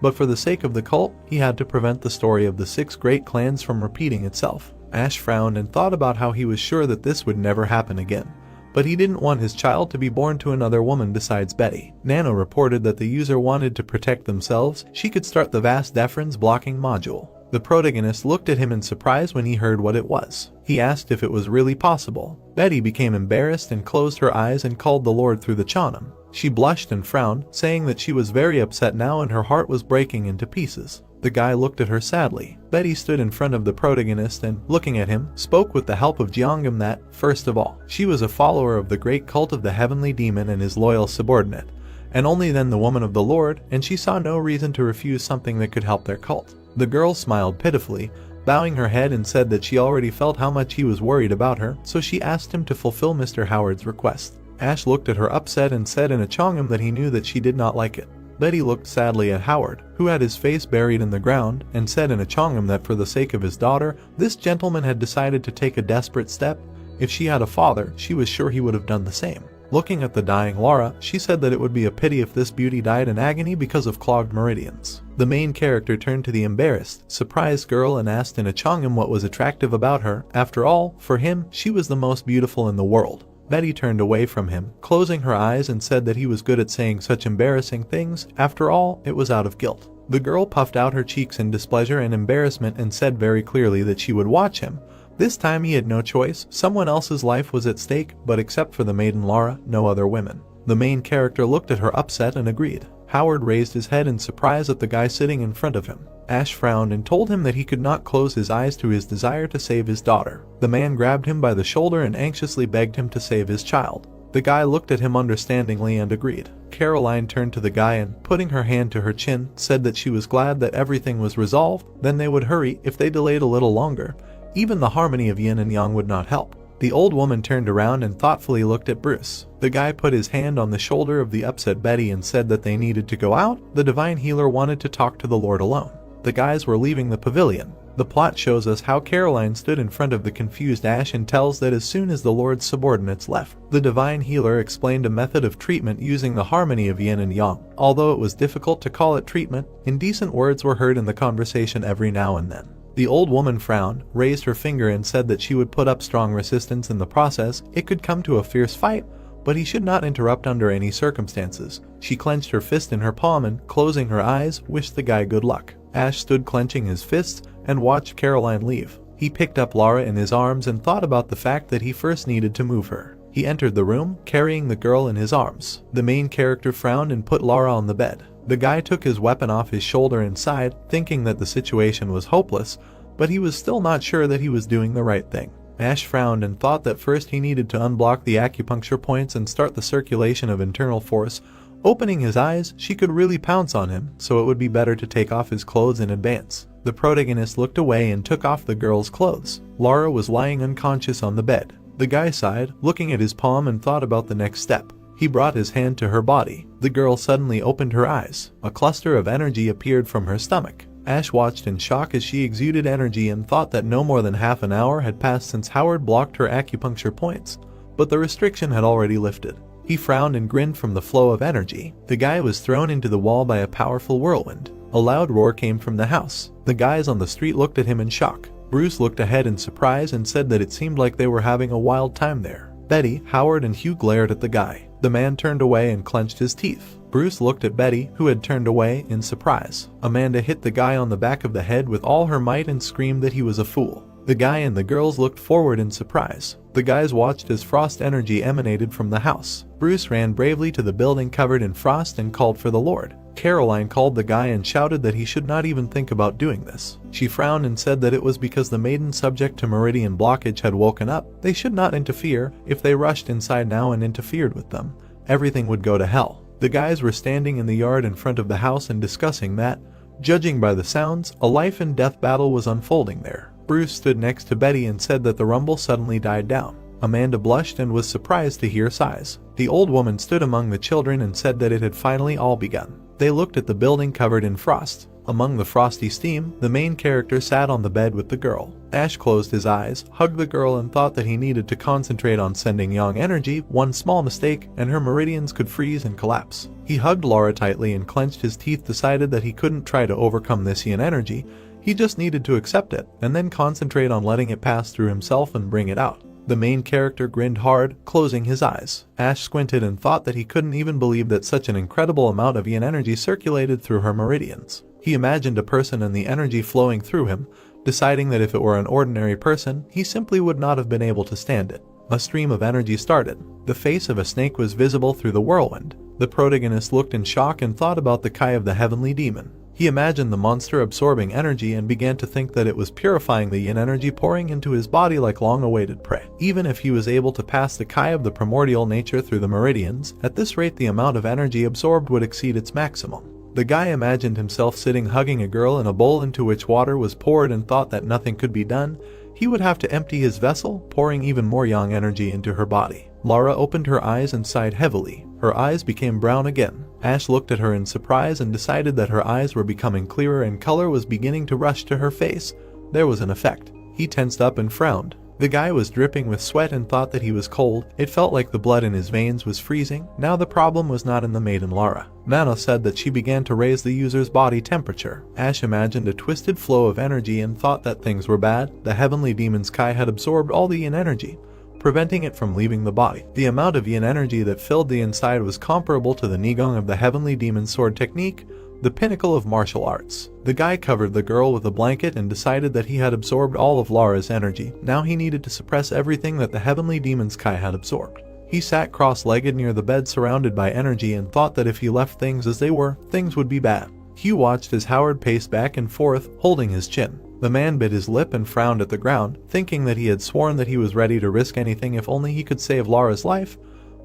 But for the sake of the cult, he had to prevent the story of the 6 great clans from repeating itself. Ash frowned and thought about how he was sure that this would never happen again. But he didn't want his child to be born to another woman besides Betty. Nano reported that the user wanted to protect themselves. She could start the vast deference blocking module. The protagonist looked at him in surprise when he heard what it was. He asked if it was really possible. Betty became embarrassed and closed her eyes and called the Lord through the Chanam. She blushed and frowned, saying that she was very upset now and her heart was breaking into pieces. The guy looked at her sadly. Betty stood in front of the protagonist and, looking at him, spoke with the help of Jeongam that, first of all, she was a follower of the great cult of the heavenly demon and his loyal subordinate, and only then the woman of the Lord, and she saw no reason to refuse something that could help their cult. The girl smiled pitifully, bowing her head, and said that she already felt how much he was worried about her, so she asked him to fulfill Mr. Howard's request. Ash looked at her upset and said in a Chongam that he knew that she did not like it. Betty looked sadly at Howard, who had his face buried in the ground, and said in a Chongam that for the sake of his daughter, this gentleman had decided to take a desperate step. If she had a father, she was sure he would have done the same. Looking at the dying Lara, she said that it would be a pity if this beauty died in agony because of clogged meridians. The main character turned to the embarrassed, surprised girl and asked in a Chongam what was attractive about her. After all, for him, she was the most beautiful in the world. Betty turned away from him, closing her eyes, and said that he was good at saying such embarrassing things. After all, it was out of guilt. The girl puffed out her cheeks in displeasure and embarrassment and said very clearly that she would watch him. This time he had no choice. Someone else's life was at stake, but except for the maiden Lara, no other women. The main character looked at her upset and agreed. Howard raised his head in surprise at the guy sitting in front of him. Ash frowned and told him that he could not close his eyes to his desire to save his daughter. The man grabbed him by the shoulder and anxiously begged him to save his child. The guy looked at him understandingly and agreed. Caroline turned to the guy and, putting her hand to her chin, said that she was glad that everything was resolved, then they would hurry if they delayed a little longer. Even the harmony of yin and yang would not help. The old woman turned around and thoughtfully looked at Bruce. The guy put his hand on the shoulder of the upset Betty and said that they needed to go out. The divine healer wanted to talk to the Lord alone. The guys were leaving the pavilion. The plot shows us how Caroline stood in front of the confused Ash and tells that as soon as the Lord's subordinates left, the divine healer explained a method of treatment using the harmony of yin and yang. Although it was difficult to call it treatment, indecent words were heard in the conversation every now and then. The old woman frowned, raised her finger and said that she would put up strong resistance in the process. It could come to a fierce fight, but he should not interrupt under any circumstances. She clenched her fist in her palm and, closing her eyes, wished the guy good luck. Ash stood clenching his fists and watched Caroline leave. He picked up Lara in his arms and thought about the fact that he first needed to move her. He entered the room, carrying the girl in his arms. The main character frowned and put Lara on the bed. The guy took his weapon off his shoulder and sighed, thinking that the situation was hopeless, but he was still not sure that he was doing the right thing. Ash frowned and thought that first he needed to unblock the acupuncture points and start the circulation of internal force. Opening his eyes, she could really pounce on him, so it would be better to take off his clothes in advance. The protagonist looked away and took off the girl's clothes. Lara was lying unconscious on the bed. The guy sighed, looking at his palm, and thought about the next step. He brought his hand to her body. The girl suddenly opened her eyes. A cluster of energy appeared from her stomach. Ash watched in shock as she exuded energy and thought that no more than half an hour had passed since Howard blocked her acupuncture points, but the restriction had already lifted. He frowned and grinned from the flow of energy. The guy was thrown into the wall by a powerful whirlwind. A loud roar came from the house. The guys on the street looked at him in shock. Bruce looked ahead in surprise and said that it seemed like they were having a wild time there. Betty, Howard, and Hugh glared at the guy. The man turned away and clenched his teeth. Bruce looked at Betty, who had turned away, in surprise. Amanda hit the guy on the back of the head with all her might and screamed that he was a fool. The guy and the girls looked forward in surprise. The guys watched as frost energy emanated from the house. Bruce ran bravely to the building covered in frost and called for the Lord. Caroline called the guy and shouted that he should not even think about doing this. She frowned and said that it was because the maiden subject to meridian blockage had woken up. They should not interfere. If they rushed inside now and interfered with them, everything would go to hell. The guys were standing in the yard in front of the house and discussing that, judging by the sounds, a life and death battle was unfolding there. Bruce stood next to Betty and said that the rumble suddenly died down. Amanda blushed and was surprised to hear sighs. The old woman stood among the children and said that it had finally all begun. They looked at the building covered in frost. Among the frosty steam, the main character sat on the bed with the girl. Ash closed his eyes, hugged the girl, and thought that he needed to concentrate on sending yang energy. One small mistake, and her meridians could freeze and collapse. He hugged Laura tightly and clenched his teeth, decided that he couldn't try to overcome this yin energy. He just needed to accept it, and then concentrate on letting it pass through himself and bring it out. The main character grinned hard, closing his eyes. Ash squinted and thought that he couldn't even believe that such an incredible amount of yin energy circulated through her meridians. He imagined a person and the energy flowing through him, deciding that if it were an ordinary person, he simply would not have been able to stand it. A stream of energy started. The face of a snake was visible through the whirlwind. The protagonist looked in shock and thought about the Kai of the heavenly demon. He imagined the monster absorbing energy and began to think that it was purifying the yin energy pouring into his body like long-awaited prey. Even if he was able to pass the Kai of the primordial nature through the meridians, at this rate the amount of energy absorbed would exceed its maximum. The guy imagined himself sitting hugging a girl in a bowl into which water was poured and thought that nothing could be done. He would have to empty his vessel, pouring even more yang energy into her body. Laura opened her eyes and sighed heavily. Her eyes became brown again. Ash looked at her in surprise and decided that her eyes were becoming clearer and color was beginning to rush to her face. There was an effect. He tensed up and frowned. The guy was dripping with sweat and thought that he was cold. It felt like the blood in his veins was freezing. Now the problem was not in the maiden Laura. Nano said that she began to raise the user's body temperature. Ash imagined a twisted flow of energy and thought that things were bad. The heavenly demon's Kai had absorbed all the yin energy, preventing it from leaving the body. The amount of yin energy that filled the inside was comparable to the Nigong of the heavenly demon's sword technique, the pinnacle of martial arts. The guy covered the girl with a blanket and decided that he had absorbed all of Laura's energy. Now he needed to suppress everything that the heavenly demon's Kai had absorbed. He sat cross-legged near the bed surrounded by energy and thought that if he left things as they were, things would be bad. Hugh watched as Howard paced back and forth, holding his chin. The man bit his lip and frowned at the ground, thinking that he had sworn that he was ready to risk anything if only he could save Laura's life,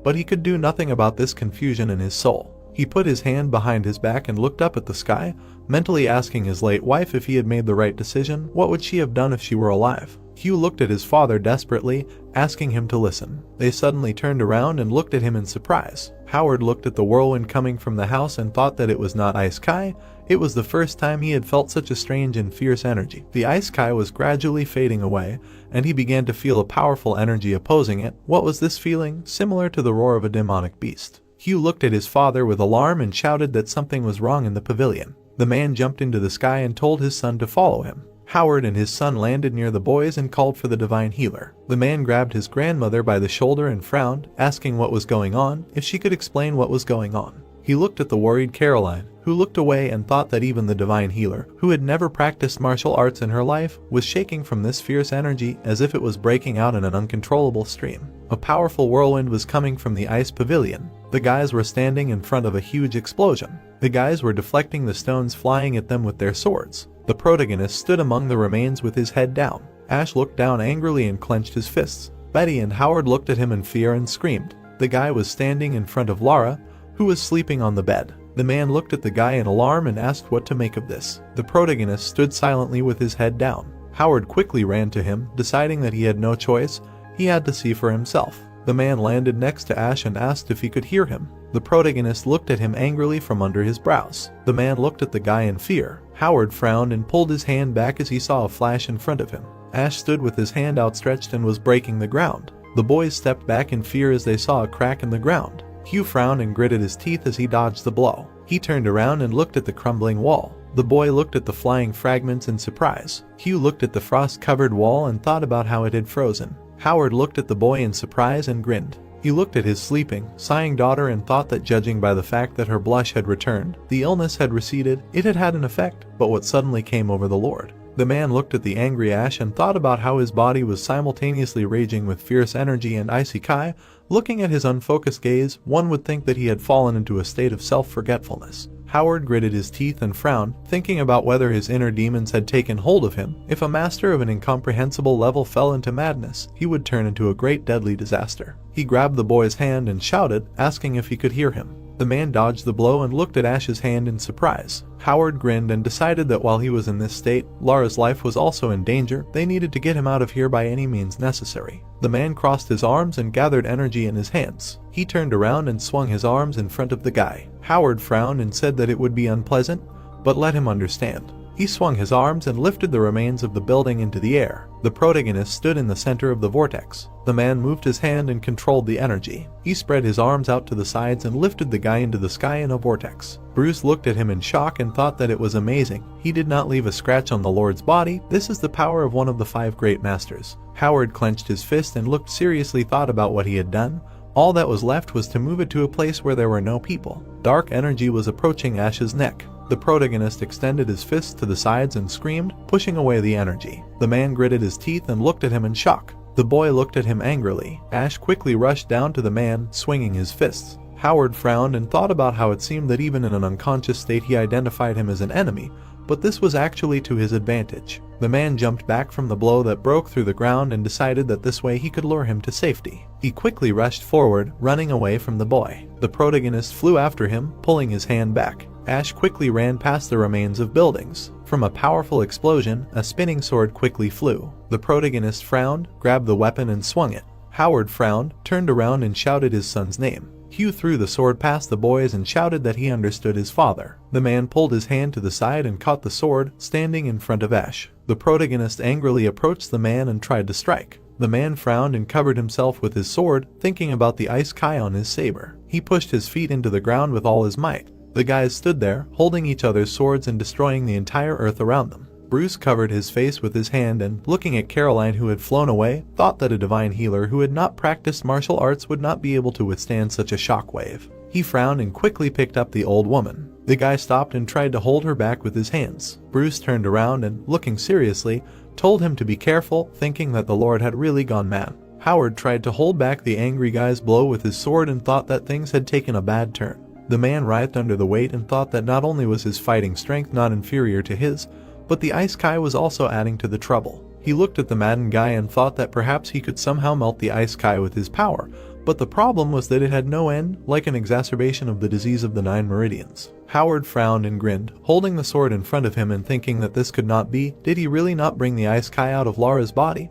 but he could do nothing about this confusion in his soul. He put his hand behind his back and looked up at the sky, mentally asking his late wife if he had made the right decision. What would she have done if she were alive? Hugh looked at his father desperately, asking him to listen. They suddenly turned around and looked at him in surprise. Howard looked at the whirlwind coming from the house and thought that it was not Ice Kai. It was the first time he had felt such a strange and fierce energy. The Ice Kai was gradually fading away, and he began to feel a powerful energy opposing it. What was this feeling? Similar to the roar of a demonic beast. Hugh looked at his father with alarm and shouted that something was wrong in the pavilion. The man jumped into the sky and told his son to follow him. Howard and his son landed near the boys and called for the divine healer. The man grabbed his grandmother by the shoulder and frowned, asking what was going on, if she could explain what was going on. He looked at the worried Caroline, who looked away and thought that even the divine healer, who had never practiced martial arts in her life, was shaking from this fierce energy as if it was breaking out in an uncontrollable stream. A powerful whirlwind was coming from the ice pavilion. The guys were standing in front of a huge explosion. The guys were deflecting the stones flying at them with their swords. The protagonist stood among the remains with his head down. Ash looked down angrily and clenched his fists. Betty and Howard looked at him in fear and screamed. The guy was standing in front of Laura, who was sleeping on the bed. The man looked at the guy in alarm and asked what to make of this. The protagonist stood silently with his head down. Howard quickly ran to him, deciding that he had no choice. He had to see for himself. The man landed next to Ash and asked if he could hear him. The protagonist looked at him angrily from under his brows. The man looked at the guy in fear. Howard frowned and pulled his hand back as he saw a flash in front of him. Ash stood with his hand outstretched and was breaking the ground. The boys stepped back in fear as they saw a crack in the ground. Hugh frowned and gritted his teeth as he dodged the blow. He turned around and looked at the crumbling wall. The boy looked at the flying fragments in surprise. Hugh looked at the frost-covered wall and thought about how it had frozen. Howard looked at the boy in surprise and grinned. He looked at his sleeping, sighing daughter and thought that judging by the fact that her blush had returned, the illness had receded, it had had an effect. But what suddenly came over the Lord? The man looked at the angry Ash and thought about how his body was simultaneously raging with fierce energy and icy kai. Looking at his unfocused gaze, one would think that he had fallen into a state of self-forgetfulness. Howard gritted his teeth and frowned, thinking about whether his inner demons had taken hold of him. If a master of an incomprehensible level fell into madness, he would turn into a great deadly disaster. He grabbed the boy's hand and shouted, asking if he could hear him. The man dodged the blow and looked at Ash's hand in surprise. Howard grinned and decided that while he was in this state, Lara's life was also in danger. They needed to get him out of here by any means necessary. The man crossed his arms and gathered energy in his hands. He turned around and swung his arms in front of the guy. Howard frowned and said that it would be unpleasant, but let him understand. He swung his arms and lifted the remains of the building into the air. The protagonist stood in the center of the vortex. The man moved his hand and controlled the energy. He spread his arms out to the sides and lifted the guy into the sky in a vortex. Bruce looked at him in shock and thought that it was amazing. He did not leave a scratch on the Lord's body. This is the power of one of the 5 great masters. Howard clenched his fist and looked seriously, thought about what he had done. All that was left was to move it to a place where there were no people. Dark energy was approaching Ash's neck. The protagonist extended his fists to the sides and screamed, pushing away the energy. The man gritted his teeth and looked at him in shock. The boy looked at him angrily. Ash quickly rushed down to the man, swinging his fists. Howard frowned and thought about how it seemed that even in an unconscious state he identified him as an enemy, but this was actually to his advantage. The man jumped back from the blow that broke through the ground and decided that this way he could lure him to safety. He quickly rushed forward, running away from the boy. The protagonist flew after him, pulling his hand back. Ash quickly ran past the remains of buildings. From a powerful explosion, a spinning sword quickly flew. The protagonist frowned, grabbed the weapon and swung it. Howard frowned, turned around and shouted his son's name. Hugh threw the sword past the boys and shouted that he understood his father. The man pulled his hand to the side and caught the sword, standing in front of Ash. The protagonist angrily approached the man and tried to strike. The man frowned and covered himself with his sword, thinking about the ice kai on his saber. He pushed his feet into the ground with all his might. The guys stood there, holding each other's swords and destroying the entire earth around them. Bruce covered his face with his hand and, looking at Caroline who had flown away, thought that a divine healer who had not practiced martial arts would not be able to withstand such a shockwave. He frowned and quickly picked up the old woman. The guy stopped and tried to hold her back with his hands. Bruce turned around and, looking seriously, told him to be careful, thinking that the Lord had really gone mad. Howard tried to hold back the angry guy's blow with his sword and thought that things had taken a bad turn. The man writhed under the weight and thought that not only was his fighting strength not inferior to his, but the ice kai was also adding to the trouble. He looked at the maddened guy and thought that perhaps he could somehow melt the ice kai with his power, but the problem was that it had no end, like an exacerbation of the disease of the 9 meridians. Howard frowned and grinned, holding the sword in front of him and thinking that this could not be. Did he really not bring the ice kai out of Lara's body?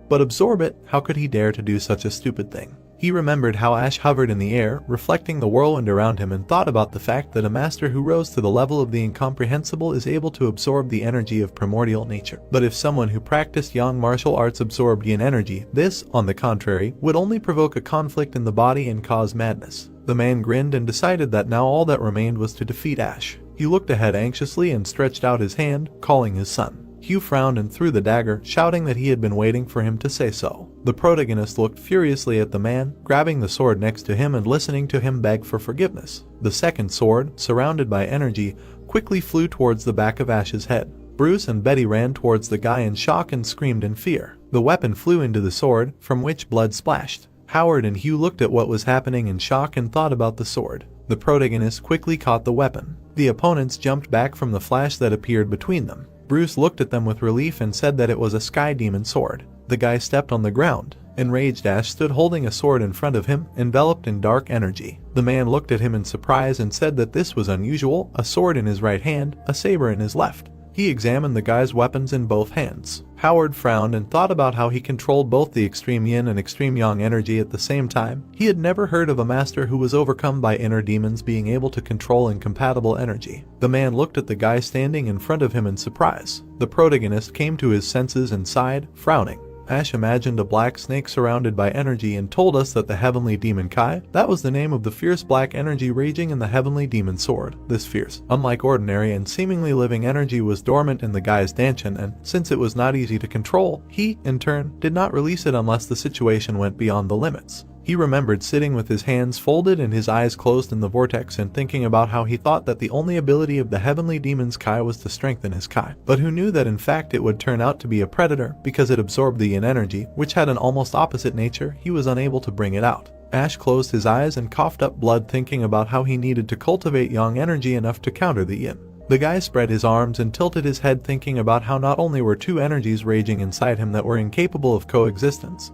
But absorb it? How could he dare to do such a stupid thing? He remembered how Ash hovered in the air, reflecting the whirlwind around him, and thought about the fact that a master who rose to the level of the incomprehensible is able to absorb the energy of primordial nature. But if someone who practiced yang martial arts absorbed yin energy, this, on the contrary, would only provoke a conflict in the body and cause madness. The man grinned and decided that now all that remained was to defeat Ash. He looked ahead anxiously and stretched out his hand, calling his son. Hugh frowned and threw the dagger, shouting that he had been waiting for him to say so. The protagonist looked furiously at the man, grabbing the sword next to him and listening to him beg for forgiveness. The second sword, surrounded by energy, quickly flew towards the back of Ash's head. Bruce and Betty ran towards the guy in shock and screamed in fear. The weapon flew into the sword, from which blood splashed. Howard and Hugh looked at what was happening in shock and thought about the sword. The protagonist quickly caught the weapon. The opponents jumped back from the flash that appeared between them. Bruce looked at them with relief and said that it was a sky demon sword. The guy stepped on the ground. Enraged Ash stood holding a sword in front of him, enveloped in dark energy. The man looked at him in surprise and said that this was unusual, a sword in his right hand, a saber in his left. He examined the guy's weapons in both hands. Howard frowned and thought about how he controlled both the extreme yin and extreme yang energy at the same time. He had never heard of a master who was overcome by inner demons being able to control incompatible energy. The man looked at the guy standing in front of him in surprise. The protagonist came to his senses and sighed, frowning. Ash imagined a black snake surrounded by energy and told us that the heavenly demon Kai, that was the name of the fierce black energy raging in the heavenly demon sword. This fierce, unlike ordinary and seemingly living energy was dormant in the guy's danchin, and since it was not easy to control, he, in turn, did not release it unless the situation went beyond the limits. He remembered sitting with his hands folded and his eyes closed in the vortex and thinking about how he thought that the only ability of the heavenly demon's Kai was to strengthen his Kai, but who knew that in fact it would turn out to be a predator because it absorbed the yin energy, which had an almost opposite nature. He was unable to bring it out. Ash closed his eyes and coughed up blood thinking about how he needed to cultivate yang energy enough to counter the yin. The guy spread his arms and tilted his head thinking about how not only were two energies raging inside him that were incapable of coexistence,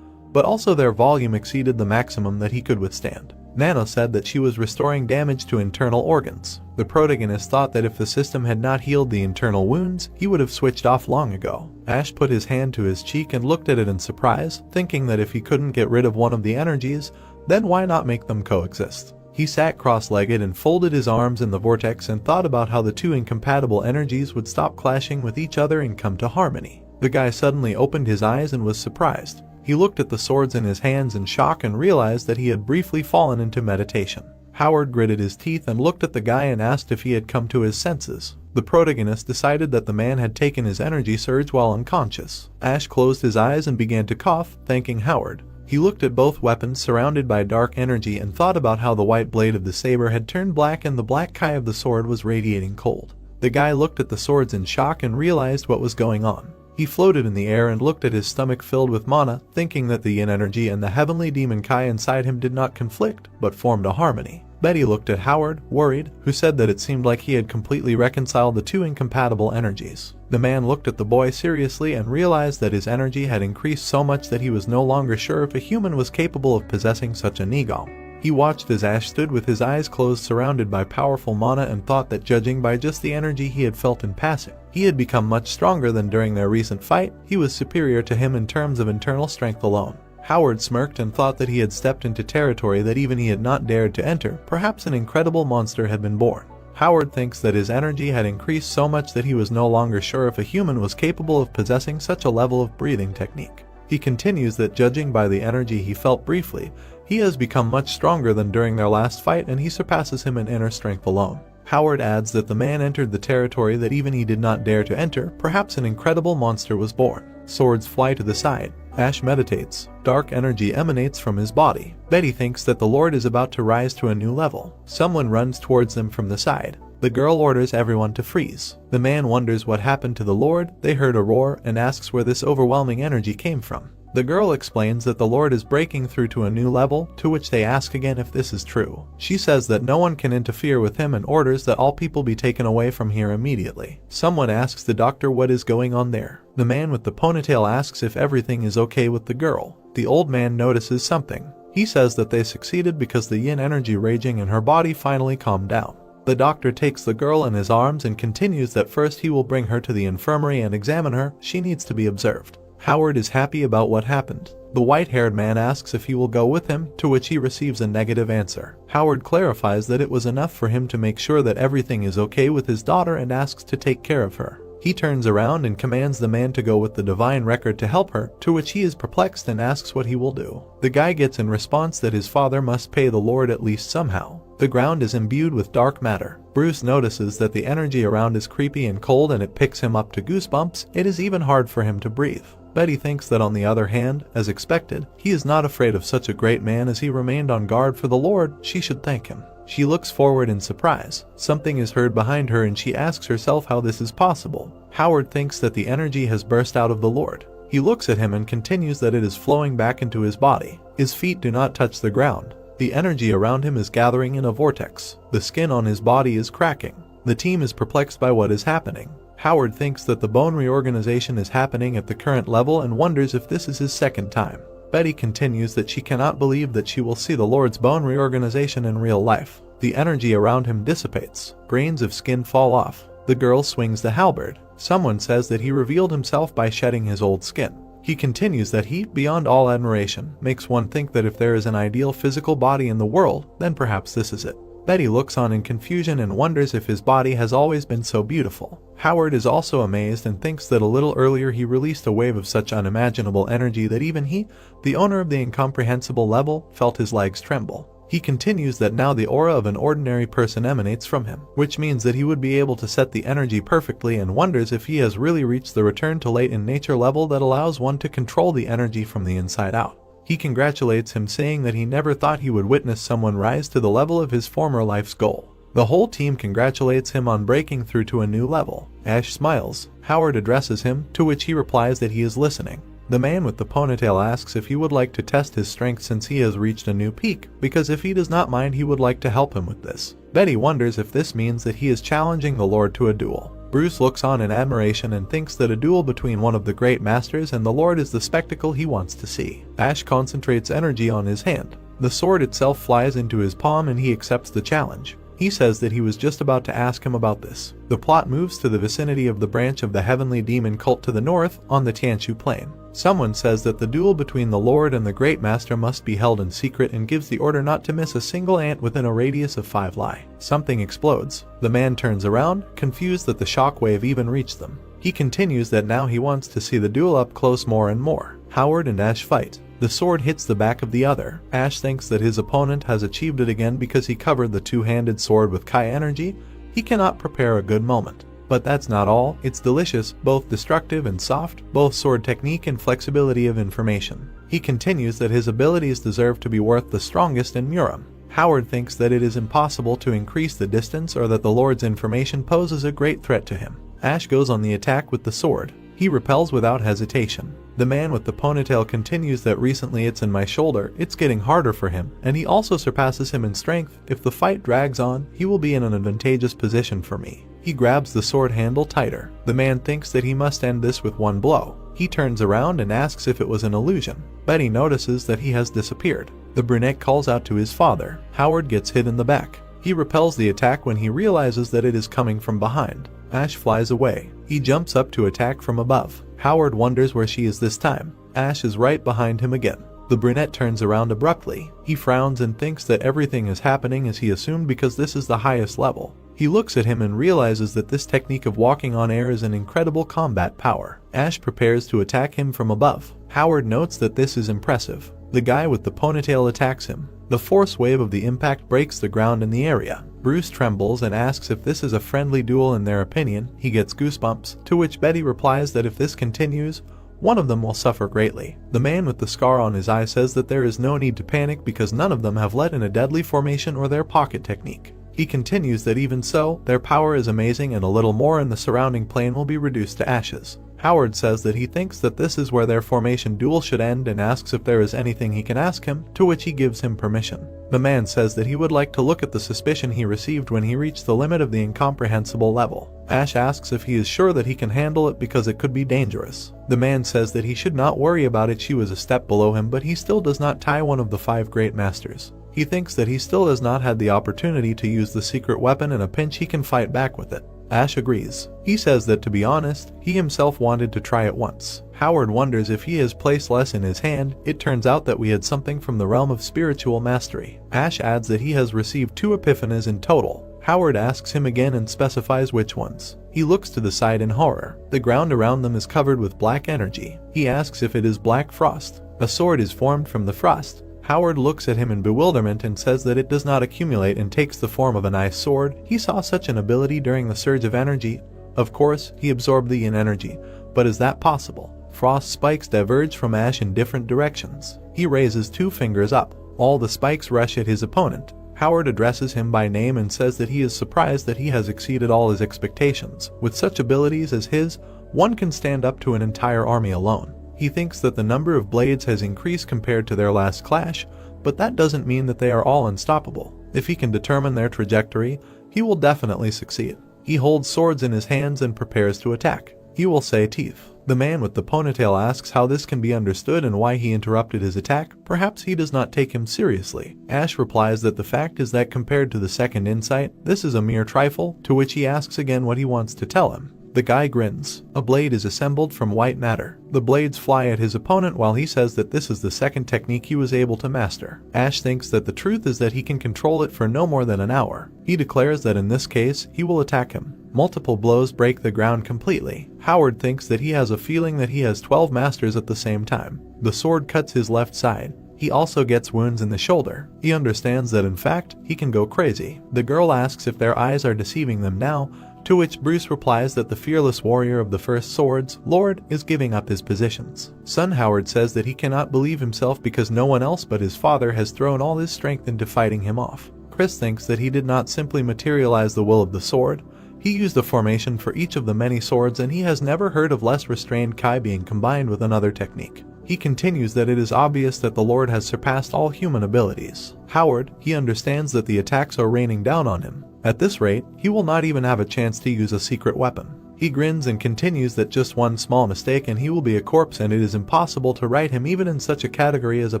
but also their volume exceeded the maximum that he could withstand. Nano said that she was restoring damage to internal organs. The protagonist thought that if the system had not healed the internal wounds, he would have switched off long ago. Ash put his hand to his cheek and looked at it in surprise, thinking that if he couldn't get rid of one of the energies, then why not make them coexist? He sat cross-legged and folded his arms in the vortex and thought about how the two incompatible energies would stop clashing with each other and come to harmony. The guy suddenly opened his eyes and was surprised. He looked at the swords in his hands in shock and realized that he had briefly fallen into meditation. Howard gritted his teeth and looked at the guy and asked if he had come to his senses. The protagonist decided that the man had taken his energy surge while unconscious. Ash closed his eyes and began to cough, thanking Howard. He looked at both weapons surrounded by dark energy and thought about how the white blade of the saber had turned black and the black Kai of the sword was radiating cold. The guy looked at the swords in shock and realized what was going on. He floated in the air and looked at his stomach filled with mana, thinking that the yin energy and the heavenly demon Kai inside him did not conflict, but formed a harmony. Betty looked at Howard, worried, who said that it seemed like he had completely reconciled the two incompatible energies. The man looked at the boy seriously and realized that his energy had increased so much that he was no longer sure if a human was capable of possessing such a nigam. He watched as Ash stood with his eyes closed surrounded by powerful mana and thought that judging by just the energy he had felt in passing, he had become much stronger than during their recent fight. He was superior to him in terms of internal strength alone. Howard smirked and thought that he had stepped into territory that even he had not dared to enter. Perhaps an incredible monster had been born. Howard thinks that his energy had increased so much that he was no longer sure if a human was capable of possessing such a level of breathing technique. He continues that judging by the energy he felt briefly, he has become much stronger than during their last fight and he surpasses him in inner strength alone. Howard adds that the man entered the territory that even he did not dare to enter. Perhaps an incredible monster was born. Swords fly to the side. Ash meditates. Dark energy emanates from his body. Betty thinks that the Lord is about to rise to a new level. Someone runs towards them from the side. The girl orders everyone to freeze. The man wonders what happened to the Lord. They heard a roar and asks where this overwhelming energy came from. The girl explains that the Lord is breaking through to a new level, to which they ask again if this is true. She says that no one can interfere with him and orders that all people be taken away from here immediately. Someone asks the doctor what is going on there. The man with the ponytail asks if everything is okay with the girl. The old man notices something. He says that they succeeded because the yin energy raging in her body finally calmed down. The doctor takes the girl in his arms and continues that first he will bring her to the infirmary and examine her. She needs to be observed. Howard is happy about what happened. The white-haired man asks if he will go with him, to which he receives a negative answer. Howard clarifies that it was enough for him to make sure that everything is okay with his daughter and asks to take care of her. He turns around and commands the man to go with the divine record to help her, to which he is perplexed and asks what he will do. The guy gets in response that his father must pay the Lord at least somehow. The ground is imbued with dark matter. Bruce notices that the energy around is creepy and cold and it picks him up to goosebumps. It is even hard for him to breathe. Betty thinks that on the other hand, as expected, he is not afraid of such a great man as he remained on guard for the Lord. She should thank him. She looks forward in surprise. Something is heard behind her and she asks herself how this is possible. Howard thinks that the energy has burst out of the Lord. He looks at him and continues that it is flowing back into his body. His feet do not touch the ground. The energy around him is gathering in a vortex. The skin on his body is cracking. The team is perplexed by what is happening. Howard thinks that the bone reorganization is happening at the current level and wonders if this is his second time. Betty continues that she cannot believe that she will see the Lord's bone reorganization in real life. The energy around him dissipates. Grains of skin fall off. The girl swings the halberd. Someone says that he revealed himself by shedding his old skin. He continues that he, beyond all admiration, makes one think that if there is an ideal physical body in the world, then perhaps this is it. Betty looks on in confusion and wonders if his body has always been so beautiful. Howard is also amazed and thinks that a little earlier he released a wave of such unimaginable energy that even he, the owner of the incomprehensible level, felt his legs tremble. He continues that now the aura of an ordinary person emanates from him, which means that he would be able to set the energy perfectly, and wonders if he has really reached the return to late in nature level that allows one to control the energy from the inside out. He congratulates him, saying that he never thought he would witness someone rise to the level of his former life's goal. The whole team congratulates him on breaking through to a new level. Ash smiles. Howard addresses him, to which he replies that he is listening. The man with the ponytail asks if he would like to test his strength since he has reached a new peak, because if he does not mind, he would like to help him with this. Betty wonders if this means that he is challenging the Lord to a duel. Bruce looks on in admiration and thinks that a duel between one of the great masters and the Lord is the spectacle he wants to see. Ash concentrates energy on his hand. The sword itself flies into his palm and he accepts the challenge. He says that he was just about to ask him about this. The plot moves to the vicinity of the branch of the heavenly demon cult to the north, on the Tianshu plain. Someone says that the duel between the Lord and the Great Master must be held in secret and gives the order not to miss a single ant within a radius of 5 li. Something explodes. The man turns around, confused that the shockwave even reached them. He continues that now he wants to see the duel up close more and more. Howard and Ash fight. The sword hits the back of the other. Ash thinks that his opponent has achieved it again because he covered the two-handed sword with Kai energy. He cannot prepare a good moment. But that's not all. It's delicious, both destructive and soft, both sword technique and flexibility of information. He continues that his abilities deserve to be worth the strongest in Muram. Howard thinks that it is impossible to increase the distance or that the Lord's information poses a great threat to him. Ash goes on the attack with the sword. He repels without hesitation. The man with the ponytail continues that recently it's in my shoulder, it's getting harder for him, and he also surpasses him in strength. If the fight drags on, he will be in an advantageous position for me. He grabs the sword handle tighter. The man thinks that he must end this with one blow. He turns around and asks if it was an illusion. Betty notices that he has disappeared. The brunette calls out to his father. Howard gets hit in the back. He repels the attack when he realizes that it is coming from behind. Ash flies away. He jumps up to attack from above. Howard wonders where she is this time. Ash is right behind him again. The brunette turns around abruptly. He frowns and thinks that everything is happening as he assumed because this is the highest level. He looks at him and realizes that this technique of walking on air is an incredible combat power. Ash prepares to attack him from above. Howard notes that this is impressive. The guy with the ponytail attacks him. The force wave of the impact breaks the ground in the area. Bruce trembles and asks if this is a friendly duel in their opinion. He gets goosebumps, to which Betty replies that if this continues, one of them will suffer greatly. The man with the scar on his eye says that there is no need to panic because none of them have let in a deadly formation or their pocket technique. He continues that even so, their power is amazing and a little more and the surrounding plane will be reduced to ashes. Howard says that he thinks that this is where their formation duel should end and asks if there is anything he can ask him, to which he gives him permission. The man says that he would like to look at the suspicion he received when he reached the limit of the incomprehensible level. Ash asks if he is sure that he can handle it because it could be dangerous. The man says that he should not worry about it. She was a step below him, but he still does not tie one of the 5 great masters. He thinks that he still has not had the opportunity to use the secret weapon. In a pinch he can fight back with it. Ash agrees. He says that to be honest, he himself wanted to try it once. Howard wonders if he has placed less in his hand. It turns out that we had something from the realm of spiritual mastery. Ash adds that he has received 2 epiphanies in total. Howard asks him again and specifies which ones. He looks to the side in horror. The ground around them is covered with black energy. He asks if it is black frost. A sword is formed from the frost. Howard looks at him in bewilderment and says that it does not accumulate and takes the form of an ice sword. He saw such an ability during the surge of energy. Of course, he absorbed the yin energy, but is that possible? Frost spikes diverge from Ash in different directions. He raises 2 fingers up. All the spikes rush at his opponent. Howard addresses him by name and says that he is surprised that he has exceeded all his expectations. With such abilities as his, one can stand up to an entire army alone. He thinks that the number of blades has increased compared to their last clash, but that doesn't mean that they are all unstoppable. If he can determine their trajectory, he will definitely succeed. He holds swords in his hands and prepares to attack. He will say teeth. The man with the ponytail asks how this can be understood and why he interrupted his attack. Perhaps he does not take him seriously. Ash replies that the fact is that compared to the second insight, this is a mere trifle, to which he asks again what he wants to tell him. The guy grins. A blade is assembled from white matter. The blades fly at his opponent while he says that this is the second technique he was able to master. Ash thinks that the truth is that he can control it for no more than an hour. He declares that in this case, he will attack him. Multiple blows break the ground completely. Howard thinks that he has a feeling that he has 12 masters at the same time. The sword cuts his left side. He also gets wounds in the shoulder. He understands that in fact, he can go crazy. The girl asks if their eyes are deceiving them now, to which Bruce replies that the fearless warrior of the first swords, Lord, is giving up his positions. Son Howard says that he cannot believe himself because no one else but his father has thrown all his strength into fighting him off. Chris thinks that he did not simply materialize the will of the sword. He used a formation for each of the many swords, and he has never heard of less restrained Kai being combined with another technique. He continues that it is obvious that the Lord has surpassed all human abilities. Howard, he understands that the attacks are raining down on him. At this rate, he will not even have a chance to use a secret weapon. He grins and continues that just one small mistake and he will be a corpse, and it is impossible to write him even in such a category as a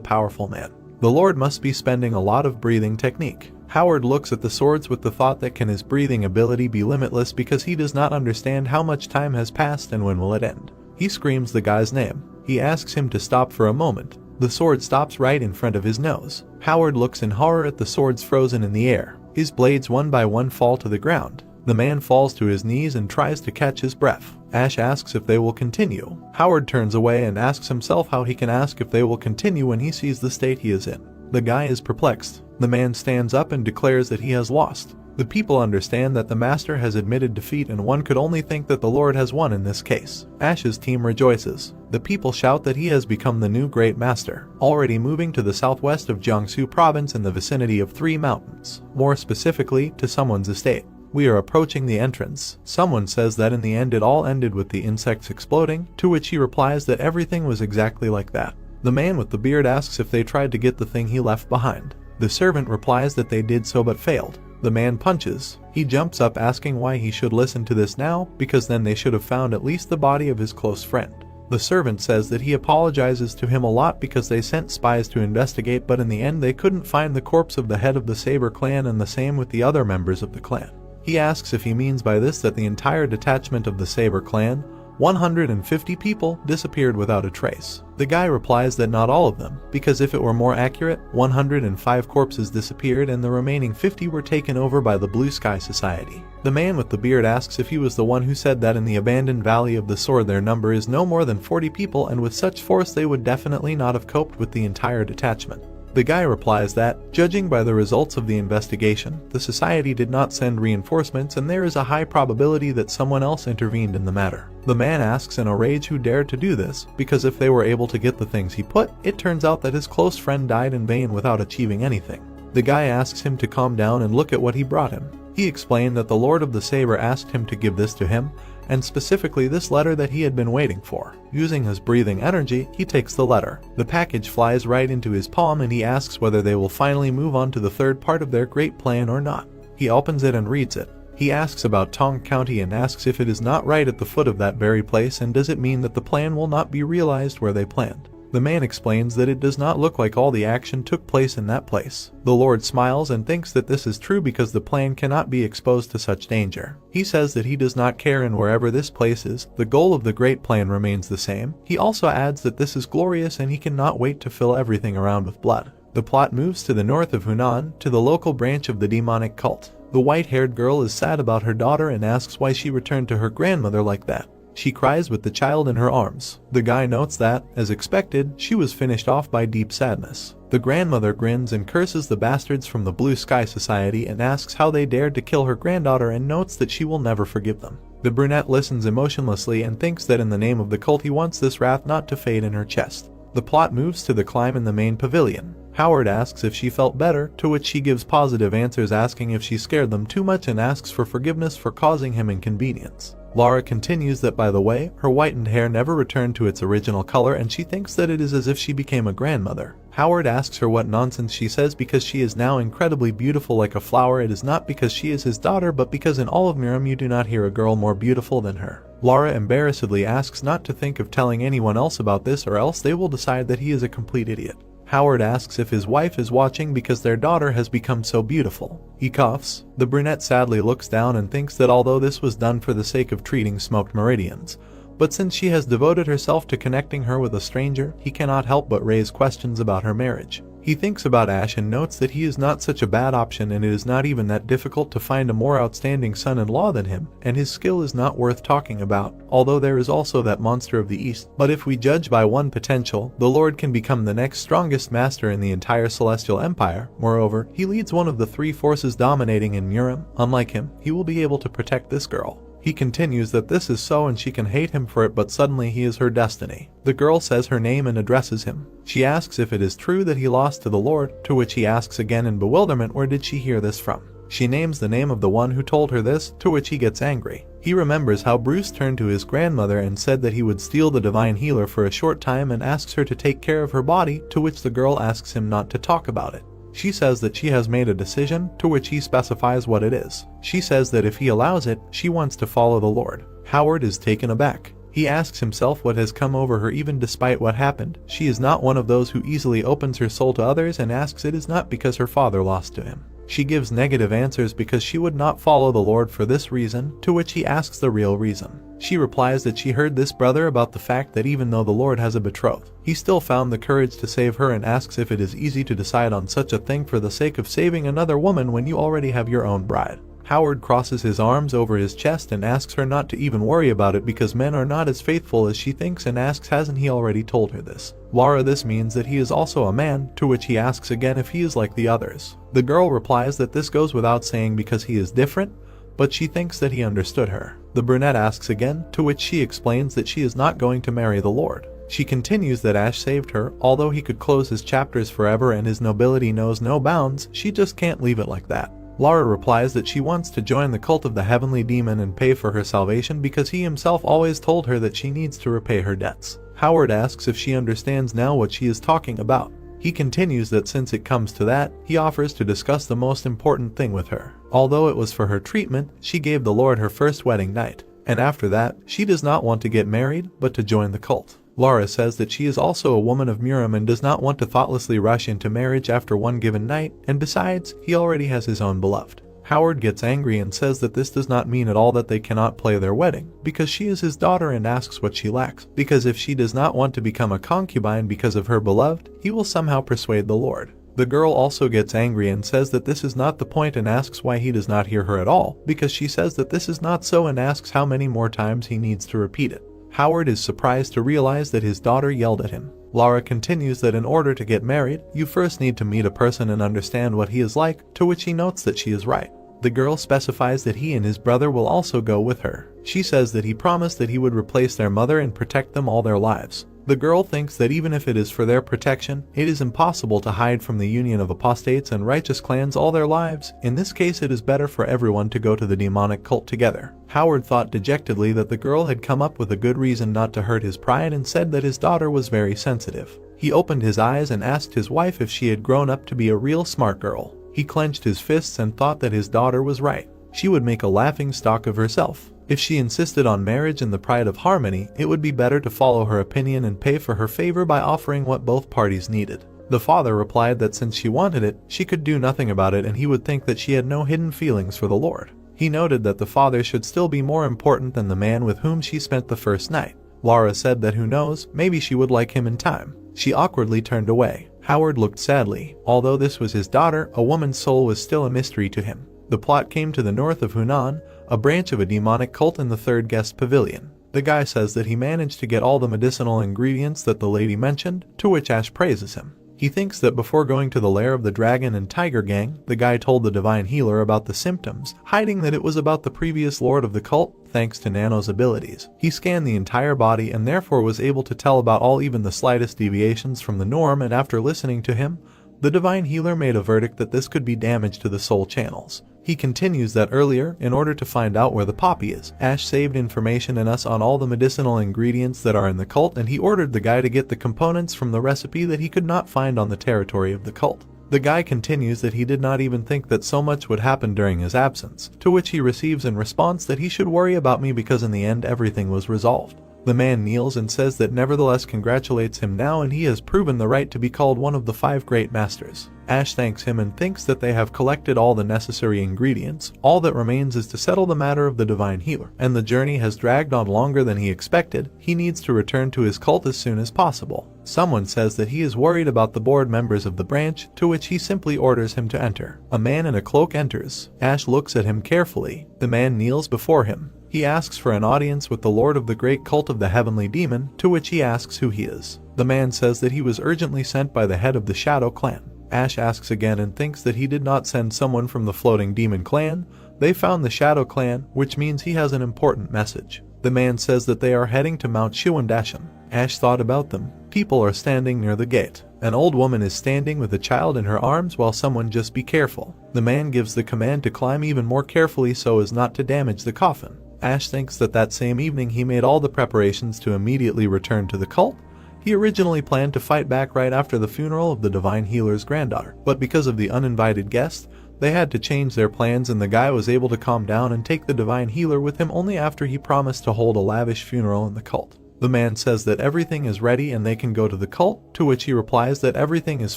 powerful man. The Lord must be spending a lot of breathing technique. Howard looks at the swords with the thought that can his breathing ability be limitless because he does not understand how much time has passed and when will it end. He screams the guy's name. He asks him to stop for a moment. The sword stops right in front of his nose. Howard looks in horror at the swords frozen in the air. His blades one by one fall to the ground. The man falls to his knees and tries to catch his breath. Ash asks if they will continue. Howard turns away and asks himself how he can ask if they will continue when he sees the state he is in. The guy is perplexed. The man stands up and declares that he has lost. The people understand that the master has admitted defeat, and one could only think that the Lord has won in this case. Ash's team rejoices. The people shout that he has become the new great master, already moving to the southwest of Jiangsu province in the vicinity of 3 mountains, more specifically to someone's estate. We are approaching the entrance. Someone says that in the end it all ended with the insects exploding, to which he replies that everything was exactly like that. The man with the beard asks if they tried to get the thing he left behind. The servant replies that they did so but failed. The man punches. He jumps up asking why he should listen to this now, because then they should have found at least the body of his close friend. The servant says that he apologizes to him a lot because they sent spies to investigate, but in the end they couldn't find the corpse of the head of the Saber clan, and the same with the other members of the clan. He asks if he means by this that the entire detachment of the Saber clan, 150 people, disappeared without a trace. The guy replies that not all of them, because if it were more accurate, 105 corpses disappeared and the remaining 50 were taken over by the Blue Sky Society. The man with the beard asks if he was the one who said that in the abandoned Valley of the Sword their number is no more than 40 people, and with such force they would definitely not have coped with the entire detachment. The guy replies that, judging by the results of the investigation, the society did not send reinforcements and there is a high probability that someone else intervened in the matter. The man asks in a rage who dared to do this, because if they were able to get the things he put, it turns out that his close friend died in vain without achieving anything. The guy asks him to calm down and look at what he brought him. He explained that the Lord of the Saber asked him to give this to him, and specifically this letter that he had been waiting for. Using his breathing energy, he takes the letter. The package flies right into his palm and he asks whether they will finally move on to the third part of their great plan or not. He opens it and reads it. He asks about Tong County and asks if it is not right at the foot of that very place, and does it mean that the plan will not be realized where they planned. The man explains that it does not look like all the action took place in that place. The Lord smiles and thinks that this is true because the plan cannot be exposed to such danger. He says that he does not care, and wherever this place is, the goal of the great plan remains the same. He also adds that this is glorious and he cannot wait to fill everything around with blood. The plot moves to the north of Hunan, to the local branch of the demonic cult. The white-haired girl is sad about her daughter and asks why she returned to her grandmother like that. She cries with the child in her arms. The guy notes that, as expected, she was finished off by deep sadness. The grandmother grins and curses the bastards from the Blue Sky Society and asks how they dared to kill her granddaughter, and notes that she will never forgive them. The brunette listens emotionlessly and thinks that in the name of the cult he wants this wrath not to fade in her chest. The plot moves to the climb in the main pavilion. Howard asks if she felt better, to which she gives positive answers, asking if she scared them too much and asks for forgiveness for causing him inconvenience. Laura continues that, by the way, her whitened hair never returned to its original color and she thinks that it is as if she became a grandmother. Howard asks her what nonsense she says because she is now incredibly beautiful like a flower. It is not because she is his daughter, but because in all of Miram you do not hear a girl more beautiful than her. Laura embarrassedly asks not to think of telling anyone else about this or else they will decide that he is a complete idiot. Howard asks if his wife is watching because their daughter has become so beautiful. He coughs. The brunette sadly looks down and thinks that although this was done for the sake of treating smoked meridians, but since she has devoted herself to connecting her with a stranger, he cannot help but raise questions about her marriage. He thinks about Ash and notes that he is not such a bad option and it is not even that difficult to find a more outstanding son-in-law than him, and his skill is not worth talking about, although there is also that monster of the east. But if we judge by one potential, the Lord can become the next strongest master in the entire Celestial Empire. Moreover, he leads one of the three forces dominating in Miram. Unlike him, he will be able to protect this girl. He continues that this is so and she can hate him for it, but suddenly he is her destiny. The girl says her name and addresses him. She asks if it is true that he lost to the Lord, to which he asks again in bewilderment where did she hear this from. She names the name of the one who told her this, to which he gets angry. He remembers how Bruce turned to his grandmother and said that he would steal the divine healer for a short time and asks her to take care of her body, to which the girl asks him not to talk about it. She says that she has made a decision, to which he specifies what it is. She says that if he allows it, she wants to follow the Lord. Howard is taken aback. He asks himself what has come over her even despite what happened. She is not one of those who easily opens her soul to others and asks it is not because her father lost to him. She gives negative answers because she would not follow the Lord for this reason, to which he asks the real reason. She replies that she heard this brother about the fact that even though the Lord has a betrothed, he still found the courage to save her and asks if it is easy to decide on such a thing for the sake of saving another woman when you already have your own bride. Howard crosses his arms over his chest and asks her not to even worry about it because men are not as faithful as she thinks and asks hasn't he already told her this. Laura, this means that he is also a man, to which he asks again if he is like the others. The girl replies that this goes without saying because he is different, but she thinks that he understood her. The brunette asks again, to which she explains that she is not going to marry the Lord. She continues that Ash saved her, although he could close his chapters forever and his nobility knows no bounds, she just can't leave it like that. Laura replies that she wants to join the cult of the heavenly demon and pay for her salvation because he himself always told her that she needs to repay her debts. Howard asks if she understands now what she is talking about. He continues that since it comes to that, he offers to discuss the most important thing with her. Although it was for her treatment, she gave the Lord her first wedding night, and after that, she does not want to get married, but to join the cult. Laura says that she is also a woman of Miram and does not want to thoughtlessly rush into marriage after one given night, and besides, he already has his own beloved. Howard gets angry and says that this does not mean at all that they cannot play their wedding, because she is his daughter and asks what she lacks, because if she does not want to become a concubine because of her beloved, he will somehow persuade the Lord. The girl also gets angry and says that this is not the point and asks why he does not hear her at all, because she says that this is not so and asks how many more times he needs to repeat it. Howard is surprised to realize that his daughter yelled at him. Laura continues that in order to get married, you first need to meet a person and understand what he is like, to which he notes that she is right. The girl specifies that he and his brother will also go with her. She says that he promised that he would replace their mother and protect them all their lives. The girl thinks that even if it is for their protection, it is impossible to hide from the union of apostates and righteous clans all their lives. In this case, it is better for everyone to go to the demonic cult together. Howard thought dejectedly that the girl had come up with a good reason not to hurt his pride and said that his daughter was very sensitive. He opened his eyes and asked his wife if she had grown up to be a real smart girl. He clenched his fists and thought that his daughter was right. She would make a laughing stock of herself. If she insisted on marriage and the pride of harmony, it would be better to follow her opinion and pay for her favor by offering what both parties needed. The father replied that since she wanted it, she could do nothing about it and he would think that she had no hidden feelings for the Lord. He noted that the father should still be more important than the man with whom she spent the first night. Laura said that who knows, maybe she would like him in time. She awkwardly turned away. Howard looked sadly. Although this was his daughter, a woman's soul was still a mystery to him. The plot came to the north of Hunan, a branch of a demonic cult in the third guest pavilion. The guy says that he managed to get all the medicinal ingredients that the lady mentioned, to which Ash praises him. He thinks that before going to the lair of the dragon and tiger gang, the guy told the divine healer about the symptoms, hiding that it was about the previous lord of the cult, thanks to Nano's abilities. He scanned the entire body and therefore was able to tell about all even the slightest deviations from the norm, and after listening to him, the divine healer made a verdict that this could be damage to the soul channels. He continues that earlier, in order to find out where the poppy is, Ash saved information in us on all the medicinal ingredients that are in the cult, and he ordered the guy to get the components from the recipe that he could not find on the territory of the cult. The guy continues that he did not even think that so much would happen during his absence, to which he receives in response that he should worry about me because in the end everything was resolved. The man kneels and says that nevertheless congratulates him now and he has proven the right to be called one of the 5 great masters. Ash thanks him and thinks that they have collected all the necessary ingredients. All that remains is to settle the matter of the divine healer, and the journey has dragged on longer than he expected. He needs to return to his cult as soon as possible. Someone says that he is worried about the board members of the branch, to which he simply orders him to enter. A man in a cloak enters. Ash looks at him carefully. The man kneels before him. He asks for an audience with the lord of the great cult of the heavenly demon, to which he asks who he is. The man says that he was urgently sent by the head of the Shadow clan. Ash asks again and thinks that he did not send someone from the floating demon clan. They found the Shadow clan, which means he has an important message. The man says that they are heading to Mount Shuandashan. Ash thought about them. People are standing near the gate. An old woman is standing with a child in her arms while someone just be careful. The man gives the command to climb even more carefully so as not to damage the coffin. Ash thinks that that same evening he made all the preparations to immediately return to the cult. He originally planned to fight back right after the funeral of the divine healer's granddaughter, but because of the uninvited guest, they had to change their plans and the guy was able to calm down and take the divine healer with him only after he promised to hold a lavish funeral in the cult. The man says that everything is ready and they can go to the cult, to which he replies that everything is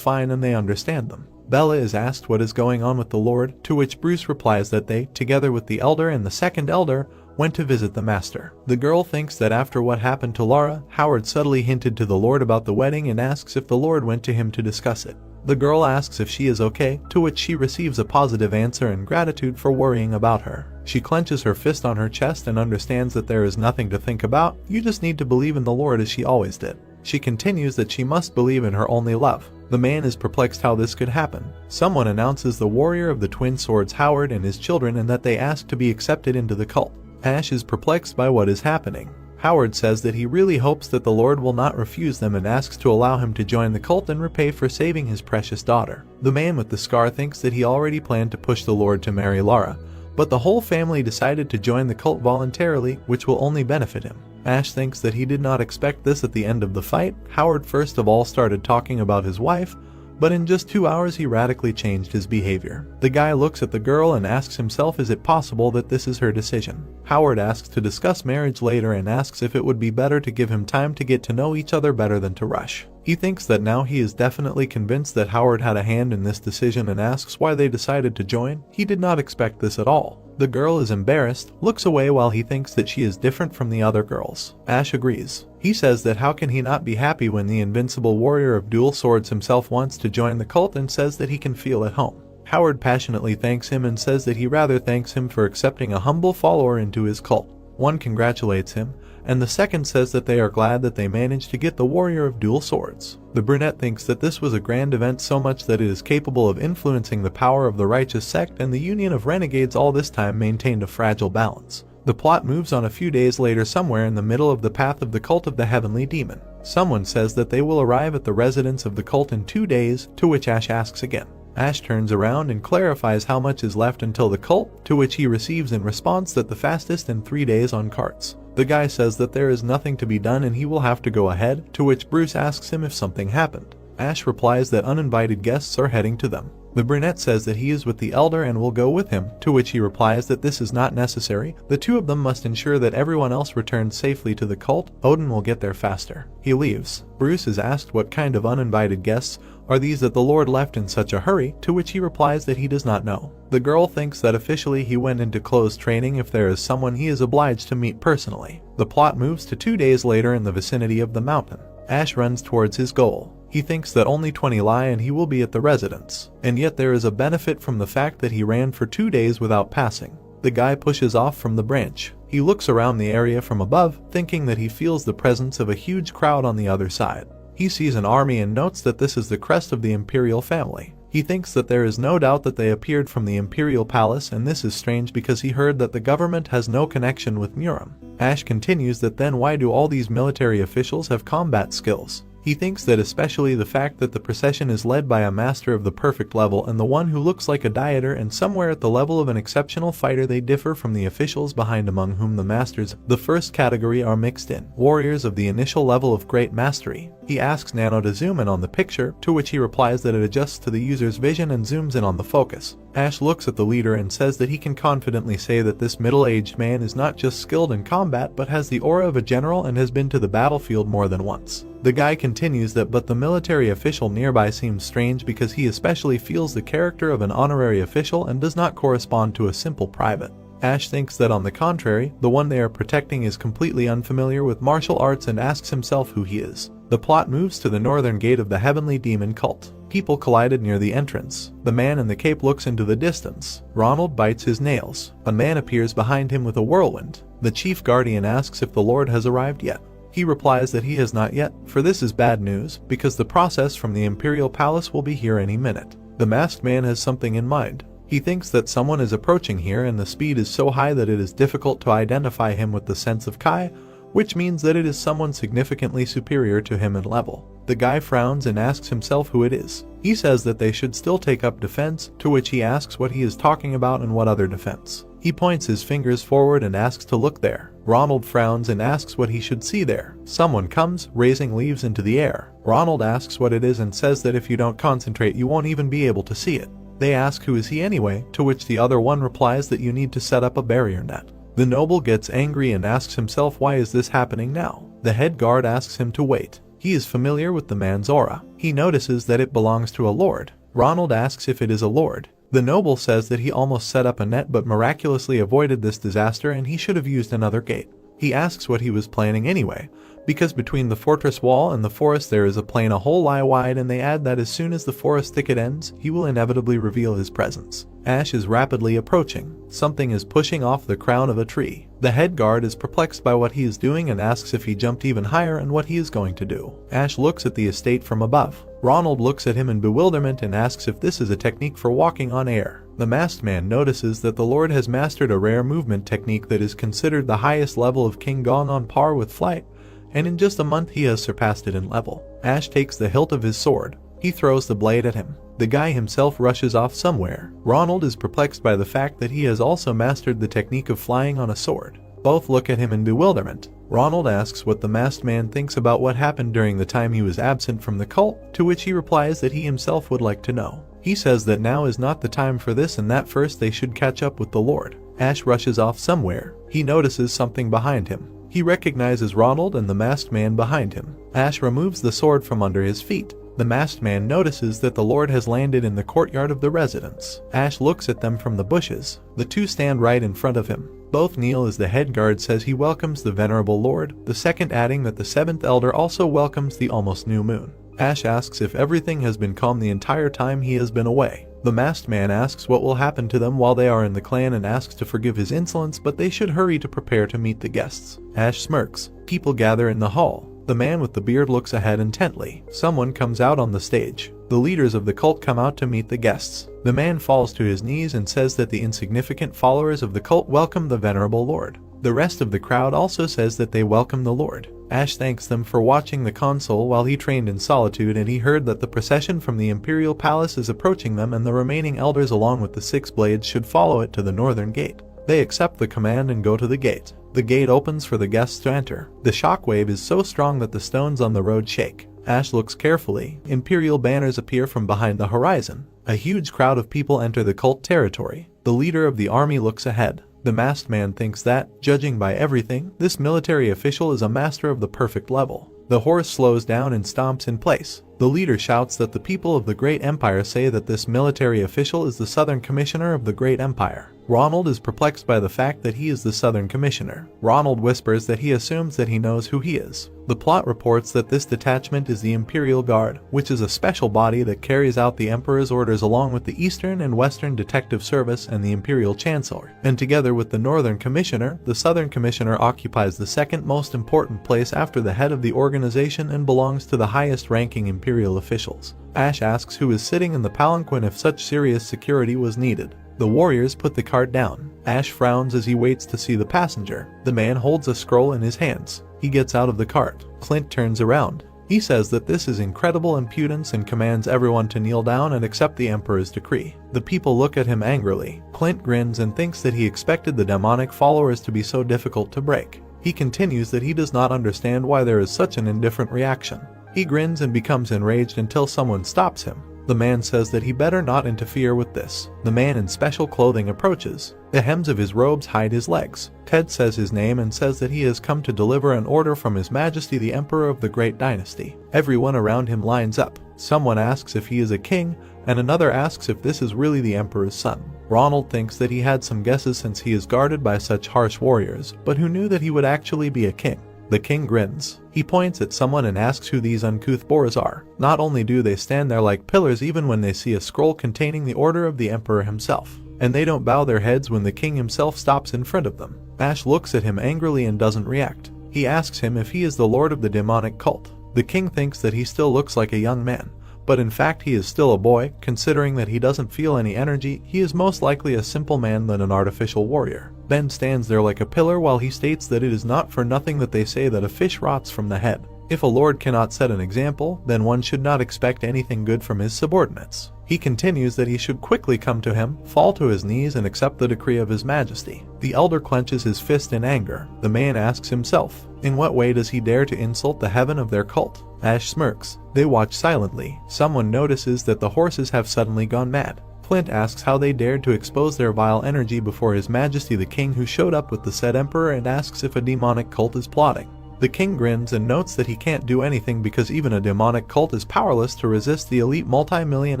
fine and they understand them. Bella is asked what is going on with the Lord, to which Bruce replies that they, together with the elder and the second elder, went to visit the master. The girl thinks that after what happened to Laura, Howard subtly hinted to the Lord about the wedding and asks if the Lord went to him to discuss it. The girl asks if she is okay, to which she receives a positive answer and gratitude for worrying about her. She clenches her fist on her chest and understands that there is nothing to think about, you just need to believe in the Lord as she always did. She continues that she must believe in her only love. The man is perplexed how this could happen. Someone announces the warrior of the twin swords Howard and his children and that they ask to be accepted into the cult. Ash is perplexed by what is happening. Howard says that he really hopes that the Lord will not refuse them and asks to allow him to join the cult and repay for saving his precious daughter. The man with the scar thinks that he already planned to push the Lord to marry Laura, but the whole family decided to join the cult voluntarily, which will only benefit him. Ash thinks that he did not expect this at the end of the fight. Howard first of all started talking about his wife, but in just 2 hours he radically changed his behavior. The guy looks at the girl and asks himself, is it possible that this is her decision? Howard asks to discuss marriage later and asks if it would be better to give him time to get to know each other better than to rush. He thinks that now he is definitely convinced that Howard had a hand in this decision and asks why they decided to join. He did not expect this at all. The girl is embarrassed, looks away while he thinks that she is different from the other girls. Ash agrees. He says that how can he not be happy when the invincible warrior of dual swords himself wants to join the cult and says that he can feel at home. Howard passionately thanks him and says that he rather thanks him for accepting a humble follower into his cult. One congratulates him, and the second says that they are glad that they managed to get the warrior of dual swords. The brunette thinks that this was a grand event so much that it is capable of influencing the power of the righteous sect, and the union of renegades all this time maintained a fragile balance. The plot moves on a few days later somewhere in the middle of the path of the cult of the heavenly demon. Someone says that they will arrive at the residence of the cult in 2 days, to which Ash asks again. Ash turns around and clarifies how much is left until the cult, to which he receives in response that the fastest in 3 days on carts. The guy says that there is nothing to be done and he will have to go ahead, to which Bruce asks him if something happened. Ash replies that uninvited guests are heading to them. The brunette says that he is with the elder and will go with him, to which he replies that this is not necessary. The two of them must ensure that everyone else returns safely to the cult. Odin will get there faster. He leaves. Bruce is asked what kind of uninvited guests are these that the Lord left in such a hurry, to which he replies that he does not know. The girl thinks that officially he went into closed training if there is someone he is obliged to meet personally. The plot moves to 2 days later in the vicinity of the mountain. Ash runs towards his goal. He thinks that only 20 lie and he will be at the residence, and yet there is a benefit from the fact that he ran for 2 days without passing. The guy pushes off from the branch. He looks around the area from above, thinking that he feels the presence of a huge crowd on the other side. He sees an army and notes that this is the crest of the imperial family. He thinks that there is no doubt that they appeared from the imperial palace, and this is strange because he heard that the government has no connection with Muram. Ash continues that then why do all these military officials have combat skills? He thinks that especially the fact that the procession is led by a master of the perfect level and the one who looks like a dieter and somewhere at the level of an exceptional fighter, they differ from the officials behind, among whom the masters of the first category are mixed in, warriors of the initial level of great mastery. He asks Nano to zoom in on the picture, to which he replies that it adjusts to the user's vision and zooms in on the focus. Ash looks at the leader and says that he can confidently say that this middle-aged man is not just skilled in combat but has the aura of a general and has been to the battlefield more than once. The guy continues that but the military official nearby seems strange because he especially feels the character of an honorary official and does not correspond to a simple private. Ash thinks that on the contrary, the one they are protecting is completely unfamiliar with martial arts and asks himself who he is. The plot moves to the northern gate of the heavenly demon cult. People collided near the entrance. The man in the cape looks into the distance. Ronald bites his nails. A man appears behind him with a whirlwind. The chief guardian asks if the Lord has arrived yet. He replies that he has not yet, for this is bad news, because the process from the Imperial Palace will be here any minute. The masked man has something in mind. He thinks that someone is approaching here and the speed is so high that it is difficult to identify him with the sense of Kai, which means that it is someone significantly superior to him in level. The guy frowns and asks himself who it is. He says that they should still take up defense, to which he asks what he is talking about and what other defense. He points his fingers forward and asks to look there. Ronald frowns and asks what he should see there. Someone comes, raising leaves into the air. Ronald asks what it is and says that if you don't concentrate you won't even be able to see it. They ask who is he anyway, to which the other one replies that you need to set up a barrier net. The noble gets angry and asks himself why is this happening now. The head guard asks him to wait. He is familiar with the man's aura. He notices that it belongs to a lord. Ronald asks if it is a lord. The noble says that he almost set up a net but miraculously avoided this disaster and he should have used another gate. He asks what he was planning anyway, because between the fortress wall and the forest there is a plain a whole lie wide, and they add that as soon as the forest thicket ends, he will inevitably reveal his presence. Ash is rapidly approaching. Something is pushing off the crown of a tree. The head guard is perplexed by what he is doing and asks if he jumped even higher and what he is going to do. Ash looks at the estate from above. Ronald looks at him in bewilderment and asks if this is a technique for walking on air. The masked man notices that the Lord has mastered a rare movement technique that is considered the highest level of King Gong, on par with flight, and in just a month he has surpassed it in level. Ash takes the hilt of his sword. He throws the blade at him. The guy himself rushes off somewhere. Ronald is perplexed by the fact that he has also mastered the technique of flying on a sword. Both look at him in bewilderment. Ronald asks what the masked man thinks about what happened during the time he was absent from the cult, to which he replies that he himself would like to know. He says that now is not the time for this and that first they should catch up with the Lord. Ash rushes off somewhere. He notices something behind him. He recognizes Ronald and the masked man behind him. Ash removes the sword from under his feet. The masked man notices that the Lord has landed in the courtyard of the residence. Ash looks at them from the bushes. The two stand right in front of him. Both kneel as the head guard says he welcomes the venerable Lord, the second adding that the seventh elder also welcomes the almost new moon. Ash asks if everything has been calm the entire time he has been away. The masked man asks what will happen to them while they are in the clan and asks to forgive his insolence, but they should hurry to prepare to meet the guests. Ash smirks. People gather in the hall. The man with the beard looks ahead intently. Someone comes out on the stage. The leaders of the cult come out to meet the guests. The man falls to his knees and says that the insignificant followers of the cult welcome the venerable Lord. The rest of the crowd also says that they welcome the Lord. Ash thanks them for watching the console while he trained in solitude, and he heard that the procession from the Imperial Palace is approaching them and the remaining elders along with the 6 blades should follow it to the northern gate. They accept the command and go to the gate. The gate opens for the guests to enter. The shockwave is so strong that the stones on the road shake. Ash looks carefully. Imperial banners appear from behind the horizon. A huge crowd of people enter the cult territory. The leader of the army looks ahead. The masked man thinks that, judging by everything, this military official is a master of the perfect level. The horse slows down and stomps in place. The leader shouts that the people of the Great Empire say that this military official is the Southern Commissioner of the Great Empire. Ronald is perplexed by the fact that he is the Southern Commissioner. Ronald whispers that he assumes that he knows who he is. The plot reports that this detachment is the Imperial Guard, which is a special body that carries out the Emperor's orders along with the Eastern and Western Detective Service and the Imperial Chancellor. And together with the Northern Commissioner, the Southern Commissioner occupies the second most important place after the head of the organization and belongs to the highest ranking Imperial officials. Ash asks who is sitting in the palanquin if such serious security was needed. The warriors put the cart down. Ash frowns as he waits to see the passenger. The man holds a scroll in his hands. He gets out of the cart. Clint turns around. He says that this is incredible impudence and commands everyone to kneel down and accept the emperor's decree. The people look at him angrily. Clint grins and thinks that he expected the demonic followers to be so difficult to break. He continues that he does not understand why there is such an indifferent reaction. He grins and becomes enraged until someone stops him. The man says that he better not interfere with this. The man in special clothing approaches. The hems of his robes hide his legs. Ted says his name and says that he has come to deliver an order from His Majesty the Emperor of the Great Dynasty. Everyone around him lines up. Someone asks if he is a king, and another asks if this is really the Emperor's son. Ronald thinks that he had some guesses since he is guarded by such harsh warriors, but who knew that he would actually be a king? The king grins. He points at someone and asks who these uncouth boars are. Not only do they stand there like pillars even when they see a scroll containing the order of the emperor himself, and they don't bow their heads when the king himself stops in front of them. Ash looks at him angrily and doesn't react. He asks him if he is the lord of the demonic cult. The king thinks that he still looks like a young man, but in fact he is still a boy. Considering that he doesn't feel any energy, he is most likely a simple man than an artificial warrior. Ben stands there like a pillar while he states that it is not for nothing that they say that a fish rots from the head. If a lord cannot set an example, then one should not expect anything good from his subordinates. He continues that he should quickly come to him, fall to his knees and accept the decree of His Majesty. The elder clenches his fist in anger. The man asks himself, in what way does he dare to insult the heaven of their cult? Ash smirks. They watch silently. Someone notices that the horses have suddenly gone mad. Clint asks how they dared to expose their vile energy before His Majesty the King, who showed up with the said emperor, and asks if a demonic cult is plotting. The king grins and notes that he can't do anything because even a demonic cult is powerless to resist the elite multi-million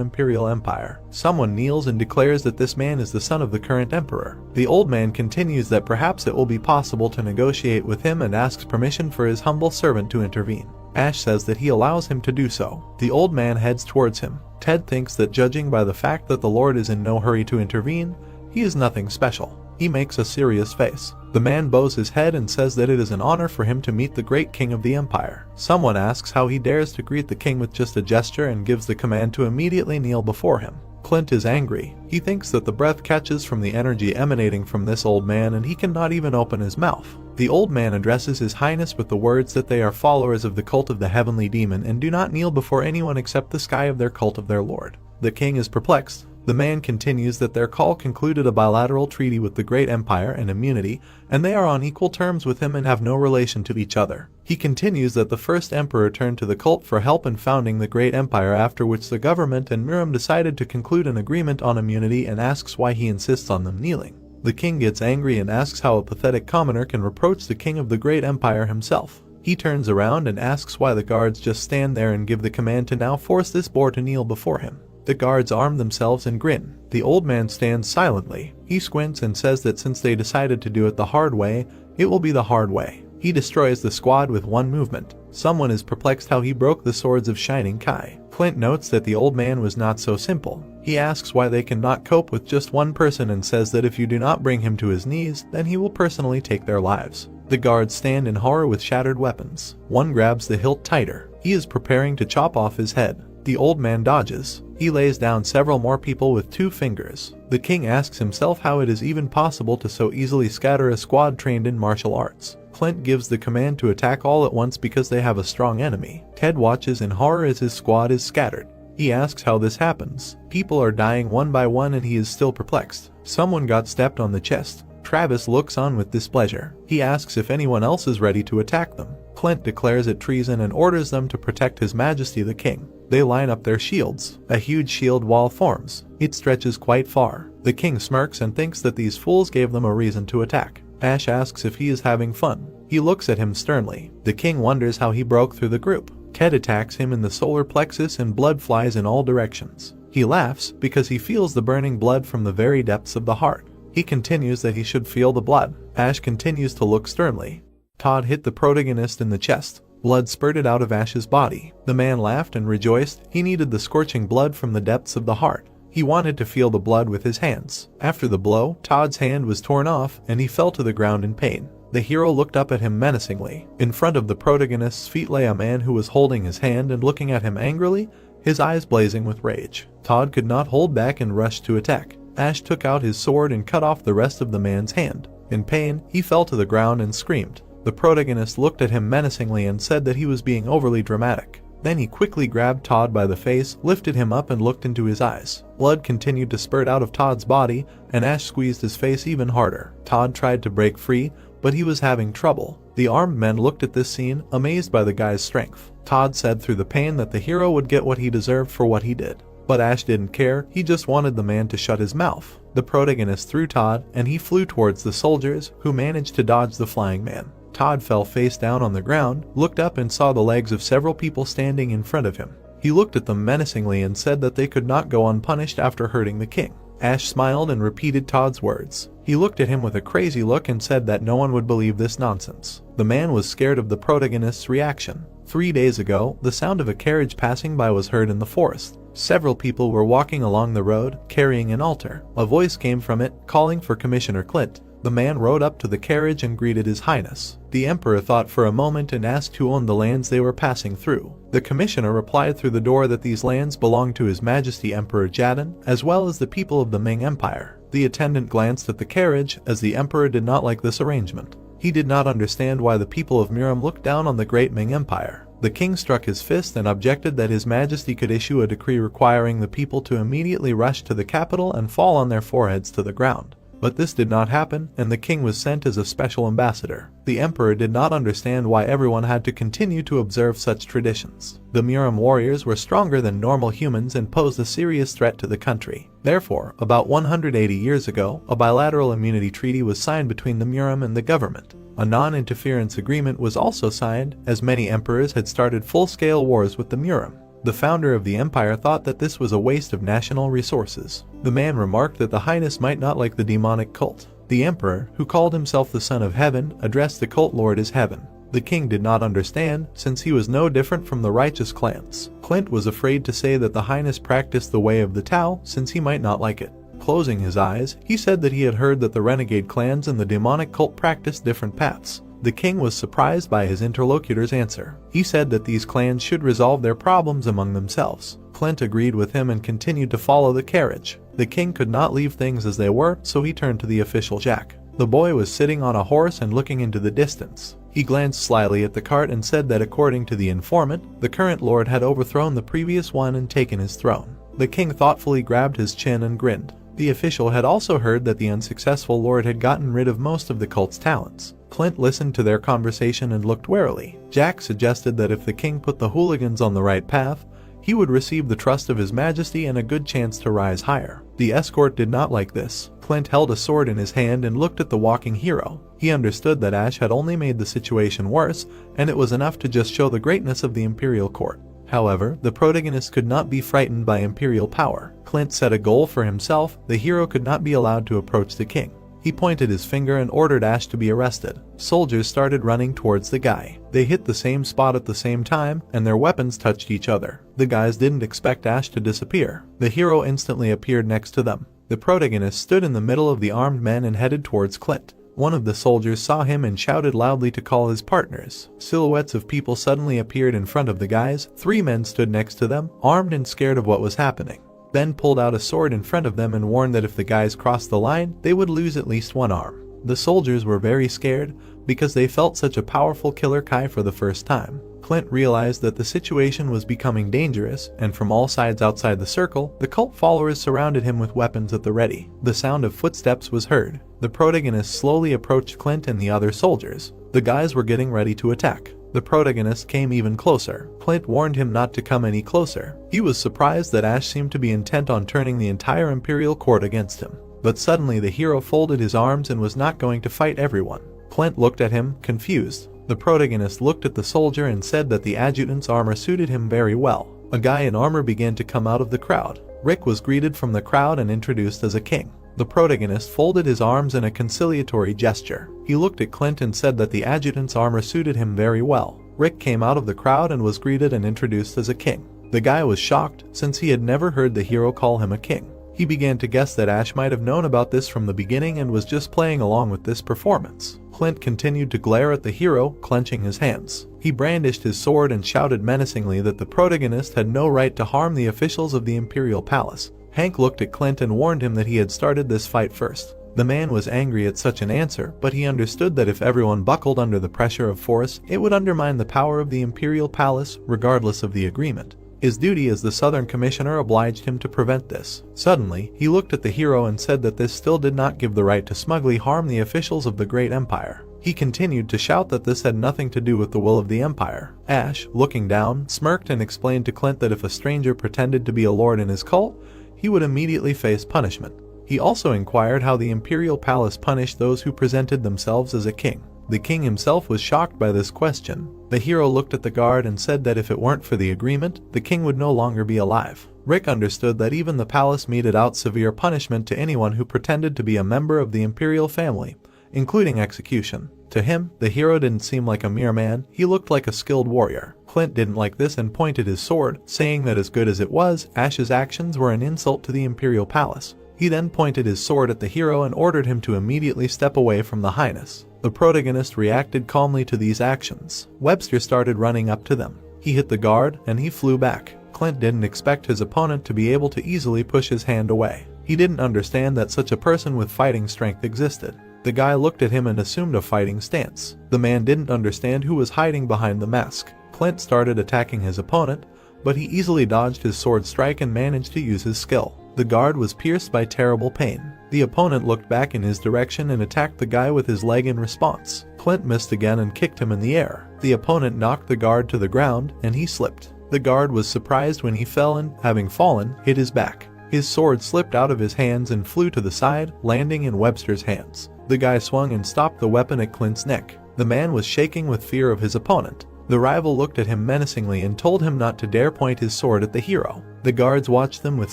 imperial empire. Someone kneels and declares that this man is the son of the current emperor. The old man continues that perhaps it will be possible to negotiate with him and asks permission for his humble servant to intervene. Ash says that he allows him to do so. The old man heads towards him. Ted thinks that judging by the fact that the Lord is in no hurry to intervene, he is nothing special. He makes a serious face. The man bows his head and says that it is an honor for him to meet the great king of the empire. Someone asks how he dares to greet the king with just a gesture and gives the command to immediately kneel before him. Clint is angry. He thinks that the breath catches from the energy emanating from this old man and he cannot even open his mouth. The old man addresses His Highness with the words that they are followers of the cult of the heavenly demon and do not kneel before anyone except the sky of their cult of their lord. The king is perplexed. The man continues that their call concluded a bilateral treaty with the great empire and immunity, and they are on equal terms with him and have no relation to each other. He continues that the first emperor turned to the cult for help in founding the great empire, after which the government and Miriam decided to conclude an agreement on immunity, and asks why he insists on them kneeling. The king gets angry and asks how a pathetic commoner can reproach the king of the great empire himself. He turns around and asks why the guards just stand there and give the command to now force this boar to kneel before him. The guards arm themselves and grin. The old man stands silently. He squints and says that since they decided to do it the hard way, it will be the hard way. He destroys the squad with one movement. Someone is perplexed how he broke the swords of Shining Kai. Clint notes that the old man was not so simple. He asks why they cannot cope with just one person and says that if you do not bring him to his knees, then he will personally take their lives. The guards stand in horror with shattered weapons. One grabs the hilt tighter. He is preparing to chop off his head. The old man dodges. He lays down several more people with 2 fingers. The king asks himself how it is even possible to so easily scatter a squad trained in martial arts. Clint gives the command to attack all at once because they have a strong enemy. Ted watches in horror as his squad is scattered. He asks how this happens. People are dying one by one and he is still perplexed. Someone got stepped on the chest. Travis looks on with displeasure. He asks if anyone else is ready to attack them. Clint declares it treason and orders them to protect His Majesty the King. They line up their shields. A huge shield wall forms. It stretches quite far. The king smirks and thinks that these fools gave them a reason to attack. Ash asks if he is having fun. He looks at him sternly. The king wonders how he broke through the group. Ted attacks him in the solar plexus and blood flies in all directions. He laughs because he feels the burning blood from the very depths of the heart. He continues that he should feel the blood. Ash continues to look sternly. Todd hit the protagonist in the chest. Blood spurted out of Ash's body. The man laughed and rejoiced. He needed the scorching blood from the depths of the heart. He wanted to feel the blood with his hands. After the blow, Todd's hand was torn off and he fell to the ground in pain. The hero looked up at him menacingly. In front of the protagonist's feet lay a man who was holding his hand and looking at him angrily, his eyes blazing with rage. Todd could not hold back and rushed to attack. Ash took out his sword and cut off the rest of the man's hand. In pain, he fell to the ground and screamed. The protagonist looked at him menacingly and said that he was being overly dramatic. Then he quickly grabbed Todd by the face, lifted him up and looked into his eyes. Blood continued to spurt out of Todd's body, and Ash squeezed his face even harder. Todd tried to break free, but he was having trouble. The armed men looked at this scene, amazed by the guy's strength. Todd said through the pain that the hero would get what he deserved for what he did. But Ash didn't care, he just wanted the man to shut his mouth. The protagonist threw Todd, and he flew towards the soldiers, who managed to dodge the flying man. Todd fell face down on the ground, looked up and saw the legs of several people standing in front of him. He looked at them menacingly and said that they could not go unpunished after hurting the king. Ash smiled and repeated Todd's words. He looked at him with a crazy look and said that no one would believe this nonsense. The man was scared of the protagonist's reaction. 3 days ago, the sound of a carriage passing by was heard in the forest. Several people were walking along the road, carrying an altar. A voice came from it, calling for Commissioner Clint. The man rode up to the carriage and greeted His Highness. The Emperor thought for a moment and asked who owned the lands they were passing through. The commissioner replied through the door that these lands belonged to His Majesty Emperor Jaden, as well as the people of the Ming Empire. The attendant glanced at the carriage, as the Emperor did not like this arrangement. He did not understand why the people of Miram looked down on the great Ming Empire. The king struck his fist and objected that His Majesty could issue a decree requiring the people to immediately rush to the capital and fall on their foreheads to the ground. But this did not happen, and the king was sent as a special ambassador. The emperor did not understand why everyone had to continue to observe such traditions. The Miram warriors were stronger than normal humans and posed a serious threat to the country. Therefore, about 180 years ago, a bilateral immunity treaty was signed between the Miram and the government. A non-interference agreement was also signed, as many emperors had started full-scale wars with the Miram. The founder of the empire thought that this was a waste of national resources. The man remarked that the Highness might not like the demonic cult. The emperor, who called himself the Son of Heaven, addressed the cult lord as Heaven. The king did not understand, since he was no different from the righteous clans. Clint was afraid to say that the Highness practiced the way of the Tao, since he might not like it. Closing his eyes, he said that he had heard that the renegade clans and the demonic cult practiced different paths. The king was surprised by his interlocutor's answer. He said that these clans should resolve their problems among themselves. Clint agreed with him and continued to follow the carriage. The king could not leave things as they were, so he turned to the official Jack. The boy was sitting on a horse and looking into the distance. He glanced slyly at the cart and said that according to the informant, the current lord had overthrown the previous one and taken his throne. The king thoughtfully grabbed his chin and grinned. The official had also heard that the unsuccessful lord had gotten rid of most of the cult's talents. Clint listened to their conversation and looked warily. Jack suggested that if the king put the hooligans on the right path, he would receive the trust of His Majesty and a good chance to rise higher. The escort did not like this. Clint held a sword in his hand and looked at the walking hero. He understood that Ash had only made the situation worse, and it was enough to just show the greatness of the imperial court. However, the protagonist could not be frightened by imperial power. Clint set a goal for himself: the hero could not be allowed to approach the king. He pointed his finger and ordered Ash to be arrested. Soldiers started running towards the guy. They hit the same spot at the same time, and their weapons touched each other. The guys didn't expect Ash to disappear. The hero instantly appeared next to them. The protagonist stood in the middle of the armed men and headed towards Clint. One of the soldiers saw him and shouted loudly to call his partners. Silhouettes of people suddenly appeared in front of the guys. 3 men stood next to them, armed and scared of what was happening. Then pulled out a sword in front of them and warned that if the guys crossed the line, they would lose at least one arm. The soldiers were very scared because they felt such a powerful killer Kai for the first time. Clint realized that the situation was becoming dangerous, and from all sides outside the circle, the cult followers surrounded him with weapons at the ready. The sound of footsteps was heard. The protagonist slowly approached Clint and the other soldiers. The guys were getting ready to attack. The protagonist came even closer. Clint warned him not to come any closer. He was surprised that Ash seemed to be intent on turning the entire imperial court against him. But suddenly the hero folded his arms and was not going to fight everyone. Clint looked at him, confused. The protagonist looked at the soldier and said that the adjutant's armor suited him very well. A guy in armor began to come out of the crowd. Rick was greeted from the crowd and introduced as a king. The protagonist folded his arms in a conciliatory gesture. He looked at Clint and said that the adjutant's armor suited him very well. Rick came out of the crowd and was greeted and introduced as a king. The guy was shocked, since he had never heard the hero call him a king. He began to guess that Ash might have known about this from the beginning and was just playing along with this performance. Clint continued to glare at the hero, clenching his hands. He brandished his sword and shouted menacingly that the protagonist had no right to harm the officials of the imperial palace. Hank looked at Clint and warned him that he had started this fight first. The man was angry at such an answer, but he understood that if everyone buckled under the pressure of force, it would undermine the power of the imperial palace, regardless of the agreement. His duty as the Southern Commissioner obliged him to prevent this. Suddenly, he looked at the hero and said that this still did not give the right to smugly harm the officials of the great empire. He continued to shout that this had nothing to do with the will of the empire. Ash, looking down, smirked and explained to Clint that if a stranger pretended to be a lord in his cult, he would immediately face punishment. He also inquired how the imperial palace punished those who presented themselves as a king. The king himself was shocked by this question. The hero looked at the guard and said that if it weren't for the agreement, the king would no longer be alive. Rick understood that even the palace meted out severe punishment to anyone who pretended to be a member of the imperial family, including execution. To him, the hero didn't seem like a mere man, he looked like a skilled warrior. Clint didn't like this and pointed his sword, saying that as good as it was, Ash's actions were an insult to the imperial palace. He then pointed his sword at the hero and ordered him to immediately step away from the highness. The protagonist reacted calmly to these actions. Webster started running up to them. He hit the guard, and he flew back. Clint didn't expect his opponent to be able to easily push his hand away. He didn't understand that such a person with fighting strength existed. The guy looked at him and assumed a fighting stance. The man didn't understand who was hiding behind the mask. Clint started attacking his opponent, but he easily dodged his sword strike and managed to use his skill. The guard was pierced by terrible pain. The opponent looked back in his direction and attacked the guy with his leg in response. Clint missed again and kicked him in the air. The opponent knocked the guard to the ground, and he slipped. The guard was surprised when he fell and, having fallen, hit his back. His sword slipped out of his hands and flew to the side, landing in Webster's hands. The guy swung and stopped the weapon at Clint's neck. The man was shaking with fear of his opponent. The rival looked at him menacingly and told him not to dare point his sword at the hero. The guards watched them with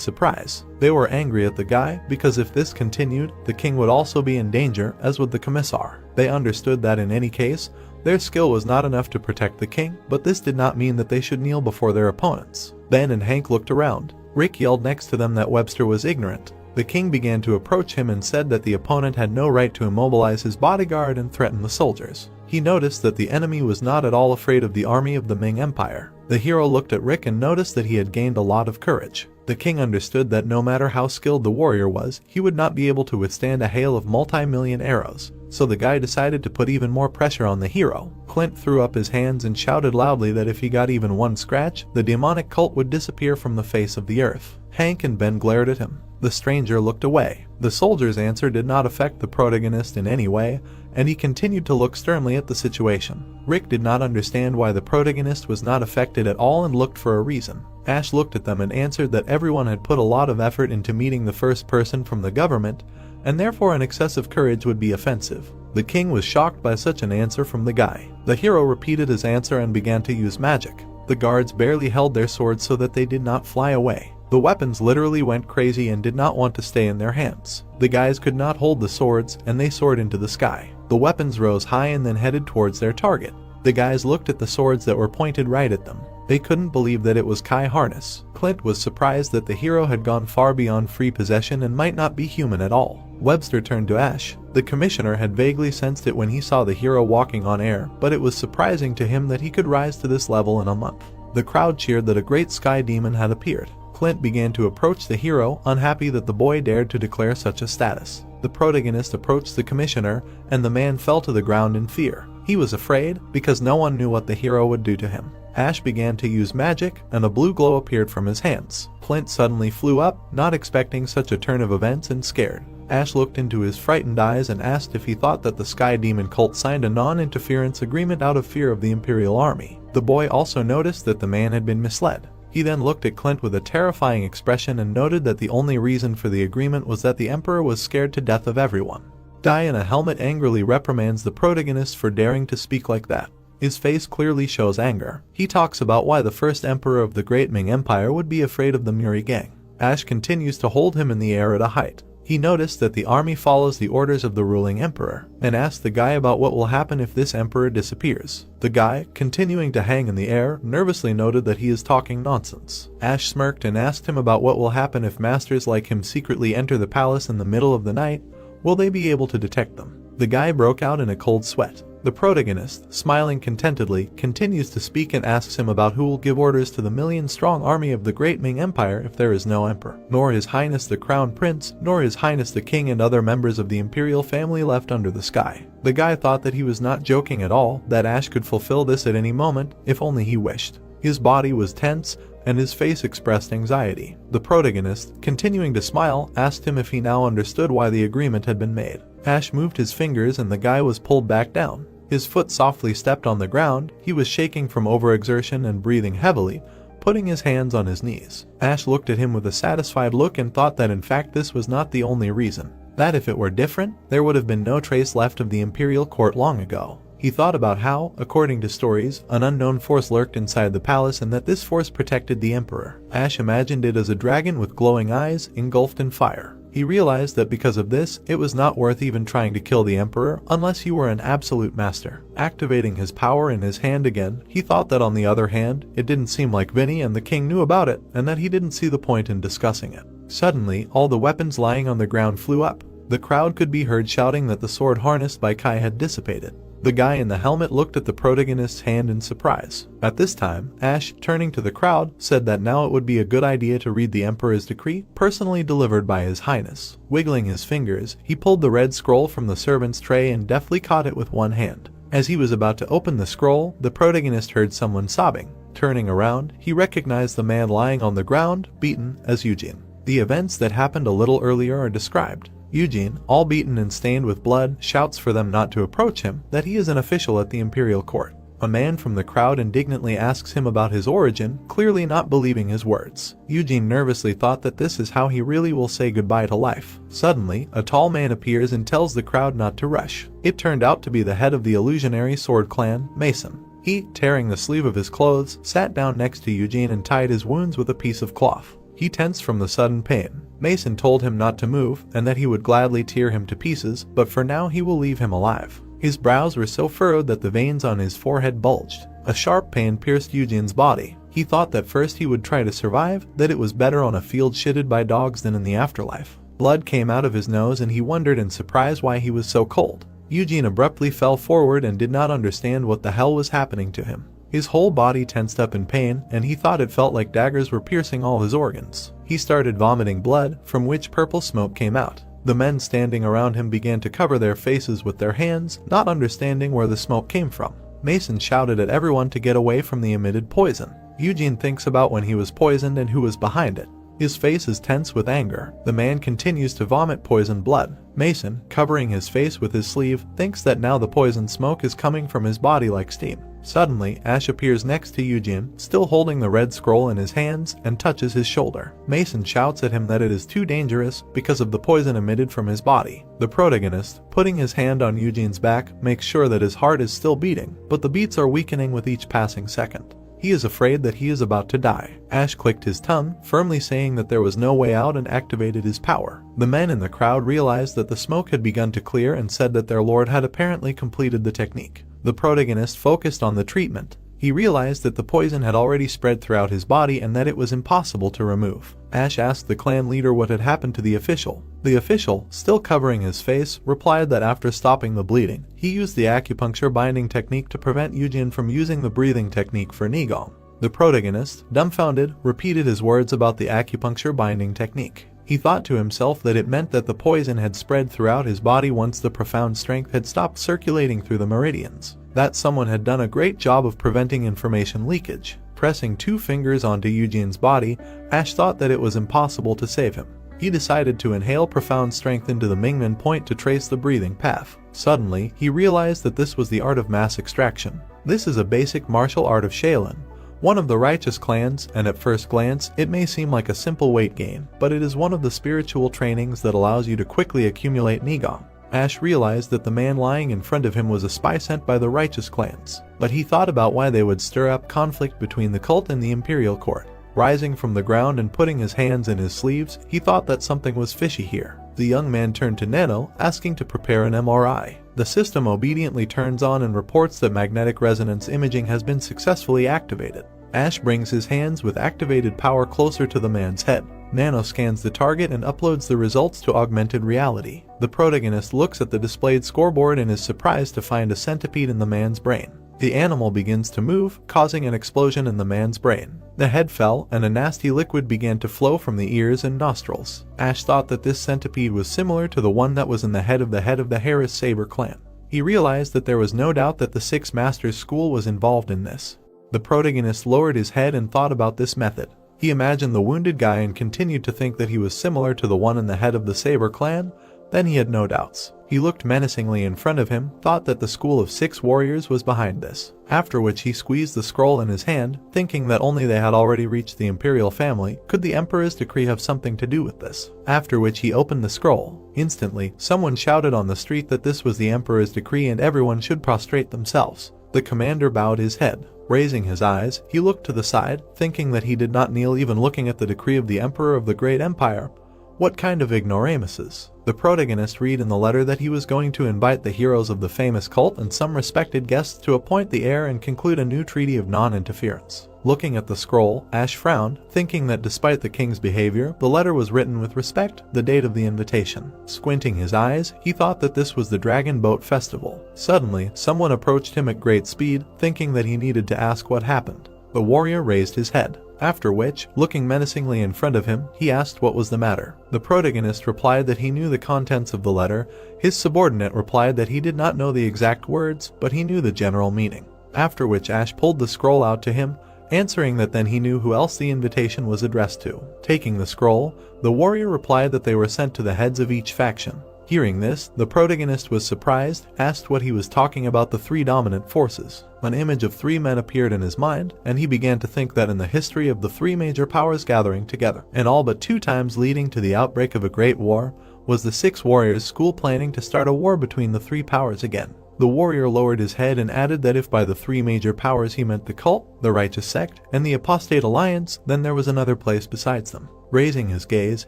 surprise. They were angry at the guy because if this continued, the king would also be in danger, as would the commissar. They understood that in any case, their skill was not enough to protect the king, but this did not mean that they should kneel before their opponents. Ben and Hank looked around. Rick yelled next to them that Webster was ignorant. The king began to approach him and said that the opponent had no right to immobilize his bodyguard and threaten the soldiers. He noticed that the enemy was not at all afraid of the army of the Ming Empire. The hero looked at Rick and noticed that he had gained a lot of courage. The king understood that no matter how skilled the warrior was, he would not be able to withstand a hail of multi-million arrows. So the guy decided to put even more pressure on the hero. Clint threw up his hands and shouted loudly that if he got even one scratch, the demonic cult would disappear from the face of the earth. Hank and Ben glared at him. The stranger looked away. The soldier's answer did not affect the protagonist in any way, and he continued to look sternly at the situation. Rick did not understand why the protagonist was not affected at all and looked for a reason. Ash looked at them and answered that everyone had put a lot of effort into meeting the first person from the government, and therefore an excessive courage would be offensive. The king was shocked by such an answer from the guy. The hero repeated his answer and began to use magic. The guards barely held their swords so that they did not fly away. The weapons literally went crazy and did not want to stay in their hands. The guys could not hold the swords, and they soared into the sky. The weapons rose high and then headed towards their target. The guys looked at the swords that were pointed right at them. They couldn't believe that it was Kai Harness. Clint was surprised that the hero had gone far beyond free possession and might not be human at all. Webster turned to Ash. The commissioner had vaguely sensed it when he saw the hero walking on air, but it was surprising to him that he could rise to this level in a month. The crowd cheered that a great sky demon had appeared. Clint began to approach the hero, unhappy that the boy dared to declare such a status. The protagonist approached the commissioner, and the man fell to the ground in fear. He was afraid, because no one knew what the hero would do to him. Ash began to use magic, and a blue glow appeared from his hands. Clint suddenly flew up, not expecting such a turn of events and scared. Ash looked into his frightened eyes and asked if he thought that the Sky Demon cult signed a non-interference agreement out of fear of the Imperial Army. The boy also noticed that the man had been misled. He then looked at Clint with a terrifying expression and noted that the only reason for the agreement was that the Emperor was scared to death of everyone. Dai in a helmet angrily reprimands the protagonist for daring to speak like that. His face clearly shows anger. He talks about why the first emperor of the Great Ming Empire would be afraid of the Muri gang. Ash continues to hold him in the air at a height. He noticed that the army follows the orders of the ruling emperor, and asked the guy about what will happen if this emperor disappears. The guy, continuing to hang in the air, nervously noted that he is talking nonsense. Ash smirked and asked him about what will happen if masters like him secretly enter the palace in the middle of the night. Will they be able to detect them? The guy broke out in a cold sweat. The protagonist, smiling contentedly, continues to speak and asks him about who will give orders to the million-strong army of the great Ming Empire if there is no emperor. Nor His Highness the Crown Prince, nor His Highness the King and other members of the imperial family left under the sky. The guy thought that he was not joking at all, that Ash could fulfill this at any moment, if only he wished. His body was tense, and his face expressed anxiety. The protagonist, continuing to smile, asked him if he now understood why the agreement had been made. Ash moved his fingers and the guy was pulled back down. His foot softly stepped on the ground. He was shaking from overexertion and breathing heavily, putting his hands on his knees. Ash looked at him with a satisfied look and thought that in fact this was not the only reason. That if it were different, there would have been no trace left of the imperial court long ago. He thought about how, according to stories, an unknown force lurked inside the palace and that this force protected the emperor. Ash imagined it as a dragon with glowing eyes, engulfed in fire. He realized that because of this, it was not worth even trying to kill the emperor unless you were an absolute master. Activating his power in his hand again, he thought that on the other hand, it didn't seem like Vinny and the king knew about it, and that he didn't see the point in discussing it. Suddenly, all the weapons lying on the ground flew up. The crowd could be heard shouting that the sword harnessed by Kai had dissipated. The guy in the helmet looked at the protagonist's hand in surprise. At this time, Ash, turning to the crowd, said that now it would be a good idea to read the Emperor's decree, personally delivered by His Highness. Wiggling his fingers, he pulled the red scroll from the servant's tray and deftly caught it with one hand. As he was about to open the scroll, the protagonist heard someone sobbing. Turning around, he recognized the man lying on the ground, beaten, as Eugene. The events that happened a little earlier are described. Eugene, all beaten and stained with blood, shouts for them not to approach him, that he is an official at the imperial court. A man from the crowd indignantly asks him about his origin, clearly not believing his words. Eugene nervously thought that this is how he really will say goodbye to life. Suddenly, a tall man appears and tells the crowd not to rush. It turned out to be the head of the illusionary sword clan, Mason. He, tearing the sleeve of his clothes, sat down next to Eugene and tied his wounds with a piece of cloth. He tensed from the sudden pain. Mason told him not to move and that he would gladly tear him to pieces, but for now he will leave him alive. His brows were so furrowed that the veins on his forehead bulged. A sharp pain pierced Eugene's body. He thought that first he would try to survive, that it was better on a field shitted by dogs than in the afterlife. Blood came out of his nose and he wondered in surprise why he was so cold. Eugene abruptly fell forward and did not understand what the hell was happening to him. His whole body tensed up in pain, and he thought it felt like daggers were piercing all his organs. He started vomiting blood, from which purple smoke came out. The men standing around him began to cover their faces with their hands, not understanding where the smoke came from. Mason shouted at everyone to get away from the emitted poison. Eugene thinks about when he was poisoned and who was behind it. His face is tense with anger. The man continues to vomit poisoned blood. Mason, covering his face with his sleeve, thinks that now the poison smoke is coming from his body like steam. Suddenly, Ash appears next to Eugene, still holding the red scroll in his hands, and touches his shoulder. Mason shouts at him that it is too dangerous because of the poison emitted from his body. The protagonist, putting his hand on Eugene's back, makes sure that his heart is still beating, but the beats are weakening with each passing second. He is afraid that he is about to die. Ash clicked his tongue, firmly saying that there was no way out, and activated his power. The men in the crowd realized that the smoke had begun to clear and said that their lord had apparently completed the technique. The protagonist focused on the treatment. He realized that the poison had already spread throughout his body and that it was impossible to remove. Ash asked the clan leader what had happened to the official. The official, still covering his face, replied that after stopping the bleeding, he used the acupuncture binding technique to prevent Eugene from using the breathing technique for Nigong. The protagonist, dumbfounded, repeated his words about the acupuncture binding technique. He thought to himself that it meant that the poison had spread throughout his body once the profound strength had stopped circulating through the meridians. That someone had done a great job of preventing information leakage. Pressing 2 fingers onto Eugene's body, Ash thought that it was impossible to save him. He decided to inhale profound strength into the Mingmen point to trace the breathing path. Suddenly, he realized that this was the art of mass extraction. This is a basic martial art of Shaolin, one of the righteous clans, and at first glance, it may seem like a simple weight gain, but it is one of the spiritual trainings that allows you to quickly accumulate Nigong. Ash realized that the man lying in front of him was a spy sent by the righteous clans, but he thought about why they would stir up conflict between the cult and the imperial court. Rising from the ground and putting his hands in his sleeves, he thought that something was fishy here. The young man turned to Nano, asking to prepare an MRI. The system obediently turns on and reports that magnetic resonance imaging has been successfully activated. Ash brings his hands with activated power closer to the man's head. Nano scans the target and uploads the results to augmented reality. The protagonist looks at the displayed scoreboard and is surprised to find a centipede in the man's brain. The animal begins to move, causing an explosion in the man's brain. The head fell, and a nasty liquid began to flow from the ears and nostrils. Ash thought that this centipede was similar to the one that was in the head of the Harris Saber clan. He realized that there was no doubt that the Six Masters School was involved in this. The protagonist lowered his head and thought about this method. He imagined the wounded guy and continued to think that he was similar to the one in the head of the Saber clan. Then he had no doubts. He looked menacingly in front of him, thought that the school of 6 warriors was behind this. After which he squeezed the scroll in his hand, thinking that only they had already reached the imperial family could the emperor's decree have something to do with this. After which he opened the scroll. Instantly, someone shouted on the street that this was the emperor's decree and everyone should prostrate themselves. The commander bowed his head. Raising his eyes, he looked to the side, thinking that he did not kneel even looking at the decree of the emperor of the great empire. What kind of ignoramuses? The protagonist read in the letter that he was going to invite the heroes of the famous cult and some respected guests to appoint the heir and conclude a new treaty of non-interference. Looking at the scroll, Ash frowned, thinking that despite the king's behavior, the letter was written with respect, the date of the invitation. Squinting his eyes, he thought that this was the Dragon Boat Festival. Suddenly, someone approached him at great speed, thinking that he needed to ask what happened. The warrior raised his head. After which, looking menacingly in front of him, he asked what was the matter. The protagonist replied that he knew the contents of the letter. His subordinate replied that he did not know the exact words, but he knew the general meaning. After which Ash pulled the scroll out to him, answering that then he knew who else the invitation was addressed to. Taking the scroll, the warrior replied that they were sent to the heads of each faction. Hearing this, the protagonist was surprised, asked what he was talking about the 3 dominant forces. An image of 3 men appeared in his mind, and he began to think that in the history of the 3 major powers gathering together, and all but 2 times leading to the outbreak of a great war, was the 6 warriors' school planning to start a war between the 3 powers again. The warrior lowered his head and added that if by the 3 major powers he meant the cult, the righteous sect, and the apostate alliance, then there was another place besides them. Raising his gaze,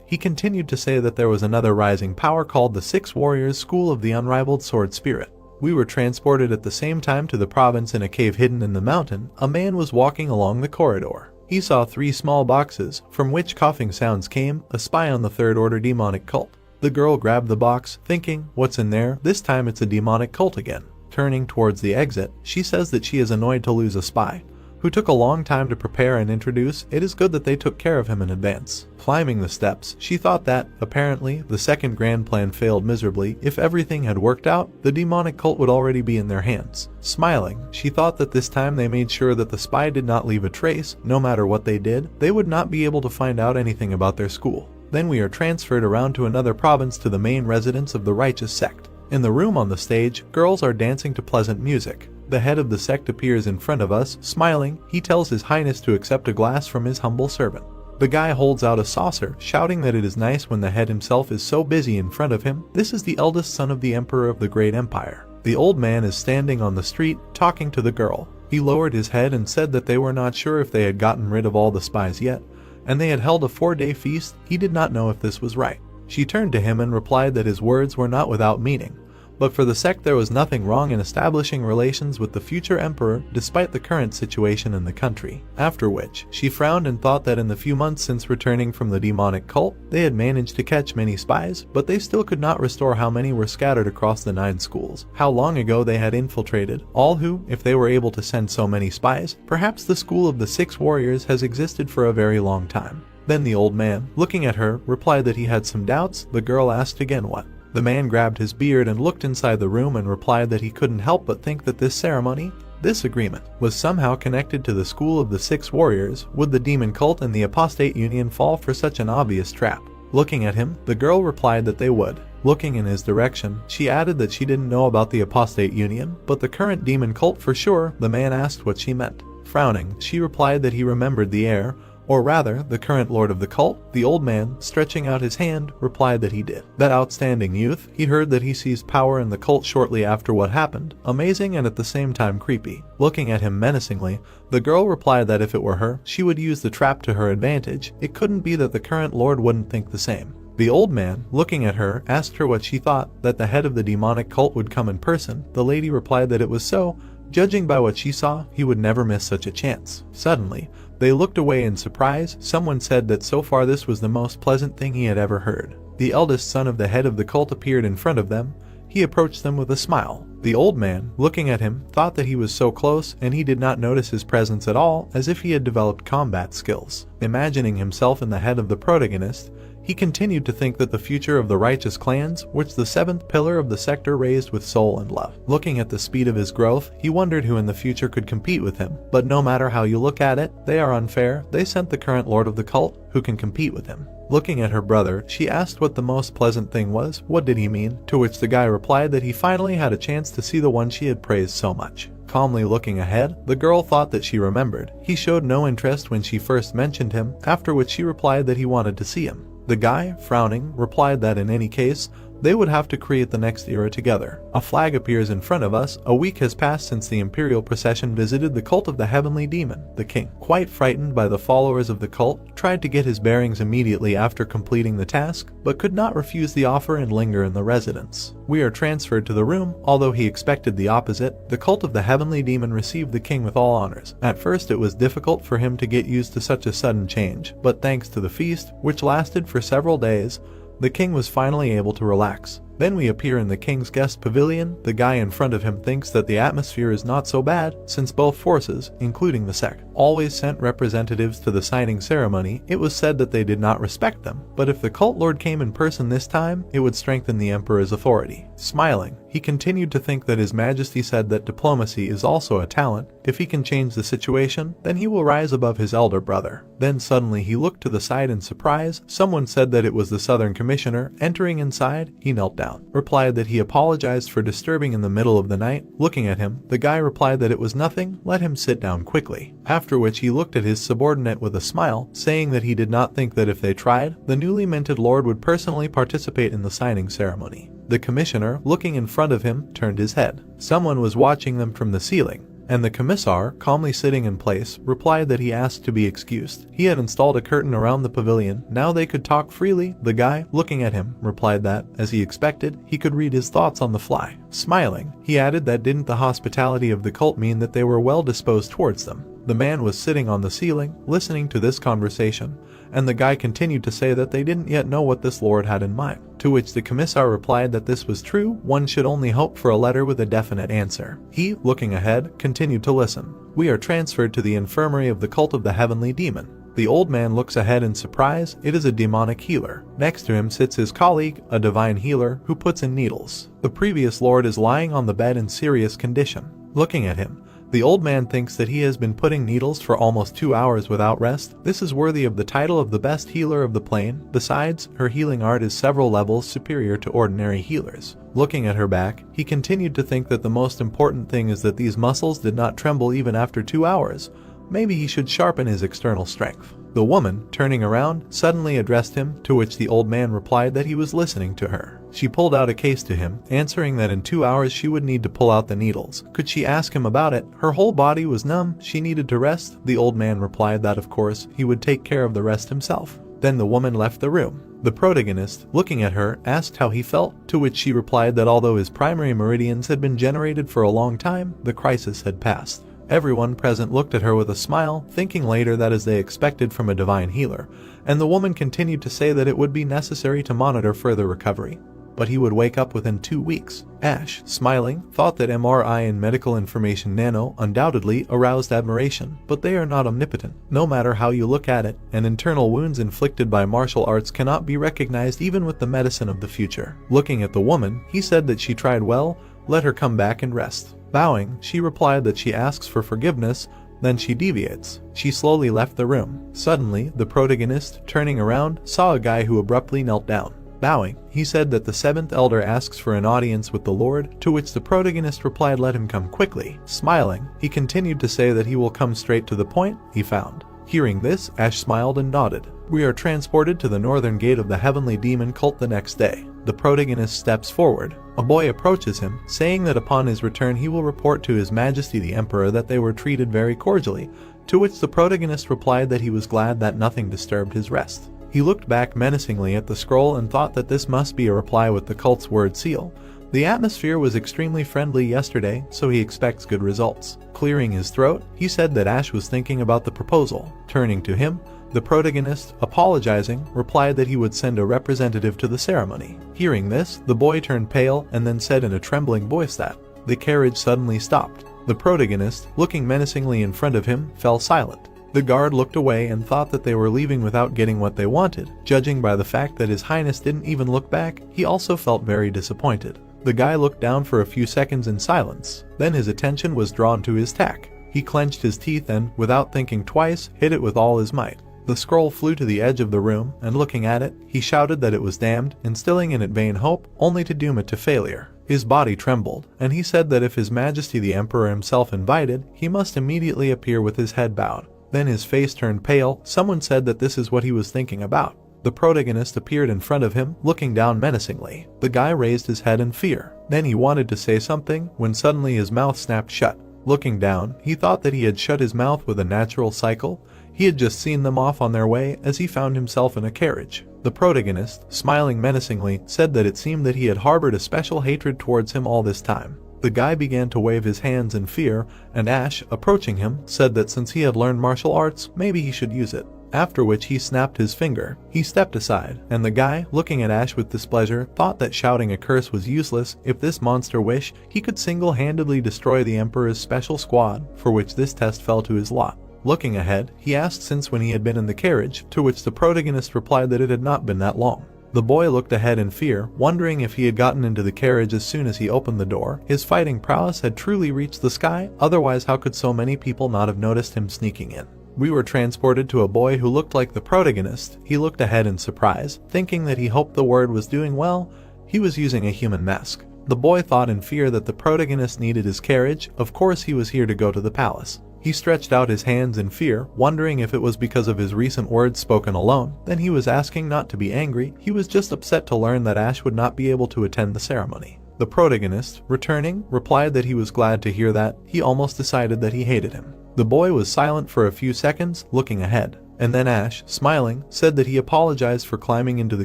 he continued to say that there was another rising power called the 6 Warriors School of the Unrivaled Sword Spirit. We were transported at the same time to the province in a cave hidden in the mountain. A man was walking along the corridor. He saw 3 small boxes, from which coughing sounds came, a spy on the 3rd order demonic cult. The girl grabbed the box, thinking, what's in there? This time it's a demonic cult again. Turning towards the exit, she says that she is annoyed to lose a spy, who took a long time to prepare and introduce. It is good that they took care of him in advance. Climbing the steps, she thought that, apparently, the second grand plan failed miserably. If everything had worked out, the demonic cult would already be in their hands. Smiling, she thought that this time they made sure that the spy did not leave a trace. No matter what they did, they would not be able to find out anything about their school. Then we are transferred around to another province to the main residence of the righteous sect. In the room on the stage, girls are dancing to pleasant music. The head of the sect appears in front of us, smiling. He tells His Highness to accept a glass from his humble servant. The guy holds out a saucer, shouting that it is nice when the head himself is so busy in front of him. This is the eldest son of the emperor of the great empire. The old man is standing on the street, talking to the girl. He lowered his head and said that they were not sure if they had gotten rid of all the spies yet, and they had held a 4-day feast. He did not know if this was right. She turned to him and replied that his words were not without meaning. But for the sect there was nothing wrong in establishing relations with the future emperor despite the current situation in the country. After which, she frowned and thought that in the few months since returning from the demonic cult, they had managed to catch many spies, but they still could not restore how many were scattered across the 9 schools. How long ago they had infiltrated, all who, if they were able to send so many spies, perhaps the school of the 6 warriors has existed for a very long time. Then the old man, looking at her, replied that he had some doubts. The girl asked again what. The man grabbed his beard and looked inside the room and replied that he couldn't help but think that this ceremony, this agreement, was somehow connected to the school of the 6 warriors. Would the demon cult and the apostate union fall for such an obvious trap? Looking at him, the girl replied that they would. Looking in his direction, she added that she didn't know about the apostate union, but the current demon cult for sure. The man asked what she meant. Frowning, she replied that he remembered the heir, or rather, the current lord of the cult. The old man, stretching out his hand, replied that he did. That outstanding youth, he heard that he seized power in the cult shortly after what happened. Amazing and at the same time creepy. Looking at him menacingly, the girl replied that if it were her, she would use the trap to her advantage. It couldn't be that the current lord wouldn't think the same. The old man, looking at her, asked her what she thought, that the head of the demonic cult would come in person. The lady replied that it was so. Judging by what she saw, he would never miss such a chance. Suddenly, They looked away in surprise. Someone said that so far this was the most pleasant thing he had ever heard. The eldest son of the head of the cult appeared in front of them. He approached them with a smile. The old man, looking at him, thought that he was so close and he did not notice his presence at all, as if he had developed combat skills. Imagining himself in the head of the protagonist, he continued to think that the future of the righteous clans, which the seventh pillar of the sector raised with soul and love. Looking at the speed of his growth, he wondered who in the future could compete with him. But no matter how you look at it, they are unfair. They sent the current lord of the cult, who can compete with him. Looking at her brother, she asked what the most pleasant thing was. What did he mean? To which the guy replied that he finally had a chance to see the one she had praised so much. Calmly looking ahead, the girl thought that she remembered. He showed no interest when she first mentioned him, after which she replied that he wanted to see him. The guy, frowning, replied that in any case, they would have to create the next era together. A flag appears in front of us. A week has passed since the imperial procession visited the cult of the heavenly demon. The king, quite frightened by the followers of the cult, tried to get his bearings immediately after completing the task, but could not refuse the offer and linger in the residence. We are transferred to the room. Although he expected the opposite, the cult of the heavenly demon received the king with all honors. At first it was difficult for him to get used to such a sudden change, but thanks to the feast, which lasted for several days, the king was finally able to relax. Then we appear in the king's guest pavilion. The guy in front of him thinks that the atmosphere is not so bad, since both forces, including the sect, always sent representatives to the signing ceremony. It was said that they did not respect them, but if the cult lord came in person this time, it would strengthen the emperor's authority. Smiling, he continued to think that his majesty said that diplomacy is also a talent. If he can change the situation, then he will rise above his elder brother. Then suddenly he looked to the side in surprise. Someone said that it was the southern commissioner. Entering inside, he knelt down, replied that he apologized for disturbing in the middle of the night. Looking at him, the guy replied that it was nothing, let him sit down quickly. After which he looked at his subordinate with a smile, saying that he did not think that if they tried, the newly minted lord would personally participate in the signing ceremony. The commissioner, looking in front of him, turned his head. Someone was watching them from the ceiling, and the commissar, calmly sitting in place, replied that he asked to be excused. He had installed a curtain around the pavilion. Now they could talk freely. The guy, looking at him, replied that, as he expected, he could read his thoughts on the fly. Smiling, he added that didn't the hospitality of the cult mean that they were well disposed towards them. The man was sitting on the ceiling, listening to this conversation, and the guy continued to say that they didn't yet know what this lord had in mind. To which the commissar replied that this was true. One should only hope for a letter with a definite answer. He, looking ahead, continued to listen. We are transferred to the infirmary of the cult of the heavenly demon. The old man looks ahead in surprise. It is a demonic healer. Next to him sits his colleague, a divine healer, who puts in needles. The previous lord is lying on the bed in serious condition. Looking at him, the old man thinks that he has been putting needles for almost 2 hours without rest. This is worthy of the title of the best healer of the plane. Besides, her healing art is several levels superior to ordinary healers. Looking at her back, he continued to think that the most important thing is that these muscles did not tremble even after 2 hours. Maybe he should sharpen his external strength. The woman, turning around, suddenly addressed him, to which the old man replied that he was listening to her. She pulled out a case to him, answering that in 2 hours she would need to pull out the needles. Could she ask him about it? Her whole body was numb. She needed to rest. The old man replied that of course, he would take care of the rest himself. Then the woman left the room. The protagonist, looking at her, asked how he felt, to which she replied that although his primary meridians had been generated for a long time, the crisis had passed. Everyone present looked at her with a smile, thinking later that as they expected from a divine healer, and the woman continued to say that it would be necessary to monitor further recovery, but he would wake up within 2 weeks. Ash, smiling, thought that MRI and medical information Nano undoubtedly aroused admiration, but they are not omnipotent. No matter how you look at it, and internal wounds inflicted by martial arts cannot be recognized even with the medicine of the future. Looking at the woman, he said that she tried well, let her come back and rest. Bowing, she replied that she asks for forgiveness, then she deviates. She slowly left the room. Suddenly, the protagonist, turning around, saw a guy who abruptly knelt down. Bowing, he said that the seventh elder asks for an audience with the Lord, to which the protagonist replied let him come quickly. Smiling, he continued to say that he will come straight to the point he found. Hearing this, Ash smiled and nodded. We are transported to the northern gate of the heavenly demon cult the next day. The protagonist steps forward. A boy approaches him, saying that upon his return he will report to His Majesty the Emperor that they were treated very cordially, to which the protagonist replied that he was glad that nothing disturbed his rest. He looked back menacingly at the scroll and thought that this must be a reply with the cult's word seal. The atmosphere was extremely friendly yesterday, so he expects good results. Clearing his throat, he said that Ash was thinking about the proposal. Turning to him, the protagonist, apologizing, replied that he would send a representative to the ceremony. Hearing this, the boy turned pale and then said in a trembling voice that the carriage suddenly stopped. The protagonist, looking menacingly in front of him, fell silent. The guard looked away and thought that they were leaving without getting what they wanted. Judging by the fact that His Highness didn't even look back, he also felt very disappointed. The guy looked down for a few seconds in silence. Then his attention was drawn to his tack. He clenched his teeth and, without thinking twice, hit it with all his might. The scroll flew to the edge of the room, and looking at it, he shouted that it was damned, instilling in it vain hope, only to doom it to failure. His body trembled, and he said that if His Majesty the Emperor himself invited, he must immediately appear with his head bowed. Then his face turned pale. Someone said that this is what he was thinking about. The protagonist appeared in front of him, looking down menacingly. The guy raised his head in fear. Then he wanted to say something, when suddenly his mouth snapped shut. Looking down, he thought that he had shut his mouth with a natural cycle. He had just seen them off on their way as he found himself in a carriage. The protagonist, smiling menacingly, said that it seemed that he had harbored a special hatred towards him all this time. The guy began to wave his hands in fear, and Ash, approaching him, said that since he had learned martial arts, maybe he should use it. After which he snapped his finger. He stepped aside, and the guy, looking at Ash with displeasure, thought that shouting a curse was useless. If this monster wished, he could single-handedly destroy the Emperor's special squad, for which this test fell to his lot. Looking ahead, he asked since when he had been in the carriage, to which the protagonist replied that it had not been that long. The boy looked ahead in fear, wondering if he had gotten into the carriage as soon as he opened the door. His fighting prowess had truly reached the sky, otherwise how could so many people not have noticed him sneaking in? We were transported to a boy who looked like the protagonist. He looked ahead in surprise, thinking that he hoped the word was doing well. He was using a human mask. The boy thought in fear that the protagonist needed his carriage. Of course he was here to go to the palace. He stretched out his hands in fear, wondering if it was because of his recent words spoken alone. Then he was asking not to be angry. He was just upset to learn that Ash would not be able to attend the ceremony. The protagonist, returning, replied that he was glad to hear that. He almost decided that he hated him. The boy was silent for a few seconds, looking ahead. And then Ash, smiling, said that he apologized for climbing into the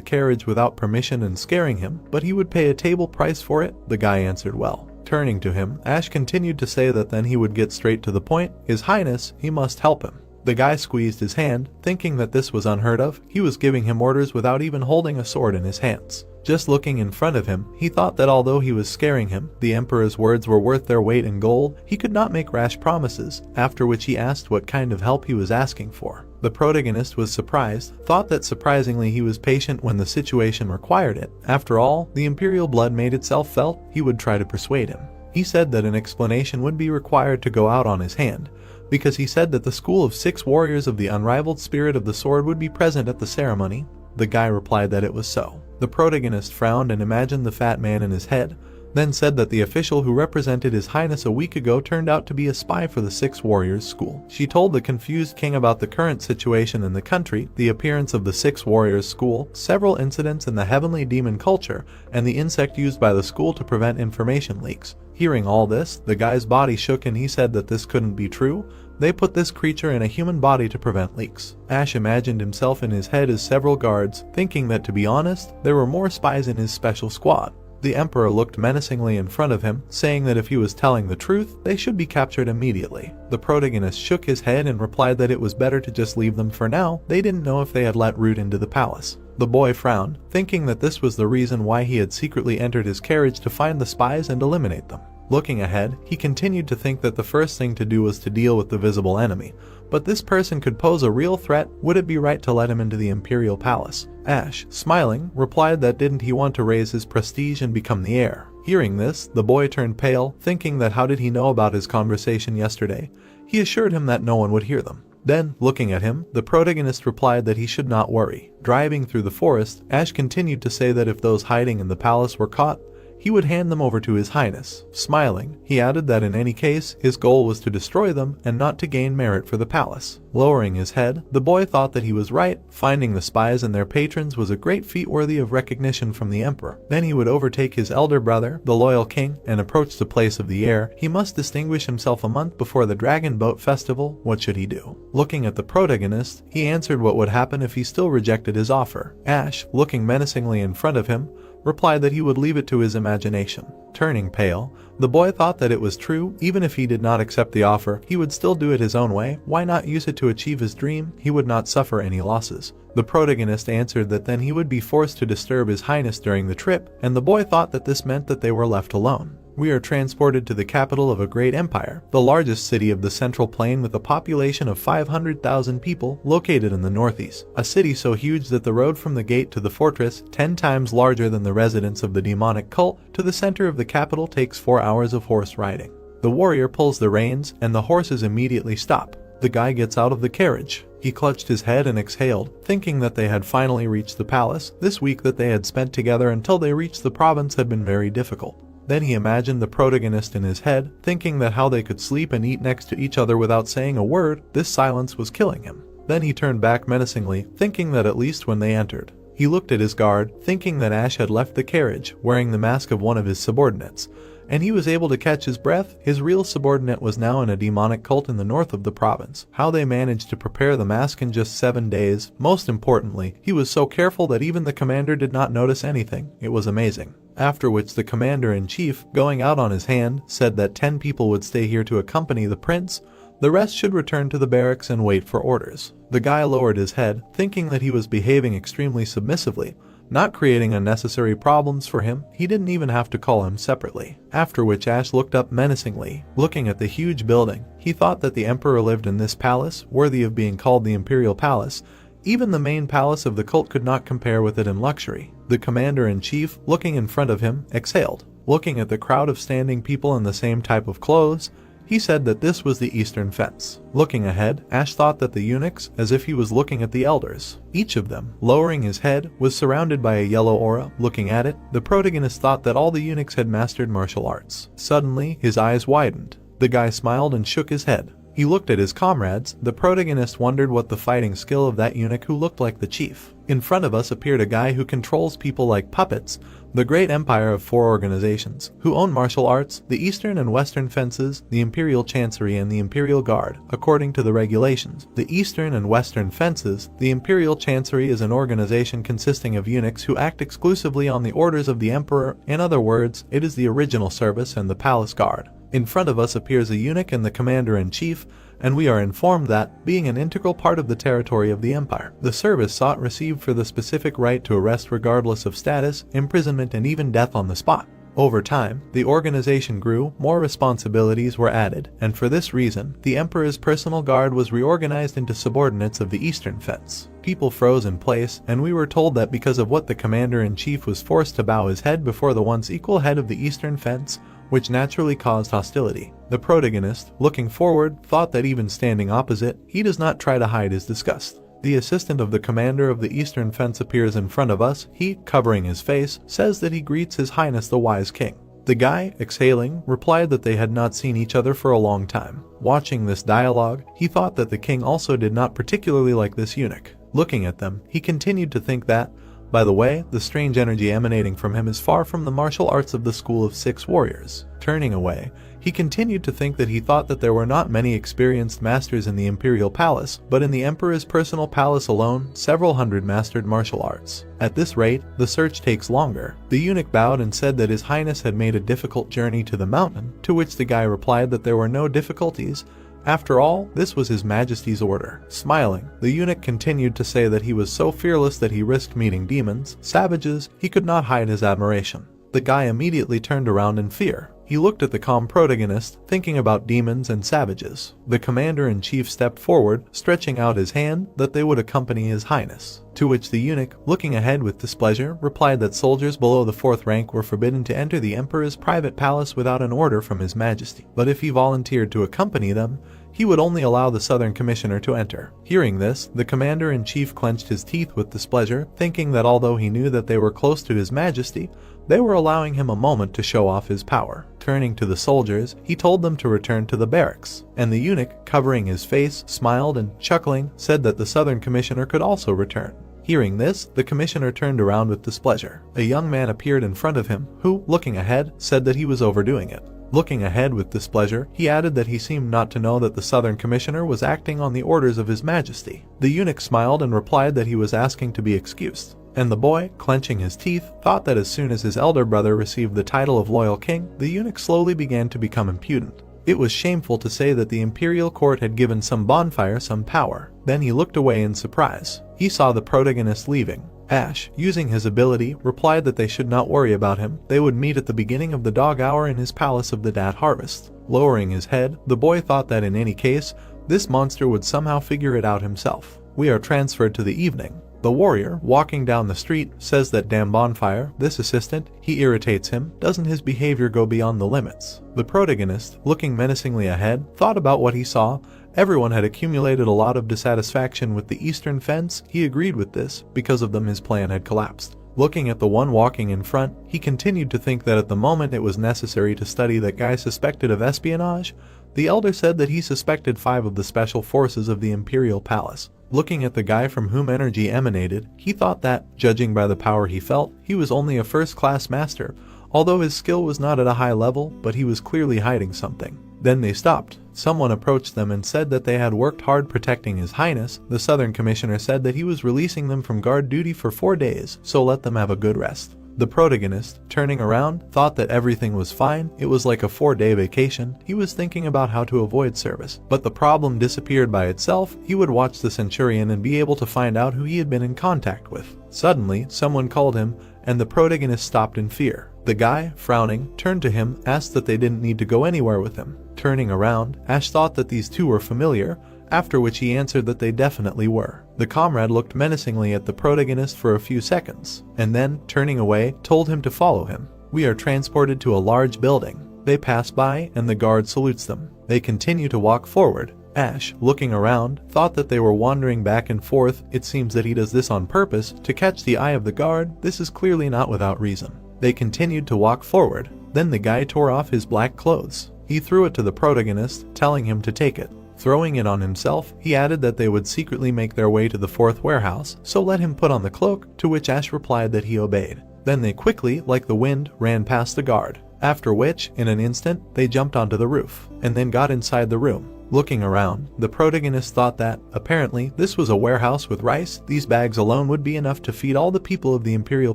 carriage without permission and scaring him, but he would pay a table price for it. The guy answered well. Turning to him, Ash continued to say that then he would get straight to the point. His Highness, he must help him. The guy squeezed his hand, thinking that this was unheard of. He was giving him orders without even holding a sword in his hands. Just looking in front of him, he thought that although he was scaring him, the Emperor's words were worth their weight in gold. He could not make rash promises, after which he asked what kind of help he was asking for. The protagonist was surprised, thought that surprisingly he was patient when the situation required it. After all, the imperial blood made itself felt. He would try to persuade him. He said that an explanation would be required to go out on his hand, because he said that the school of 6 warriors of the unrivaled spirit of the sword would be present at the ceremony. The guy replied that it was so. The protagonist frowned and imagined the fat man in his head, then said that the official who represented His Highness a week ago turned out to be a spy for the 6 Warriors School. She told the confused king about the current situation in the country, the appearance of the 6 Warriors School, several incidents in the heavenly demon culture, and the insect used by the school to prevent information leaks. Hearing all this, the guy's body shook and he said that this couldn't be true. They put this creature in a human body to prevent leaks. Ash imagined himself in his head as several guards, thinking that to be honest, there were more spies in his special squad. The Emperor looked menacingly in front of him, saying that if he was telling the truth, they should be captured immediately. The protagonist shook his head and replied that it was better to just leave them for now. They didn't know if they had let Root into the palace. The boy frowned, thinking that this was the reason why he had secretly entered his carriage to find the spies and eliminate them. Looking ahead, he continued to think that the first thing to do was to deal with the visible enemy. But this person could pose a real threat. Would it be right to let him into the imperial palace? Ash, smiling, replied that didn't he want to raise his prestige and become the heir. Hearing this, the boy turned pale, thinking that how did he know about his conversation yesterday? He assured him that no one would hear them. Then, looking at him, the protagonist replied that he should not worry. Driving through the forest, Ash continued to say that if those hiding in the palace were caught, he would hand them over to His Highness. Smiling, he added that in any case, his goal was to destroy them and not to gain merit for the palace. Lowering his head, the boy thought that he was right. Finding the spies and their patrons was a great feat worthy of recognition from the Emperor. Then he would overtake his elder brother, the loyal king, and approach the place of the heir. He must distinguish himself a month before the Dragon Boat Festival. What should he do? Looking at the protagonist, he answered what would happen if he still rejected his offer. Ash, looking menacingly in front of him, replied that he would leave it to his imagination. Turning pale, the boy thought that it was true. Even if he did not accept the offer, he would still do it his own way. Why not use it to achieve his dream? He would not suffer any losses. The protagonist answered that then he would be forced to disturb his highness during the trip, and the boy thought that this meant that they were left alone. We are transported to the capital of a great empire, the largest city of the Central Plain with a population of 500,000 people, located in the northeast. A city so huge that the road from the gate to the fortress, 10 times larger than the residence of the demonic cult, to the center of the capital takes 4 hours of horse riding. The warrior pulls the reins, and the horses immediately stop. The guy gets out of the carriage. He clutched his head and exhaled, thinking that they had finally reached the palace. This week that they had spent together until they reached the province had been very difficult. Then he imagined the protagonist in his head, thinking that how they could sleep and eat next to each other without saying a word. This silence was killing him. Then he turned back menacingly, thinking that at least when they entered. He looked at his guard, thinking that Ash had left the carriage, wearing the mask of one of his subordinates, and he was able to catch his breath. His real subordinate was now in a demonic cult in the north of the province. How they managed to prepare the mask in just 7 days. Most importantly, he was so careful that even the commander did not notice anything. It was amazing. After which the commander-in-chief, going out on his hand, said that 10 people would stay here to accompany the prince. The rest should return to the barracks and wait for orders. The guy lowered his head, thinking that he was behaving extremely submissively, not creating unnecessary problems for him. He didn't even have to call him separately. After which Ash looked up menacingly, looking at the huge building. He thought that the emperor lived in this palace, worthy of being called the imperial palace. Even the main palace of the cult could not compare with it in luxury. The commander-in-chief, looking in front of him, exhaled. Looking at the crowd of standing people in the same type of clothes, he said that this was the eastern fence. Looking ahead, Ash thought that the eunuchs, as if he was looking at the elders. Each of them, lowering his head, was surrounded by a yellow aura. Looking at it, the protagonist thought that all the eunuchs had mastered martial arts. Suddenly, his eyes widened. The guy smiled and shook his head. He looked at his comrades. The protagonist wondered what the fighting skill of that eunuch who looked like the chief. In front of us appeared a guy who controls people like puppets, the great empire of 4 organizations, who own martial arts, the eastern and western fences, the imperial chancery and the imperial guard. According to the regulations, the eastern and western fences, the imperial chancery is an organization consisting of eunuchs who act exclusively on the orders of the emperor. In other words, it is the original service and the palace guard. In front of us appears a eunuch and the commander-in-chief, and we are informed that, being an integral part of the territory of the empire, the service sought received for the specific right to arrest regardless of status, imprisonment and even death on the spot. Over time, the organization grew, more responsibilities were added, and for this reason, the emperor's personal guard was reorganized into subordinates of the eastern fence. People froze in place, and we were told that because of what the commander-in-chief was forced to bow his head before the once equal head of the eastern fence, which naturally caused hostility. The protagonist, looking forward, thought that even standing opposite, he does not try to hide his disgust. The assistant of the commander of the eastern fence appears in front of us. He, covering his face, says that he greets his highness the wise king. The guy, exhaling, replied that they had not seen each other for a long time. Watching this dialogue, he thought that the king also did not particularly like this eunuch. Looking at them, he continued to think that, by the way, the strange energy emanating from him is far from the martial arts of the school of 6 warriors. Turning away, he continued to think that he thought that there were not many experienced masters in the imperial palace, but in the emperor's personal palace alone, several hundred mastered martial arts. At this rate, the search takes longer. The eunuch bowed and said that his highness had made a difficult journey to the mountain, to which the guy replied that there were no difficulties. After all, this was his majesty's order. Smiling, the eunuch continued to say that he was so fearless that he risked meeting demons, savages. He could not hide his admiration. The guy immediately turned around in fear. He looked at the calm protagonist, thinking about demons and savages. The commander-in-chief stepped forward, stretching out his hand that they would accompany his highness. To which the eunuch, looking ahead with displeasure, replied that soldiers below the 4th rank were forbidden to enter the emperor's private palace without an order from his majesty. But if he volunteered to accompany them, he would only allow the southern commissioner to enter. Hearing this, the commander-in-chief clenched his teeth with displeasure, thinking that although he knew that they were close to his majesty, they were allowing him a moment to show off his power. Turning to the soldiers, he told them to return to the barracks, and the eunuch, covering his face, smiled and, chuckling, said that the southern commissioner could also return. Hearing this, the commissioner turned around with displeasure. A young man appeared in front of him, who, looking ahead, said that he was overdoing it. Looking ahead with displeasure, he added that he seemed not to know that the southern commissioner was acting on the orders of his majesty. The eunuch smiled and replied that he was asking to be excused. And the boy, clenching his teeth, thought that as soon as his elder brother received the title of loyal king, the eunuch slowly began to become impudent. It was shameful to say that the imperial court had given some bonfire some power. Then he looked away in surprise. He saw the protagonist leaving. Ash, using his ability, replied that they should not worry about him. They would meet at the beginning of the dog hour in his palace of the Dat Harvest. Lowering his head, the boy thought that in any case, this monster would somehow figure it out himself. We are transferred to the evening. The warrior, walking down the street, says that damn bonfire, this assistant, he irritates him. Doesn't his behavior go beyond the limits? The protagonist, looking menacingly ahead, thought about what he saw. Everyone had accumulated a lot of dissatisfaction with the eastern fence. He agreed with this. Because of them his plan had collapsed. Looking at the one walking in front, he continued to think that at the moment it was necessary to study that guy suspected of espionage. The elder said that he suspected 5 of the special forces of the imperial palace. Looking at the guy from whom energy emanated, he thought that, judging by the power he felt, he was only a first-class master, although his skill was not at a high level, but he was clearly hiding something. Then they stopped. Someone approached them and said that they had worked hard protecting His Highness. The Southern Commissioner said that he was releasing them from guard duty for 4 days, so let them have a good rest. The protagonist, turning around, thought that everything was fine. It was like a 4-day vacation. He was thinking about how to avoid service, but the problem disappeared by itself. He would watch the Centurion and be able to find out who he had been in contact with. Suddenly, someone called him, and the protagonist stopped in fear. The guy, frowning, turned to him, asked that they didn't need to go anywhere with him. Turning around, Ash thought that these two were familiar, after which he answered that they definitely were. The comrade looked menacingly at the protagonist for a few seconds, and then, turning away, told him to follow him. We are transported to a large building. They pass by, and the guard salutes them. They continue to walk forward. Ash, looking around, thought that they were wandering back and forth. It seems that he does this on purpose, to catch the eye of the guard. This is clearly not without reason. They continued to walk forward. Then the guy tore off his black clothes. He threw it to the protagonist, telling him to take it. Throwing it on himself, he added that they would secretly make their way to the 4th warehouse, so let him put on the cloak, to which Ash replied that he obeyed. Then they quickly, like the wind, ran past the guard, after which, in an instant, they jumped onto the roof, and then got inside the room. Looking around, the protagonist thought that, apparently, this was a warehouse with rice. These bags alone would be enough to feed all the people of the Imperial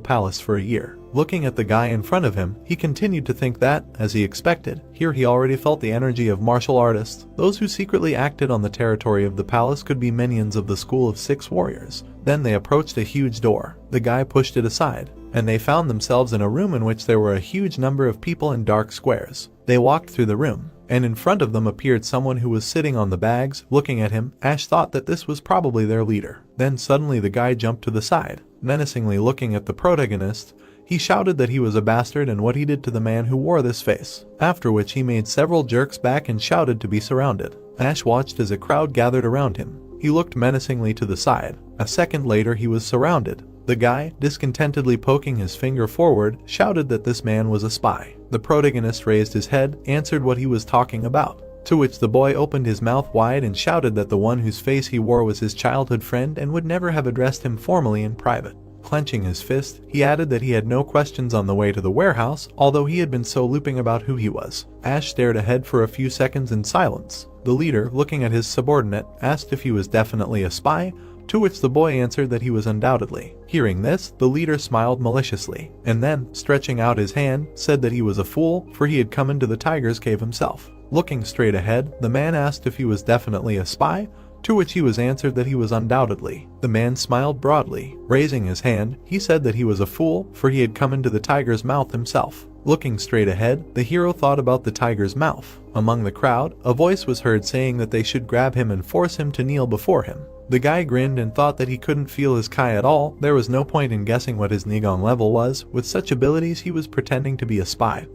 Palace for a year. Looking at the guy in front of him, he continued to think that, as he expected, here he already felt the energy of martial artists. Those who secretly acted on the territory of the palace could be minions of the School of 6 Warriors. Then they approached a huge door. The guy pushed it aside, and they found themselves in a room in which there were a huge number of people in dark squares. They walked through the room, and in front of them appeared someone who was sitting on the bags. Looking at him, Ash thought that this was probably their leader. Then suddenly the guy jumped to the side, menacingly looking at the protagonist. He shouted that he was a bastard and what he did to the man who wore this face, after which he made several jerks back and shouted to be surrounded. Ash watched as a crowd gathered around him. He looked menacingly to the side. A second later he was surrounded. The guy, discontentedly poking his finger forward, shouted that this man was a spy. The protagonist raised his head, answered what he was talking about, to which the boy opened his mouth wide and shouted that the one whose face he wore was his childhood friend and would never have addressed him formally in private. Clenching his fist, he added that he had no questions on the way to the warehouse, although he had been so looping about who he was. Ash stared ahead for a few seconds in silence. The leader, looking at his subordinate, asked if he was definitely a spy, to which the boy answered that he was undoubtedly. Hearing this, the leader smiled maliciously, and then, stretching out his hand, said that he was a fool, for he had come into the tiger's cave himself. Looking straight ahead, the man asked if he was definitely a spy, to which he was answered that he was undoubtedly. The man smiled broadly. Raising his hand, he said that he was a fool, for he had come into the tiger's mouth himself. Looking straight ahead, the hero thought about the tiger's mouth. Among the crowd, a voice was heard saying that they should grab him and force him to kneel before him. The guy grinned and thought that he couldn't feel his Kai at all. There was no point in guessing what his Nigong level was. With such abilities, he was pretending to be a spy.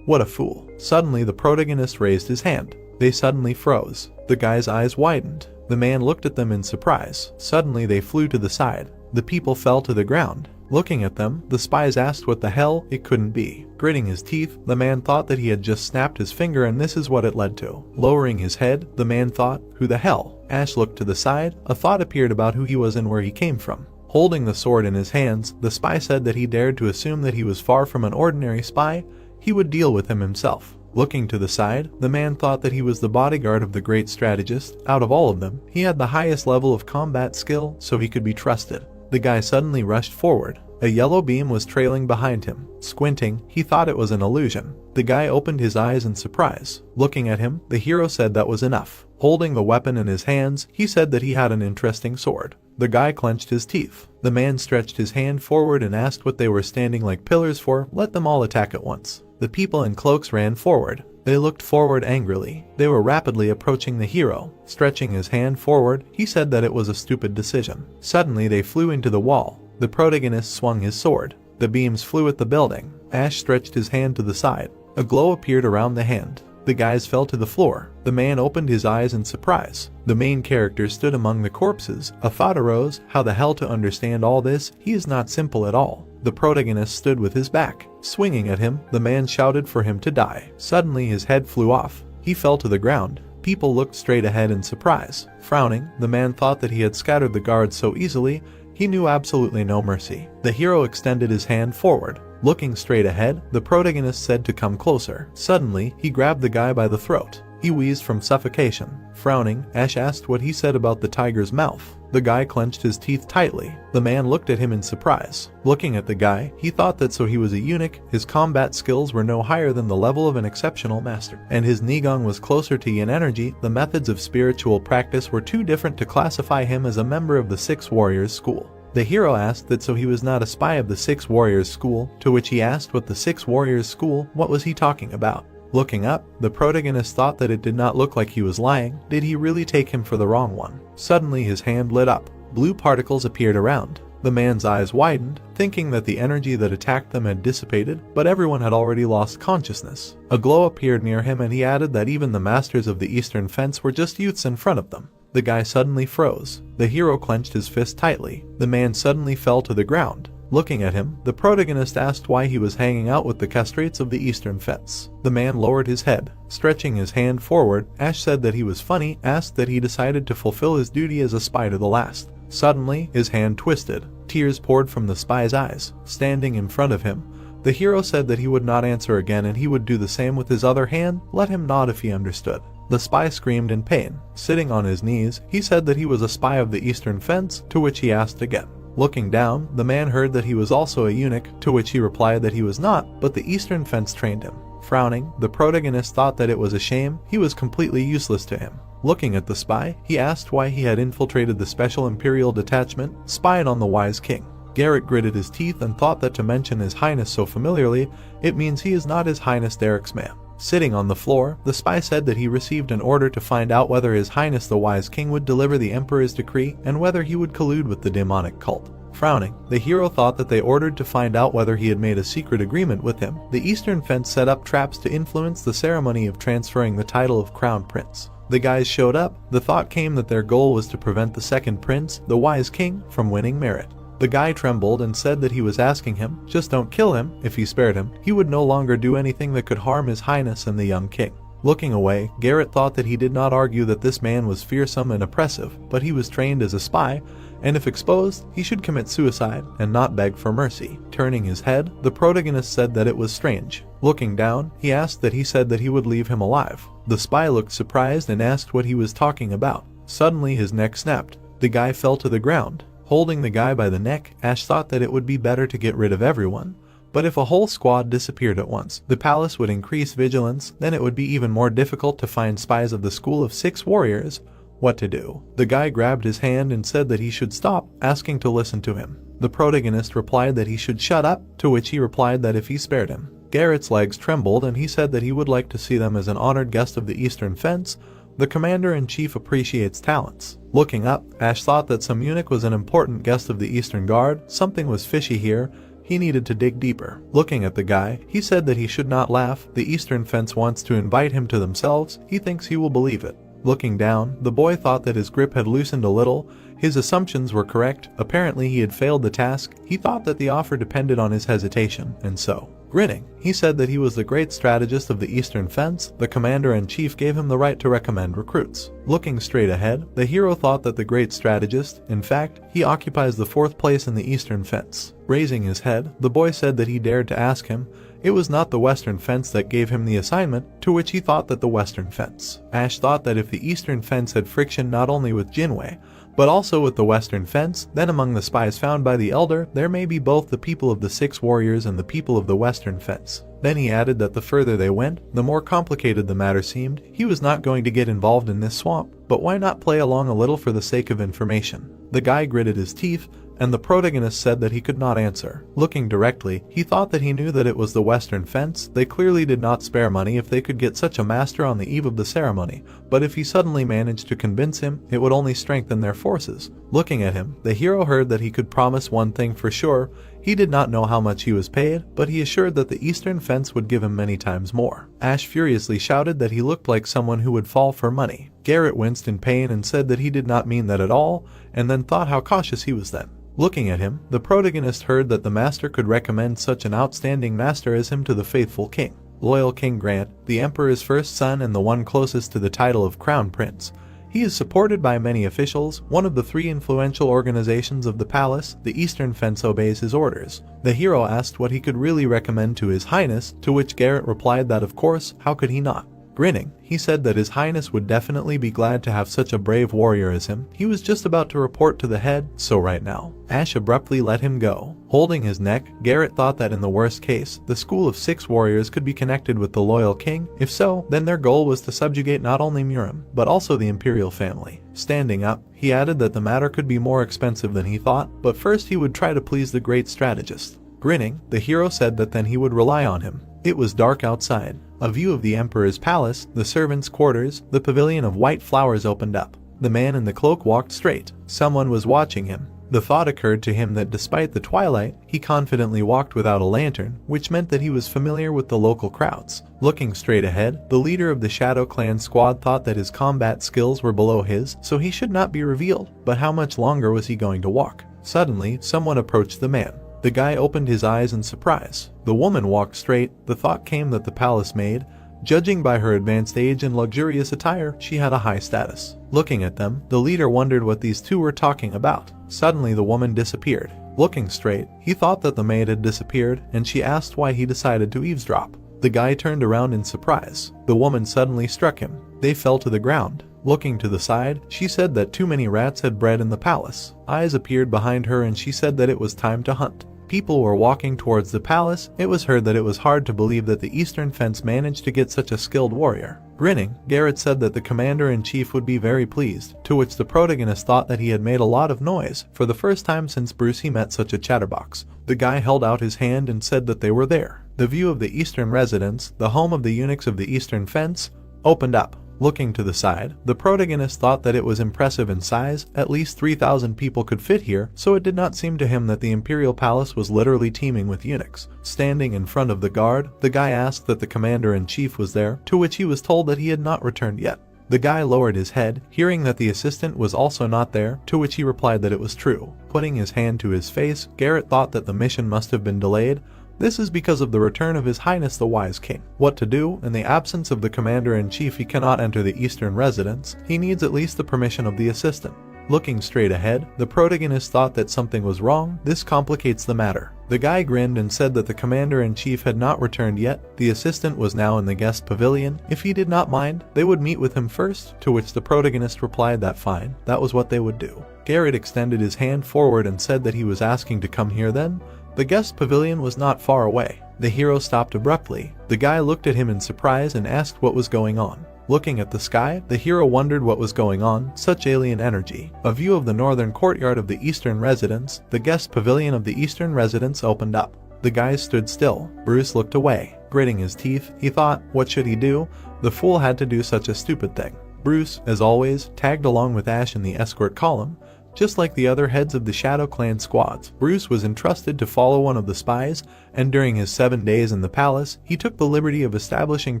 What a fool. Suddenly, the protagonist raised his hand. They suddenly froze. The guy's eyes widened. The man looked at them in surprise. Suddenly, they flew to the side. The people fell to the ground. Looking at them, the spies asked what the hell. It couldn't be. Gritting his teeth, the man thought that he had just snapped his finger, and this is what it led to. Lowering his head, the man thought, who the hell? Ash looked to the side. A thought appeared about who he was and where he came from. Holding the sword in his hands, the spy said that he dared to assume that he was far from an ordinary spy. He would deal with him himself. Looking to the side, the man thought that he was the bodyguard of the great strategist. Out of all of them, he had the highest level of combat skill, so he could be trusted. The guy suddenly rushed forward. A yellow beam was trailing behind him. Squinting, he thought it was an illusion. The guy opened his eyes in surprise. Looking at him, the hero said that was enough. Holding the weapon in his hands, he said that he had an interesting sword. The guy clenched his teeth. The man stretched his hand forward and asked what they were standing like pillars for. Let them all attack at once. The people in cloaks ran forward. They looked forward angrily. They were rapidly approaching the hero. Stretching his hand forward, he said that it was a stupid decision. Suddenly they flew into the wall. The protagonist swung his sword. The beams flew at the building. Ash stretched his hand to the side. A glow appeared around the hand. The guys fell to the floor. The man opened his eyes in surprise. The main character stood among the corpses. A thought arose, how the hell to understand all this? He is not simple at all. The protagonist stood with his back. Swinging at him, the man shouted for him to die. Suddenly his head flew off. He fell to the ground. People looked straight ahead in surprise. Frowning, the man thought that he had scattered the guards so easily. He knew absolutely no mercy. The hero extended his hand forward. Looking straight ahead, the protagonist said to come closer. Suddenly, he grabbed the guy by the throat. He wheezed from suffocation. Frowning, Ash asked what he said about the tiger's mouth. The guy clenched his teeth tightly. The man looked at him in surprise. Looking at the guy, he thought that so he was a eunuch, his combat skills were no higher than the level of an exceptional master, and his Nigong was closer to yin energy. The methods of spiritual practice were too different to classify him as a member of the Six Warriors School. The hero asked that so he was not a spy of the Six Warriors School, to which he asked what the Six Warriors School, what was he talking about? Looking up, the protagonist thought that it did not look like he was lying. Did he really take him for the wrong one? Suddenly his hand lit up. Blue particles appeared around. The man's eyes widened, thinking that the energy that attacked them had dissipated, but everyone had already lost consciousness. A glow appeared near him and he added that even the masters of the Eastern Fence were just youths in front of them. The guy suddenly froze. The hero clenched his fist tightly. The man suddenly fell to the ground. Looking at him, the protagonist asked why he was hanging out with the castrates of the Eastern Fence. The man lowered his head. Stretching his hand forward, Ash said that he was funny, asked that he decided to fulfill his duty as a spy to the last. Suddenly, his hand twisted. Tears poured from the spy's eyes. Standing in front of him, the hero said that he would not answer again and he would do the same with his other hand. Let him nod if he understood. The spy screamed in pain. Sitting on his knees, he said that he was a spy of the Eastern Fence, to which he asked again. Looking down, the man heard that he was also a eunuch, to which he replied that he was not, but the Eastern Fence trained him. Frowning, the protagonist thought that it was a shame. He was completely useless to him. Looking at the spy, he asked why he had infiltrated the Special Imperial Detachment, spied on the wise king. Garrett gritted his teeth and thought that to mention His Highness so familiarly, it means he is not His Highness Derek's man. Sitting on the floor, the spy said that he received an order to find out whether His Highness the Wise King would deliver the Emperor's decree and whether he would collude with the demonic cult. Frowning, the hero thought that they ordered to find out whether he had made a secret agreement with him. The Eastern Fence set up traps to influence the ceremony of transferring the title of Crown Prince. The guys showed up. The thought came that their goal was to prevent the second prince, the Wise King, from winning merit. The guy trembled and said that he was asking him, just don't kill him. If he spared him, he would no longer do anything that could harm His Highness and the young king. Looking away, Garrett thought that he did not argue that this man was fearsome and oppressive, but he was trained as a spy, and if exposed, he should commit suicide and not beg for mercy. Turning his head, the protagonist said that it was strange. Looking down, he asked that he said that he would leave him alive. The spy looked surprised and asked what he was talking about. Suddenly his neck snapped. The guy fell to the ground. Holding the guy by the neck, Ash thought that it would be better to get rid of everyone. But if a whole squad disappeared at once, the palace would increase vigilance, then it would be even more difficult to find spies of the School of Six Warriors. What to do? The guy grabbed his hand and said that he should stop, asking to listen to him. The protagonist replied that he should shut up, to which he replied that if he spared him. Garrett's legs trembled and he said that he would like to see them as an honored guest of the Eastern Fence. The commander-in-chief appreciates talents. Looking up, Ash thought that some eunuch was an important guest of the Eastern Guard. Something was fishy here. He needed to dig deeper. Looking at the guy, he said that he should not laugh. The Eastern Fence wants to invite him to themselves. He thinks he will believe it. Looking down, the boy thought that his grip had loosened a little. His assumptions were correct. Apparently he had failed the task. He thought that the offer depended on his hesitation, and so, grinning, he said that he was the great strategist of the Eastern Fence. The commander-in-chief gave him the right to recommend recruits. Looking straight ahead, the hero thought that the great strategist, in fact, he occupies the 4th place in the Eastern Fence. Raising his head, the boy said that he dared to ask him. It was not the Western Fence that gave him the assignment, to which he thought that the Western Fence. Ash thought that if the Eastern Fence had friction not only with Jinwei, but also with the western fence. Then among the spies found by the elder, there may be both the people of the 6 warriors and the people of the western fence. Then he added that the further they went, the more complicated the matter seemed. He was not going to get involved in this swamp, but why not play along a little for the sake of information? The guy gritted his teeth, and the protagonist said that he could not answer. Looking directly, he thought that he knew that it was the western fence. They clearly did not spare money if they could get such a master on the eve of the ceremony, but if he suddenly managed to convince him, it would only strengthen their forces. Looking at him, the hero heard that he could promise one thing for sure. He did not know how much he was paid, but he assured that the eastern fence would give him many times more. Ash furiously shouted that he looked like someone who would fall for money. Garrett winced in pain and said that he did not mean that at all, and then thought how cautious he was then. Looking at him, the protagonist heard that the master could recommend such an outstanding master as him to the faithful king. Loyal King Grant, the emperor's first son and the one closest to the title of crown prince. He is supported by many officials. One of the 3 influential organizations of the palace, the Eastern Fence, obeys his orders. The hero asked what he could really recommend to His Highness, to which Garrett replied that of course, how could he not? Grinning, he said that His Highness would definitely be glad to have such a brave warrior as him. He was just about to report to the head, so right now. Ash abruptly let him go. Holding his neck, Garrett thought that in the worst case, the school of 6 warriors could be connected with the loyal king. If so, then their goal was to subjugate not only Murim, but also the imperial family. Standing up, he added that the matter could be more expensive than he thought, but first he would try to please the great strategist. Grinning, the hero said that then he would rely on him. It was dark outside. A view of the emperor's palace, the servants' quarters, the pavilion of white flowers opened up. The man in the cloak walked straight. Someone was watching him. The thought occurred to him that despite the twilight, he confidently walked without a lantern, which meant that he was familiar with the local crowds. Looking straight ahead, the leader of the Shadow Clan squad thought that his combat skills were below his, so he should not be revealed. But how much longer was he going to walk? Suddenly, someone approached the man. The guy opened his eyes in surprise. The woman walked straight. The thought came that the palace maid, judging by her advanced age and luxurious attire, she had a high status. Looking at them, the leader wondered what these two were talking about. Suddenly the woman disappeared. Looking straight, he thought that the maid had disappeared, and she asked why he decided to eavesdrop. The guy turned around in surprise. The woman suddenly struck him. They fell to the ground. Looking to the side, she said that too many rats had bred in the palace. Eyes appeared behind her and she said that it was time to hunt. People were walking towards the palace. It was heard that it was hard to believe that the Eastern Fence managed to get such a skilled warrior. Grinning, Garrett said that the commander-in-chief would be very pleased, to which the protagonist thought that he had made a lot of noise. For the first time since Bruce he met such a chatterbox. The guy held out his hand and said that they were there. The view of the Eastern residence, the home of the eunuchs of the Eastern Fence, opened up. Looking to the side, the protagonist thought that it was impressive in size. At least 3,000 people could fit here, so it did not seem to him that the imperial palace was literally teeming with eunuchs. Standing in front of the guard, the guy asked that the commander-in-chief was there, to which he was told that he had not returned yet. The guy lowered his head, hearing that the assistant was also not there, to which he replied that it was true. Putting his hand to his face, Garrett thought that the mission must have been delayed. This is because of the return of His Highness the Wise King. What to do? In the absence of the commander-in-chief, he cannot enter the eastern residence. He needs at least the permission of the assistant. Looking straight ahead, the protagonist thought that something was wrong. This complicates the matter. The guy grinned and said that the commander-in-chief had not returned yet. The assistant was now in the guest pavilion. If he did not mind, they would meet with him first, to which the protagonist replied that fine, that was what they would do. Garrett extended his hand forward and said that he was asking to come here then. The guest pavilion was not far away. The hero stopped abruptly. The guy looked at him in surprise and asked what was going on. Looking at the sky, the hero wondered what was going on. Such alien energy. A view of the northern courtyard of the eastern residence, the guest pavilion of the eastern residence opened up. The guy stood still. Bruce looked away. Gritting his teeth, he thought, what should he do? The fool had to do such a stupid thing. Bruce, as always, tagged along with Ash in the escort column. Just like the other heads of the Shadow Clan squads, Bruce was entrusted to follow one of the spies, and during his 7 days in the palace, he took the liberty of establishing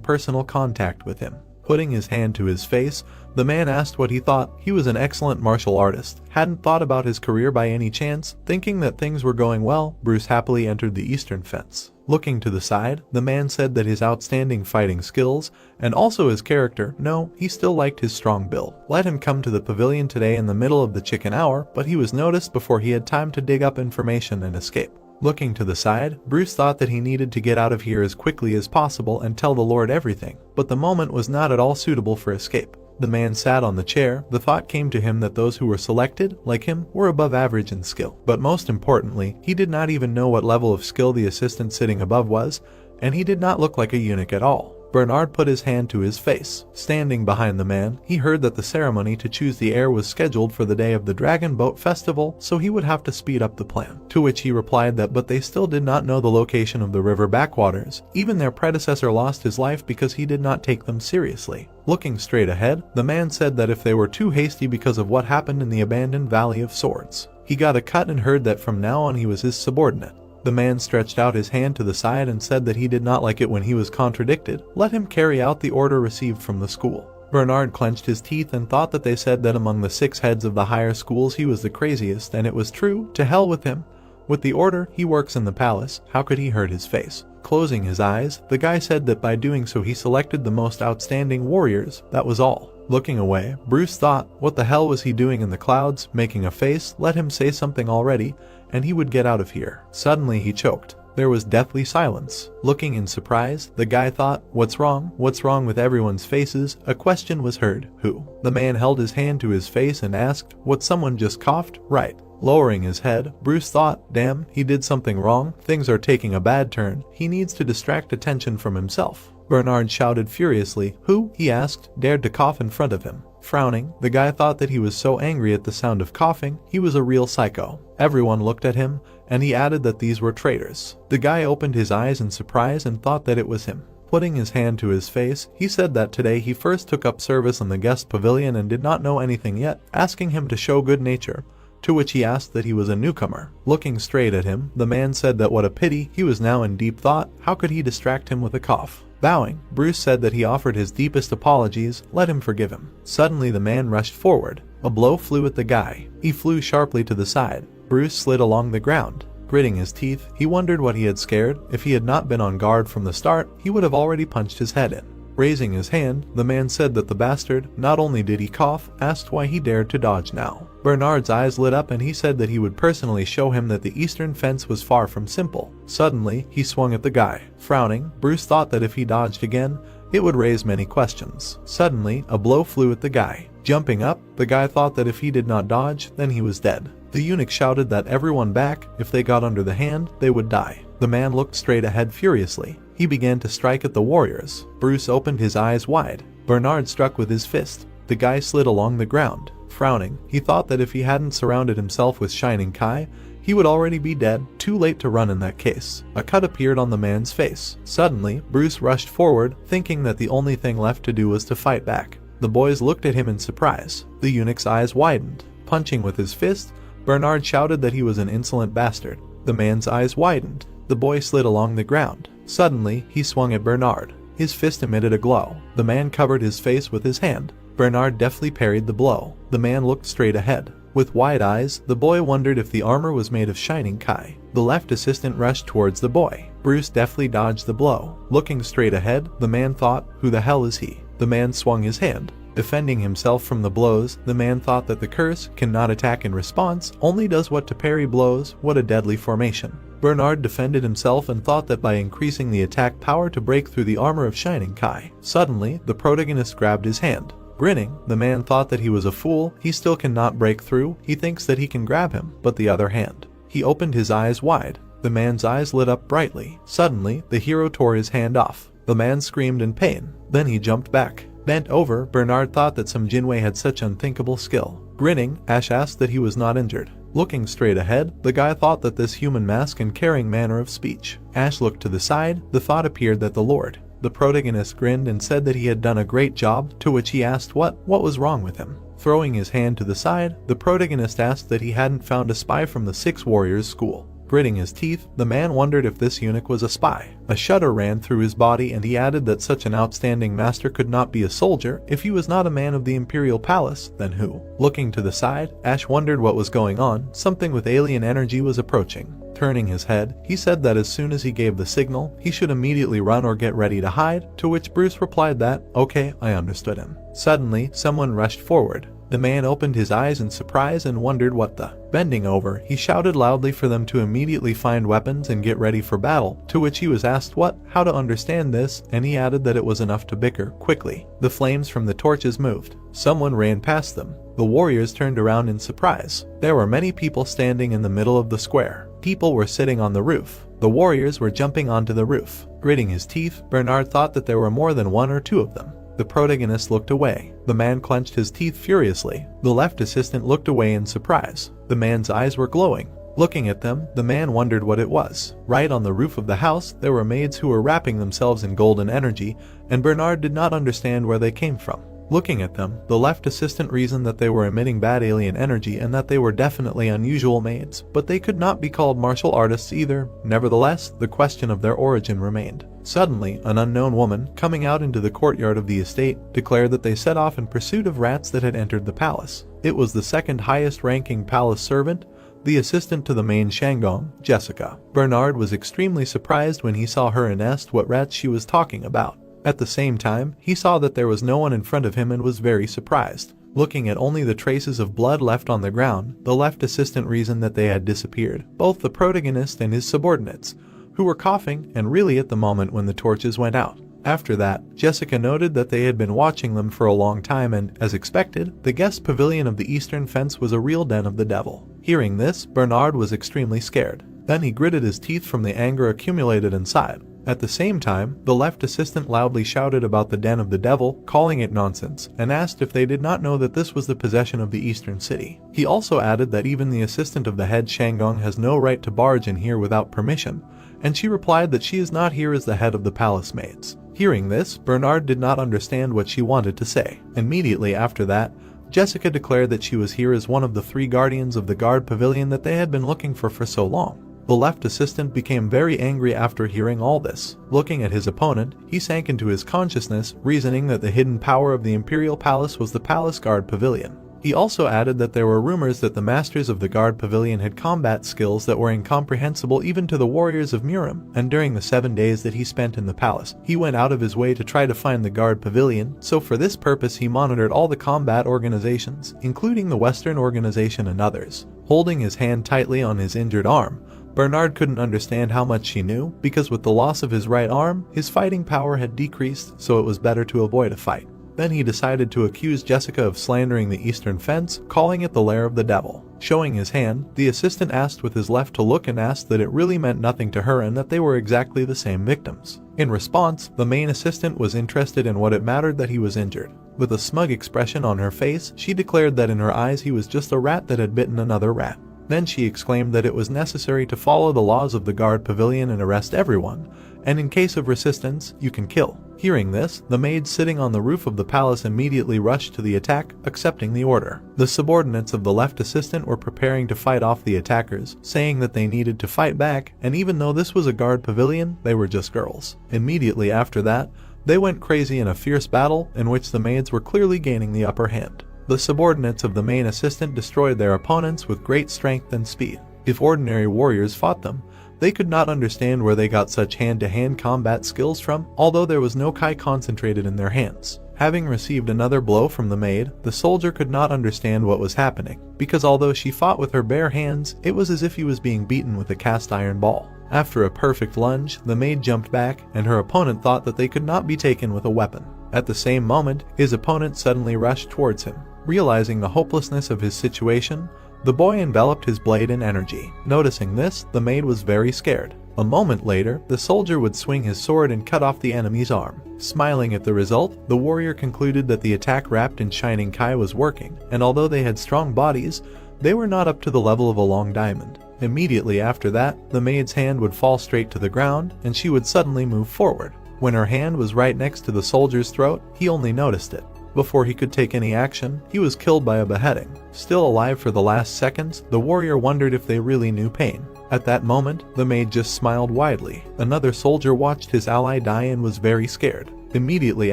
personal contact with him. Putting his hand to his face, the man asked what he thought. He was an excellent martial artist. Hadn't thought about his career by any chance. Thinking that things were going well, Bruce happily entered the Eastern Fence. Looking to the side, the man said that his outstanding fighting skills, and also his character, no, he still liked his strong build. Let him come to the pavilion today in the middle of the chicken hour, but he was noticed before he had time to dig up information and escape. Looking to the side, Bruce thought that he needed to get out of here as quickly as possible and tell the Lord everything, but the moment was not at all suitable for escape. The man sat on the chair. The thought came to him that those who were selected, like him, were above average in skill. But most importantly, he did not even know what level of skill the assistant sitting above was, and he did not look like a eunuch at all. Bernard put his hand to his face. Standing behind the man, he heard that the ceremony to choose the heir was scheduled for the day of the Dragon Boat Festival, so he would have to speed up the plan. To which he replied that but they still did not know the location of the river backwaters. Even their predecessor lost his life because he did not take them seriously. Looking straight ahead, the man said that if they were too hasty because of what happened in the abandoned Valley of Swords, he got a cut and heard that from now on he was his subordinate. The man stretched out his hand to the side and said that he did not like it when he was contradicted. Let him carry out the order received from the school. Bernard clenched his teeth and thought that they said that among the 6 heads of the higher schools he was the craziest, and it was true. To hell with him. With the order, he works in the palace. How could he hurt his face? Closing his eyes, the guy said that by doing so he selected the most outstanding warriors. That was all. Looking away, Bruce thought, what the hell was he doing in the clouds, making a face? Let him say something already, and he would get out of here. Suddenly he choked. There was deathly silence. Looking in surprise, the guy thought, what's wrong? What's wrong with everyone's faces? A question was heard. Who? The man held his hand to his face and asked, what, someone just coughed? Right. Lowering his head, Bruce thought, damn, he did something wrong. Things are taking a bad turn. He needs to distract attention from himself. Bernard shouted furiously. Who, he asked, dared to cough in front of him? Frowning, the guy thought that he was so angry at the sound of coughing, he was a real psycho. Everyone looked at him, and he added that these were traitors. The guy opened his eyes in surprise and thought that it was him. Putting his hand to his face, he said that today he first took up service in the guest pavilion and did not know anything yet, asking him to show good nature. To which he asked that he was a newcomer. Looking straight at him, the man said that what a pity. He was now in deep thought. How could he distract him with a cough? Bowing, Bruce said that he offered his deepest apologies. Let him forgive him. Suddenly the man rushed forward. A blow flew at the guy. He flew sharply to the side. Bruce slid along the ground. Gritting his teeth, he wondered what he had scared. If he had not been on guard from the start, he would have already punched his head in. Raising his hand, the man said that the bastard, not only did he cough, asked why he dared to dodge now. Bernard's eyes lit up and he said that he would personally show him that the eastern fence was far from simple. Suddenly, he swung at the guy. Frowning, Bruce thought that if he dodged again, it would raise many questions. Suddenly, a blow flew at the guy. Jumping up, the guy thought that if he did not dodge, then he was dead. The eunuch shouted that everyone back, if they got under the hand, they would die. The man looked straight ahead furiously. He began to strike at the warriors. Bruce opened his eyes wide. Bernard struck with his fist. The guy slid along the ground. Frowning, he thought that if he hadn't surrounded himself with shining kai, he would already be dead. Too late to run in that case. A cut appeared on the man's face. Suddenly, Bruce rushed forward, thinking that the only thing left to do was to fight back. The boys looked at him in surprise. The eunuch's eyes widened. Punching with his fist, Bernard shouted that he was an insolent bastard. The man's eyes widened. The boy slid along the ground. Suddenly, he swung at Bernard. His fist emitted a glow. The man covered his face with his hand. Bernard deftly parried the blow. The man looked straight ahead. With wide eyes, the boy wondered if the armor was made of shining kai. The left assistant rushed towards the boy. Bruce deftly dodged the blow. Looking straight ahead, the man thought, who the hell is he? The man swung his hand. Defending himself from the blows, the man thought that the curse cannot attack in response, only does what to parry blows. What a deadly formation. Bernard defended himself and thought that by increasing the attack power to break through the armor of shining kai. Suddenly, the protagonist grabbed his hand. Grinning, the man thought that he was a fool. He still cannot break through. He thinks that he can grab him, but the other hand. He opened his eyes wide. The man's eyes lit up brightly. Suddenly, the hero tore his hand off. The man screamed in pain. Then he jumped back. Bent over, Bernard thought that some Jinwei had such unthinkable skill. Grinning, Ash asked that he was not injured. Looking straight ahead, the guy thought that this human mask and carrying manner of speech. Ash looked to the side. The thought appeared that the Lord. The protagonist grinned and said that he had done a great job, to which he asked what was wrong with him. Throwing his hand to the side, the protagonist asked that he hadn't found a spy from the 6 Warriors school. Gritting his teeth, the man wondered if this eunuch was a spy. A shudder ran through his body and he added that such an outstanding master could not be a soldier. If he was not a man of the imperial palace, then who? Looking to the side, Ash wondered what was going on. Something with alien energy was approaching. Turning his head, he said that as soon as he gave the signal, he should immediately run or get ready to hide, to which Bruce replied that, okay, I understood him. Suddenly, someone rushed forward. The man opened his eyes in surprise and wondered what the. Bending over, he shouted loudly for them to immediately find weapons and get ready for battle, to which he was asked how to understand this, and he added that it was enough to bicker. Quickly, the flames from the torches moved. Someone ran past them. The warriors turned around in surprise. There were many people standing in the middle of the square. People were sitting on the roof. The warriors were jumping onto the roof. Gritting his teeth, Bernard thought that there were more than one or two of them. The protagonist looked away. The man clenched his teeth furiously. The left assistant looked away in surprise. The man's eyes were glowing. Looking at them, the man wondered what it was. Right on the roof of the house, there were maids who were wrapping themselves in golden energy, and Bernard did not understand where they came from. Looking at them, the left assistant reasoned that they were emitting bad alien energy and that they were definitely unusual maids, but they could not be called martial artists either. Nevertheless, the question of their origin remained. Suddenly, an unknown woman, coming out into the courtyard of the estate, declared that they set off in pursuit of rats that had entered the palace. It was the second highest ranking palace servant, the assistant to the main Shandong, Jessica. Bernard was extremely surprised when he saw her and asked what rats she was talking about. At the same time, he saw that there was no one in front of him and was very surprised. Looking at only the traces of blood left on the ground, the left assistant reasoned that they had disappeared, both the protagonist and his subordinates, who were coughing and really at the moment when the torches went out. After that, Jessica noted that they had been watching them for a long time and, as expected, the guest pavilion of the eastern fence was a real den of the devil. Hearing this, Bernard was extremely scared. Then he gritted his teeth from the anger accumulated inside. At the same time, the left assistant loudly shouted about the den of the devil, calling it nonsense, and asked if they did not know that this was the possession of the eastern city. He also added that even the assistant of the head Shandong has no right to barge in here without permission, and she replied that she is not here as the head of the palace maids. Hearing this, Bernard did not understand what she wanted to say. Immediately after that, Jessica declared that she was here as one of the 3 guardians of the guard pavilion that they had been looking for so long. The left assistant became very angry after hearing all this. Looking at his opponent, he sank into his consciousness, reasoning that the hidden power of the imperial palace was the palace guard pavilion. He also added that there were rumors that the masters of the guard pavilion had combat skills that were incomprehensible even to the warriors of Murim, and during the 7 days that he spent in the palace, he went out of his way to try to find the guard pavilion, so for this purpose he monitored all the combat organizations, including the Western organization and others. Holding his hand tightly on his injured arm, Bernard couldn't understand how much she knew, because with the loss of his right arm, his fighting power had decreased, so it was better to avoid a fight. Then he decided to accuse Jessica of slandering the eastern fence, calling it the lair of the devil. Showing his hand, the assistant asked with his left to look and asked that it really meant nothing to her and that they were exactly the same victims. In response, the main assistant was interested in what it mattered that he was injured. With a smug expression on her face, she declared that in her eyes he was just a rat that had bitten another rat. Then she exclaimed that it was necessary to follow the laws of the guard pavilion and arrest everyone, and in case of resistance, you can kill. Hearing this, the maids sitting on the roof of the palace immediately rushed to the attack, accepting the order. The subordinates of the left assistant were preparing to fight off the attackers, saying that they needed to fight back, and even though this was a guard pavilion, they were just girls. Immediately after that, they went crazy in a fierce battle in which the maids were clearly gaining the upper hand. The subordinates of the main assistant destroyed their opponents with great strength and speed. If ordinary warriors fought them, they could not understand where they got such hand-to-hand combat skills from, although there was no Kai concentrated in their hands. Having received another blow from the maid, the soldier could not understand what was happening, because although she fought with her bare hands, it was as if he was being beaten with a cast-iron ball. After a perfect lunge, the maid jumped back, and her opponent thought that they could not be taken with a weapon. At the same moment, his opponent suddenly rushed towards him. Realizing the hopelessness of his situation, the boy enveloped his blade in energy. Noticing this, the maid was very scared. A moment later, the soldier would swing his sword and cut off the enemy's arm. Smiling at the result, the warrior concluded that the attack wrapped in shining Kai was working, and although they had strong bodies, they were not up to the level of a long diamond. Immediately after that, the maid's hand would fall straight to the ground, and she would suddenly move forward. When her hand was right next to the soldier's throat, he only noticed it. Before he could take any action, he was killed by a beheading. Still alive for the last seconds, the warrior wondered if they really knew pain. At that moment, the maid just smiled widely. Another soldier watched his ally die and was very scared. Immediately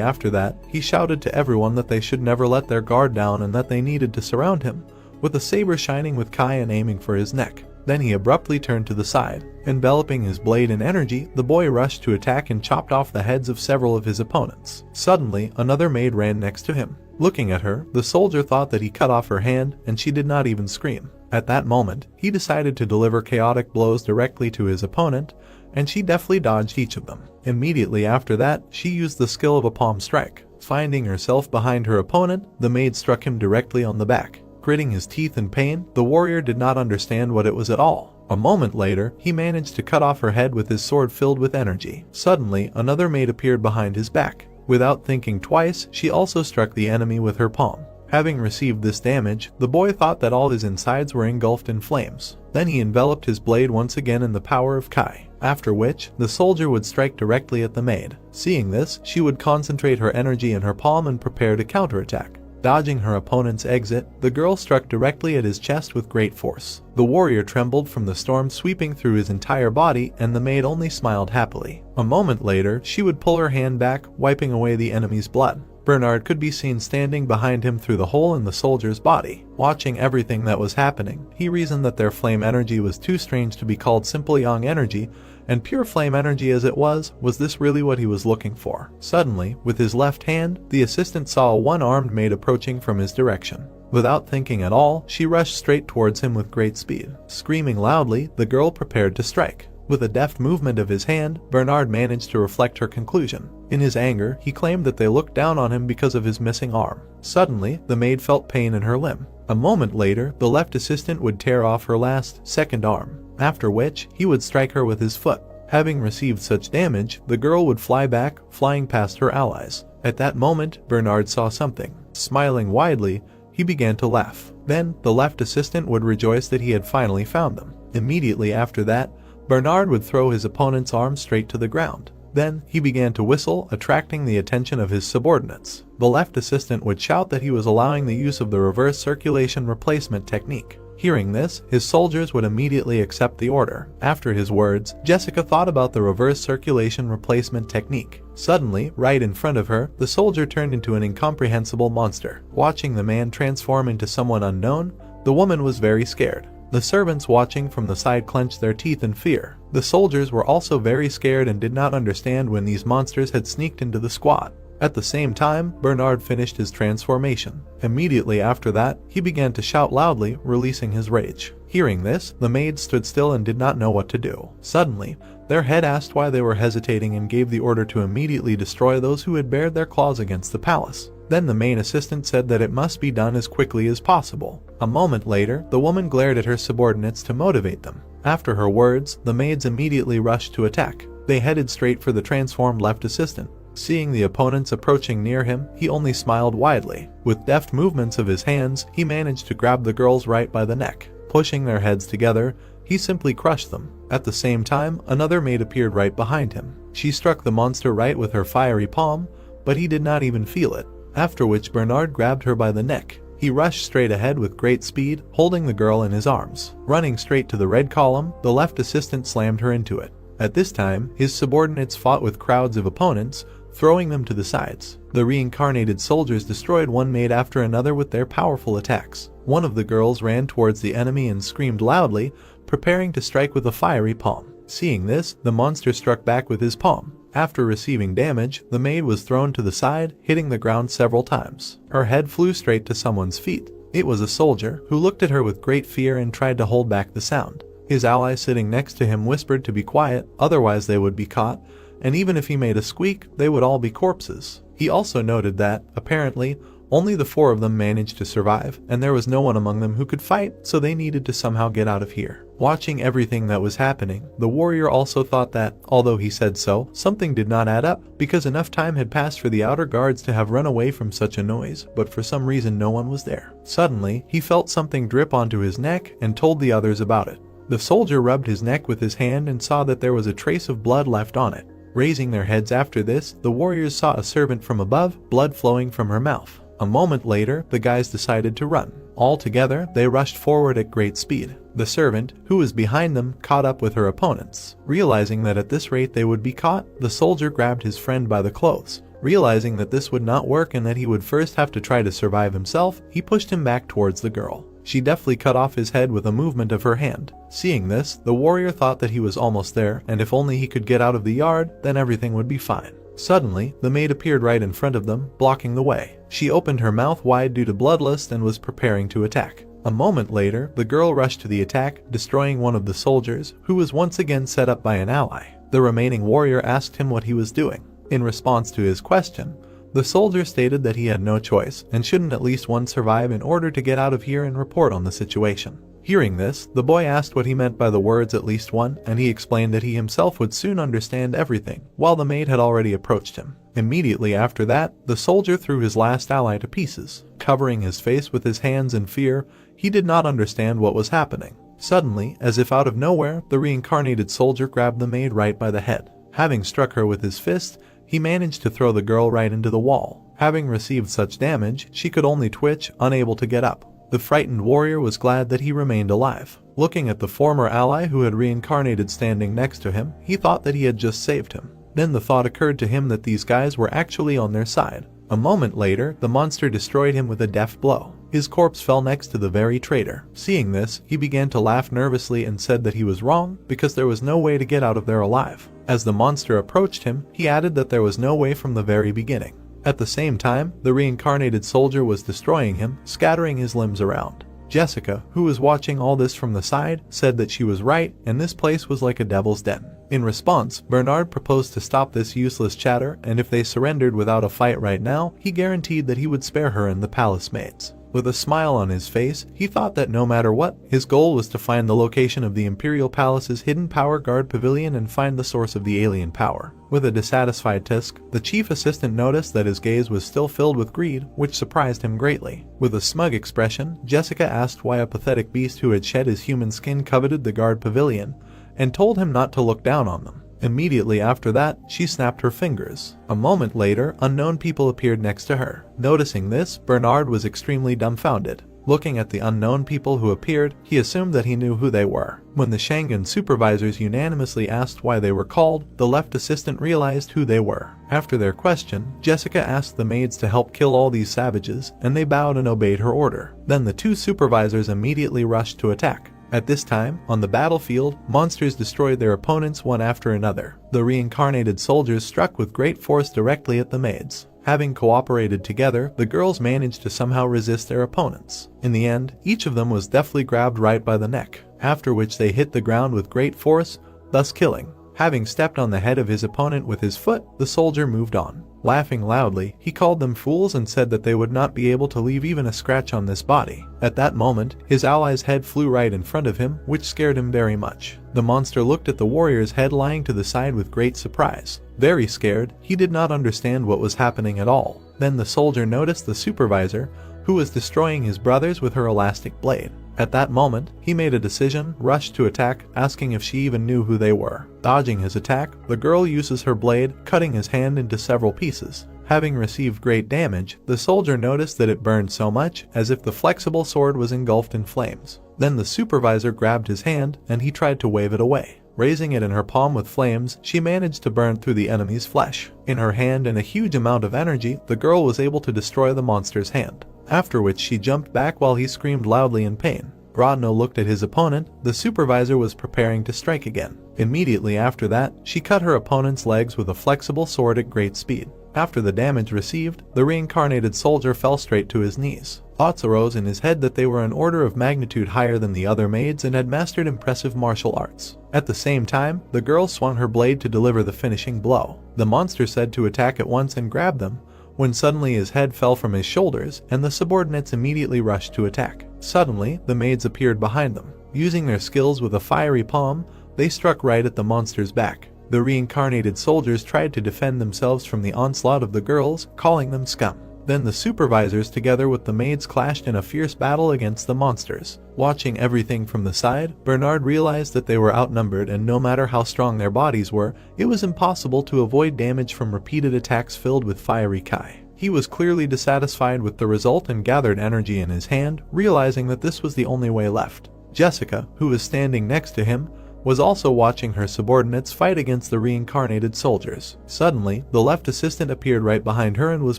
after that, he shouted to everyone that they should never let their guard down and that they needed to surround him, with a saber shining with Kai and aiming for his neck. Then he abruptly turned to the side. Enveloping his blade in energy, the boy rushed to attack and chopped off the heads of several of his opponents. Suddenly, another maid ran next to him. Looking at her, the soldier thought that he cut off her hand, and she did not even scream. At that moment, he decided to deliver chaotic blows directly to his opponent, and she deftly dodged each of them. Immediately after that, she used the skill of a palm strike. Finding herself behind her opponent, the maid struck him directly on the back. Gritting his teeth in pain, the warrior did not understand what it was at all. A moment later, he managed to cut off her head with his sword filled with energy. Suddenly, another maid appeared behind his back. Without thinking twice, she also struck the enemy with her palm. Having received this damage, the boy thought that all his insides were engulfed in flames. Then he enveloped his blade once again in the power of Kai, after which, the soldier would strike directly at the maid. Seeing this, she would concentrate her energy in her palm and prepare to counterattack. Dodging her opponent's exit, the girl struck directly at his chest with great force. The warrior trembled from the storm sweeping through his entire body, and the maid only smiled happily. A moment later, she would pull her hand back, wiping away the enemy's blood. Bernard could be seen standing behind him through the hole in the soldier's body. Watching everything that was happening, he reasoned that their flame energy was too strange to be called simple yang energy, and pure flame energy as it was this really what he was looking for? Suddenly, with his left hand, the assistant saw a one-armed maid approaching from his direction. Without thinking at all, she rushed straight towards him with great speed. Screaming loudly, the girl prepared to strike. With a deft movement of his hand, Bernard managed to reflect her conclusion. In his anger, he claimed that they looked down on him because of his missing arm. Suddenly, the maid felt pain in her limb. A moment later, the left assistant would tear off her second arm, after which, he would strike her with his foot. Having received such damage, the girl would fly back, flying past her allies. At that moment, Bernard saw something. Smiling widely, he began to laugh. Then, the left assistant would rejoice that he had finally found them. Immediately after that, Bernard would throw his opponent's arm straight to the ground. Then, he began to whistle, attracting the attention of his subordinates. The left assistant would shout that he was allowing the use of the reverse circulation replacement technique. Hearing this, his soldiers would immediately accept the order. After his words, Jessica thought about the reverse circulation replacement technique. Suddenly, right in front of her, the soldier turned into an incomprehensible monster. Watching the man transform into someone unknown, the woman was very scared. The servants watching from the side clenched their teeth in fear. The soldiers were also very scared and did not understand when these monsters had sneaked into the squad. At the same time, Bernard finished his transformation. Immediately after that, he began to shout loudly, releasing his rage. Hearing this, the maids stood still and did not know what to do. Suddenly, their head asked why they were hesitating and gave the order to immediately destroy those who had bared their claws against the palace. Then the main assistant said that it must be done as quickly as possible. A moment later, the woman glared at her subordinates to motivate them. After her words, the maids immediately rushed to attack. They headed straight for the transformed left assistant. Seeing the opponents approaching near him, he only smiled widely. With deft movements of his hands, he managed to grab the girls right by the neck. Pushing their heads together, he simply crushed them. At the same time, another maid appeared right behind him. She struck the monster right with her fiery palm, but he did not even feel it. After which Bernard grabbed her by the neck. He rushed straight ahead with great speed, holding the girl in his arms. Running straight to the red column, the left assistant slammed her into it. At this time, his subordinates fought with crowds of opponents, throwing them to the sides. The reincarnated soldiers destroyed one maid after another with their powerful attacks. One of the girls ran towards the enemy and screamed loudly, preparing to strike with a fiery palm. Seeing this, the monster struck back with his palm. After receiving damage, the maid was thrown to the side, hitting the ground several times. Her head flew straight to someone's feet. It was a soldier, who looked at her with great fear and tried to hold back the sound. His ally sitting next to him whispered to be quiet, otherwise they would be caught, and even if he made a squeak, they would all be corpses. He also noted that, apparently, only the 4 of them managed to survive, and there was no one among them who could fight, so they needed to somehow get out of here. Watching everything that was happening, the warrior also thought that, although he said so, something did not add up, because enough time had passed for the outer guards to have run away from such a noise, but for some reason no one was there. Suddenly, he felt something drip onto his neck and told the others about it. The soldier rubbed his neck with his hand and saw that there was a trace of blood left on it. Raising their heads after this, the warriors saw a servant from above, blood flowing from her mouth. A moment later, the guys decided to run. All together, they rushed forward at great speed. The servant, who was behind them, caught up with her opponents. Realizing that at this rate they would be caught, the soldier grabbed his friend by the clothes. Realizing that this would not work and that he would first have to try to survive himself, he pushed him back towards the girl. She deftly cut off his head with a movement of her hand. Seeing this, the warrior thought that he was almost there, and if only he could get out of the yard, then everything would be fine. Suddenly, the maid appeared right in front of them, blocking the way. She opened her mouth wide due to bloodlust and was preparing to attack. A moment later, the girl rushed to the attack, destroying one of the soldiers, who was once again set up by an ally. The remaining warrior asked him what he was doing. In response to his question, the soldier stated that he had no choice and shouldn't at least one survive in order to get out of here and report on the situation. Hearing this, the boy asked what he meant by the words "at least one," and he explained that he himself would soon understand everything, while the maid had already approached him. Immediately after that, the soldier threw his last ally to pieces. Covering his face with his hands in fear, he did not understand what was happening. Suddenly, as if out of nowhere, the reincarnated soldier grabbed the maid right by the head. Having struck her with his fist, he managed to throw the girl right into the wall. Having received such damage, she could only twitch, unable to get up. The frightened warrior was glad that he remained alive. Looking at the former ally who had reincarnated standing next to him, he thought that he had just saved him. Then the thought occurred to him that these guys were actually on their side. A moment later, the monster destroyed him with a deft blow. His corpse fell next to the very traitor. Seeing this, he began to laugh nervously and said that he was wrong because there was no way to get out of there alive. As the monster approached him, he added that there was no way from the very beginning. At the same time, the reincarnated soldier was destroying him, scattering his limbs around. Jessica, who was watching all this from the side, said that she was right and this place was like a devil's den. In response, Bernard proposed to stop this useless chatter, and if they surrendered without a fight right now, he guaranteed that he would spare her and the palace maids. With a smile on his face, he thought that no matter what, his goal was to find the location of the Imperial Palace's hidden power guard pavilion and find the source of the alien power. With a dissatisfied Tisk, the chief assistant noticed that his gaze was still filled with greed, which surprised him greatly. With a smug expression, Jessica asked why a pathetic beast who had shed his human skin coveted the guard pavilion, and told him not to look down on them. Immediately after that, she snapped her fingers. A moment later, unknown people appeared next to her. Noticing this, Bernard was extremely dumbfounded. Looking at the unknown people who appeared, he assumed that he knew who they were. When the Shangan supervisors unanimously asked why they were called, the left assistant realized who they were. After their question, Jessica asked the maids to help kill all these savages, and they bowed and obeyed her order. Then the two supervisors immediately rushed to attack. At this time, on the battlefield, monsters destroyed their opponents one after another. The reincarnated soldiers struck with great force directly at the maids. Having cooperated together, the girls managed to somehow resist their opponents. In the end, each of them was deftly grabbed right by the neck, after which they hit the ground with great force, thus killing. Having stepped on the head of his opponent with his foot, the soldier moved on. Laughing loudly, he called them fools and said that they would not be able to leave even a scratch on this body. At that moment, his ally's head flew right in front of him, which scared him very much. The monster looked at the warrior's head lying to the side with great surprise. Very scared, he did not understand what was happening at all. Then the soldier noticed the supervisor, who was destroying his brothers with her elastic blade. At that moment, he made a decision, rushed to attack, asking if she even knew who they were. Dodging his attack, the girl uses her blade, cutting his hand into several pieces. Having received great damage, the soldier noticed that it burned so much, as if the flexible sword was engulfed in flames. Then the supervisor grabbed his hand, and he tried to wave it away. Raising it in her palm with flames, she managed to burn through the enemy's flesh. In her hand and a huge amount of energy, the girl was able to destroy the monster's hand. After which she jumped back while he screamed loudly in pain. Rodno looked at his opponent. The supervisor was preparing to strike again. Immediately after that, she cut her opponent's legs with a flexible sword at great speed. After the damage received, the reincarnated soldier fell straight to his knees. Thoughts arose in his head that they were an order of magnitude higher than the other maids and had mastered impressive martial arts. At the same time, the girl swung her blade to deliver the finishing blow. The monster said to attack at once and grab them, when suddenly his head fell from his shoulders and the subordinates immediately rushed to attack. Suddenly, the maids appeared behind them. Using their skills with a fiery palm, they struck right at the monster's back. The reincarnated soldiers tried to defend themselves from the onslaught of the girls, calling them scum. Then the supervisors together with the maids clashed in a fierce battle against the monsters. Watching everything from the side, Bernard realized that they were outnumbered and no matter how strong their bodies were, it was impossible to avoid damage from repeated attacks filled with fiery kai. He was clearly dissatisfied with the result and gathered energy in his hand, realizing that this was the only way left. Jessica, who was standing next to him, was also watching her subordinates fight against the reincarnated soldiers. Suddenly, the left assistant appeared right behind her and was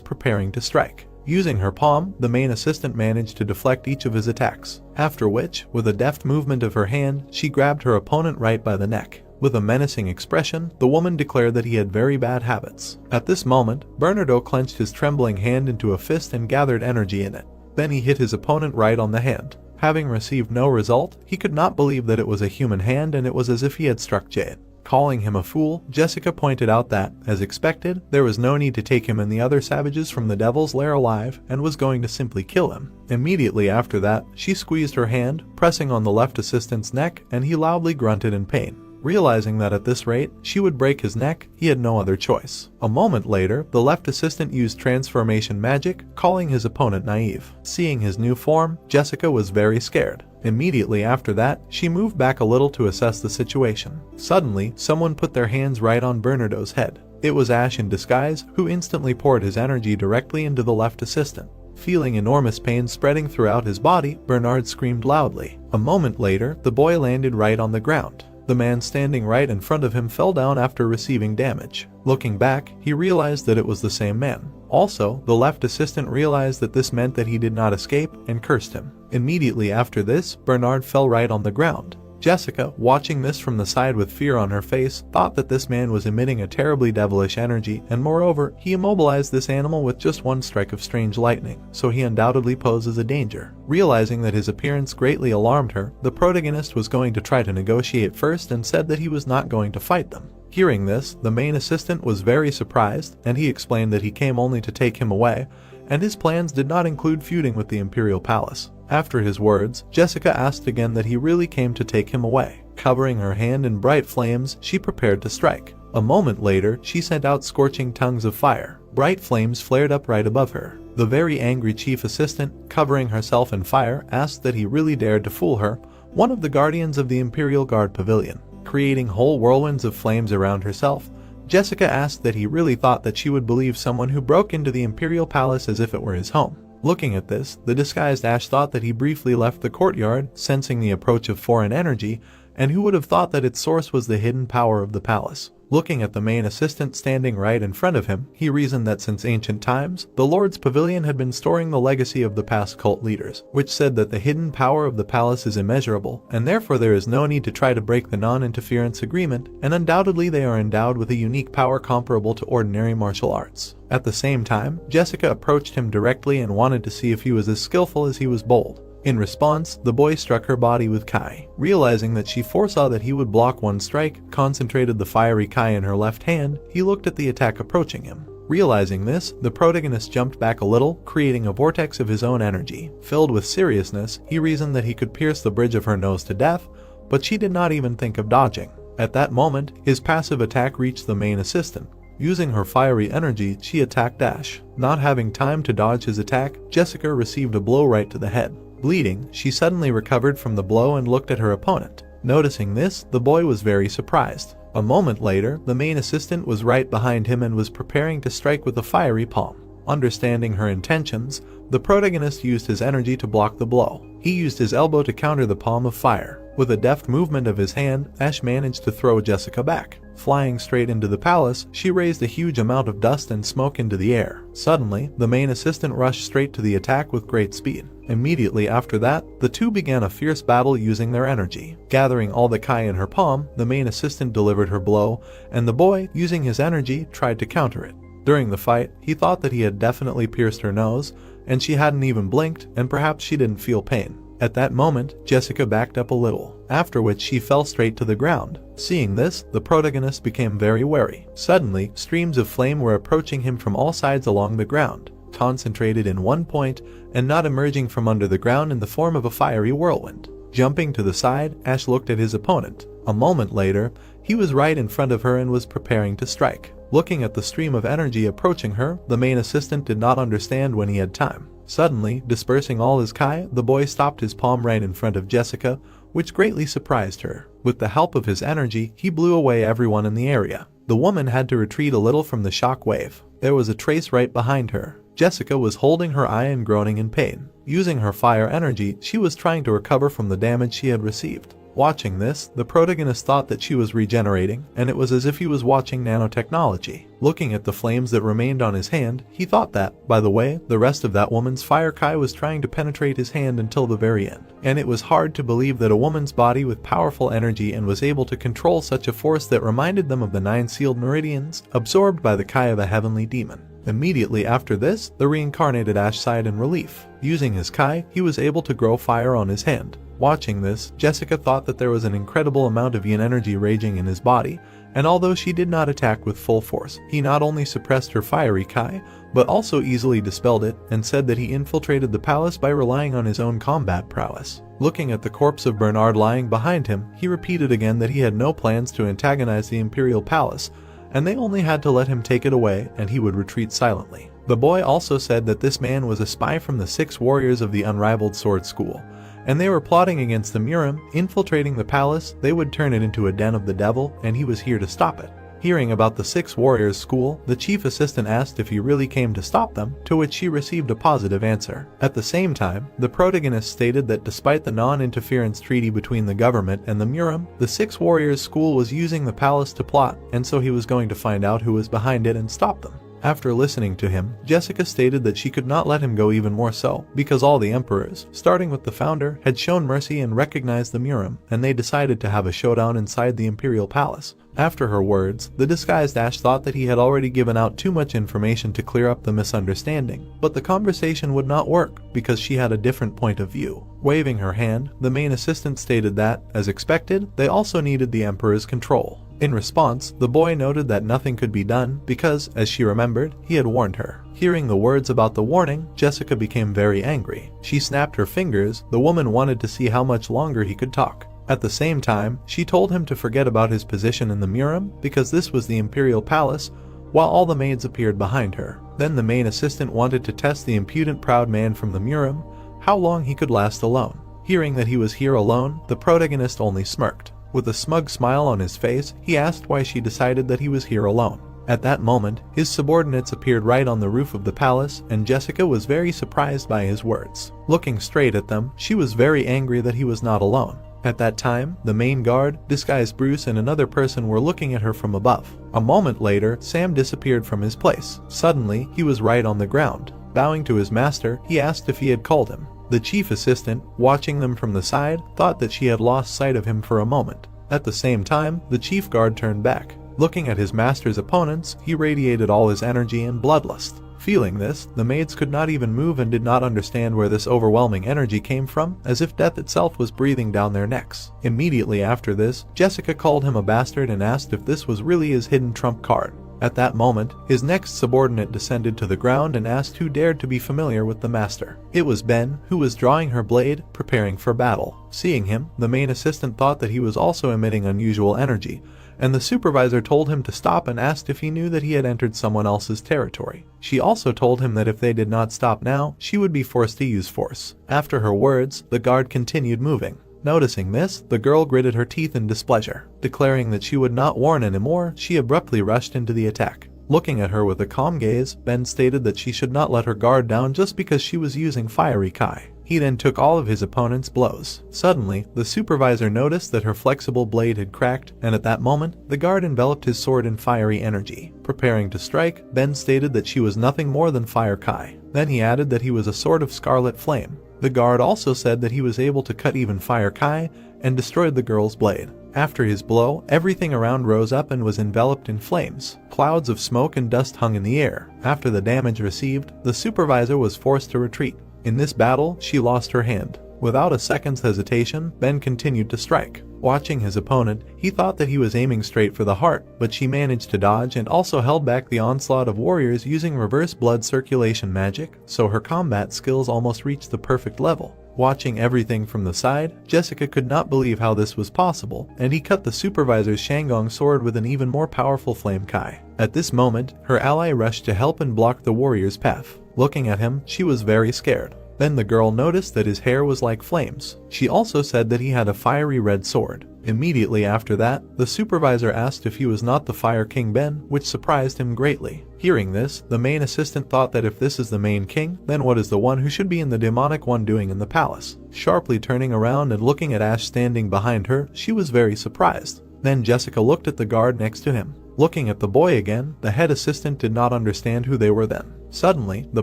preparing to strike. Using her palm, the main assistant managed to deflect each of his attacks, after which, with a deft movement of her hand, she grabbed her opponent right by the neck. With a menacing expression, the woman declared that he had very bad habits. At this moment, Bernardo clenched his trembling hand into a fist and gathered energy in it. Then he hit his opponent right on the hand. Having received no result, he could not believe that it was a human hand, and it was as if he had struck Jade. Calling him a fool, Jessica pointed out that, as expected, there was no need to take him and the other savages from the Devil's Lair alive and was going to simply kill him. Immediately after that, she squeezed her hand, pressing on the left assistant's neck, and he loudly grunted in pain. Realizing that at this rate, she would break his neck, he had no other choice. A moment later, the left assistant used transformation magic, calling his opponent naive. Seeing his new form, Jessica was very scared. Immediately after that, she moved back a little to assess the situation. Suddenly, someone put their hands right on Bernardo's head. It was Ash in disguise, who instantly poured his energy directly into the left assistant. Feeling enormous pain spreading throughout his body, Bernard screamed loudly. A moment later, the boy landed right on the ground. The man standing right in front of him fell down after receiving damage. Looking back, he realized that it was the same man. Also, the left assistant realized that this meant that he did not escape and cursed him. Immediately after this, Bernard fell right on the ground. Jessica, watching this from the side with fear on her face, thought that this man was emitting a terribly devilish energy, and moreover, he immobilized this animal with just one strike of strange lightning, so he undoubtedly poses a danger. Realizing that his appearance greatly alarmed her, the protagonist was going to try to negotiate first and said that he was not going to fight them. Hearing this, the main assistant was very surprised, and he explained that he came only to take him away, and his plans did not include feuding with the Imperial Palace. After his words, Jessica asked again that he really came to take him away. Covering her hand in bright flames, she prepared to strike. A moment later, she sent out scorching tongues of fire. Bright flames flared up right above her. The very angry chief assistant, covering herself in fire, asked that he really dared to fool her, one of the guardians of the Imperial Guard Pavilion. Creating whole whirlwinds of flames around herself, Jessica asked that he really thought that she would believe someone who broke into the Imperial Palace as if it were his home. Looking at this, the disguised Ash thought that he briefly left the courtyard, sensing the approach of foreign energy, and who would have thought that its source was the hidden power of the palace. Looking at the main assistant standing right in front of him, he reasoned that since ancient times, the Lord's Pavilion had been storing the legacy of the past cult leaders, which said that the hidden power of the palace is immeasurable, and therefore there is no need to try to break the non-interference agreement, and undoubtedly they are endowed with a unique power comparable to ordinary martial arts. At the same time, Jessica approached him directly and wanted to see if he was as skillful as he was bold. In response, the boy struck her body with Kai. Realizing that she foresaw that he would block one strike, concentrated the fiery Kai in her left hand, he looked at the attack approaching him. Realizing this, the protagonist jumped back a little, creating a vortex of his own energy. Filled with seriousness, he reasoned that he could pierce the bridge of her nose to death, but she did not even think of dodging. At that moment, his passive attack reached the main assistant. Using her fiery energy, she attacked Ash. Not having time to dodge his attack, Jessica received a blow right to the head. Bleeding, she suddenly recovered from the blow and looked at her opponent. Noticing this, the boy was very surprised. A moment later, the main assistant was right behind him and was preparing to strike with a fiery palm. Understanding her intentions, the protagonist used his energy to block the blow. He used his elbow to counter the palm of fire. With a deft movement of his hand, Ash managed to throw Jessica back. Flying straight into the palace, she raised a huge amount of dust and smoke into the air. Suddenly, the main assistant rushed straight to the attack with great speed. Immediately after that, the two began a fierce battle using their energy. Gathering all the Kai in her palm, the main assistant delivered her blow, and the boy, using his energy, tried to counter it. During the fight, he thought that he had definitely pierced her nose, and she hadn't even blinked, and perhaps she didn't feel pain. At that moment, Jessica backed up a little, after which she fell straight to the ground. Seeing this, the protagonist became very wary. Suddenly, streams of flame were approaching him from all sides along the ground, concentrated in one point, and not emerging from under the ground in the form of a fiery whirlwind. Jumping to the side, Ash looked at his opponent. A moment later, he was right in front of her and was preparing to strike. Looking at the stream of energy approaching her, the main assistant did not understand when he had time. Suddenly, dispersing all his Kai, the boy stopped his palm right in front of Jessica, which greatly surprised her. With the help of his energy, he blew away everyone in the area. The woman had to retreat a little from the shock wave. There was a trace right behind her. Jessica was holding her eye and groaning in pain. Using her fire energy, she was trying to recover from the damage she had received. Watching this, the protagonist thought that she was regenerating, and it was as if he was watching nanotechnology. Looking at the flames that remained on his hand, he thought that, by the way, the rest of that woman's fire kai was trying to penetrate his hand until the very end. And it was hard to believe that a woman's body with powerful energy and was able to control such a force that reminded them of the 9 sealed meridians, absorbed by the kai of a heavenly demon. Immediately after this, the reincarnated Ash sighed in relief. Using his kai, he was able to grow fire on his hand. Watching this, Jessica thought that there was an incredible amount of yin energy raging in his body, and although she did not attack with full force, he not only suppressed her fiery kai, but also easily dispelled it, and said that he infiltrated the palace by relying on his own combat prowess. Looking at the corpse of Bernard lying behind him, he repeated again that he had no plans to antagonize the Imperial Palace, and they only had to let him take it away and he would retreat silently. The boy also said that this man was a spy from the 6 warriors of the Unrivaled Sword School, and they were plotting against the Murim, infiltrating the palace. They would turn it into a den of the devil, and he was here to stop it. Hearing about the 6 warriors school, the chief assistant asked if he really came to stop them, to which she received a positive answer. At the same time, the protagonist stated that despite the non-interference treaty between the government and the Murim, the 6 warriors school was using the palace to plot, and so he was going to find out who was behind it and stop them. After listening to him, Jessica stated that she could not let him go even more so, because all the emperors, starting with the founder, had shown mercy and recognized the Murim, and they decided to have a showdown inside the Imperial Palace. After her words, the disguised Ash thought that he had already given out too much information to clear up the misunderstanding, but the conversation would not work because she had a different point of view. Waving her hand, the main assistant stated that, as expected, they also needed the Emperor's control. In response, the boy noted that nothing could be done because, as she remembered, he had warned her. Hearing the words about the warning, Jessica became very angry. She snapped her fingers. The woman wanted to see how much longer he could talk. At the same time, she told him to forget about his position in the Murim because this was the Imperial Palace, while all the maids appeared behind her. Then the main assistant wanted to test the impudent proud man from the Murim, how long he could last alone. Hearing that he was here alone, the protagonist only smirked. With a smug smile on his face, he asked why she decided that he was here alone. At that moment, his subordinates appeared right on the roof of the palace, and Jessica was very surprised by his words. Looking straight at them, she was very angry that he was not alone. At that time, the main guard, disguised Bruce, and another person were looking at her from above. A moment later, Sam disappeared from his place. Suddenly, he was right on the ground. Bowing to his master, he asked if he had called him. The chief assistant, watching them from the side, thought that she had lost sight of him for a moment. At the same time, the chief guard turned back. Looking at his master's opponents, he radiated all his energy and bloodlust. Feeling this, the maids could not even move and did not understand where this overwhelming energy came from, as if death itself was breathing down their necks. Immediately after this, Jessica called him a bastard and asked if this was really his hidden trump card. At that moment, his next subordinate descended to the ground and asked who dared to be familiar with the master. It was Ben, who was drawing her blade, preparing for battle. Seeing him, the main assistant thought that he was also emitting unusual energy, and the supervisor told him to stop and asked if he knew that he had entered someone else's territory. She also told him that if they did not stop now, she would be forced to use force. After her words, the guard continued moving. Noticing this, the girl gritted her teeth in displeasure. Declaring that she would not warn anymore, she abruptly rushed into the attack. Looking at her with a calm gaze, Ben stated that she should not let her guard down just because she was using fiery kai. He then took all of his opponent's blows. Suddenly, the supervisor noticed that her flexible blade had cracked, and at that moment, the guard enveloped his sword in fiery energy. Preparing to strike, Ben stated that she was nothing more than fire kai. Then he added that he was a sword of scarlet flame. The guard also said that he was able to cut even fire kai and destroyed the girl's blade. After his blow, everything around rose up and was enveloped in flames. Clouds of smoke and dust hung in the air. After the damage received, the supervisor was forced to retreat. In this battle, she lost her hand. Without a second's hesitation, Ben continued to strike. Watching his opponent, he thought that he was aiming straight for the heart, but she managed to dodge and also held back the onslaught of warriors using reverse blood circulation magic, so her combat skills almost reached the perfect level. Watching everything from the side, Jessica could not believe how this was possible, and he cut the supervisor's Shandgong sword with an even more powerful flame kai. At this moment, her ally rushed to help and block the warrior's path. Looking at him, she was very scared. Then the girl noticed that his hair was like flames. She also said that he had a fiery red sword. Immediately after that, the supervisor asked if he was not the Fire King Ben, which surprised him greatly. Hearing this, the main assistant thought that if this is the main king, then what is the one who should be in the demonic one doing in the palace? Sharply turning around and looking at Ash standing behind her, she was very surprised. Then Jessica looked at the guard next to him. Looking at the boy again, the head assistant did not understand who they were then. Suddenly, the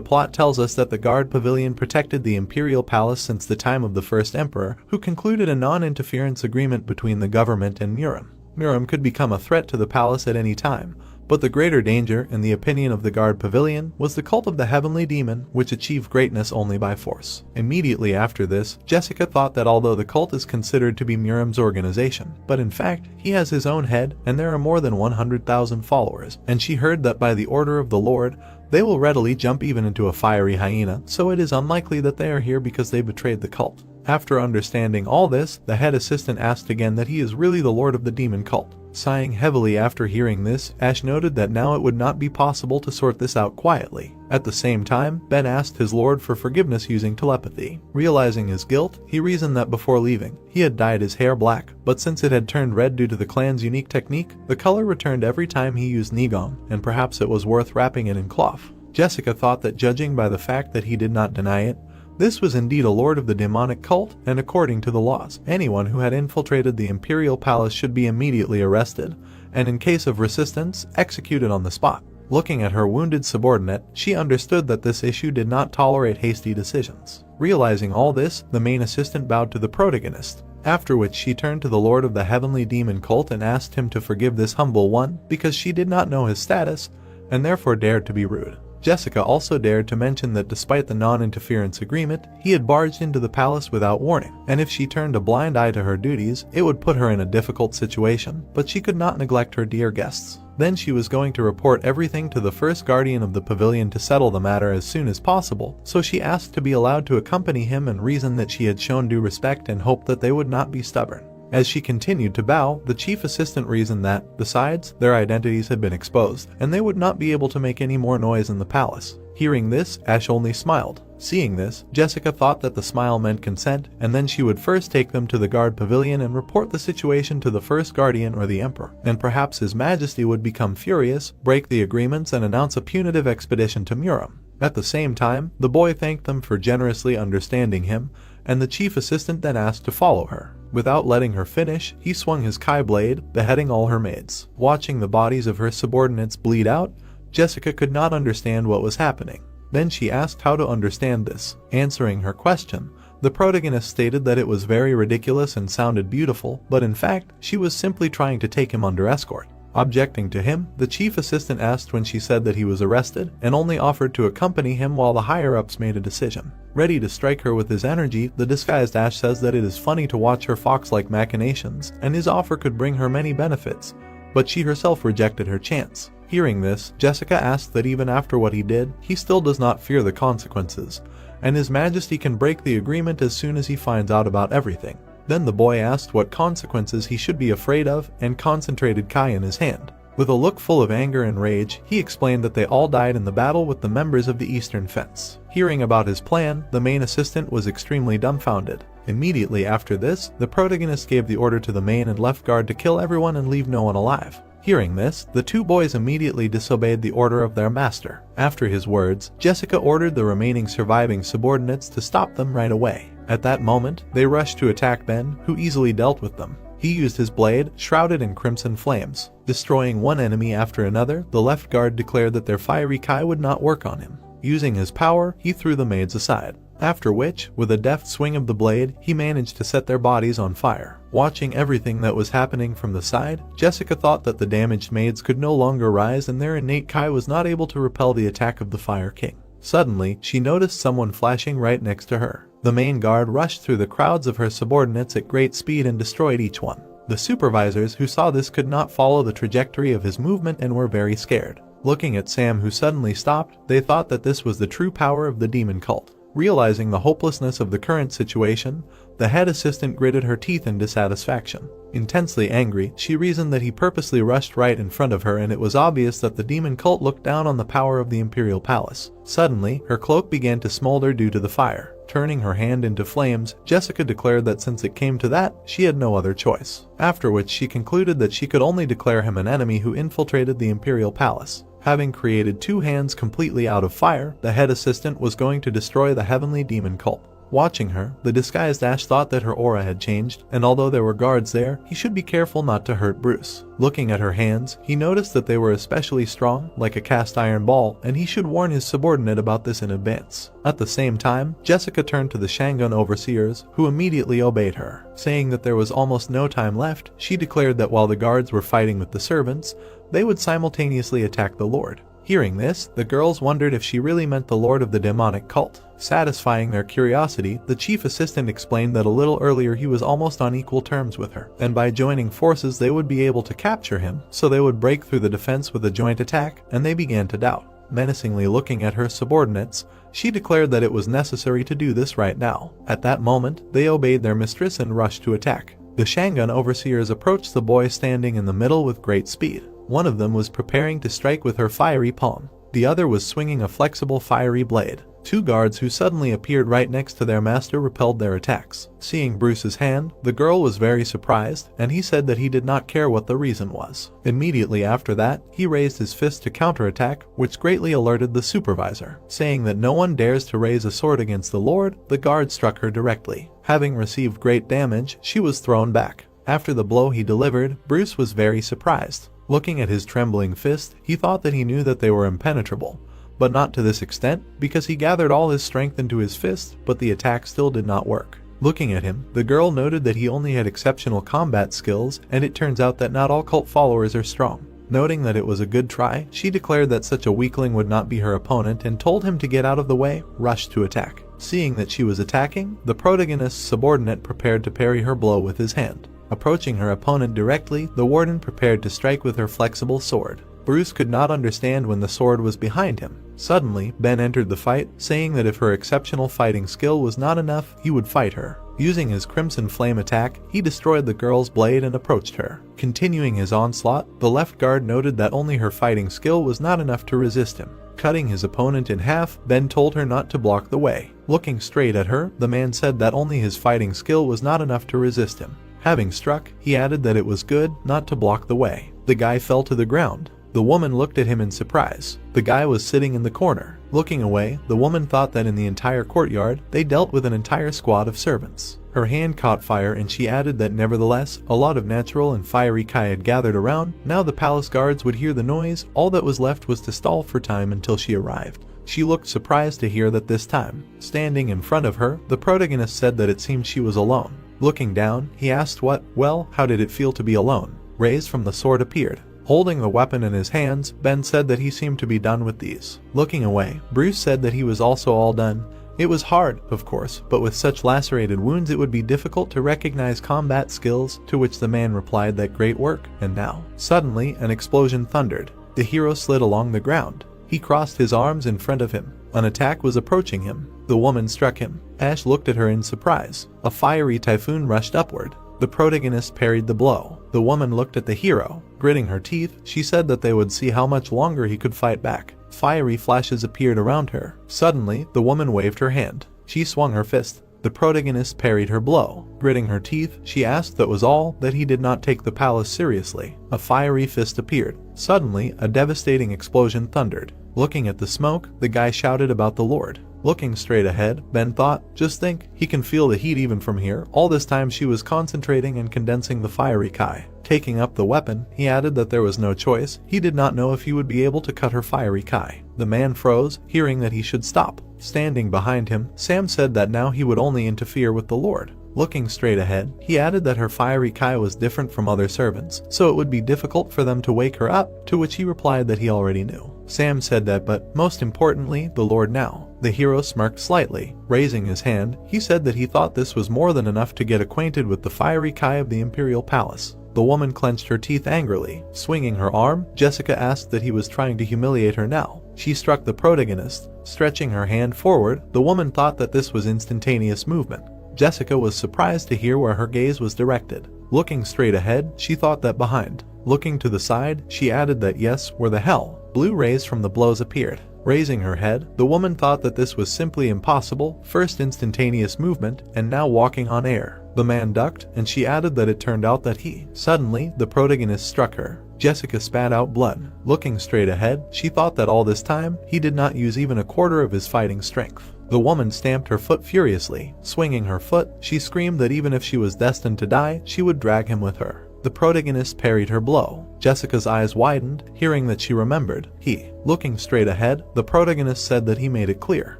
plot tells us that the guard pavilion protected the imperial palace since the time of the first emperor, who concluded a non-interference agreement between the government and Muram. Muram could become a threat to the palace at any time, but the greater danger, in the opinion of the guard pavilion, was the cult of the heavenly demon, which achieved greatness only by force. Immediately after this, Jessica thought that although the cult is considered to be Muram's organization, but in fact, he has his own head and there are more than 100,000 followers, and she heard that by the order of the Lord, they will readily jump even into a fiery hyena, so it is unlikely that they are here because they betrayed the cult. After understanding all this, the head assistant asked again that he is really the lord of the demon cult. Sighing heavily after hearing this, Ash noted that now it would not be possible to sort this out quietly. At the same time, Ben asked his lord for forgiveness using telepathy. Realizing his guilt, he reasoned that before leaving, he had dyed his hair black, but since it had turned red due to the clan's unique technique, the color returned every time he used Nigong, and perhaps it was worth wrapping it in cloth. Jessica thought that judging by the fact that he did not deny it, this was indeed a lord of the demonic cult, and according to the laws, anyone who had infiltrated the imperial palace should be immediately arrested, and in case of resistance, executed on the spot. Looking at her wounded subordinate, she understood that this issue did not tolerate hasty decisions. Realizing all this, the main assistant bowed to the protagonist, after which she turned to the lord of the heavenly demon cult and asked him to forgive this humble one, because she did not know his status, and therefore dared to be rude. Jessica also dared to mention that despite the non-interference agreement, he had barged into the palace without warning, and if she turned a blind eye to her duties, it would put her in a difficult situation, but she could not neglect her dear guests. Then she was going to report everything to the first guardian of the pavilion to settle the matter as soon as possible, so she asked to be allowed to accompany him and reasoned that she had shown due respect and hoped that they would not be stubborn. As she continued to bow, the chief assistant reasoned that, besides, their identities had been exposed, and they would not be able to make any more noise in the palace. Hearing this, Ash only smiled. Seeing this, Jessica thought that the smile meant consent, and then she would first take them to the guard pavilion and report the situation to the first guardian or the emperor, and perhaps his majesty would become furious, break the agreements and announce a punitive expedition to Muram. At the same time, the boy thanked them for generously understanding him, and the chief assistant then asked to follow her. Without letting her finish, he swung his Kai blade, beheading all her maids. Watching the bodies of her subordinates bleed out, Jessica could not understand what was happening. Then she asked how to understand this. Answering her question, the protagonist stated that it was very ridiculous and sounded beautiful, but in fact, she was simply trying to take him under escort. Objecting to him, the chief assistant asked when she said that he was arrested, and only offered to accompany him while the higher-ups made a decision. Ready to strike her with his energy, the disguised Ash says that it is funny to watch her fox-like machinations, and his offer could bring her many benefits, but she herself rejected her chance. Hearing this, Jessica asked that even after what he did, he still does not fear the consequences, and his majesty can break the agreement as soon as he finds out about everything. Then the boy asked what consequences he should be afraid of and concentrated Kai in his hand. With a look full of anger and rage, he explained that they all died in the battle with the members of the Eastern Fence. Hearing about his plan, the main assistant was extremely dumbfounded. Immediately after this, the protagonist gave the order to the main and left guard to kill everyone and leave no one alive. Hearing this, the two boys immediately disobeyed the order of their master. After his words, Jessica ordered the remaining surviving subordinates to stop them right away. At that moment, they rushed to attack Ben, who easily dealt with them. He used his blade, shrouded in crimson flames. Destroying one enemy after another, the left guard declared that their fiery Kai would not work on him. Using his power, he threw the maids aside. After which, with a deft swing of the blade, he managed to set their bodies on fire. Watching everything that was happening from the side, Jessica thought that the damaged maids could no longer rise and their innate Kai was not able to repel the attack of the Fire King. Suddenly, she noticed someone flashing right next to her. The main guard rushed through the crowds of her subordinates at great speed and destroyed each one. The supervisors who saw this could not follow the trajectory of his movement and were very scared. Looking at Sam, who suddenly stopped, they thought that this was the true power of the demon cult. Realizing the hopelessness of the current situation, the head assistant gritted her teeth in dissatisfaction. Intensely angry, she reasoned that he purposely rushed right in front of her, and it was obvious that the demon cult looked down on the power of the imperial palace. Suddenly, her cloak began to smolder due to the fire. Turning her hand into flames, Jessica declared that since it came to that, she had no other choice. After which she concluded that she could only declare him an enemy who infiltrated the Imperial Palace. Having created 2 hands completely out of fire, the head assistant was going to destroy the heavenly demon cult. Watching her, the disguised Ash thought that her aura had changed, and although there were guards there, he should be careful not to hurt Bruce. Looking at her hands, he noticed that they were especially strong, like a cast iron ball, and he should warn his subordinate about this in advance. At the same time, Jessica turned to the Shangun overseers, who immediately obeyed her. Saying that there was almost no time left, she declared that while the guards were fighting with the servants, they would simultaneously attack the Lord. Hearing this, the girls wondered if she really meant the Lord of the demonic cult. Satisfying their curiosity, the chief assistant explained that a little earlier he was almost on equal terms with her, and by joining forces they would be able to capture him, so they would break through the defense with a joint attack, and they began to doubt. Menacingly looking at her subordinates, she declared that it was necessary to do this right now. At that moment, they obeyed their mistress and rushed to attack. The Shangun overseers approached the boy standing in the middle with great speed. One of them was preparing to strike with her fiery palm. The other was swinging a flexible fiery blade. 2 guards who suddenly appeared right next to their master repelled their attacks. Seeing Bruce's hand, the girl was very surprised, and he said that he did not care what the reason was. Immediately after that, he raised his fist to counterattack, which greatly alerted the supervisor. Saying that no one dares to raise a sword against the Lord, the guard struck her directly. Having received great damage, she was thrown back. After the blow he delivered, Bruce was very surprised. Looking at his trembling fist, he thought that he knew that they were impenetrable. But not to this extent, because he gathered all his strength into his fist, but the attack still did not work. Looking at him, the girl noted that he only had exceptional combat skills, and it turns out that not all cult followers are strong. Noting that it was a good try, she declared that such a weakling would not be her opponent and told him to get out of the way, rushed to attack. Seeing that she was attacking, the protagonist's subordinate prepared to parry her blow with his hand. Approaching her opponent directly, the warden prepared to strike with her flexible sword. Bruce could not understand when the sword was behind him. Suddenly, Ben entered the fight, saying that if her exceptional fighting skill was not enough, he would fight her. Using his Crimson Flame attack, he destroyed the girl's blade and approached her. Continuing his onslaught, the left guard noted that only her fighting skill was not enough to resist him. Cutting his opponent in half, Ben told her not to block the way. Looking straight at her, the man said that only his fighting skill was not enough to resist him. Having struck, he added that it was good not to block the way. The guy fell to the ground. The woman looked at him in surprise. The guy was sitting in the corner. Looking away, the woman thought that in the entire courtyard, they dealt with an entire squad of servants. Her hand caught fire and she added that nevertheless, a lot of natural and fiery kai had gathered around. Now the palace guards would hear the noise. All that was left was to stall for time until she arrived. She looked surprised to hear that this time, standing in front of her, the protagonist said that it seemed she was alone. Looking down, he asked how did it feel to be alone? Rays from the sword appeared. Holding the weapon in his hands, Ben said that he seemed to be done with these. Looking away, Bruce said that he was also all done. It was hard, of course, but with such lacerated wounds it would be difficult to recognize combat skills, to which the man replied that great work, and now. Suddenly, an explosion thundered. The hero slid along the ground. He crossed his arms in front of him. An attack was approaching him. The woman struck him. Ash looked at her in surprise. A fiery typhoon rushed upward. The protagonist parried the blow. The woman looked at the hero. Gritting her teeth, she said that they would see how much longer he could fight back. Fiery flashes appeared around her. Suddenly, the woman waved her hand. She swung her fist. The protagonist parried her blow. Gritting her teeth, she asked that was all, that he did not take the palace seriously. A fiery fist appeared. Suddenly, a devastating explosion thundered. Looking at the smoke, the guy shouted about the Lord. Looking straight ahead, Ben thought, just think, he can feel the heat even from here. All this time she was concentrating and condensing the fiery kai. Taking up the weapon, he added that there was no choice. He did not know if he would be able to cut her fiery kai. The man froze, hearing that he should stop. Standing behind him, Sam said that now he would only interfere with the Lord. Looking straight ahead, he added that her fiery kai was different from other servants, so it would be difficult for them to wake her up, to which he replied that he already knew. Sam said that, but most importantly, the Lord now. The hero smirked slightly. Raising his hand, he said that he thought this was more than enough to get acquainted with the fiery kai of the Imperial Palace. The woman clenched her teeth angrily. Swinging her arm, Jessica asked that he was trying to humiliate her now. She struck the protagonist. Stretching her hand forward, the woman thought that this was instantaneous movement. Jessica was surprised to hear where her gaze was directed. Looking straight ahead, she thought that behind. Looking to the side, she added that yes, where the hell. Blue rays from the blows appeared. Raising her head, the woman thought that this was simply impossible, first instantaneous movement, and now walking on air. The man ducked, and she added that it turned out that he. Suddenly, the protagonist struck her. Jessica spat out blood. Looking straight ahead, she thought that all this time, he did not use even a quarter of his fighting strength. The woman stamped her foot furiously. Swinging her foot, she screamed that even if she was destined to die, she would drag him with her. The protagonist parried her blow. Jessica's eyes widened, hearing that she remembered. He. Looking straight ahead, the protagonist said that he made it clear.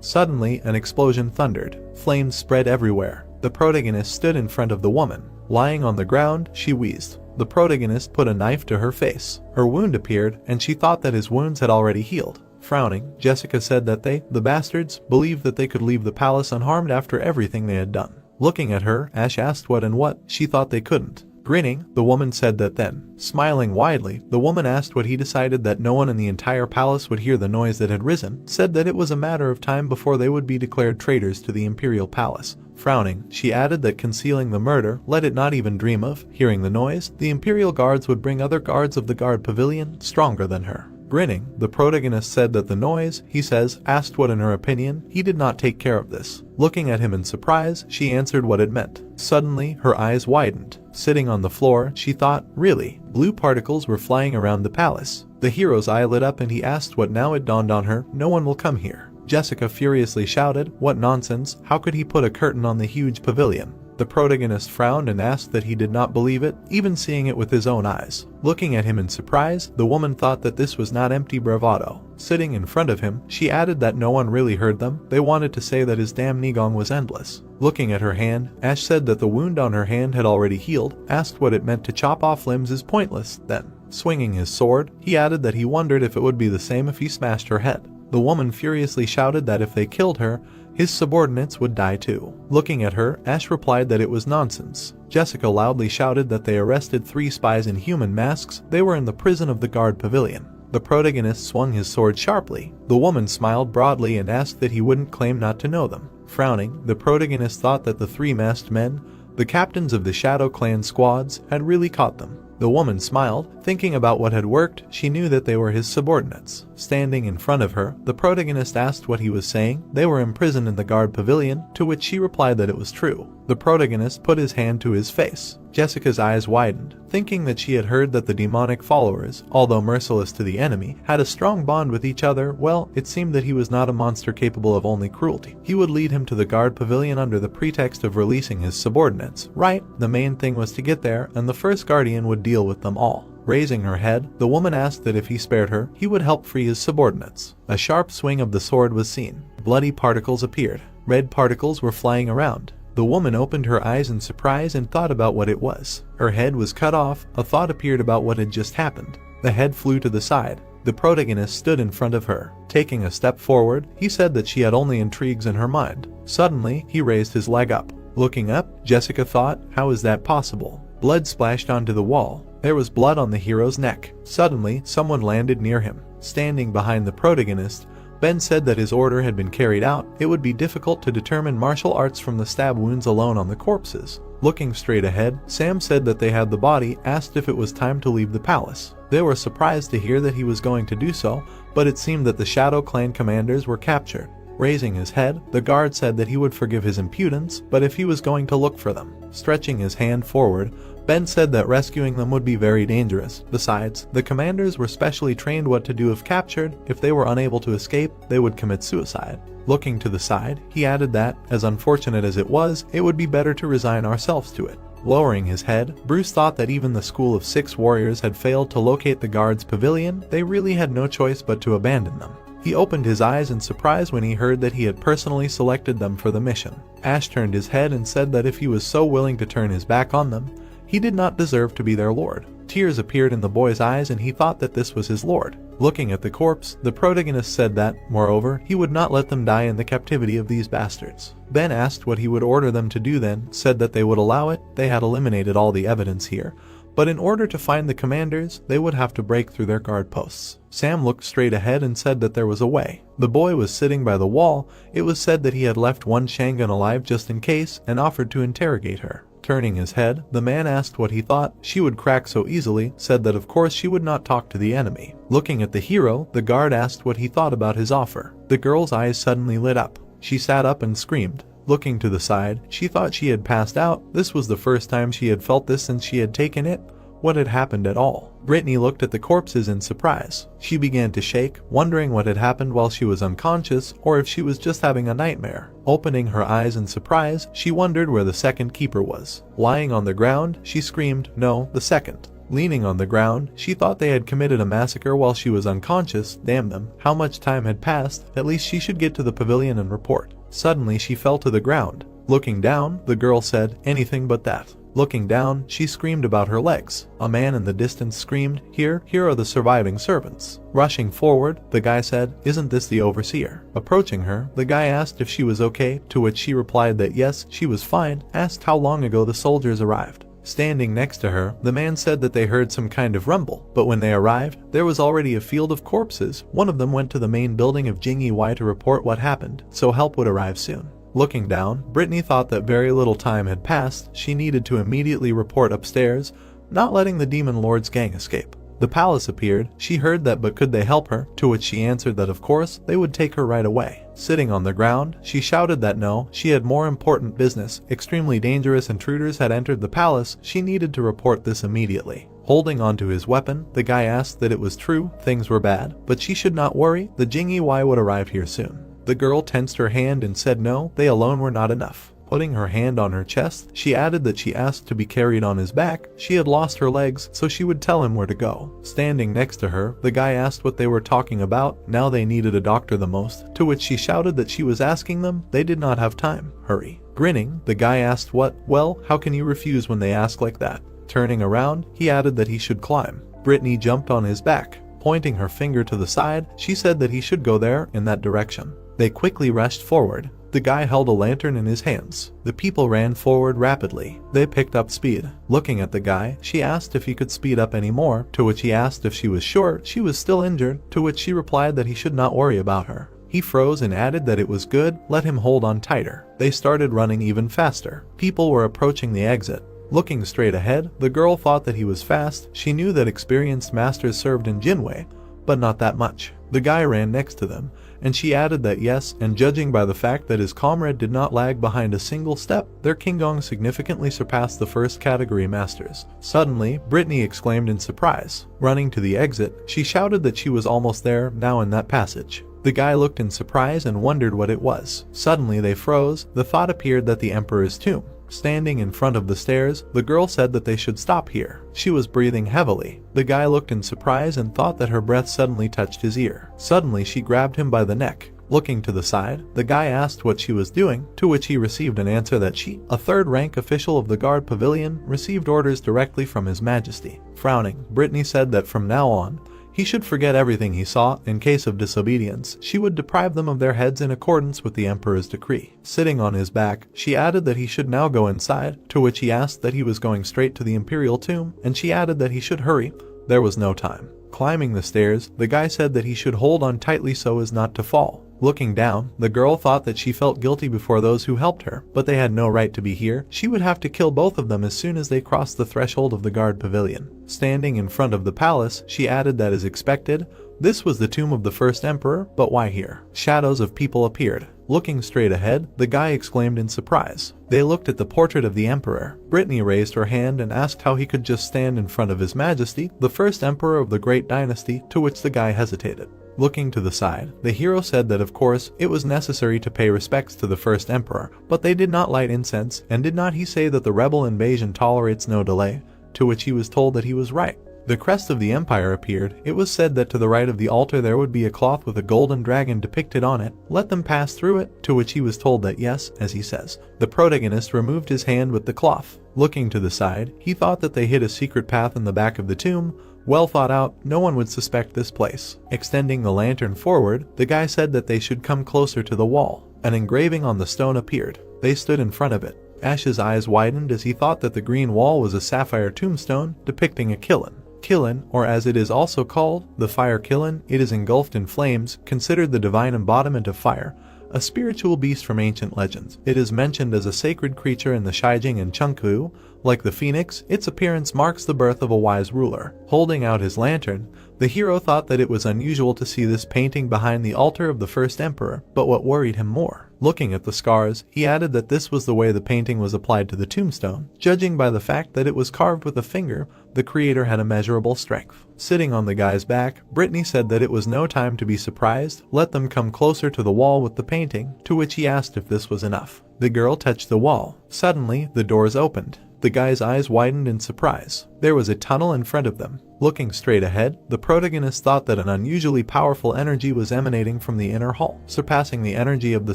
Suddenly, an explosion thundered. Flames spread everywhere. The protagonist stood in front of the woman. Lying on the ground, she wheezed. The protagonist put a knife to her face. Her wound appeared, and she thought that his wounds had already healed. Frowning, Jessica said that they, the bastards, believed that they could leave the palace unharmed after everything they had done. Looking at her, Ash asked what and what, she thought they couldn't. Grinning, the woman said that then. Smiling widely, the woman asked what he decided that no one in the entire palace would hear the noise that had risen, said that it was a matter of time before they would be declared traitors to the imperial palace. Frowning, she added that concealing the murder, let it not even dream of. Hearing the noise, the imperial guards would bring other guards of the guard pavilion, stronger than her. Grinning, the protagonist said that the noise, he says, asked what in her opinion, he did not take care of this. Looking at him in surprise, she answered what it meant. Suddenly, her eyes widened. Sitting on the floor, she thought, really? Blue particles were flying around the palace. The hero's eye lit up and he asked what. Now it dawned on her, no one will come here. Jessica furiously shouted, what nonsense, how could he put a curtain on the huge pavilion? The protagonist frowned and asked that he did not believe it, even seeing it with his own eyes. Looking at him in surprise, the woman thought that this was not empty bravado. Sitting in front of him, she added that no one really heard them, they wanted to say that his damn Nigong was endless. Looking at her hand, Ash said that the wound on her hand had already healed, asked what it meant to chop off limbs is pointless, then, swinging his sword, he added that he wondered if it would be the same if he smashed her head. The woman furiously shouted that if they killed her, his subordinates would die too. Looking at her, Ash replied that it was nonsense. Jessica loudly shouted that they arrested 3 spies in human masks, they were in the prison of the guard pavilion. The protagonist swung his sword sharply. The woman smiled broadly and asked that he wouldn't claim not to know them. Frowning, the protagonist thought that the 3 masked men, the captains of the Shadow Clan squads, had really caught them. The woman smiled, thinking about what had worked, she knew that they were his subordinates. Standing in front of her, the protagonist asked what he was saying, they were imprisoned in the guard pavilion, to which she replied that it was true. The protagonist put his hand to his face. Jessica's eyes widened, thinking that she had heard that the demonic followers, although merciless to the enemy, had a strong bond with each other. Well, it seemed that he was not a monster capable of only cruelty. He would lead him to the guard pavilion under the pretext of releasing his subordinates. Right, the main thing was to get there, and the first guardian would deal with them all. Raising her head, the woman asked that if he spared her, he would help free his subordinates. A sharp swing of the sword was seen. Bloody particles appeared. Red particles were flying around. The woman opened her eyes in surprise and thought about what it was. Her head was cut off, a thought appeared about what had just happened. The head flew to the side. The protagonist stood in front of her. Taking a step forward, he said that she had only intrigues in her mind. Suddenly, he raised his leg up. Looking up, Jessica thought, how is that possible? Blood splashed onto the wall. There was blood on the hero's neck. Suddenly, someone landed near him. Standing behind the protagonist, Ben said that his order had been carried out. It would be difficult to determine martial arts from the stab wounds alone on the corpses. Looking straight ahead, Sam said that they had the body, asked if it was time to leave the palace. They were surprised to hear that he was going to do so, but it seemed that the Shadow Clan commanders were captured. Raising his head, the guard said that he would forgive his impudence, but if he was going to look for them. Stretching his hand forward, Ben said that rescuing them would be very dangerous. Besides, the commanders were specially trained what to do if captured. If they were unable to escape, they would commit suicide. Looking to the side, he added that, as unfortunate as it would be better to resign ourselves to it. Lowering his head, Bruce thought that even the school of 6 warriors had failed to locate the guards' pavilion. They really had no choice but to abandon them. He opened his eyes in surprise when he heard that he had personally selected them for the mission. Ash turned his head and said that if he was so willing to turn his back on them, he did not deserve to be their lord. Tears appeared in the boy's eyes and he thought that this was his lord. Looking at the corpse, the protagonist said that, moreover, he would not let them die in the captivity of these bastards. Ben asked what he would order them to do then, said that they would allow it. They had eliminated all the evidence here, but in order to find the commanders, they would have to break through their guard posts. Sam looked straight ahead and said that there was a way. The boy was sitting by the wall. It was said that he had left one Shangan alive just in case and offered to interrogate her. Turning his head, the man asked what he thought she would crack so easily, said that of course she would not talk to the enemy. Looking at the hero, the guard asked what he thought about his offer. The girl's eyes suddenly lit up. She sat up and screamed. Looking to the side, she thought she had passed out. This was the first time she had felt this since she had taken it. What had happened at all? Brittany looked at the corpses in surprise. She began to shake, wondering what had happened while she was unconscious or if she was just having a nightmare. Opening her eyes in surprise, she wondered where the second keeper was. Lying on the ground, she screamed, "No, the second." Leaning on the ground, she thought they had committed a massacre while she was unconscious. Damn them. How much time had passed? At least she should get to the pavilion and report. Suddenly she fell to the ground. Looking down, the girl said, "Anything but that." Looking down, she screamed about her legs. A man in the distance screamed, here are the surviving servants." Rushing forward, the guy said, "Isn't this the overseer?" Approaching her, the guy asked if she was okay, to which she replied that yes, she was fine, asked how long ago the soldiers arrived. Standing next to her, the man said that they heard some kind of rumble, but when they arrived, there was already a field of corpses. One of them went to the main building of Jingyi Y to report what happened, so help would arrive soon. Looking down, Brittany thought that very little time had passed. She needed to immediately report upstairs, not letting the Demon Lord's gang escape. The palace appeared. She heard that, but could they help her? To which she answered that of course, they would take her right away. Sitting on the ground, she shouted that no, she had more important business. Extremely dangerous intruders had entered the palace. She needed to report this immediately. Holding onto his weapon, the guy asked that it was true, things were bad, but she should not worry, the Jingyi Y would arrive here soon. The girl tensed her hand and said no, they alone were not enough. Putting her hand on her chest, she added that she asked to be carried on his back. She had lost her legs, so she would tell him where to go. Standing next to her, the guy asked what they were talking about. Now they needed a doctor the most, to which she shouted that she was asking them. They did not have time. Hurry. Grinning, the guy asked what? Well, how can you refuse when they ask like that? Turning around, he added that he should climb. Brittany jumped on his back. Pointing her finger to the side, she said that he should go there, in that direction. They quickly rushed forward. The guy held a lantern in his hands. The people ran forward rapidly. They picked up speed. Looking at the guy, she asked if he could speed up any more, to which he asked if she was sure she was still injured, to which she replied that he should not worry about her. He froze and added that it was good, let him hold on tighter. They started running even faster. People were approaching the exit. Looking straight ahead, the girl thought that he was fast. She knew that experienced masters served in Jinwei, but not that much. The guy ran next to them, and she added that yes, and judging by the fact that his comrade did not lag behind a single step, their Kingong significantly surpassed the first category masters. Suddenly, Brittany exclaimed in surprise. Running to the exit, she shouted that she was almost there, now in that passage. The guy looked in surprise and wondered what it was. Suddenly they froze. The thought appeared that the Emperor's tomb. Standing in front of the stairs, the girl said that they should stop here. She was breathing heavily. The guy looked in surprise and thought that her breath suddenly touched his ear. Suddenly she grabbed him by the neck. Looking to the side, the guy asked what she was doing, to which he received an answer that she, a third-rank official of the guard pavilion, received orders directly from His Majesty. Frowning, Brittany said that from now on, he should forget everything he saw. In case of disobedience, she would deprive them of their heads in accordance with the Emperor's decree. Sitting on his back, she added that he should now go inside, to which he asked that he was going straight to the Imperial tomb, and she added that he should hurry. There was no time. Climbing the stairs, the guy said that he should hold on tightly so as not to fall. Looking down, the girl thought that she felt guilty before those who helped her, but they had no right to be here. She would have to kill both of them as soon as they crossed the threshold of the guard pavilion. Standing in front of the palace, she added that as expected, this was the tomb of the first emperor, but why here? Shadows of people appeared. Looking straight ahead, the guy exclaimed in surprise. They looked at the portrait of the emperor. Brittany raised her hand and asked how he could just stand in front of His Majesty, the first emperor of the great dynasty, to which the guy hesitated. Looking to the side, the hero said that of course, it was necessary to pay respects to the first emperor, but they did not light incense, and did not he say that the rebel invasion tolerates no delay? To which he was told that he was right. The crest of the empire appeared. It was said that to the right of the altar there would be a cloth with a golden dragon depicted on it. Let them pass through it, to which he was told that yes, as he says. The protagonist removed his hand with the cloth. Looking to the side, he thought that they hid a secret path in the back of the tomb. Well thought out, no one would suspect this place. Extending the lantern forward, the guy said that they should come closer to the wall. An engraving on the stone appeared. They stood in front of it. Ash's eyes widened as he thought that the green wall was a sapphire tombstone depicting a Kilin. Kilin, or as it is also called, the fire Kilin, it is engulfed in flames, considered the divine embodiment of fire. a spiritual beast from ancient legends. It is mentioned as a sacred creature in the Shijing and Chunku. Like the phoenix, its appearance marks the birth of a wise ruler. Holding out his lantern, the hero thought that it was unusual to see this painting behind the altar of the first emperor, but what worried him more, looking at the scars, he added that this was the way the painting was applied to the tombstone. Judging by the fact that it was carved with a finger, the creator had immeasurable strength. Sitting on the guy's back, Brittany said that it was no time to be surprised, let them come closer to the wall with the painting, to which he asked if this was enough. The girl touched the wall. Suddenly, the doors opened. The guy's eyes widened in surprise. There was a tunnel in front of them. Looking straight ahead, the protagonist thought that an unusually powerful energy was emanating from the inner hall, surpassing the energy of the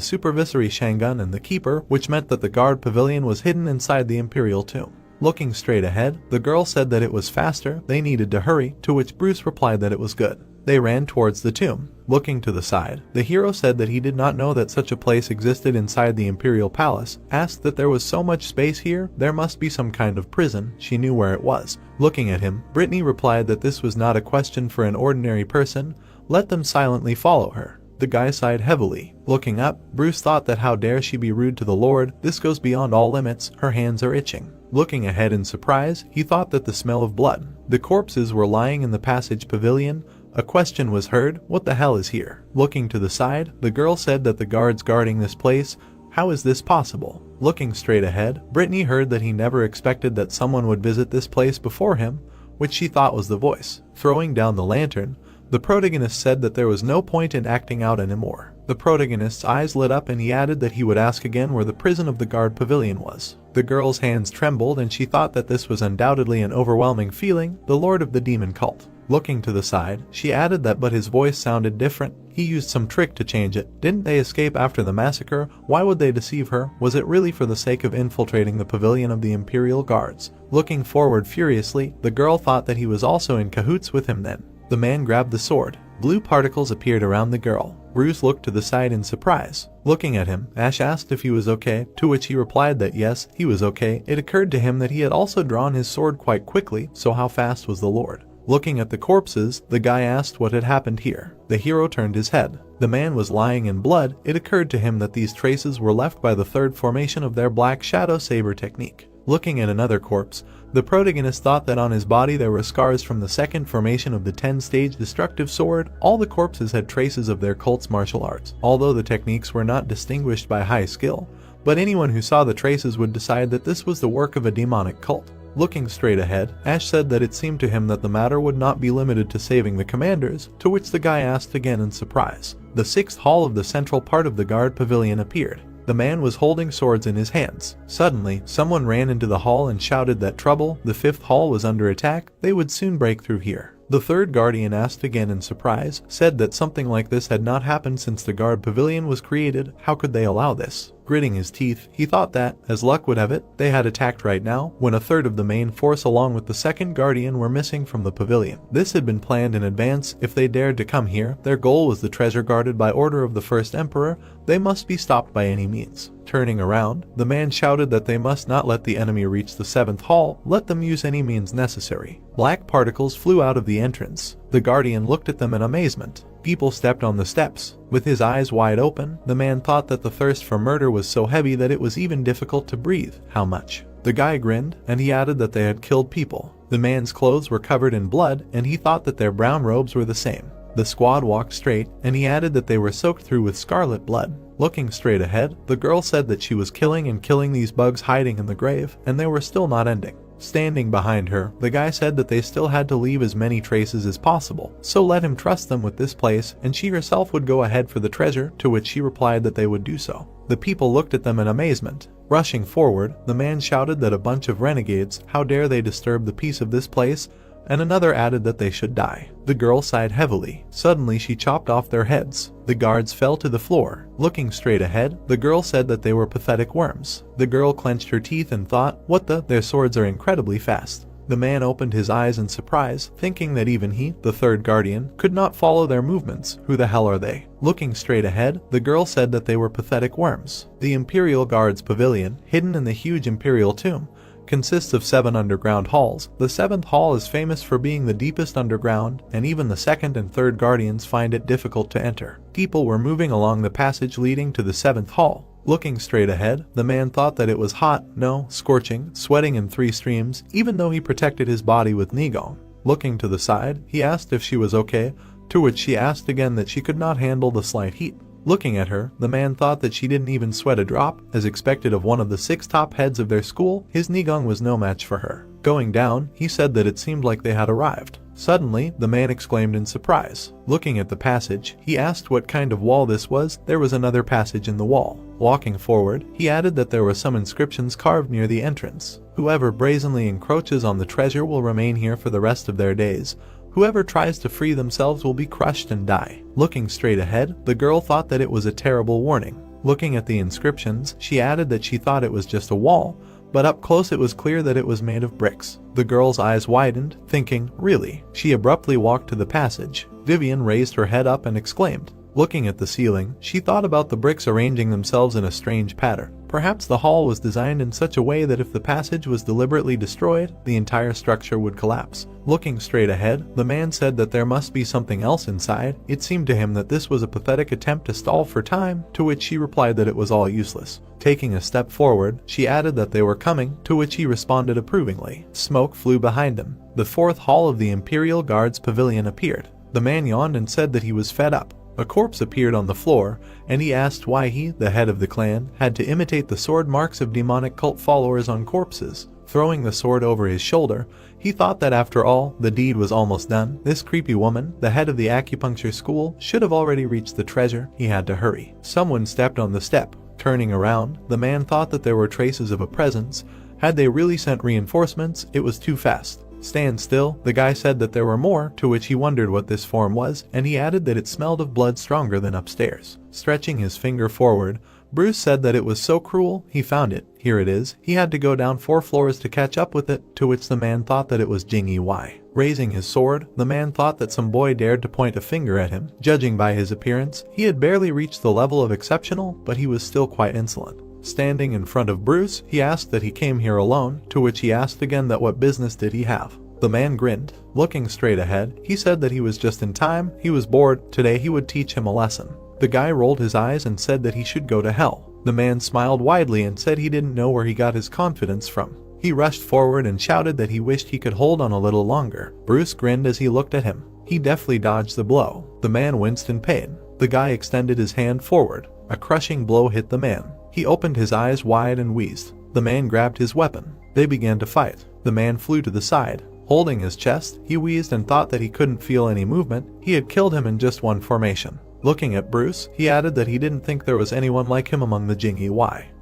supervisory Shangun and the keeper, which meant that the guard pavilion was hidden inside the imperial tomb. Looking straight ahead, the girl said that it was faster, they needed to hurry, to which Bruce replied that it was good. They ran towards the tomb. Looking to the side, the hero said that he did not know that such a place existed inside the imperial palace, asked that there was so much space here, there must be some kind of prison, she knew where it was. Looking at him, Brittany replied that this was not a question for an ordinary person, let them silently follow her. The guy sighed heavily. Looking up, Bruce thought that how dare she be rude to the Lord, this goes beyond all limits, her hands are itching. Looking ahead in surprise, he thought that the smell of blood. The corpses were lying in the passage pavilion. A question was heard, what the hell is here? Looking to the side, the girl said that the guards guarding this place, how is this possible? Looking straight ahead, Brittany heard that he never expected that someone would visit this place before him, which she thought was the voice. Throwing down the lantern, the protagonist said that there was no point in acting out anymore. The protagonist's eyes lit up and he added that he would ask again where the prison of the guard pavilion was. The girl's hands trembled and she thought that this was undoubtedly an overwhelming feeling, the lord of the demon cult. Looking to the side, she added that but his voice sounded different, he used some trick to change it. Didn't they escape after the massacre? Why would they deceive her? Was it really for the sake of infiltrating the pavilion of the Imperial Guards? Looking forward furiously, the girl thought that he was also in cahoots with him then. The man grabbed the sword. Blue particles appeared around the girl. Bruce looked to the side in surprise. Looking at him, Ash asked if he was okay, to which he replied that yes, he was okay. It occurred to him that he had also drawn his sword quite quickly, so how fast was the Lord? Looking at the corpses, the guy asked what had happened here. The hero turned his head. The man was lying in blood. It occurred to him that these traces were left by the third formation of their black shadow saber technique. Looking at another corpse, the protagonist thought that on his body there were scars from the second formation of the 10-stage destructive sword. All the corpses had traces of their cult's martial arts, although the techniques were not distinguished by high skill, but anyone who saw the traces would decide that this was the work of a demonic cult. Looking straight ahead, Ash said that it seemed to him that the matter would not be limited to saving the commanders, to which the guy asked again in surprise. The sixth hall of the central part of the guard pavilion appeared. The man was holding swords in his hands. Suddenly, someone ran into the hall and shouted that trouble, the fifth hall was under attack, they would soon break through here. The third guardian asked again in surprise, said that something like this had not happened since the guard pavilion was created, how could they allow this? Gritting his teeth, he thought that, as luck would have it, they had attacked right now, when a third of the main force along with the second guardian were missing from the pavilion. This had been planned in advance. If they dared to come here, their goal was the treasure guarded by order of the first emperor, they must be stopped by any means. Turning around, the man shouted that they must not let the enemy reach the seventh hall, let them use any means necessary. Black particles flew out of the entrance. The guardian looked at them in amazement. People stepped on the steps. With his eyes wide open, the man thought that the thirst for murder was so heavy that it was even difficult to breathe. How much? The guy grinned, and he added that they had killed people. The man's clothes were covered in blood, and he thought that their brown robes were the same. The squad walked straight, and he added that they were soaked through with scarlet blood. Looking straight ahead, the girl said that she was killing these bugs hiding in the grave, and they were still not ending. Standing behind her, the guy said that they still had to leave as many traces as possible, so let him trust them with this place, and she herself would go ahead for the treasure, to which she replied that they would do so. The people looked at them in amazement. Rushing forward, the man shouted that a bunch of renegades, how dare they disturb the peace of this place, and another added that they should die. The girl sighed heavily. Suddenly she chopped off their heads. The guards fell to the floor. Looking straight ahead, the girl said that they were pathetic worms. The girl clenched her teeth and thought, what the? Their swords are incredibly fast. The man opened his eyes in surprise, thinking that even he, the third guardian, could not follow their movements. Who the hell are they? Looking straight ahead, the girl said that they were pathetic worms. The Imperial Guard's pavilion, hidden in the huge Imperial tomb, consists of 7 underground halls. The 7th hall is famous for being the deepest underground, and even the 2nd and 3rd guardians find it difficult to enter. People were moving along the passage leading to the 7th hall. Looking straight ahead, the man thought that it was hot, no, scorching, sweating in 3 streams, even though he protected his body with Nigong. Looking to the side, he asked if she was okay, to which she asked again that she could not handle the slight heat. Looking at her, the man thought that she didn't even sweat a drop. As expected of one of the 6 top heads of their school, his Nigong was no match for her. Going down, he said that it seemed like they had arrived. Suddenly, the man exclaimed in surprise. Looking at the passage, he asked what kind of wall this was. There was another passage in the wall. Walking forward, he added that there were some inscriptions carved near the entrance. Whoever brazenly encroaches on the treasure will remain here for the rest of their days. Whoever tries to free themselves will be crushed and die. Looking straight ahead, the girl thought that it was a terrible warning. Looking at the inscriptions, she added that she thought it was just a wall, but up close it was clear that it was made of bricks. The girl's eyes widened, thinking, really? She abruptly walked to the passage. Vivian raised her head up and exclaimed. Looking at the ceiling, she thought about the bricks arranging themselves in a strange pattern. Perhaps the hall was designed in such a way that if the passage was deliberately destroyed, the entire structure would collapse. Looking straight ahead, the man said that there must be something else inside. It seemed to him that this was a pathetic attempt to stall for time, to which she replied that it was all useless. Taking a step forward, she added that they were coming, to which he responded approvingly. Smoke flew behind them. The 4th hall of the Imperial Guards Pavilion appeared. The man yawned and said that he was fed up. A corpse appeared on the floor, and he asked why he, the head of the clan, had to imitate the sword marks of demonic cult followers on corpses. Throwing the sword over his shoulder, he thought that after all, the deed was almost done. This creepy woman, the head of the acupuncture school, should have already reached the treasure. He had to hurry. Someone stepped on the step. Turning around, the man thought that there were traces of a presence. Had they really sent reinforcements, it was too fast. Stand still, the guy said that there were more, to which he wondered what this form was, and he added that it smelled of blood stronger than upstairs. Stretching his finger forward, Bruce said that it was so cruel, he found it. Here it is. He had to go down 4 floors to catch up with it, to which the man thought that it was Jing Yi. Raising his sword, the man thought that some boy dared to point a finger at him. Judging by his appearance, he had barely reached the level of exceptional, but he was still quite insolent. Standing in front of Bruce, he asked that he came here alone, to which he asked again that what business did he have. The man grinned. Looking straight ahead, he said that he was just in time. He was bored. Today he would teach him a lesson. The guy rolled his eyes and said that he should go to hell. The man smiled widely and said he didn't know where he got his confidence from. He rushed forward and shouted that he wished he could hold on a little longer. Bruce grinned as he looked at him. He deftly dodged the blow. The man winced in pain. The guy extended his hand forward. A crushing blow hit the man. He opened his eyes wide and wheezed. The man grabbed his weapon. They began to fight. The man flew to the side. Holding his chest, he wheezed and thought that he couldn't feel any movement. He had killed him in just one formation. Looking at Bruce, he added that he didn't think there was anyone like him among the Jing Yi.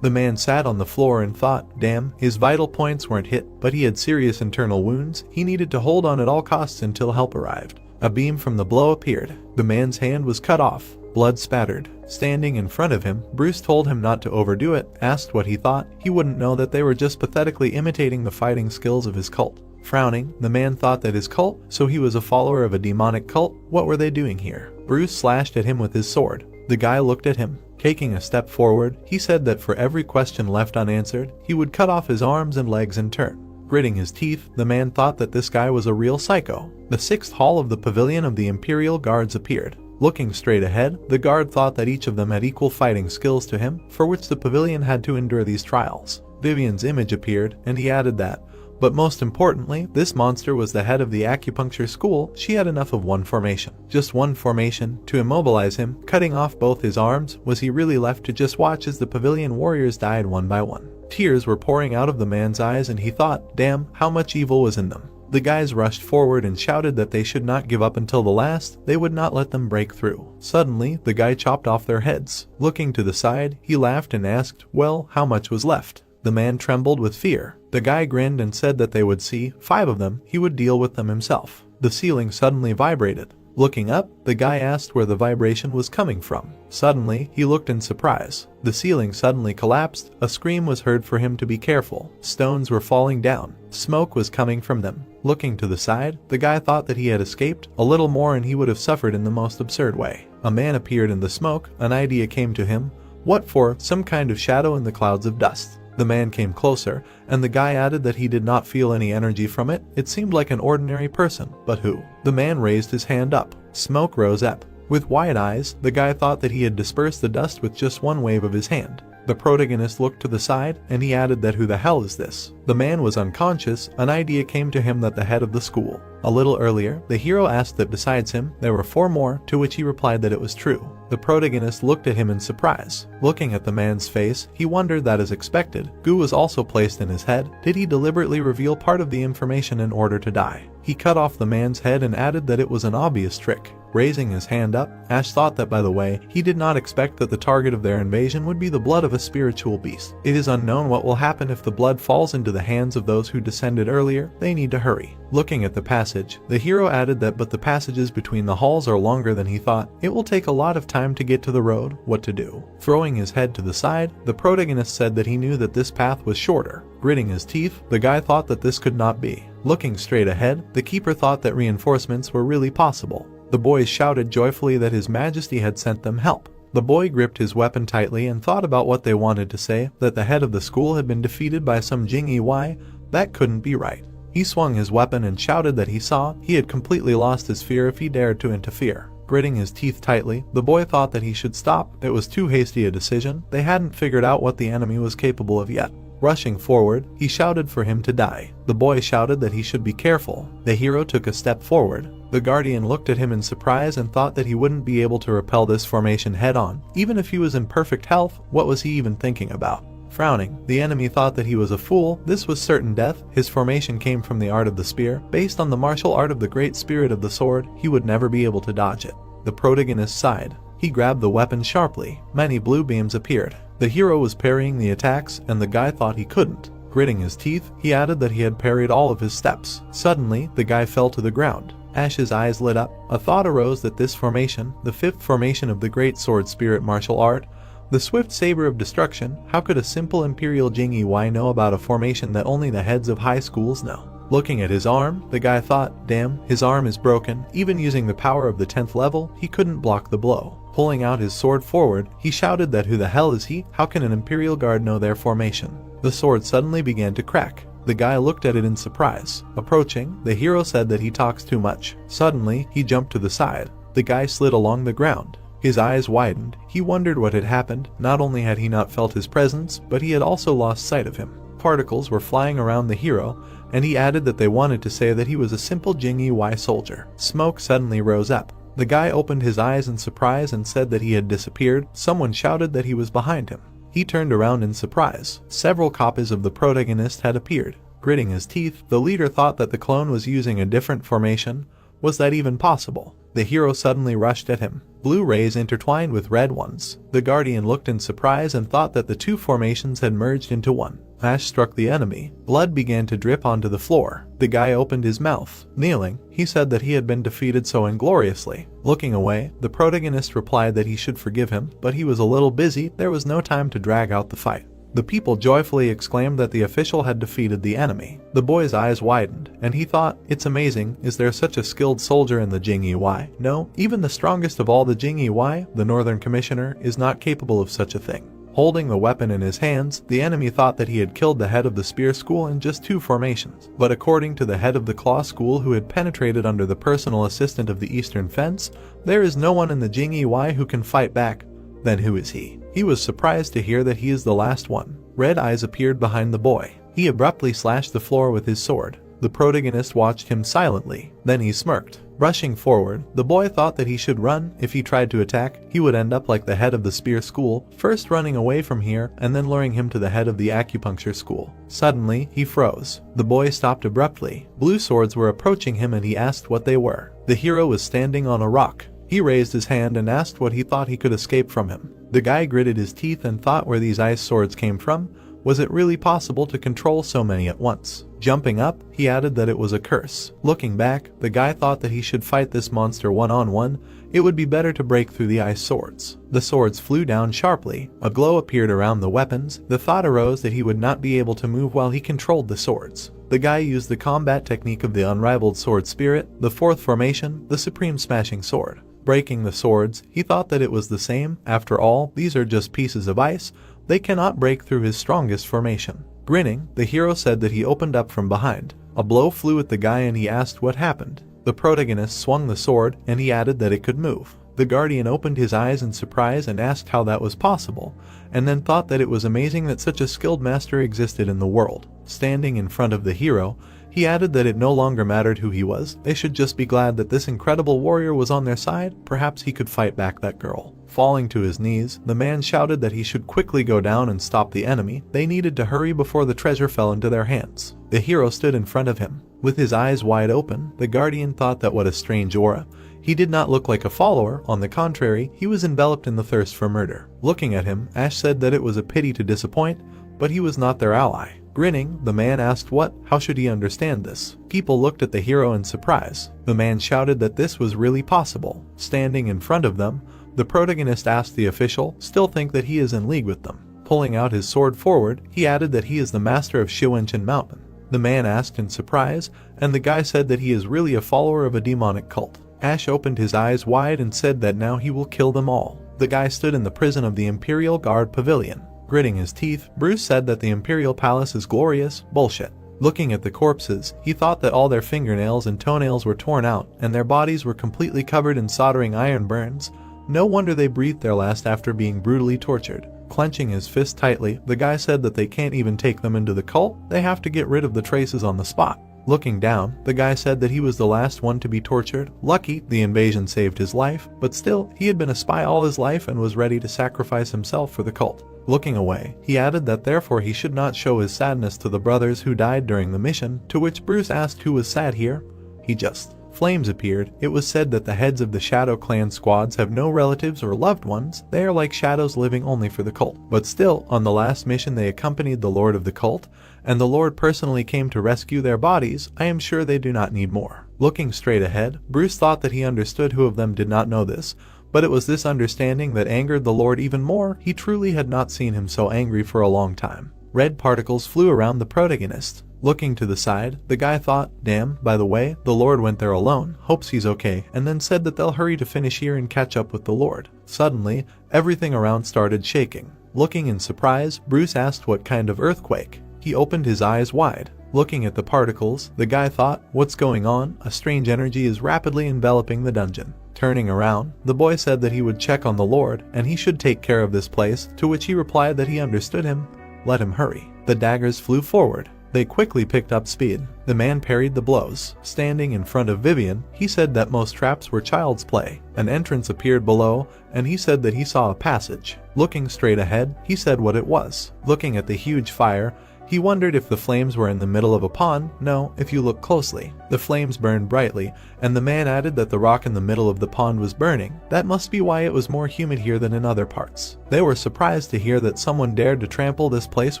The man sat on the floor and thought, damn, his vital points weren't hit, but he had serious internal wounds. He needed to hold on at all costs until help arrived. A beam from the blow appeared. The man's hand was cut off. Blood spattered. Standing in front of him, Bruce told him not to overdo it, asked what he thought. He wouldn't know that they were just pathetically imitating the fighting skills of his cult. Frowning, the man thought that his cult, so he was a follower of a demonic cult. What were they doing here? Bruce slashed at him with his sword. The guy looked at him. Taking a step forward, he said that for every question left unanswered, he would cut off his arms and legs in turn. Gritting his teeth, the man thought that this guy was a real psycho. The 6th hall of the Pavilion of the Imperial Guards appeared. Looking straight ahead, the guard thought that each of them had equal fighting skills to him, for which the pavilion had to endure these trials. Vivian's image appeared, and he added that, but most importantly, this monster was the head of the acupuncture school. She had enough of one formation. Just one formation, to immobilize him, cutting off both his arms. Was he really left to just watch as the pavilion warriors died one by one? Tears were pouring out of the man's eyes and he thought, damn, how much evil was in them. The guys rushed forward and shouted that they should not give up until the last. They would not let them break through. Suddenly, the guy chopped off their heads. Looking to the side, he laughed and asked, well, how much was left? The man trembled with fear. The guy grinned and said that they would see 5 of them. He would deal with them himself. The ceiling suddenly vibrated. Looking up, the guy asked where the vibration was coming from. Suddenly, he looked in surprise. The ceiling suddenly collapsed. A scream was heard for him to be careful. Stones were falling down. Smoke was coming from them. Looking to the side, the guy thought that he had escaped. A little more and he would have suffered in the most absurd way. A man appeared in the smoke. An idea came to him. What for? Some kind of shadow in the clouds of dust. The man came closer, and the guy added that he did not feel any energy from it. It seemed like an ordinary person, but who? The man raised his hand up. Smoke rose up. With wide eyes, the guy thought that he had dispersed the dust with just one wave of his hand. The protagonist looked to the side, and he added that who the hell is this? The man was unconscious. An idea came to him that the head of the school. A little earlier, the hero asked that besides him, there were 4 more, to which he replied that it was true. The protagonist looked at him in surprise. Looking at the man's face, he wondered that as expected, goo was also placed in his head. Did he deliberately reveal part of the information in order to die? He cut off the man's head and added that it was an obvious trick. Raising his hand up, Ash thought that by the way, he did not expect that the target of their invasion would be the blood of a spiritual beast. It is unknown what will happen if the blood falls into the hands of those who descended earlier. They need to hurry. Looking at the passage, the hero added that but the passages between the halls are longer than he thought. It will take a lot of time to get to the road. What to do? Throwing his head to the side, the protagonist said that he knew that this path was shorter. Gritting his teeth, the guy thought that this could not be. Looking straight ahead, the keeper thought that reinforcements were really possible. The boys shouted joyfully that His Majesty had sent them help. The boy gripped his weapon tightly and thought about what they wanted to say, that the head of the school had been defeated by some Jing-Yi. That couldn't be right. He swung his weapon and shouted that he had completely lost his fear if he dared to interfere. Gritting his teeth tightly, the boy thought that he should stop. It was too hasty a decision. They hadn't figured out what the enemy was capable of yet. Rushing forward, he shouted for him to die. The boy shouted that he should be careful. The hero took a step forward. The guardian looked at him in surprise and thought that he wouldn't be able to repel this formation head-on. Even if he was in perfect health, what was he even thinking about? Frowning, the enemy thought that he was a fool. This was certain death. His formation came from the art of the spear. Based on the martial art of the great spirit of the sword, he would never be able to dodge it. The protagonist sighed. He grabbed the weapon sharply. Many blue beams appeared. The hero was parrying the attacks, and the guy thought he couldn't. Gritting his teeth, he added that he had parried all of his steps. Suddenly, the guy fell to the ground. Ash's eyes lit up. A thought arose that this formation, the 5th formation of the great sword spirit martial art, the swift saber of destruction, how could a simple imperial Jing-Yi know about a formation that only the heads of high schools know? Looking at his arm, the guy thought, damn, his arm is broken. Even using the power of the 10th level, he couldn't block the blow. Pulling out his sword forward, he shouted that who the hell is he? How can an imperial guard know their formation? The sword suddenly began to crack. The guy looked at it in surprise. Approaching, the hero said that he talks too much. Suddenly, he jumped to the side. The guy slid along the ground. His eyes widened. He wondered what had happened. Not only had he not felt his presence, but he had also lost sight of him. Particles were flying around the hero, and he added that they wanted to say that he was a simple Jing-Yi soldier. Smoke suddenly rose up. The guy opened his eyes in surprise and said that he had disappeared. Someone shouted that he was behind him. He turned around in surprise. Several copies of the protagonist had appeared. Gritting his teeth, the leader thought that the clone was using a different formation. Was that even possible? The hero suddenly rushed at him. Blue rays intertwined with red ones. The guardian looked in surprise and thought that the 2 formations had merged into one. Ash struck the enemy. Blood began to drip onto the floor. The guy opened his mouth. Kneeling, he said that he had been defeated so ingloriously. Looking away, the protagonist replied that he should forgive him, but he was a little busy. There was no time to drag out the fight. The people joyfully exclaimed that the official had defeated the enemy. The boy's eyes widened, and he thought, it's amazing, is there such a skilled soldier in the Jing-Yi? No, even the strongest of all the Jing-Yi, the Northern Commissioner, is not capable of such a thing. Holding the weapon in his hands, the enemy thought that he had killed the head of the spear school in just 2 formations. But according to the head of the claw school who had penetrated under the personal assistant of the eastern fence, there is no one in the Jing-Yi who can fight back. Then who is he? He was surprised to hear that he is the last one. Red eyes appeared behind the boy. He abruptly slashed the floor with his sword. The protagonist watched him silently. Then he smirked. Rushing forward, the boy thought that he should run. If he tried to attack, he would end up like the head of the spear school, first running away from here and then luring him to the head of the acupuncture school. Suddenly, he froze. The boy stopped abruptly. Blue swords were approaching him and he asked what they were. The hero was standing on a rock. He raised his hand and asked what he thought he could escape from him. The guy gritted his teeth and thought where these ice swords came from. Was it really possible to control so many at once? Jumping up, he added that it was a curse. Looking back, the guy thought that he should fight this monster one-on-one. It would be better to break through the ice swords. The swords flew down sharply. A glow appeared around the weapons. The thought arose that he would not be able to move while he controlled the swords. The guy used the combat technique of the unrivaled sword spirit, the 4th formation, the supreme smashing sword. Breaking the swords, he thought that it was the same. After all, these are just pieces of ice. they cannot break through his strongest formation. Grinning, the hero said that he opened up from behind. A blow flew at the guy and he asked what happened. The protagonist swung the sword and he added that it could move. The guardian opened his eyes in surprise and asked how that was possible, and then thought that it was amazing that such a skilled master existed in the world. Standing in front of the hero, he added that it no longer mattered who he was, they should just be glad that this incredible warrior was on their side, perhaps he could fight back that girl. Falling to his knees, the man shouted that he should quickly go down and stop the enemy, they needed to hurry before the treasure fell into their hands. The hero stood in front of him. With his eyes wide open, the guardian thought that what a strange aura. He did not look like a follower, on the contrary, he was enveloped in the thirst for murder. Looking at him, Ash said that it was a pity to disappoint, but he was not their ally. Grinning, the man asked how should he understand this? People looked at the hero in surprise. The man shouted that this was really possible. Standing in front of them, the protagonist asked the official, still think that he is in league with them. Pulling out his sword forward, he added that he is the master of Shiwenchen Mountain. The man asked in surprise, and the guy said that he is really a follower of a demonic cult. Ash opened his eyes wide and said that now he will kill them all. The guy stood in the prison of the Imperial Guard Pavilion. Gritting his teeth, Bruce said that the Imperial Palace is glorious, bullshit. Looking at the corpses, he thought that all their fingernails and toenails were torn out, and their bodies were completely covered in soldering iron burns. No wonder they breathed their last after being brutally tortured. Clenching his fist tightly, the guy said that they can't even take them into the cult, they have to get rid of the traces on the spot. Looking down, the guy said that he was the last one to be tortured. Lucky, the invasion saved his life, but still, he had been a spy all his life and was ready to sacrifice himself for the cult. Looking away, he added that therefore he should not show his sadness to the brothers who died during the mission, to which Bruce asked who was sad here. He just. Flames appeared. It was said that the heads of the Shadow Clan squads have no relatives or loved ones, they are like shadows living only for the cult. But still, on the last mission they accompanied the lord of the cult, and the lord personally came to rescue their bodies. I am sure they do not need more. Looking straight ahead, Bruce thought that he understood who of them did not know this, but it was this understanding that angered the lord even more. He truly had not seen him so angry for a long time. Red particles flew around the protagonist. Looking to the side, the guy thought, damn, by the way, the lord went there alone, hopes he's okay, and then said that they'll hurry to finish here and catch up with the lord. Suddenly, everything around started shaking. Looking in surprise, Bruce asked what kind of earthquake. He opened his eyes wide. Looking at the particles, the guy thought, what's going on? A strange energy is rapidly enveloping the dungeon. Turning around, the boy said that he would check on the lord, and he should take care of this place, to which he replied that he understood him. Let him hurry. The daggers flew forward. They quickly picked up speed. The man parried the blows. Standing in front of Vivian, he said that most traps were child's play. An entrance appeared below, and he said that he saw a passage. Looking straight ahead, he said what it was. Looking at the huge fire, he wondered if the flames were in the middle of a pond. No, if you look closely. The flames burned brightly, and the man added that the rock in the middle of the pond was burning. That must be why it was more humid here than in other parts. They were surprised to hear that someone dared to trample this place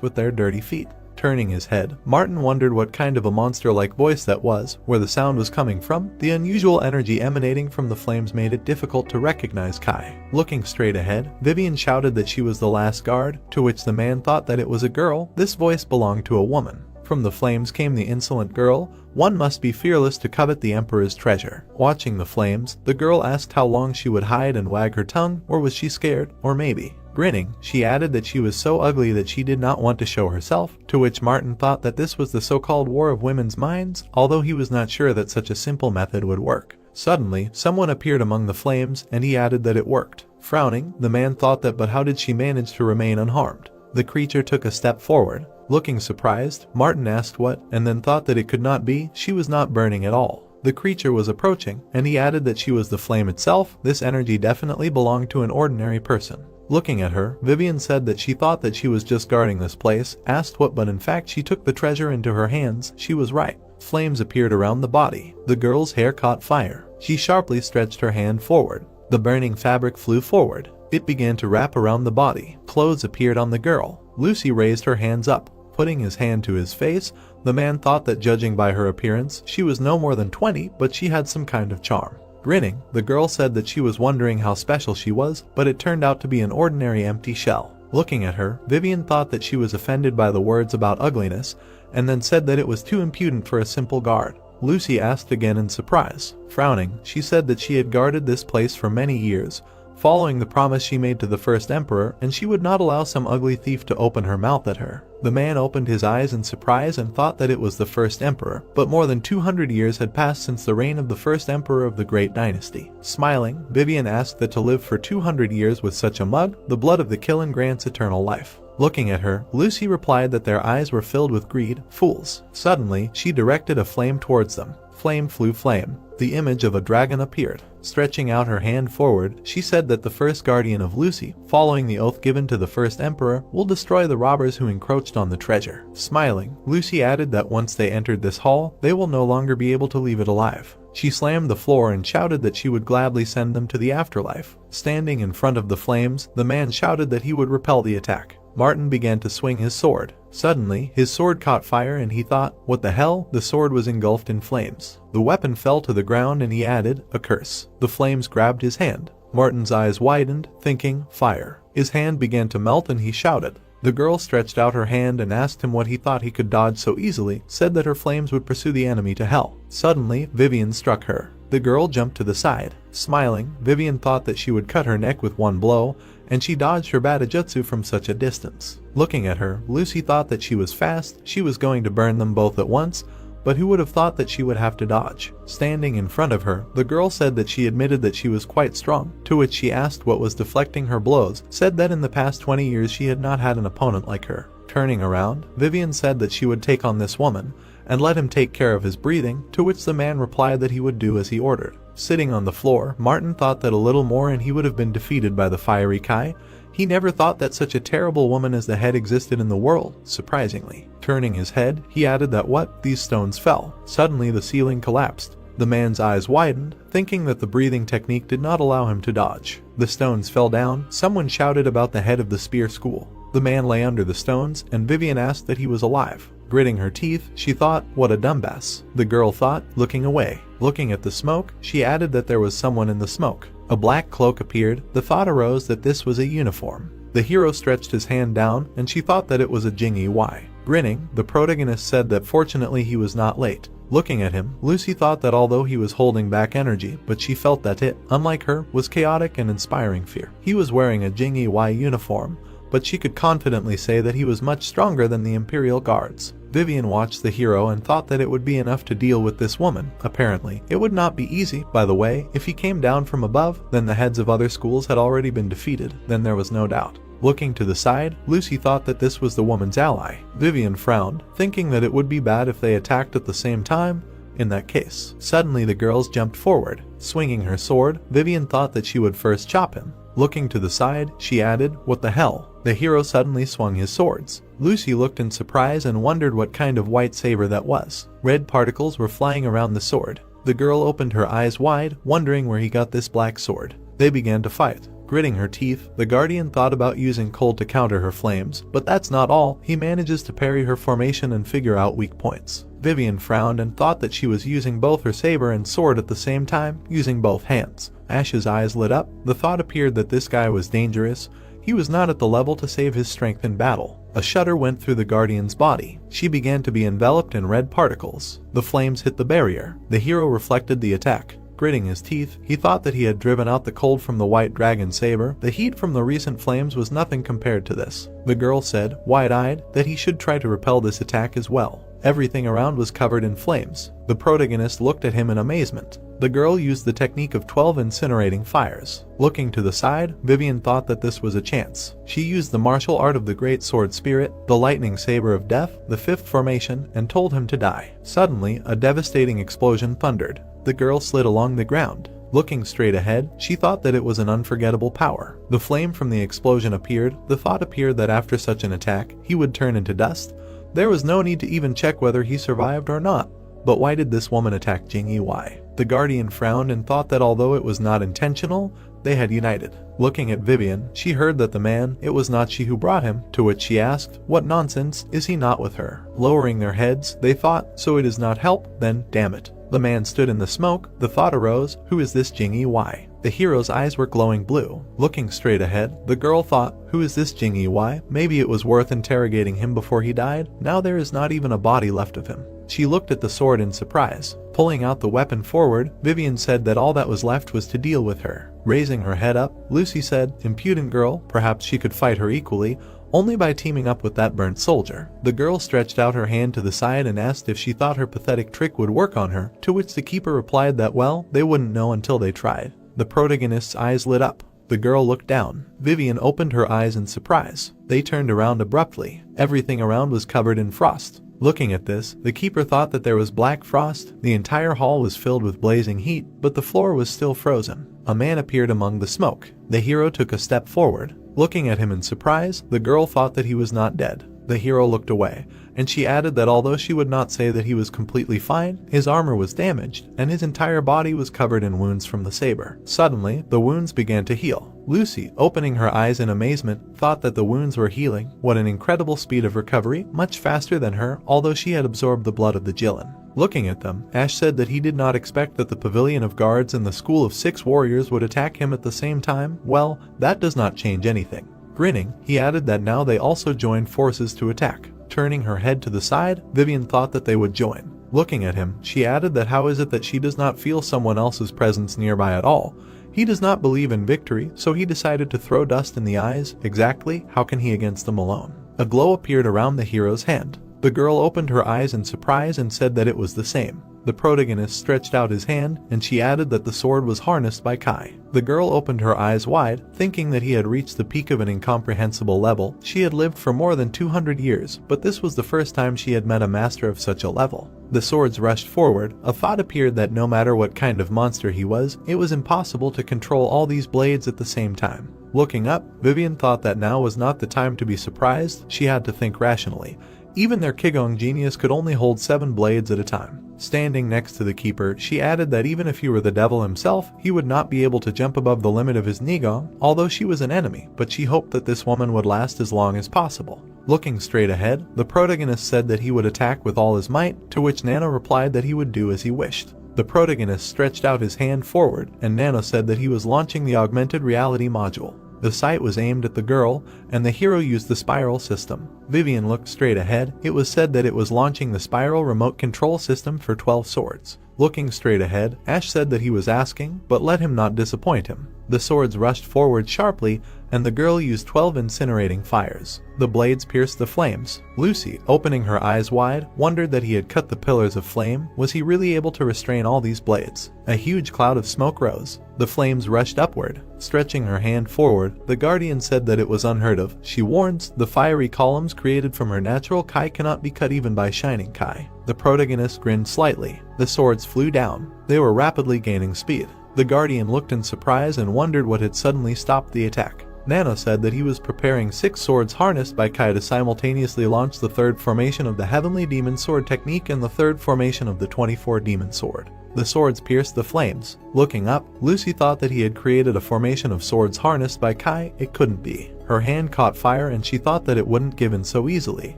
with their dirty feet. Turning his head, Martin wondered what kind of a monster-like voice that was, where the sound was coming from. The unusual energy emanating from the flames made it difficult to recognize Kai. Looking straight ahead, Vivian shouted that she was the last guard, to which the man thought that it was a girl. This voice belonged to a woman. From the flames came the insolent girl. One must be fearless to covet the emperor's treasure. Watching the flames, the girl asked how long she would hide and wag her tongue, or was she scared, or maybe. Grinning, she added that she was so ugly that she did not want to show herself, to which Martin thought that this was the so-called war of women's minds, although he was not sure that such a simple method would work. Suddenly, someone appeared among the flames, and he added that it worked. Frowning, the man thought that but how did she manage to remain unharmed? The creature took a step forward. Looking surprised, Martin asked what, and then thought that it could not be, she was not burning at all. The creature was approaching, and he added that she was the flame itself. This energy definitely belonged to an ordinary person. Looking at her, Vivian said that she thought that she was just guarding this place, asked what, but in fact she took the treasure into her hands. She was right. Flames appeared around the body. The girl's hair caught fire. She sharply stretched her hand forward. The burning fabric flew forward. It began to wrap around the body. Clothes appeared on the girl. Lucy raised her hands up. Putting his hand to his face, the man thought that judging by her appearance, she was no more than 20, but she had some kind of charm. Grinning, the girl said that she was wondering how special she was, but it turned out to be an ordinary empty shell. Looking at her, Vivian thought that she was offended by the words about ugliness, and then said that it was too impudent for a simple guard. Lucy asked again in surprise. Frowning, she said that she had guarded this place for many years, following the promise she made to the first emperor, and she would not allow some ugly thief to open her mouth at her. The man opened his eyes in surprise and thought that it was the first emperor, but more than 200 years had passed since the reign of the first emperor of the great dynasty. Smiling, Vivian asked that to live for 200 years with such a mug, the blood of the killing grants eternal life. Looking at her, Lucy replied that their eyes were filled with greed. Fools. Suddenly, she directed a flame towards them. Flame flew flame. The image of a dragon appeared. Stretching out her hand forward, she said that the first guardian of Lucy, following the oath given to the first emperor, will destroy the robbers who encroached on the treasure. Smiling, Lucy added that once they entered this hall, they will no longer be able to leave it alive. She slammed the floor and shouted that she would gladly send them to the afterlife. Standing in front of the flames, the man shouted that he would repel the attack. Martin began to swing his sword. Suddenly, his sword caught fire and he thought, what the hell? The sword was engulfed in flames. The weapon fell to the ground and he added, a curse. The flames grabbed his hand. Martin's eyes widened, thinking, fire. His hand began to melt and he shouted. The girl stretched out her hand and asked him what he thought he could dodge so easily, said that her flames would pursue the enemy to hell. Suddenly, Vivian struck her. The girl jumped to the side. Smiling, Vivian thought that she would cut her neck with one blow, and she dodged her batajutsu from such a distance. Looking at her, Lucy thought that she was fast, she was going to burn them both at once, but who would have thought that she would have to dodge? Standing in front of her, the girl said that she admitted that she was quite strong, to which she asked what was deflecting her blows, said that in the past 20 years she had not had an opponent like her. Turning around, Vivian said that she would take on this woman, and let him take care of his breathing, to which the man replied that he would do as he ordered. Sitting on the floor, Martin thought that a little more and he would have been defeated by the fiery Kai. He never thought that such a terrible woman as the head existed in the world, surprisingly. Turning his head, he added that these stones fell. Suddenly the ceiling collapsed. The man's eyes widened, thinking that the breathing technique did not allow him to dodge. The stones fell down. Someone shouted about the head of the spear school. The man lay under the stones, and Vivian asked that he was alive. Gritting her teeth, she thought, what a dumbass. The girl thought, looking away. Looking at the smoke, she added that there was someone in the smoke. A black cloak appeared. The thought arose that this was a uniform. The hero stretched his hand down, and she thought that it was a Jingyi Y. Grinning, the protagonist said that fortunately he was not late. Looking at him, Lucy thought that although he was holding back energy, but she felt that it, unlike her, was chaotic and inspiring fear. He was wearing a Jingyi Y uniform, but she could confidently say that he was much stronger than the Imperial Guards. Vivian watched the hero and thought that it would be enough to deal with this woman. Apparently, it would not be easy. By the way, if he came down from above, then the heads of other schools had already been defeated, then there was no doubt. Looking to the side, Lucy thought that this was the woman's ally. Vivian frowned, thinking that it would be bad if they attacked at the same time. In that case, suddenly the girls jumped forward. Swinging her sword, Vivian thought that she would first chop him. Looking to the side, she added, what the hell? The hero suddenly swung his swords. Lucy looked in surprise and wondered what kind of white saber that was. Red particles were flying around the sword. The girl opened her eyes wide, wondering where he got this black sword. They began to fight. Gritting her teeth, the guardian thought about using cold to counter her flames, but that's not all. He manages to parry her formation and figure out weak points. Vivian frowned and thought that she was using both her saber and sword at the same time, using both hands. Ash's eyes lit up. The thought appeared that this guy was dangerous. He was not at the level to save his strength in battle. A shudder went through the guardian's body. She began to be enveloped in red particles. The flames hit the barrier. The hero reflected the attack. Gritting his teeth, he thought that he had driven out the cold from the white dragon saber. The heat from the recent flames was nothing compared to this. The girl said, wide-eyed, that he should try to repel this attack as well. Everything around was covered in flames. The protagonist looked at him in amazement. The girl used the technique of 12 incinerating fires. Looking to the side, Vivian thought that this was a chance. She used the martial art of the great sword spirit, the lightning saber of death, the fifth formation, and told him to die. Suddenly, a devastating explosion thundered. The girl slid along the ground. Looking straight ahead, she thought that it was an unforgettable power. The flame from the explosion appeared. The thought appeared that after such an attack, he would turn into dust. There was no need to even check whether he survived or not. But why did this woman attack Jingyi Y? The guardian frowned and thought that although it was not intentional, they had united. Looking at Vivian, she heard that the man, it was not she who brought him, to which she asked, what nonsense, is he not with her? Lowering their heads, they thought, so it is not help, then, damn it. The man stood in the smoke. The thought arose, who is this Jingyi Y? The hero's eyes were glowing blue. Looking straight ahead, the girl thought, who is this Jingyi? Why? Maybe it was worth interrogating him before he died. Now there is not even a body left of him. She looked at the sword in surprise. Pulling out the weapon forward, Vivian said that all that was left was to deal with her. Raising her head up, Lucy said, impudent girl, perhaps she could fight her equally, only by teaming up with that burnt soldier. The girl stretched out her hand to the side and asked if she thought her pathetic trick would work on her, to which the keeper replied that well, they wouldn't know until they tried. The protagonist's eyes lit up. The girl looked down. Vivian opened her eyes in surprise. They turned around abruptly. Everything around was covered in frost. Looking at this, the keeper thought that there was black frost. The entire hall was filled with blazing heat, but the floor was still frozen. A man appeared among the smoke. The hero took a step forward. Looking at him in surprise, the girl thought that he was not dead. The hero looked away, and she added that although she would not say that he was completely fine, his armor was damaged, and his entire body was covered in wounds from the saber. Suddenly, the wounds began to heal. Lucy, opening her eyes in amazement, thought that the wounds were healing. What an incredible speed of recovery, much faster than her, although she had absorbed the blood of the Jilin. Looking at them, Ash said that he did not expect that the pavilion of guards and the school of 6 warriors would attack him at the same time. Well, that does not change anything. Grinning, he added that now they also joined forces to attack. Turning her head to the side, Vivian thought that they would join. Looking at him, she added that how is it that she does not feel someone else's presence nearby at all? He does not believe in victory, so he decided to throw dust in the eyes. Exactly, how can he against them alone? A glow appeared around the hero's hand. The girl opened her eyes in surprise and said that it was the same. The protagonist stretched out his hand, and she added that the sword was harnessed by Kai. The girl opened her eyes wide, thinking that he had reached the peak of an incomprehensible level. She had lived for more than 200 years, but this was the first time she had met a master of such a level. The swords rushed forward. A thought appeared that no matter what kind of monster he was, it was impossible to control all these blades at the same time. Looking up, Vivian thought that now was not the time to be surprised. She had to think rationally. Even their Kigong genius could only hold 7 blades at a time. Standing next to the keeper, she added that even if he were the devil himself, he would not be able to jump above the limit of his Nigong, although she was an enemy, but she hoped that this woman would last as long as possible. Looking straight ahead, the protagonist said that he would attack with all his might, to which Nano replied that he would do as he wished. The protagonist stretched out his hand forward, and Nano said that he was launching the augmented reality module. The sight was aimed at the girl, and the hero used the spiral system. Vivian looked straight ahead. It was said that it was launching the spiral remote control system for 12 swords. Looking straight ahead, Ash said that he was asking, but let him not disappoint him. The swords rushed forward sharply, and the girl used 12 incinerating fires. The blades pierced the flames. Lucy, opening her eyes wide, wondered that he had cut the pillars of flame. Was he really able to restrain all these blades? A huge cloud of smoke rose. The flames rushed upward. Stretching her hand forward, the guardian said that it was unheard of. She warns, the fiery columns created from her natural Kai cannot be cut even by shining Kai. The protagonist grinned slightly. The swords flew down. They were rapidly gaining speed. The guardian looked in surprise and wondered what had suddenly stopped the attack. Nano said that he was preparing 6 swords harnessed by Kai to simultaneously launch the 3rd formation of the Heavenly Demon Sword technique and the 3rd formation of the 24 Demon Sword. The swords pierced the flames. Looking up, Lucy thought that he had created a formation of swords harnessed by Kai. It couldn't be. Her hand caught fire and she thought that it wouldn't give in so easily.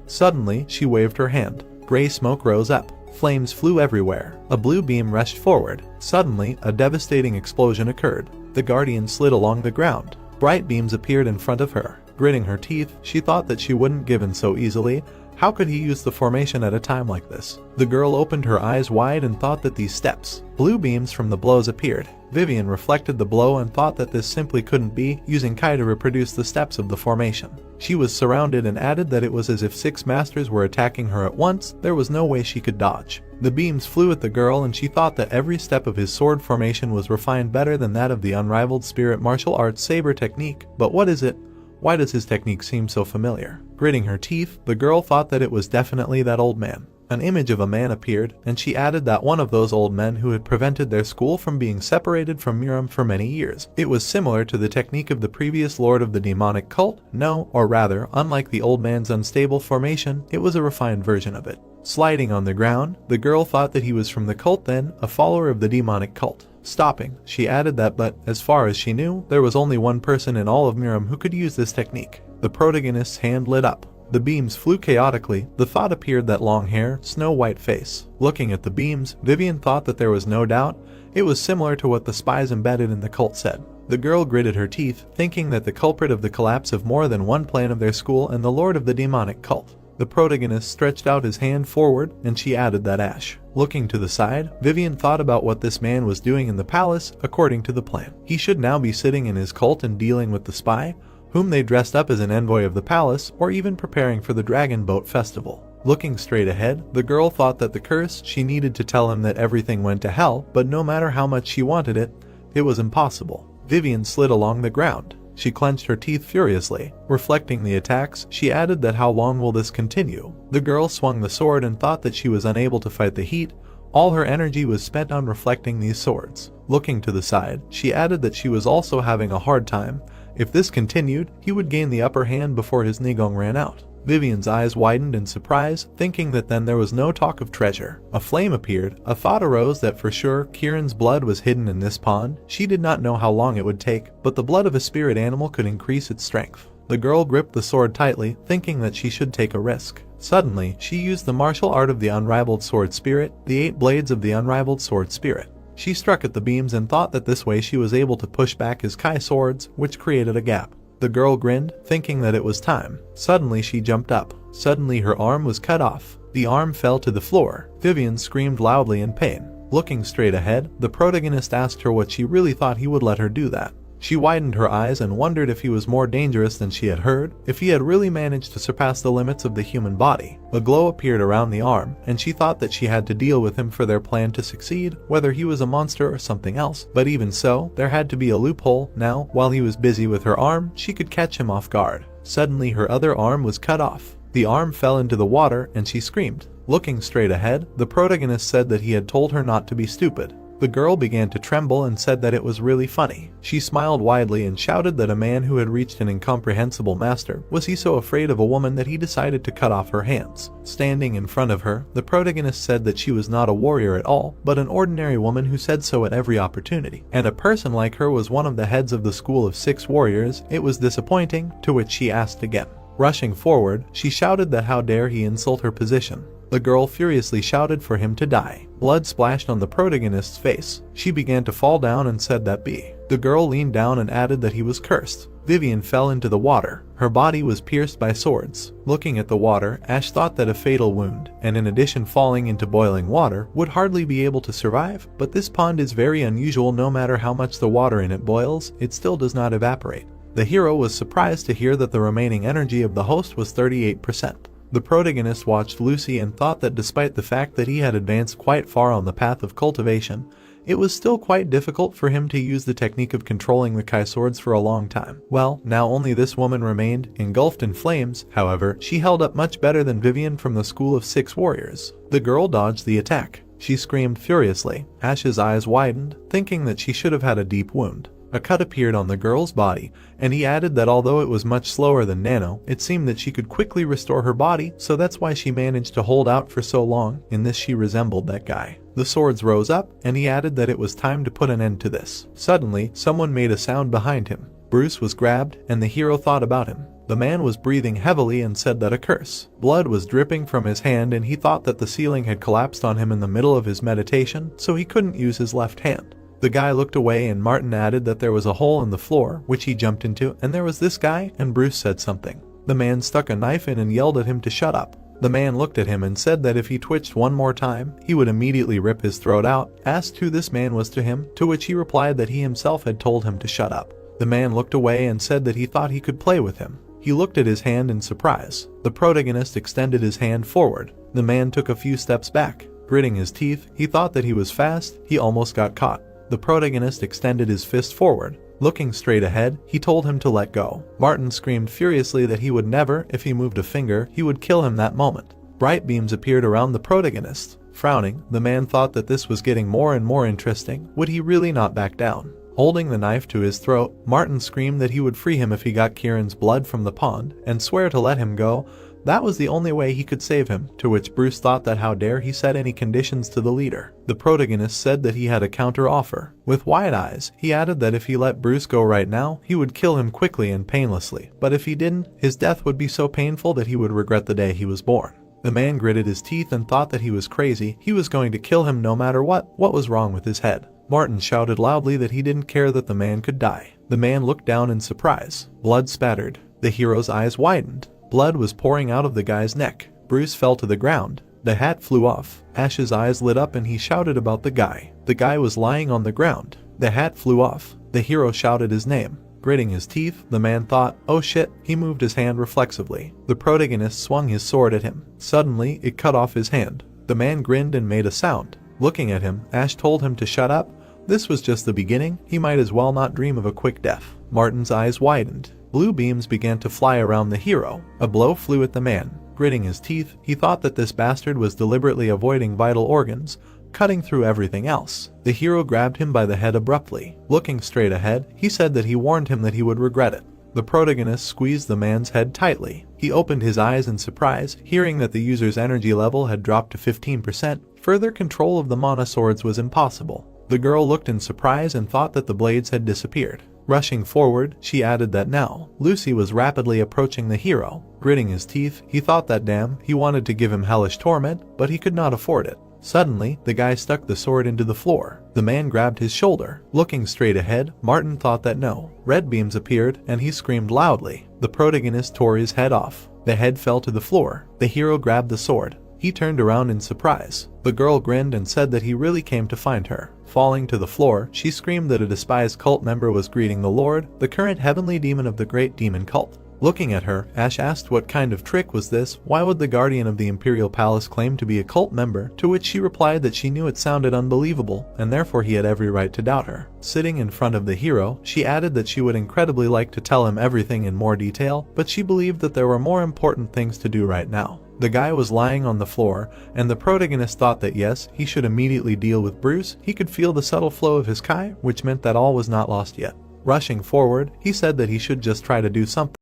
Suddenly, she waved her hand. Gray smoke rose up. Flames flew everywhere. A blue beam rushed forward. Suddenly, a devastating explosion occurred. The guardian slid along the ground. Bright beams appeared in front of her. Gritting her teeth, she thought that she wouldn't give in so easily. How could he use the formation at a time like this? The girl opened her eyes wide and thought that these steps. Blue beams from the blows appeared. Vivian reflected the blow and thought that this simply couldn't be, using Kai to reproduce the steps of the formation. She was surrounded and added that it was as if 6 masters were attacking her at once. There was no way she could dodge. The beams flew at the girl and she thought that every step of his sword formation was refined better than that of the unrivaled spirit martial arts saber technique. But what is it? Why does his technique seem so familiar? Gritting her teeth, the girl thought that it was definitely that old man. An image of a man appeared, and she added that one of those old men who had prevented their school from being separated from Miram for many years. It was similar to the technique of the previous lord of the demonic cult. No, or rather, unlike the old man's unstable formation, it was a refined version of it. Sliding on the ground, the girl thought that he was from the cult then, a follower of the demonic cult. Stopping, she added that but, as far as she knew, there was only one person in all of Miram who could use this technique. The protagonist's hand lit up. The beams flew chaotically. The thought appeared that long hair, snow-white face. Looking at the beams, Vivian thought that there was no doubt it was similar to what the spies embedded in the cult said. The girl gritted her teeth, thinking that the culprit of the collapse of more than one plane of their school and the lord of the demonic cult. The protagonist stretched out his hand forward, and she added that ash. Looking to the side, Vivian thought about what this man was doing in the palace according to the plan. He should now be sitting in his cult and dealing with the spy, whom they dressed up as an envoy of the palace, or even preparing for the Dragon Boat Festival. Looking straight ahead, the girl thought that the curse, she needed to tell him that everything went to hell, but no matter how much she wanted it, it was impossible. Vivian slid along the ground. She clenched her teeth furiously. Reflecting the attacks, she added that how long will this continue? The girl swung the sword and thought that she was unable to fight the heat. All her energy was spent on reflecting these swords. Looking to the side, she added that she was also having a hard time. If this continued, he would gain the upper hand before his Nigong ran out. Vivian's eyes widened in surprise, thinking that then there was no talk of treasure. A flame appeared. A thought arose that for sure Kieran's blood was hidden in this pond. She did not know how long it would take, but the blood of a spirit animal could increase its strength. The girl gripped the sword tightly, thinking that she should take a risk. Suddenly, she used the martial art of the unrivaled sword spirit, the 8 blades of the unrivaled sword spirit. She struck at the beams and thought that this way she was able to push back his Kai swords, which created a gap. The girl grinned, thinking that it was time. Suddenly she jumped up. Suddenly her arm was cut off. The arm fell to the floor. Vivian screamed loudly in pain. Looking straight ahead, the protagonist asked her what she really thought he would let her do that. She widened her eyes and wondered if he was more dangerous than she had heard, if he had really managed to surpass the limits of the human body. A glow appeared around the arm, and she thought that she had to deal with him for their plan to succeed, whether he was a monster or something else. But even so, there had to be a loophole. Now, while he was busy with her arm, she could catch him off guard. Suddenly her other arm was cut off. The arm fell into the water, and she screamed. Looking straight ahead, the protagonist said that he had told her not to be stupid. The girl began to tremble and said that it was really funny. She smiled widely and shouted that a man who had reached an incomprehensible master, was he so afraid of a woman that he decided to cut off her hands. Standing in front of her, the protagonist said that she was not a warrior at all, but an ordinary woman who said so at every opportunity. And a person like her was one of the heads of the school of 6 warriors. It was disappointing, to which she asked again. Rushing forward, she shouted that how dare he insult her position. The girl furiously shouted for him to die. Blood splashed on the protagonist's face. She began to fall down and said that be. The girl leaned down and added that he was cursed. Vivian fell into the water. Her body was pierced by swords. Looking at the water, Ash thought that a fatal wound, and in addition falling into boiling water, would hardly be able to survive. But this pond is very unusual. No matter how much the water in it boils, it still does not evaporate. The hero was surprised to hear that the remaining energy of the host was 38%. The protagonist watched Lucy and thought that despite the fact that he had advanced quite far on the path of cultivation, it was still quite difficult for him to use the technique of controlling the Kai swords for a long time. Well, now only this woman remained, engulfed in flames. However, she held up much better than Vivian from the school of 6 warriors. The girl dodged the attack. She screamed furiously. Ash's eyes widened, thinking that she should have had a deep wound. A cut appeared on the girl's body, and he added that although it was much slower than Nano, it seemed that she could quickly restore her body, so that's why she managed to hold out for so long. In this she resembled that guy. The swords rose up, and he added that it was time to put an end to this. Suddenly, someone made a sound behind him. Bruce was grabbed, and the hero thought about him. The man was breathing heavily and said that a curse. Blood was dripping from his hand, and he thought that the ceiling had collapsed on him in the middle of his meditation, so he couldn't use his left hand. The guy looked away, and Martin added that there was a hole in the floor, which he jumped into, and there was this guy, and Bruce said something. The man stuck a knife in and yelled at him to shut up. The man looked at him and said that if he twitched one more time, he would immediately rip his throat out. Asked who this man was to him, to which he replied that he himself had told him to shut up. The man looked away and said that he thought he could play with him. He looked at his hand in surprise. The protagonist extended his hand forward. The man took a few steps back. Gritting his teeth, he thought that he was fast. He almost got caught. The protagonist extended his fist forward. Looking straight ahead, he told him to let go. Martin screamed furiously that he would never, if he moved a finger, he would kill him that moment. Bright beams appeared around the protagonist. Frowning, the man thought that this was getting more and more interesting. Would he really not back down? Holding the knife to his throat, Martin screamed that he would free him if he got Kieran's blood from the pond, and swear to let him go. That was the only way he could save him, to which Bruce thought that how dare he set any conditions to the leader. The protagonist said that he had a counter offer. With wide eyes, he added that if he let Bruce go right now, he would kill him quickly and painlessly, but if he didn't, his death would be so painful that he would regret the day he was born. The man gritted his teeth and thought that he was crazy. He was going to kill him no matter what. What was wrong with his head? Martin shouted loudly that he didn't care that the man could die. The man looked down in surprise. Blood spattered. The hero's eyes widened. Blood was pouring out of the guy's neck. Bruce fell to the ground. The hat flew off. Ash's eyes lit up and he shouted about the guy. The guy was lying on the ground. The hat flew off. The hero shouted his name. Gritting his teeth, the man thought, "Oh shit." He moved his hand reflexively. The protagonist swung his sword at him. Suddenly, it cut off his hand. The man grinned and made a sound. Looking at him, Ash told him to shut up. This was just the beginning. He might as well not dream of a quick death. Martin's eyes widened. Blue beams began to fly around the hero. A blow flew at the man. Gritting his teeth, he thought that this bastard was deliberately avoiding vital organs, cutting through everything else. The hero grabbed him by the head abruptly. Looking straight ahead, he said that he warned him that he would regret it. The protagonist squeezed the man's head tightly. He opened his eyes in surprise, hearing that the user's energy level had dropped to 15%. Further control of the mana swords was impossible. The girl looked in surprise and thought that the blades had disappeared. Rushing forward, she added that now, Lucy was rapidly approaching the hero. Gritting his teeth, he thought that damn, he wanted to give him hellish torment, but he could not afford it. Suddenly, the guy stuck the sword into the floor. The man grabbed his shoulder. Looking straight ahead, Martin thought that no. Red beams appeared, and he screamed loudly. The protagonist tore his head off. The head fell to the floor. The hero grabbed the sword. He turned around in surprise. The girl grinned and said that he really came to find her. Falling to the floor, she screamed that a despised cult member was greeting the Lord, the current heavenly demon of the great demon cult. Looking at her, Ash asked what kind of trick was this. Why would the guardian of the Imperial Palace claim to be a cult member? To which she replied that she knew it sounded unbelievable, and therefore he had every right to doubt her. Sitting in front of the hero, she added that she would incredibly like to tell him everything in more detail, but she believed that there were more important things to do right now. The guy was lying on the floor, and the protagonist thought that yes, he should immediately deal with Bruce. He could feel the subtle flow of his kai, which meant that all was not lost yet. Rushing forward, he said that he should just try to do something.